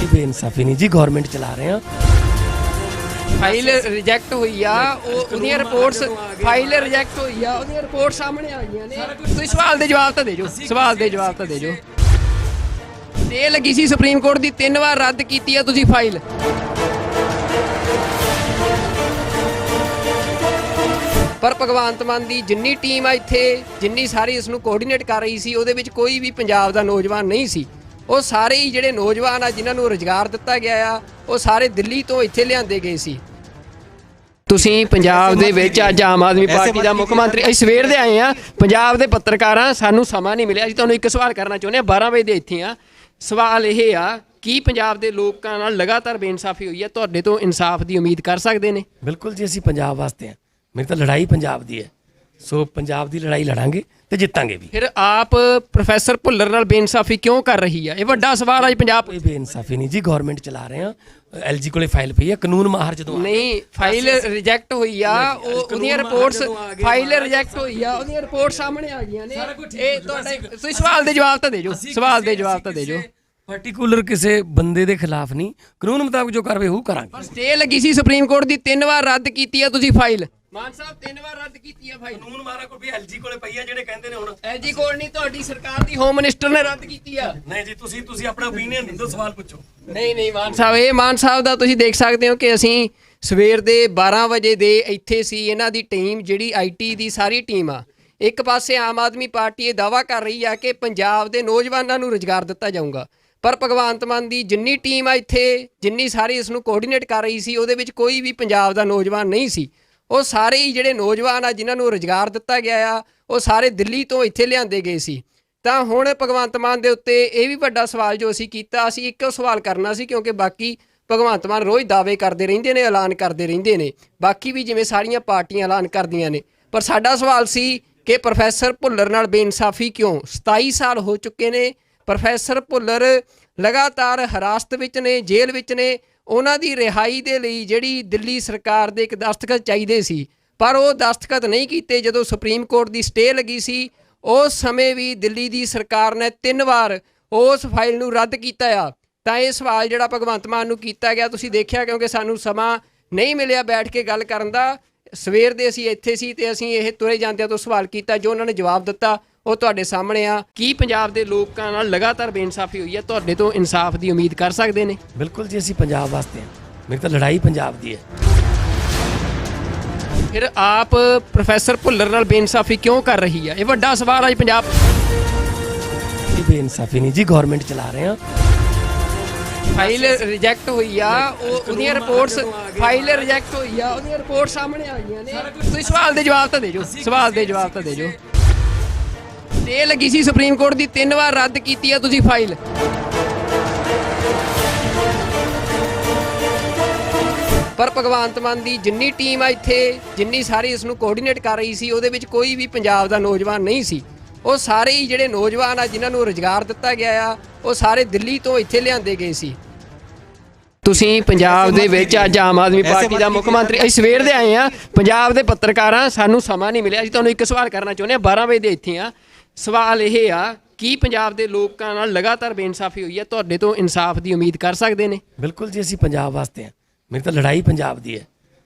ਇਹ ਬੇਇਨਸਾਫੀ ਨਹੀਂ ਜੀ, ਗਵਰਨਮੈਂਟ ਚਲਾ ਰਹੇ ਹਾਂ। ਫਾਈਲ ਰਿਜੈਕਟ ਹੋਈ ਆ, ਉਹਦੀਆਂ ਰਿਪੋਰਟਸ, ਫਾਈਲ ਰਿਜੈਕਟ ਹੋਈ ਆ, ਉਹਦੀਆਂ ਰਿਪੋਰਟ ਸਾਹਮਣੇ ਆ ਗਈਆਂ ਨੇ। ਤੁਸੀਂ ਸਵਾਲ ਦੇ ਜਵਾਬ ਤਾਂ ਦੇ ਜੋ, ਸਵਾਲ ਦੇ ਜਵਾਬ ਤਾਂ ਦੇ ਜੋ। ਸਟੇ ਲੱਗੀ ਸੀ ਸੁਪਰੀਮ ਕੋਰਟ ਦੀ, 3 ਵਾਰ ਰੱਦ ਕੀਤੀ ਆ ਤੁਸੀਂ ਫਾਈਲ। ਪਰ ਭਗਵੰਤ ਮਾਨ ਦੀ ਜਿੰਨੀ ਟੀਮ ਆ ਇੱਥੇ, ਜਿੰਨੀ ਸਾਰੀ ਇਸ ਨੂੰ ਕੋਆਰਡੀਨੇਟ ਕਰ ਰਹੀ ਸੀ, ਉਹਦੇ ਵਿੱਚ ਕੋਈ ਵੀ ਪੰਜਾਬ ਦਾ ਨੌਜਵਾਨ ਨਹੀਂ ਸੀ। ਉਹ ਸਾਰੇ ਹੀ ਜਿਹੜੇ ਨੌਜਵਾਨ ਆ ਜਿਨ੍ਹਾਂ ਨੂੰ ਰੁਜ਼ਗਾਰ ਦਿੱਤਾ ਗਿਆ ਆ, ਉਹ ਸਾਰੇ ਦਿੱਲੀ ਤੋਂ ਇੱਥੇ ਲਿਆਂਦੇ ਗਏ ਸੀ। ਤੁਸੀਂ ਪੰਜਾਬ ਦੇ ਵਿੱਚ ਅੱਜ ਆਮ ਆਦਮੀ ਪਾਰਟੀ ਦਾ ਮੁੱਖ ਮੰਤਰੀ, ਅਸੀਂ ਸਵੇਰ ਦੇ ਆਏ ਆ, ਪੰਜਾਬ ਦੇ ਪੱਤਰਕਾਰਾਂ, ਸਾਨੂੰ ਸਮਾਂ ਨਹੀਂ ਮਿਲਿਆ। ਅਸੀਂ ਤੁਹਾਨੂੰ ਇੱਕ ਸਵਾਲ ਕਰਨਾ ਚਾਹੁੰਦੇ ਹਾਂ, 12 ਵਜੇ ਦੇ ਇੱਥੇ ਆ। ਸਵਾਲ ਇਹ ਆ, ਕੀ ਪੰਜਾਬ ਦੇ ਲੋਕਾਂ ਨਾਲ ਲਗਾਤਾਰ ਬੇਇਨਸਾਫੀ ਹੋਈ ਹੈ? ਤੁਹਾਡੇ ਤੋਂ ਇਨਸਾਫ ਦੀ ਉਮੀਦ ਕਰ ਸਕਦੇ ਨੇ? ਬਿਲਕੁਲ ਜੀ, ਅਸੀਂ ਪੰਜਾਬ ਵਾਸਤੇ ਹਾਂ। ਮੇਰੀ ਤਾਂ ਲੜਾਈ ਪੰਜਾਬ ਦੀ ਹੈ, ਸੋ ਪੰਜਾਬ ਦੀ ਲੜਾਈ ਲੜਾਂਗੇ ਤੇ ਜਿੱਤਾਂਗੇ ਵੀ। ਫਿਰ ਆਪ ਪ੍ਰੋਫੈਸਰ ਭੁੱਲਰ ਨਾਲ ਬੇਇਨਸਾਫੀ ਕਿਉਂ ਕਰ ਰਹੀ ਹੈ? ਇਹ ਵੱਡਾ ਸਵਾਲ ਅੱਜ ਪੰਜਾਬ। ਕੋਈ ਬੇਇਨਸਾਫੀ ਨਹੀਂ ਜੀ, ਗਵਰਨਮੈਂਟ ਚਲਾ ਰਹੇ ਹਾਂ। ਐਲਜੀ ਕੋਲੇ ਫਾਈਲ ਪਈ ਆ, ਕਾਨੂੰਨ ਮਾਹਰ ਜਦੋਂ ਨਹੀਂ, ਫਾਈਲ ਰਿਜੈਕਟ ਹੋਈ ਆ, ਉਹਦੀਆਂ ਰਿਪੋਰਟਸ, ਫਾਈਲ ਰਿਜੈਕਟ ਹੋਈ ਆ, ਉਹਦੀਆਂ ਰਿਪੋਰਟ ਸਾਹਮਣੇ ਆ ਗਈਆਂ ਨੇ। ਇਹ ਤੁਹਾਡੇ, ਤੁਸੀਂ ਸਵਾਲ ਦੇ ਜਵਾਬ ਤਾਂ ਦੇ ਜੋ, ਸਵਾਲ ਦੇ ਜਵਾਬ ਤਾਂ ਦੇ ਜੋ। ਪਾਰਟਿਕੂਲਰ ਕਿਸੇ ਬੰਦੇ ਦੇ ਖਿਲਾਫ ਨਹੀਂ, ਕਾਨੂੰਨ ਮੁਤਾਬਕ ਜੋ ਕਾਰਵਾਈ ਹੋਊ ਕਰਾਂਗੇ। ਸਟੇ ਲੱਗੀ ਸੀ ਸੁਪਰੀਮ ਕੋਰਟ ਦੀ, 3 ਵਾਰ ਰੱਦ ਕੀਤੀ ਆ ਤੁਸੀਂ ਫਾਈਲ। ਮਾਨ ਸਾਹਿਬ 3 ਵਾਰ ਰੱਦ ਕੀਤੀ ਆ ਫਾਈਲ। ਕਾਨੂੰਨ ਮਾਰਾ ਕੋਈ ਵੀ ਐਲਜੀ ਕੋਲੇ ਪਈ ਆ ਜਿਹੜੇ ਕਹਿੰਦੇ ਨੇ ਹੁਣ ਐਲਜੀ ਕੋਲ ਨਹੀਂ, ਤੁਹਾਡੀ ਸਰਕਾਰ ਦੀ ਹੋਮ ਮਿਨਿਸਟਰ ਨੇ ਰੱਦ ਕੀਤੀ ਆ। ਨਹੀਂ ਜੀ, ਤੁਸੀਂ ਆਪਣਾ ਓਪੀਨੀਅਨ ਦਿਓ, ਸਵਾਲ ਪੁੱਛੋ। ਨਹੀਂ ਮਾਨ ਸਾਹਿਬ, ਇਹ ਮਾਨ ਸਾਹਿਬ ਦਾ ਤੁਸੀਂ ਦੇਖ ਸਕਦੇ ਹੋ ਕਿ ਅਸੀਂ ਸਵੇਰ ਦੇ 12 ਵਜੇ ਦੇ ਇੱਥੇ ਸੀ। ਇਹਨਾਂ ਦੀ ਟੀਮ ਜਿਹੜੀ ਆਈਟੀ ਦੀ ਸਾਰੀ ਟੀਮ ਆ, ਇੱਕ ਪਾਸੇ ਆਮ ਆਦਮੀ ਪਾਰਟੀ ਇਹ ਦਾਅਵਾ ਕਰ ਰਹੀ ਆ ਕਿ ਪੰਜਾਬ ਦੇ ਨੌਜਵਾਨਾਂ ਨੂੰ ਰੁਜ਼ਗਾਰ ਦਿੱਤਾ ਜਾਊਗਾ, ਪਰ ਭਗਵੰਤ ਮਾਨ ਦੀ ਜਿੰਨੀ ਟੀਮ ਆ ਇੱਥੇ, ਜਿੰਨੀ ਸਾਰੀ ਇਸ ਨੂੰ ਕੋਆਰਡੀਨੇਟ ਕਰ ਰਹੀ ਸੀ, ਉਹਦੇ ਵਿੱਚ ਕੋਈ ਵੀ ਪੰਜਾਬ ਦਾ ਨੌਜਵਾਨ ਨਹੀਂ ਸੀ। ਉਹ ਸਾਰੇ ਹੀ ਜਿਹੜੇ ਨੌਜਵਾਨ ਆ ਜਿਨ੍ਹਾਂ ਨੂੰ ਰੁਜ਼ਗਾਰ ਦਿੱਤਾ ਗਿਆ ਆ, ਉਹ ਸਾਰੇ ਦਿੱਲੀ ਤੋਂ ਇੱਥੇ ਲਿਆਂਦੇ ਗਏ ਸੀ। ਤਾਂ ਹੁਣ ਭਗਵੰਤ ਮਾਨ ਦੇ ਉੱਤੇ ਇਹ ਵੀ ਵੱਡਾ ਸਵਾਲ ਜੋ ਅਸੀਂ ਕੀਤਾ, ਅਸੀਂ ਇੱਕੋ ਸਵਾਲ ਕਰਨਾ ਸੀ, ਕਿਉਂਕਿ ਬਾਕੀ ਭਗਵੰਤ ਮਾਨ ਰੋਜ਼ ਦਾਅਵੇ ਕਰਦੇ ਰਹਿੰਦੇ ਨੇ, ਐਲਾਨ ਕਰਦੇ ਰਹਿੰਦੇ ਨੇ, ਬਾਕੀ ਵੀ ਜਿਵੇਂ ਸਾਰੀਆਂ ਪਾਰਟੀਆਂ ਐਲਾਨ ਕਰਦੀਆਂ ਨੇ। ਪਰ ਸਾਡਾ ਸਵਾਲ ਸੀ ਕਿ ਪ੍ਰੋਫੈਸਰ ਭੁੱਲਰ ਨਾਲ ਬੇਇਨਸਾਫੀ ਕਿਉਂ? 27 ਸਾਲ ਹੋ ਚੁੱਕੇ ਨੇ, ਪ੍ਰੋਫੈਸਰ ਭੁੱਲਰ ਲਗਾਤਾਰ ਹਿਰਾਸਤ ਵਿੱਚ ਨੇ, ਜੇਲ੍ਹ ਵਿੱਚ ਨੇ। ਉਹਨਾਂ ਦੀ ਰਿਹਾਈ ਦੇ ਲਈ ਜਿਹੜੀ ਦਿੱਲੀ ਸਰਕਾਰ ਦੇ ਇੱਕ ਦਸਤਖਤ ਚਾਹੀਦੇ ਸੀ, ਪਰ ਉਹ ਦਸਤਖਤ ਨਹੀਂ ਕੀਤੇ। ਜਦੋਂ ਸੁਪਰੀਮ ਕੋਰਟ ਦੀ ਸਟੇ ਲੱਗੀ ਸੀ, ਉਸ ਸਮੇਂ ਵੀ ਦਿੱਲੀ ਦੀ ਸਰਕਾਰ ਨੇ 3 ਵਾਰ ਉਸ ਫਾਈਲ ਨੂੰ ਰੱਦ ਕੀਤਾ ਆ। ਤਾਂ ਇਹ ਸਵਾਲ ਜਿਹੜਾ ਭਗਵੰਤ ਮਾਨ ਨੂੰ ਕੀਤਾ ਗਿਆ, ਤੁਸੀਂ ਦੇਖਿਆ, ਕਿਉਂਕਿ ਸਾਨੂੰ ਸਮਾਂ ਨਹੀਂ ਮਿਲਿਆ ਬੈਠ ਕੇ ਗੱਲ ਕਰਨ ਦਾ। ਸਵੇਰ ਦੇ ਅਸੀਂ ਇੱਥੇ ਸੀ ਤੇ ਅਸੀਂ ਇਹ ਤੁਰੇ ਜਾਂਦਿਆਂ ਤੋਂ ਸਵਾਲ ਕੀਤਾ, ਜੋ ਉਹਨਾਂ ਨੇ ਜਵਾਬ ਦਿੱਤਾ ਉਹ ਤੁਹਾਡੇ ਸਾਹਮਣੇ ਆ। ਕੀ ਪੰਜਾਬ ਦੇ ਲੋਕਾਂ ਨਾਲ ਲਗਾਤਾਰ ਬੇਇਨਸਾਫੀ ਹੋਈ ਹੈ? ਤੁਹਾਡੇ ਤੋਂ ਇਨਸਾਫ ਦੀ ਉਮੀਦ ਕਰ ਸਕਦੇ ਨੇ? ਬਿਲਕੁਲ ਜੀ, ਅਸੀਂ ਪੰਜਾਬ ਵਾਸਤੇ ਹਾਂ। ਮੇਰੀ ਤਾਂ ਲੜਾਈ ਪੰਜਾਬ ਦੀ ਹੈ। ਫਿਰ ਆਪ ਪ੍ਰੋਫੈਸਰ ਭੁੱਲਰ ਨਾਲ ਬੇਇਨਸਾਫੀ ਕਿਉਂ ਕਰ ਰਹੀ ਹੈ? ਇਹ ਵੱਡਾ ਸਵਾਲ ਅੱਜ ਪੰਜਾਬ। ਇਹ ਬੇਇਨਸਾਫੀ ਨਹੀਂ ਜੀ, ਗਵਰਨਮੈਂਟ ਚਲਾ ਰਹੇ ਹਾਂ। ਫਾਈਲ ਰਿਜੈਕਟ ਹੋਈ ਆ, ਉਹਦੀਆਂ ਰਿਪੋਰਟਸ, ਫਾਈਲ ਰਿਜੈਕਟ ਹੋਈ ਆ, ਉਹਦੀਆਂ ਰਿਪੋਰਟ ਸਾਹਮਣੇ ਆ ਗਈਆਂ ਨੇ। ਤੁਸੀਂ ਸਵਾਲ ਦੇ ਜਵਾਬ ਤਾਂ ਦੇ ਜੋ, ਸਵਾਲ ਦੇ ਜਵਾਬ ਤਾਂ ਦੇ ਜੋ। ਸਟੇ ਲੱਗੀ ਸੀ ਸੁਪਰੀਮ ਕੋਰਟ ਦੀ, 3 ਵਾਰ ਰੱਦ ਕੀਤੀ ਆ ਤੁਸੀਂ ਫਾਈਲ। ਪਰ ਭਗਵੰਤ ਮਾਨ ਦੀ ਜਿੰਨੀ ਟੀਮ ਆ ਇੱਥੇ, ਜਿੰਨੀ ਸਾਰੀ ਇਸ ਨੂੰ ਕੋਆਰਡੀਨੇਟ ਕਰ ਰਹੀ ਸੀ, ਉਹਦੇ ਵਿੱਚ ਕੋਈ ਵੀ ਪੰਜਾਬ ਦਾ ਨੌਜਵਾਨ ਨਹੀਂ ਸੀ। ਉਹ ਸਾਰੇ ਹੀ ਜਿਹੜੇ ਨੌਜਵਾਨ ਆ ਜਿਨ੍ਹਾਂ ਨੂੰ ਰੁਜ਼ਗਾਰ ਦਿੱਤਾ ਗਿਆ ਆ, ਉਹ ਸਾਰੇ ਦਿੱਲੀ ਤੋਂ ਇੱਥੇ ਲਿਆਂਦੇ ਗਏ ਸੀ। ਤੁਸੀਂ ਪੰਜਾਬ ਦੇ ਵਿੱਚ ਅੱਜ ਆਮ ਆਦਮੀ ਪਾਰਟੀ ਦਾ ਮੁੱਖ ਮੰਤਰੀ, ਅਸੀਂ ਸਵੇਰ ਦੇ ਆਏ ਆ, ਪੰਜਾਬ ਦੇ ਪੱਤਰਕਾਰਾਂ, ਸਾਨੂੰ ਸਮਾਂ ਨਹੀਂ ਮਿਲਿਆ। ਅਸੀਂ ਤੁਹਾਨੂੰ ਇੱਕ ਸਵਾਲ ਕਰਨਾ ਚਾਹੁੰਦੇ ਹਾਂ, 12 ਵਜੇ ਦੇ ਇੱਥੇ ਆ। ਸਵਾਲ ਇਹ ਆ, ਕੀ ਪੰਜਾਬ ਦੇ ਲੋਕਾਂ ਨਾਲ ਲਗਾਤਾਰ ਬੇਇਨਸਾਫੀ ਹੋਈ ਹੈ? ਤੁਹਾਡੇ ਤੋਂ ਇਨਸਾਫ ਦੀ ਉਮੀਦ ਕਰ ਸਕਦੇ ਨੇ? ਬਿਲਕੁਲ ਜੀ, ਅਸੀਂ ਪੰਜਾਬ ਵਾਸਤੇ ਹਾਂ। ਮੇਰੀ ਤਾਂ ਲੜਾਈ ਪੰਜਾਬ ਦੀ ਹੈ,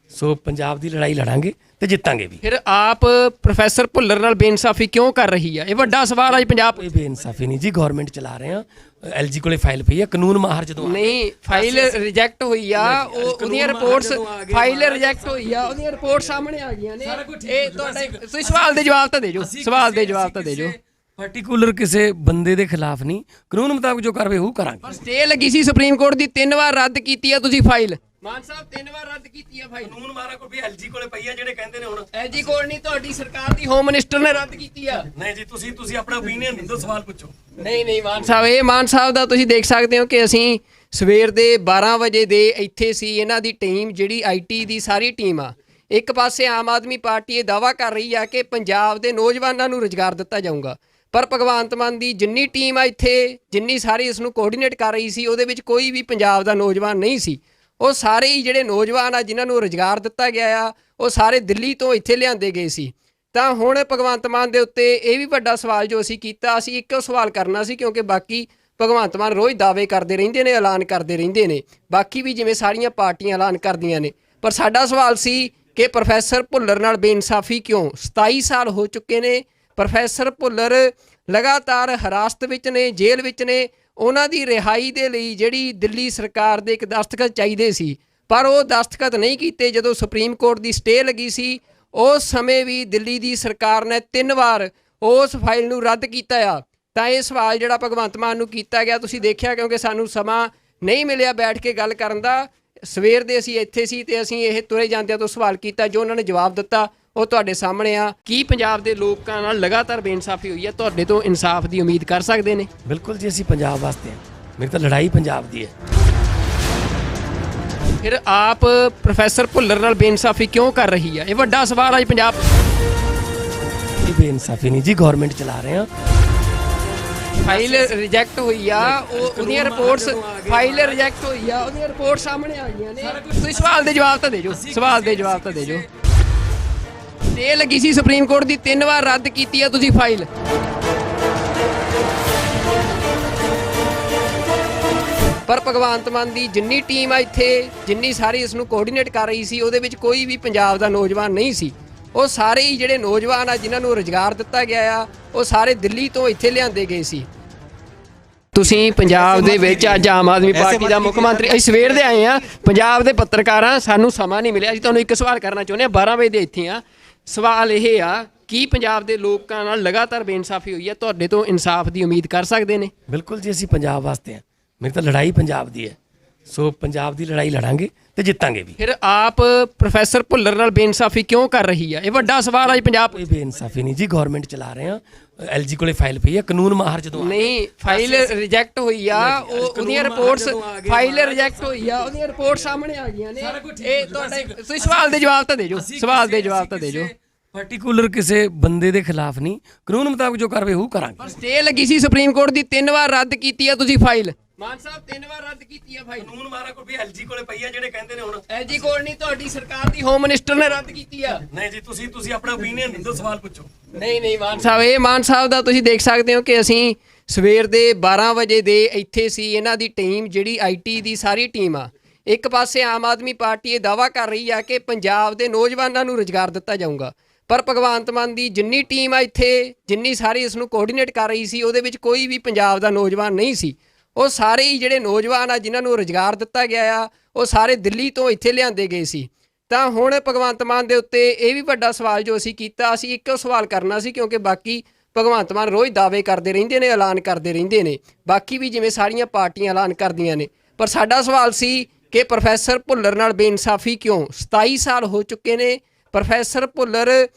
ਸੋ ਪੰਜਾਬ ਦੀ ਲੜਾਈ ਲੜਾਂਗੇ ਤੇ ਜਿੱਤਾਂਗੇ ਵੀ। ਫਿਰ ਆਪ ਪ੍ਰੋਫੈਸਰ ਭੁੱਲਰ ਨਾਲ ਬੇਇਨਸਾਫੀ ਕਿਉਂ ਕਰ ਰਹੀ ਹੈ? ਇਹ ਵੱਡਾ ਸਵਾਲ ਅੱਜ ਪੰਜਾਬ। ਕੋਈ ਬੇਇਨਸਾਫੀ ਨਹੀਂ ਜੀ, ਗਵਰਨਮੈਂਟ ਚਲਾ ਰਹੇ ਆ। ਐਲਜੀ ਕੋਲੇ ਫਾਈਲ ਪਈ ਹੈ, ਕਾਨੂੰਨ ਮਾਹਰ ਜਦੋਂ ਨਹੀਂ, ਫਾਈਲ ਰਿਜੈਕਟ ਹੋਈ ਆ, ਉਹਦੀਆਂ ਰਿਪੋਰਟਸ, ਫਾਈਲ ਰਿਜੈਕਟ ਹੋਈ ਆ, ਉਹਦੀਆਂ ਰਿਪੋਰਟ ਸਾਹਮਣੇ ਆ ਗਈਆਂ ਨੇ। ਇਹ ਤੁਹਾਡਾ, ਤੁਸੀਂ ਸਵਾਲ ਦੇ ਜਵਾਬ ਤਾਂ ਦੇ ਜੋ, ਸਵਾਲ ਦੇ ਜਵਾਬ ਤਾਂ ਦੇ ਜੋ। ਪਾਰਟਿਕੂਲਰ ਕਿਸੇ ਬੰਦੇ ਦੇ ਖਿਲਾਫ ਨਹੀਂ, ਕਾਨੂੰਨ ਮੁਤਾਬਕ ਜੋ ਕਾਰਵਾਈ ਉਹ ਕਰਾਂਗੇ। ਪਰ ਸਟੇ ਲੱਗੀ ਸੀ ਸੁਪਰੀਮ ਕੋਰਟ ਦੀ, 3 ਵਾਰ ਰੱਦ ਕੀਤੀ ਆ ਤੁਸੀਂ ਫਾਈਲ। ਮਾਨ ਸਾਹਿਬ 3 ਵਾਰ ਰੱਦ ਕੀਤੀ ਆ ਫਾਈਲ। ਕਾਨੂੰਨ ਮਾਹਰ ਕੋਲ ਵੀ ਐਲਜੀ ਕੋਲੇ ਪਈ ਆ, ਜਿਹੜੇ ਕਹਿੰਦੇ ਨੇ ਹੁਣ ਐਲਜੀ ਕੋਲ ਨਹੀਂ, ਤੁਹਾਡੀ ਸਰਕਾਰ ਦੀ ਹੋਮ ਮਿਨਿਸਟਰ ਨੇ ਰੱਦ ਕੀਤੀ ਆ। ਨਹੀਂ ਜੀ, ਤੁਸੀਂ ਆਪਣਾ ਓਪੀਨੀਅਨ ਦਿਓ, ਸਵਾਲ ਪੁੱਛੋ। ਨਹੀਂ ਮਾਨ ਸਾਹਿਬ, ਇਹ ਮਾਨ ਸਾਹਿਬ ਦਾ ਤੁਸੀਂ ਦੇਖ ਸਕਦੇ ਹੋ ਕਿ ਅਸੀਂ ਸਵੇਰ ਦੇ 12 ਵਜੇ ਦੇ ਇੱਥੇ ਸੀ। ਇਹਨਾਂ ਦੀ ਟੀਮ ਜਿਹੜੀ ਆਈਟੀ ਦੀ ਸਾਰੀ ਟੀਮ ਆ, ਇੱਕ ਪਾਸੇ ਆਮ ਆਦਮੀ ਪਾਰਟੀ ਇਹ ਦਾਅਵਾ ਕਰ ਰਹੀ ਆ ਕਿ ਪੰਜਾਬ ਦੇ ਨੌਜਵਾਨਾਂ ਨੂੰ ਰੁਜ਼ਗਾਰ ਦਿੱਤਾ ਜਾਊਗਾ, ਪਰ ਭਗਵੰਤ ਮਾਨ ਦੀ ਜਿੰਨੀ ਟੀਮ ਆ ਇੱਥੇ, ਜਿੰਨੀ ਸਾਰੀ ਇਸ ਨੂੰ ਕੋਆਰਡੀਨੇਟ ਕਰ ਰਹੀ ਸੀ, ਉਹਦੇ ਵਿੱਚ ਕੋਈ ਵੀ ਪੰਜਾਬ ਦਾ ਨੌਜਵਾਨ ਨਹੀਂ ਸੀ। ਉਹ ਸਾਰੇ ਹੀ ਜਿਹੜੇ ਨੌਜਵਾਨ ਆ ਜਿਨ੍ਹਾਂ ਨੂੰ ਰੁਜ਼ਗਾਰ ਦਿੱਤਾ ਗਿਆ ਆ, ਉਹ ਸਾਰੇ ਦਿੱਲੀ ਤੋਂ ਇੱਥੇ ਲਿਆਂਦੇ ਗਏ ਸੀ। ਤਾਂ ਹੁਣ ਭਗਵੰਤ ਮਾਨ ਦੇ ਉੱਤੇ ਇਹ ਵੀ ਵੱਡਾ ਸਵਾਲ ਜੋ ਅਸੀਂ ਕੀਤਾ, ਅਸੀਂ ਇੱਕੋ ਸਵਾਲ ਕਰਨਾ ਸੀ, ਕਿਉਂਕਿ ਬਾਕੀ ਭਗਵੰਤ ਮਾਨ ਰੋਜ਼ ਦਾਅਵੇ ਕਰਦੇ ਰਹਿੰਦੇ ਨੇ, ਐਲਾਨ ਕਰਦੇ ਰਹਿੰਦੇ ਨੇ, ਬਾਕੀ ਵੀ ਜਿਵੇਂ ਸਾਰੀਆਂ ਪਾਰਟੀਆਂ ਐਲਾਨ ਕਰਦੀਆਂ ਨੇ। ਪਰ ਸਾਡਾ ਸਵਾਲ ਸੀ ਕਿ ਪ੍ਰੋਫੈਸਰ ਭੁੱਲਰ ਨਾਲ ਬੇਇਨਸਾਫੀ ਕਿਉਂ? 27 ਸਾਲ ਹੋ ਚੁੱਕੇ ਨੇ, ਪ੍ਰੋਫੈਸਰ ਭੁੱਲਰ ਲਗਾਤਾਰ ਹਿਰਾਸਤ ਵਿੱਚ ਨੇ, ਜੇਲ੍ਹ ਵਿੱਚ ਨੇ। ਉਹਨਾਂ ਦੀ ਰਿਹਾਈ ਦੇ ਲਈ ਜਿਹੜੀ ਦਿੱਲੀ ਸਰਕਾਰ ਦੇ ਇੱਕ ਦਸਤਖਤ ਚਾਹੀਦੇ ਸੀ, ਪਰ ਉਹ ਦਸਤਖਤ ਨਹੀਂ ਕੀਤੇ। ਜਦੋਂ ਸੁਪਰੀਮ ਕੋਰਟ ਦੀ ਸਟੇ ਲੱਗੀ ਸੀ, ਉਸ ਸਮੇਂ ਵੀ ਦਿੱਲੀ ਦੀ ਸਰਕਾਰ ਨੇ 3 ਵਾਰ ਉਸ ਫਾਈਲ ਨੂੰ ਰੱਦ ਕੀਤਾ ਆ। ਤਾਂ ਇਹ ਸਵਾਲ ਜਿਹੜਾ ਭਗਵੰਤ ਮਾਨ ਨੂੰ ਕੀਤਾ ਗਿਆ, ਤੁਸੀਂ ਦੇਖਿਆ, ਕਿਉਂਕਿ ਸਾਨੂੰ ਸਮਾਂ ਨਹੀਂ ਮਿਲਿਆ ਬੈਠ ਕੇ ਗੱਲ ਕਰਨ ਦਾ। ਸਵੇਰ ਦੇ ਅਸੀਂ ਇੱਥੇ ਸੀ ਤੇ ਅਸੀਂ ਇਹ ਤੁਰੇ ਜਾਂਦਿਆਂ ਤੋਂ ਸਵਾਲ ਕੀਤਾ, ਜੋ ਉਹਨਾਂ ਨੇ ਜਵਾਬ ਦਿੱਤਾ ਉਹ ਤੁਹਾਡੇ ਸਾਹਮਣੇ ਆ। ਕੀ ਪੰਜਾਬ ਦੇ ਲੋਕਾਂ ਨਾਲ ਲਗਾਤਾਰ ਬੇਇਨਸਾਫੀ ਹੋਈ ਹੈ? ਤੁਹਾਡੇ ਤੋਂ ਇਨਸਾਫ ਦੀ ਉਮੀਦ ਕਰ ਸਕਦੇ ਨੇ? ਬਿਲਕੁਲ ਜੀ, ਅਸੀਂ ਪੰਜਾਬ ਵਾਸਤੇ ਹਾਂ। ਮੇਰੀ ਤਾਂ ਲੜਾਈ ਪੰਜਾਬ ਦੀ ਹੈ। ਫਿਰ ਆਪ ਪ੍ਰੋਫੈਸਰ ਭੁੱਲਰ ਨਾਲ ਬੇਇਨਸਾਫੀ ਕਿਉਂ ਕਰ ਰਹੀ ਹੈ? ਇਹ ਵੱਡਾ ਸਵਾਲ ਅੱਜ ਪੰਜਾਬ। ਕੋਈ ਬੇਇਨਸਾਫੀ ਨਹੀਂ ਜੀ, ਗਵਰਨਮੈਂਟ ਚਲਾ ਰਹੇ ਆ। ਫਾਈਲ ਰਿਜੈਕਟ ਹੋਈ ਆ, ਉਹਦੀਆਂ ਰਿਪੋਰਟਸ, ਫਾਈਲ ਰਿਜੈਕਟ ਹੋਈ ਆ, ਉਹਦੀਆਂ ਰਿਪੋਰਟ ਸਾਹਮਣੇ ਆ ਗਈਆਂ ਨੇ। ਤੁਸੀਂ ਸਵਾਲ ਦੇ ਜਵਾਬ ਤਾਂ ਦੇ ਜੋ, ਸਵਾਲ ਦੇ ਜਵਾਬ ਤਾਂ ਦੇ ਜੋ। ਸਟੇ ਲੱਗੀ ਸੀ ਸੁਪਰੀਮ ਕੋਰਟ ਦੀ, 3 ਵਾਰ ਰੱਦ ਕੀਤੀ ਆ ਤੁਸੀਂ ਫਾਈਲ। ਪਰ ਭਗਵੰਤ ਮਾਨ ਦੀ ਜਿੰਨੀ ਟੀਮ ਆ ਇੱਥੇ, ਜਿੰਨੀ ਸਾਰੀ ਇਸ ਨੂੰ ਕੋਆਰਡੀਨੇਟ ਕਰ ਰਹੀ ਸੀ, ਉਹਦੇ ਵਿੱਚ ਕੋਈ ਵੀ ਪੰਜਾਬ ਦਾ ਨੌਜਵਾਨ ਨਹੀਂ ਸੀ। ਉਹ ਸਾਰੇ ਹੀ ਜਿਹੜੇ ਨੌਜਵਾਨ ਆ ਜਿਨ੍ਹਾਂ ਨੂੰ ਰੁਜ਼ਗਾਰ ਦਿੱਤਾ ਗਿਆ ਆ, ਉਹ ਸਾਰੇ ਦਿੱਲੀ ਤੋਂ ਇੱਥੇ ਲਿਆਂਦੇ ਗਏ ਸੀ। ਤੁਸੀਂ ਪੰਜਾਬ ਦੇ ਵਿੱਚ ਅੱਜ ਆਮ ਆਦਮੀ ਪਾਰਟੀ ਦਾ ਮੁੱਖ ਮੰਤਰੀ, ਅਸੀਂ ਸਵੇਰ ਦੇ ਆਏ ਆ, ਪੰਜਾਬ ਦੇ ਪੱਤਰਕਾਰਾਂ, ਸਾਨੂੰ ਸਮਾਂ ਨਹੀਂ ਮਿਲਿਆ। ਅਸੀਂ ਤੁਹਾਨੂੰ ਇੱਕ ਸਵਾਲ ਕਰਨਾ ਚਾਹੁੰਦੇ ਹਾਂ, 12 ਵਜੇ ਦੇ ਇੱਥੇ ਆ। ਸਵਾਲ ਇਹ ਆ, ਕੀ ਪੰਜਾਬ ਦੇ ਲੋਕਾਂ ਨਾਲ ਲਗਾਤਾਰ ਬੇਇਨਸਾਫੀ ਹੋਈ ਹੈ? ਤੁਹਾਡੇ ਤੋਂ ਇਨਸਾਫ ਦੀ ਉਮੀਦ ਕਰ ਸਕਦੇ ਨੇ? ਬਿਲਕੁਲ ਜੀ, ਅਸੀਂ ਪੰਜਾਬ ਵਾਸਤੇ ਹਾਂ। ਮੇਰੀ ਤਾਂ ਲੜਾਈ ਪੰਜਾਬ ਦੀ ਹੈ, ਸੋ ਪੰਜਾਬ ਦੀ ਲੜਾਈ ਲੜਾਂਗੇ ਤੇ ਜਿੱਤਾਂਗੇ ਵੀ। ਫਿਰ ਆਪ ਪ੍ਰੋਫੈਸਰ ਭੁੱਲਰ ਨਾਲ ਬੇਇਨਸਾਫੀ ਕਿਉਂ ਕਰ ਰਹੀ ਹੈ? ਇਹ ਵੱਡਾ ਸਵਾਲ ਅੱਜ ਪੰਜਾਬ। ਕੋਈ ਬੇਇਨਸਾਫੀ ਨਹੀਂ ਜੀ, ਗਵਰਨਮੈਂਟ ਚਲਾ ਰਹੇ ਆ। ਐਲਜੀ ਕੋਲੇ ਫਾਈਲ ਪਈ ਹੈ, ਕਾਨੂੰਨ ਮਾਹਰ ਜਦੋਂ ਨਹੀਂ, ਫਾਈਲ ਰਿਜੈਕਟ ਹੋਈ ਆ, ਉਹਦੀਆਂ ਰਿਪੋਰਟਸ, ਫਾਈਲ ਰਿਜੈਕਟ ਹੋਈ ਆ, ਉਹਦੀਆਂ ਰਿਪੋਰਟ ਸਾਹਮਣੇ ਆ ਗਈਆਂ ਨੇ। ਇਹ ਤੁਹਾਡਾ, ਤੁਸੀਂ ਸਵਾਲ ਦੇ ਜਵਾਬ ਤਾਂ ਦੇ ਜੋ, ਸਵਾਲ ਦੇ ਜਵਾਬ ਤਾਂ ਦੇ ਜੋ। ਪਾਰਟਿਕੂਲਰ ਕਿਸੇ ਬੰਦੇ ਦੇ ਖਿਲਾਫ ਨਹੀਂ, ਕਾਨੂੰਨ ਮੁਤਾਬਕ ਜੋ ਕਾਰਵਾਈ ਉਹ ਕਰਾਂਗੇ। ਪਰ ਸਟੇ ਲੱਗੀ ਸੀ ਸੁਪਰੀਮ ਕੋਰਟ ਦੀ, 3 ਵਾਰ ਰੱਦ ਕੀਤੀ ਆ ਤੁਸੀਂ ਫਾਈਲ। ਮਾਨ ਸਾਹਿਬ 3 ਵਾਰ ਰੱਦ ਕੀਤੀ ਆ ਫਾਈਲ। ਕਾਨੂੰਨ ਮਾਹਰ ਕੋਲ ਵੀ ਐਲਜੀ ਕੋਲੇ ਪਈ ਆ, ਜਿਹੜੇ ਕਹਿੰਦੇ ਨੇ ਹੁਣ ਐਲਜੀ ਕੋਲ ਨਹੀਂ, ਤੁਹਾਡੀ ਸਰਕਾਰ ਦੀ ਹੋਮ ਮਿਨਿਸਟਰ ਨੇ ਰੱਦ ਕੀਤੀ ਆ। ਨਹੀਂ ਜੀ, ਤੁਸੀਂ ਆਪਣਾ ਓਪੀਨੀਅਨ ਦਿਓ, ਸਵਾਲ ਪੁੱਛੋ। ਨਹੀਂ ਮਾਨ ਸਾਹਿਬ, ਇਹ ਮਾਨ ਸਾਹਿਬ ਦਾ ਤੁਸੀਂ ਦੇਖ ਸਕਦੇ ਹੋ ਕਿ ਅਸੀਂ ਸਵੇਰ ਦੇ 12 ਵਜੇ ਦੇ ਇੱਥੇ ਸੀ। ਇਹਨਾਂ ਦੀ ਟੀਮ ਜਿਹੜੀ ਆਈਟੀ ਦੀ ਸਾਰੀ ਟੀਮ ਆ, ਇੱਕ ਪਾਸੇ ਆਮ ਆਦਮੀ ਪਾਰਟੀ ਇਹ ਦਾਅਵਾ ਕਰ ਰਹੀ ਆ ਕਿ ਪੰਜਾਬ ਦੇ ਨੌਜਵਾਨਾਂ ਨੂੰ ਰੁਜ਼ਗਾਰ ਦਿੱਤਾ ਜਾਊਗਾ, ਪਰ ਭਗਵੰਤ ਮਾਨ ਦੀ ਜਿੰਨੀ ਟੀਮ ਆ ਇੱਥੇ, ਜਿੰਨੀ ਸਾਰੀ ਇਸ ਨੂੰ ਕੋਆਰਡੀਨੇਟ ਕਰ ਰਹੀ ਸੀ, ਉਹਦੇ ਵਿੱਚ ਕੋਈ ਵੀ ਪੰਜਾਬ ਦਾ ਨੌਜਵਾਨ ਨਹੀਂ ਸੀ। ਉਹ ਸਾਰੇ ਹੀ ਜਿਹੜੇ ਨੌਜਵਾਨ ਆ ਜਿਨ੍ਹਾਂ ਨੂੰ ਰੁਜ਼ਗਾਰ ਦਿੱਤਾ ਗਿਆ ਆ, ਉਹ ਸਾਰੇ ਦਿੱਲੀ ਤੋਂ ਇੱਥੇ ਲਿਆਂਦੇ ਗਏ ਸੀ। ਤਾਂ ਹੁਣ ਭਗਵੰਤ ਮਾਨ ਦੇ ਉੱਤੇ ਇਹ ਵੀ ਵੱਡਾ ਸਵਾਲ ਜੋ ਅਸੀਂ ਕੀਤਾ, ਅਸੀਂ ਇੱਕੋ ਸਵਾਲ ਕਰਨਾ ਸੀ, ਕਿਉਂਕਿ ਬਾਕੀ ਭਗਵੰਤ ਮਾਨ ਰੋਜ਼ ਦਾਅਵੇ ਕਰਦੇ ਰਹਿੰਦੇ ਨੇ, ਐਲਾਨ ਕਰਦੇ ਰਹਿੰਦੇ ਨੇ, ਬਾਕੀ ਵੀ ਜਿਵੇਂ ਸਾਰੀਆਂ ਪਾਰਟੀਆਂ ਐਲਾਨ ਕਰਦੀਆਂ ਨੇ। ਪਰ ਸਾਡਾ ਸਵਾਲ ਸੀ ਕਿ ਪ੍ਰੋਫੈਸਰ ਭੁੱਲਰ ਨਾਲ ਬੇਇਨਸਾਫੀ ਕਿਉਂ? 27 ਸਾਲ ਹੋ ਚੁੱਕੇ ਨੇ, ਪ੍ਰੋਫੈਸਰ ਭੁੱਲਰ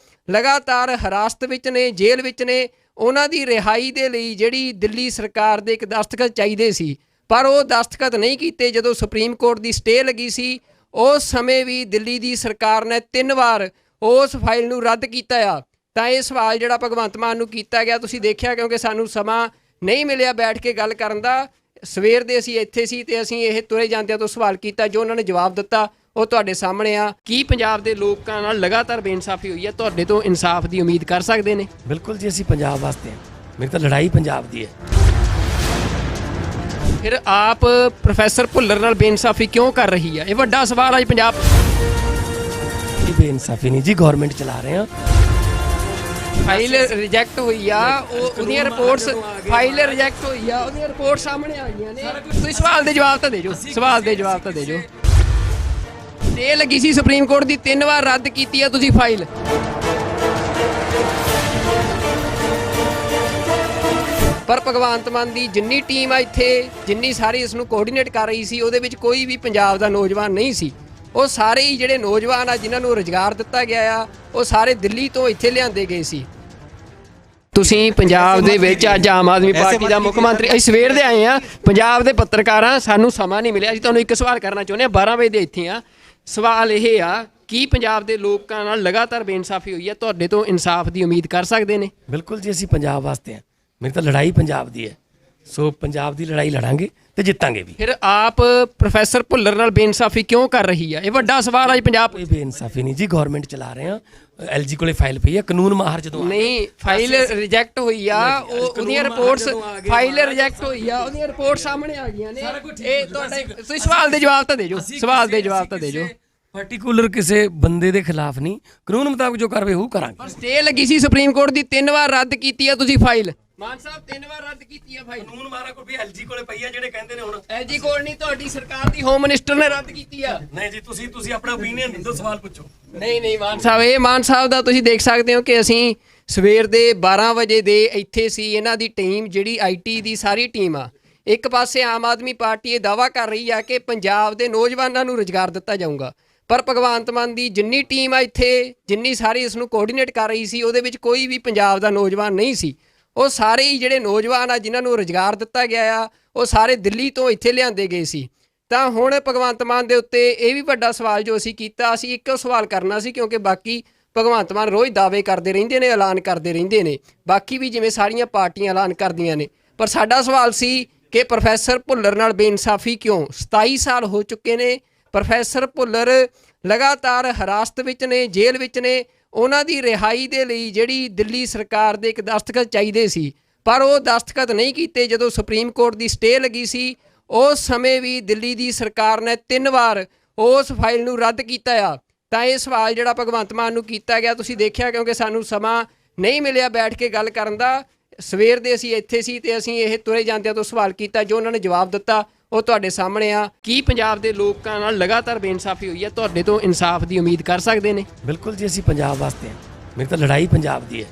ਲਗਾਤਾਰ ਹਿਰਾਸਤ ਵਿੱਚ ਨੇ, ਜੇਲ੍ਹ ਵਿੱਚ ਨੇ। ਉਹਨਾਂ ਦੀ ਰਿਹਾਈ ਦੇ ਲਈ ਜਿਹੜੀ ਦਿੱਲੀ ਸਰਕਾਰ ਦੇ ਇੱਕ ਦਸਤਖਤ ਚਾਹੀਦੇ ਸੀ, ਪਰ ਉਹ ਦਸਤਖਤ ਨਹੀਂ ਕੀਤੇ। ਜਦੋਂ ਸੁਪਰੀਮ ਕੋਰਟ ਦੀ ਸਟੇ ਲੱਗੀ ਸੀ, ਉਸ ਸਮੇਂ ਵੀ ਦਿੱਲੀ ਦੀ ਸਰਕਾਰ ਨੇ 3 ਵਾਰ ਉਸ ਫਾਈਲ ਨੂੰ ਰੱਦ ਕੀਤਾ ਆ। ਤਾਂ ਇਹ ਸਵਾਲ ਜਿਹੜਾ ਭਗਵੰਤ ਮਾਨ ਨੂੰ ਕੀਤਾ ਗਿਆ, ਤੁਸੀਂ ਦੇਖਿਆ, ਕਿਉਂਕਿ ਸਾਨੂੰ ਸਮਾਂ ਨਹੀਂ ਮਿਲਿਆ ਬੈਠ ਕੇ ਗੱਲ ਕਰਨ ਦਾ। ਸਵੇਰ ਦੇ ਅਸੀਂ ਇੱਥੇ ਸੀ ਤੇ ਅਸੀਂ ਇਹ ਤੁਰੇ ਜਾਂਦਿਆਂ ਤੋਂ ਸਵਾਲ ਕੀਤਾ, ਜੋ ਉਹਨਾਂ ਨੇ ਜਵਾਬ ਦਿੱਤਾ ਉਹ ਤੁਹਾਡੇ ਸਾਹਮਣੇ ਆ। ਕੀ ਪੰਜਾਬ ਦੇ ਲੋਕਾਂ ਨਾਲ ਲਗਾਤਾਰ ਬੇਇਨਸਾਫੀ ਹੋਈ ਹੈ? ਤੁਹਾਡੇ ਤੋਂ ਇਨਸਾਫ ਦੀ ਉਮੀਦ ਕਰ ਸਕਦੇ ਨੇ? ਬਿਲਕੁਲ ਜੀ, ਅਸੀਂ ਪੰਜਾਬ ਵਾਸਤੇ ਹਾਂ। ਮੇਰੀ ਤਾਂ ਲੜਾਈ ਪੰਜਾਬ ਦੀ ਹੈ। ਫਿਰ ਆਪ ਪ੍ਰੋਫੈਸਰ ਭੁੱਲਰ ਨਾਲ ਬੇਇਨਸਾਫੀ ਕਿਉਂ ਕਰ ਰਹੀ ਹੈ? ਇਹ ਵੱਡਾ ਸਵਾਲ ਹੈ ਪੰਜਾਬ। ਇਹ ਬੇਇਨਸਾਫੀ ਨਹੀਂ ਜੀ, ਗਵਰਨਮੈਂਟ ਚਲਾ ਰਹੇ ਹਾਂ। ਫਾਈਲ ਰਿਜੈਕਟ ਹੋਈ ਆ, ਉਹਦੀਆਂ ਰਿਪੋਰਟਸ, ਫਾਈਲ ਰਿਜੈਕਟ ਹੋਈ ਆ, ਉਹਦੀਆਂ ਰਿਪੋਰਟ ਸਾਹਮਣੇ ਆ ਗਈਆਂ ਨੇ। ਤੁਸੀਂ ਸਵਾਲ ਦੇ ਜਵਾਬ ਤਾਂ ਦੇ ਜੋ, ਸਵਾਲ ਦੇ ਜਵਾਬ ਤਾਂ ਦੇ ਜੋ। ਸਟੇ ਲੱਗੀ ਸੀ ਸੁਪਰੀਮ ਕੋਰਟ ਦੀ, 3 ਵਾਰ ਰੱਦ ਕੀਤੀ ਆ ਤੁਸੀਂ ਫਾਈਲ। ਪਰ ਭਗਵੰਤ ਮਾਨ ਦੀ ਜਿੰਨੀ ਟੀਮ ਆ ਇੱਥੇ, ਜਿੰਨੀ ਸਾਰੀ ਇਸ ਨੂੰ ਕੋਆਰਡੀਨੇਟ ਕਰ ਰਹੀ ਸੀ, ਉਹਦੇ ਵਿੱਚ ਕੋਈ ਵੀ ਪੰਜਾਬ ਦਾ ਨੌਜਵਾਨ ਨਹੀਂ ਸੀ। ਉਹ ਸਾਰੇ ਹੀ ਜਿਹੜੇ ਨੌਜਵਾਨ ਆ ਜਿਨ੍ਹਾਂ ਨੂੰ ਰੁਜ਼ਗਾਰ ਦਿੱਤਾ ਗਿਆ ਆ, ਉਹ ਸਾਰੇ ਦਿੱਲੀ ਤੋਂ ਇੱਥੇ ਲਿਆਂਦੇ ਗਏ ਸੀ। ਤੁਸੀਂ ਪੰਜਾਬ ਦੇ ਵਿੱਚ ਅੱਜ ਆਮ ਆਦਮੀ ਪਾਰਟੀ ਦਾ ਮੁੱਖ ਮੰਤਰੀ, ਅਸੀਂ ਸਵੇਰ ਦੇ ਆਏ ਆ, ਪੰਜਾਬ ਦੇ ਪੱਤਰਕਾਰਾਂ, ਸਾਨੂੰ ਸਮਾਂ ਨਹੀਂ ਮਿਲਿਆ। ਅਸੀਂ ਤੁਹਾਨੂੰ ਇੱਕ ਸਵਾਲ ਕਰਨਾ ਚਾਹੁੰਦੇ ਹਾਂ, 12 ਵਜੇ ਦੇ ਇੱਥੇ ਆ। ਸਵਾਲ ਇਹ ਆ, ਕੀ ਪੰਜਾਬ ਦੇ ਲੋਕਾਂ ਨਾਲ ਲਗਾਤਾਰ ਬੇਇਨਸਾਫੀ ਹੋਈ ਹੈ? ਤੁਹਾਡੇ ਤੋਂ ਇਨਸਾਫ ਦੀ ਉਮੀਦ ਕਰ ਸਕਦੇ ਨੇ? ਬਿਲਕੁਲ ਜੀ, ਅਸੀਂ ਪੰਜਾਬ ਵਾਸਤੇ ਹਾਂ। ਮੇਰੀ ਤਾਂ ਲੜਾਈ ਪੰਜਾਬ ਦੀ ਹੈ। ਸੋ ਪੰਜਾਬ ਦੀ ਲੜਾਈ ਲੜਾਂਗੇ ਤੇ ਜਿੱਤਾਂਗੇ ਵੀ। ਫਿਰ ਆਪ ਪ੍ਰੋਫੈਸਰ ਭੁੱਲਰ ਨਾਲ ਬੇਇਨਸਾਫੀ ਕਿਉਂ ਕਰ ਰਹੀ ਹੈ? ਇਹ ਵੱਡਾ ਸਵਾਲ ਹੈ ਪੰਜਾਬ। ਇਹ ਬੇਇਨਸਾਫੀ ਨਹੀਂ ਜੀ, ਗਵਰਨਮੈਂਟ ਚਲਾ ਰਹੇ ਹਾਂ। ਐਲਜੀ ਕੋਲੇ ਫਾਈਲ ਪਈ ਹੈ, ਕਾਨੂੰਨ ਮਾਹਰ ਜਦੋਂ ਨਹੀਂ, ਫਾਈਲ ਰਿਜੈਕਟ ਹੋਈ ਆ, ਉਹਦੀਆਂ ਰਿਪੋਰਟਸ, ਫਾਈਲ ਰਿਜੈਕਟ ਹੋਈ ਆ, ਉਹਦੀਆਂ ਰਿਪੋਰਟ ਸਾਹਮਣੇ ਆ ਗਈਆਂ ਨੇ। ਇਹ ਤੁਹਾਡੇ, ਤੁਸੀਂ ਸਵਾਲ ਦੇ ਜਵਾਬ ਤਾਂ ਦੇ ਜੋ, ਸਵਾਲ ਦੇ ਜਵਾਬ ਤਾਂ ਦੇ ਜੋ। ਪਾਰਟਿਕੂਲਰ ਕਿਸੇ ਬੰਦੇ ਦੇ ਖਿਲਾਫ ਨਹੀਂ, ਕਾਨੂੰਨ ਮੁਤਾਬਕ ਜੋ ਕਾਰਵਾਈ ਉਹ ਕਰਾਂਗੇ। ਪਰ ਸਟੇ ਲੱਗੀ ਸੀ ਸੁਪਰੀਮ ਕੋਰਟ ਦੀ, 3 ਵਾਰ ਰੱਦ ਕੀਤੀ ਆ ਤੁਸੀਂ ਫਾਈਲ। ਮਾਨ ਸਾਹਿਬ 3 ਵਾਰ ਰੱਦ ਕੀਤੀ ਆ ਫਾਈਲ। ਕਾਨੂੰਨ ਮਾਹਰ ਕੋਲ ਵੀ ਐਲਜੀ ਕੋਲੇ ਪਈ ਆ, ਜਿਹੜੇ ਕਹਿੰਦੇ ਨੇ ਹੁਣ ਐਲਜੀ ਕੋਲ ਨਹੀਂ, ਤੁਹਾਡੀ ਸਰਕਾਰ ਦੀ ਹੋਮ ਮਿਨਿਸਟਰ ਨੇ ਰੱਦ ਕੀਤੀ ਆ। ਨਹੀਂ ਜੀ, ਤੁਸੀਂ ਆਪਣਾ ਓਪੀਨੀਅਨ ਦਿਓ, ਸਵਾਲ ਪੁੱਛੋ। ਨਹੀਂ ਮਾਨ ਸਾਹਿਬ, ਇਹ ਮਾਨ ਸਾਹਿਬ ਦਾ ਤੁਸੀਂ ਦੇਖ ਸਕਦੇ ਹੋ ਕਿ ਅਸੀਂ ਸਵੇਰ ਦੇ 12 ਵਜੇ ਦੇ ਇੱਥੇ ਸੀ। ਇਹਨਾਂ ਦੀ ਟੀਮ ਜਿਹੜੀ ਆਈਟੀ ਦੀ ਸਾਰੀ ਟੀਮ ਆ, ਇੱਕ ਪਾਸੇ ਆਮ ਆਦਮੀ ਪਾਰਟੀ ਇਹ ਦਾਅਵਾ ਕਰ ਰਹੀ ਆ ਕਿ ਪੰਜਾਬ ਦੇ ਨੌਜਵਾਨਾਂ ਨੂੰ ਰੁਜ਼ਗਾਰ ਦਿੱਤਾ ਜਾਊਗਾ, ਪਰ ਭਗਵੰਤ ਮਾਨ ਦੀ ਜਿੰਨੀ ਟੀਮ ਆ ਇੱਥੇ, ਜਿੰਨੀ ਸਾਰੀ ਇਸ ਨੂੰ ਕੋਆਰਡੀਨੇਟ ਕਰ ਰਹੀ ਸੀ, ਉਹਦੇ ਵਿੱਚ ਕੋਈ ਵੀ ਪੰਜਾਬ ਦਾ ਨੌਜਵਾਨ ਨਹੀਂ ਸੀ। ਉਹ ਸਾਰੇ ਹੀ ਜਿਹੜੇ ਨੌਜਵਾਨ ਆ ਜਿਨ੍ਹਾਂ ਨੂੰ ਰੁਜ਼ਗਾਰ ਦਿੱਤਾ ਗਿਆ ਆ, ਉਹ ਸਾਰੇ ਦਿੱਲੀ ਤੋਂ ਇੱਥੇ ਲਿਆਂਦੇ ਗਏ ਸੀ। ਤਾਂ ਹੁਣ ਭਗਵੰਤ ਮਾਨ ਦੇ ਉੱਤੇ ਇਹ ਵੀ ਵੱਡਾ ਸਵਾਲ ਜੋ ਅਸੀਂ ਕੀਤਾ, ਅਸੀਂ ਇੱਕੋ ਸਵਾਲ ਕਰਨਾ ਸੀ, ਕਿਉਂਕਿ ਬਾਕੀ ਭਗਵੰਤ ਮਾਨ ਰੋਜ਼ ਦਾਅਵੇ ਕਰਦੇ ਰਹਿੰਦੇ ਨੇ, ਐਲਾਨ ਕਰਦੇ ਰਹਿੰਦੇ ਨੇ, ਬਾਕੀ ਵੀ ਜਿਵੇਂ ਸਾਰੀਆਂ ਪਾਰਟੀਆਂ ਐਲਾਨ ਕਰਦੀਆਂ ਨੇ। ਪਰ ਸਾਡਾ ਸਵਾਲ ਸੀ ਕਿ ਪ੍ਰੋਫੈਸਰ ਭੁੱਲਰ ਨਾਲ ਬੇਇਨਸਾਫੀ ਕਿਉਂ? 27 ਸਾਲ ਹੋ ਚੁੱਕੇ ਨੇ, ਪ੍ਰੋਫੈਸਰ ਭੁੱਲਰ ਲਗਾਤਾਰ ਹਿਰਾਸਤ ਵਿੱਚ ਨੇ, ਜੇਲ੍ਹ ਵਿੱਚ ਨੇ। ਉਹਨਾਂ ਦੀ ਰਿਹਾਈ ਦੇ ਲਈ ਜਿਹੜੀ ਦਿੱਲੀ ਸਰਕਾਰ ਦੇ ਇੱਕ ਦਸਤਖਤ ਚਾਹੀਦੇ ਸੀ, ਪਰ ਉਹ ਦਸਤਖਤ ਨਹੀਂ ਕੀਤੇ। ਜਦੋਂ ਸੁਪਰੀਮ ਕੋਰਟ ਦੀ ਸਟੇ ਲੱਗੀ ਸੀ, ਉਸ ਸਮੇਂ ਵੀ ਦਿੱਲੀ ਦੀ ਸਰਕਾਰ ਨੇ 3 ਵਾਰ ਉਸ ਫਾਈਲ ਨੂੰ ਰੱਦ ਕੀਤਾ ਆ। ਤਾਂ ਇਹ ਸਵਾਲ ਜਿਹੜਾ ਭਗਵੰਤ ਮਾਨ ਨੂੰ ਕੀਤਾ ਗਿਆ, ਤੁਸੀਂ ਦੇਖਿਆ, ਕਿਉਂਕਿ ਸਾਨੂੰ ਸਮਾਂ ਨਹੀਂ ਮਿਲਿਆ ਬੈਠ ਕੇ ਗੱਲ ਕਰਨ ਦਾ। ਸਵੇਰ ਦੇ ਅਸੀਂ ਇੱਥੇ ਸੀ ਤੇ ਅਸੀਂ ਇਹ ਤੁਰੇ ਜਾਂਦਿਆਂ ਤੋਂ ਸਵਾਲ ਕੀਤਾ, ਜੋ ਉਹਨਾਂ ਨੇ ਜਵਾਬ ਦਿੱਤਾ ਉਹ ਤੁਹਾਡੇ ਸਾਹਮਣੇ ਆ। ਕੀ ਪੰਜਾਬ ਦੇ ਲੋਕਾਂ ਨਾਲ ਲਗਾਤਾਰ ਬੇਇਨਸਾਫੀ ਹੋਈ ਹੈ? ਤੁਹਾਡੇ ਤੋਂ ਇਨਸਾਫ ਦੀ ਉਮੀਦ ਕਰ ਸਕਦੇ ਨੇ? ਬਿਲਕੁਲ ਜੀ, ਅਸੀਂ ਪੰਜਾਬ ਵਾਸਤੇ ਹਾਂ। ਮੇਰੀ ਤਾਂ ਲੜਾਈ ਪੰਜਾਬ ਦੀ ਹੈ।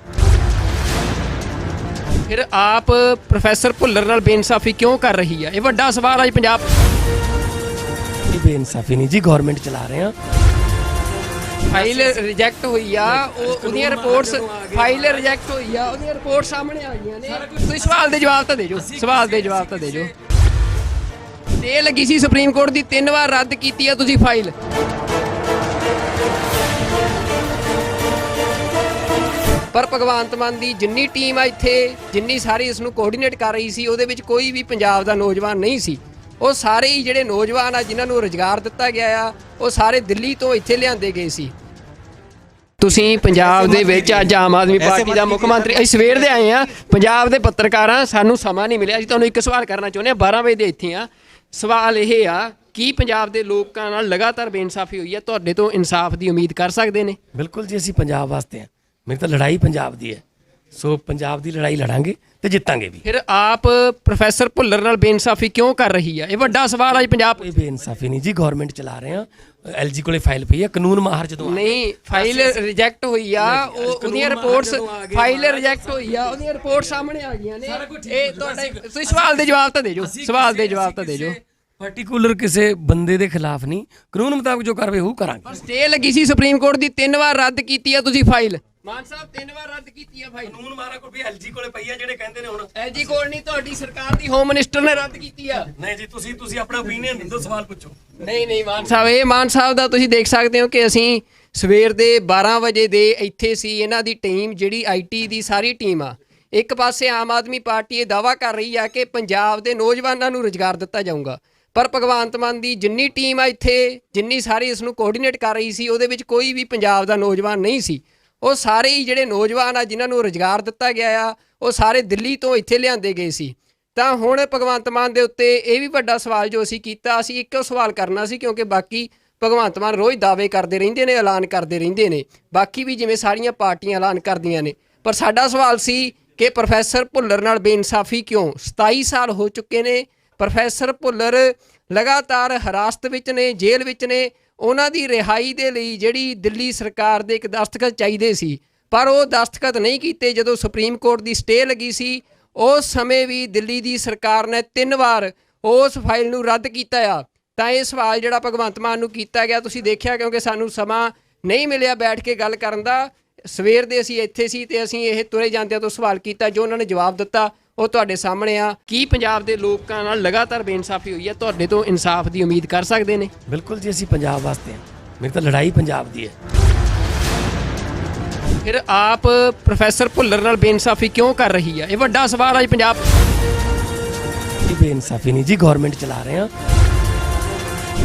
ਫਿਰ ਆਪ ਪ੍ਰੋਫੈਸਰ ਭੁੱਲਰ ਨਾਲ ਬੇਇਨਸਾਫੀ ਕਿਉਂ ਕਰ ਰਹੀ ਹੈ? ਇਹ ਵੱਡਾ ਸਵਾਲ ਹੈ ਪੰਜਾਬ। ਇਹ ਬੇਇਨਸਾਫੀ ਨਹੀਂ ਜੀ, ਗਵਰਨਮੈਂਟ ਚਲਾ ਰਹੇ ਹਾਂ। ਫਾਈਲ ਰਿਜੈਕਟ ਹੋਈ ਆ, ਉਹਦੀਆਂ ਰਿਪੋਰਟਸ, ਫਾਈਲ ਰਿਜੈਕਟ ਹੋਈ ਆ, ਉਹਦੀਆਂ ਰਿਪੋਰਟ ਸਾਹਮਣੇ ਆ ਗਈਆਂ ਨੇ। ਤੁਸੀਂ ਸਵਾਲ ਦੇ ਜਵਾਬ ਤਾਂ ਦੇ ਜੋ, ਸਵਾਲ ਦੇ ਜਵਾਬ ਤਾਂ ਦੇ ਜੋ। ਸਟੇ ਲੱਗੀ ਸੀ ਸੁਪਰੀਮ ਕੋਰਟ ਦੀ, 3 ਵਾਰ ਰੱਦ ਕੀਤੀ ਆ ਤੁਸੀਂ ਫਾਈਲ। ਪਰ ਭਗਵੰਤ ਮਾਨ ਦੀ ਜਿੰਨੀ ਟੀਮ ਆ ਇੱਥੇ, ਜਿੰਨੀ ਸਾਰੀ ਇਸ ਨੂੰ ਕੋਆਰਡੀਨੇਟ ਕਰ ਰਹੀ ਸੀ, ਉਹਦੇ ਵਿੱਚ ਕੋਈ ਵੀ ਪੰਜਾਬ ਦਾ ਨੌਜਵਾਨ ਨਹੀਂ ਸੀ। ਉਹ ਸਾਰੇ ਹੀ ਜਿਹੜੇ ਨੌਜਵਾਨ ਆ ਜਿਨ੍ਹਾਂ ਨੂੰ ਰੁਜ਼ਗਾਰ ਦਿੱਤਾ ਗਿਆ ਆ, ਉਹ ਸਾਰੇ ਦਿੱਲੀ ਤੋਂ ਇੱਥੇ ਲਿਆਂਦੇ ਗਏ ਸੀ। ਤੁਸੀਂ ਪੰਜਾਬ ਦੇ ਵਿੱਚ ਅੱਜ ਆਮ ਆਦਮੀ ਪਾਰਟੀ ਦਾ ਮੁੱਖ ਮੰਤਰੀ, ਅਸੀਂ ਸਵੇਰ ਦੇ ਆਏ ਆ, ਪੰਜਾਬ ਦੇ ਪੱਤਰਕਾਰਾਂ, ਸਾਨੂੰ ਸਮਾਂ ਨਹੀਂ ਮਿਲਿਆ। ਅਸੀਂ ਤੁਹਾਨੂੰ ਇੱਕ ਸਵਾਲ ਕਰਨਾ ਚਾਹੁੰਦੇ ਹਾਂ, 12 ਵਜੇ ਦੇ ਇੱਥੇ ਆ। ਸਵਾਲ ਇਹ ਆ, ਕੀ ਪੰਜਾਬ ਦੇ ਲੋਕਾਂ ਨਾਲ ਲਗਾਤਾਰ ਬੇਇਨਸਾਫੀ ਹੋਈ ਹੈ? ਤੁਹਾਡੇ ਤੋਂ ਇਨਸਾਫ ਦੀ ਉਮੀਦ ਕਰ ਸਕਦੇ ਨੇ? ਬਿਲਕੁਲ ਜੀ, ਅਸੀਂ ਪੰਜਾਬ ਵਾਸਤੇ ਹਾਂ। ਮੇਰੀ ਤਾਂ ਲੜਾਈ ਪੰਜਾਬ ਦੀ ਹੈ। ਸੋ ਪੰਜਾਬ ਦੀ ਲੜਾਈ ਲੜਾਂਗੇ ਤੇ ਜਿੱਤਾਂਗੇ ਵੀ। ਫਿਰ ਆਪ ਪ੍ਰੋਫੈਸਰ ਭੁੱਲਰ ਨਾਲ ਬੇਇਨਸਾਫੀ ਕਿਉਂ ਕਰ ਰਹੀ ਹੈ? ਇਹ ਵੱਡਾ ਸਵਾਲ ਹੈ ਪੰਜਾਬ। ਇਹ ਬੇਇਨਸਾਫੀ ਨਹੀਂ ਜੀ, ਗਵਰਨਮੈਂਟ ਚਲਾ ਰਹੇ ਹਾਂ। ਐਲਜੀ ਕੋਲੇ ਫਾਈਲ ਪਈ ਹੈ, ਕਾਨੂੰਨ ਮਾਹਰ ਜਦੋਂ ਨਹੀਂ, ਫਾਈਲ ਰਿਜੈਕਟ ਹੋਈ ਆ, ਉਹਦੀਆਂ ਰਿਪੋਰਟਸ, ਫਾਈਲ ਰਿਜੈਕਟ ਹੋਈ ਆ, ਉਹਦੀਆਂ ਰਿਪੋਰਟ ਸਾਹਮਣੇ ਆ ਗਈਆਂ ਨੇ। ਇਹ ਤੁਹਾਡੇ, ਤੁਸੀਂ ਸਵਾਲ ਦੇ ਜਵਾਬ ਤਾਂ ਦੇ ਜੋ, ਸਵਾਲ ਦੇ ਜਵਾਬ ਤਾਂ ਦੇ ਜੋ। ਪਾਰਟਿਕੂਲਰ ਕਿਸੇ ਬੰਦੇ ਦੇ ਖਿਲਾਫ ਨਹੀਂ, ਕਾਨੂੰਨ ਮੁਤਾਬਕ ਜੋ ਕਾਰਵਾਈ ਉਹ ਕਰਾਂਗੇ। ਪਰ ਸਟੇ ਲੱਗੀ ਸੀ ਸੁਪਰੀਮ ਕੋਰਟ ਦੀ, 3 ਵਾਰ ਰੱਦ ਕੀਤੀ ਆ ਤੁਸੀਂ ਫਾਈਲ। ਮਾਨ ਸਾਹਿਬ 3 ਵਾਰ ਰੱਦ ਕੀਤੀ ਆ ਫਾਈਲ। ਕਾਨੂੰਨ ਮਾਰਾ ਕੋਈ ਐਲਜੀ ਕੋਲੇ ਪਈ ਆ ਜਿਹੜੇ ਕਹਿੰਦੇ ਨੇ ਹੁਣ ਐਲਜੀ ਕੋਲ ਨਹੀਂ, ਤੁਹਾਡੀ ਸਰਕਾਰ ਦੀ ਹੋਮ ਮਿਨਿਸਟਰ ਨੇ ਰੱਦ ਕੀਤੀ ਆ। ਨਹੀਂ ਜੀ, ਤੁਸੀਂ ਆਪਣਾ ਓਪੀਨੀਅਨ ਦਿੰਦੋ, ਸਵਾਲ ਪੁੱਛੋ। ਨਹੀਂ ਮਾਨ ਸਾਹਿਬ, ਇਹ ਮਾਨ ਸਾਹਿਬ ਦਾ ਤੁਸੀਂ ਦੇਖ ਸਕਦੇ ਹੋ ਕਿ ਅਸੀਂ ਸਵੇਰ ਦੇ 12 ਵਜੇ ਦੇ ਇੱਥੇ ਸੀ। ਇਹਨਾਂ ਦੀ ਟੀਮ ਜਿਹੜੀ ਆਈਟੀ ਦੀ ਸਾਰੀ ਟੀਮ ਆ, ਇੱਕ ਪਾਸੇ ਆਮ ਆਦਮੀ ਪਾਰਟੀ ਇਹ ਦਾਅਵਾ ਕਰ ਰਹੀ ਆ ਕਿ ਪੰਜਾਬ ਦੇ ਨੌਜਵਾਨਾਂ ਨੂੰ ਰੁਜ਼ਗਾਰ ਦਿੱਤਾ ਜਾਊਗਾ, ਪਰ ਭਗਵੰਤ ਮਾਨ ਦੀ ਜਿੰਨੀ ਟੀਮ ਆ ਇੱਥੇ, ਜਿੰਨੀ ਸਾਰੀ ਇਸ ਨੂੰ ਕੋਆਰਡੀਨੇਟ ਕਰ ਰਹੀ ਸੀ, ਉਹਦੇ ਵਿੱਚ ਕੋਈ ਵੀ ਪੰਜਾਬ ਦਾ ਨੌਜਵਾਨ ਨਹੀਂ ਸੀ। ਉਹ ਸਾਰੇ ਹੀ ਜਿਹੜੇ ਨੌਜਵਾਨ ਆ ਜਿਨ੍ਹਾਂ ਨੂੰ ਰੁਜ਼ਗਾਰ ਦਿੱਤਾ ਗਿਆ ਆ, ਉਹ ਸਾਰੇ ਦਿੱਲੀ ਤੋਂ ਇੱਥੇ ਲਿਆਂਦੇ ਗਏ ਸੀ। ਤਾਂ ਹੁਣ ਭਗਵੰਤ ਮਾਨ ਦੇ ਉੱਤੇ ਇਹ ਵੀ ਵੱਡਾ ਸਵਾਲ ਜੋ ਅਸੀਂ ਕੀਤਾ, ਅਸੀਂ ਇੱਕੋ ਸਵਾਲ ਕਰਨਾ ਸੀ, ਕਿਉਂਕਿ ਬਾਕੀ ਭਗਵੰਤ ਮਾਨ ਰੋਜ਼ ਦਾਅਵੇ ਕਰਦੇ ਰਹਿੰਦੇ ਨੇ, ਐਲਾਨ ਕਰਦੇ ਰਹਿੰਦੇ ਨੇ, ਬਾਕੀ ਵੀ ਜਿਵੇਂ ਸਾਰੀਆਂ ਪਾਰਟੀਆਂ ਐਲਾਨ ਕਰਦੀਆਂ ਨੇ। ਪਰ ਸਾਡਾ ਸਵਾਲ ਸੀ ਕਿ ਪ੍ਰੋਫੈਸਰ ਭੁੱਲਰ ਨਾਲ ਬੇਇਨਸਾਫੀ ਕਿਉਂ? 27 ਸਾਲ ਹੋ ਚੁੱਕੇ ਨੇ, ਪ੍ਰੋਫੈਸਰ ਭੁੱਲਰ ਲਗਾਤਾਰ ਹਿਰਾਸਤ ਵਿੱਚ ਨੇ, ਜੇਲ੍ਹ ਵਿੱਚ ਨੇ। ਉਹਨਾਂ ਦੀ ਰਿਹਾਈ ਦੇ ਲਈ ਜਿਹੜੀ ਦਿੱਲੀ ਸਰਕਾਰ ਦੇ ਇੱਕ ਦਸਤਖਤ ਚਾਹੀਦੇ ਸੀ, ਪਰ ਉਹ ਦਸਤਖਤ ਨਹੀਂ ਕੀਤੇ। ਜਦੋਂ ਸੁਪਰੀਮ ਕੋਰਟ ਦੀ ਸਟੇ ਲੱਗੀ ਸੀ, ਉਸ ਸਮੇਂ ਵੀ ਦਿੱਲੀ ਦੀ ਸਰਕਾਰ ਨੇ 3 ਵਾਰ ਉਸ ਫਾਈਲ ਨੂੰ ਰੱਦ ਕੀਤਾ ਆ। ਤਾਂ ਇਹ ਸਵਾਲ ਜਿਹੜਾ ਭਗਵੰਤ ਮਾਨ ਨੂੰ ਕੀਤਾ ਗਿਆ, ਤੁਸੀਂ ਦੇਖਿਆ, ਕਿਉਂਕਿ ਸਾਨੂੰ ਸਮਾਂ ਨਹੀਂ ਮਿਲਿਆ ਬੈਠ ਕੇ ਗੱਲ ਕਰਨ ਦਾ। ਸਵੇਰ ਦੇ ਅਸੀਂ ਇੱਥੇ ਸੀ ਤੇ ਅਸੀਂ ਇਹ ਤੁਰੇ ਜਾਂਦਿਆਂ ਤੋਂ ਸਵਾਲ ਕੀਤਾ, ਜੋ ਉਹਨਾਂ ਨੇ ਜਵਾਬ ਦਿੱਤਾ ਉਹ ਤੁਹਾਡੇ ਸਾਹਮਣੇ ਆ। ਕੀ ਪੰਜਾਬ ਦੇ ਲੋਕਾਂ ਨਾਲ ਲਗਾਤਾਰ ਬੇਇਨਸਾਫੀ ਹੋਈ ਹੈ? ਤੁਹਾਡੇ ਤੋਂ ਇਨਸਾਫ ਦੀ ਉਮੀਦ ਕਰ ਸਕਦੇ ਨੇ? ਬਿਲਕੁਲ ਜੀ, ਅਸੀਂ ਪੰਜਾਬ ਵਾਸਤੇ ਹਾਂ। ਮੇਰੀ ਤਾਂ ਲੜਾਈ ਪੰਜਾਬ ਦੀ ਹੈ। ਫਿਰ ਆਪ ਪ੍ਰੋਫੈਸਰ ਭੁੱਲਰ ਨਾਲ ਬੇਇਨਸਾਫੀ ਕਿਉਂ ਕਰ ਰਹੀ ਹੈ? ਇਹ ਵੱਡਾ ਸਵਾਲ ਅੱਜ ਪੰਜਾਬ। ਇਹ ਬੇਇਨਸਾਫੀ ਨਹੀਂ ਜੀ, ਗਵਰਨਮੈਂਟ ਚਲਾ ਰਹੇ ਹਾਂ।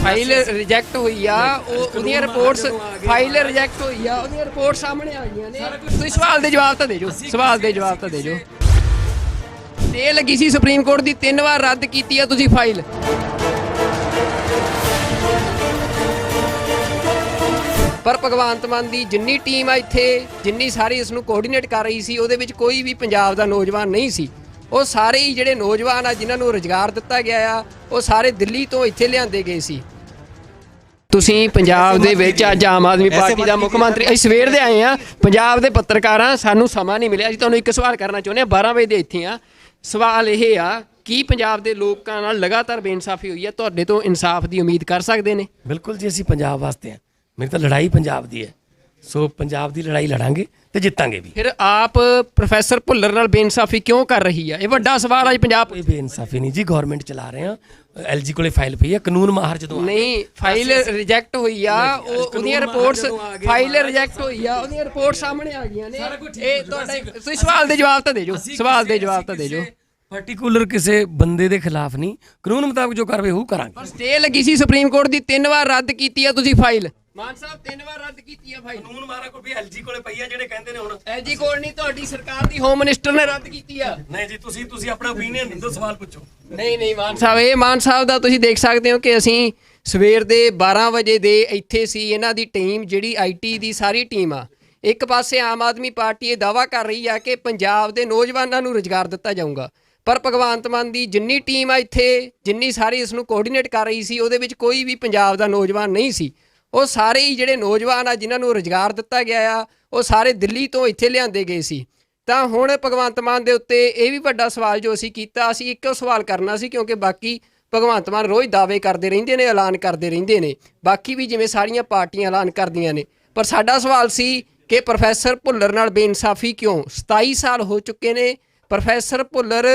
ਫਾਈਲ ਰਿਜੈਕਟ ਹੋਈ ਆ, ਉਹਦੀਆਂ ਰਿਪੋਰਟਸ, ਫਾਈਲ ਰਿਜੈਕਟ ਹੋਈ ਆ, ਉਹਦੀਆਂ ਰਿਪੋਰਟ ਸਾਹਮਣੇ ਆ ਗਈਆਂ ਨੇ। ਤੁਸੀਂ ਸਵਾਲ ਦੇ ਜਵਾਬ ਤਾਂ ਦੇ ਜੋ, ਸਵਾਲ ਦੇ ਜਵਾਬ ਤਾਂ ਦੇ ਜੋ। ਤੇ ਲੱਗੀ ਸੀ ਸੁਪਰੀਮ ਕੋਰਟ ਦੀ, 3 ਵਾਰ ਰੱਦ ਕੀਤੀ ਆ ਤੁਸੀਂ ਫਾਈਲ। ਪਰ ਭਗਵੰਤ ਮਾਨ ਦੀ ਜਿੰਨੀ ਟੀਮ ਆ ਇੱਥੇ, ਜਿੰਨੀ ਸਾਰੀ ਇਸ ਨੂੰ ਕੋਆਰਡੀਨੇਟ ਕਰ ਰਹੀ ਸੀ, ਉਹਦੇ ਵਿੱਚ ਕੋਈ ਵੀ ਪੰਜਾਬ ਦਾ ਨੌਜਵਾਨ ਨਹੀਂ ਸੀ। ਉਹ ਸਾਰੇ ਹੀ ਜਿਹੜੇ ਨੌਜਵਾਨ ਆ ਜਿਨ੍ਹਾਂ ਨੂੰ ਰੁਜ਼ਗਾਰ ਦਿੱਤਾ ਗਿਆ ਆ, ਉਹ ਸਾਰੇ ਦਿੱਲੀ ਤੋਂ ਇੱਥੇ ਲਿਆਂਦੇ ਗਏ ਸੀ। ਤੁਸੀਂ ਪੰਜਾਬ ਦੇ ਵਿੱਚ ਅੱਜ ਆਮ ਆਦਮੀ ਪਾਰਟੀ ਦਾ ਮੁੱਖ ਮੰਤਰੀ, ਅਸੀਂ ਸਵੇਰ ਦੇ ਆਏ ਆ, ਪੰਜਾਬ ਦੇ ਪੱਤਰਕਾਰਾਂ, ਸਾਨੂੰ ਸਮਾਂ ਨਹੀਂ ਮਿਲਿਆ। ਅਸੀਂ ਤੁਹਾਨੂੰ ਇੱਕ ਸਵਾਲ ਕਰਨਾ ਚਾਹੁੰਦੇ ਹਾਂ, 12 ਵਜੇ ਦੇ ਇੱਥੇ ਆ। ਸਵਾਲ ਇਹ ਆ, ਕੀ ਪੰਜਾਬ ਦੇ ਲੋਕਾਂ ਨਾਲ ਲਗਾਤਾਰ ਬੇਇਨਸਾਫੀ ਹੋਈ ਹੈ? ਤੁਹਾਡੇ ਤੋਂ ਇਨਸਾਫ ਦੀ ਉਮੀਦ ਕਰ ਸਕਦੇ ਨੇ? ਬਿਲਕੁਲ ਜੀ, ਅਸੀਂ ਪੰਜਾਬ ਵਾਸਤੇ ਹਾਂ। ਮੇਰੀ ਤਾਂ ਲੜਾਈ ਪੰਜਾਬ ਦੀ ਹੈ, ਸੋ ਪੰਜਾਬ ਦੀ ਲੜਾਈ ਲੜਾਂਗੇ ਤੇ ਜਿੱਤਾਂਗੇ ਵੀ। ਫਿਰ ਆਪ ਪ੍ਰੋਫੈਸਰ ਭੁੱਲਰ ਨਾਲ ਬੇਇਨਸਾਫੀ ਕਿਉਂ ਕਰ ਰਹੀ ਹੈ? ਇਹ ਵੱਡਾ ਸਵਾਲ ਅੱਜ ਪੰਜਾਬ। ਇਹ ਬੇਇਨਸਾਫੀ ਨਹੀਂ ਜੀ, ਗਵਰਨਮੈਂਟ ਚਲਾ ਰਹੇ ਹਾਂ। ਐਲਜੀ ਕੋਲੇ ਫਾਈਲ ਪਈ ਆ, ਕਾਨੂੰਨ ਮਾਹਰ ਜਦੋਂ ਨਹੀਂ, ਫਾਈਲ ਰਿਜੈਕਟ ਹੋਈ ਆ, ਉਹਦੀਆਂ ਰਿਪੋਰਟਸ, ਫਾਈਲ ਰਿਜੈਕਟ ਹੋਈ ਆ, ਉਹਦੀਆਂ ਰਿਪੋਰਟ ਸਾਹਮਣੇ ਆ ਗਈਆਂ ਨੇ। ਇਹ ਤੁਹਾਡਾ, ਤੁਸੀਂ ਸਵਾਲ ਦੇ ਜਵਾਬ ਤਾਂ ਦੇ ਜੋ, ਸਵਾਲ ਦੇ ਜਵਾਬ ਤਾਂ ਦੇ ਜੋ। ਪਾਰਟਿਕੂਲਰ ਕਿਸੇ ਬੰਦੇ ਦੇ ਖਿਲਾਫ ਨਹੀਂ, ਕਾਨੂੰਨ ਮੁਤਾਬਕ ਜੋ ਕਾਰਵਾਈ ਉਹ ਕਰਾਂਗੇ। ਪਰ ਸਟੇ ਲੱਗੀ ਸੀ ਸੁਪਰੀਮ ਕੋਰਟ ਦੀ, 3 ਵਾਰ ਰੱਦ ਕੀਤੀ ਆ ਤੁਸੀਂ ਫਾਈਲ। ਮਾਨ ਸਾਹਿਬ 3 ਵਾਰ ਰੱਦ ਕੀਤੀ ਆ ਫਾਈਲ। ਕਾਨੂੰਨ ਮਾਰਾ ਕੋਈ ਐਲਜੀ ਕੋਲੇ ਪਈ ਆ ਜਿਹੜੇ ਕਹਿੰਦੇ ਨੇ ਹੁਣ ਐਲਜੀ ਕੋਲ ਨਹੀਂ, ਤੁਹਾਡੀ ਸਰਕਾਰ ਦੀ ਹੋਮ ਮਿਨਿਸਟਰ ਨੇ ਰੱਦ ਕੀਤੀ ਆ। ਨਹੀਂ ਜੀ, ਤੁਸੀਂ ਆਪਣਾ ਓਪੀਨੀਅਨ ਦਿੰਦੋ, ਸਵਾਲ ਪੁੱਛੋ। ਨਹੀਂ ਮਾਨ ਸਾਹਿਬ, ਇਹ ਮਾਨ ਸਾਹਿਬ ਦਾ ਤੁਸੀਂ ਦੇਖ ਸਕਦੇ ਹੋ ਕਿ ਅਸੀਂ ਸਵੇਰ ਦੇ 12 ਵਜੇ ਦੇ ਇੱਥੇ ਸੀ। ਇਹਨਾਂ ਦੀ ਟੀਮ ਜਿਹੜੀ ਆਈਟੀ ਦੀ ਸਾਰੀ ਟੀਮ ਆ, ਇੱਕ ਪਾਸੇ ਆਮ ਆਦਮੀ ਪਾਰਟੀ ਇਹ ਦਾਅਵਾ ਕਰ ਰਹੀ ਆ ਕਿ ਪੰਜਾਬ ਦੇ ਨੌਜਵਾਨਾਂ ਨੂੰ ਰੁਜ਼ਗਾਰ ਦਿੱਤਾ ਜਾਊਗਾ, ਪਰ ਭਗਵੰਤ ਮਾਨ ਦੀ ਜਿੰਨੀ ਟੀਮ ਆ ਇੱਥੇ, ਜਿੰਨੀ ਸਾਰੀ ਇਸ ਨੂੰ ਕੋਆਰਡੀਨੇਟ ਕਰ ਰਹੀ ਸੀ, ਉਹਦੇ ਵਿੱਚ ਕੋਈ ਵੀ ਪੰਜਾਬ ਦਾ ਨੌਜਵਾਨ ਨਹੀਂ ਸੀ। ਉਹ ਸਾਰੇ ਹੀ ਜਿਹੜੇ ਨੌਜਵਾਨ ਆ ਜਿਨ੍ਹਾਂ ਨੂੰ ਰੁਜ਼ਗਾਰ ਦਿੱਤਾ ਗਿਆ ਆ, ਉਹ ਸਾਰੇ ਦਿੱਲੀ ਤੋਂ ਇੱਥੇ ਲਿਆਂਦੇ ਗਏ ਸੀ। ਤਾਂ ਹੁਣ ਭਗਵੰਤ ਮਾਨ ਦੇ ਉੱਤੇ ਇਹ ਵੀ ਵੱਡਾ ਸਵਾਲ ਜੋ ਅਸੀਂ ਕੀਤਾ, ਅਸੀਂ ਇੱਕੋ ਸਵਾਲ ਕਰਨਾ ਸੀ, ਕਿਉਂਕਿ ਬਾਕੀ ਭਗਵੰਤ ਮਾਨ ਰੋਜ਼ ਦਾਅਵੇ ਕਰਦੇ ਰਹਿੰਦੇ ਨੇ, ਐਲਾਨ ਕਰਦੇ ਰਹਿੰਦੇ ਨੇ, ਬਾਕੀ ਵੀ ਜਿਵੇਂ ਸਾਰੀਆਂ ਪਾਰਟੀਆਂ ਐਲਾਨ ਕਰਦੀਆਂ ਨੇ। ਪਰ ਸਾਡਾ ਸਵਾਲ ਸੀ ਕਿ ਪ੍ਰੋਫੈਸਰ ਭੁੱਲਰ ਨਾਲ ਬੇਇਨਸਾਫੀ ਕਿਉਂ? 27 ਸਾਲ ਹੋ ਚੁੱਕੇ ਨੇ, ਪ੍ਰੋਫੈਸਰ ਭੁੱਲਰ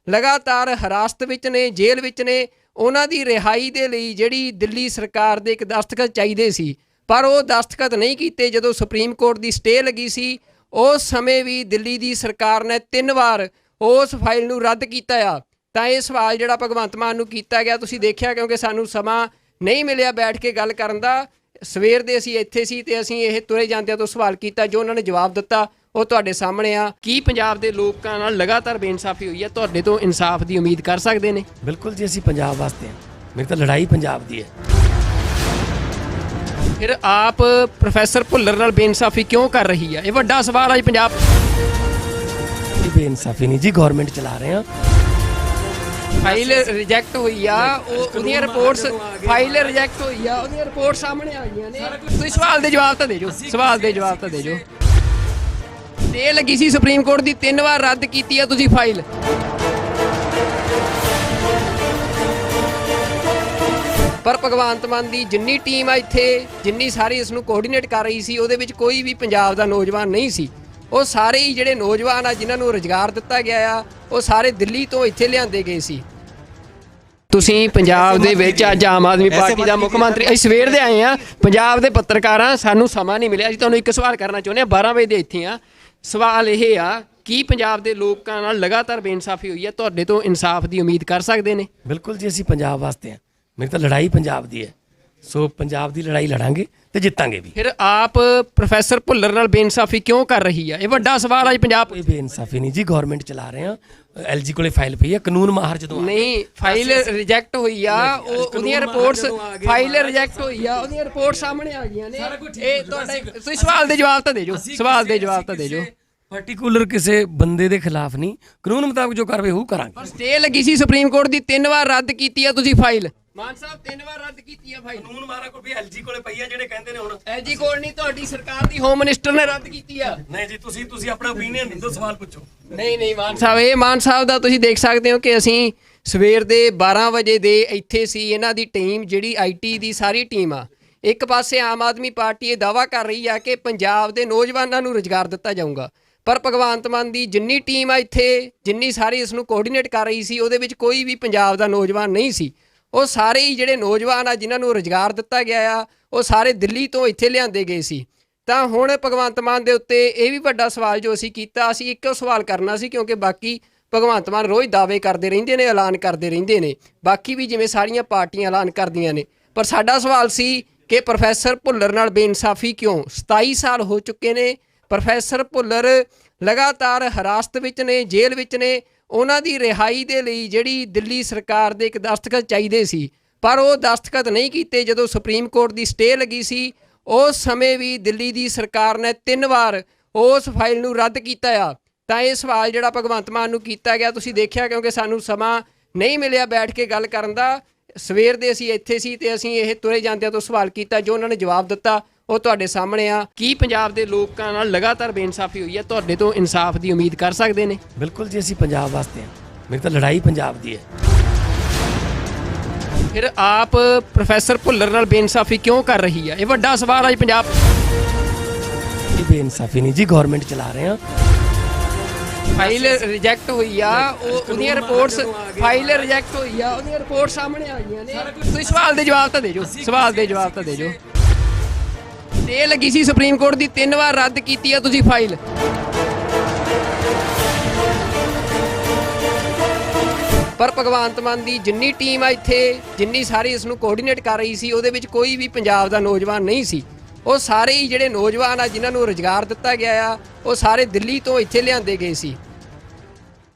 ਲਗਾਤਾਰ ਹਿਰਾਸਤ ਵਿੱਚ ਨੇ, ਜੇਲ੍ਹ ਵਿੱਚ ਨੇ। ਉਹਨਾਂ ਦੀ ਰਿਹਾਈ ਦੇ ਲਈ ਜਿਹੜੀ ਦਿੱਲੀ ਸਰਕਾਰ ਦੇ ਇੱਕ ਦਸਤਖਤ ਚਾਹੀਦੇ ਸੀ, ਪਰ ਉਹ ਦਸਤਖਤ ਨਹੀਂ ਕੀਤੇ। ਜਦੋਂ ਸੁਪਰੀਮ ਕੋਰਟ ਦੀ ਸਟੇ ਲੱਗੀ ਸੀ, ਉਸ ਸਮੇਂ ਵੀ ਦਿੱਲੀ ਦੀ ਸਰਕਾਰ ਨੇ 3 ਵਾਰ ਉਸ ਫਾਈਲ ਨੂੰ ਰੱਦ ਕੀਤਾ ਆ। ਤਾਂ ਇਹ ਸਵਾਲ ਜਿਹੜਾ ਭਗਵੰਤ ਮਾਨ ਨੂੰ ਕੀਤਾ ਗਿਆ, ਤੁਸੀਂ ਦੇਖਿਆ, ਕਿਉਂਕਿ ਸਾਨੂੰ ਸਮਾਂ ਨਹੀਂ ਮਿਲਿਆ ਬੈਠ ਕੇ ਗੱਲ ਕਰਨ ਦਾ। ਸਵੇਰ ਦੇ ਅਸੀਂ ਇੱਥੇ ਸੀ ਤੇ ਅਸੀਂ ਇਹ ਤੁਰੇ ਜਾਂਦਿਆਂ ਤੋਂ ਸਵਾਲ ਕੀਤਾ, ਜੋ ਉਹਨਾਂ ਨੇ ਜਵਾਬ ਦਿੱਤਾ ਉਹ ਤੁਹਾਡੇ ਸਾਹਮਣੇ ਆ। ਕੀ ਪੰਜਾਬ ਦੇ ਲੋਕਾਂ ਨਾਲ ਲਗਾਤਾਰ ਬੇਇਨਸਾਫੀ ਹੋਈ ਹੈ? ਤੁਹਾਡੇ ਤੋਂ ਇਨਸਾਫ ਦੀ ਉਮੀਦ ਕਰ ਸਕਦੇ ਨੇ? ਬਿਲਕੁਲ ਜੀ, ਅਸੀਂ ਪੰਜਾਬ ਵਾਸਤੇ ਹਾਂ। ਮੇਰੀ ਤਾਂ ਲੜਾਈ ਪੰਜਾਬ ਦੀ ਹੈ। ਫਿਰ ਆਪ ਪ੍ਰੋਫੈਸਰ ਭੁੱਲਰ ਨਾਲ ਬੇਇਨਸਾਫੀ ਕਿਉਂ ਕਰ ਰਹੀ ਹੈ? ਇਹ ਵੱਡਾ ਸਵਾਲ ਅੱਜ ਪੰਜਾਬ। ਇਹ ਬੇਇਨਸਾਫੀ ਨਹੀਂ ਜੀ, ਗਵਰਨਮੈਂਟ ਚਲਾ ਰਹੇ ਹਾਂ। ਫਾਈਲ ਰਿਜੈਕਟ ਹੋਈ ਆ, ਉਹਦੀਆਂ ਰਿਪੋਰਟਸ, ਫਾਈਲ ਰਿਜੈਕਟ ਹੋਈ ਆ, ਉਹਦੀਆਂ ਰਿਪੋਰਟ ਸਾਹਮਣੇ ਆ ਗਈਆਂ ਨੇ। ਤੁਸੀਂ ਸਵਾਲ ਦੇ ਜਵਾਬ ਤਾਂ ਦੇ ਜੋ, ਸਵਾਲ ਦੇ ਜਵਾਬ ਤਾਂ ਦੇ ਜੋ। ਤੇ ਲੱਗੀ ਸੀ ਸੁਪਰੀਮ ਕੋਰਟ ਦੀ, 3 ਵਾਰ ਰੱਦ ਕੀਤੀ ਆ ਤੁਸੀਂ ਫਾਈਲ। ਪਰ ਭਗਵੰਤ ਮਾਨ ਦੀ ਜਿੰਨੀ ਟੀਮ ਆ ਇੱਥੇ, ਜਿੰਨੀ ਸਾਰੀ ਇਸ ਨੂੰ ਕੋਆਰਡੀਨੇਟ ਕਰ ਰਹੀ ਸੀ, ਉਹਦੇ ਵਿੱਚ ਕੋਈ ਵੀ ਪੰਜਾਬ ਦਾ ਨੌਜਵਾਨ ਨਹੀਂ ਸੀ। ਉਹ ਸਾਰੇ ਹੀ ਜਿਹੜੇ ਨੌਜਵਾਨ ਆ ਜਿਨ੍ਹਾਂ ਨੂੰ ਰੁਜ਼ਗਾਰ ਦਿੱਤਾ ਗਿਆ ਆ, ਉਹ ਸਾਰੇ ਦਿੱਲੀ ਤੋਂ ਇੱਥੇ ਲਿਆਂਦੇ ਗਏ ਸੀ। ਤੁਸੀਂ ਪੰਜਾਬ ਦੇ ਵਿੱਚ ਅੱਜ ਆਮ ਆਦਮੀ ਪਾਰਟੀ ਦਾ ਮੁੱਖ ਮੰਤਰੀ, ਅਸੀਂ ਸਵੇਰ ਦੇ ਆਏ ਆ, ਪੰਜਾਬ ਦੇ ਪੱਤਰਕਾਰਾਂ, ਸਾਨੂੰ ਸਮਾਂ ਨਹੀਂ ਮਿਲਿਆ। ਅਸੀਂ ਤੁਹਾਨੂੰ ਇੱਕ ਸਵਾਲ ਕਰਨਾ ਚਾਹੁੰਦੇ ਹਾਂ, 12 ਵਜੇ ਦੇ ਇੱਥੇ ਆ। ਸਵਾਲ ਇਹ ਆ, ਕੀ ਪੰਜਾਬ ਦੇ ਲੋਕਾਂ ਨਾਲ ਲਗਾਤਾਰ ਬੇਇਨਸਾਫੀ ਹੋਈ ਹੈ? ਤੁਹਾਡੇ ਤੋਂ ਇਨਸਾਫ ਦੀ ਉਮੀਦ ਕਰ ਸਕਦੇ ਨੇ? ਬਿਲਕੁਲ ਜੀ, ਅਸੀਂ ਪੰਜਾਬ ਵਾਸਤੇ ਹਾਂ। ਮੇਰੀ ਤਾਂ ਲੜਾਈ ਪੰਜਾਬ ਦੀ ਹੈ, ਸੋ ਪੰਜਾਬ ਦੀ ਲੜਾਈ ਲੜਾਂਗੇ ਤੇ ਜਿੱਤਾਂਗੇ ਵੀ। ਫਿਰ ਆਪ ਪ੍ਰੋਫੈਸਰ ਭੁੱਲਰ ਨਾਲ ਬੇਇਨਸਾਫੀ ਕਿਉਂ ਕਰ ਰਹੀ ਹੈ? ਇਹ ਵੱਡਾ ਸਵਾਲ ਅੱਜ ਪੰਜਾਬ। ਕੋਈ ਬੇਇਨਸਾਫੀ ਨਹੀਂ ਜੀ, ਗਵਰਨਮੈਂਟ ਚਲਾ ਰਹੇ ਆ। ਐਲਜੀ ਕੋਲੇ ਫਾਈਲ ਪਈ ਹੈ, ਕਾਨੂੰਨ ਮਾਹਰ ਜਦੋਂ ਨਹੀਂ, ਫਾਈਲ ਰਿਜੈਕਟ ਹੋਈ ਆ, ਉਹਦੀਆਂ ਰਿਪੋਰਟਸ, ਫਾਈਲ ਰਿਜੈਕਟ ਹੋਈ ਆ, ਉਹਦੀਆਂ ਰਿਪੋਰਟ ਸਾਹਮਣੇ ਆ ਗਈਆਂ ਨੇ। ਇਹ ਤੁਹਾਡੇ, ਤੁਸੀਂ ਸਵਾਲ ਦੇ ਜਵਾਬ ਤਾਂ ਦੇ ਜੋ, ਸਵਾਲ ਦੇ ਜਵਾਬ ਤਾਂ ਦੇ ਜੋ। ਪਾਰਟਿਕੂਲਰ ਕਿਸੇ ਬੰਦੇ ਦੇ ਖਿਲਾਫ ਨਹੀਂ, ਕਾਨੂੰਨ ਮੁਤਾਬਕ ਜੋ ਕਾਰਵਾਈ ਹੋਊ ਕਰਾਂਗੇ। ਪਰ ਸਟੇ ਲੱਗੀ ਸੀ ਸੁਪਰੀਮ ਕੋਰਟ ਦੀ, 3 ਵਾਰ ਰੱਦ ਕੀਤੀ ਆ ਤੁਸੀਂ ਫਾਈਲ। ਮਾਨ ਸਾਹਿਬ 3 ਵਾਰ ਰੱਦ ਕੀਤੀ ਆ ਫਾਈਲ। ਕਾਨੂੰਨ ਮਾਹਰਾਂ ਕੋਲ ਵੀ ਐਲਜੀ ਕੋਲੇ ਪਈ ਆ, ਜਿਹੜੇ ਕਹਿੰਦੇ ਨੇ ਹੁਣ ਐਲਜੀ ਕੋਲ ਨਹੀਂ, ਤੁਹਾਡੀ ਸਰਕਾਰ ਦੀ ਹੋਮ ਮਿਨਿਸਟਰ ਨੇ ਰੱਦ ਕੀਤੀ ਆ। ਨਹੀਂ ਜੀ, ਤੁਸੀਂ ਆਪਣਾ ਓਪੀਨੀਅਨ ਦਿਓ, ਸਵਾਲ ਪੁੱਛੋ। ਨਹੀਂ ਮਾਨ ਸਾਹਿਬ, ਇਹ ਮਾਨ ਸਾਹਿਬ ਦਾ ਤੁਸੀਂ ਦੇਖ ਸਕਦੇ ਹੋ ਕਿ ਅਸੀਂ ਸਵੇਰ ਦੇ 12 ਵਜੇ ਦੇ ਇੱਥੇ ਸੀ। ਇਹਨਾਂ ਦੀ ਟੀਮ ਜਿਹੜੀ ਆਈਟੀ ਦੀ ਸਾਰੀ ਟੀਮ ਆ, ਇੱਕ ਪਾਸੇ ਆਮ ਆਦਮੀ ਪਾਰਟੀ ਇਹ ਦਾਅਵਾ ਕਰ ਰਹੀ ਆ ਕਿ ਪੰਜਾਬ ਦੇ ਨੌਜਵਾਨਾਂ ਨੂੰ ਰੁਜ਼ਗਾਰ ਦਿੱਤਾ ਜਾਊਗਾ, ਪਰ ਭਗਵੰਤ ਮਾਨ ਦੀ ਜਿੰਨੀ ਟੀਮ ਆ ਇੱਥੇ, ਜਿੰਨੀ ਸਾਰੀ ਇਸ ਨੂੰ ਕੋਆਰਡੀਨੇਟ ਕਰ ਰਹੀ ਸੀ, ਉਹਦੇ ਵਿੱਚ ਕੋਈ ਵੀ ਪੰਜਾਬ ਦਾ ਨੌਜਵਾਨ ਨਹੀਂ ਸੀ। ਉਹ ਸਾਰੇ ਹੀ ਜਿਹੜੇ ਨੌਜਵਾਨ ਆ ਜਿਨ੍ਹਾਂ ਨੂੰ ਰੁਜ਼ਗਾਰ ਦਿੱਤਾ ਗਿਆ ਆ, ਉਹ ਸਾਰੇ ਦਿੱਲੀ ਤੋਂ ਇੱਥੇ ਲਿਆਂਦੇ ਗਏ ਸੀ। ਤਾਂ ਹੁਣ ਭਗਵੰਤ ਮਾਨ ਦੇ ਉੱਤੇ ਇਹ ਵੀ ਵੱਡਾ ਸਵਾਲ ਜੋ ਅਸੀਂ ਕੀਤਾ, ਅਸੀਂ ਇੱਕੋ ਸਵਾਲ ਕਰਨਾ ਸੀ, ਕਿਉਂਕਿ ਬਾਕੀ ਭਗਵੰਤ ਮਾਨ ਰੋਜ਼ ਦਾਅਵੇ ਕਰਦੇ ਰਹਿੰਦੇ ਨੇ, ਐਲਾਨ ਕਰਦੇ ਰਹਿੰਦੇ ਨੇ, ਬਾਕੀ ਵੀ ਜਿਵੇਂ ਸਾਰੀਆਂ ਪਾਰਟੀਆਂ ਐਲਾਨ ਕਰਦੀਆਂ ਨੇ। ਪਰ ਸਾਡਾ ਸਵਾਲ ਸੀ ਕਿ ਪ੍ਰੋਫੈਸਰ ਭੁੱਲਰ ਨਾਲ ਬੇਇਨਸਾਫੀ ਕਿਉਂ? 27 ਸਾਲ ਹੋ ਚੁੱਕੇ ਨੇ, ਪ੍ਰੋਫੈਸਰ ਭੁੱਲਰ ਲਗਾਤਾਰ ਹਿਰਾਸਤ ਵਿੱਚ ਨੇ, ਜੇਲ੍ਹ ਵਿੱਚ ਨੇ। ਉਹਨਾਂ ਦੀ ਰਿਹਾਈ ਦੇ ਲਈ ਜਿਹੜੀ ਦਿੱਲੀ ਸਰਕਾਰ ਦੇ ਇੱਕ ਦਸਤਖਤ ਚਾਹੀਦੇ ਸੀ, ਪਰ ਉਹ ਦਸਤਖਤ ਨਹੀਂ ਕੀਤੇ। ਜਦੋਂ ਸੁਪਰੀਮ ਕੋਰਟ ਦੀ ਸਟੇ ਲੱਗੀ ਸੀ, ਉਸ ਸਮੇਂ ਵੀ ਦਿੱਲੀ ਦੀ ਸਰਕਾਰ ਨੇ 3 ਵਾਰ ਉਸ ਫਾਈਲ ਨੂੰ ਰੱਦ ਕੀਤਾ ਆ। ਤਾਂ ਇਹ ਸਵਾਲ ਜਿਹੜਾ ਭਗਵੰਤ ਮਾਨ ਨੂੰ ਕੀਤਾ ਗਿਆ, ਤੁਸੀਂ ਦੇਖਿਆ, ਕਿਉਂਕਿ ਸਾਨੂੰ ਸਮਾਂ ਨਹੀਂ ਮਿਲਿਆ ਬੈਠ ਕੇ ਗੱਲ ਕਰਨ ਦਾ। ਸਵੇਰ ਦੇ ਅਸੀਂ ਇੱਥੇ ਸੀ ਤੇ ਅਸੀਂ ਇਹ ਤੁਰੇ ਜਾਂਦਿਆਂ ਤੋਂ ਸਵਾਲ ਕੀਤਾ, ਜੋ ਉਹਨਾਂ ਨੇ ਜਵਾਬ ਦਿੱਤਾ ਉਹ ਤੁਹਾਡੇ ਸਾਹਮਣੇ ਆ। ਕੀ ਪੰਜਾਬ ਦੇ ਲੋਕਾਂ ਨਾਲ ਲਗਾਤਾਰ ਬੇਇਨਸਾਫੀ ਹੋਈ ਹੈ? ਤੁਹਾਡੇ ਤੋਂ ਇਨਸਾਫ ਦੀ ਉਮੀਦ ਕਰ ਸਕਦੇ ਨੇ? ਬਿਲਕੁਲ ਜੀ, ਅਸੀਂ ਪੰਜਾਬ ਵਾਸਤੇ ਹਾਂ। ਮੇਰੀ ਤਾਂ ਲੜਾਈ ਪੰਜਾਬ ਦੀ ਹੈ। ਫਿਰ ਆਪ ਪ੍ਰੋਫੈਸਰ ਭੁੱਲਰ ਨਾਲ ਬੇਇਨਸਾਫੀ ਕਿਉਂ ਕਰ ਰਹੀ ਹੈ? ਇਹ ਵੱਡਾ ਸਵਾਲ ਅੱਜ ਪੰਜਾਬ। ਕੋਈ ਬੇਇਨਸਾਫੀ ਨਹੀਂ ਜੀ, ਗਵਰਨਮੈਂਟ ਚਲਾ ਰਹੇ ਆ। ਫਾਈਲ ਰਿਜੈਕਟ ਹੋਈ ਆ, ਉਹਦੀਆਂ ਰਿਪੋਰਟਸ, ਫਾਈਲ ਰਿਜੈਕਟ ਹੋਈ ਆ, ਉਹਦੀਆਂ ਰਿਪੋਰਟ ਸਾਹਮਣੇ ਆ ਗਈਆਂ ਨੇ। ਤੁਸੀਂ ਸਵਾਲ ਦੇ ਜਵਾਬ ਤਾਂ ਦੇ ਜੋ, ਸਵਾਲ ਦੇ ਜਵਾਬ ਤਾਂ ਦੇ ਜੋ। ਸਟੇ ਲੱਗੀ ਸੀ ਸੁਪਰੀਮ ਕੋਰਟ ਦੀ, 3 ਵਾਰ ਰੱਦ ਕੀਤੀ ਆ ਤੁਸੀਂ ਫਾਈਲ। ਪਰ ਭਗਵੰਤ ਮਾਨ ਦੀ ਜਿੰਨੀ ਟੀਮ ਆ ਇੱਥੇ, ਜਿੰਨੀ ਸਾਰੀ ਇਸ ਨੂੰ ਕੋਆਰਡੀਨੇਟ ਕਰ ਰਹੀ ਸੀ, ਉਹਦੇ ਵਿੱਚ ਕੋਈ ਵੀ ਪੰਜਾਬ ਦਾ ਨੌਜਵਾਨ ਨਹੀਂ ਸੀ। ਉਹ ਸਾਰੇ ਹੀ ਜਿਹੜੇ ਨੌਜਵਾਨ ਆ ਜਿਨ੍ਹਾਂ ਨੂੰ ਰੁਜ਼ਗਾਰ ਦਿੱਤਾ ਗਿਆ ਆ, ਉਹ ਸਾਰੇ ਦਿੱਲੀ ਤੋਂ ਇੱਥੇ ਲਿਆਂਦੇ ਗਏ ਸੀ।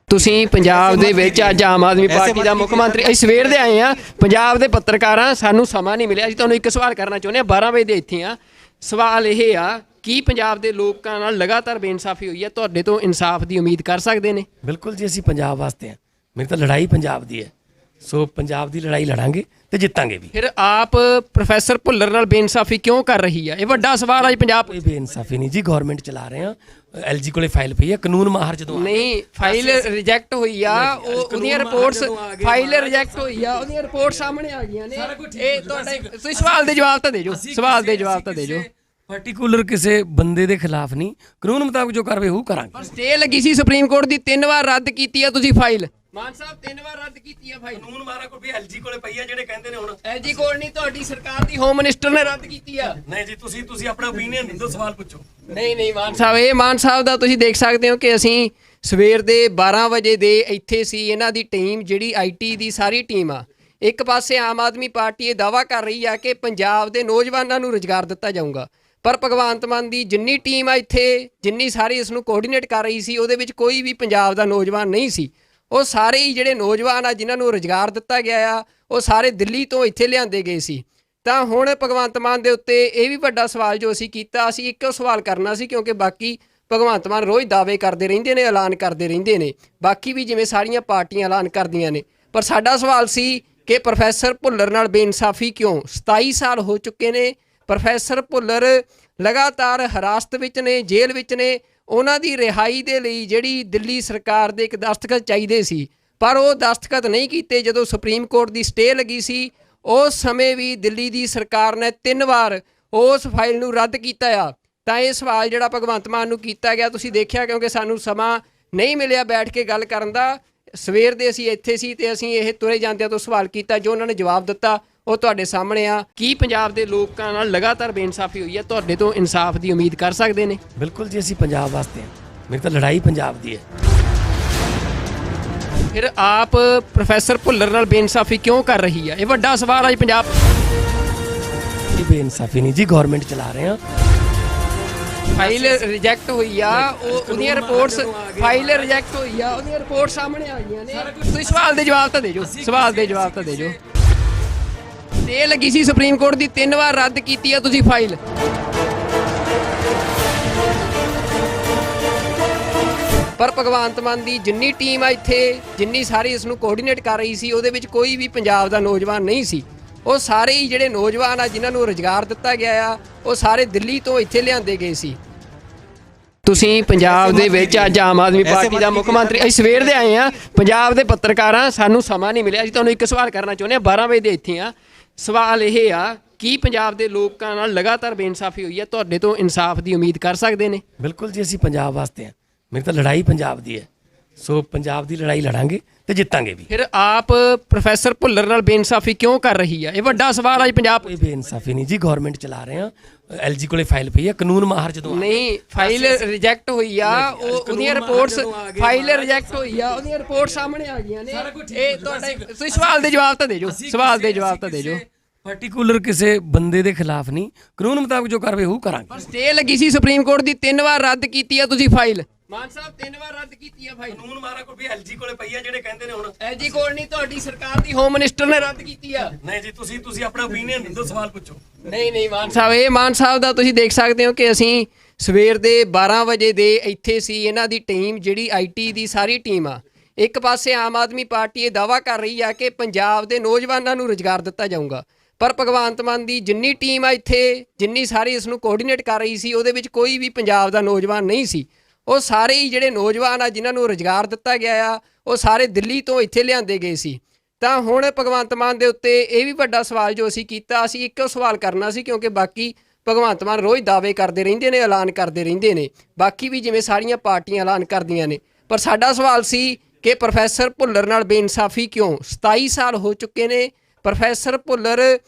ਤੁਸੀਂ ਪੰਜਾਬ ਦੇ ਵਿੱਚ ਅੱਜ ਆਮ ਆਦਮੀ ਪਾਰਟੀ ਦਾ ਮੁੱਖ ਮੰਤਰੀ, ਅਸੀਂ ਸਵੇਰ ਦੇ ਆਏ ਆ, ਪੰਜਾਬ ਦੇ ਪੱਤਰਕਾਰਾਂ, ਸਾਨੂੰ ਸਮਾਂ ਨਹੀਂ ਮਿਲਿਆ। ਅਸੀਂ ਤੁਹਾਨੂੰ ਇੱਕ ਸਵਾਲ ਕਰਨਾ ਚਾਹੁੰਦੇ ਹਾਂ, 12 ਵਜੇ ਦੇ ਇੱਥੇ ਆ। ਸਵਾਲ ਇਹ ਆ, ਕੀ ਪੰਜਾਬ ਦੇ ਲੋਕਾਂ ਨਾਲ ਲਗਾਤਾਰ ਬੇਇਨਸਾਫੀ ਹੋਈ ਹੈ? ਤੁਹਾਡੇ ਤੋਂ ਇਨਸਾਫ ਦੀ ਉਮੀਦ ਕਰ ਸਕਦੇ ਨੇ? ਬਿਲਕੁਲ ਜੀ, ਅਸੀਂ ਪੰਜਾਬ ਵਾਸਤੇ ਹਾਂ। ਮੇਰੀ ਤਾਂ ਲੜਾਈ ਪੰਜਾਬ ਦੀ ਹੈ, ਸੋ ਪੰਜਾਬ ਦੀ ਲੜਾਈ ਲੜਾਂਗੇ ਤੇ ਜਿੱਤਾਂਗੇ ਵੀ। ਫਿਰ ਆਪ ਪ੍ਰੋਫੈਸਰ ਭੁੱਲਰ ਨਾਲ ਬੇਇਨਸਾਫੀ ਕਿਉਂ ਕਰ ਰਹੀ ਹੈ? ਇਹ ਵੱਡਾ ਸਵਾਲ ਅੱਜ ਪੰਜਾਬ। ਕੋਈ ਬੇਇਨਸਾਫੀ ਨਹੀਂ ਜੀ, ਗਵਰਨਮੈਂਟ ਚਲਾ ਰਹੇ ਆ। ਐਲਜੀ ਕੋਲੇ ਫਾਈਲ ਪਈ ਹੈ, ਕਾਨੂੰਨ ਮਾਹਰ ਜਦੋਂ ਨਹੀਂ, ਫਾਈਲ ਰਿਜੈਕਟ ਹੋਈ ਆ, ਉਹਦੀਆਂ ਰਿਪੋਰਟਸ, ਫਾਈਲ ਰਿਜੈਕਟ ਹੋਈ ਆ, ਉਹਦੀਆਂ ਰਿਪੋਰਟ ਸਾਹਮਣੇ ਆ ਗਈਆਂ ਨੇ। ਇਹ ਤੁਹਾਡੇ, ਤੁਸੀਂ ਸਵਾਲ ਦੇ ਜਵਾਬ ਤਾਂ ਦੇ ਜੋ, ਸਵਾਲ ਦੇ ਜਵਾਬ ਤਾਂ ਦੇ ਜੋ। ਪਾਰਟਿਕੂਲਰ ਕਿਸੇ ਬੰਦੇ ਦੇ ਖਿਲਾਫ ਨਹੀਂ, ਕਾਨੂੰਨ ਮੁਤਾਬਕ ਜੋ ਕਾਰਵਾਈ ਹੋਊ ਕਰਾਂਗੇ। ਪਰ ਸਟੇ ਲੱਗੀ ਸੀ ਸੁਪਰੀਮ ਕੋਰਟ ਦੀ, 3 ਵਾਰ ਰੱਦ ਕੀਤੀ ਆ ਤੁਸੀਂ ਫਾਈਲ। ਮਾਨ ਸਾਹਿਬ 3 ਵਾਰ ਰੱਦ ਕੀਤੀ ਆ ਫਾਈਲ। ਕਾਨੂੰਨ ਮਾਹਰਾਂ ਕੋਲ ਵੀ ਐਲਜੀ ਕੋਲੇ ਪਈ ਆ, ਜਿਹੜੇ ਕਹਿੰਦੇ ਨੇ ਹੁਣ ਐਲਜੀ ਕੋਲ ਨਹੀਂ, ਤੁਹਾਡੀ ਸਰਕਾਰ ਦੀ ਹੋਮ ਮਿਨਿਸਟਰ ਨੇ ਰੱਦ ਕੀਤੀ ਆ। ਨਹੀਂ ਜੀ, ਤੁਸੀਂ ਆਪਣਾ ਓਪੀਨੀਅਨ ਦਿਓ, ਸਵਾਲ ਪੁੱਛੋ। ਨਹੀਂ ਮਾਨ ਸਾਹਿਬ, ਇਹ ਮਾਨ ਸਾਹਿਬ ਦਾ ਤੁਸੀਂ ਦੇਖ ਸਕਦੇ ਹੋ ਕਿ ਅਸੀਂ ਸਵੇਰ ਦੇ 12 ਵਜੇ ਦੇ ਇੱਥੇ ਸੀ। ਇਹਨਾਂ ਦੀ ਟੀਮ ਜਿਹੜੀ ਆਈਟੀ ਦੀ ਸਾਰੀ ਟੀਮ ਆ, ਇੱਕ ਪਾਸੇ ਆਮ ਆਦਮੀ ਪਾਰਟੀ ਇਹ ਦਾਅਵਾ ਕਰ ਰਹੀ ਆ ਕਿ ਪੰਜਾਬ ਦੇ ਨੌਜਵਾਨਾਂ ਨੂੰ ਰੁਜ਼ਗਾਰ ਦਿੱਤਾ ਜਾਊਗਾ, ਪਰ ਭਗਵੰਤ ਮਾਨ ਦੀ ਜਿੰਨੀ ਟੀਮ ਆ ਇੱਥੇ, ਜਿੰਨੀ ਸਾਰੀ ਇਸ ਨੂੰ ਕੋਆਰਡੀਨੇਟ ਕਰ ਰਹੀ ਸੀ, ਉਹਦੇ ਵਿੱਚ ਕੋਈ ਵੀ ਪੰਜਾਬ ਦਾ ਨੌਜਵਾਨ ਨਹੀਂ ਸੀ। ਉਹ ਸਾਰੇ ਹੀ ਜਿਹੜੇ ਨੌਜਵਾਨ ਆ ਜਿਨ੍ਹਾਂ ਨੂੰ ਰੁਜ਼ਗਾਰ ਦਿੱਤਾ ਗਿਆ ਆ, ਉਹ ਸਾਰੇ ਦਿੱਲੀ ਤੋਂ ਇੱਥੇ ਲਿਆਂਦੇ ਗਏ ਸੀ। ਤਾਂ ਹੁਣ ਭਗਵੰਤ ਮਾਨ ਦੇ ਉੱਤੇ ਇਹ ਵੀ ਵੱਡਾ ਸਵਾਲ ਜੋ ਅਸੀਂ ਕੀਤਾ, ਅਸੀਂ ਇੱਕੋ ਸਵਾਲ ਕਰਨਾ ਸੀ, ਕਿਉਂਕਿ ਬਾਕੀ ਭਗਵੰਤ ਮਾਨ ਰੋਜ਼ ਦਾਅਵੇ ਕਰਦੇ ਰਹਿੰਦੇ ਨੇ, ਐਲਾਨ ਕਰਦੇ ਰਹਿੰਦੇ ਨੇ, ਬਾਕੀ ਵੀ ਜਿਵੇਂ ਸਾਰੀਆਂ ਪਾਰਟੀਆਂ ਐਲਾਨ ਕਰਦੀਆਂ ਨੇ। ਪਰ ਸਾਡਾ ਸਵਾਲ ਸੀ ਕਿ ਪ੍ਰੋਫੈਸਰ ਭੁੱਲਰ ਨਾਲ ਬੇਇਨਸਾਫੀ ਕਿਉਂ? 27 ਸਾਲ ਹੋ ਚੁੱਕੇ ਨੇ, ਪ੍ਰੋਫੈਸਰ ਭੁੱਲਰ ਲਗਾਤਾਰ ਹਿਰਾਸਤ ਵਿੱਚ ਨੇ, ਜੇਲ੍ਹ ਵਿੱਚ ਨੇ। ਉਹਨਾਂ ਦੀ ਰਿਹਾਈ ਦੇ ਲਈ ਜਿਹੜੀ ਦਿੱਲੀ ਸਰਕਾਰ ਦੇ ਇੱਕ ਦਸਤਖਤ ਚਾਹੀਦੇ ਸੀ, ਪਰ ਉਹ ਦਸਤਖਤ ਨਹੀਂ ਕੀਤੇ। ਜਦੋਂ ਸੁਪਰੀਮ ਕੋਰਟ ਦੀ ਸਟੇ ਲੱਗੀ ਸੀ, ਉਸ ਸਮੇਂ ਵੀ ਦਿੱਲੀ ਦੀ ਸਰਕਾਰ ਨੇ 3 ਵਾਰ ਉਸ ਫਾਈਲ ਨੂੰ ਰੱਦ ਕੀਤਾ ਆ। ਤਾਂ ਇਹ ਸਵਾਲ ਜਿਹੜਾ ਭਗਵੰਤ ਮਾਨ ਨੂੰ ਕੀਤਾ ਗਿਆ, ਤੁਸੀਂ ਦੇਖਿਆ, ਕਿਉਂਕਿ ਸਾਨੂੰ ਸਮਾਂ ਨਹੀਂ ਮਿਲਿਆ ਬੈਠ ਕੇ ਗੱਲ ਕਰਨ ਦਾ। ਸਵੇਰ ਦੇ ਅਸੀਂ ਇੱਥੇ ਸੀ ਤੇ ਅਸੀਂ ਇਹ ਤੁਰੇ ਜਾਂਦਿਆਂ ਤੋਂ ਸਵਾਲ ਕੀਤਾ, ਜੋ ਉਹਨਾਂ ਨੇ ਜਵਾਬ ਦਿੱਤਾ ਉਹ ਤੁਹਾਡੇ ਸਾਹਮਣੇ ਆ। ਕੀ ਪੰਜਾਬ ਦੇ ਲੋਕਾਂ ਨਾਲ ਲਗਾਤਾਰ ਬੇਇਨਸਾਫੀ ਹੋਈ ਹੈ? ਤੁਹਾਡੇ ਤੋਂ ਇਨਸਾਫ ਦੀ ਉਮੀਦ ਕਰ ਸਕਦੇ ਨੇ? ਬਿਲਕੁਲ ਜੀ, ਅਸੀਂ ਪੰਜਾਬ ਵਾਸਤੇ ਹਾਂ। ਮੇਰੀ ਤਾਂ ਲੜਾਈ ਪੰਜਾਬ ਦੀ ਹੈ। ਫਿਰ ਆਪ ਪ੍ਰੋਫੈਸਰ ਭੁੱਲਰ ਨਾਲ ਬੇਇਨਸਾਫੀ ਕਿਉਂ ਕਰ ਰਹੀ ਹੈ? ਇਹ ਵੱਡਾ ਸਵਾਲ ਹੈ ਪੰਜਾਬ। ਇਹ ਬੇਇਨਸਾਫੀ ਨਹੀਂ ਜੀ, ਗਵਰਨਮੈਂਟ ਚਲਾ ਰਹੇ ਹਾਂ। ਫਾਈਲ ਰਿਜੈਕਟ ਹੋਈ ਆ, ਉਹਦੀਆਂ ਰਿਪੋਰਟਸ, ਫਾਈਲ ਰਿਜੈਕਟ ਹੋਈ ਆ, ਉਹਦੀਆਂ ਰਿਪੋਰਟ ਸਾਹਮਣੇ ਆ ਗਈਆਂ ਨੇ। ਤੁਸੀਂ ਸਵਾਲ ਦੇ ਜਵਾਬ ਤਾਂ ਦੇ ਜੋ, ਸਵਾਲ ਦੇ ਜਵਾਬ ਤਾਂ ਦੇ ਜੋ। ਤੇ ਲੱਗੀ ਸੀ ਸੁਪਰੀਮ ਕੋਰਟ ਦੀ 3 ਵਾਰ ਰੱਦ ਕੀਤੀ ਆ ਤੁਸੀਂ ਫਾਈਲ। ਪਰ ਭਗਵੰਤ ਮਾਨ ਦੀ ਜਿੰਨੀ ਟੀਮ ਆ ਇੱਥੇ, ਜਿੰਨੀ ਸਾਰੀ ਇਸ ਨੂੰ ਕੋਆਰਡੀਨੇਟ ਕਰ ਰਹੀ ਸੀ, ਉਹਦੇ ਵਿੱਚ ਕੋਈ ਵੀ ਪੰਜਾਬ ਦਾ ਨੌਜਵਾਨ ਨਹੀਂ ਸੀ। ਉਹ ਸਾਰੇ ਹੀ ਜਿਹੜੇ ਨੌਜਵਾਨ ਆ ਜਿਨ੍ਹਾਂ ਨੂੰ ਰੁਜ਼ਗਾਰ ਦਿੱਤਾ ਗਿਆ ਆ, ਉਹ ਸਾਰੇ ਦਿੱਲੀ ਤੋਂ ਇੱਥੇ ਲਿਆਂਦੇ ਗਏ ਸੀ। ਤੁਸੀਂ ਪੰਜਾਬ ਦੇ ਵਿੱਚ ਅੱਜ ਆਮ ਆਦਮੀ ਪਾਰਟੀ ਦਾ ਮੁੱਖ ਮੰਤਰੀ, ਅਸੀਂ ਸਵੇਰ ਦੇ ਆਏ ਆ, ਪੰਜਾਬ ਦੇ ਪੱਤਰਕਾਰਾਂ, ਸਾਨੂੰ ਸਮਾਂ ਨਹੀਂ ਮਿਲਿਆ। ਅਸੀਂ ਤੁਹਾਨੂੰ ਇੱਕ ਸਵਾਲ ਕਰਨਾ ਚਾਹੁੰਦੇ ਹਾਂ, 12 ਵਜੇ ਦੇ ਇੱਥੇ ਆ। ਸਵਾਲ ਇਹ ਆ, ਕੀ ਪੰਜਾਬ ਦੇ ਲੋਕਾਂ ਨਾਲ ਲਗਾਤਾਰ ਬੇਇਨਸਾਫੀ ਹੋਈ ਹੈ? ਤੁਹਾਡੇ ਤੋਂ ਇਨਸਾਫ ਦੀ ਉਮੀਦ ਕਰ ਸਕਦੇ ਨੇ? ਬਿਲਕੁਲ ਜੀ, ਅਸੀਂ ਪੰਜਾਬ ਵਾਸਤੇ ਹਾਂ। ਮੇਰੀ ਤਾਂ ਲੜਾਈ ਪੰਜਾਬ ਦੀ ਹੈ। ਸੋ ਪੰਜਾਬ ਦੀ ਲੜਾਈ ਲੜਾਂਗੇ ਤੇ ਜਿੱਤਾਂਗੇ ਵੀ। ਫਿਰ ਆਪ ਪ੍ਰੋਫੈਸਰ ਭੁੱਲਰ ਨਾਲ ਬੇਇਨਸਾਫੀ ਕਿਉਂ ਕਰ ਰਹੀ ਹੈ? ਇਹ ਵੱਡਾ ਸਵਾਲ ਹੈ ਪੰਜਾਬ। ਕੋਈ ਬੇਇਨਸਾਫੀ ਨਹੀਂ ਜੀ, ਗਵਰਨਮੈਂਟ ਚਲਾ ਰਹੇ ਹਾਂ। ਐਲਜੀ ਕੋਲੇ ਫਾਈਲ ਪਈ ਹੈ, ਕਾਨੂੰਨ ਮਾਹਰ ਜਦੋਂ ਨਹੀਂ, ਫਾਈਲ ਰਿਜੈਕਟ ਹੋਈ ਆ, ਉਹਦੀਆਂ ਰਿਪੋਰਟਸ, ਫਾਈਲ ਰਿਜੈਕਟ ਹੋਈ ਆ, ਉਹਦੀਆਂ ਰਿਪੋਰਟ ਸਾਹਮਣੇ ਆ ਗਈਆਂ ਨੇ। ਇਹ ਤੁਹਾਡੇ, ਤੁਸੀਂ ਸਵਾਲ ਦੇ ਜਵਾਬ ਤਾਂ ਦੇ ਜੋ, ਸਵਾਲ ਦੇ ਜਵਾਬ ਤਾਂ ਦੇ ਜੋ। ਪਾਰਟਿਕੂਲਰ ਕਿਸੇ ਬੰਦੇ ਦੇ ਖਿਲਾਫ ਨਹੀਂ, ਕਾਨੂੰਨ ਮੁਤਾਬਕ ਜੋ ਕਾਰਵਾਈ ਉਹ ਕਰਾਂਗੇ। ਸਟੇ ਲੱਗੀ ਸੀ ਸੁਪਰੀਮ ਕੋਰਟ ਦੀ, 3 ਵਾਰ ਰੱਦ ਕੀਤੀ ਆ ਤੁਸੀਂ ਫਾਈਲ। ਮਾਨ ਸਾਹਿਬ 3 ਵਾਰ ਰੱਦ ਕੀਤੀ ਆ ਫਾਈਲ। ਕਾਨੂੰਨ ਮਾਹਰਾਂ ਕੋਲ ਵੀ ਐਲਜੀ ਕੋਲੇ ਪਈ ਆ, ਜਿਹੜੇ ਕਹਿੰਦੇ ਨੇ ਹੁਣ ਐਲਜੀ ਕੋਲ ਨਹੀਂ, ਤੁਹਾਡੀ ਸਰਕਾਰ ਦੀ ਹੋਮ ਮਿਨਿਸਟਰ ਨੇ ਰੱਦ ਕੀਤੀ ਆ। ਨਹੀਂ ਜੀ, ਤੁਸੀਂ ਆਪਣਾ ਓਪੀਨੀਅਨ ਦਿਓ, ਸਵਾਲ ਪੁੱਛੋ। ਨਹੀਂ ਮਾਨ ਸਾਹਿਬ, ਇਹ ਮਾਨ ਸਾਹਿਬ ਦਾ ਤੁਸੀਂ ਦੇਖ ਸਕਦੇ ਹੋ ਕਿ ਅਸੀਂ ਸਵੇਰ ਦੇ 12 ਵਜੇ ਦੇ ਇੱਥੇ ਸੀ। ਇਹਨਾਂ ਦੀ ਟੀਮ, ਜਿਹੜੀ ਆਈਟੀ ਦੀ ਸਾਰੀ ਟੀਮ ਆ, ਇੱਕ ਪਾਸੇ ਆਮ ਆਦਮੀ ਪਾਰਟੀ ਇਹ ਦਾਅਵਾ ਕਰ ਰਹੀ ਆ ਕਿ ਪੰਜਾਬ ਦੇ ਨੌਜਵਾਨਾਂ ਨੂੰ ਰੁਜ਼ਗਾਰ ਦਿੱਤਾ ਜਾਊਗਾ, ਪਰ ਭਗਵੰਤ ਮਾਨ ਦੀ ਜਿੰਨੀ ਟੀਮ ਆ ਇੱਥੇ, ਜਿੰਨੀ ਸਾਰੀ ਇਸ ਨੂੰ ਕੋਆਰਡੀਨੇਟ ਕਰ ਰਹੀ ਸੀ, ਉਹਦੇ ਵਿੱਚ ਕੋਈ ਵੀ ਪੰਜਾਬ ਦਾ ਨੌਜਵਾਨ ਨਹੀਂ ਸੀ। ਉਹ ਸਾਰੇ ਹੀ ਜਿਹੜੇ ਨੌਜਵਾਨ ਆ ਜਿਨ੍ਹਾਂ ਨੂੰ ਰੁਜ਼ਗਾਰ ਦਿੱਤਾ ਗਿਆ ਆ, ਉਹ ਸਾਰੇ ਦਿੱਲੀ ਤੋਂ ਇੱਥੇ ਲਿਆਂਦੇ ਗਏ ਸੀ। ਤਾਂ ਹੁਣ ਭਗਵੰਤ ਮਾਨ ਦੇ ਉੱਤੇ ਇਹ ਵੀ ਵੱਡਾ ਸਵਾਲ ਜੋ ਅਸੀਂ ਕੀਤਾ, ਅਸੀਂ ਇੱਕੋ ਸਵਾਲ ਕਰਨਾ ਸੀ, ਕਿਉਂਕਿ ਬਾਕੀ ਭਗਵੰਤ ਮਾਨ ਰੋਜ਼ ਦਾਅਵੇ ਕਰਦੇ ਰਹਿੰਦੇ ਨੇ, ਐਲਾਨ ਕਰਦੇ ਰਹਿੰਦੇ ਨੇ, ਬਾਕੀ ਵੀ ਜਿਵੇਂ ਸਾਰੀਆਂ ਪਾਰਟੀਆਂ ਐਲਾਨ ਕਰਦੀਆਂ ਨੇ। ਪਰ ਸਾਡਾ ਸਵਾਲ ਸੀ ਕਿ ਪ੍ਰੋਫੈਸਰ ਭੁੱਲਰ ਨਾਲ ਬੇਇਨਸਾਫੀ ਕਿਉਂ? 27 ਸਾਲ ਹੋ ਚੁੱਕੇ ਨੇ, ਪ੍ਰੋਫੈਸਰ ਭੁੱਲਰ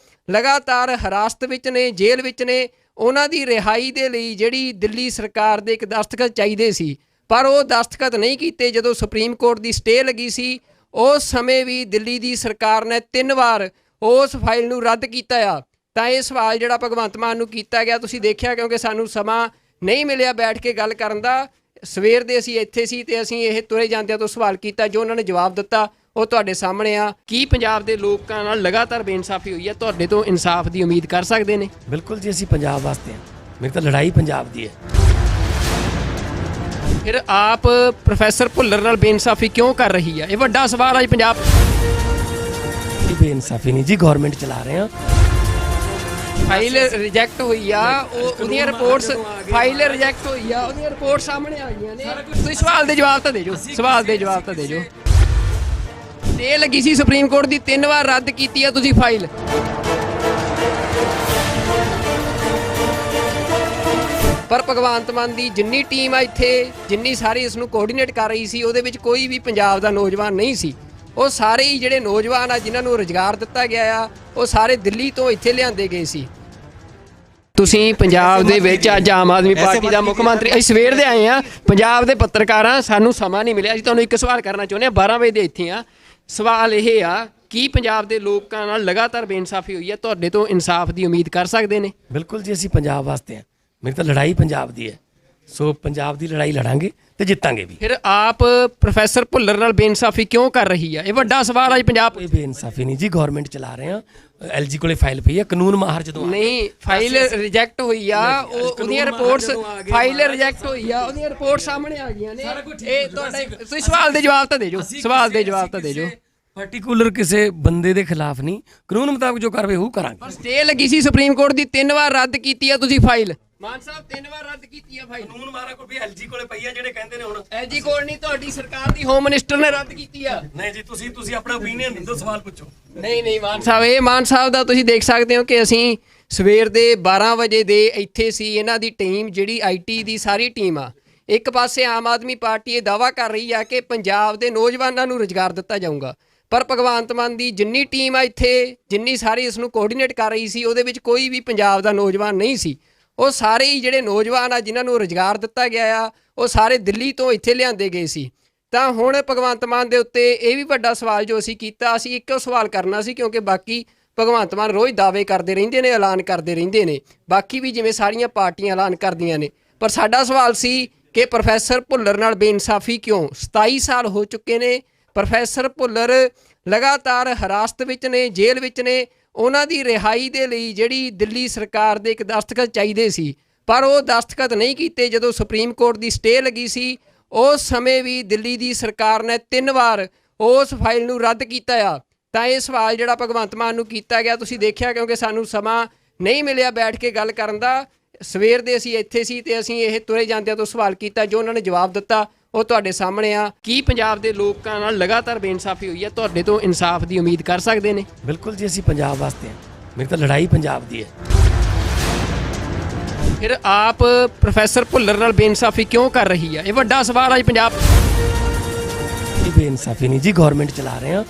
ਲਗਾਤਾਰ ਹਿਰਾਸਤ ਵਿੱਚ ਨੇ, ਜੇਲ੍ਹ ਵਿੱਚ ਨੇ। ਉਹਨਾਂ ਦੀ ਰਿਹਾਈ ਦੇ ਲਈ ਜਿਹੜੀ ਦਿੱਲੀ ਸਰਕਾਰ ਦੇ ਇੱਕ ਦਸਤਖਤ ਚਾਹੀਦੇ ਸੀ, ਪਰ ਉਹ ਦਸਤਖਤ ਨਹੀਂ ਕੀਤੇ। ਜਦੋਂ ਸੁਪਰੀਮ ਕੋਰਟ ਦੀ ਸਟੇ ਲੱਗੀ ਸੀ, ਉਸ ਸਮੇਂ ਵੀ ਦਿੱਲੀ ਦੀ ਸਰਕਾਰ ਨੇ 3 ਵਾਰ ਉਸ ਫਾਈਲ ਨੂੰ ਰੱਦ ਕੀਤਾ ਆ। ਤਾਂ ਇਹ ਸਵਾਲ ਜਿਹੜਾ ਭਗਵੰਤ ਮਾਨ ਨੂੰ ਕੀਤਾ ਗਿਆ, ਤੁਸੀਂ ਦੇਖਿਆ, ਕਿਉਂਕਿ ਸਾਨੂੰ ਸਮਾਂ ਨਹੀਂ ਮਿਲਿਆ ਬੈਠ ਕੇ ਗੱਲ ਕਰਨ ਦਾ। ਸਵੇਰ ਦੇ ਅਸੀਂ ਇੱਥੇ ਸੀ ਤੇ ਅਸੀਂ ਇਹ ਤੁਰੇ ਜਾਂਦਿਆਂ ਤੋਂ ਸਵਾਲ ਕੀਤਾ, ਜੋ ਉਹਨਾਂ ਨੇ ਜਵਾਬ ਦਿੱਤਾ ਉਹ ਤੁਹਾਡੇ ਸਾਹਮਣੇ ਆ। ਕੀ ਪੰਜਾਬ ਦੇ ਲੋਕਾਂ ਨਾਲ ਲਗਾਤਾਰ ਬੇਇਨਸਾਫੀ ਹੋਈ ਹੈ? ਤੁਹਾਡੇ ਤੋਂ ਇਨਸਾਫ ਦੀ ਉਮੀਦ ਕਰ ਸਕਦੇ ਨੇ? ਬਿਲਕੁਲ ਜੀ, ਅਸੀਂ ਪੰਜਾਬ ਵਾਸਤੇ ਹਾਂ। ਮੇਰੀ ਤਾਂ ਲੜਾਈ ਪੰਜਾਬ ਦੀ ਹੈ। ਫਿਰ ਆਪ ਪ੍ਰੋਫੈਸਰ ਭੁੱਲਰ ਨਾਲ ਬੇਇਨਸਾਫੀ ਕਿਉਂ ਕਰ ਰਹੀ ਹੈ? ਇਹ ਵੱਡਾ ਸਵਾਲ ਹੈ ਪੰਜਾਬ। ਇਹ ਬੇਇਨਸਾਫੀ ਨਹੀਂ ਜੀ, ਗਵਰਨਮੈਂਟ ਚਲਾ ਰਹੇ ਹਾਂ। ਫਾਈਲ ਰਿਜੈਕਟ ਹੋਈ ਆ, ਉਹਦੀਆਂ ਰਿਪੋਰਟਸ, ਫਾਈਲ ਰਿਜੈਕਟ ਹੋਈ ਆ, ਉਹਦੀਆਂ ਰਿਪੋਰਟ ਸਾਹਮਣੇ ਆ ਗਈਆਂ ਨੇ। ਤੁਸੀਂ ਸਵਾਲ ਦੇ ਜਵਾਬ ਤਾਂ ਦੇ ਜੋ, ਸਵਾਲ ਦੇ ਜਵਾਬ ਤਾਂ ਦੇ ਜੋ। ਤੇ ਲੱਗੀ ਸੀ ਸੁਪਰੀਮ ਕੋਰਟ ਦੀ, 3 ਵਾਰ ਰੱਦ ਕੀਤੀ ਆ ਤੁਸੀਂ ਫਾਈਲ। ਪਰ ਭਗਵੰਤ ਮਾਨ ਦੀ ਜਿੰਨੀ ਟੀਮ ਆ ਇੱਥੇ, ਜਿੰਨੀ ਸਾਰੀ ਇਸ ਨੂੰ ਕੋਆਰਡੀਨੇਟ ਕਰ ਰਹੀ ਸੀ, ਉਹਦੇ ਵਿੱਚ ਕੋਈ ਵੀ ਪੰਜਾਬ ਦਾ ਨੌਜਵਾਨ ਨਹੀਂ ਸੀ। ਉਹ ਸਾਰੇ ਹੀ ਜਿਹੜੇ ਨੌਜਵਾਨ ਆ ਜਿਨ੍ਹਾਂ ਨੂੰ ਰੁਜ਼ਗਾਰ ਦਿੱਤਾ ਗਿਆ ਆ, ਉਹ ਸਾਰੇ ਦਿੱਲੀ ਤੋਂ ਇੱਥੇ ਲਿਆਂਦੇ ਗਏ ਸੀ। ਤੁਸੀਂ ਪੰਜਾਬ ਦੇ ਵਿੱਚ ਅੱਜ ਆਮ ਆਦਮੀ ਪਾਰਟੀ ਦਾ ਮੁੱਖ ਮੰਤਰੀ, ਅਸੀਂ ਸਵੇਰ ਦੇ ਆਏ ਆ, ਪੰਜਾਬ ਦੇ ਪੱਤਰਕਾਰਾਂ, ਸਾਨੂੰ ਸਮਾਂ ਨਹੀਂ ਮਿਲਿਆ। ਅਸੀਂ ਤੁਹਾਨੂੰ ਇੱਕ ਸਵਾਲ ਕਰਨਾ ਚਾਹੁੰਦੇ ਹਾਂ, 12 ਵਜੇ ਦੇ ਇੱਥੇ ਆ। ਸਵਾਲ ਇਹ ਆ, ਕੀ ਪੰਜਾਬ ਦੇ ਲੋਕਾਂ ਨਾਲ ਲਗਾਤਾਰ ਬੇਇਨਸਾਫੀ ਹੋਈ ਹੈ? ਤੁਹਾਡੇ ਤੋਂ ਇਨਸਾਫ ਦੀ ਉਮੀਦ ਕਰ ਸਕਦੇ ਨੇ? ਬਿਲਕੁਲ ਜੀ, ਅਸੀਂ ਪੰਜਾਬ ਵਾਸਤੇ ਹਾਂ। ਮੇਰੀ ਤਾਂ ਲੜਾਈ ਪੰਜਾਬ ਦੀ ਹੈ। ਸੋ ਪੰਜਾਬ ਦੀ ਲੜਾਈ ਲੜਾਂਗੇ ਤੇ ਜਿੱਤਾਂਗੇ ਵੀ। ਫਿਰ ਆਪ ਪ੍ਰੋਫੈਸਰ ਭੁੱਲਰ ਨਾਲ ਬੇਇਨਸਾਫੀ ਕਿਉਂ ਕਰ ਰਹੀ ਹੈ? ਇਹ ਵੱਡਾ ਸਵਾਲ ਹੈ ਪੰਜਾਬ। ਕੋਈ ਬੇਇਨਸਾਫੀ ਨਹੀਂ ਜੀ, ਗਵਰਨਮੈਂਟ ਚਲਾ ਰਹੇ ਹਾਂ। ਐਲਜੀ ਕੋਲੇ ਫਾਈਲ ਪਈ ਹੈ, ਕਾਨੂੰਨ ਮਾਹਰ ਜਦੋਂ ਨਹੀਂ, ਫਾਈਲ ਰਿਜੈਕਟ ਹੋਈ ਆ, ਉਹਦੀਆਂ ਰਿਪੋਰਟਸ, ਫਾਈਲ ਰਿਜੈਕਟ ਹੋਈ ਆ, ਉਹਦੀਆਂ ਰਿਪੋਰਟ ਸਾਹਮਣੇ ਆ ਗਈਆਂ ਨੇ। ਇਹ ਤੁਹਾਡੇ, ਤੁਸੀਂ ਸਵਾਲ ਦੇ ਜਵਾਬ ਤਾਂ ਦੇ ਜੋ, ਸਵਾਲ ਦੇ ਜਵਾਬ ਤਾਂ ਦੇ ਜੋ। ਪਾਰਟਿਕੂਲਰ ਕਿਸੇ ਬੰਦੇ ਦੇ ਖਿਲਾਫ ਨਹੀਂ, ਕਾਨੂੰਨ ਮੁਤਾਬਕ ਜੋ ਕਾਰਵਾਈ ਉਹ ਕਰਾਂਗੇ। ਸਟੇ ਲੱਗੀ ਸੀ ਸੁਪਰੀਮ ਕੋਰਟ ਦੀ, 3 ਵਾਰ ਰੱਦ ਕੀਤੀ ਆ ਤੁਸੀਂ ਫਾਈਲ। ਮਾਨ ਸਾਹਿਬ 3 ਵਾਰ ਰੱਦ ਕੀਤੀ ਆ ਫਾਈਲ। ਕਾਨੂੰਨ ਮਾਰਾ ਕੋਈ ਵੀ ਐਲਜੀ ਕੋਲੇ ਪਈ ਆ ਜਿਹੜੇ ਕਹਿੰਦੇ ਨੇ ਹੁਣ ਐਲਜੀ ਕੋਲ ਨਹੀਂ, ਤੁਹਾਡੀ ਸਰਕਾਰ ਦੀ ਹੋਮ ਮਿਨਿਸਟਰ ਨੇ ਰੱਦ ਕੀਤੀ ਆ। ਨਹੀਂ ਜੀ, ਤੁਸੀਂ ਆਪਣਾ ਓਪੀਨੀਅਨ ਦਿਓ, ਸਵਾਲ ਪੁੱਛੋ। ਨਹੀਂ ਮਾਨ ਸਾਹਿਬ, ਇਹ ਮਾਨ ਸਾਹਿਬ ਦਾ ਤੁਸੀਂ ਦੇਖ ਸਕਦੇ ਹੋ ਕਿ ਅਸੀਂ ਸਵੇਰ ਦੇ 12 ਵਜੇ ਦੇ ਇੱਥੇ ਸੀ। ਇਹਨਾਂ ਦੀ ਟੀਮ ਜਿਹੜੀ ਆਈਟੀ ਦੀ ਸਾਰੀ ਟੀਮ ਆ, ਇੱਕ ਪਾਸੇ ਆਮ ਆਦਮੀ ਪਾਰਟੀ ਇਹ ਦਾਅਵਾ ਕਰ ਰਹੀ ਆ ਕਿ ਪੰਜਾਬ ਦੇ ਨੌਜਵਾਨਾਂ ਨੂੰ ਰੁਜ਼ਗਾਰ ਦਿੱਤਾ ਜਾਊਗਾ, ਪਰ ਭਗਵੰਤ ਮਾਨ ਦੀ ਜਿੰਨੀ ਟੀਮ ਆ ਇੱਥੇ, ਜਿੰਨੀ ਸਾਰੀ ਇਸ ਨੂੰ ਕੋਆਰਡੀਨੇਟ ਕਰ ਰਹੀ ਸੀ, ਉਹਦੇ ਵਿੱਚ ਕੋਈ ਵੀ ਪੰਜਾਬ ਦਾ ਨੌਜਵਾਨ ਨਹੀਂ ਸੀ। ਉਹ ਸਾਰੇ ਹੀ ਜਿਹੜੇ ਨੌਜਵਾਨ ਆ ਜਿਨ੍ਹਾਂ ਨੂੰ ਰੁਜ਼ਗਾਰ ਦਿੱਤਾ ਗਿਆ ਆ, ਉਹ ਸਾਰੇ ਦਿੱਲੀ ਤੋਂ ਇੱਥੇ ਲਿਆਂਦੇ ਗਏ ਸੀ। ਤਾਂ ਹੁਣ ਭਗਵੰਤ ਮਾਨ ਦੇ ਉੱਤੇ ਇਹ ਵੀ ਵੱਡਾ ਸਵਾਲ ਜੋ ਅਸੀਂ ਕੀਤਾ, ਅਸੀਂ ਇੱਕੋ ਸਵਾਲ ਕਰਨਾ ਸੀ, ਕਿਉਂਕਿ ਬਾਕੀ ਭਗਵੰਤ ਮਾਨ ਰੋਜ਼ ਦਾਅਵੇ ਕਰਦੇ ਰਹਿੰਦੇ ਨੇ, ਐਲਾਨ ਕਰਦੇ ਰਹਿੰਦੇ ਨੇ, ਬਾਕੀ ਵੀ ਜਿਵੇਂ ਸਾਰੀਆਂ ਪਾਰਟੀਆਂ ਐਲਾਨ ਕਰਦੀਆਂ ਨੇ। ਪਰ ਸਾਡਾ ਸਵਾਲ ਸੀ ਕਿ ਪ੍ਰੋਫੈਸਰ ਭੁੱਲਰ ਨਾਲ ਬੇਇਨਸਾਫੀ ਕਿਉਂ? 27 ਸਾਲ ਹੋ ਚੁੱਕੇ ਨੇ, ਪ੍ਰੋਫੈਸਰ ਭੁੱਲਰ ਲਗਾਤਾਰ ਹਿਰਾਸਤ ਵਿੱਚ ਨੇ, ਜੇਲ੍ਹ ਵਿੱਚ ਨੇ। ਉਹਨਾਂ ਦੀ ਰਿਹਾਈ ਦੇ ਲਈ ਜਿਹੜੀ ਦਿੱਲੀ ਸਰਕਾਰ ਦੇ ਇੱਕ ਦਸਤਖਤ ਚਾਹੀਦੇ ਸੀ, ਪਰ ਉਹ ਦਸਤਖਤ ਨਹੀਂ ਕੀਤੇ। ਜਦੋਂ ਸੁਪਰੀਮ ਕੋਰਟ ਦੀ ਸਟੇ ਲੱਗੀ ਸੀ, ਉਸ ਸਮੇਂ ਵੀ ਦਿੱਲੀ ਦੀ ਸਰਕਾਰ ਨੇ 3 ਵਾਰ ਉਸ ਫਾਈਲ ਨੂੰ ਰੱਦ ਕੀਤਾ ਆ। ਤਾਂ ਇਹ ਸਵਾਲ ਜਿਹੜਾ ਭਗਵੰਤ ਮਾਨ ਨੂੰ ਕੀਤਾ ਗਿਆ, ਤੁਸੀਂ ਦੇਖਿਆ, ਕਿਉਂਕਿ ਸਾਨੂੰ ਸਮਾਂ ਨਹੀਂ ਮਿਲਿਆ ਬੈਠ ਕੇ ਗੱਲ ਕਰਨ ਦਾ। ਸਵੇਰ ਦੇ ਅਸੀਂ ਇੱਥੇ ਸੀ ਤੇ ਅਸੀਂ ਇਹ ਤੁਰੇ ਜਾਂਦਿਆਂ ਤੋਂ ਸਵਾਲ ਕੀਤਾ, ਜੋ ਉਹਨਾਂ ਨੇ ਜਵਾਬ ਦਿੱਤਾ ਉਹ ਤੁਹਾਡੇ ਸਾਹਮਣੇ ਆ। ਕੀ ਪੰਜਾਬ ਦੇ ਲੋਕਾਂ ਨਾਲ ਲਗਾਤਾਰ ਬੇਇਨਸਾਫੀ ਹੋਈ ਹੈ? ਤੁਹਾਡੇ ਤੋਂ ਇਨਸਾਫ ਦੀ ਉਮੀਦ ਕਰ ਸਕਦੇ ਨੇ? ਬਿਲਕੁਲ ਜੀ, ਅਸੀਂ ਪੰਜਾਬ ਵਾਸਤੇ ਹਾਂ। ਮੇਰੀ ਤਾਂ ਲੜਾਈ ਪੰਜਾਬ ਦੀ ਹੈ। ਫਿਰ ਆਪ ਪ੍ਰੋਫੈਸਰ ਭੁੱਲਰ ਨਾਲ ਬੇਇਨਸਾਫੀ ਕਿਉਂ ਕਰ ਰਹੀ ਹੈ? ਇਹ ਵੱਡਾ ਸਵਾਲ ਅੱਜ ਪੰਜਾਬ। ਇਹ ਬੇਇਨਸਾਫੀ ਨਹੀਂ ਜੀ, ਗਵਰਨਮੈਂਟ ਚਲਾ ਰਹੇ ਹਾਂ।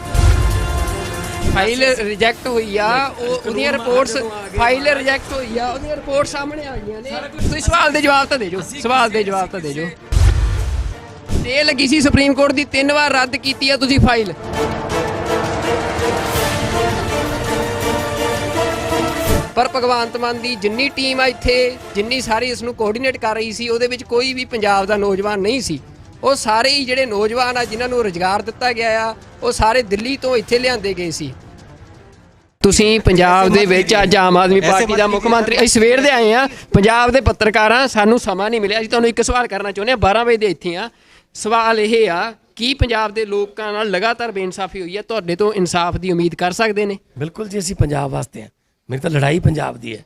ਫਾਈਲ ਰਿਜੈਕਟ ਹੋਈ ਆ, ਉਹਦੀਆਂ ਰਿਪੋਰਟਸ, ਫਾਈਲ ਰਿਜੈਕਟ ਹੋਈ ਆ, ਉਹਦੀਆਂ ਰਿਪੋਰਟ ਸਾਹਮਣੇ ਆ ਗਈਆਂ ਨੇ। ਤੁਸੀਂ ਸਵਾਲ ਦੇ ਜਵਾਬ ਤਾਂ ਦੇ ਜੋ, ਸਵਾਲ ਦੇ ਜਵਾਬ ਤਾਂ ਦੇ ਜੋ। ਸਟੇ ਲੱਗੀ ਸੀ ਸੁਪਰੀਮ ਕੋਰਟ ਦੀ, 3 ਵਾਰ ਰੱਦ ਕੀਤੀ ਆ ਤੁਸੀਂ ਫਾਈਲ। ਪਰ ਭਗਵੰਤ ਮਾਨ ਦੀ ਜਿੰਨੀ ਟੀਮ ਆ ਇੱਥੇ, ਜਿੰਨੀ ਸਾਰੀ ਇਸ ਨੂੰ ਕੋਆਰਡੀਨੇਟ ਕਰ ਰਹੀ ਸੀ, ਉਹਦੇ ਵਿੱਚ ਕੋਈ ਵੀ ਪੰਜਾਬ ਦਾ ਨੌਜਵਾਨ ਨਹੀਂ ਸੀ। ਉਹ ਸਾਰੇ ਹੀ ਜਿਹੜੇ ਨੌਜਵਾਨ ਆ ਜਿਨ੍ਹਾਂ ਨੂੰ ਰੁਜ਼ਗਾਰ ਦਿੱਤਾ ਗਿਆ ਆ, ਉਹ ਸਾਰੇ ਦਿੱਲੀ ਤੋਂ ਇੱਥੇ ਲਿਆਂਦੇ ਗਏ ਸੀ। ਤੁਸੀਂ ਪੰਜਾਬ ਦੇ ਵਿੱਚ ਅੱਜ ਆਮ ਆਦਮੀ ਪਾਰਟੀ ਦਾ ਮੁੱਖ ਮੰਤਰੀ, ਅਸੀਂ ਸਵੇਰ ਦੇ ਆਏ ਆ, ਪੰਜਾਬ ਦੇ ਪੱਤਰਕਾਰਾਂ, ਸਾਨੂੰ ਸਮਾਂ ਨਹੀਂ ਮਿਲਿਆ। ਅਸੀਂ ਤੁਹਾਨੂੰ ਇੱਕ ਸਵਾਲ ਕਰਨਾ ਚਾਹੁੰਦੇ ਹਾਂ, 12 ਵਜੇ ਦੇ ਇੱਥੇ ਆ। ਸਵਾਲ ਇਹ ਆ, ਕੀ ਪੰਜਾਬ ਦੇ ਲੋਕਾਂ ਨਾਲ ਲਗਾਤਾਰ ਬੇਇਨਸਾਫੀ ਹੋਈ ਹੈ? ਤੁਹਾਡੇ ਤੋਂ ਇਨਸਾਫ ਦੀ ਉਮੀਦ ਕਰ ਸਕਦੇ ਨੇ? ਬਿਲਕੁਲ ਜੀ, ਅਸੀਂ ਪੰਜਾਬ ਵਾਸਤੇ ਹਾਂ। ਮੇਰੀ ਤਾਂ ਲੜਾਈ ਪੰਜਾਬ ਦੀ ਹੈ,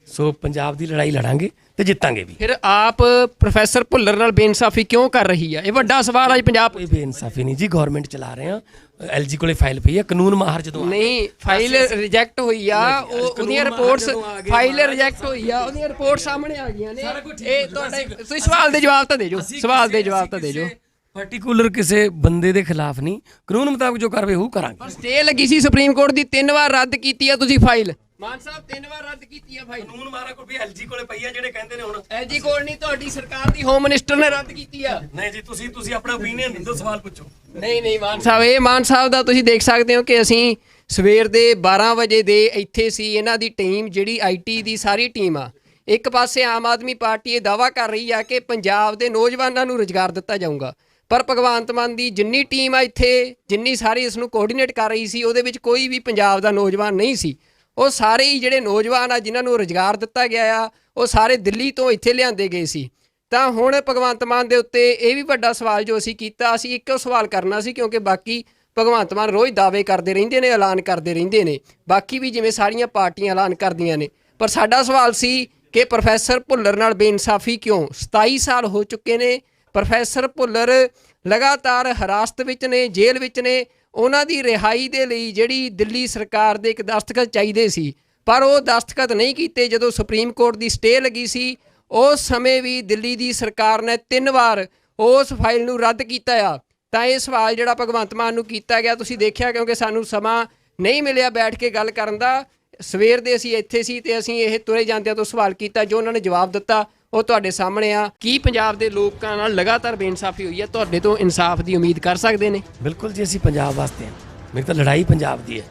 ਸੋ ਪੰਜਾਬ ਦੀ ਲੜਾਈ ਲੜਾਂਗੇ ਤੇ ਜਿੱਤਾਂਗੇ ਵੀ। ਫਿਰ ਆਪ ਪ੍ਰੋਫੈਸਰ ਭੁੱਲਰ ਨਾਲ ਬੇਇਨਸਾਫੀ ਕਿਉਂ ਕਰ ਰਹੀ ਹੈ? ਇਹ ਵੱਡਾ ਸਵਾਲ ਅੱਜ ਪੰਜਾਬ। ਕੋਈ ਬੇਇਨਸਾਫੀ ਨਹੀਂ ਜੀ, ਗਵਰਨਮੈਂਟ ਚਲਾ ਰਹੇ ਹਾਂ। ਐਲਜੀ ਕੋਲੇ ਫਾਈਲ ਪਈ ਆ, ਕਾਨੂੰਨ ਮਾਹਰ ਜਦੋਂ ਨਹੀਂ, ਫਾਈਲ ਰਿਜੈਕਟ ਹੋਈ ਆ, ਉਹਦੀਆਂ ਰਿਪੋਰਟਸ, ਫਾਈਲ ਰਿਜੈਕਟ ਹੋਈ ਆ, ਉਹਦੀਆਂ ਰਿਪੋਰਟ ਸਾਹਮਣੇ ਆ ਗਈਆਂ ਨੇ। ਇਹ ਤੁਹਾਡੇ, ਤੁਸੀਂ ਸਵਾਲ ਦੇ ਜਵਾਬ ਤਾਂ ਦੇ ਜੋ, ਸਵਾਲ ਦੇ ਜਵਾਬ ਤਾਂ ਦੇ ਜੋ। ਪਾਰਟਿਕੂਲਰ ਕਿਸੇ ਬੰਦੇ ਦੇ ਖਿਲਾਫ ਨਹੀਂ, ਕਾਨੂੰਨ ਮੁਤਾਬਕ ਜੋ ਕਾਰਵਾਈ ਉਹ ਕਰਾਂਗੇ। ਸਟੇ ਲੱਗੀ ਸੀ ਸੁਪਰੀਮ ਕੋਰਟ ਦੀ, 3 ਵਾਰ ਰੱਦ ਕੀਤੀ ਆ ਤੁਸੀਂ ਫਾਈਲ। ਮਾਨ ਸਾਹਿਬ 3 ਵਾਰ ਰੱਦ ਕੀਤੀ ਆ ਫਾਈਲ। ਕਾਨੂੰਨ ਮਾਰਾ ਕੋਈ ਵੀ ਐਲਜੀ ਕੋਲੇ ਪਈ ਆ ਜਿਹੜੇ ਕਹਿੰਦੇ ਨੇ ਹੁਣ ਐਲਜੀ ਕੋਲ ਨਹੀਂ, ਤੁਹਾਡੀ ਸਰਕਾਰ ਦੀ ਹੋਮ ਮਿਨਿਸਟਰ ਨੇ ਰੱਦ ਕੀਤੀ ਆ। ਨਹੀਂ ਜੀ, ਤੁਸੀਂ ਆਪਣਾ ਓਪੀਨੀਅਨ ਦਿਓ, ਸਵਾਲ ਪੁੱਛੋ। ਨਹੀਂ ਮਾਨ ਸਾਹਿਬ, ਇਹ ਮਾਨ ਸਾਹਿਬ ਦਾ ਤੁਸੀਂ ਦੇਖ ਸਕਦੇ ਹੋ ਕਿ ਅਸੀਂ ਸਵੇਰ ਦੇ 12 ਵਜੇ ਦੇ ਇੱਥੇ ਸੀ। ਇਹਨਾਂ ਦੀ ਟੀਮ ਜਿਹੜੀ ਆਈਟੀ ਦੀ ਸਾਰੀ ਟੀਮ ਆ, ਇੱਕ ਪਾਸੇ ਆਮ ਆਦਮੀ ਪਾਰਟੀ ਇਹ ਦਾਅਵਾ ਕਰ ਰਹੀ ਆ ਕਿ ਪੰਜਾਬ ਦੇ ਨੌਜਵਾਨਾਂ ਨੂੰ ਰੁਜ਼ਗਾਰ ਦਿੱਤਾ ਜਾਊਗਾ, ਪਰ ਭਗਵੰਤ ਮਾਨ ਦੀ ਜਿੰਨੀ ਟੀਮ ਆ ਇੱਥੇ, ਜਿੰਨੀ ਸਾਰੀ ਇਸ ਨੂੰ ਕੋਆਰਡੀਨੇਟ ਕਰ ਰਹੀ ਸੀ, ਉਹਦੇ ਵਿੱਚ ਕੋਈ ਵੀ ਪੰਜਾਬ ਦਾ ਨੌਜਵਾਨ ਨਹੀਂ ਸੀ। ਉਹ ਸਾਰੇ ਹੀ ਜਿਹੜੇ ਨੌਜਵਾਨ ਆ ਜਿਨ੍ਹਾਂ ਨੂੰ ਰੁਜ਼ਗਾਰ ਦਿੱਤਾ ਗਿਆ ਆ, ਉਹ ਸਾਰੇ ਦਿੱਲੀ ਤੋਂ ਇੱਥੇ ਲਿਆਂਦੇ ਗਏ ਸੀ। ਤਾਂ ਹੁਣ ਭਗਵੰਤ ਮਾਨ ਦੇ ਉੱਤੇ ਇਹ ਵੀ ਵੱਡਾ ਸਵਾਲ ਜੋ ਅਸੀਂ ਕੀਤਾ, ਅਸੀਂ ਇੱਕੋ ਸਵਾਲ ਕਰਨਾ ਸੀ, ਕਿਉਂਕਿ ਬਾਕੀ ਭਗਵੰਤ ਮਾਨ ਰੋਜ਼ ਦਾਅਵੇ ਕਰਦੇ ਰਹਿੰਦੇ ਨੇ, ਐਲਾਨ ਕਰਦੇ ਰਹਿੰਦੇ ਨੇ, ਬਾਕੀ ਵੀ ਜਿਵੇਂ ਸਾਰੀਆਂ ਪਾਰਟੀਆਂ ਐਲਾਨ ਕਰਦੀਆਂ ਨੇ। ਪਰ ਸਾਡਾ ਸਵਾਲ ਸੀ ਕਿ ਪ੍ਰੋਫੈਸਰ ਭੁੱਲਰ ਨਾਲ ਬੇਇਨਸਾਫੀ ਕਿਉਂ? 27 ਸਾਲ ਹੋ ਚੁੱਕੇ ਨੇ, ਪ੍ਰੋਫੈਸਰ ਭੁੱਲਰ ਲਗਾਤਾਰ ਹਿਰਾਸਤ ਵਿੱਚ ਨੇ, ਜੇਲ੍ਹ ਵਿੱਚ ਨੇ। ਉਹਨਾਂ ਦੀ ਰਿਹਾਈ ਦੇ ਲਈ ਜਿਹੜੀ ਦਿੱਲੀ ਸਰਕਾਰ ਦੇ ਇੱਕ ਦਸਤਖਤ ਚਾਹੀਦੇ ਸੀ, ਪਰ ਉਹ ਦਸਤਖਤ ਨਹੀਂ ਕੀਤੇ। ਜਦੋਂ ਸੁਪਰੀਮ ਕੋਰਟ ਦੀ ਸਟੇ ਲੱਗੀ ਸੀ, ਉਸ ਸਮੇਂ ਵੀ ਦਿੱਲੀ ਦੀ ਸਰਕਾਰ ਨੇ 3 ਵਾਰ ਉਸ ਫਾਈਲ ਨੂੰ ਰੱਦ ਕੀਤਾ ਆ। ਤਾਂ ਇਹ ਸਵਾਲ ਜਿਹੜਾ ਭਗਵੰਤ ਮਾਨ ਨੂੰ ਕੀਤਾ ਗਿਆ, ਤੁਸੀਂ ਦੇਖਿਆ, ਕਿਉਂਕਿ ਸਾਨੂੰ ਸਮਾਂ ਨਹੀਂ ਮਿਲਿਆ ਬੈਠ ਕੇ ਗੱਲ ਕਰਨ ਦਾ। ਸਵੇਰ ਦੇ ਅਸੀਂ ਇੱਥੇ ਸੀ ਤੇ ਅਸੀਂ ਇਹ ਤੁਰੇ ਜਾਂਦਿਆਂ ਤੋਂ ਸਵਾਲ ਕੀਤਾ, ਜੋ ਉਹਨਾਂ ਨੇ ਜਵਾਬ ਦਿੱਤਾ ਉਹ ਤੁਹਾਡੇ ਸਾਹਮਣੇ ਆ। ਕੀ ਪੰਜਾਬ ਦੇ ਲੋਕਾਂ ਨਾਲ ਲਗਾਤਾਰ ਬੇਇਨਸਾਫੀ ਹੋਈ ਹੈ? ਤੁਹਾਡੇ ਤੋਂ ਇਨਸਾਫ ਦੀ ਉਮੀਦ ਕਰ ਸਕਦੇ ਨੇ? ਬਿਲਕੁਲ ਜੀ, ਅਸੀਂ ਪੰਜਾਬ ਵਾਸਤੇ ਹਾਂ। ਮੇਰੀ ਤਾਂ ਲੜਾਈ ਪੰਜਾਬ ਦੀ ਹੈ।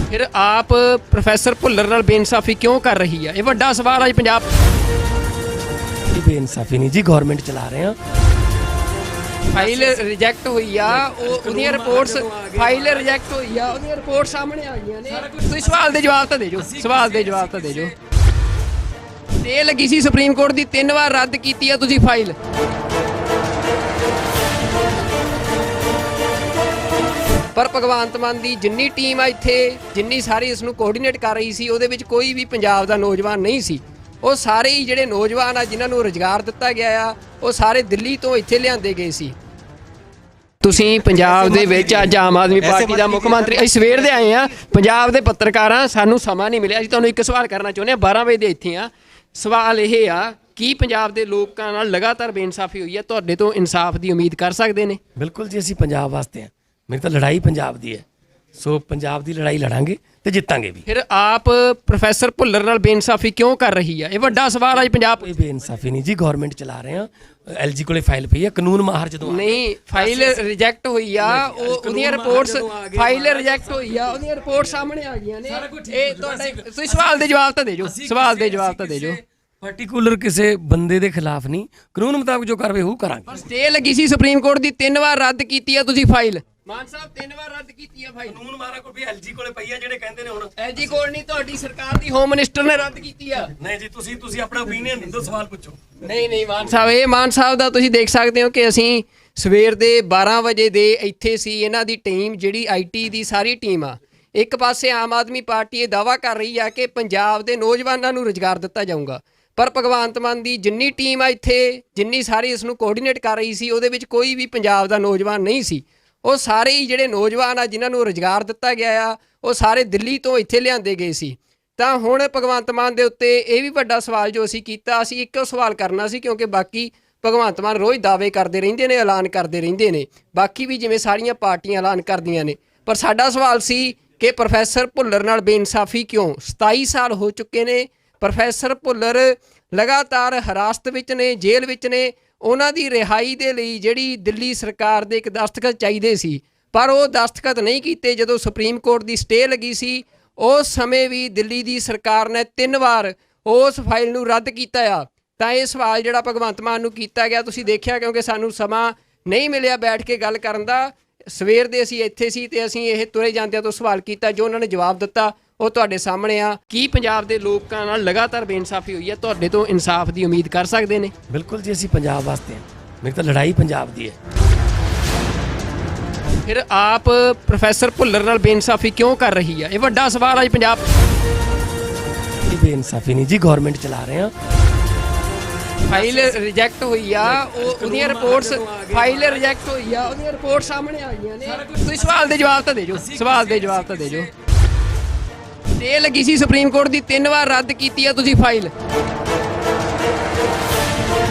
ਫਿਰ ਆਪ ਪ੍ਰੋਫੈਸਰ ਭੁੱਲਰ ਨਾਲ ਬੇਇਨਸਾਫੀ ਕਿਉਂ ਕਰ ਰਹੀ ਹੈ? ਇਹ ਵੱਡਾ ਸਵਾਲ ਅੱਜ ਪੰਜਾਬ। ਇਹ ਬੇਇਨਸਾਫੀ ਨਹੀਂ ਜੀ, ਗਵਰਨਮੈਂਟ ਚਲਾ ਰਹੇ ਹਾਂ। ਫਾਈਲ ਰਿਜੈਕਟ ਹੋਈ ਆ, ਉਹਦੀਆਂ ਰਿਪੋਰਟਸ, ਫਾਈਲ ਰਿਜੈਕਟ ਹੋਈ ਆ, ਉਹਦੀਆਂ ਰਿਪੋਰਟ ਸਾਹਮਣੇ ਆ ਗਈਆਂ ਨੇ। ਤੁਸੀਂ ਸਵਾਲ ਦੇ ਜਵਾਬ ਤਾਂ ਦੇ ਜੋ, ਸਵਾਲ ਦੇ ਜਵਾਬ ਤਾਂ ਦੇ ਜੋ। ਸਟੇ ਲੱਗੀ ਸੀ ਸੁਪਰੀਮ ਕੋਰਟ ਦੀ, 3 ਵਾਰ ਰੱਦ ਕੀਤੀ ਆ ਤੁਸੀਂ ਫਾਈਲ। ਪਰ ਭਗਵੰਤ ਮਾਨ ਦੀ ਜਿੰਨੀ ਟੀਮ ਆ ਇੱਥੇ, ਜਿੰਨੀ ਸਾਰੀ ਇਸ ਨੂੰ ਕੋਆਰਡੀਨੇਟ ਕਰ ਰਹੀ ਸੀ, ਉਹਦੇ ਵਿੱਚ ਕੋਈ ਵੀ ਪੰਜਾਬ ਦਾ ਨੌਜਵਾਨ ਨਹੀਂ ਸੀ। ਉਹ ਸਾਰੇ ਹੀ ਜਿਹੜੇ ਨੌਜਵਾਨ ਆ ਜਿਨ੍ਹਾਂ ਨੂੰ ਰੁਜ਼ਗਾਰ ਦਿੱਤਾ ਗਿਆ ਆ, ਉਹ ਸਾਰੇ ਦਿੱਲੀ ਤੋਂ ਇੱਥੇ ਲਿਆਂਦੇ ਗਏ ਸੀ। ਤੁਸੀਂ ਪੰਜਾਬ ਦੇ ਵਿੱਚ ਅੱਜ ਆਮ ਆਦਮੀ ਪਾਰਟੀ ਦਾ ਮੁੱਖ ਮੰਤਰੀ, ਅਸੀਂ ਸਵੇਰ ਦੇ ਆਏ ਆ, ਪੰਜਾਬ ਦੇ ਪੱਤਰਕਾਰਾਂ, ਸਾਨੂੰ ਸਮਾਂ ਨਹੀਂ ਮਿਲਿਆ। ਅਸੀਂ ਤੁਹਾਨੂੰ ਇੱਕ ਸਵਾਲ ਕਰਨਾ ਚਾਹੁੰਦੇ ਹਾਂ, 12 ਵਜੇ ਦੇ ਇੱਥੇ ਆ। ਸਵਾਲ ਇਹ ਆ, ਕੀ ਪੰਜਾਬ ਦੇ ਲੋਕਾਂ ਨਾਲ ਲਗਾਤਾਰ ਬੇਇਨਸਾਫੀ ਹੋਈ ਹੈ? ਤੁਹਾਡੇ ਤੋਂ ਇਨਸਾਫ ਦੀ ਉਮੀਦ ਕਰ ਸਕਦੇ ਨੇ? ਬਿਲਕੁਲ ਜੀ, ਅਸੀਂ ਪੰਜਾਬ ਵਾਸਤੇ ਹਾਂ। ਮੇਰੀ ਤਾਂ ਲੜਾਈ ਪੰਜਾਬ ਦੀ ਹੈ, ਸੋ ਪੰਜਾਬ ਦੀ ਲੜਾਈ ਲੜਾਂਗੇ ਤੇ ਜਿੱਤਾਂਗੇ ਵੀ। ਫਿਰ ਆਪ ਪ੍ਰੋਫੈਸਰ ਭੁੱਲਰ ਨਾਲ ਬੇਇਨਸਾਫੀ ਕਿਉਂ ਕਰ ਰਹੀ ਹੈ? ਇਹ ਵੱਡਾ ਸਵਾਲ ਅੱਜ ਪੰਜਾਬ। ਕੋਈ ਬੇਇਨਸਾਫੀ ਨਹੀਂ ਜੀ, ਗਵਰਨਮੈਂਟ ਚਲਾ ਰਹੇ ਹਾਂ। ਐਲਜੀ ਕੋਲੇ ਫਾਈਲ ਪਈ ਹੈ, ਕਾਨੂੰਨ ਮਾਹਰ ਜਦੋਂ ਨਹੀਂ, ਫਾਈਲ ਰਿਜੈਕਟ ਹੋਈ ਆ, ਉਹਦੀਆਂ ਰਿਪੋਰਟਸ, ਫਾਈਲ ਰਿਜੈਕਟ ਹੋਈ ਆ, ਉਹਦੀਆਂ ਰਿਪੋਰਟ ਸਾਹਮਣੇ ਆ ਗਈਆਂ ਨੇ। ਇਹ ਤੁਹਾਡੇ, ਤੁਸੀਂ ਸਵਾਲ ਦੇ ਜਵਾਬ ਤਾਂ ਦੇ ਜੋ, ਸਵਾਲ ਦੇ ਜਵਾਬ ਤਾਂ ਦੇ ਜੋ। ਪਾਰਟਿਕੂਲਰ ਕਿਸੇ ਬੰਦੇ ਦੇ ਖਿਲਾਫ ਨਹੀਂ, ਕਾਨੂੰਨ ਮੁਤਾਬਕ ਜੋ ਕਾਰਵਾਈ ਉਹ ਕਰਾਂਗੇ। ਸਟੇ ਲੱਗੀ ਸੀ ਸੁਪਰੀਮ ਕੋਰਟ ਦੀ, 3 ਵਾਰ ਰੱਦ ਕੀਤੀ ਆ ਤੁਸੀਂ ਫਾਈਲ। ਮਾਨ ਸਾਹਿਬ 3 ਵਾਰ ਰੱਦ ਕੀਤੀ ਆ ਫਾਈਲ। ਕਾਨੂੰਨ ਮਾਹਰ ਕੋਲ ਵੀ ਐਲਜੀ ਕੋਲੇ ਪਈ ਆ, ਜਿਹੜੇ ਕਹਿੰਦੇ ਨੇ ਹੁਣ ਐਲਜੀ ਕੋਲ ਨਹੀਂ, ਤੁਹਾਡੀ ਸਰਕਾਰ ਦੀ ਹੋਮ ਮਿਨਿਸਟਰ ਨੇ ਰੱਦ ਕੀਤੀ ਆ। ਨਹੀਂ ਜੀ, ਤੁਸੀਂ ਆਪਣਾ ਓਪੀਨੀਅਨ ਦਿਓ, ਸਵਾਲ ਪੁੱਛੋ। ਨਹੀਂ ਮਾਨ ਸਾਹਿਬ, ਇਹ ਮਾਨ ਸਾਹਿਬ ਦਾ ਤੁਸੀਂ ਦੇਖ ਸਕਦੇ ਹੋ ਕਿ ਅਸੀਂ ਸਵੇਰ ਦੇ 12 ਵਜੇ ਦੇ ਇੱਥੇ ਸੀ। ਇਹਨਾਂ ਦੀ ਟੀਮ ਜਿਹੜੀ ਆਈਟੀ ਦੀ ਸਾਰੀ ਟੀਮ ਆ, ਇੱਕ ਪਾਸੇ ਆਮ ਆਦਮੀ ਪਾਰਟੀ ਇਹ ਦਾਅਵਾ ਕਰ ਰਹੀ ਆ ਕਿ ਪੰਜਾਬ ਦੇ ਨੌਜਵਾਨਾਂ ਨੂੰ ਰੁਜ਼ਗਾਰ ਦਿੱਤਾ ਜਾਊਗਾ, ਪਰ ਭਗਵੰਤ ਮਾਨ ਦੀ ਜਿੰਨੀ ਟੀਮ ਆ ਇੱਥੇ, ਜਿੰਨੀ ਸਾਰੀ ਇਸ ਨੂੰ ਕੋਆਰਡੀਨੇਟ ਕਰ ਰਹੀ ਸੀ, ਉਹਦੇ ਵਿੱਚ ਕੋਈ ਵੀ ਪੰਜਾਬ ਦਾ ਨੌਜਵਾਨ ਨਹੀਂ ਸੀ। ਉਹ ਸਾਰੇ ਹੀ ਜਿਹੜੇ ਨੌਜਵਾਨ ਆ ਜਿਨ੍ਹਾਂ ਨੂੰ ਰੁਜ਼ਗਾਰ ਦਿੱਤਾ ਗਿਆ ਆ, ਉਹ ਸਾਰੇ ਦਿੱਲੀ ਤੋਂ ਇੱਥੇ ਲਿਆਂਦੇ ਗਏ ਸੀ। ਤਾਂ ਹੁਣ ਭਗਵੰਤ ਮਾਨ ਦੇ ਉੱਤੇ ਇਹ ਵੀ ਵੱਡਾ ਸਵਾਲ ਜੋ ਅਸੀਂ ਕੀਤਾ, ਅਸੀਂ ਇੱਕੋ ਸਵਾਲ ਕਰਨਾ ਸੀ, ਕਿਉਂਕਿ ਬਾਕੀ ਭਗਵੰਤ ਮਾਨ ਰੋਜ਼ ਦਾਅਵੇ ਕਰਦੇ ਰਹਿੰਦੇ ਨੇ, ਐਲਾਨ ਕਰਦੇ ਰਹਿੰਦੇ ਨੇ, ਬਾਕੀ ਵੀ ਜਿਵੇਂ ਸਾਰੀਆਂ ਪਾਰਟੀਆਂ ਐਲਾਨ ਕਰਦੀਆਂ ਨੇ। ਪਰ ਸਾਡਾ ਸਵਾਲ ਸੀ ਕਿ ਪ੍ਰੋਫੈਸਰ ਭੁੱਲਰ ਨਾਲ ਬੇਇਨਸਾਫੀ ਕਿਉਂ? 27 ਸਾਲ ਹੋ ਚੁੱਕੇ ਨੇ, ਪ੍ਰੋਫੈਸਰ ਭੁੱਲਰ ਲਗਾਤਾਰ ਹਿਰਾਸਤ ਵਿੱਚ ਨੇ, ਜੇਲ੍ਹ ਵਿੱਚ ਨੇ। ਉਹਨਾਂ ਦੀ ਰਿਹਾਈ ਦੇ ਲਈ ਜਿਹੜੀ ਦਿੱਲੀ ਸਰਕਾਰ ਦੇ ਇੱਕ ਦਸਤਖਤ ਚਾਹੀਦੇ ਸੀ, ਪਰ ਉਹ ਦਸਤਖਤ ਨਹੀਂ ਕੀਤੇ। ਜਦੋਂ ਸੁਪਰੀਮ ਕੋਰਟ ਦੀ ਸਟੇ ਲੱਗੀ ਸੀ, ਉਸ ਸਮੇਂ ਵੀ ਦਿੱਲੀ ਦੀ ਸਰਕਾਰ ਨੇ 3 ਵਾਰ ਉਸ ਫਾਈਲ ਨੂੰ ਰੱਦ ਕੀਤਾ ਆ। ਤਾਂ ਇਹ ਸਵਾਲ ਜਿਹੜਾ ਭਗਵੰਤ ਮਾਨ ਨੂੰ ਕੀਤਾ ਗਿਆ, ਤੁਸੀਂ ਦੇਖਿਆ, ਕਿਉਂਕਿ ਸਾਨੂੰ ਸਮਾਂ ਨਹੀਂ ਮਿਲਿਆ ਬੈਠ ਕੇ ਗੱਲ ਕਰਨ ਦਾ। ਸਵੇਰ ਦੇ ਅਸੀਂ ਇੱਥੇ ਸੀ ਤੇ ਅਸੀਂ ਇਹ ਤੁਰੇ ਜਾਂਦਿਆਂ ਤੋਂ ਸਵਾਲ ਕੀਤਾ, ਜੋ ਉਹਨਾਂ ਨੇ ਜਵਾਬ ਦਿੱਤਾ ਉਹ ਤੁਹਾਡੇ ਸਾਹਮਣੇ ਆ। ਕੀ ਪੰਜਾਬ ਦੇ ਲੋਕਾਂ ਨਾਲ ਲਗਾਤਾਰ ਬੇਇਨਸਾਫੀ ਹੋਈ ਹੈ? ਤੁਹਾਡੇ ਤੋਂ ਇਨਸਾਫ ਦੀ ਉਮੀਦ ਕਰ ਸਕਦੇ ਨੇ? ਬਿਲਕੁਲ ਜੀ, ਅਸੀਂ ਪੰਜਾਬ ਵਾਸਤੇ ਹਾਂ। ਮੇਰੀ ਤਾਂ ਲੜਾਈ ਪੰਜਾਬ ਦੀ ਹੈ। ਫਿਰ ਆਪ ਪ੍ਰੋਫੈਸਰ ਭੁੱਲਰ ਨਾਲ ਬੇਇਨਸਾਫੀ ਕਿਉਂ ਕਰ ਰਹੀ ਹੈ? ਇਹ ਵੱਡਾ ਸਵਾਲ ਅੱਜ ਪੰਜਾਬ। ਕੋਈ ਬੇਇਨਸਾਫੀ ਨਹੀਂ ਜੀ, ਗਵਰਨਮੈਂਟ ਚਲਾ ਰਹੇ ਹਾਂ। ਫਾਈਲ ਰਿਜੈਕਟ ਹੋਈ ਆ, ਉਹਦੀਆਂ ਰਿਪੋਰਟਸ, ਫਾਈਲ ਰਿਜੈਕਟ ਹੋਈ ਆ, ਉਹਦੀਆਂ ਰਿਪੋਰਟ ਸਾਹਮਣੇ ਆ ਗਈਆਂ ਨੇ। ਤੁਸੀਂ ਸਵਾਲ ਦੇ ਜਵਾਬ ਤਾਂ ਦੇ ਜੋ, ਸਵਾਲ ਦੇ ਜਵਾਬ ਤਾਂ ਦੇ ਜੋ। ਸਟੇ ਲੱਗੀ ਸੀ ਸੁਪਰੀਮ ਕੋਰਟ ਦੀ, 3 ਵਾਰ ਰੱਦ ਕੀਤੀ ਆ ਤੁਸੀਂ ਫਾਈਲ।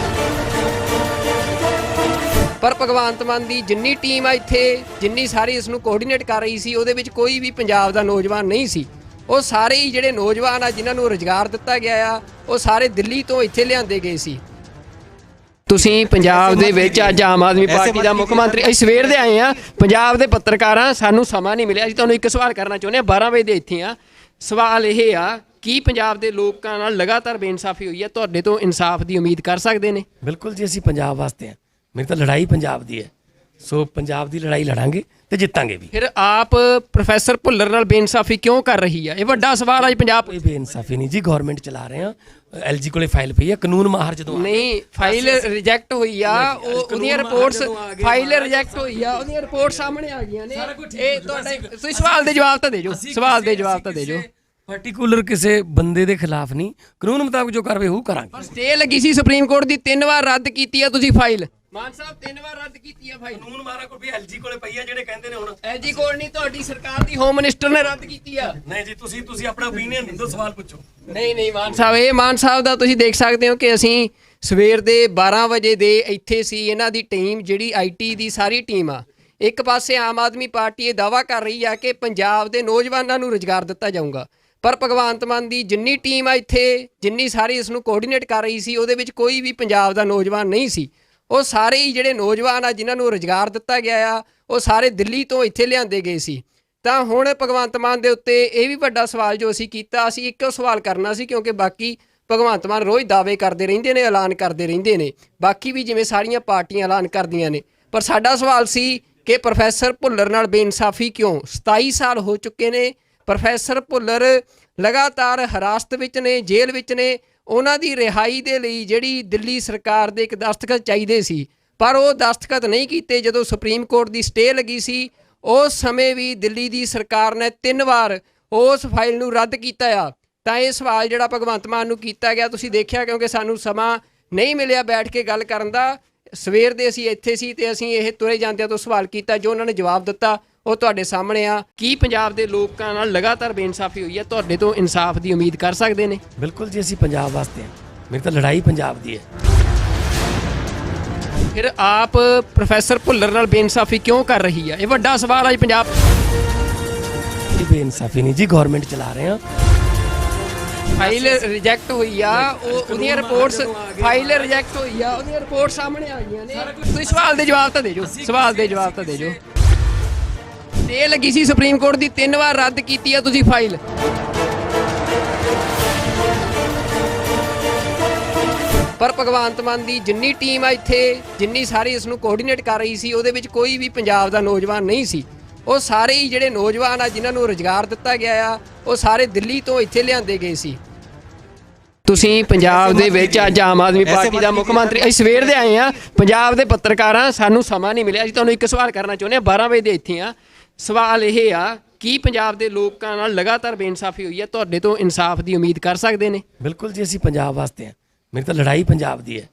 ਪਰ ਭਗਵੰਤ ਮਾਨ ਦੀ ਜਿੰਨੀ ਟੀਮ ਆ ਇੱਥੇ, ਜਿੰਨੀ ਸਾਰੀ ਇਸ ਨੂੰ ਕੋਆਰਡੀਨੇਟ ਕਰ ਰਹੀ ਸੀ, ਉਹਦੇ ਵਿੱਚ ਕੋਈ ਵੀ ਪੰਜਾਬ ਦਾ ਨੌਜਵਾਨ ਨਹੀਂ ਸੀ। ਉਹ ਸਾਰੇ ਹੀ ਜਿਹੜੇ ਨੌਜਵਾਨ ਆ ਜਿਨ੍ਹਾਂ ਨੂੰ ਰੁਜ਼ਗਾਰ ਦਿੱਤਾ ਗਿਆ ਆ, ਉਹ ਸਾਰੇ ਦਿੱਲੀ ਤੋਂ ਇੱਥੇ ਲਿਆਂਦੇ ਗਏ ਸੀ। ਤੁਸੀਂ ਪੰਜਾਬ ਦੇ ਵਿੱਚ ਅੱਜ ਆਮ ਆਦਮੀ ਪਾਰਟੀ ਦਾ ਮੁੱਖ ਮੰਤਰੀ, ਅਸੀਂ ਸਵੇਰ ਦੇ ਆਏ ਆ, ਪੰਜਾਬ ਦੇ ਪੱਤਰਕਾਰਾਂ, ਸਾਨੂੰ ਸਮਾਂ ਨਹੀਂ ਮਿਲਿਆ। ਅਸੀਂ ਤੁਹਾਨੂੰ ਇੱਕ ਸਵਾਲ ਕਰਨਾ ਚਾਹੁੰਦੇ ਹਾਂ, 12 ਵਜੇ ਦੇ ਇੱਥੇ ਆ। ਸਵਾਲ ਇਹ ਆ, ਕੀ ਪੰਜਾਬ ਦੇ ਲੋਕਾਂ ਨਾਲ ਲਗਾਤਾਰ ਬੇਇਨਸਾਫੀ ਹੋਈ ਹੈ? ਤੁਹਾਡੇ ਤੋਂ ਇਨਸਾਫ ਦੀ ਉਮੀਦ ਕਰ ਸਕਦੇ ਨੇ? ਬਿਲਕੁਲ ਜੀ, ਅਸੀਂ ਪੰਜਾਬ ਵਾਸਤੇ ਹਾਂ। ਮੇਰੀ ਤਾਂ ਲੜਾਈ ਪੰਜਾਬ ਦੀ ਹੈ, ਸੋ ਪੰਜਾਬ ਦੀ ਲੜਾਈ ਲੜਾਂਗੇ ਤੇ ਜਿੱਤਾਂਗੇ ਵੀ। ਫਿਰ ਆਪ ਪ੍ਰੋਫੈਸਰ ਭੁੱਲਰ ਨਾਲ ਬੇਇਨਸਾਫੀ ਕਿਉਂ ਕਰ ਰਹੀ ਹੈ? ਇਹ ਵੱਡਾ ਸਵਾਲ ਅੱਜ ਪੰਜਾਬ। ਕੋਈ ਬੇਇਨਸਾਫੀ ਨਹੀਂ ਜੀ, ਗਵਰਨਮੈਂਟ ਚਲਾ ਰਹੇ ਹਾਂ। ਐਲਜੀ ਕੋਲੇ ਫਾਈਲ ਪਈ ਹੈ, ਕਾਨੂੰਨ ਮਾਹਰ ਜਦੋਂ ਨਹੀਂ, ਫਾਈਲ ਰਿਜੈਕਟ ਹੋਈ ਆ, ਉਹਦੀਆਂ ਰਿਪੋਰਟਸ, ਫਾਈਲ ਰਿਜੈਕਟ ਹੋਈ ਆ, ਉਹਦੀਆਂ ਰਿਪੋਰਟ ਸਾਹਮਣੇ ਆ ਗਈਆਂ ਨੇ। ਇਹ ਤੁਹਾਡੇ, ਤੁਸੀਂ ਸਵਾਲ ਦੇ ਜਵਾਬ ਤਾਂ ਦੇ ਜੋ, ਸਵਾਲ ਦੇ ਜਵਾਬ ਤਾਂ ਦੇ ਜੋ। ਪਾਰਟਿਕੂਲਰ ਕਿਸੇ ਬੰਦੇ ਦੇ ਖਿਲਾਫ ਨਹੀਂ, ਕਾਨੂੰਨ ਮੁਤਾਬਕ ਜੋ ਕਾਰਵਾਈ ਉਹ ਕਰਾਂਗੇ। ਸਟੇ ਲੱਗੀ ਸੀ ਸੁਪਰੀਮ ਕੋਰਟ ਦੀ, 3 ਵਾਰ ਰੱਦ ਕੀਤੀ ਆ ਤੁਸੀਂ ਫਾਈਲ। ਮਾਨ ਸਾਹਿਬ 3 ਵਾਰ ਰੱਦ ਕੀਤੀ ਆ ਫਾਈਲ। ਕਾਨੂੰਨ ਮਾਹਰ ਕੋਲ ਵੀ ਐਲਜੀ ਕੋਲੇ ਪਈ ਆ, ਜਿਹੜੇ ਕਹਿੰਦੇ ਨੇ ਹੁਣ ਐਲਜੀ ਕੋਲ ਨਹੀਂ, ਤੁਹਾਡੀ ਸਰਕਾਰ ਦੀ ਹੋਮ ਮਿਨਿਸਟਰ ਨੇ ਰੱਦ ਕੀਤੀ ਆ। ਨਹੀਂ ਜੀ, ਤੁਸੀਂ ਆਪਣਾ ਓਪੀਨੀਅਨ ਦਿਓ, ਸਵਾਲ ਪੁੱਛੋ। ਨਹੀਂ ਮਾਨ ਸਾਹਿਬ, ਇਹ ਮਾਨ ਸਾਹਿਬ ਦਾ ਤੁਸੀਂ ਦੇਖ ਸਕਦੇ ਹੋ ਕਿ ਅਸੀਂ ਸਵੇਰ ਦੇ 12 ਵਜੇ ਦੇ ਇੱਥੇ ਸੀ। ਇਹਨਾਂ ਦੀ ਟੀਮ ਜਿਹੜੀ ਆਈਟੀ ਦੀ ਸਾਰੀ ਟੀਮ ਆ, ਇੱਕ ਪਾਸੇ ਆਮ ਆਦਮੀ ਪਾਰਟੀ ਇਹ ਦਾਅਵਾ ਕਰ ਰਹੀ ਆ ਕਿ ਪੰਜਾਬ ਦੇ ਨੌਜਵਾਨਾਂ ਨੂੰ ਰੁਜ਼ਗਾਰ ਦਿੱਤਾ ਜਾਊਗਾ, ਪਰ ਭਗਵੰਤ ਮਾਨ ਦੀ ਜਿੰਨੀ ਟੀਮ ਆ ਇੱਥੇ, ਜਿੰਨੀ ਸਾਰੀ ਇਸ ਨੂੰ ਕੋਆਰਡੀਨੇਟ ਕਰ ਰਹੀ ਸੀ, ਉਹਦੇ ਵਿੱਚ ਕੋਈ ਵੀ ਪੰਜਾਬ ਦਾ ਨੌਜਵਾਨ ਨਹੀਂ ਸੀ। ਉਹ ਸਾਰੇ ਹੀ ਜਿਹੜੇ ਨੌਜਵਾਨ ਆ ਜਿਨ੍ਹਾਂ ਨੂੰ ਰੁਜ਼ਗਾਰ ਦਿੱਤਾ ਗਿਆ ਆ, ਉਹ ਸਾਰੇ ਦਿੱਲੀ ਤੋਂ ਇੱਥੇ ਲਿਆਂਦੇ ਗਏ ਸੀ। ਤਾਂ ਹੁਣ ਭਗਵੰਤ ਮਾਨ ਦੇ ਉੱਤੇ ਇਹ ਵੀ ਵੱਡਾ ਸਵਾਲ ਜੋ ਅਸੀਂ ਕੀਤਾ, ਅਸੀਂ ਇੱਕੋ ਸਵਾਲ ਕਰਨਾ ਸੀ, ਕਿਉਂਕਿ ਬਾਕੀ ਭਗਵੰਤ ਮਾਨ ਰੋਜ਼ ਦਾਅਵੇ ਕਰਦੇ ਰਹਿੰਦੇ ਨੇ, ਐਲਾਨ ਕਰਦੇ ਰਹਿੰਦੇ ਨੇ, ਬਾਕੀ ਵੀ ਜਿਵੇਂ ਸਾਰੀਆਂ ਪਾਰਟੀਆਂ ਐਲਾਨ ਕਰਦੀਆਂ ਨੇ। ਪਰ ਸਾਡਾ ਸਵਾਲ ਸੀ ਕਿ ਪ੍ਰੋਫੈਸਰ ਭੁੱਲਰ ਨਾਲ ਬੇਇਨਸਾਫੀ ਕਿਉਂ? 27 ਸਾਲ ਹੋ ਚੁੱਕੇ ਨੇ, ਪ੍ਰੋਫੈਸਰ ਭੁੱਲਰ ਲਗਾਤਾਰ ਹਿਰਾਸਤ ਵਿੱਚ ਨੇ, ਜੇਲ੍ਹ ਵਿੱਚ ਨੇ। ਉਹਨਾਂ ਦੀ ਰਿਹਾਈ ਦੇ ਲਈ ਜਿਹੜੀ ਦਿੱਲੀ ਸਰਕਾਰ ਦੇ ਇੱਕ ਦਸਤਖਤ ਚਾਹੀਦੇ ਸੀ, ਪਰ ਉਹ ਦਸਤਖਤ ਨਹੀਂ ਕੀਤੇ। ਜਦੋਂ ਸੁਪਰੀਮ ਕੋਰਟ ਦੀ ਸਟੇ ਲੱਗੀ ਸੀ, ਉਸ ਸਮੇਂ ਵੀ ਦਿੱਲੀ ਦੀ ਸਰਕਾਰ ਨੇ 3 ਵਾਰ ਉਸ ਫਾਈਲ ਨੂੰ ਰੱਦ ਕੀਤਾ ਆ। ਤਾਂ ਇਹ ਸਵਾਲ ਜਿਹੜਾ ਭਗਵੰਤ ਮਾਨ ਨੂੰ ਕੀਤਾ ਗਿਆ, ਤੁਸੀਂ ਦੇਖਿਆ, ਕਿਉਂਕਿ ਸਾਨੂੰ ਸਮਾਂ ਨਹੀਂ ਮਿਲਿਆ ਬੈਠ ਕੇ ਗੱਲ ਕਰਨ ਦਾ। ਸਵੇਰ ਦੇ ਅਸੀਂ ਇੱਥੇ ਸੀ ਤੇ ਅਸੀਂ ਇਹ ਤੁਰੇ ਜਾਂਦਿਆਂ ਤੋਂ ਸਵਾਲ ਕੀਤਾ, ਜੋ ਉਹਨਾਂ ਨੇ ਜਵਾਬ ਦਿੱਤਾ ਉਹ ਤੁਹਾਡੇ ਸਾਹਮਣੇ ਆ। ਕੀ ਪੰਜਾਬ ਦੇ ਲੋਕਾਂ ਨਾਲ ਲਗਾਤਾਰ ਬੇਇਨਸਾਫੀ ਹੋਈ ਹੈ? ਤੁਹਾਡੇ ਤੋਂ ਇਨਸਾਫ ਦੀ ਉਮੀਦ ਕਰ ਸਕਦੇ ਨੇ? ਬਿਲਕੁਲ ਜੀ, ਅਸੀਂ ਪੰਜਾਬ ਵਾਸਤੇ ਹਾਂ। ਮੇਰੀ ਤਾਂ ਲੜਾਈ ਪੰਜਾਬ ਦੀ ਹੈ। ਫਿਰ ਆਪ ਪ੍ਰੋਫੈਸਰ ਭੁੱਲਰ ਨਾਲ ਬੇਇਨਸਾਫੀ ਕਿਉਂ ਕਰ ਰਹੀ ਆ? ਇਹ ਵੱਡਾ ਸਵਾਲ ਹੈ ਪੰਜਾਬ। ਇਹ ਬੇਇਨਸਾਫੀ ਨਹੀਂ ਜੀ, ਗਵਰਨਮੈਂਟ ਚਲਾ ਰਹੇ ਹਾਂ। ਫਾਈਲ ਰਿਜੈਕਟ ਹੋਈ ਆ, ਉਹਦੀਆਂ ਰਿਪੋਰਟਸ, ਫਾਈਲ ਰਿਜੈਕਟ ਹੋਈ ਆ, ਉਹਦੀਆਂ ਰਿਪੋਰਟ ਸਾਹਮਣੇ ਆ ਗਈਆਂ ਨੇ। ਤੁਸੀਂ ਸਵਾਲ ਦੇ ਜਵਾਬ ਤਾਂ ਦੇ ਜੋ, ਸਵਾਲ ਦੇ ਜਵਾਬ ਤਾਂ ਦੇ ਜੋ। ਸਟੇ ਲੱਗੀ ਸੀ ਸੁਪਰੀਮ ਕੋਰਟ ਦੀ, 3 ਵਾਰ ਰੱਦ ਕੀਤੀ ਆ ਤੁਸੀਂ ਫਾਈਲ। ਪਰ ਭਗਵੰਤ ਮਾਨ ਦੀ ਜਿੰਨੀ ਟੀਮ ਆ ਇੱਥੇ, ਜਿੰਨੀ ਸਾਰੀ ਇਸ ਨੂੰ ਕੋਆਰਡੀਨੇਟ ਕਰ ਰਹੀ ਸੀ, ਉਹਦੇ ਵਿੱਚ ਕੋਈ ਵੀ ਪੰਜਾਬ ਦਾ ਨੌਜਵਾਨ ਨਹੀਂ ਸੀ। ਉਹ ਸਾਰੇ ਹੀ ਜਿਹੜੇ ਨੌਜਵਾਨ ਆ ਜਿਨ੍ਹਾਂ ਨੂੰ ਰੁਜ਼ਗਾਰ ਦਿੱਤਾ ਗਿਆ ਆ, ਉਹ ਸਾਰੇ ਦਿੱਲੀ ਤੋਂ ਇੱਥੇ ਲਿਆਂਦੇ ਗਏ ਸੀ। ਤੁਸੀਂ ਪੰਜਾਬ ਦੇ ਵਿੱਚ ਅੱਜ ਆਮ ਆਦਮੀ ਪਾਰਟੀ ਦਾ ਮੁੱਖ ਮੰਤਰੀ, ਅਸੀਂ ਸਵੇਰ ਦੇ ਆਏ ਆ, ਪੰਜਾਬ ਦੇ ਪੱਤਰਕਾਰਾਂ, ਸਾਨੂੰ ਸਮਾਂ ਨਹੀਂ ਮਿਲਿਆ। ਅਸੀਂ ਤੁਹਾਨੂੰ ਇੱਕ ਸਵਾਲ ਕਰਨਾ ਚਾਹੁੰਦੇ ਹਾਂ, 12 ਵਜੇ ਦੇ ਇੱਥੇ ਆ। ਸਵਾਲ ਇਹ ਆ, ਕੀ ਪੰਜਾਬ ਦੇ ਲੋਕਾਂ ਨਾਲ ਲਗਾਤਾਰ ਬੇਇਨਸਾਫੀ ਹੋਈ ਹੈ? ਤੁਹਾਡੇ ਤੋਂ ਇਨਸਾਫ ਦੀ ਉਮੀਦ ਕਰ ਸਕਦੇ ਨੇ? ਬਿਲਕੁਲ ਜੀ, ਅਸੀਂ ਪੰਜਾਬ ਵਾਸਤੇ ਹਾਂ। ਮੇਰੀ ਤਾਂ ਲੜਾਈ ਪੰਜਾਬ ਦੀ ਹੈ।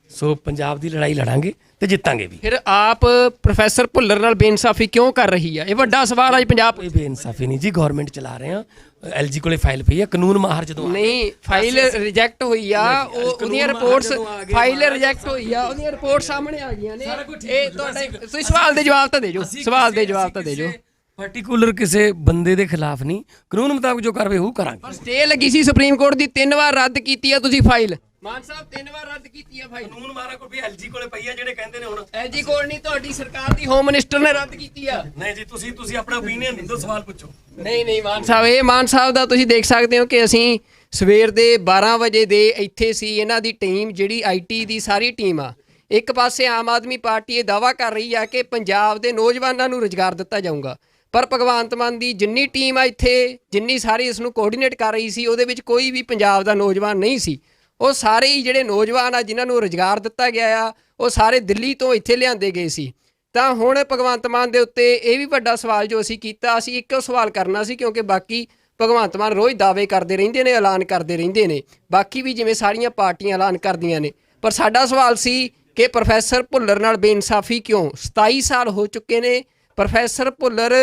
ਸੋ ਪੰਜਾਬ ਦੀ ਲੜਾਈ ਲੜਾਂਗੇ ਤੇ ਜਿੱਤਾਂਗੇ ਵੀ। ਫਿਰ ਆਪ ਪ੍ਰੋਫੈਸਰ ਭੁੱਲਰ ਨਾਲ ਬੇਇਨਸਾਫੀ ਕਿਉਂ ਕਰ ਰਹੀ ਆ? ਇਹ ਵੱਡਾ ਸਵਾਲ ਹੈ ਪੰਜਾਬ। ਕੋਈ ਬੇਇਨਸਾਫੀ ਨਹੀਂ ਜੀ, ਗਵਰਨਮੈਂਟ ਚਲਾ ਰਹੇ ਹਾਂ। ਐਲਜੀ ਕੋਲੇ ਫਾਈਲ ਪਈ ਹੈ, ਕਾਨੂੰਨ ਮਾਹਰ ਜਦੋਂ ਨਹੀਂ, ਫਾਈਲ ਰਿਜੈਕਟ ਹੋਈ ਆ, ਉਹਦੀਆਂ ਰਿਪੋਰਟਸ, ਫਾਈਲ ਰਿਜੈਕਟ ਹੋਈ ਆ, ਉਹਦੀਆਂ ਰਿਪੋਰਟ ਸਾਹਮਣੇ ਆ ਗਈਆਂ ਨੇ। ਇਹ ਤੁਹਾਡੇ, ਤੁਸੀਂ ਸਵਾਲ ਦੇ ਜਵਾਬ ਤਾਂ ਦੇ ਜੋ, ਸਵਾਲ ਦੇ ਜਵਾਬ ਤਾਂ ਦੇ ਜੋ। ਪਾਰਟਿਕੂਲਰ ਕਿਸੇ ਬੰਦੇ ਦੇ ਖਿਲਾਫ ਨਹੀਂ, ਕਾਨੂੰਨ ਮੁਤਾਬਕ ਜੋ ਕਾਰਵਾਈ ਉਹ ਕਰਾਂਗੇ। ਪਰ ਸਟੇ ਲੱਗੀ ਸੀ ਸੁਪਰੀਮ ਕੋਰਟ ਦੀ, 3 ਵਾਰ ਰੱਦ ਕੀਤੀ ਆ ਤੁਸੀਂ ਫਾਈਲ। ਮਾਨ ਸਾਹਿਬ 3 ਵਾਰ ਰੱਦ ਕੀਤੀ ਆ ਫਾਈਲ। ਕਾਨੂੰਨ ਮਾਹਰ ਕੋਲ ਵੀ ਐਲਜੀ ਕੋਲੇ ਪਈ ਆ, ਜਿਹੜੇ ਕਹਿੰਦੇ ਨੇ ਹੁਣ ਐਲਜੀ ਕੋਲ ਨਹੀਂ, ਤੁਹਾਡੀ ਸਰਕਾਰ ਦੀ ਹੋਮ ਮਿਨਿਸਟਰ ਨੇ ਰੱਦ ਕੀਤੀ ਆ। ਨਹੀਂ ਜੀ, ਤੁਸੀਂ ਆਪਣਾ ਓਪੀਨੀਅਨ ਦਿਓ, ਸਵਾਲ ਪੁੱਛੋ। ਨਹੀਂ ਮਾਨ ਸਾਹਿਬ, ਇਹ ਮਾਨ ਸਾਹਿਬ ਦਾ ਤੁਸੀਂ ਦੇਖ ਸਕਦੇ ਹੋ ਕਿ ਅਸੀਂ ਸਵੇਰ ਦੇ 12 ਵਜੇ ਦੇ ਇੱਥੇ ਸੀ। ਇਹਨਾਂ ਦੀ ਟੀਮ, ਜਿਹੜੀ ਆਈਟੀ ਦੀ ਸਾਰੀ ਟੀਮ ਆ, ਇੱਕ ਪਾਸੇ ਆਮ ਆਦਮੀ ਪਾਰਟੀ ਇਹ ਦਾਅਵਾ ਕਰ ਰਹੀ ਆ ਕਿ ਪੰਜਾਬ ਦੇ ਨੌਜਵਾਨਾਂ ਨੂੰ ਰੁਜ਼ਗਾਰ ਦਿੱਤਾ ਜਾਊਗਾ, ਪਰ ਭਗਵੰਤ ਮਾਨ ਦੀ ਜਿੰਨੀ ਟੀਮ ਆ ਇੱਥੇ, ਜਿੰਨੀ ਸਾਰੀ ਇਸ ਨੂੰ ਕੋਆਰਡੀਨੇਟ ਕਰ ਰਹੀ ਸੀ, ਉਹਦੇ ਵਿੱਚ ਕੋਈ ਵੀ ਪੰਜਾਬ ਦਾ ਨੌਜਵਾਨ ਨਹੀਂ ਸੀ। ਉਹ ਸਾਰੇ ਹੀ ਜਿਹੜੇ ਨੌਜਵਾਨ ਆ ਜਿਨ੍ਹਾਂ ਨੂੰ ਰੁਜ਼ਗਾਰ ਦਿੱਤਾ ਗਿਆ ਆ, ਉਹ ਸਾਰੇ ਦਿੱਲੀ ਤੋਂ ਇੱਥੇ ਲਿਆਂਦੇ ਗਏ ਸੀ। ਤਾਂ ਹੁਣ ਭਗਵੰਤ ਮਾਨ ਦੇ ਉੱਤੇ ਇਹ ਵੀ ਵੱਡਾ ਸਵਾਲ ਜੋ ਅਸੀਂ ਕੀਤਾ, ਅਸੀਂ ਇੱਕੋ ਸਵਾਲ ਕਰਨਾ ਸੀ, ਕਿਉਂਕਿ ਬਾਕੀ ਭਗਵੰਤ ਮਾਨ ਰੋਜ਼ ਦਾਅਵੇ ਕਰਦੇ ਰਹਿੰਦੇ ਨੇ, ਐਲਾਨ ਕਰਦੇ ਰਹਿੰਦੇ ਨੇ, ਬਾਕੀ ਵੀ ਜਿਵੇਂ ਸਾਰੀਆਂ ਪਾਰਟੀਆਂ ਐਲਾਨ ਕਰਦੀਆਂ ਨੇ। ਪਰ ਸਾਡਾ ਸਵਾਲ ਸੀ ਕਿ ਪ੍ਰੋਫੈਸਰ ਭੁੱਲਰ ਨਾਲ ਬੇਇਨਸਾਫੀ ਕਿਉਂ? 27 ਸਾਲ ਹੋ ਚੁੱਕੇ ਨੇ, ਪ੍ਰੋਫੈਸਰ ਭੁੱਲਰ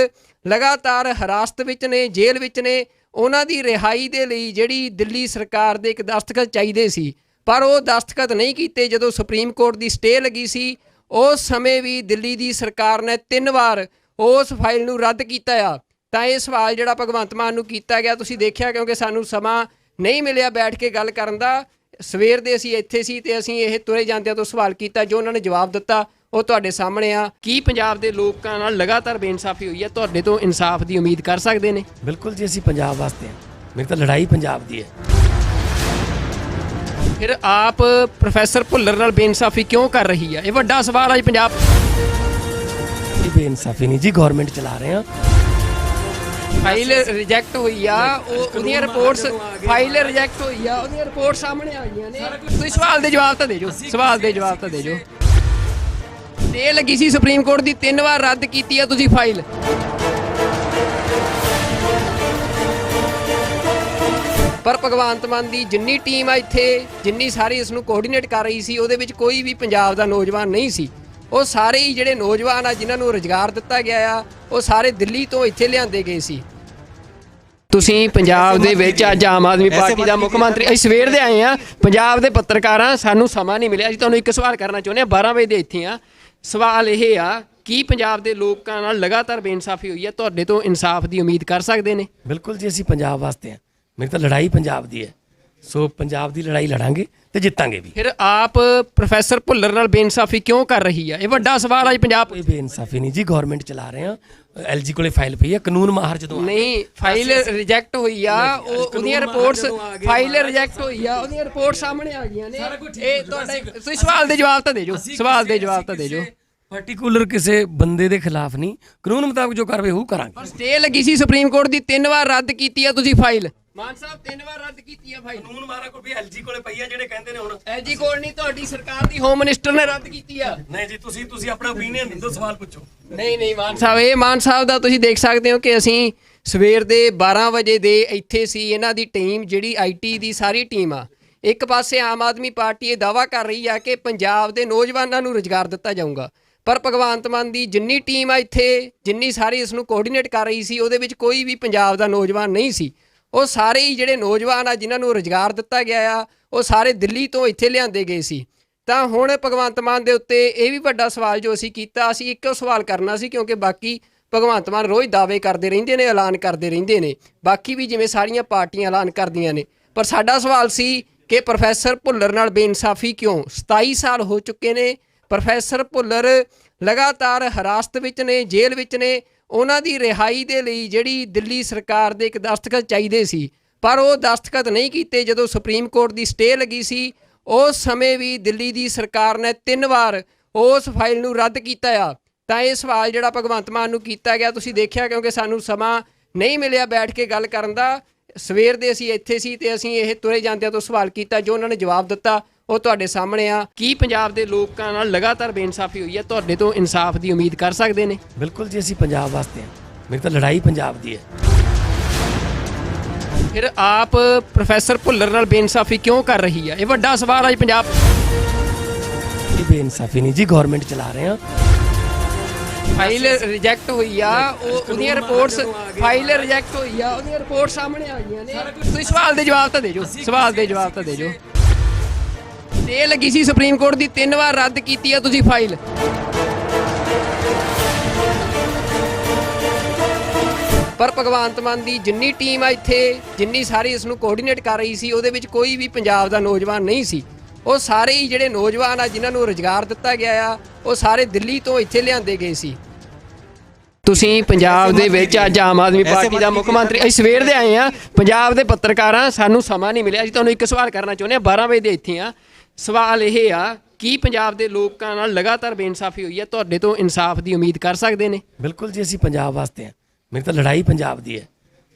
ਲਗਾਤਾਰ ਹਿਰਾਸਤ ਵਿੱਚ ਨੇ, ਜੇਲ੍ਹ ਵਿੱਚ ਨੇ। ਉਹਨਾਂ ਦੀ ਰਿਹਾਈ ਦੇ ਲਈ ਜਿਹੜੀ ਦਿੱਲੀ ਸਰਕਾਰ ਦੇ ਇੱਕ ਦਸਤਖਤ ਚਾਹੀਦੇ ਸੀ, ਪਰ ਉਹ ਦਸਤਖਤ ਨਹੀਂ ਕੀਤੇ। ਜਦੋਂ ਸੁਪਰੀਮ ਕੋਰਟ ਦੀ ਸਟੇ ਲੱਗੀ ਸੀ, ਉਸ ਸਮੇਂ ਵੀ ਦਿੱਲੀ ਦੀ ਸਰਕਾਰ ਨੇ 3 ਵਾਰ ਉਸ ਫਾਈਲ ਨੂੰ ਰੱਦ ਕੀਤਾ ਆ। ਤਾਂ ਇਹ ਸਵਾਲ ਜਿਹੜਾ ਭਗਵੰਤ ਮਾਨ ਨੂੰ ਕੀਤਾ ਗਿਆ, ਤੁਸੀਂ ਦੇਖਿਆ, ਕਿਉਂਕਿ ਸਾਨੂੰ ਸਮਾਂ ਨਹੀਂ ਮਿਲਿਆ ਬੈਠ ਕੇ ਗੱਲ ਕਰਨ ਦਾ। ਸਵੇਰ ਦੇ ਅਸੀਂ ਇੱਥੇ ਸੀ ਤੇ ਅਸੀਂ ਇਹ ਤੁਰੇ ਜਾਂਦਿਆਂ ਤੋਂ ਸਵਾਲ ਕੀਤਾ, ਜੋ ਉਹਨਾਂ ਨੇ ਜਵਾਬ ਦਿੱਤਾ ਉਹ ਤੁਹਾਡੇ ਸਾਹਮਣੇ ਆ। ਕੀ ਪੰਜਾਬ ਦੇ ਲੋਕਾਂ ਨਾਲ ਲਗਾਤਾਰ ਬੇਇਨਸਾਫੀ ਹੋਈ ਹੈ? ਤੁਹਾਡੇ ਤੋਂ ਇਨਸਾਫ ਦੀ ਉਮੀਦ ਕਰ ਸਕਦੇ ਨੇ? ਬਿਲਕੁਲ ਜੀ, ਅਸੀਂ ਪੰਜਾਬ ਵਾਸਤੇ ਹਾਂ। ਮੇਰੀ ਤਾਂ ਲੜਾਈ ਪੰਜਾਬ ਦੀ ਹੈ। ਫਿਰ ਆਪ ਪ੍ਰੋਫੈਸਰ ਭੁੱਲਰ ਨਾਲ ਬੇਇਨਸਾਫੀ ਕਿਉਂ ਕਰ ਰਹੀ ਆ? ਇਹ ਵੱਡਾ ਸਵਾਲ ਹੈ ਪੰਜਾਬ। ਇਹ ਬੇਇਨਸਾਫੀ ਨਹੀਂ ਜੀ, ਗਵਰਨਮੈਂਟ ਚਲਾ ਰਹੇ ਹਾਂ। ਫਾਈਲ ਰਿਜੈਕਟ ਹੋਈ ਆ, ਉਹਦੀਆਂ ਰਿਪੋਰਟਸ, ਫਾਈਲ ਰਿਜੈਕਟ ਹੋਈ ਆ, ਉਹਦੀਆਂ ਰਿਪੋਰਟ ਸਾਹਮਣੇ ਆ ਗਈਆਂ ਨੇ। ਤੁਸੀਂ ਸਵਾਲ ਦੇ ਜਵਾਬ ਤਾਂ ਦੇ ਜੋ, ਸਵਾਲ ਦੇ ਜਵਾਬ ਤਾਂ ਦੇ ਜੋ। ਸਟੇ ਲੱਗੀ ਸੀ ਸੁਪਰੀਮ ਕੋਰਟ ਦੀ, 3 ਵਾਰ ਰੱਦ ਕੀਤੀ ਆ ਤੁਸੀਂ ਫਾਈਲ। ਪਰ ਭਗਵੰਤ ਮਾਨ ਦੀ ਜਿੰਨੀ ਟੀਮ ਆ ਇੱਥੇ, ਜਿੰਨੀ ਸਾਰੀ ਇਸ ਨੂੰ ਕੋਆਰਡੀਨੇਟ ਕਰ ਰਹੀ ਸੀ, ਉਹਦੇ ਵਿੱਚ ਕੋਈ ਵੀ ਪੰਜਾਬ ਦਾ ਨੌਜਵਾਨ ਨਹੀਂ ਸੀ। ਉਹ ਸਾਰੇ ਹੀ ਜਿਹੜੇ ਨੌਜਵਾਨ ਆ ਜਿਨ੍ਹਾਂ ਨੂੰ ਰੁਜ਼ਗਾਰ ਦਿੱਤਾ ਗਿਆ ਆ, ਉਹ ਸਾਰੇ ਦਿੱਲੀ ਤੋਂ ਇੱਥੇ ਲਿਆਂਦੇ ਗਏ ਸੀ। ਤੁਸੀਂ ਪੰਜਾਬ ਦੇ ਵਿੱਚ ਅੱਜ ਆਮ ਆਦਮੀ ਪਾਰਟੀ ਦਾ ਮੁੱਖ ਮੰਤਰੀ, ਅਸੀਂ ਸਵੇਰ ਦੇ ਆਏ ਆ, ਪੰਜਾਬ ਦੇ ਪੱਤਰਕਾਰਾਂ, ਸਾਨੂੰ ਸਮਾਂ ਨਹੀਂ ਮਿਲਿਆ। ਅਸੀਂ ਤੁਹਾਨੂੰ ਇੱਕ ਸਵਾਲ ਕਰਨਾ ਚਾਹੁੰਦੇ ਹਾਂ, 12 ਵਜੇ ਦੇ ਇੱਥੇ ਆ। ਸਵਾਲ ਇਹ ਆ, ਕੀ ਪੰਜਾਬ ਦੇ ਲੋਕਾਂ ਨਾਲ ਲਗਾਤਾਰ ਬੇਇਨਸਾਫੀ ਹੋਈ ਹੈ? ਤੁਹਾਡੇ ਤੋਂ ਇਨਸਾਫ ਦੀ ਉਮੀਦ ਕਰ ਸਕਦੇ ਨੇ? ਬਿਲਕੁਲ ਜੀ, ਅਸੀਂ ਪੰਜਾਬ ਵਾਸਤੇ ਹਾਂ। ਮੇਰੀ ਤਾਂ ਲੜਾਈ ਪੰਜਾਬ ਦੀ ਹੈ। ਸੋ ਪੰਜਾਬ ਦੀ ਲੜਾਈ ਲੜਾਂਗੇ ਤੇ ਜਿੱਤਾਂਗੇ ਵੀ। ਫਿਰ ਆਪ ਪ੍ਰੋਫੈਸਰ ਭੁੱਲਰ ਨਾਲ ਬੇਇਨਸਾਫੀ ਕਿਉਂ ਕਰ ਰਹੀ ਆ? ਇਹ ਵੱਡਾ ਸਵਾਲ ਹੈ ਪੰਜਾਬ। ਕੋਈ ਬੇਇਨਸਾਫੀ ਨਹੀਂ ਜੀ, ਗਵਰਨਮੈਂਟ ਚਲਾ ਰਹੇ ਹਾਂ। ਐਲਜੀ ਕੋਲੇ ਫਾਈਲ ਪਈ ਹੈ, ਕਾਨੂੰਨ ਮਾਹਰ ਜਦੋਂ ਨਹੀਂ, ਫਾਈਲ ਰਿਜੈਕਟ ਹੋਈ ਆ, ਉਹਦੀਆਂ ਰਿਪੋਰਟਸ, ਫਾਈਲ ਰਿਜੈਕਟ ਹੋਈ ਆ, ਉਹਦੀਆਂ ਰਿਪੋਰਟ ਸਾਹਮਣੇ ਆ ਗਈਆਂ ਨੇ। ਇਹ ਤੁਹਾਡੇ, ਤੁਸੀਂ ਸਵਾਲ ਦੇ ਜਵਾਬ ਤਾਂ ਦੇ ਜੋ, ਸਵਾਲ ਦੇ ਜਵਾਬ ਤਾਂ ਦੇ ਜੋ। ਪਾਰਟਿਕੂਲਰ ਕਿਸੇ ਬੰਦੇ ਦੇ ਖਿਲਾਫ ਨਹੀਂ, ਕਾਨੂੰਨ ਮੁਤਾਬਕ ਜੋ ਕਾਰਵਾਈ ਉਹ ਕਰਾਂਗੇ। ਪਰ ਸਟੇ ਲੱਗੀ ਸੀ ਸੁਪਰੀਮ ਕੋਰਟ ਦੀ, 3 ਵਾਰ ਰੱਦ ਕੀਤੀ ਆ ਤੁਸੀਂ ਫਾਈਲ। ਮਾਨ ਸਾਹਿਬ 3 ਵਾਰ ਰੱਦ ਕੀਤੀ ਆ ਫਾਈਲ। ਕਾਨੂੰਨ ਮਾਰਾ ਕੋਈ ਵੀ ਐਲਜੀ ਕੋਲੇ ਪਈ ਆ ਜਿਹੜੇ ਕਹਿੰਦੇ ਨੇ ਹੁਣ ਐਲਜੀ ਕੋਲ ਨਹੀਂ, ਤੁਹਾਡੀ ਸਰਕਾਰ ਦੀ ਹੋਮ ਮਿਨਿਸਟਰ ਨੇ ਰੱਦ ਕੀਤੀ ਆ। ਨਹੀਂ ਜੀ, ਤੁਸੀਂ ਆਪਣਾ ਓਪੀਨੀਅਨ ਦਿਓ, ਸਵਾਲ ਪੁੱਛੋ। ਨਹੀਂ ਮਾਨ ਸਾਹਿਬ, ਇਹ ਮਾਨ ਸਾਹਿਬ ਦਾ ਤੁਸੀਂ ਦੇਖ ਸਕਦੇ ਹੋ ਕਿ ਅਸੀਂ ਸਵੇਰ ਦੇ 12 ਵਜੇ ਦੇ ਇੱਥੇ ਸੀ। ਇਹਨਾਂ ਦੀ ਟੀਮ ਜਿਹੜੀ ਆਈਟੀ ਦੀ ਸਾਰੀ ਟੀਮ ਆ, ਇੱਕ ਪਾਸੇ ਆਮ ਆਦਮੀ ਪਾਰਟੀ ਇਹ ਦਾਅਵਾ ਕਰ ਰਹੀ ਆ ਕਿ ਪੰਜਾਬ ਦੇ ਨੌਜਵਾਨਾਂ ਨੂੰ ਰੁਜ਼ਗਾਰ ਦਿੱਤਾ ਜਾਊਗਾ, ਪਰ ਭਗਵੰਤ ਮਾਨ ਦੀ ਜਿੰਨੀ ਟੀਮ ਆ ਇੱਥੇ, ਜਿੰਨੀ ਸਾਰੀ ਇਸ ਨੂੰ ਕੋਆਰਡੀਨੇਟ ਕਰ ਰਹੀ ਸੀ, ਉਹਦੇ ਵਿੱਚ ਕੋਈ ਵੀ ਪੰਜਾਬ ਦਾ ਨੌਜਵਾਨ ਨਹੀਂ ਸੀ। ਉਹ ਸਾਰੇ ਹੀ ਜਿਹੜੇ ਨੌਜਵਾਨ ਆ ਜਿਨ੍ਹਾਂ ਨੂੰ ਰੁਜ਼ਗਾਰ ਦਿੱਤਾ ਗਿਆ ਆ, ਉਹ ਸਾਰੇ ਦਿੱਲੀ ਤੋਂ ਇੱਥੇ ਲਿਆਂਦੇ ਗਏ ਸੀ। ਤਾਂ ਹੁਣ ਭਗਵੰਤ ਮਾਨ ਦੇ ਉੱਤੇ ਇਹ ਵੀ ਵੱਡਾ ਸਵਾਲ ਜੋ ਅਸੀਂ ਕੀਤਾ, ਅਸੀਂ ਇੱਕੋ ਸਵਾਲ ਕਰਨਾ ਸੀ, ਕਿਉਂਕਿ ਬਾਕੀ ਭਗਵੰਤ ਮਾਨ ਰੋਜ਼ ਦਾਅਵੇ ਕਰਦੇ ਰਹਿੰਦੇ ਨੇ, ਐਲਾਨ ਕਰਦੇ ਰਹਿੰਦੇ ਨੇ, ਬਾਕੀ ਵੀ ਜਿਵੇਂ ਸਾਰੀਆਂ ਪਾਰਟੀਆਂ ਐਲਾਨ ਕਰਦੀਆਂ ਨੇ। ਪਰ ਸਾਡਾ ਸਵਾਲ ਸੀ ਕਿ ਪ੍ਰੋਫੈਸਰ ਭੁੱਲਰ ਨਾਲ ਬੇਇਨਸਾਫੀ ਕਿਉਂ? 27 ਸਾਲ ਹੋ ਚੁੱਕੇ ਨੇ, ਪ੍ਰੋਫੈਸਰ ਭੁੱਲਰ ਲਗਾਤਾਰ ਹਿਰਾਸਤ ਵਿੱਚ ਨੇ, ਜੇਲ੍ਹ ਵਿੱਚ ਨੇ। ਉਹਨਾਂ ਦੀ ਰਿਹਾਈ ਦੇ ਲਈ ਜਿਹੜੀ ਦਿੱਲੀ ਸਰਕਾਰ ਦੇ ਇੱਕ ਦਸਤਖਤ ਚਾਹੀਦੇ ਸੀ, ਪਰ ਉਹ ਦਸਤਖਤ ਨਹੀਂ ਕੀਤੇ। ਜਦੋਂ ਸੁਪਰੀਮ ਕੋਰਟ ਦੀ ਸਟੇ ਲੱਗੀ ਸੀ, ਉਸ ਸਮੇਂ ਵੀ ਦਿੱਲੀ ਦੀ ਸਰਕਾਰ ਨੇ 3 ਵਾਰ ਉਸ ਫਾਈਲ ਨੂੰ ਰੱਦ ਕੀਤਾ ਆ। ਤਾਂ ਇਹ ਸਵਾਲ ਜਿਹੜਾ ਭਗਵੰਤ ਮਾਨ ਨੂੰ ਕੀਤਾ ਗਿਆ, ਤੁਸੀਂ ਦੇਖਿਆ, ਕਿਉਂਕਿ ਸਾਨੂੰ ਸਮਾਂ ਨਹੀਂ ਮਿਲਿਆ ਬੈਠ ਕੇ ਗੱਲ ਕਰਨ ਦਾ। ਸਵੇਰ ਦੇ ਅਸੀਂ ਇੱਥੇ ਸੀ ਤੇ ਅਸੀਂ ਇਹ ਤੁਰੇ ਜਾਂਦਿਆਂ ਤੋਂ ਸਵਾਲ ਕੀਤਾ, ਜੋ ਉਹਨਾਂ ਨੇ ਜਵਾਬ ਦਿੱਤਾ ਉਹ ਤੁਹਾਡੇ ਸਾਹਮਣੇ ਆ। ਕੀ ਪੰਜਾਬ ਦੇ ਲੋਕਾਂ ਨਾਲ ਲਗਾਤਾਰ ਬੇਇਨਸਾਫੀ ਹੋਈ ਹੈ? ਤੁਹਾਡੇ ਤੋਂ ਇਨਸਾਫ ਦੀ ਉਮੀਦ ਕਰ ਸਕਦੇ ਨੇ? ਬਿਲਕੁਲ ਜੀ, ਅਸੀਂ ਪੰਜਾਬ ਵਾਸਤੇ ਹਾਂ। ਮੇਰੀ ਤਾਂ ਲੜਾਈ ਪੰਜਾਬ ਦੀ ਹੈ। ਫਿਰ ਆਪ ਪ੍ਰੋਫੈਸਰ ਭੁੱਲਰ ਨਾਲ ਬੇਇਨਸਾਫੀ ਕਿਉਂ ਕਰ ਰਹੀ ਆ? ਇਹ ਵੱਡਾ ਸਵਾਲ ਹੈ ਪੰਜਾਬ। ਇਹ ਬੇਇਨਸਾਫੀ ਨਹੀਂ ਜੀ, ਗਵਰਨਮੈਂਟ ਚਲਾ ਰਹੇ ਹਾਂ। ਫਾਈਲ ਰਿਜੈਕਟ ਹੋਈ ਆ, ਉਹਦੀਆਂ ਰਿਪੋਰਟਸ, ਫਾਈਲ ਰਿਜੈਕਟ ਹੋਈ ਆ, ਉਹਦੀਆਂ ਰਿਪੋਰਟ ਸਾਹਮਣੇ ਆ ਗਈਆਂ ਨੇ। ਤੁਸੀਂ ਸਵਾਲ ਦੇ ਜਵਾਬ ਤਾਂ ਦੇ ਜੋ, ਸਵਾਲ ਦੇ ਜਵਾਬ ਤਾਂ ਦੇ ਜੋ। ਸਟੇ ਲੱਗੀ ਸੀ ਸੁਪਰੀਮ ਕੋਰਟ ਦੀ, 3 ਵਾਰ ਰੱਦ ਕੀਤੀ ਆ ਤੁਸੀਂ ਫਾਈਲ। ਪਰ ਭਗਵੰਤ ਮਾਨ ਦੀ ਜਿੰਨੀ ਟੀਮ ਆ ਇੱਥੇ, ਜਿੰਨੀ ਸਾਰੀ ਇਸ ਨੂੰ ਕੋਆਰਡੀਨੇਟ ਕਰ ਰਹੀ ਸੀ, ਉਹਦੇ ਵਿੱਚ ਕੋਈ ਵੀ ਪੰਜਾਬ ਦਾ ਨੌਜਵਾਨ ਨਹੀਂ ਸੀ। ਉਹ ਸਾਰੇ ਹੀ ਜਿਹੜੇ ਨੌਜਵਾਨ ਆ ਜਿਨ੍ਹਾਂ ਨੂੰ ਰੁਜ਼ਗਾਰ ਦਿੱਤਾ ਗਿਆ ਆ, ਉਹ ਸਾਰੇ ਦਿੱਲੀ ਤੋਂ ਇੱਥੇ ਲਿਆਂਦੇ ਗਏ ਸੀ। ਤੁਸੀਂ ਪੰਜਾਬ ਦੇ ਵਿੱਚ ਅੱਜ ਆਮ ਆਦਮੀ ਪਾਰਟੀ ਦਾ ਮੁੱਖ ਮੰਤਰੀ, ਅਸੀਂ ਸਵੇਰ ਦੇ ਆਏ ਆ, ਪੰਜਾਬ ਦੇ ਪੱਤਰਕਾਰਾਂ, ਸਾਨੂੰ ਸਮਾਂ ਨਹੀਂ ਮਿਲਿਆ। ਅਸੀਂ ਤੁਹਾਨੂੰ ਇੱਕ ਸਵਾਲ ਕਰਨਾ ਚਾਹੁੰਦੇ ਹਾਂ, 12 ਵਜੇ ਦੇ ਇੱਥੇ ਆ। ਸਵਾਲ ਇਹ ਆ, ਕੀ ਪੰਜਾਬ ਦੇ ਲੋਕਾਂ ਨਾਲ ਲਗਾਤਾਰ ਬੇਇਨਸਾਫੀ ਹੋਈ ਹੈ? ਤੁਹਾਡੇ ਤੋਂ ਇਨਸਾਫ ਦੀ ਉਮੀਦ ਕਰ ਸਕਦੇ ਨੇ? ਬਿਲਕੁਲ ਜੀ, ਅਸੀਂ ਪੰਜਾਬ ਵਾਸਤੇ ਹਾਂ। ਮੇਰੀ ਤਾਂ ਲੜਾਈ ਪੰਜਾਬ ਦੀ ਹੈ,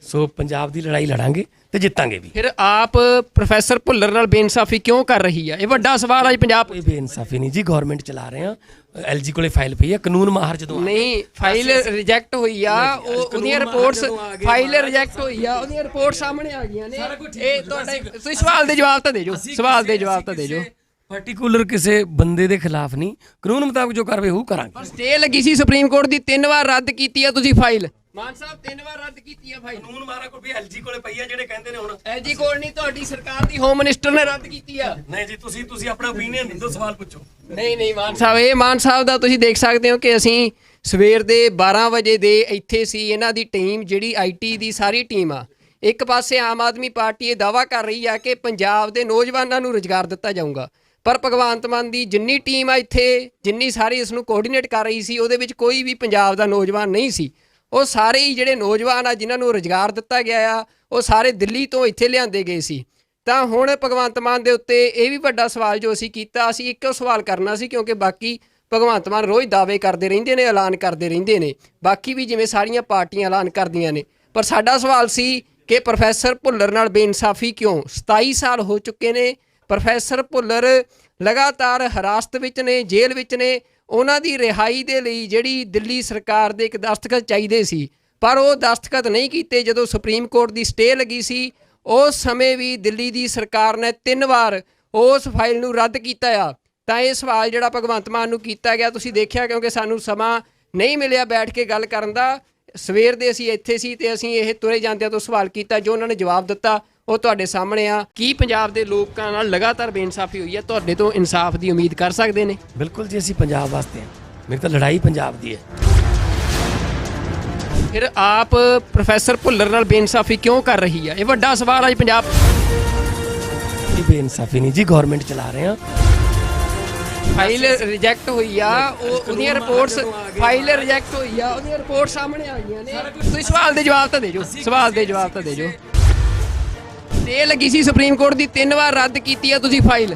ਸੋ ਪੰਜਾਬ ਦੀ ਲੜਾਈ ਲੜਾਂਗੇ ਤੇ ਜਿੱਤਾਂਗੇ ਵੀ। ਫਿਰ ਆਪ ਪ੍ਰੋਫੈਸਰ ਭੁੱਲਰ ਨਾਲ ਬੇਇਨਸਾਫੀ ਕਿਉਂ ਕਰ ਰਹੀ ਆ? ਇਹ ਵੱਡਾ ਸਵਾਲ ਹੈ ਪੰਜਾਬ। ਕੋਈ ਬੇਇਨਸਾਫੀ ਨਹੀਂ ਜੀ, ਗਵਰਨਮੈਂਟ ਚਲਾ ਰਹੇ ਹਾਂ। ਐਲਜੀ ਕੋਲੇ ਫਾਈਲ ਪਈ ਹੈ, ਕਾਨੂੰਨ ਮਾਹਰ ਜਦੋਂ ਨਹੀਂ, ਫਾਈਲ ਰਿਜੈਕਟ ਹੋਈ ਆ, ਉਹਦੀਆਂ ਰਿਪੋਰਟਸ, ਫਾਈਲ ਰਿਜੈਕਟ ਹੋਈ ਆ, ਉਹਦੀਆਂ ਰਿਪੋਰਟ ਸਾਹਮਣੇ ਆ ਗਈਆਂ ਨੇ। ਇਹ ਤੁਹਾਡਾ, ਤੁਸੀਂ ਸਵਾਲ ਦੇ ਜਵਾਬ ਤਾਂ ਦੇ ਜੋ, ਸਵਾਲ ਦੇ ਜਵਾਬ ਤਾਂ ਦੇ ਜੋ। ਪਾਰਟਿਕੂਲਰ ਕਿਸੇ ਬੰਦੇ ਦੇ ਖਿਲਾਫ ਨਹੀਂ, ਕਾਨੂੰਨ ਮੁਤਾਬਕ ਜੋ ਕਾਰਵਾਈ ਉਹ ਕਰਾਂਗੇ। ਪਰ ਸਟੇ ਲੱਗੀ ਸੀ ਸੁਪਰੀਮ ਕੋਰਟ ਦੀ, 3 ਵਾਰ ਰੱਦ ਕੀਤੀ ਆ ਤੁਸੀਂ ਫਾਈਲ। ਮਾਨ ਸਾਹਿਬ 3 ਵਾਰ ਰੱਦ ਕੀਤੀ ਆ ਫਾਈਲ। ਕਾਨੂੰਨ ਮਾਰਾ ਕੋਈ ਵੀ ਐਲਜੀ ਕੋਲੇ ਪਈ ਆ ਜਿਹੜੇ ਕਹਿੰਦੇ ਨੇ ਹੁਣ ਐਲਜੀ ਕੋਲ ਨਹੀਂ, ਤੁਹਾਡੀ ਸਰਕਾਰ ਦੀ ਹੋਮ ਮਿਨਿਸਟਰ ਨੇ ਰੱਦ ਕੀਤੀ ਆ। ਨਹੀਂ ਜੀ, ਤੁਸੀਂ ਆਪਣਾ ਓਪੀਨੀਅਨ ਦਿਓ, ਸਵਾਲ ਪੁੱਛੋ। ਨਹੀਂ ਮਾਨ ਸਾਹਿਬ, ਇਹ ਮਾਨ ਸਾਹਿਬ ਦਾ ਤੁਸੀਂ ਦੇਖ ਸਕਦੇ ਹੋ ਕਿ ਅਸੀਂ ਸਵੇਰ ਦੇ 12 ਵਜੇ ਦੇ ਇੱਥੇ ਸੀ। ਇਹਨਾਂ ਦੀ ਟੀਮ ਜਿਹੜੀ ਆਈਟੀ ਦੀ ਸਾਰੀ ਟੀਮ ਆ, ਇੱਕ ਪਾਸੇ ਆਮ ਆਦਮੀ ਪਾਰਟੀ ਇਹ ਦਾਅਵਾ ਕਰ ਰਹੀ ਆ ਕਿ ਪੰਜਾਬ ਦੇ ਨੌਜਵਾਨਾਂ ਨੂੰ ਰੁਜ਼ਗਾਰ ਦਿੱਤਾ ਜਾਊਗਾ, ਪਰ ਭਗਵੰਤ ਮਾਨ ਦੀ ਜਿੰਨੀ ਟੀਮ ਆ ਇੱਥੇ, ਜਿੰਨੀ ਸਾਰੀ ਇਸ ਨੂੰ ਕੋਆਰਡੀਨੇਟ ਕਰ ਰਹੀ ਸੀ, ਉਹਦੇ ਵਿੱਚ ਕੋਈ ਵੀ ਪੰਜਾਬ ਦਾ ਨੌਜਵਾਨ ਨਹੀਂ ਸੀ। ਉਹ ਸਾਰੇ ਹੀ ਜਿਹੜੇ ਨੌਜਵਾਨ ਆ ਜਿਨ੍ਹਾਂ ਨੂੰ ਰੁਜ਼ਗਾਰ ਦਿੱਤਾ ਗਿਆ ਆ, ਉਹ ਸਾਰੇ ਦਿੱਲੀ ਤੋਂ ਇੱਥੇ ਲਿਆਂਦੇ ਗਏ ਸੀ। ਤਾਂ ਹੁਣ ਭਗਵੰਤ ਮਾਨ ਦੇ ਉੱਤੇ ਇਹ ਵੀ ਵੱਡਾ ਸਵਾਲ ਜੋ ਅਸੀਂ ਕੀਤਾ, ਅਸੀਂ ਇੱਕੋ ਸਵਾਲ ਕਰਨਾ ਸੀ, ਕਿਉਂਕਿ ਬਾਕੀ ਭਗਵੰਤ ਮਾਨ ਰੋਜ਼ ਦਾਅਵੇ ਕਰਦੇ ਰਹਿੰਦੇ ਨੇ, ਐਲਾਨ ਕਰਦੇ ਰਹਿੰਦੇ ਨੇ, ਬਾਕੀ ਵੀ ਜਿਵੇਂ ਸਾਰੀਆਂ ਪਾਰਟੀਆਂ ਐਲਾਨ ਕਰਦੀਆਂ ਨੇ। ਪਰ ਸਾਡਾ ਸਵਾਲ ਸੀ ਕਿ ਪ੍ਰੋਫੈਸਰ ਭੁੱਲਰ ਨਾਲ ਬੇਇਨਸਾਫੀ ਕਿਉਂ? 27 ਸਾਲ ਹੋ ਚੁੱਕੇ ਨੇ, ਪ੍ਰੋਫੈਸਰ ਭੁੱਲਰ ਲਗਾਤਾਰ ਹਿਰਾਸਤ ਵਿੱਚ ਨੇ, ਜੇਲ੍ਹ ਵਿੱਚ ਨੇ। ਉਹਨਾਂ ਦੀ ਰਿਹਾਈ ਦੇ ਲਈ ਜਿਹੜੀ ਦਿੱਲੀ ਸਰਕਾਰ ਦੇ ਇੱਕ ਦਸਤਖਤ ਚਾਹੀਦੇ ਸੀ, ਪਰ ਉਹ ਦਸਤਖਤ ਨਹੀਂ ਕੀਤੇ। ਜਦੋਂ ਸੁਪਰੀਮ ਕੋਰਟ ਦੀ ਸਟੇ ਲੱਗੀ ਸੀ, ਉਸ ਸਮੇਂ ਵੀ ਦਿੱਲੀ ਦੀ ਸਰਕਾਰ ਨੇ 3 ਵਾਰ ਉਸ ਫਾਈਲ ਨੂੰ ਰੱਦ ਕੀਤਾ ਆ। ਤਾਂ ਇਹ ਸਵਾਲ ਜਿਹੜਾ ਭਗਵੰਤ ਮਾਨ ਨੂੰ ਕੀਤਾ ਗਿਆ, ਤੁਸੀਂ ਦੇਖਿਆ, ਕਿਉਂਕਿ ਸਾਨੂੰ ਸਮਾਂ ਨਹੀਂ ਮਿਲਿਆ ਬੈਠ ਕੇ ਗੱਲ ਕਰਨ ਦਾ। ਸਵੇਰ ਦੇ ਅਸੀਂ ਇੱਥੇ ਸੀ ਤੇ ਅਸੀਂ ਇਹ ਤੁਰੇ ਜਾਂਦਿਆਂ ਤੋਂ ਸਵਾਲ ਕੀਤਾ, ਜੋ ਉਹਨਾਂ ਨੇ ਜਵਾਬ ਦਿੱਤਾ ਉਹ ਤੁਹਾਡੇ ਸਾਹਮਣੇ ਆ। ਕੀ ਪੰਜਾਬ ਦੇ ਲੋਕਾਂ ਨਾਲ ਲਗਾਤਾਰ ਬੇਇਨਸਾਫੀ ਹੋਈ ਹੈ? ਤੁਹਾਡੇ ਤੋਂ ਇਨਸਾਫ ਦੀ ਉਮੀਦ ਕਰ ਸਕਦੇ ਨੇ? ਬਿਲਕੁਲ ਜੀ, ਅਸੀਂ ਪੰਜਾਬ ਵਾਸਤੇ ਹਾਂ। ਮੇਰੀ ਤਾਂ ਲੜਾਈ ਪੰਜਾਬ ਦੀ ਹੈ। ਫਿਰ ਆਪ ਪ੍ਰੋਫੈਸਰ ਭੁੱਲਰ ਨਾਲ ਬੇਇਨਸਾਫੀ ਕਿਉਂ ਕਰ ਰਹੀ ਆ? ਇਹ ਵੱਡਾ ਸਵਾਲ ਹੈ ਪੰਜਾਬ। ਇਹ ਬੇਇਨਸਾਫੀ ਨਹੀਂ ਜੀ, ਗਵਰਨਮੈਂਟ ਚਲਾ ਰਹੇ ਹਾਂ। ਫਾਈਲ ਰਿਜੈਕਟ ਹੋਈ ਆ, ਉਹਦੀਆਂ ਰਿਪੋਰਟਸ, ਫਾਈਲ ਰਿਜੈਕਟ ਹੋਈ ਆ, ਉਹਦੀਆਂ ਰਿਪੋਰਟ ਸਾਹਮਣੇ ਆ ਗਈਆਂ ਨੇ। ਤੁਸੀਂ ਸਵਾਲ ਦੇ ਜਵਾਬ ਤਾਂ ਦੇ ਜੋ, ਸਵਾਲ ਦੇ ਜਵਾਬ ਤਾਂ ਦੇ ਜੋ। ਸਟੇ ਲੱਗੀ ਸੀ ਸੁਪਰੀਮ ਕੋਰਟ ਦੀ, 3 ਵਾਰ ਰੱਦ ਕੀਤੀ ਆ ਤੁਸੀਂ ਫਾਈਲ।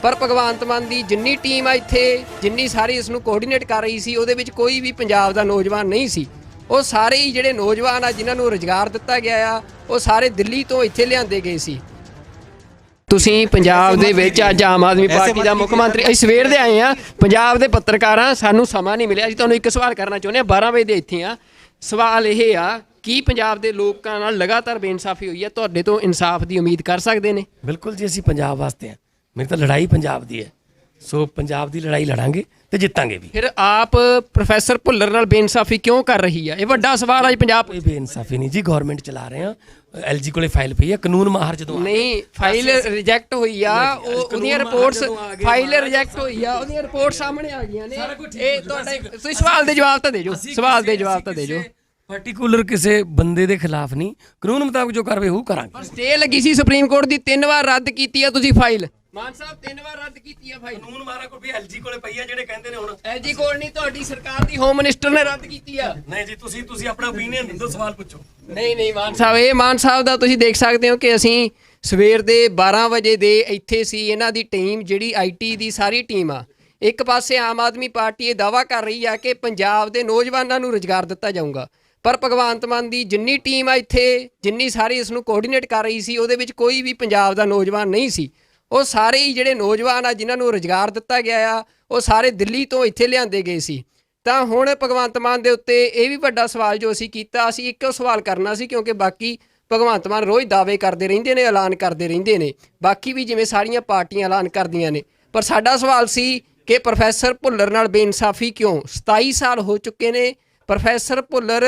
ਪਰ ਭਗਵੰਤ ਮਾਨ ਦੀ ਜਿੰਨੀ ਟੀਮ ਆ ਇੱਥੇ, ਜਿੰਨੀ ਸਾਰੀ ਇਸ ਨੂੰ ਕੋਆਰਡੀਨੇਟ ਕਰ ਰਹੀ ਸੀ, ਉਹਦੇ ਵਿੱਚ ਕੋਈ ਵੀ ਪੰਜਾਬ ਦਾ ਨੌਜਵਾਨ ਨਹੀਂ ਸੀ। ਉਹ ਸਾਰੇ ਹੀ ਜਿਹੜੇ ਨੌਜਵਾਨ ਆ ਜਿਨ੍ਹਾਂ ਨੂੰ ਰੁਜ਼ਗਾਰ ਦਿੱਤਾ ਗਿਆ ਆ, ਉਹ ਸਾਰੇ ਦਿੱਲੀ ਤੋਂ ਇੱਥੇ ਲਿਆਂਦੇ ਗਏ ਸੀ। ਤੁਸੀਂ ਪੰਜਾਬ ਦੇ ਵਿੱਚ ਅੱਜ ਆਮ ਆਦਮੀ ਪਾਰਟੀ ਦਾ ਮੁੱਖ ਮੰਤਰੀ, ਅਸੀਂ ਸਵੇਰ ਦੇ ਆਏ ਆ, ਪੰਜਾਬ ਦੇ ਪੱਤਰਕਾਰਾਂ, ਸਾਨੂੰ ਸਮਾਂ ਨਹੀਂ ਮਿਲਿਆ। ਅਸੀਂ ਤੁਹਾਨੂੰ ਇੱਕ ਸਵਾਲ ਕਰਨਾ ਚਾਹੁੰਦੇ ਹਾਂ, 12 ਵਜੇ ਦੇ ਇੱਥੇ ਆ। ਸਵਾਲ ਇਹ ਆ, ਕੀ ਪੰਜਾਬ ਦੇ ਲੋਕਾਂ ਨਾਲ ਲਗਾਤਾਰ ਬੇਇਨਸਾਫੀ ਹੋਈ ਹੈ? ਤੁਹਾਡੇ ਤੋਂ ਇਨਸਾਫ ਦੀ ਉਮੀਦ ਕਰ ਸਕਦੇ ਨੇ? ਬਿਲਕੁਲ ਜੀ, ਅਸੀਂ ਪੰਜਾਬ ਵਾਸਤੇ ਆ। ਮੇਰੀ ਤਾਂ ਲੜਾਈ ਪੰਜਾਬ ਦੀ ਹੈ, ਸੋ ਪੰਜਾਬ ਦੀ ਲੜਾਈ ਲੜਾਂਗੇ ਤੇ ਜਿੱਤਾਂਗੇ ਵੀ। ਫਿਰ ਆਪ ਪ੍ਰੋਫੈਸਰ ਭੁੱਲਰ ਨਾਲ ਬੇਇਨਸਾਫੀ ਕਿਉਂ ਕਰ ਰਹੀ ਆ? ਇਹ ਵੱਡਾ ਸਵਾਲ ਹੈ ਪੰਜਾਬ। ਕੋਈ ਬੇਇਨਸਾਫੀ ਨਹੀਂ ਜੀ, ਗਵਰਨਮੈਂਟ ਚਲਾ ਰਹੇ ਆ। ਐਲਜੀ ਕੋਲੇ ਫਾਈਲ ਪਈ ਹੈ, ਕਾਨੂੰਨ ਮਾਹਰ ਜਦੋਂ ਨਹੀਂ, ਫਾਈਲ ਰਿਜੈਕਟ ਹੋਈ ਆ, ਉਹਦੀਆਂ ਰਿਪੋਰਟਸ, ਫਾਈਲ ਰਿਜੈਕਟ ਹੋਈ ਆ, ਉਹਦੀਆਂ ਰਿਪੋਰਟ ਸਾਹਮਣੇ ਆ ਗਈਆਂ ਨੇ। ਇਹ ਤੁਹਾਡੇ, ਤੁਸੀਂ ਸਵਾਲ ਦੇ ਜਵਾਬ ਤਾਂ ਦੇ ਜੋ, ਸਵਾਲ ਦੇ ਜਵਾਬ ਤਾਂ ਦੇ ਜੋ। ਪਾਰਟਿਕੂਲਰ ਕਿਸੇ ਬੰਦੇ ਦੇ ਖਿਲਾਫ ਨਹੀਂ, ਕਾਨੂੰਨ ਮੁਤਾਬਕ ਜੋ ਕਾਰਵਾਈ ਹੋਊ ਕਰਾਂਗੇ। ਸਟੇ ਲੱਗੀ ਸੀ ਸੁਪਰੀਮ ਕੋਰਟ ਦੀ, 3 ਵਾਰ ਰੱਦ ਕੀਤੀ ਆ ਤੁਸੀਂ ਫਾਈਲ। ਮਾਨ ਸਾਹਿਬ 3 ਵਾਰ ਰੱਦ ਕੀਤੀ ਆ ਫਾਈਲ। ਕਾਨੂੰਨ ਮਾਹਰ ਕੋਲ ਵੀ ਐਲਜੀ ਕੋਲੇ ਪਈ ਆ, ਜਿਹੜੇ ਕਹਿੰਦੇ ਨੇ ਹੁਣ ਐਲਜੀ ਕੋਲ ਨਹੀਂ, ਤੁਹਾਡੀ ਸਰਕਾਰ ਦੀ ਹੋਮ ਮਿਨਿਸਟਰ ਨੇ ਰੱਦ ਕੀਤੀ ਆ। ਨਹੀਂ ਜੀ, ਤੁਸੀਂ ਆਪਣਾ ਓਪੀਨੀਅਨ ਦਿਓ, ਸਵਾਲ ਪੁੱਛੋ। ਨਹੀਂ ਮਾਨ ਸਾਹਿਬ, ਇਹ ਮਾਨ ਸਾਹਿਬ ਦਾ ਤੁਸੀਂ ਦੇਖ ਸਕਦੇ ਹੋ ਕਿ ਅਸੀਂ ਸਵੇਰ ਦੇ 12 ਵਜੇ ਦੇ ਇੱਥੇ ਸੀ। ਇਹਨਾਂ ਦੀ ਟੀਮ ਜਿਹੜੀ ਆਈਟੀ ਦੀ ਸਾਰੀ ਟੀਮ ਆ, ਇੱਕ ਪਾਸੇ ਆਮ ਆਦਮੀ ਪਾਰਟੀ ਇਹ ਦਾਅਵਾ ਕਰ ਰਹੀ ਆ ਕਿ ਪੰਜਾਬ ਦੇ ਨੌਜਵਾਨਾਂ ਨੂੰ ਰੁਜ਼ਗਾਰ ਦਿੱਤਾ ਜਾਊਗਾ, ਪਰ ਭਗਵੰਤ ਮਾਨ ਦੀ ਜਿੰਨੀ ਟੀਮ ਆ ਇੱਥੇ, ਜਿੰਨੀ ਸਾਰੀ ਇਸ ਨੂੰ ਕੋਆਰਡੀਨੇਟ ਕਰ ਰਹੀ ਸੀ, ਉਹਦੇ ਵਿੱਚ ਕੋਈ ਵੀ ਪੰਜਾਬ ਦਾ ਨੌਜਵਾਨ ਨਹੀਂ ਸੀ। ਉਹ ਸਾਰੇ ਹੀ ਜਿਹੜੇ ਨੌਜਵਾਨ ਆ ਜਿਨ੍ਹਾਂ ਨੂੰ ਰੁਜ਼ਗਾਰ ਦਿੱਤਾ ਗਿਆ ਆ, ਉਹ ਸਾਰੇ ਦਿੱਲੀ ਤੋਂ ਇੱਥੇ ਲਿਆਂਦੇ ਗਏ ਸੀ। ਤਾਂ ਹੁਣ ਭਗਵੰਤ ਮਾਨ ਦੇ ਉੱਤੇ ਇਹ ਵੀ ਵੱਡਾ ਸਵਾਲ ਜੋ ਅਸੀਂ ਕੀਤਾ, ਅਸੀਂ ਇੱਕੋ ਸਵਾਲ ਕਰਨਾ ਸੀ, ਕਿਉਂਕਿ ਬਾਕੀ ਭਗਵੰਤ ਮਾਨ ਰੋਜ਼ ਦਾਅਵੇ ਕਰਦੇ ਰਹਿੰਦੇ ਨੇ, ਐਲਾਨ ਕਰਦੇ ਰਹਿੰਦੇ ਨੇ, ਬਾਕੀ ਵੀ ਜਿਵੇਂ ਸਾਰੀਆਂ ਪਾਰਟੀਆਂ ਐਲਾਨ ਕਰਦੀਆਂ ਨੇ। ਪਰ ਸਾਡਾ ਸਵਾਲ ਸੀ ਕਿ ਪ੍ਰੋਫੈਸਰ ਭੁੱਲਰ ਨਾਲ ਬੇਇਨਸਾਫੀ ਕਿਉਂ? 27 ਸਾਲ ਹੋ ਚੁੱਕੇ ਨੇ, ਪ੍ਰੋਫੈਸਰ ਭੁੱਲਰ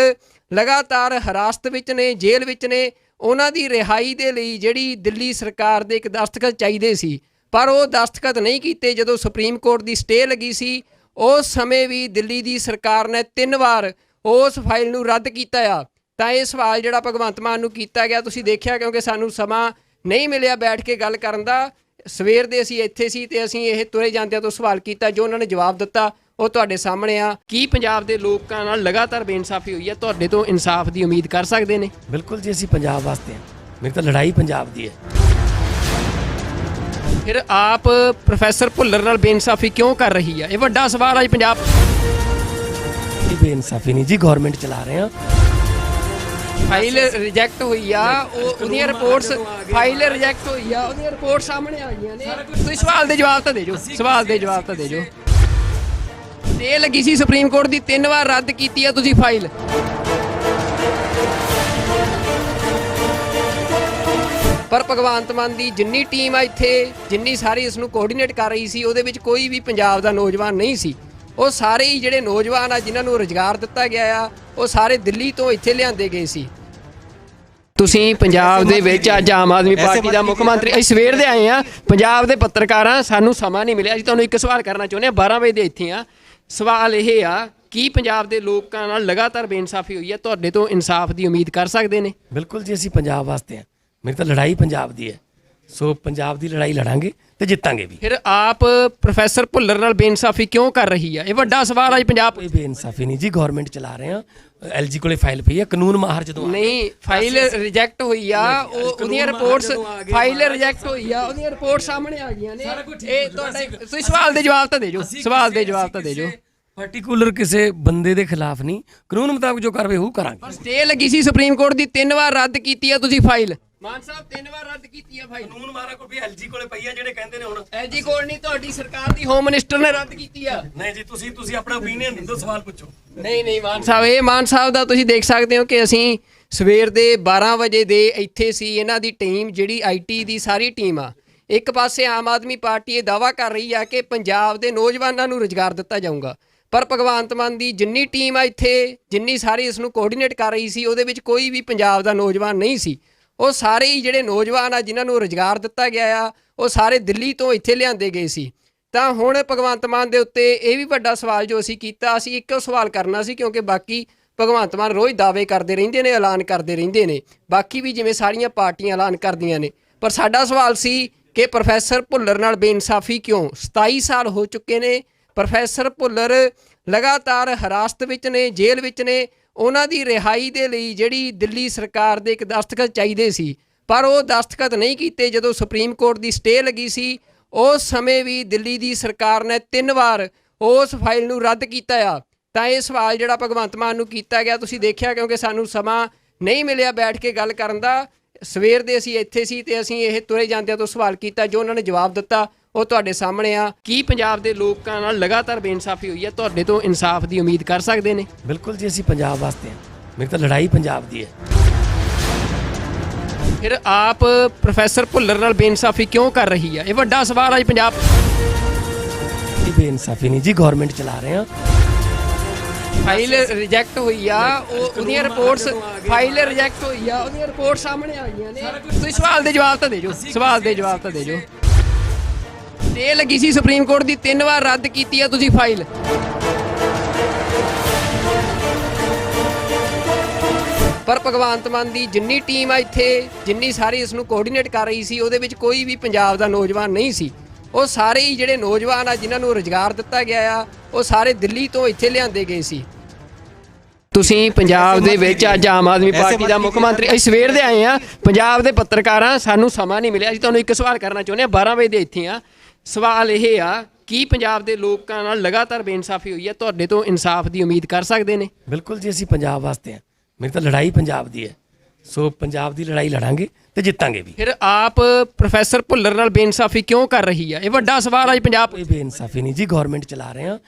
ਲਗਾਤਾਰ ਹਿਰਾਸਤ ਵਿੱਚ ਨੇ, ਜੇਲ੍ਹ ਵਿੱਚ ਨੇ। ਉਹਨਾਂ ਦੀ ਰਿਹਾਈ ਦੇ ਲਈ ਜਿਹੜੀ ਦਿੱਲੀ ਸਰਕਾਰ ਦੇ ਇੱਕ ਦਸਤਖਤ ਚਾਹੀਦੇ ਸੀ, ਪਰ ਉਹ ਦਸਤਖਤ ਨਹੀਂ ਕੀਤੇ। ਜਦੋਂ ਸੁਪਰੀਮ ਕੋਰਟ ਦੀ ਸਟੇ ਲੱਗੀ ਸੀ, ਉਸ ਸਮੇਂ ਵੀ ਦਿੱਲੀ ਦੀ ਸਰਕਾਰ ਨੇ 3 ਵਾਰ ਉਸ ਫਾਈਲ ਨੂੰ ਰੱਦ ਕੀਤਾ ਆ। ਤਾਂ ਇਹ ਸਵਾਲ ਜਿਹੜਾ ਭਗਵੰਤ ਮਾਨ ਨੂੰ ਕੀਤਾ ਗਿਆ, ਤੁਸੀਂ ਦੇਖਿਆ, ਕਿਉਂਕਿ ਸਾਨੂੰ ਸਮਾਂ ਨਹੀਂ ਮਿਲਿਆ ਬੈਠ ਕੇ ਗੱਲ ਕਰਨ ਦਾ। ਸਵੇਰ ਦੇ ਅਸੀਂ ਇੱਥੇ ਸੀ ਤੇ ਅਸੀਂ ਇਹ ਤੁਰੇ ਜਾਂਦਿਆਂ ਤੋਂ ਸਵਾਲ ਕੀਤਾ, ਜੋ ਉਹਨਾਂ ਨੇ ਜਵਾਬ ਦਿੱਤਾ ਉਹ ਤੁਹਾਡੇ ਸਾਹਮਣੇ ਆ। ਕੀ ਪੰਜਾਬ ਦੇ ਲੋਕਾਂ ਨਾਲ ਲਗਾਤਾਰ ਬੇਇਨਸਾਫੀ ਹੋਈ ਹੈ? ਤੁਹਾਡੇ ਤੋਂ ਇਨਸਾਫ ਦੀ ਉਮੀਦ ਕਰ ਸਕਦੇ ਨੇ? ਬਿਲਕੁਲ ਜੀ, ਅਸੀਂ ਪੰਜਾਬ ਵਾਸਤੇ ਆ। ਮੇਰੀ ਤਾਂ ਲੜਾਈ ਪੰਜਾਬ ਦੀ ਹੈ। ਫਿਰ ਆਪ ਪ੍ਰੋਫੈਸਰ ਭੁੱਲਰ ਨਾਲ ਬੇਇਨਸਾਫੀ ਕਿਉਂ ਕਰ ਰਹੀ ਆ? ਇਹ ਵੱਡਾ ਸਵਾਲ ਹੈ ਪੰਜਾਬ। ਕੋਈ ਬੇਇਨਸਾਫੀ ਨਹੀਂ ਜੀ, ਗਵਰਨਮੈਂਟ ਚਲਾ ਰਹੇ ਆ। ਫਾਈਲ ਰਿਜੈਕਟ ਹੋਈ ਆ, ਉਹਦੀਆਂ ਰਿਪੋਰਟਸ, ਫਾਈਲ ਰਿਜੈਕਟ ਹੋਈ ਆ, ਉਹਦੀਆਂ ਰਿਪੋਰਟ ਸਾਹਮਣੇ ਆ ਗਈਆਂ ਨੇ। ਤੁਸੀਂ ਸਵਾਲ ਦੇ ਜਵਾਬ ਤਾਂ ਦੇ ਜੋ, ਸਵਾਲ ਦੇ ਜਵਾਬ ਤਾਂ ਦੇ ਜੋ। ਸਟੇ ਲੱਗੀ ਸੀ ਸੁਪਰੀਮ ਕੋਰਟ ਦੀ, 3 ਵਾਰ ਰੱਦ ਕੀਤੀ ਆ ਤੁਸੀਂ ਫਾਈਲ। ਪਰ ਭਗਵੰਤ ਮਾਨ ਦੀ ਜਿੰਨੀ ਟੀਮ ਆ ਇੱਥੇ, ਜਿੰਨੀ ਸਾਰੀ ਇਸ ਨੂੰ ਕੋਆਰਡੀਨੇਟ ਕਰ ਰਹੀ ਸੀ, ਉਹਦੇ ਵਿੱਚ ਕੋਈ ਵੀ ਪੰਜਾਬ ਦਾ ਨੌਜਵਾਨ ਨਹੀਂ ਸੀ। ਉਹ ਸਾਰੇ ਹੀ ਜਿਹੜੇ ਨੌਜਵਾਨ ਆ ਜਿਨ੍ਹਾਂ ਨੂੰ ਰੁਜ਼ਗਾਰ ਦਿੱਤਾ ਗਿਆ ਆ, ਉਹ ਸਾਰੇ ਦਿੱਲੀ ਤੋਂ ਇੱਥੇ ਲਿਆਂਦੇ ਗਏ ਸੀ। ਤੁਸੀਂ ਪੰਜਾਬ ਦੇ ਵਿੱਚ ਅੱਜ ਆਮ ਆਦਮੀ ਪਾਰਟੀ ਦਾ ਮੁੱਖ ਮੰਤਰੀ, ਅਸੀਂ ਸਵੇਰ ਦੇ ਆਏ ਆ, ਪੰਜਾਬ ਦੇ ਪੱਤਰਕਾਰਾਂ, ਸਾਨੂੰ ਸਮਾਂ ਨਹੀਂ ਮਿਲਿਆ। ਅਸੀਂ ਤੁਹਾਨੂੰ ਇੱਕ ਸਵਾਲ ਕਰਨਾ ਚਾਹੁੰਦੇ ਹਾਂ, 12 ਵਜੇ ਦੇ ਇੱਥੇ ਆ। ਸਵਾਲ ਇਹ ਆ, ਕੀ ਪੰਜਾਬ ਦੇ ਲੋਕਾਂ ਨਾਲ ਲਗਾਤਾਰ ਬੇਇਨਸਾਫੀ ਹੋਈ ਹੈ? ਤੁਹਾਡੇ ਤੋਂ ਇਨਸਾਫ ਦੀ ਉਮੀਦ ਕਰ ਸਕਦੇ ਨੇ? ਬਿਲਕੁਲ ਜੀ, ਅਸੀਂ ਪੰਜਾਬ ਵਾਸਤੇ ਆ। ਮੇਰੀ ਤਾਂ ਲੜਾਈ ਪੰਜਾਬ ਦੀ ਹੈ, ਸੋ ਪੰਜਾਬ ਦੀ ਲੜਾਈ ਲੜਾਂਗੇ ਤੇ ਜਿੱਤਾਂਗੇ ਵੀ। ਫਿਰ ਆਪ ਪ੍ਰੋਫੈਸਰ ਭੁੱਲਰ ਨਾਲ ਬੇਇਨਸਾਫੀ ਕਿਉਂ ਕਰ ਰਹੀ ਆ? ਇਹ ਵੱਡਾ ਸਵਾਲ ਹੈ ਪੰਜਾਬ। ਕੋਈ ਬੇਇਨਸਾਫੀ ਨਹੀਂ ਜੀ, ਗਵਰਨਮੈਂਟ ਚਲਾ ਰਹੇ ਆ। ਐਲਜੀ ਕੋਲੇ ਫਾਈਲ ਪਈ ਹੈ, ਕਾਨੂੰਨ ਮਾਹਰ ਜਦੋਂ ਨਹੀਂ, ਫਾਈਲ ਰਿਜੈਕਟ ਹੋਈ ਆ, ਉਹਦੀਆਂ ਰਿਪੋਰਟਸ, ਫਾਈਲ ਰਿਜੈਕਟ ਹੋਈ ਆ, ਉਹਦੀਆਂ ਰਿਪੋਰਟ ਸਾਹਮਣੇ ਆ ਗਈਆਂ ਨੇ। ਇਹ ਤੁਹਾਡੇ, ਤੁਸੀਂ ਸਵਾਲ ਦੇ ਜਵਾਬ ਤਾਂ ਦੇ ਜੋ, ਸਵਾਲ ਦੇ ਜਵਾਬ ਤਾਂ ਦੇ ਜੋ। ਪਾਰਟਿਕੂਲਰ ਕਿਸੇ ਬੰਦੇ ਦੇ ਖਿਲਾਫ ਨਹੀਂ, ਕਾਨੂੰਨ ਮੁਤਾਬਕ ਜੋ ਕਾਰਵਾਈ ਹੋਊ ਕਰਾਂਗੇ। ਸਟੇ ਲੱਗੀ ਸੀ ਸੁਪਰੀਮ ਕੋਰਟ ਦੀ, 3 ਵਾਰ ਰੱਦ ਕੀਤੀ ਆ ਤੁਸੀਂ ਫਾਈਲ। ਮਾਨ ਸਾਹਿਬ 3 ਵਾਰ ਰੱਦ ਕੀਤੀ ਆ ਫਾਈਲ। ਕਾਨੂੰਨ ਮਾਹਰ ਕੋਲ ਵੀ ਐਲਜੀ ਕੋਲੇ ਪਈ ਆ, ਜਿਹੜੇ ਕਹਿੰਦੇ ਨੇ ਹੁਣ ਐਲਜੀ ਕੋਲ ਨਹੀਂ, ਤੁਹਾਡੀ ਸਰਕਾਰ ਦੀ ਹੋਮ ਮਿਨਿਸਟਰ ਨੇ ਰੱਦ ਕੀਤੀ ਆ। ਨਹੀਂ ਜੀ, ਤੁਸੀਂ ਆਪਣਾ ਓਪੀਨੀਅਨ ਦਿਓ, ਸਵਾਲ ਪੁੱਛੋ। ਨਹੀਂ ਮਾਨ ਸਾਹਿਬ, ਇਹ ਮਾਨ ਸਾਹਿਬ ਦਾ ਤੁਸੀਂ ਦੇਖ ਸਕਦੇ ਹੋ ਕਿ ਅਸੀਂ ਸਵੇਰ ਦੇ 12 ਵਜੇ ਦੇ ਇੱਥੇ ਸੀ। ਇਹਨਾਂ ਦੀ ਟੀਮ ਜਿਹੜੀ ਆਈਟੀ ਦੀ ਸਾਰੀ ਟੀਮ ਆ, ਇੱਕ ਪਾਸੇ ਆਮ ਆਦਮੀ ਪਾਰਟੀ ਇਹ ਦਾਅਵਾ ਕਰ ਰਹੀ ਆ ਕਿ ਪੰਜਾਬ ਦੇ ਨੌਜਵਾਨਾਂ ਨੂੰ ਰੁਜ਼ਗਾਰ ਦਿੱਤਾ ਜਾਊਗਾ, ਪਰ ਭਗਵੰਤ ਮਾਨ ਦੀ ਜਿੰਨੀ ਟੀਮ ਆ ਇੱਥੇ, ਜਿੰਨੀ ਸਾਰੀ ਇਸ ਨੂੰ ਕੋਆਰਡੀਨੇਟ ਕਰ ਰਹੀ ਸੀ, ਉਹਦੇ ਵਿੱਚ ਕੋਈ ਵੀ ਪੰਜਾਬ ਦਾ ਨੌਜਵਾਨ ਨਹੀਂ ਸੀ। ਉਹ ਸਾਰੇ ਹੀ ਜਿਹੜੇ ਨੌਜਵਾਨ ਆ ਜਿਨ੍ਹਾਂ ਨੂੰ ਰੁਜ਼ਗਾਰ ਦਿੱਤਾ ਗਿਆ ਆ, ਉਹ ਸਾਰੇ ਦਿੱਲੀ ਤੋਂ ਇੱਥੇ ਲਿਆਂਦੇ ਗਏ ਸੀ। ਤਾਂ ਹੁਣ ਭਗਵੰਤ ਮਾਨ ਦੇ ਉੱਤੇ ਇਹ ਵੀ ਵੱਡਾ ਸਵਾਲ ਜੋ ਅਸੀਂ ਕੀਤਾ, ਅਸੀਂ ਇੱਕੋ ਸਵਾਲ ਕਰਨਾ ਸੀ, ਕਿਉਂਕਿ ਬਾਕੀ ਭਗਵੰਤ ਮਾਨ ਰੋਜ਼ ਦਾਅਵੇ ਕਰਦੇ ਰਹਿੰਦੇ ਨੇ, ਐਲਾਨ ਕਰਦੇ ਰਹਿੰਦੇ ਨੇ, ਬਾਕੀ ਵੀ ਜਿਵੇਂ ਸਾਰੀਆਂ ਪਾਰਟੀਆਂ ਐਲਾਨ ਕਰਦੀਆਂ ਨੇ। ਪਰ ਸਾਡਾ ਸਵਾਲ ਸੀ ਕਿ ਪ੍ਰੋਫੈਸਰ ਭੁੱਲਰ ਨਾਲ ਬੇਇਨਸਾਫੀ ਕਿਉਂ? 27 ਸਾਲ ਹੋ ਚੁੱਕੇ ਨੇ, ਪ੍ਰੋਫੈਸਰ ਭੁੱਲਰ ਲਗਾਤਾਰ ਹਿਰਾਸਤ ਵਿੱਚ ਨੇ, ਜੇਲ੍ਹ ਵਿੱਚ ਨੇ। ਉਹਨਾਂ ਦੀ ਰਿਹਾਈ ਦੇ ਲਈ ਜਿਹੜੀ ਦਿੱਲੀ ਸਰਕਾਰ ਦੇ ਇੱਕ ਦਸਤਖਤ ਚਾਹੀਦੇ ਸੀ, ਪਰ ਉਹ ਦਸਤਖਤ ਨਹੀਂ ਕੀਤੇ। ਜਦੋਂ ਸੁਪਰੀਮ ਕੋਰਟ ਦੀ ਸਟੇ ਲੱਗੀ ਸੀ, ਉਸ ਸਮੇਂ ਵੀ ਦਿੱਲੀ ਦੀ ਸਰਕਾਰ ਨੇ 3 ਵਾਰ ਉਸ ਫਾਈਲ ਨੂੰ ਰੱਦ ਕੀਤਾ ਆ। ਤਾਂ ਇਹ ਸਵਾਲ ਜਿਹੜਾ ਭਗਵੰਤ ਮਾਨ ਨੂੰ ਕੀਤਾ ਗਿਆ, ਤੁਸੀਂ ਦੇਖਿਆ, ਕਿਉਂਕਿ ਸਾਨੂੰ ਸਮਾਂ ਨਹੀਂ ਮਿਲਿਆ ਬੈਠ ਕੇ ਗੱਲ ਕਰਨ ਦਾ। ਸਵੇਰ ਦੇ ਅਸੀਂ ਇੱਥੇ ਸੀ ਤੇ ਅਸੀਂ ਇਹ ਤੁਰੇ ਜਾਂਦਿਆਂ ਤੋਂ ਸਵਾਲ ਕੀਤਾ, ਜੋ ਉਹਨਾਂ ਨੇ ਜਵਾਬ ਦਿੱਤਾ ਉਹ ਤੁਹਾਡੇ ਸਾਹਮਣੇ ਆ। ਕੀ ਪੰਜਾਬ ਦੇ ਲੋਕਾਂ ਨਾਲ ਲਗਾਤਾਰ ਬੇਇਨਸਾਫੀ ਹੋਈ ਹੈ? ਤੁਹਾਡੇ ਤੋਂ ਇਨਸਾਫ ਦੀ ਉਮੀਦ ਕਰ ਸਕਦੇ ਨੇ? ਬਿਲਕੁਲ ਜੀ, ਅਸੀਂ ਪੰਜਾਬ ਵਾਸਤੇ ਹਾਂ। ਮੇਰੀ ਤਾਂ ਲੜਾਈ ਪੰਜਾਬ ਦੀ ਹੈ। ਫਿਰ ਆਪ ਪ੍ਰੋਫੈਸਰ ਭੁੱਲਰ ਨਾਲ ਬੇਇਨਸਾਫੀ ਕਿਉਂ ਕਰ ਰਹੀ ਹੈ? ਇਹ ਵੱਡਾ ਸਵਾਲ ਅੱਜ ਪੰਜਾਬ। ਇਹ ਬੇਇਨਸਾਫੀ ਨਹੀਂ ਜੀ, ਗਵਰਨਮੈਂਟ ਚਲਾ ਰਹੇ ਹਾਂ। ਫਾਈਲ ਰਿਜੈਕਟ ਹੋਈ ਆ, ਉਹਦੀਆਂ ਰਿਪੋਰਟਸ, ਫਾਈਲ ਰਿਜੈਕਟ ਹੋਈ ਆ, ਉਹਦੀਆਂ ਰਿਪੋਰਟ ਸਾਹਮਣੇ ਆ ਗਈਆਂ ਨੇ। ਤੁਸੀਂ ਸਵਾਲ ਦੇ ਜਵਾਬ ਤਾਂ ਦੇ ਜੋ, ਸਵਾਲ ਦੇ ਜਵਾਬ ਤਾਂ ਦੇ ਜੋ। ਤੇ ਲੱਗੀ ਸੀ ਸੁਪਰੀਮ ਕੋਰਟ ਦੀ 3 ਵਾਰ ਰੱਦ ਕੀਤੀ ਆ ਤੁਸੀਂ ਫਾਈਲ। ਪਰ ਭਗਵੰਤ ਮਾਨ ਦੀ ਜਿੰਨੀ ਟੀਮ ਆ ਇੱਥੇ, ਜਿੰਨੀ ਸਾਰੀ ਇਸ ਨੂੰ ਕੋਆਰਡੀਨੇਟ ਕਰ ਰਹੀ ਸੀ, ਉਹਦੇ ਵਿੱਚ ਕੋਈ ਵੀ ਪੰਜਾਬ ਦਾ ਨੌਜਵਾਨ ਨਹੀਂ ਸੀ। ਉਹ ਸਾਰੇ ਹੀ ਜਿਹੜੇ ਨੌਜਵਾਨ ਆ ਜਿਨ੍ਹਾਂ ਨੂੰ ਰੁਜ਼ਗਾਰ ਦਿੱਤਾ ਗਿਆ ਆ, ਉਹ ਸਾਰੇ ਦਿੱਲੀ ਤੋਂ ਇੱਥੇ ਲਿਆਂਦੇ ਗਏ ਸੀ। ਤੁਸੀਂ ਪੰਜਾਬ ਦੇ ਵਿੱਚ ਅੱਜ ਆਮ ਆਦਮੀ ਪਾਰਟੀ ਦਾ ਮੁੱਖ ਮੰਤਰੀ, ਅਸੀਂ ਸਵੇਰ ਦੇ ਆਏ ਆ, ਪੰਜਾਬ ਦੇ ਪੱਤਰਕਾਰਾਂ, ਸਾਨੂੰ ਸਮਾਂ ਨਹੀਂ ਮਿਲਿਆ। ਅਸੀਂ ਤੁਹਾਨੂੰ ਇੱਕ ਸਵਾਲ ਕਰਨਾ ਚਾਹੁੰਦੇ ਹਾਂ, 12 ਵਜੇ ਦੇ ਇੱਥੇ ਆ। ਸਵਾਲ ਇਹ ਆ, ਕੀ ਪੰਜਾਬ ਦੇ ਲੋਕਾਂ ਨਾਲ ਲਗਾਤਾਰ ਬੇਇਨਸਾਫੀ ਹੋਈ ਹੈ? ਤੁਹਾਡੇ ਤੋਂ ਇਨਸਾਫ ਦੀ ਉਮੀਦ ਕਰ ਸਕਦੇ ਨੇ? ਬਿਲਕੁਲ ਜੀ, ਅਸੀਂ ਪੰਜਾਬ ਵਾਸਤੇ ਹਾਂ। ਮੇਰੀ ਤਾਂ ਲੜਾਈ ਪੰਜਾਬ ਦੀ ਹੈ। ਸੋ ਪੰਜਾਬ ਦੀ ਲੜਾਈ ਲੜਾਂਗੇ ਤੇ ਜਿੱਤਾਂਗੇ ਵੀ। ਫਿਰ ਆਪ ਪ੍ਰੋਫੈਸਰ ਭੁੱਲਰ ਨਾਲ ਬੇਇਨਸਾਫੀ ਕਿਉਂ ਕਰ ਰਹੀ ਹੈ? ਇਹ ਵੱਡਾ ਸਵਾਲ ਅੱਜ ਪੰਜਾਬ। ਕੋਈ ਬੇਇਨਸਾਫੀ ਨਹੀਂ ਜੀ, ਗਵਰਨਮੈਂਟ ਚਲਾ ਰਹੇ ਹਾਂ।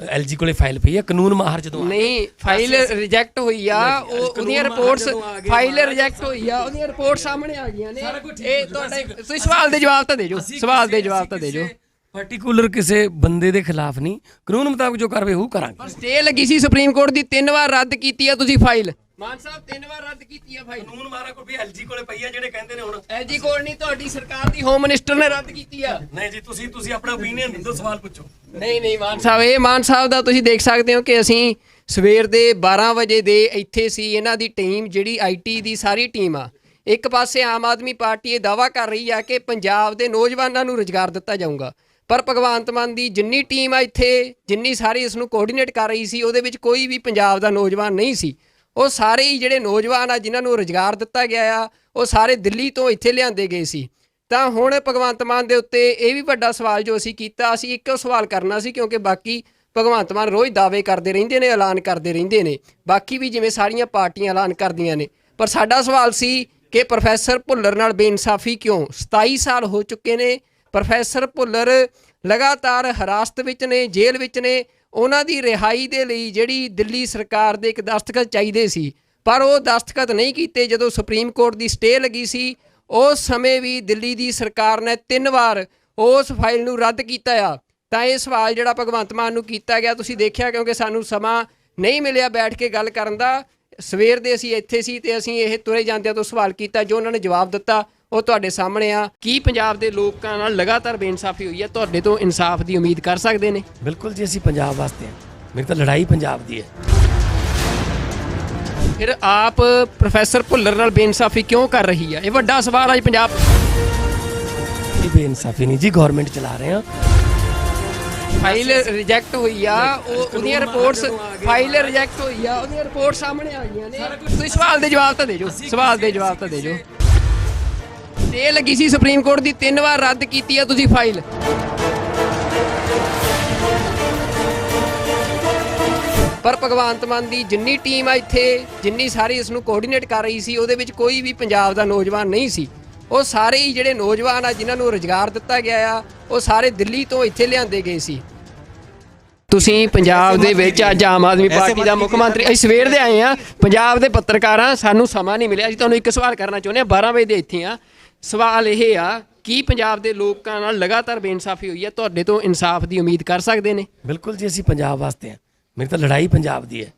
ਐਲਜੀ ਕੋਲੇ ਫਾਈਲ ਪਈ ਹੈ, ਕਾਨੂੰਨ ਮਾਹਰ ਜਦੋਂ ਨਹੀਂ, ਫਾਈਲ ਰਿਜੈਕਟ ਹੋਈ ਆ, ਉਹਦੀਆਂ ਰਿਪੋਰਟਸ, ਫਾਈਲ ਰਿਜੈਕਟ ਹੋਈ ਆ, ਉਹਦੀਆਂ ਰਿਪੋਰਟ ਸਾਹਮਣੇ ਆ ਗਈਆਂ ਨੇ। ਇਹ ਤੁਹਾਡੇ, ਤੁਸੀਂ ਸਵਾਲ ਦੇ ਜਵਾਬ ਤਾਂ ਦੇ ਜੋ, ਸਵਾਲ ਦੇ ਜਵਾਬ ਤਾਂ ਦੇ ਜੋ। ਪਾਰਟਿਕੂਲਰ ਕਿਸੇ ਬੰਦੇ ਦੇ ਖਿਲਾਫ ਨਹੀਂ, ਕਾਨੂੰਨ ਮੁਤਾਬਕ ਜੋ ਕਾਰਵਾਈ ਉਹ ਕਰਾਂਗੇ। ਸਟੇ ਲੱਗੀ ਸੀ ਸੁਪਰੀਮ ਕੋਰਟ ਦੀ, 3 ਵਾਰ ਰੱਦ ਕੀਤੀ ਆ ਤੁਸੀਂ ਫਾਈਲ। ਮਾਨ ਸਾਹਿਬ 3 ਵਾਰ ਰੱਦ ਕੀਤੀ ਆ ਫਾਈਲ। ਕਾਨੂੰਨ ਮਾਹਰ ਕੋਲ ਵੀ ਐਲਜੀ ਕੋਲੇ ਪਈ ਆ, ਜਿਹੜੇ ਕਹਿੰਦੇ ਨੇ ਹੁਣ ਐਲਜੀ ਕੋਲ ਨਹੀਂ, ਤੁਹਾਡੀ ਸਰਕਾਰ ਦੀ ਹੋਮ ਮਿਨਿਸਟਰ ਨੇ ਰੱਦ ਕੀਤੀ ਆ। ਨਹੀਂ ਜੀ, ਤੁਸੀਂ ਆਪਣਾ ਓਪੀਨੀਅਨ ਦਿਓ, ਸਵਾਲ ਪੁੱਛੋ। ਨਹੀਂ ਮਾਨ ਸਾਹਿਬ, ਇਹ ਮਾਨ ਸਾਹਿਬ ਦਾ ਤੁਸੀਂ ਦੇਖ ਸਕਦੇ ਹੋ ਕਿ ਅਸੀਂ ਸਵੇਰ ਦੇ 12 ਵਜੇ ਦੇ ਇੱਥੇ ਸੀ। ਇਹਨਾਂ ਦੀ ਟੀਮ ਜਿਹੜੀ ਆਈਟੀ ਦੀ ਸਾਰੀ ਟੀਮ ਆ, ਇੱਕ ਪਾਸੇ ਆਮ ਆਦਮੀ ਪਾਰਟੀ ਇਹ ਦਾਅਵਾ ਕਰ ਰਹੀ ਆ ਕਿ ਪੰਜਾਬ ਦੇ ਨੌਜਵਾਨਾਂ ਨੂੰ ਰੁਜ਼ਗਾਰ ਦਿੱਤਾ ਜਾਊਗਾ, ਪਰ ਭਗਵੰਤ ਮਾਨ ਦੀ ਜਿੰਨੀ ਟੀਮ ਆ ਇੱਥੇ, ਜਿੰਨੀ ਸਾਰੀ ਇਸ ਨੂੰ ਕੋਆਰਡੀਨੇਟ ਕਰ ਰਹੀ ਸੀ, ਉਹਦੇ ਵਿੱਚ ਕੋਈ ਵੀ ਪੰਜਾਬ ਦਾ ਨੌਜਵਾਨ ਨਹੀਂ ਸੀ। ਉਹ ਸਾਰੇ ਹੀ ਜਿਹੜੇ ਨੌਜਵਾਨ ਆ ਜਿਨ੍ਹਾਂ ਨੂੰ ਰੁਜ਼ਗਾਰ ਦਿੱਤਾ ਗਿਆ ਆ, ਉਹ ਸਾਰੇ ਦਿੱਲੀ ਤੋਂ ਇੱਥੇ ਲਿਆਂਦੇ ਗਏ ਸੀ। ਤਾਂ ਹੁਣ ਭਗਵੰਤ ਮਾਨ ਦੇ ਉੱਤੇ ਇਹ ਵੀ ਵੱਡਾ ਸਵਾਲ ਜੋ ਅਸੀਂ ਕੀਤਾ, ਅਸੀਂ ਇੱਕੋ ਸਵਾਲ ਕਰਨਾ ਸੀ, ਕਿਉਂਕਿ ਬਾਕੀ ਭਗਵੰਤ ਮਾਨ ਰੋਜ਼ ਦਾਅਵੇ ਕਰਦੇ ਰਹਿੰਦੇ ਨੇ, ਐਲਾਨ ਕਰਦੇ ਰਹਿੰਦੇ ਨੇ, ਬਾਕੀ ਵੀ ਜਿਵੇਂ ਸਾਰੀਆਂ ਪਾਰਟੀਆਂ ਐਲਾਨ ਕਰਦੀਆਂ ਨੇ। ਪਰ ਸਾਡਾ ਸਵਾਲ ਸੀ ਕਿ ਪ੍ਰੋਫੈਸਰ ਭੁੱਲਰ ਨਾਲ ਬੇਇਨਸਾਫੀ ਕਿਉਂ? 27 ਸਾਲ ਹੋ ਚੁੱਕੇ ਨੇ, ਪ੍ਰੋਫੈਸਰ ਭੁੱਲਰ ਲਗਾਤਾਰ ਹਿਰਾਸਤ ਵਿੱਚ ਨੇ, ਜੇਲ੍ਹ ਵਿੱਚ ਨੇ। ਉਹਨਾਂ ਦੀ ਰਿਹਾਈ ਦੇ ਲਈ ਜਿਹੜੀ ਦਿੱਲੀ ਸਰਕਾਰ ਦੇ ਇੱਕ ਦਸਤਖਤ ਚਾਹੀਦੇ ਸੀ, ਪਰ ਉਹ ਦਸਤਖਤ ਨਹੀਂ ਕੀਤੇ। ਜਦੋਂ ਸੁਪਰੀਮ ਕੋਰਟ ਦੀ ਸਟੇ ਲੱਗੀ ਸੀ, ਉਸ ਸਮੇਂ ਵੀ ਦਿੱਲੀ ਦੀ ਸਰਕਾਰ ਨੇ 3 ਵਾਰ ਉਸ ਫਾਈਲ ਨੂੰ ਰੱਦ ਕੀਤਾ ਆ। ਤਾਂ ਇਹ ਸਵਾਲ ਜਿਹੜਾ ਭਗਵੰਤ ਮਾਨ ਨੂੰ ਕੀਤਾ ਗਿਆ, ਤੁਸੀਂ ਦੇਖਿਆ, ਕਿਉਂਕਿ ਸਾਨੂੰ ਸਮਾਂ ਨਹੀਂ ਮਿਲਿਆ ਬੈਠ ਕੇ ਗੱਲ ਕਰਨ ਦਾ। ਸਵੇਰ ਦੇ ਅਸੀਂ ਇੱਥੇ ਸੀ ਤੇ ਅਸੀਂ ਇਹ ਤੁਰੇ ਜਾਂਦਿਆਂ ਤੋਂ ਸਵਾਲ ਕੀਤਾ, ਜੋ ਉਹਨਾਂ ਨੇ ਜਵਾਬ ਦਿੱਤਾ ਉਹ ਤੁਹਾਡੇ ਸਾਹਮਣੇ ਆ। ਕੀ ਪੰਜਾਬ ਦੇ ਲੋਕਾਂ ਨਾਲ ਲਗਾਤਾਰ ਬੇਇਨਸਾਫੀ ਹੋਈ ਹੈ? ਤੁਹਾਡੇ ਤੋਂ ਇਨਸਾਫ ਦੀ ਉਮੀਦ ਕਰ ਸਕਦੇ ਨੇ? ਬਿਲਕੁਲ ਜੀ, ਅਸੀਂ ਪੰਜਾਬ ਵਾਸਤੇ ਹਾਂ। ਮੇਰੀ ਤਾਂ ਲੜਾਈ ਪੰਜਾਬ ਦੀ ਹੈ। ਫਿਰ ਆਪ ਪ੍ਰੋਫੈਸਰ ਭੁੱਲਰ ਨਾਲ ਬੇਇਨਸਾਫੀ ਕਿਉਂ ਕਰ ਰਹੀ ਹੈ? ਇਹ ਵੱਡਾ ਸਵਾਲ ਅੱਜ ਪੰਜਾਬ। ਇਹ ਬੇਇਨਸਾਫੀ ਨਹੀਂ ਜੀ, ਗਵਰਨਮੈਂਟ ਚਲਾ ਰਹੇ ਹਾਂ। ਫਾਈਲ ਰਿਜੈਕਟ ਹੋਈ ਆ, ਉਹਦੀਆਂ ਰਿਪੋਰਟਸ, ਫਾਈਲ ਰਿਜੈਕਟ ਹੋਈ ਆ, ਉਹਦੀਆਂ ਰਿਪੋਰਟ ਸਾਹਮਣੇ ਆ ਗਈਆਂ ਨੇ। ਤੁਸੀਂ ਸਵਾਲ ਦੇ ਜਵਾਬ ਤਾਂ ਦੇ ਜੋ, ਸਵਾਲ ਦੇ ਜਵਾਬ ਤਾਂ ਦੇ ਜੋ। ਸਟੇ ਲੱਗੀ ਸੀ ਸੁਪਰੀਮ ਕੋਰਟ ਦੀ, 3 ਵਾਰ ਰੱਦ ਕੀਤੀ ਆ ਤੁਸੀਂ ਫਾਈਲ। ਪਰ ਭਗਵੰਤ ਮਾਨ ਦੀ ਜਿੰਨੀ ਟੀਮ ਆ ਇੱਥੇ, ਜਿੰਨੀ ਸਾਰੀ ਇਸ ਨੂੰ ਕੋਆਰਡੀਨੇਟ ਕਰ ਰਹੀ ਸੀ, ਉਹਦੇ ਵਿੱਚ ਕੋਈ ਵੀ ਪੰਜਾਬ ਦਾ ਨੌਜਵਾਨ ਨਹੀਂ ਸੀ। ਉਹ ਸਾਰੇ ਹੀ ਜਿਹੜੇ ਨੌਜਵਾਨ ਆ ਜਿਨ੍ਹਾਂ ਨੂੰ ਰੁਜ਼ਗਾਰ ਦਿੱਤਾ ਗਿਆ ਆ, ਉਹ ਸਾਰੇ ਦਿੱਲੀ ਤੋਂ ਇੱਥੇ ਲਿਆਂਦੇ ਗਏ ਸੀ। ਤੁਸੀਂ ਪੰਜਾਬ ਦੇ ਵਿੱਚ ਅੱਜ ਆਮ ਆਦਮੀ ਪਾਰਟੀ ਦਾ ਮੁੱਖ ਮੰਤਰੀ, ਅਸੀਂ ਸਵੇਰ ਦੇ ਆਏ ਆ, ਪੰਜਾਬ ਦੇ ਪੱਤਰਕਾਰਾਂ, ਸਾਨੂੰ ਸਮਾਂ ਨਹੀਂ ਮਿਲਿਆ। ਅਸੀਂ ਤੁਹਾਨੂੰ ਇੱਕ ਸਵਾਲ ਕਰਨਾ ਚਾਹੁੰਦੇ ਹਾਂ, 12 ਵਜੇ ਦੇ ਇੱਥੇ ਆ। ਸਵਾਲ ਇਹ ਆ, ਕੀ ਪੰਜਾਬ ਦੇ ਲੋਕਾਂ ਨਾਲ ਲਗਾਤਾਰ ਬੇਇਨਸਾਫੀ ਹੋਈ ਹੈ? ਤੁਹਾਡੇ ਤੋਂ ਇਨਸਾਫ ਦੀ ਉਮੀਦ ਕਰ ਸਕਦੇ ਨੇ? ਬਿਲਕੁਲ ਜੀ, ਅਸੀਂ ਪੰਜਾਬ ਵਾਸਤੇ ਹਾਂ। ਮੇਰੀ ਤਾਂ ਲੜਾਈ ਪੰਜਾਬ ਦੀ ਹੈ।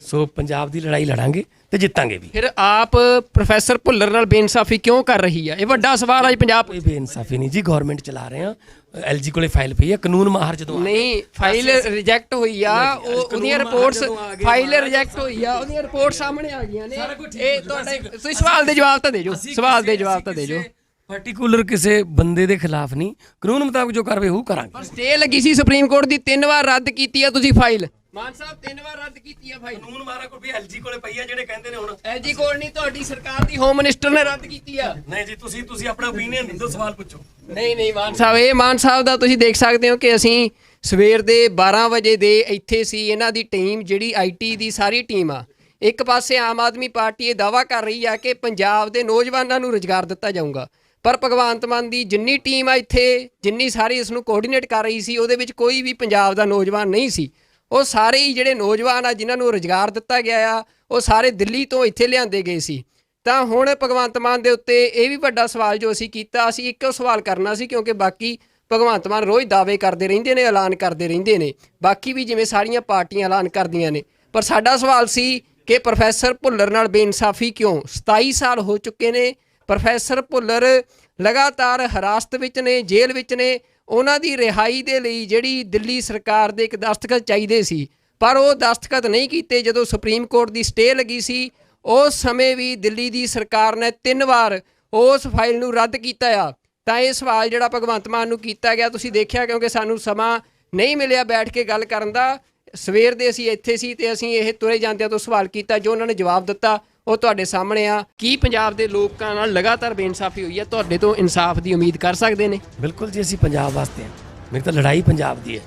ਸੋ ਪੰਜਾਬ ਦੀ ਲੜਾਈ ਲੜਾਂਗੇ ਤੇ ਜਿੱਤਾਂਗੇ ਵੀ। ਫਿਰ ਆਪ ਪ੍ਰੋਫੈਸਰ ਭੁੱਲਰ ਨਾਲ ਬੇਇਨਸਾਫੀ ਕਿਉਂ ਕਰ ਰਹੀ ਹੈ? ਇਹ ਵੱਡਾ ਸਵਾਲ ਅੱਜ ਪੰਜਾਬ। ਕੋਈ ਬੇਇਨਸਾਫੀ ਨਹੀਂ ਜੀ, ਗਵਰਨਮੈਂਟ ਚਲਾ ਰਹੇ ਹਾਂ। ਐਲਜੀ ਕੋਲੇ ਫਾਈਲ ਪਈ ਹੈ, ਕਾਨੂੰਨ ਮਾਹਰ ਜਦੋਂ ਨਹੀਂ, ਫਾਈਲ ਰਿਜੈਕਟ ਹੋਈ ਆ, ਉਹਦੀਆਂ ਰਿਪੋਰਟਸ, ਫਾਈਲ ਰਿਜੈਕਟ ਹੋਈ ਆ, ਉਹਦੀਆਂ ਰਿਪੋਰਟ ਸਾਹਮਣੇ ਆ ਗਈਆਂ ਨੇ। ਇਹ ਤੁਹਾਡੇ, ਤੁਸੀਂ ਸਵਾਲ ਦੇ ਜਵਾਬ ਤਾਂ ਦੇ ਜੋ, ਸਵਾਲ ਦੇ ਜਵਾਬ ਤਾਂ ਦੇ ਜੋ। ਪਾਰਟਿਕੂਲਰ ਕਿਸੇ ਬੰਦੇ ਦੇ ਖਿਲਾਫ ਨਹੀਂ, ਕਾਨੂੰਨ ਮੁਤਾਬਕ ਜੋ ਕਾਰਵਾਈ ਉਹ ਕਰਾਂਗੇ। ਸਟੇ ਲੱਗੀ ਸੀ ਸੁਪਰੀਮ ਕੋਰਟ ਦੀ, 3 ਵਾਰ ਰੱਦ ਕੀਤੀ ਆ ਤੁਸੀਂ ਫਾਈਲ। ਮਾਨ ਸਾਹਿਬ 3 ਵਾਰ ਰੱਦ ਕੀਤੀ ਆ ਫਾਈਲ। ਕਾਨੂੰਨ ਮਾਰਾ ਕੋਈ ਵੀ ਐਲਜੀ ਕੋਲੇ ਪਈ ਆ ਜਿਹੜੇ ਕਹਿੰਦੇ ਨੇ ਹੁਣ ਐਲਜੀ ਕੋਲ ਨਹੀਂ, ਤੁਹਾਡੀ ਸਰਕਾਰ ਦੀ ਹੋਮ ਮਿਨਿਸਟਰ ਨੇ ਰੱਦ ਕੀਤੀ ਆ। ਨਹੀਂ ਜੀ, ਤੁਸੀਂ ਆਪਣਾ ਓਪੀਨੀਅਨ ਦਿਓ, ਸਵਾਲ ਪੁੱਛੋ। ਨਹੀਂ ਮਾਨ ਸਾਹਿਬ, ਇਹ ਮਾਨ ਸਾਹਿਬ ਦਾ ਤੁਸੀਂ ਦੇਖ ਸਕਦੇ ਹੋ ਕਿ ਅਸੀਂ ਸਵੇਰ ਦੇ 12 ਵਜੇ ਦੇ ਇੱਥੇ ਸੀ। ਇਹਨਾਂ ਦੀ ਟੀਮ ਜਿਹੜੀ ਆਈਟੀ ਦੀ ਸਾਰੀ ਟੀਮ ਆ, ਇੱਕ ਪਾਸੇ ਆਮ ਆਦਮੀ ਪਾਰਟੀ ਇਹ ਦਾਅਵਾ ਕਰ ਰਹੀ ਆ ਕਿ ਪੰਜਾਬ ਦੇ ਨੌਜਵਾਨਾਂ ਨੂੰ ਰੁਜ਼ਗਾਰ ਦਿੱਤਾ ਜਾਊਗਾ, ਪਰ ਭਗਵੰਤ ਮਾਨ ਦੀ ਜਿੰਨੀ ਟੀਮ ਆ ਇੱਥੇ, ਜਿੰਨੀ ਸਾਰੀ ਇਸ ਨੂੰ ਕੋਆਰਡੀਨੇਟ ਕਰ ਰਹੀ ਸੀ, ਉਹਦੇ ਵਿੱਚ ਕੋਈ ਵੀ ਪੰਜਾਬ ਦਾ ਨੌਜਵਾਨ ਨਹੀਂ ਸੀ। ਉਹ ਸਾਰੇ ਹੀ ਜਿਹੜੇ ਨੌਜਵਾਨ ਆ ਜਿਨ੍ਹਾਂ ਨੂੰ ਰੁਜ਼ਗਾਰ ਦਿੱਤਾ ਗਿਆ ਆ, ਉਹ ਸਾਰੇ ਦਿੱਲੀ ਤੋਂ ਇੱਥੇ ਲਿਆਂਦੇ ਗਏ ਸੀ। ਤਾਂ ਹੁਣ ਭਗਵੰਤ ਮਾਨ ਦੇ ਉੱਤੇ ਇਹ ਵੀ ਵੱਡਾ ਸਵਾਲ ਜੋ ਅਸੀਂ ਕੀਤਾ, ਅਸੀਂ ਇੱਕੋ ਸਵਾਲ ਕਰਨਾ ਸੀ, ਕਿਉਂਕਿ ਬਾਕੀ ਭਗਵੰਤ ਮਾਨ ਰੋਜ਼ ਦਾਅਵੇ ਕਰਦੇ ਰਹਿੰਦੇ ਨੇ, ਐਲਾਨ ਕਰਦੇ ਰਹਿੰਦੇ ਨੇ, ਬਾਕੀ ਵੀ ਜਿਵੇਂ ਸਾਰੀਆਂ ਪਾਰਟੀਆਂ ਐਲਾਨ ਕਰਦੀਆਂ ਨੇ। ਪਰ ਸਾਡਾ ਸਵਾਲ ਸੀ ਕਿ ਪ੍ਰੋਫੈਸਰ ਭੁੱਲਰ ਨਾਲ ਬੇਇਨਸਾਫੀ ਕਿਉਂ? 27 ਸਾਲ ਹੋ ਚੁੱਕੇ ਨੇ, ਪ੍ਰੋਫੈਸਰ ਭੁੱਲਰ ਲਗਾਤਾਰ ਹਿਰਾਸਤ ਵਿੱਚ ਨੇ, ਜੇਲ੍ਹ ਵਿੱਚ ਨੇ। ਉਹਨਾਂ ਦੀ ਰਿਹਾਈ ਦੇ ਲਈ ਜਿਹੜੀ ਦਿੱਲੀ ਸਰਕਾਰ ਦੇ ਇੱਕ ਦਸਤਖਤ ਚਾਹੀਦੇ ਸੀ, ਪਰ ਉਹ ਦਸਤਖਤ ਨਹੀਂ ਕੀਤੇ। ਜਦੋਂ ਸੁਪਰੀਮ ਕੋਰਟ ਦੀ ਸਟੇ ਲੱਗੀ ਸੀ, ਉਸ ਸਮੇਂ ਵੀ ਦਿੱਲੀ ਦੀ ਸਰਕਾਰ ਨੇ 3 ਵਾਰ ਉਸ ਫਾਈਲ ਨੂੰ ਰੱਦ ਕੀਤਾ ਆ। ਤਾਂ ਇਹ ਸਵਾਲ ਜਿਹੜਾ ਭਗਵੰਤ ਮਾਨ ਨੂੰ ਕੀਤਾ ਗਿਆ, ਤੁਸੀਂ ਦੇਖਿਆ, ਕਿਉਂਕਿ ਸਾਨੂੰ ਸਮਾਂ ਨਹੀਂ ਮਿਲਿਆ ਬੈਠ ਕੇ ਗੱਲ ਕਰਨ ਦਾ। ਸਵੇਰ ਦੇ ਅਸੀਂ ਇੱਥੇ ਸੀ ਤੇ ਅਸੀਂ ਇਹ ਤੁਰੇ ਜਾਂਦਿਆਂ ਤੋਂ ਸਵਾਲ ਕੀਤਾ, ਜੋ ਉਹਨਾਂ ਨੇ ਜਵਾਬ ਦਿੱਤਾ ਉਹ ਤੁਹਾਡੇ ਸਾਹਮਣੇ ਆ। ਕੀ ਪੰਜਾਬ ਦੇ ਲੋਕਾਂ ਨਾਲ ਲਗਾਤਾਰ ਬੇਇਨਸਾਫੀ ਹੋਈ ਹੈ? ਤੁਹਾਡੇ ਤੋਂ ਇਨਸਾਫ ਦੀ ਉਮੀਦ ਕਰ ਸਕਦੇ ਨੇ? ਬਿਲਕੁਲ ਜੀ, ਅਸੀਂ ਪੰਜਾਬ ਵਾਸਤੇ ਹਾਂ। ਮੇਰੀ ਤਾਂ ਲੜਾਈ ਪੰਜਾਬ ਦੀ ਹੈ।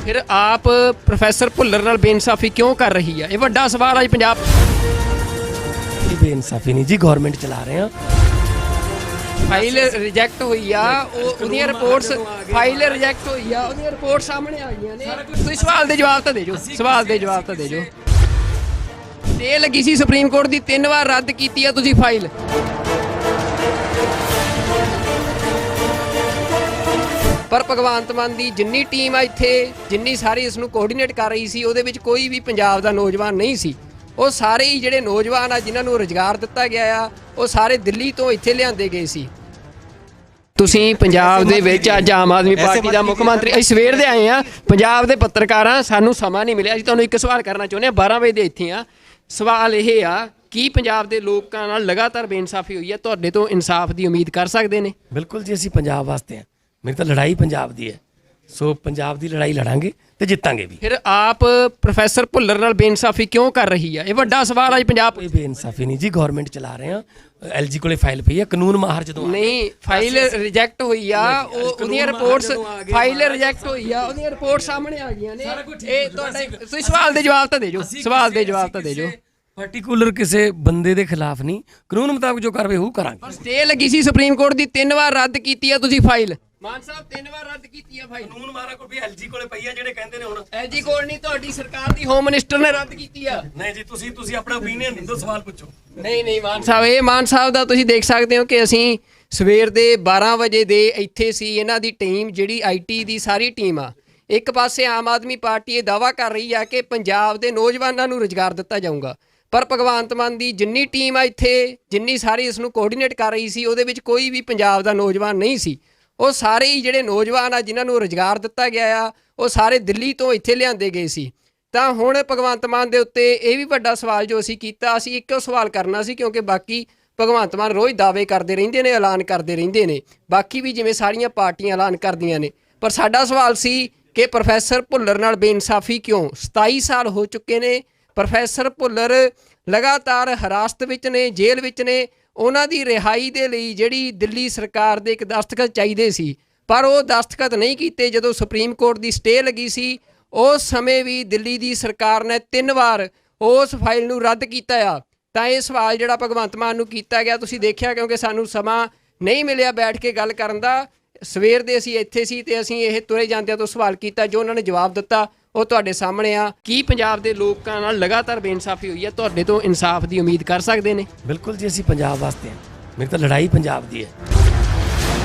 ਫਿਰ ਆਪ ਪ੍ਰੋਫੈਸਰ ਭੁੱਲਰ ਨਾਲ ਬੇਇਨਸਾਫੀ ਕਿਉਂ ਕਰ ਰਹੀ ਆ? ਇਹ ਵੱਡਾ ਸਵਾਲ ਹੈ ਪੰਜਾਬ। ਇਹ ਬੇਇਨਸਾਫੀ ਨਹੀਂ ਜੀ, ਗਵਰਨਮੈਂਟ ਚਲਾ ਰਹੇ ਹਾਂ। ਫਾਈਲ ਰਿਜੈਕਟ ਹੋਈ ਆ, ਉਹਦੀਆਂ ਰਿਪੋਰਟਸ, ਫਾਈਲ ਰਿਜੈਕਟ ਹੋਈ ਆ, ਉਹਦੀਆਂ ਰਿਪੋਰਟ ਸਾਹਮਣੇ ਆ ਗਈਆਂ ਨੇ। ਤੁਸੀਂ ਸਵਾਲ ਦੇ ਜਵਾਬ ਤਾਂ ਦੇ ਜੋ, ਸਵਾਲ ਦੇ ਜਵਾਬ ਤਾਂ ਦੇ ਜੋ। ਸਟੇ ਲੱਗੀ ਸੀ ਸੁਪਰੀਮ ਕੋਰਟ ਦੀ, 3 ਵਾਰ ਰੱਦ ਕੀਤੀ ਆ ਤੁਸੀਂ ਫਾਈਲ। ਪਰ ਭਗਵੰਤ ਮਾਨ ਦੀ ਜਿੰਨੀ ਟੀਮ ਆ ਇੱਥੇ, ਜਿੰਨੀ ਸਾਰੀ ਇਸ ਨੂੰ ਕੋਆਰਡੀਨੇਟ ਕਰ ਰਹੀ ਸੀ, ਉਹਦੇ ਵਿੱਚ ਕੋਈ ਵੀ ਪੰਜਾਬ ਦਾ ਨੌਜਵਾਨ ਨਹੀਂ ਸੀ। ਉਹ ਸਾਰੇ ਹੀ ਜਿਹੜੇ ਨੌਜਵਾਨ ਆ ਜਿਨ੍ਹਾਂ ਨੂੰ ਰੁਜ਼ਗਾਰ ਦਿੱਤਾ ਗਿਆ ਆ, ਉਹ ਸਾਰੇ ਦਿੱਲੀ ਤੋਂ ਇੱਥੇ ਲਿਆਂਦੇ ਗਏ ਸੀ। ਤੁਸੀਂ ਪੰਜਾਬ ਦੇ ਵਿੱਚ ਅੱਜ ਆਮ ਆਦਮੀ ਪਾਰਟੀ ਦਾ ਮੁੱਖ ਮੰਤਰੀ, ਅਸੀਂ ਸਵੇਰ ਦੇ ਆਏ ਆ, ਪੰਜਾਬ ਦੇ ਪੱਤਰਕਾਰਾਂ, ਸਾਨੂੰ ਸਮਾਂ ਨਹੀਂ ਮਿਲਿਆ। ਅਸੀਂ ਤੁਹਾਨੂੰ ਇੱਕ ਸਵਾਲ ਕਰਨਾ ਚਾਹੁੰਦੇ ਹਾਂ, 12 ਵਜੇ ਦੇ ਇੱਥੇ ਆ। ਸਵਾਲ ਇਹ ਆ, ਕੀ ਪੰਜਾਬ ਦੇ ਲੋਕਾਂ ਨਾਲ ਲਗਾਤਾਰ ਬੇਇਨਸਾਫੀ ਹੋਈ ਹੈ? ਤੁਹਾਡੇ ਤੋਂ ਇਨਸਾਫ ਦੀ ਉਮੀਦ ਕਰ ਸਕਦੇ ਨੇ? ਬਿਲਕੁਲ ਜੀ, ਅਸੀਂ ਪੰਜਾਬ ਵਾਸਤੇ ਹਾਂ। ਮੇਰੀ ਤਾਂ ਲੜਾਈ ਪੰਜਾਬ ਦੀ ਹੈ, ਸੋ ਪੰਜਾਬ ਦੀ ਲੜਾਈ ਲੜਾਂਗੇ ਤੇ ਜਿੱਤਾਂਗੇ ਵੀ। ਫਿਰ ਆਪ ਪ੍ਰੋਫੈਸਰ ਭੁੱਲਰ ਨਾਲ ਬੇਇਨਸਾਫੀ ਕਿਉਂ ਕਰ ਰਹੀ ਆ? ਇਹ ਵੱਡਾ ਸਵਾਲ ਹੈ ਪੰਜਾਬ। ਕੋਈ ਬੇਇਨਸਾਫੀ ਨਹੀਂ ਜੀ, ਗਵਰਨਮੈਂਟ ਚਲਾ ਰਹੇ ਹਾਂ। ਐਲਜੀ ਕੋਲੇ ਫਾਈਲ ਪਈ ਹੈ, ਕਾਨੂੰਨ ਮਾਹਰ ਜਦੋਂ ਨਹੀਂ, ਫਾਈਲ ਰਿਜੈਕਟ ਹੋਈ ਆ, ਉਹਦੀਆਂ ਰਿਪੋਰਟਸ, ਫਾਈਲ ਰਿਜੈਕਟ ਹੋਈ ਆ, ਉਹਦੀਆਂ ਰਿਪੋਰਟ ਸਾਹਮਣੇ ਆ ਗਈਆਂ ਨੇ। ਇਹ ਤੁਹਾਡਾ, ਤੁਸੀਂ ਸਵਾਲ ਦੇ ਜਵਾਬ ਤਾਂ ਦੇ ਜੋ, ਸਵਾਲ ਦੇ ਜਵਾਬ ਤਾਂ ਦੇ ਜੋ। ਪਾਰਟਿਕੂਲਰ ਕਿਸੇ ਬੰਦੇ ਦੇ ਖਿਲਾਫ ਨਹੀਂ, ਕਾਨੂੰਨ ਮੁਤਾਬਕ ਜੋ ਕਾਰਵਾਈ ਉਹ ਕਰਾਂਗੇ। ਪਰ ਸਟੇ ਲੱਗੀ ਸੀ ਸੁਪਰੀਮ ਕੋਰਟ ਦੀ, 3 ਵਾਰ ਰੱਦ ਕੀਤੀ ਆ ਤੁਸੀਂ ਫਾਈਲ। ਮਾਨ ਸਾਹਿਬ 3 ਵਾਰ ਰੱਦ ਕੀਤੀ ਆ ਫਾਈਲ। ਕਾਨੂੰਨ ਮਾਰਾ ਕੋਈ ਵੀ ਐਲਜੀ ਕੋਲੇ ਪਈ ਆ ਜਿਹੜੇ ਕਹਿੰਦੇ ਨੇ ਹੁਣ ਐਲਜੀ ਕੋਲ ਨਹੀਂ, ਤੁਹਾਡੀ ਸਰਕਾਰ ਦੀ ਹੋਮ ਮਿਨਿਸਟਰ ਨੇ ਰੱਦ ਕੀਤੀ ਆ। ਨਹੀਂ ਜੀ, ਤੁਸੀਂ ਆਪਣਾ ਓਪੀਨੀਅਨ ਦਿਓ, ਸਵਾਲ ਪੁੱਛੋ। ਨਹੀਂ ਮਾਨ ਸਾਹਿਬ, ਇਹ ਮਾਨ ਸਾਹਿਬ ਦਾ ਤੁਸੀਂ ਦੇਖ ਸਕਦੇ ਹੋ ਕਿ ਅਸੀਂ ਸਵੇਰ ਦੇ 12 ਵਜੇ ਦੇ ਇੱਥੇ ਸੀ। ਇਹਨਾਂ ਦੀ ਟੀਮ ਜਿਹੜੀ ਆਈਟੀ ਦੀ ਸਾਰੀ ਟੀਮ ਆ, ਇੱਕ ਪਾਸੇ ਆਮ ਆਦਮੀ ਪਾਰਟੀ ਇਹ ਦਾਅਵਾ ਕਰ ਰਹੀ ਆ ਕਿ ਪੰਜਾਬ ਦੇ ਨੌਜਵਾਨਾਂ ਨੂੰ ਰੁਜ਼ਗਾਰ ਦਿੱਤਾ ਜਾਊਗਾ, ਪਰ ਭਗਵੰਤ ਮਾਨ ਦੀ ਜਿੰਨੀ ਟੀਮ ਆ ਇੱਥੇ, ਜਿੰਨੀ ਸਾਰੀ ਇਸ ਨੂੰ ਕੋਆਰਡੀਨੇਟ ਕਰ ਰਹੀ ਸੀ, ਉਹਦੇ ਵਿੱਚ ਕੋਈ ਵੀ ਪੰਜਾਬ ਦਾ ਨੌਜਵਾਨ ਨਹੀਂ ਸੀ। ਉਹ ਸਾਰੇ ਹੀ ਜਿਹੜੇ ਨੌਜਵਾਨ ਆ ਜਿਨ੍ਹਾਂ ਨੂੰ ਰੁਜ਼ਗਾਰ ਦਿੱਤਾ ਗਿਆ ਆ, ਉਹ ਸਾਰੇ ਦਿੱਲੀ ਤੋਂ ਇੱਥੇ ਲਿਆਂਦੇ ਗਏ ਸੀ। ਤਾਂ ਹੁਣ ਭਗਵੰਤ ਮਾਨ ਦੇ ਉੱਤੇ ਇਹ ਵੀ ਵੱਡਾ ਸਵਾਲ ਜੋ ਅਸੀਂ ਕੀਤਾ, ਅਸੀਂ ਇੱਕੋ ਸਵਾਲ ਕਰਨਾ ਸੀ, ਕਿਉਂਕਿ ਬਾਕੀ ਭਗਵੰਤ ਮਾਨ ਰੋਜ਼ ਦਾਅਵੇ ਕਰਦੇ ਰਹਿੰਦੇ ਨੇ, ਐਲਾਨ ਕਰਦੇ ਰਹਿੰਦੇ ਨੇ, ਬਾਕੀ ਵੀ ਜਿਵੇਂ ਸਾਰੀਆਂ ਪਾਰਟੀਆਂ ਐਲਾਨ ਕਰਦੀਆਂ ਨੇ। ਪਰ ਸਾਡਾ ਸਵਾਲ ਸੀ ਕਿ ਪ੍ਰੋਫੈਸਰ ਭੁੱਲਰ ਨਾਲ ਬੇਇਨਸਾਫੀ ਕਿਉਂ? 27 ਸਾਲ ਹੋ ਚੁੱਕੇ ਨੇ, ਪ੍ਰੋਫੈਸਰ ਭੁੱਲਰ ਲਗਾਤਾਰ ਹਿਰਾਸਤ ਵਿੱਚ ਨੇ, ਜੇਲ੍ਹ ਵਿੱਚ ਨੇ। ਉਹਨਾਂ ਦੀ ਰਿਹਾਈ ਦੇ ਲਈ ਜਿਹੜੀ ਦਿੱਲੀ ਸਰਕਾਰ ਦੇ ਇੱਕ ਦਸਤਖਤ ਚਾਹੀਦੇ ਸੀ, ਪਰ ਉਹ ਦਸਤਖਤ ਨਹੀਂ ਕੀਤੇ। ਜਦੋਂ ਸੁਪਰੀਮ ਕੋਰਟ ਦੀ ਸਟੇ ਲੱਗੀ ਸੀ, ਉਸ ਸਮੇਂ ਵੀ ਦਿੱਲੀ ਦੀ ਸਰਕਾਰ ਨੇ 3 ਵਾਰ ਉਸ ਫਾਈਲ ਨੂੰ ਰੱਦ ਕੀਤਾ ਆ। ਤਾਂ ਇਹ ਸਵਾਲ ਜਿਹੜਾ ਭਗਵੰਤ ਮਾਨ ਨੂੰ ਕੀਤਾ ਗਿਆ, ਤੁਸੀਂ ਦੇਖਿਆ, ਕਿਉਂਕਿ ਸਾਨੂੰ ਸਮਾਂ ਨਹੀਂ ਮਿਲਿਆ ਬੈਠ ਕੇ ਗੱਲ ਕਰਨ ਦਾ। ਸਵੇਰ ਦੇ ਅਸੀਂ ਇੱਥੇ ਸੀ ਤੇ ਅਸੀਂ ਇਹ ਤੁਰੇ ਜਾਂਦਿਆਂ ਤੋਂ ਸਵਾਲ ਕੀਤਾ, ਜੋ ਉਹਨਾਂ ਨੇ ਜਵਾਬ ਦਿੱਤਾ ਉਹ ਤੁਹਾਡੇ ਸਾਹਮਣੇ ਆ। ਕੀ ਪੰਜਾਬ ਦੇ ਲੋਕਾਂ ਨਾਲ ਲਗਾਤਾਰ ਬੇਇਨਸਾਫੀ ਹੋਈ ਹੈ? ਤੁਹਾਡੇ ਤੋਂ ਇਨਸਾਫ ਦੀ ਉਮੀਦ ਕਰ ਸਕਦੇ ਨੇ? ਬਿਲਕੁਲ ਜੀ, ਅਸੀਂ ਪੰਜਾਬ ਵਾਸਤੇ ਹਾਂ। ਮੇਰੀ ਤਾਂ ਲੜਾਈ ਪੰਜਾਬ ਦੀ ਹੈ।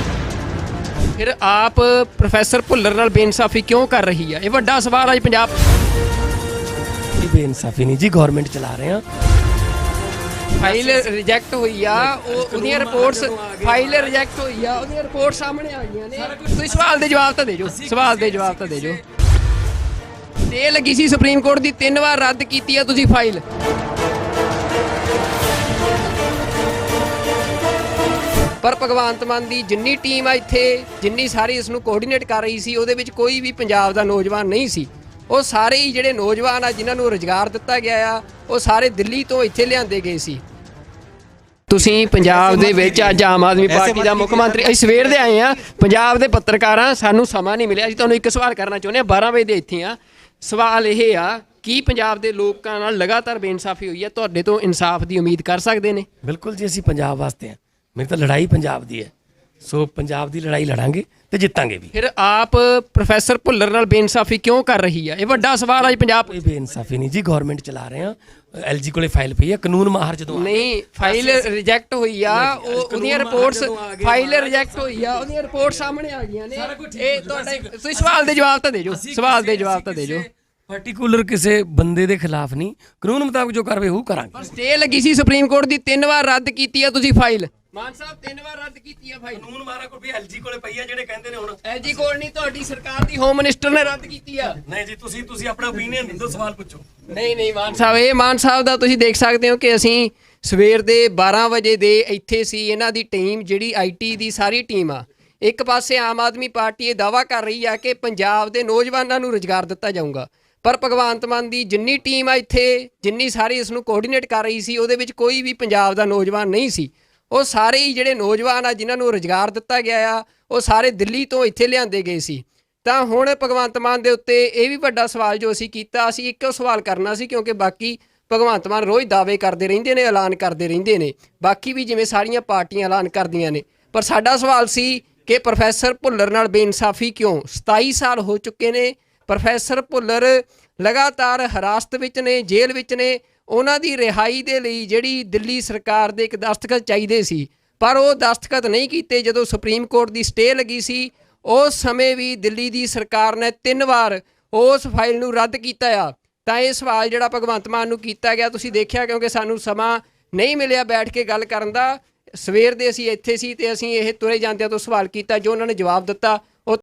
ਫਿਰ ਆਪ ਪ੍ਰੋਫੈਸਰ ਭੁੱਲਰ ਨਾਲ ਬੇਇਨਸਾਫੀ ਕਿਉਂ ਕਰ ਰਹੀ ਆ? ਇਹ ਵੱਡਾ ਸਵਾਲ ਹੈ ਪੰਜਾਬ। ਇਹ ਬੇਇਨਸਾਫੀ ਨਹੀਂ ਜੀ, ਗਵਰਨਮੈਂਟ ਚਲਾ ਰਹੇ ਹਾਂ। ਫਾਈਲ ਰਿਜੈਕਟ ਹੋਈ ਆ, ਉਹਦੀਆਂ ਰਿਪੋਰਟਸ, ਫਾਈਲ ਰਿਜੈਕਟ ਹੋਈ ਆ, ਉਹਦੀਆਂ ਰਿਪੋਰਟ ਸਾਹਮਣੇ ਆ ਗਈਆਂ ਨੇ। ਤੁਸੀਂ ਸਵਾਲ ਦੇ ਜਵਾਬ ਤਾਂ ਦੇ ਜੋ, ਸਵਾਲ ਦੇ ਜਵਾਬ ਤਾਂ ਦੇ ਜੋ। ਸਟੇ ਲੱਗੀ ਸੀ ਸੁਪਰੀਮ ਕੋਰਟ ਦੀ, 3 ਵਾਰ ਰੱਦ ਕੀਤੀ ਆ ਤੁਸੀਂ ਫਾਈਲ। ਪਰ ਭਗਵੰਤ ਮਾਨ ਦੀ ਜਿੰਨੀ ਟੀਮ ਆ ਇੱਥੇ, ਜਿੰਨੀ ਸਾਰੀ ਇਸ ਨੂੰ ਕੋਆਰਡੀਨੇਟ ਕਰ ਰਹੀ ਸੀ, ਉਹਦੇ ਵਿੱਚ ਕੋਈ ਵੀ ਪੰਜਾਬ ਦਾ ਨੌਜਵਾਨ ਨਹੀਂ ਸੀ। ਉਹ ਸਾਰੇ ਹੀ ਜਿਹੜੇ ਨੌਜਵਾਨ ਆ ਜਿਨ੍ਹਾਂ ਨੂੰ ਰੁਜ਼ਗਾਰ ਦਿੱਤਾ ਗਿਆ ਆ, ਉਹ ਸਾਰੇ ਦਿੱਲੀ ਤੋਂ ਇੱਥੇ ਲਿਆਂਦੇ ਗਏ ਸੀ। ਤੁਸੀਂ ਪੰਜਾਬ ਦੇ ਵਿੱਚ ਅੱਜ ਆਮ ਆਦਮੀ ਪਾਰਟੀ ਦਾ ਮੁੱਖ ਮੰਤਰੀ, ਅਸੀਂ ਸਵੇਰ ਦੇ ਆਏ ਆ, ਪੰਜਾਬ ਦੇ ਪੱਤਰਕਾਰਾਂ, ਸਾਨੂੰ ਸਮਾਂ ਨਹੀਂ ਮਿਲਿਆ। ਅਸੀਂ ਤੁਹਾਨੂੰ ਇੱਕ ਸਵਾਲ ਕਰਨਾ ਚਾਹੁੰਦੇ ਹਾਂ, 12 ਵਜੇ ਦੇ ਇੱਥੇ ਆ। ਸਵਾਲ ਇਹ ਆ, ਕੀ ਪੰਜਾਬ ਦੇ ਲੋਕਾਂ ਨਾਲ ਲਗਾਤਾਰ ਬੇਇਨਸਾਫੀ ਹੋਈ ਹੈ? ਤੁਹਾਡੇ ਤੋਂ ਇਨਸਾਫ ਦੀ ਉਮੀਦ ਕਰ ਸਕਦੇ ਨੇ? ਬਿਲਕੁਲ ਜੀ, ਅਸੀਂ ਪੰਜਾਬ ਵਾਸਤੇ ਹਾਂ। ਮੇਰੀ ਤਾਂ ਲੜਾਈ ਪੰਜਾਬ ਦੀ ਹੈ, ਸੋ ਪੰਜਾਬ ਦੀ ਲੜਾਈ ਲੜਾਂਗੇ ਤੇ ਜਿੱਤਾਂਗੇ ਵੀ। ਫਿਰ ਆਪ ਪ੍ਰੋਫੈਸਰ ਭੁੱਲਰ ਨਾਲ ਬੇਇਨਸਾਫੀ ਕਿਉਂ ਕਰ ਰਹੀ ਹੈ? ਇਹ ਵੱਡਾ ਸਵਾਲ ਅੱਜ ਪੰਜਾਬ। ਕੋਈ ਬੇਇਨਸਾਫੀ ਨਹੀਂ ਜੀ, ਗਵਰਨਮੈਂਟ ਚਲਾ ਰਹੇ ਹਾਂ। LG ਕੋਲੇ ਫਾਈਲ ਪਈ ਹੈ, ਕਾਨੂੰਨ ਮਾਹਰ ਜਦੋਂ ਨਹੀਂ, ਫਾਈਲ ਰਿਜੈਕਟ ਹੋਈ ਆ, ਉਹਦੀਆਂ ਰਿਪੋਰਟਸ, ਫਾਈਲ ਰਿਜੈਕਟ ਹੋਈ ਆ, ਉਹਦੀਆਂ ਰਿਪੋਰਟ ਸਾਹਮਣੇ ਆ ਗਈਆਂ ਨੇ। ਇਹ ਤੁਹਾਡਾ, ਤੁਸੀਂ ਸਵਾਲ ਦੇ ਜਵਾਬ ਤਾਂ ਦੇ ਜੋ, ਸਵਾਲ ਦੇ ਜਵਾਬ ਤਾਂ ਦੇ ਜੋ। ਪਾਰਟੀਕੂਲਰ ਕਿਸੇ ਬੰਦੇ ਦੇ ਖਿਲਾਫ ਨਹੀਂ, ਕਾਨੂੰਨ ਮੁਤਾਬਕ ਜੋ ਕਾਰਵਾਈ ਉਹ ਕਰਾਂਗੇ। ਪਰ ਸਟੇ ਲੱਗੀ ਸੀ ਸੁਪਰੀਮ ਕੋਰਟ ਦੀ, 3 ਵਾਰ ਰੱਦ ਕੀਤੀ ਆ ਤੁਸੀਂ ਫਾਈਲ। ਮਾਨ ਸਾਹਿਬ 3 ਵਾਰ ਰੱਦ ਕੀਤੀ ਆ ਫਾਈਲ। ਕਾਨੂੰਨ ਮਾਹਰ ਕੋਲ ਵੀ LG ਕੋਲੇ ਪਈ ਹੈ, ਜਿਹੜੇ ਕਹਿੰਦੇ ਨੇ ਹੁਣ LG ਕੋਲ ਨਹੀਂ, ਤੁਹਾਡੀ ਸਰਕਾਰ ਦੀ ਹੋਮ ਮਿਨਿਸਟਰ ਨੇ ਰੱਦ ਕੀਤੀ ਆ। ਨਹੀਂ ਜੀ, ਤੁਸੀਂ ਆਪਣਾ ਓਪੀਨੀਅਨ ਦਿਓ, ਸਵਾਲ ਪੁੱਛੋ। ਨਹੀਂ ਮਾਨ ਸਾਹਿਬ, ਇਹ ਮਾਨ ਸਾਹਿਬ ਦਾ ਤੁਸੀਂ ਦੇਖ ਸਕਦੇ ਹੋ ਕਿ ਅਸੀਂ ਸਵੇਰ ਦੇ 12 ਵਜੇ ਦੇ ਇੱਥੇ ਸੀ। ਇਹਨਾਂ ਦੀ ਟੀਮ ਜਿਹੜੀ IT ਦੀ ਸਾਰੀ ਟੀਮ ਆ, ਇੱਕ ਪਾਸੇ ਆਮ ਆਦਮੀ ਪਾਰਟੀ ਇਹ ਦਾਅਵਾ ਕਰ ਰਹੀ ਆ ਕਿ ਪੰਜਾਬ ਦੇ ਨੌਜਵਾਨਾਂ ਨੂੰ ਰੁਜ਼ਗਾਰ ਦਿੱਤਾ ਜਾਊਗਾ, ਪਰ ਭਗਵੰਤ ਮਾਨ ਦੀ ਜਿੰਨੀ ਟੀਮ ਆ ਇੱਥੇ, ਜਿੰਨੀ ਸਾਰੀ ਇਸ ਨੂੰ ਕੋਆਰਡੀਨੇਟ ਕਰ ਰਹੀ ਸੀ, ਉਹਦੇ ਵਿੱਚ ਕੋਈ ਵੀ ਪੰਜਾਬ ਦਾ ਨੌਜਵਾਨ ਨਹੀਂ ਸੀ। ਉਹ ਸਾਰੇ ਹੀ ਜਿਹੜੇ ਨੌਜਵਾਨ ਆ ਜਿਨ੍ਹਾਂ ਨੂੰ ਰੁਜ਼ਗਾਰ ਦਿੱਤਾ ਗਿਆ ਆ, ਉਹ ਸਾਰੇ ਦਿੱਲੀ ਤੋਂ ਇੱਥੇ ਲਿਆਂਦੇ ਗਏ ਸੀ। ਤਾਂ ਹੁਣ ਭਗਵੰਤ ਮਾਨ ਦੇ ਉੱਤੇ ਇਹ ਵੀ ਵੱਡਾ ਸਵਾਲ ਜੋ ਅਸੀਂ ਕੀਤਾ, ਅਸੀਂ ਇੱਕੋ ਸਵਾਲ ਕਰਨਾ ਸੀ, ਕਿਉਂਕਿ ਬਾਕੀ ਭਗਵੰਤ ਮਾਨ ਰੋਜ਼ ਦਾਅਵੇ ਕਰਦੇ ਰਹਿੰਦੇ ਨੇ, ਐਲਾਨ ਕਰਦੇ ਰਹਿੰਦੇ ਨੇ, ਬਾਕੀ ਵੀ ਜਿਵੇਂ ਸਾਰੀਆਂ ਪਾਰਟੀਆਂ ਐਲਾਨ ਕਰਦੀਆਂ ਨੇ। ਪਰ ਸਾਡਾ ਸਵਾਲ ਸੀ ਕਿ ਪ੍ਰੋਫੈਸਰ ਭੁੱਲਰ ਨਾਲ ਬੇਇਨਸਾਫੀ ਕਿਉਂ? 27 ਸਾਲ ਹੋ ਚੁੱਕੇ ਨੇ, ਪ੍ਰੋਫੈਸਰ ਭੁੱਲਰ ਲਗਾਤਾਰ ਹਿਰਾਸਤ ਵਿੱਚ ਨੇ, ਜੇਲ੍ਹ ਵਿੱਚ ਨੇ। ਉਹਨਾਂ ਦੀ ਰਿਹਾਈ ਦੇ ਲਈ ਜਿਹੜੀ ਦਿੱਲੀ ਸਰਕਾਰ ਦੇ ਇੱਕ ਦਸਤਖਤ ਚਾਹੀਦੇ ਸੀ, ਪਰ ਉਹ ਦਸਤਖਤ ਨਹੀਂ ਕੀਤੇ। ਜਦੋਂ ਸੁਪਰੀਮ ਕੋਰਟ ਦੀ ਸਟੇ ਲੱਗੀ ਸੀ, ਉਸ ਸਮੇਂ ਵੀ ਦਿੱਲੀ ਦੀ ਸਰਕਾਰ ਨੇ 3 ਵਾਰ ਉਸ ਫਾਈਲ ਨੂੰ ਰੱਦ ਕੀਤਾ ਆ। ਤਾਂ ਇਹ ਸਵਾਲ ਜਿਹੜਾ ਭਗਵੰਤ ਮਾਨ ਨੂੰ ਕੀਤਾ ਗਿਆ, ਤੁਸੀਂ ਦੇਖਿਆ, ਕਿਉਂਕਿ ਸਾਨੂੰ ਸਮਾਂ ਨਹੀਂ ਮਿਲਿਆ ਬੈਠ ਕੇ ਗੱਲ ਕਰਨ ਦਾ। ਸਵੇਰ ਦੇ ਅਸੀਂ ਇੱਥੇ ਸੀ ਤੇ ਅਸੀਂ ਇਹ ਤੁਰੇ ਜਾਂਦਿਆਂ ਤੋਂ ਸਵਾਲ ਕੀਤਾ, ਜੋ ਉਹਨਾਂ ਨੇ ਜਵਾਬ ਦਿੱਤਾ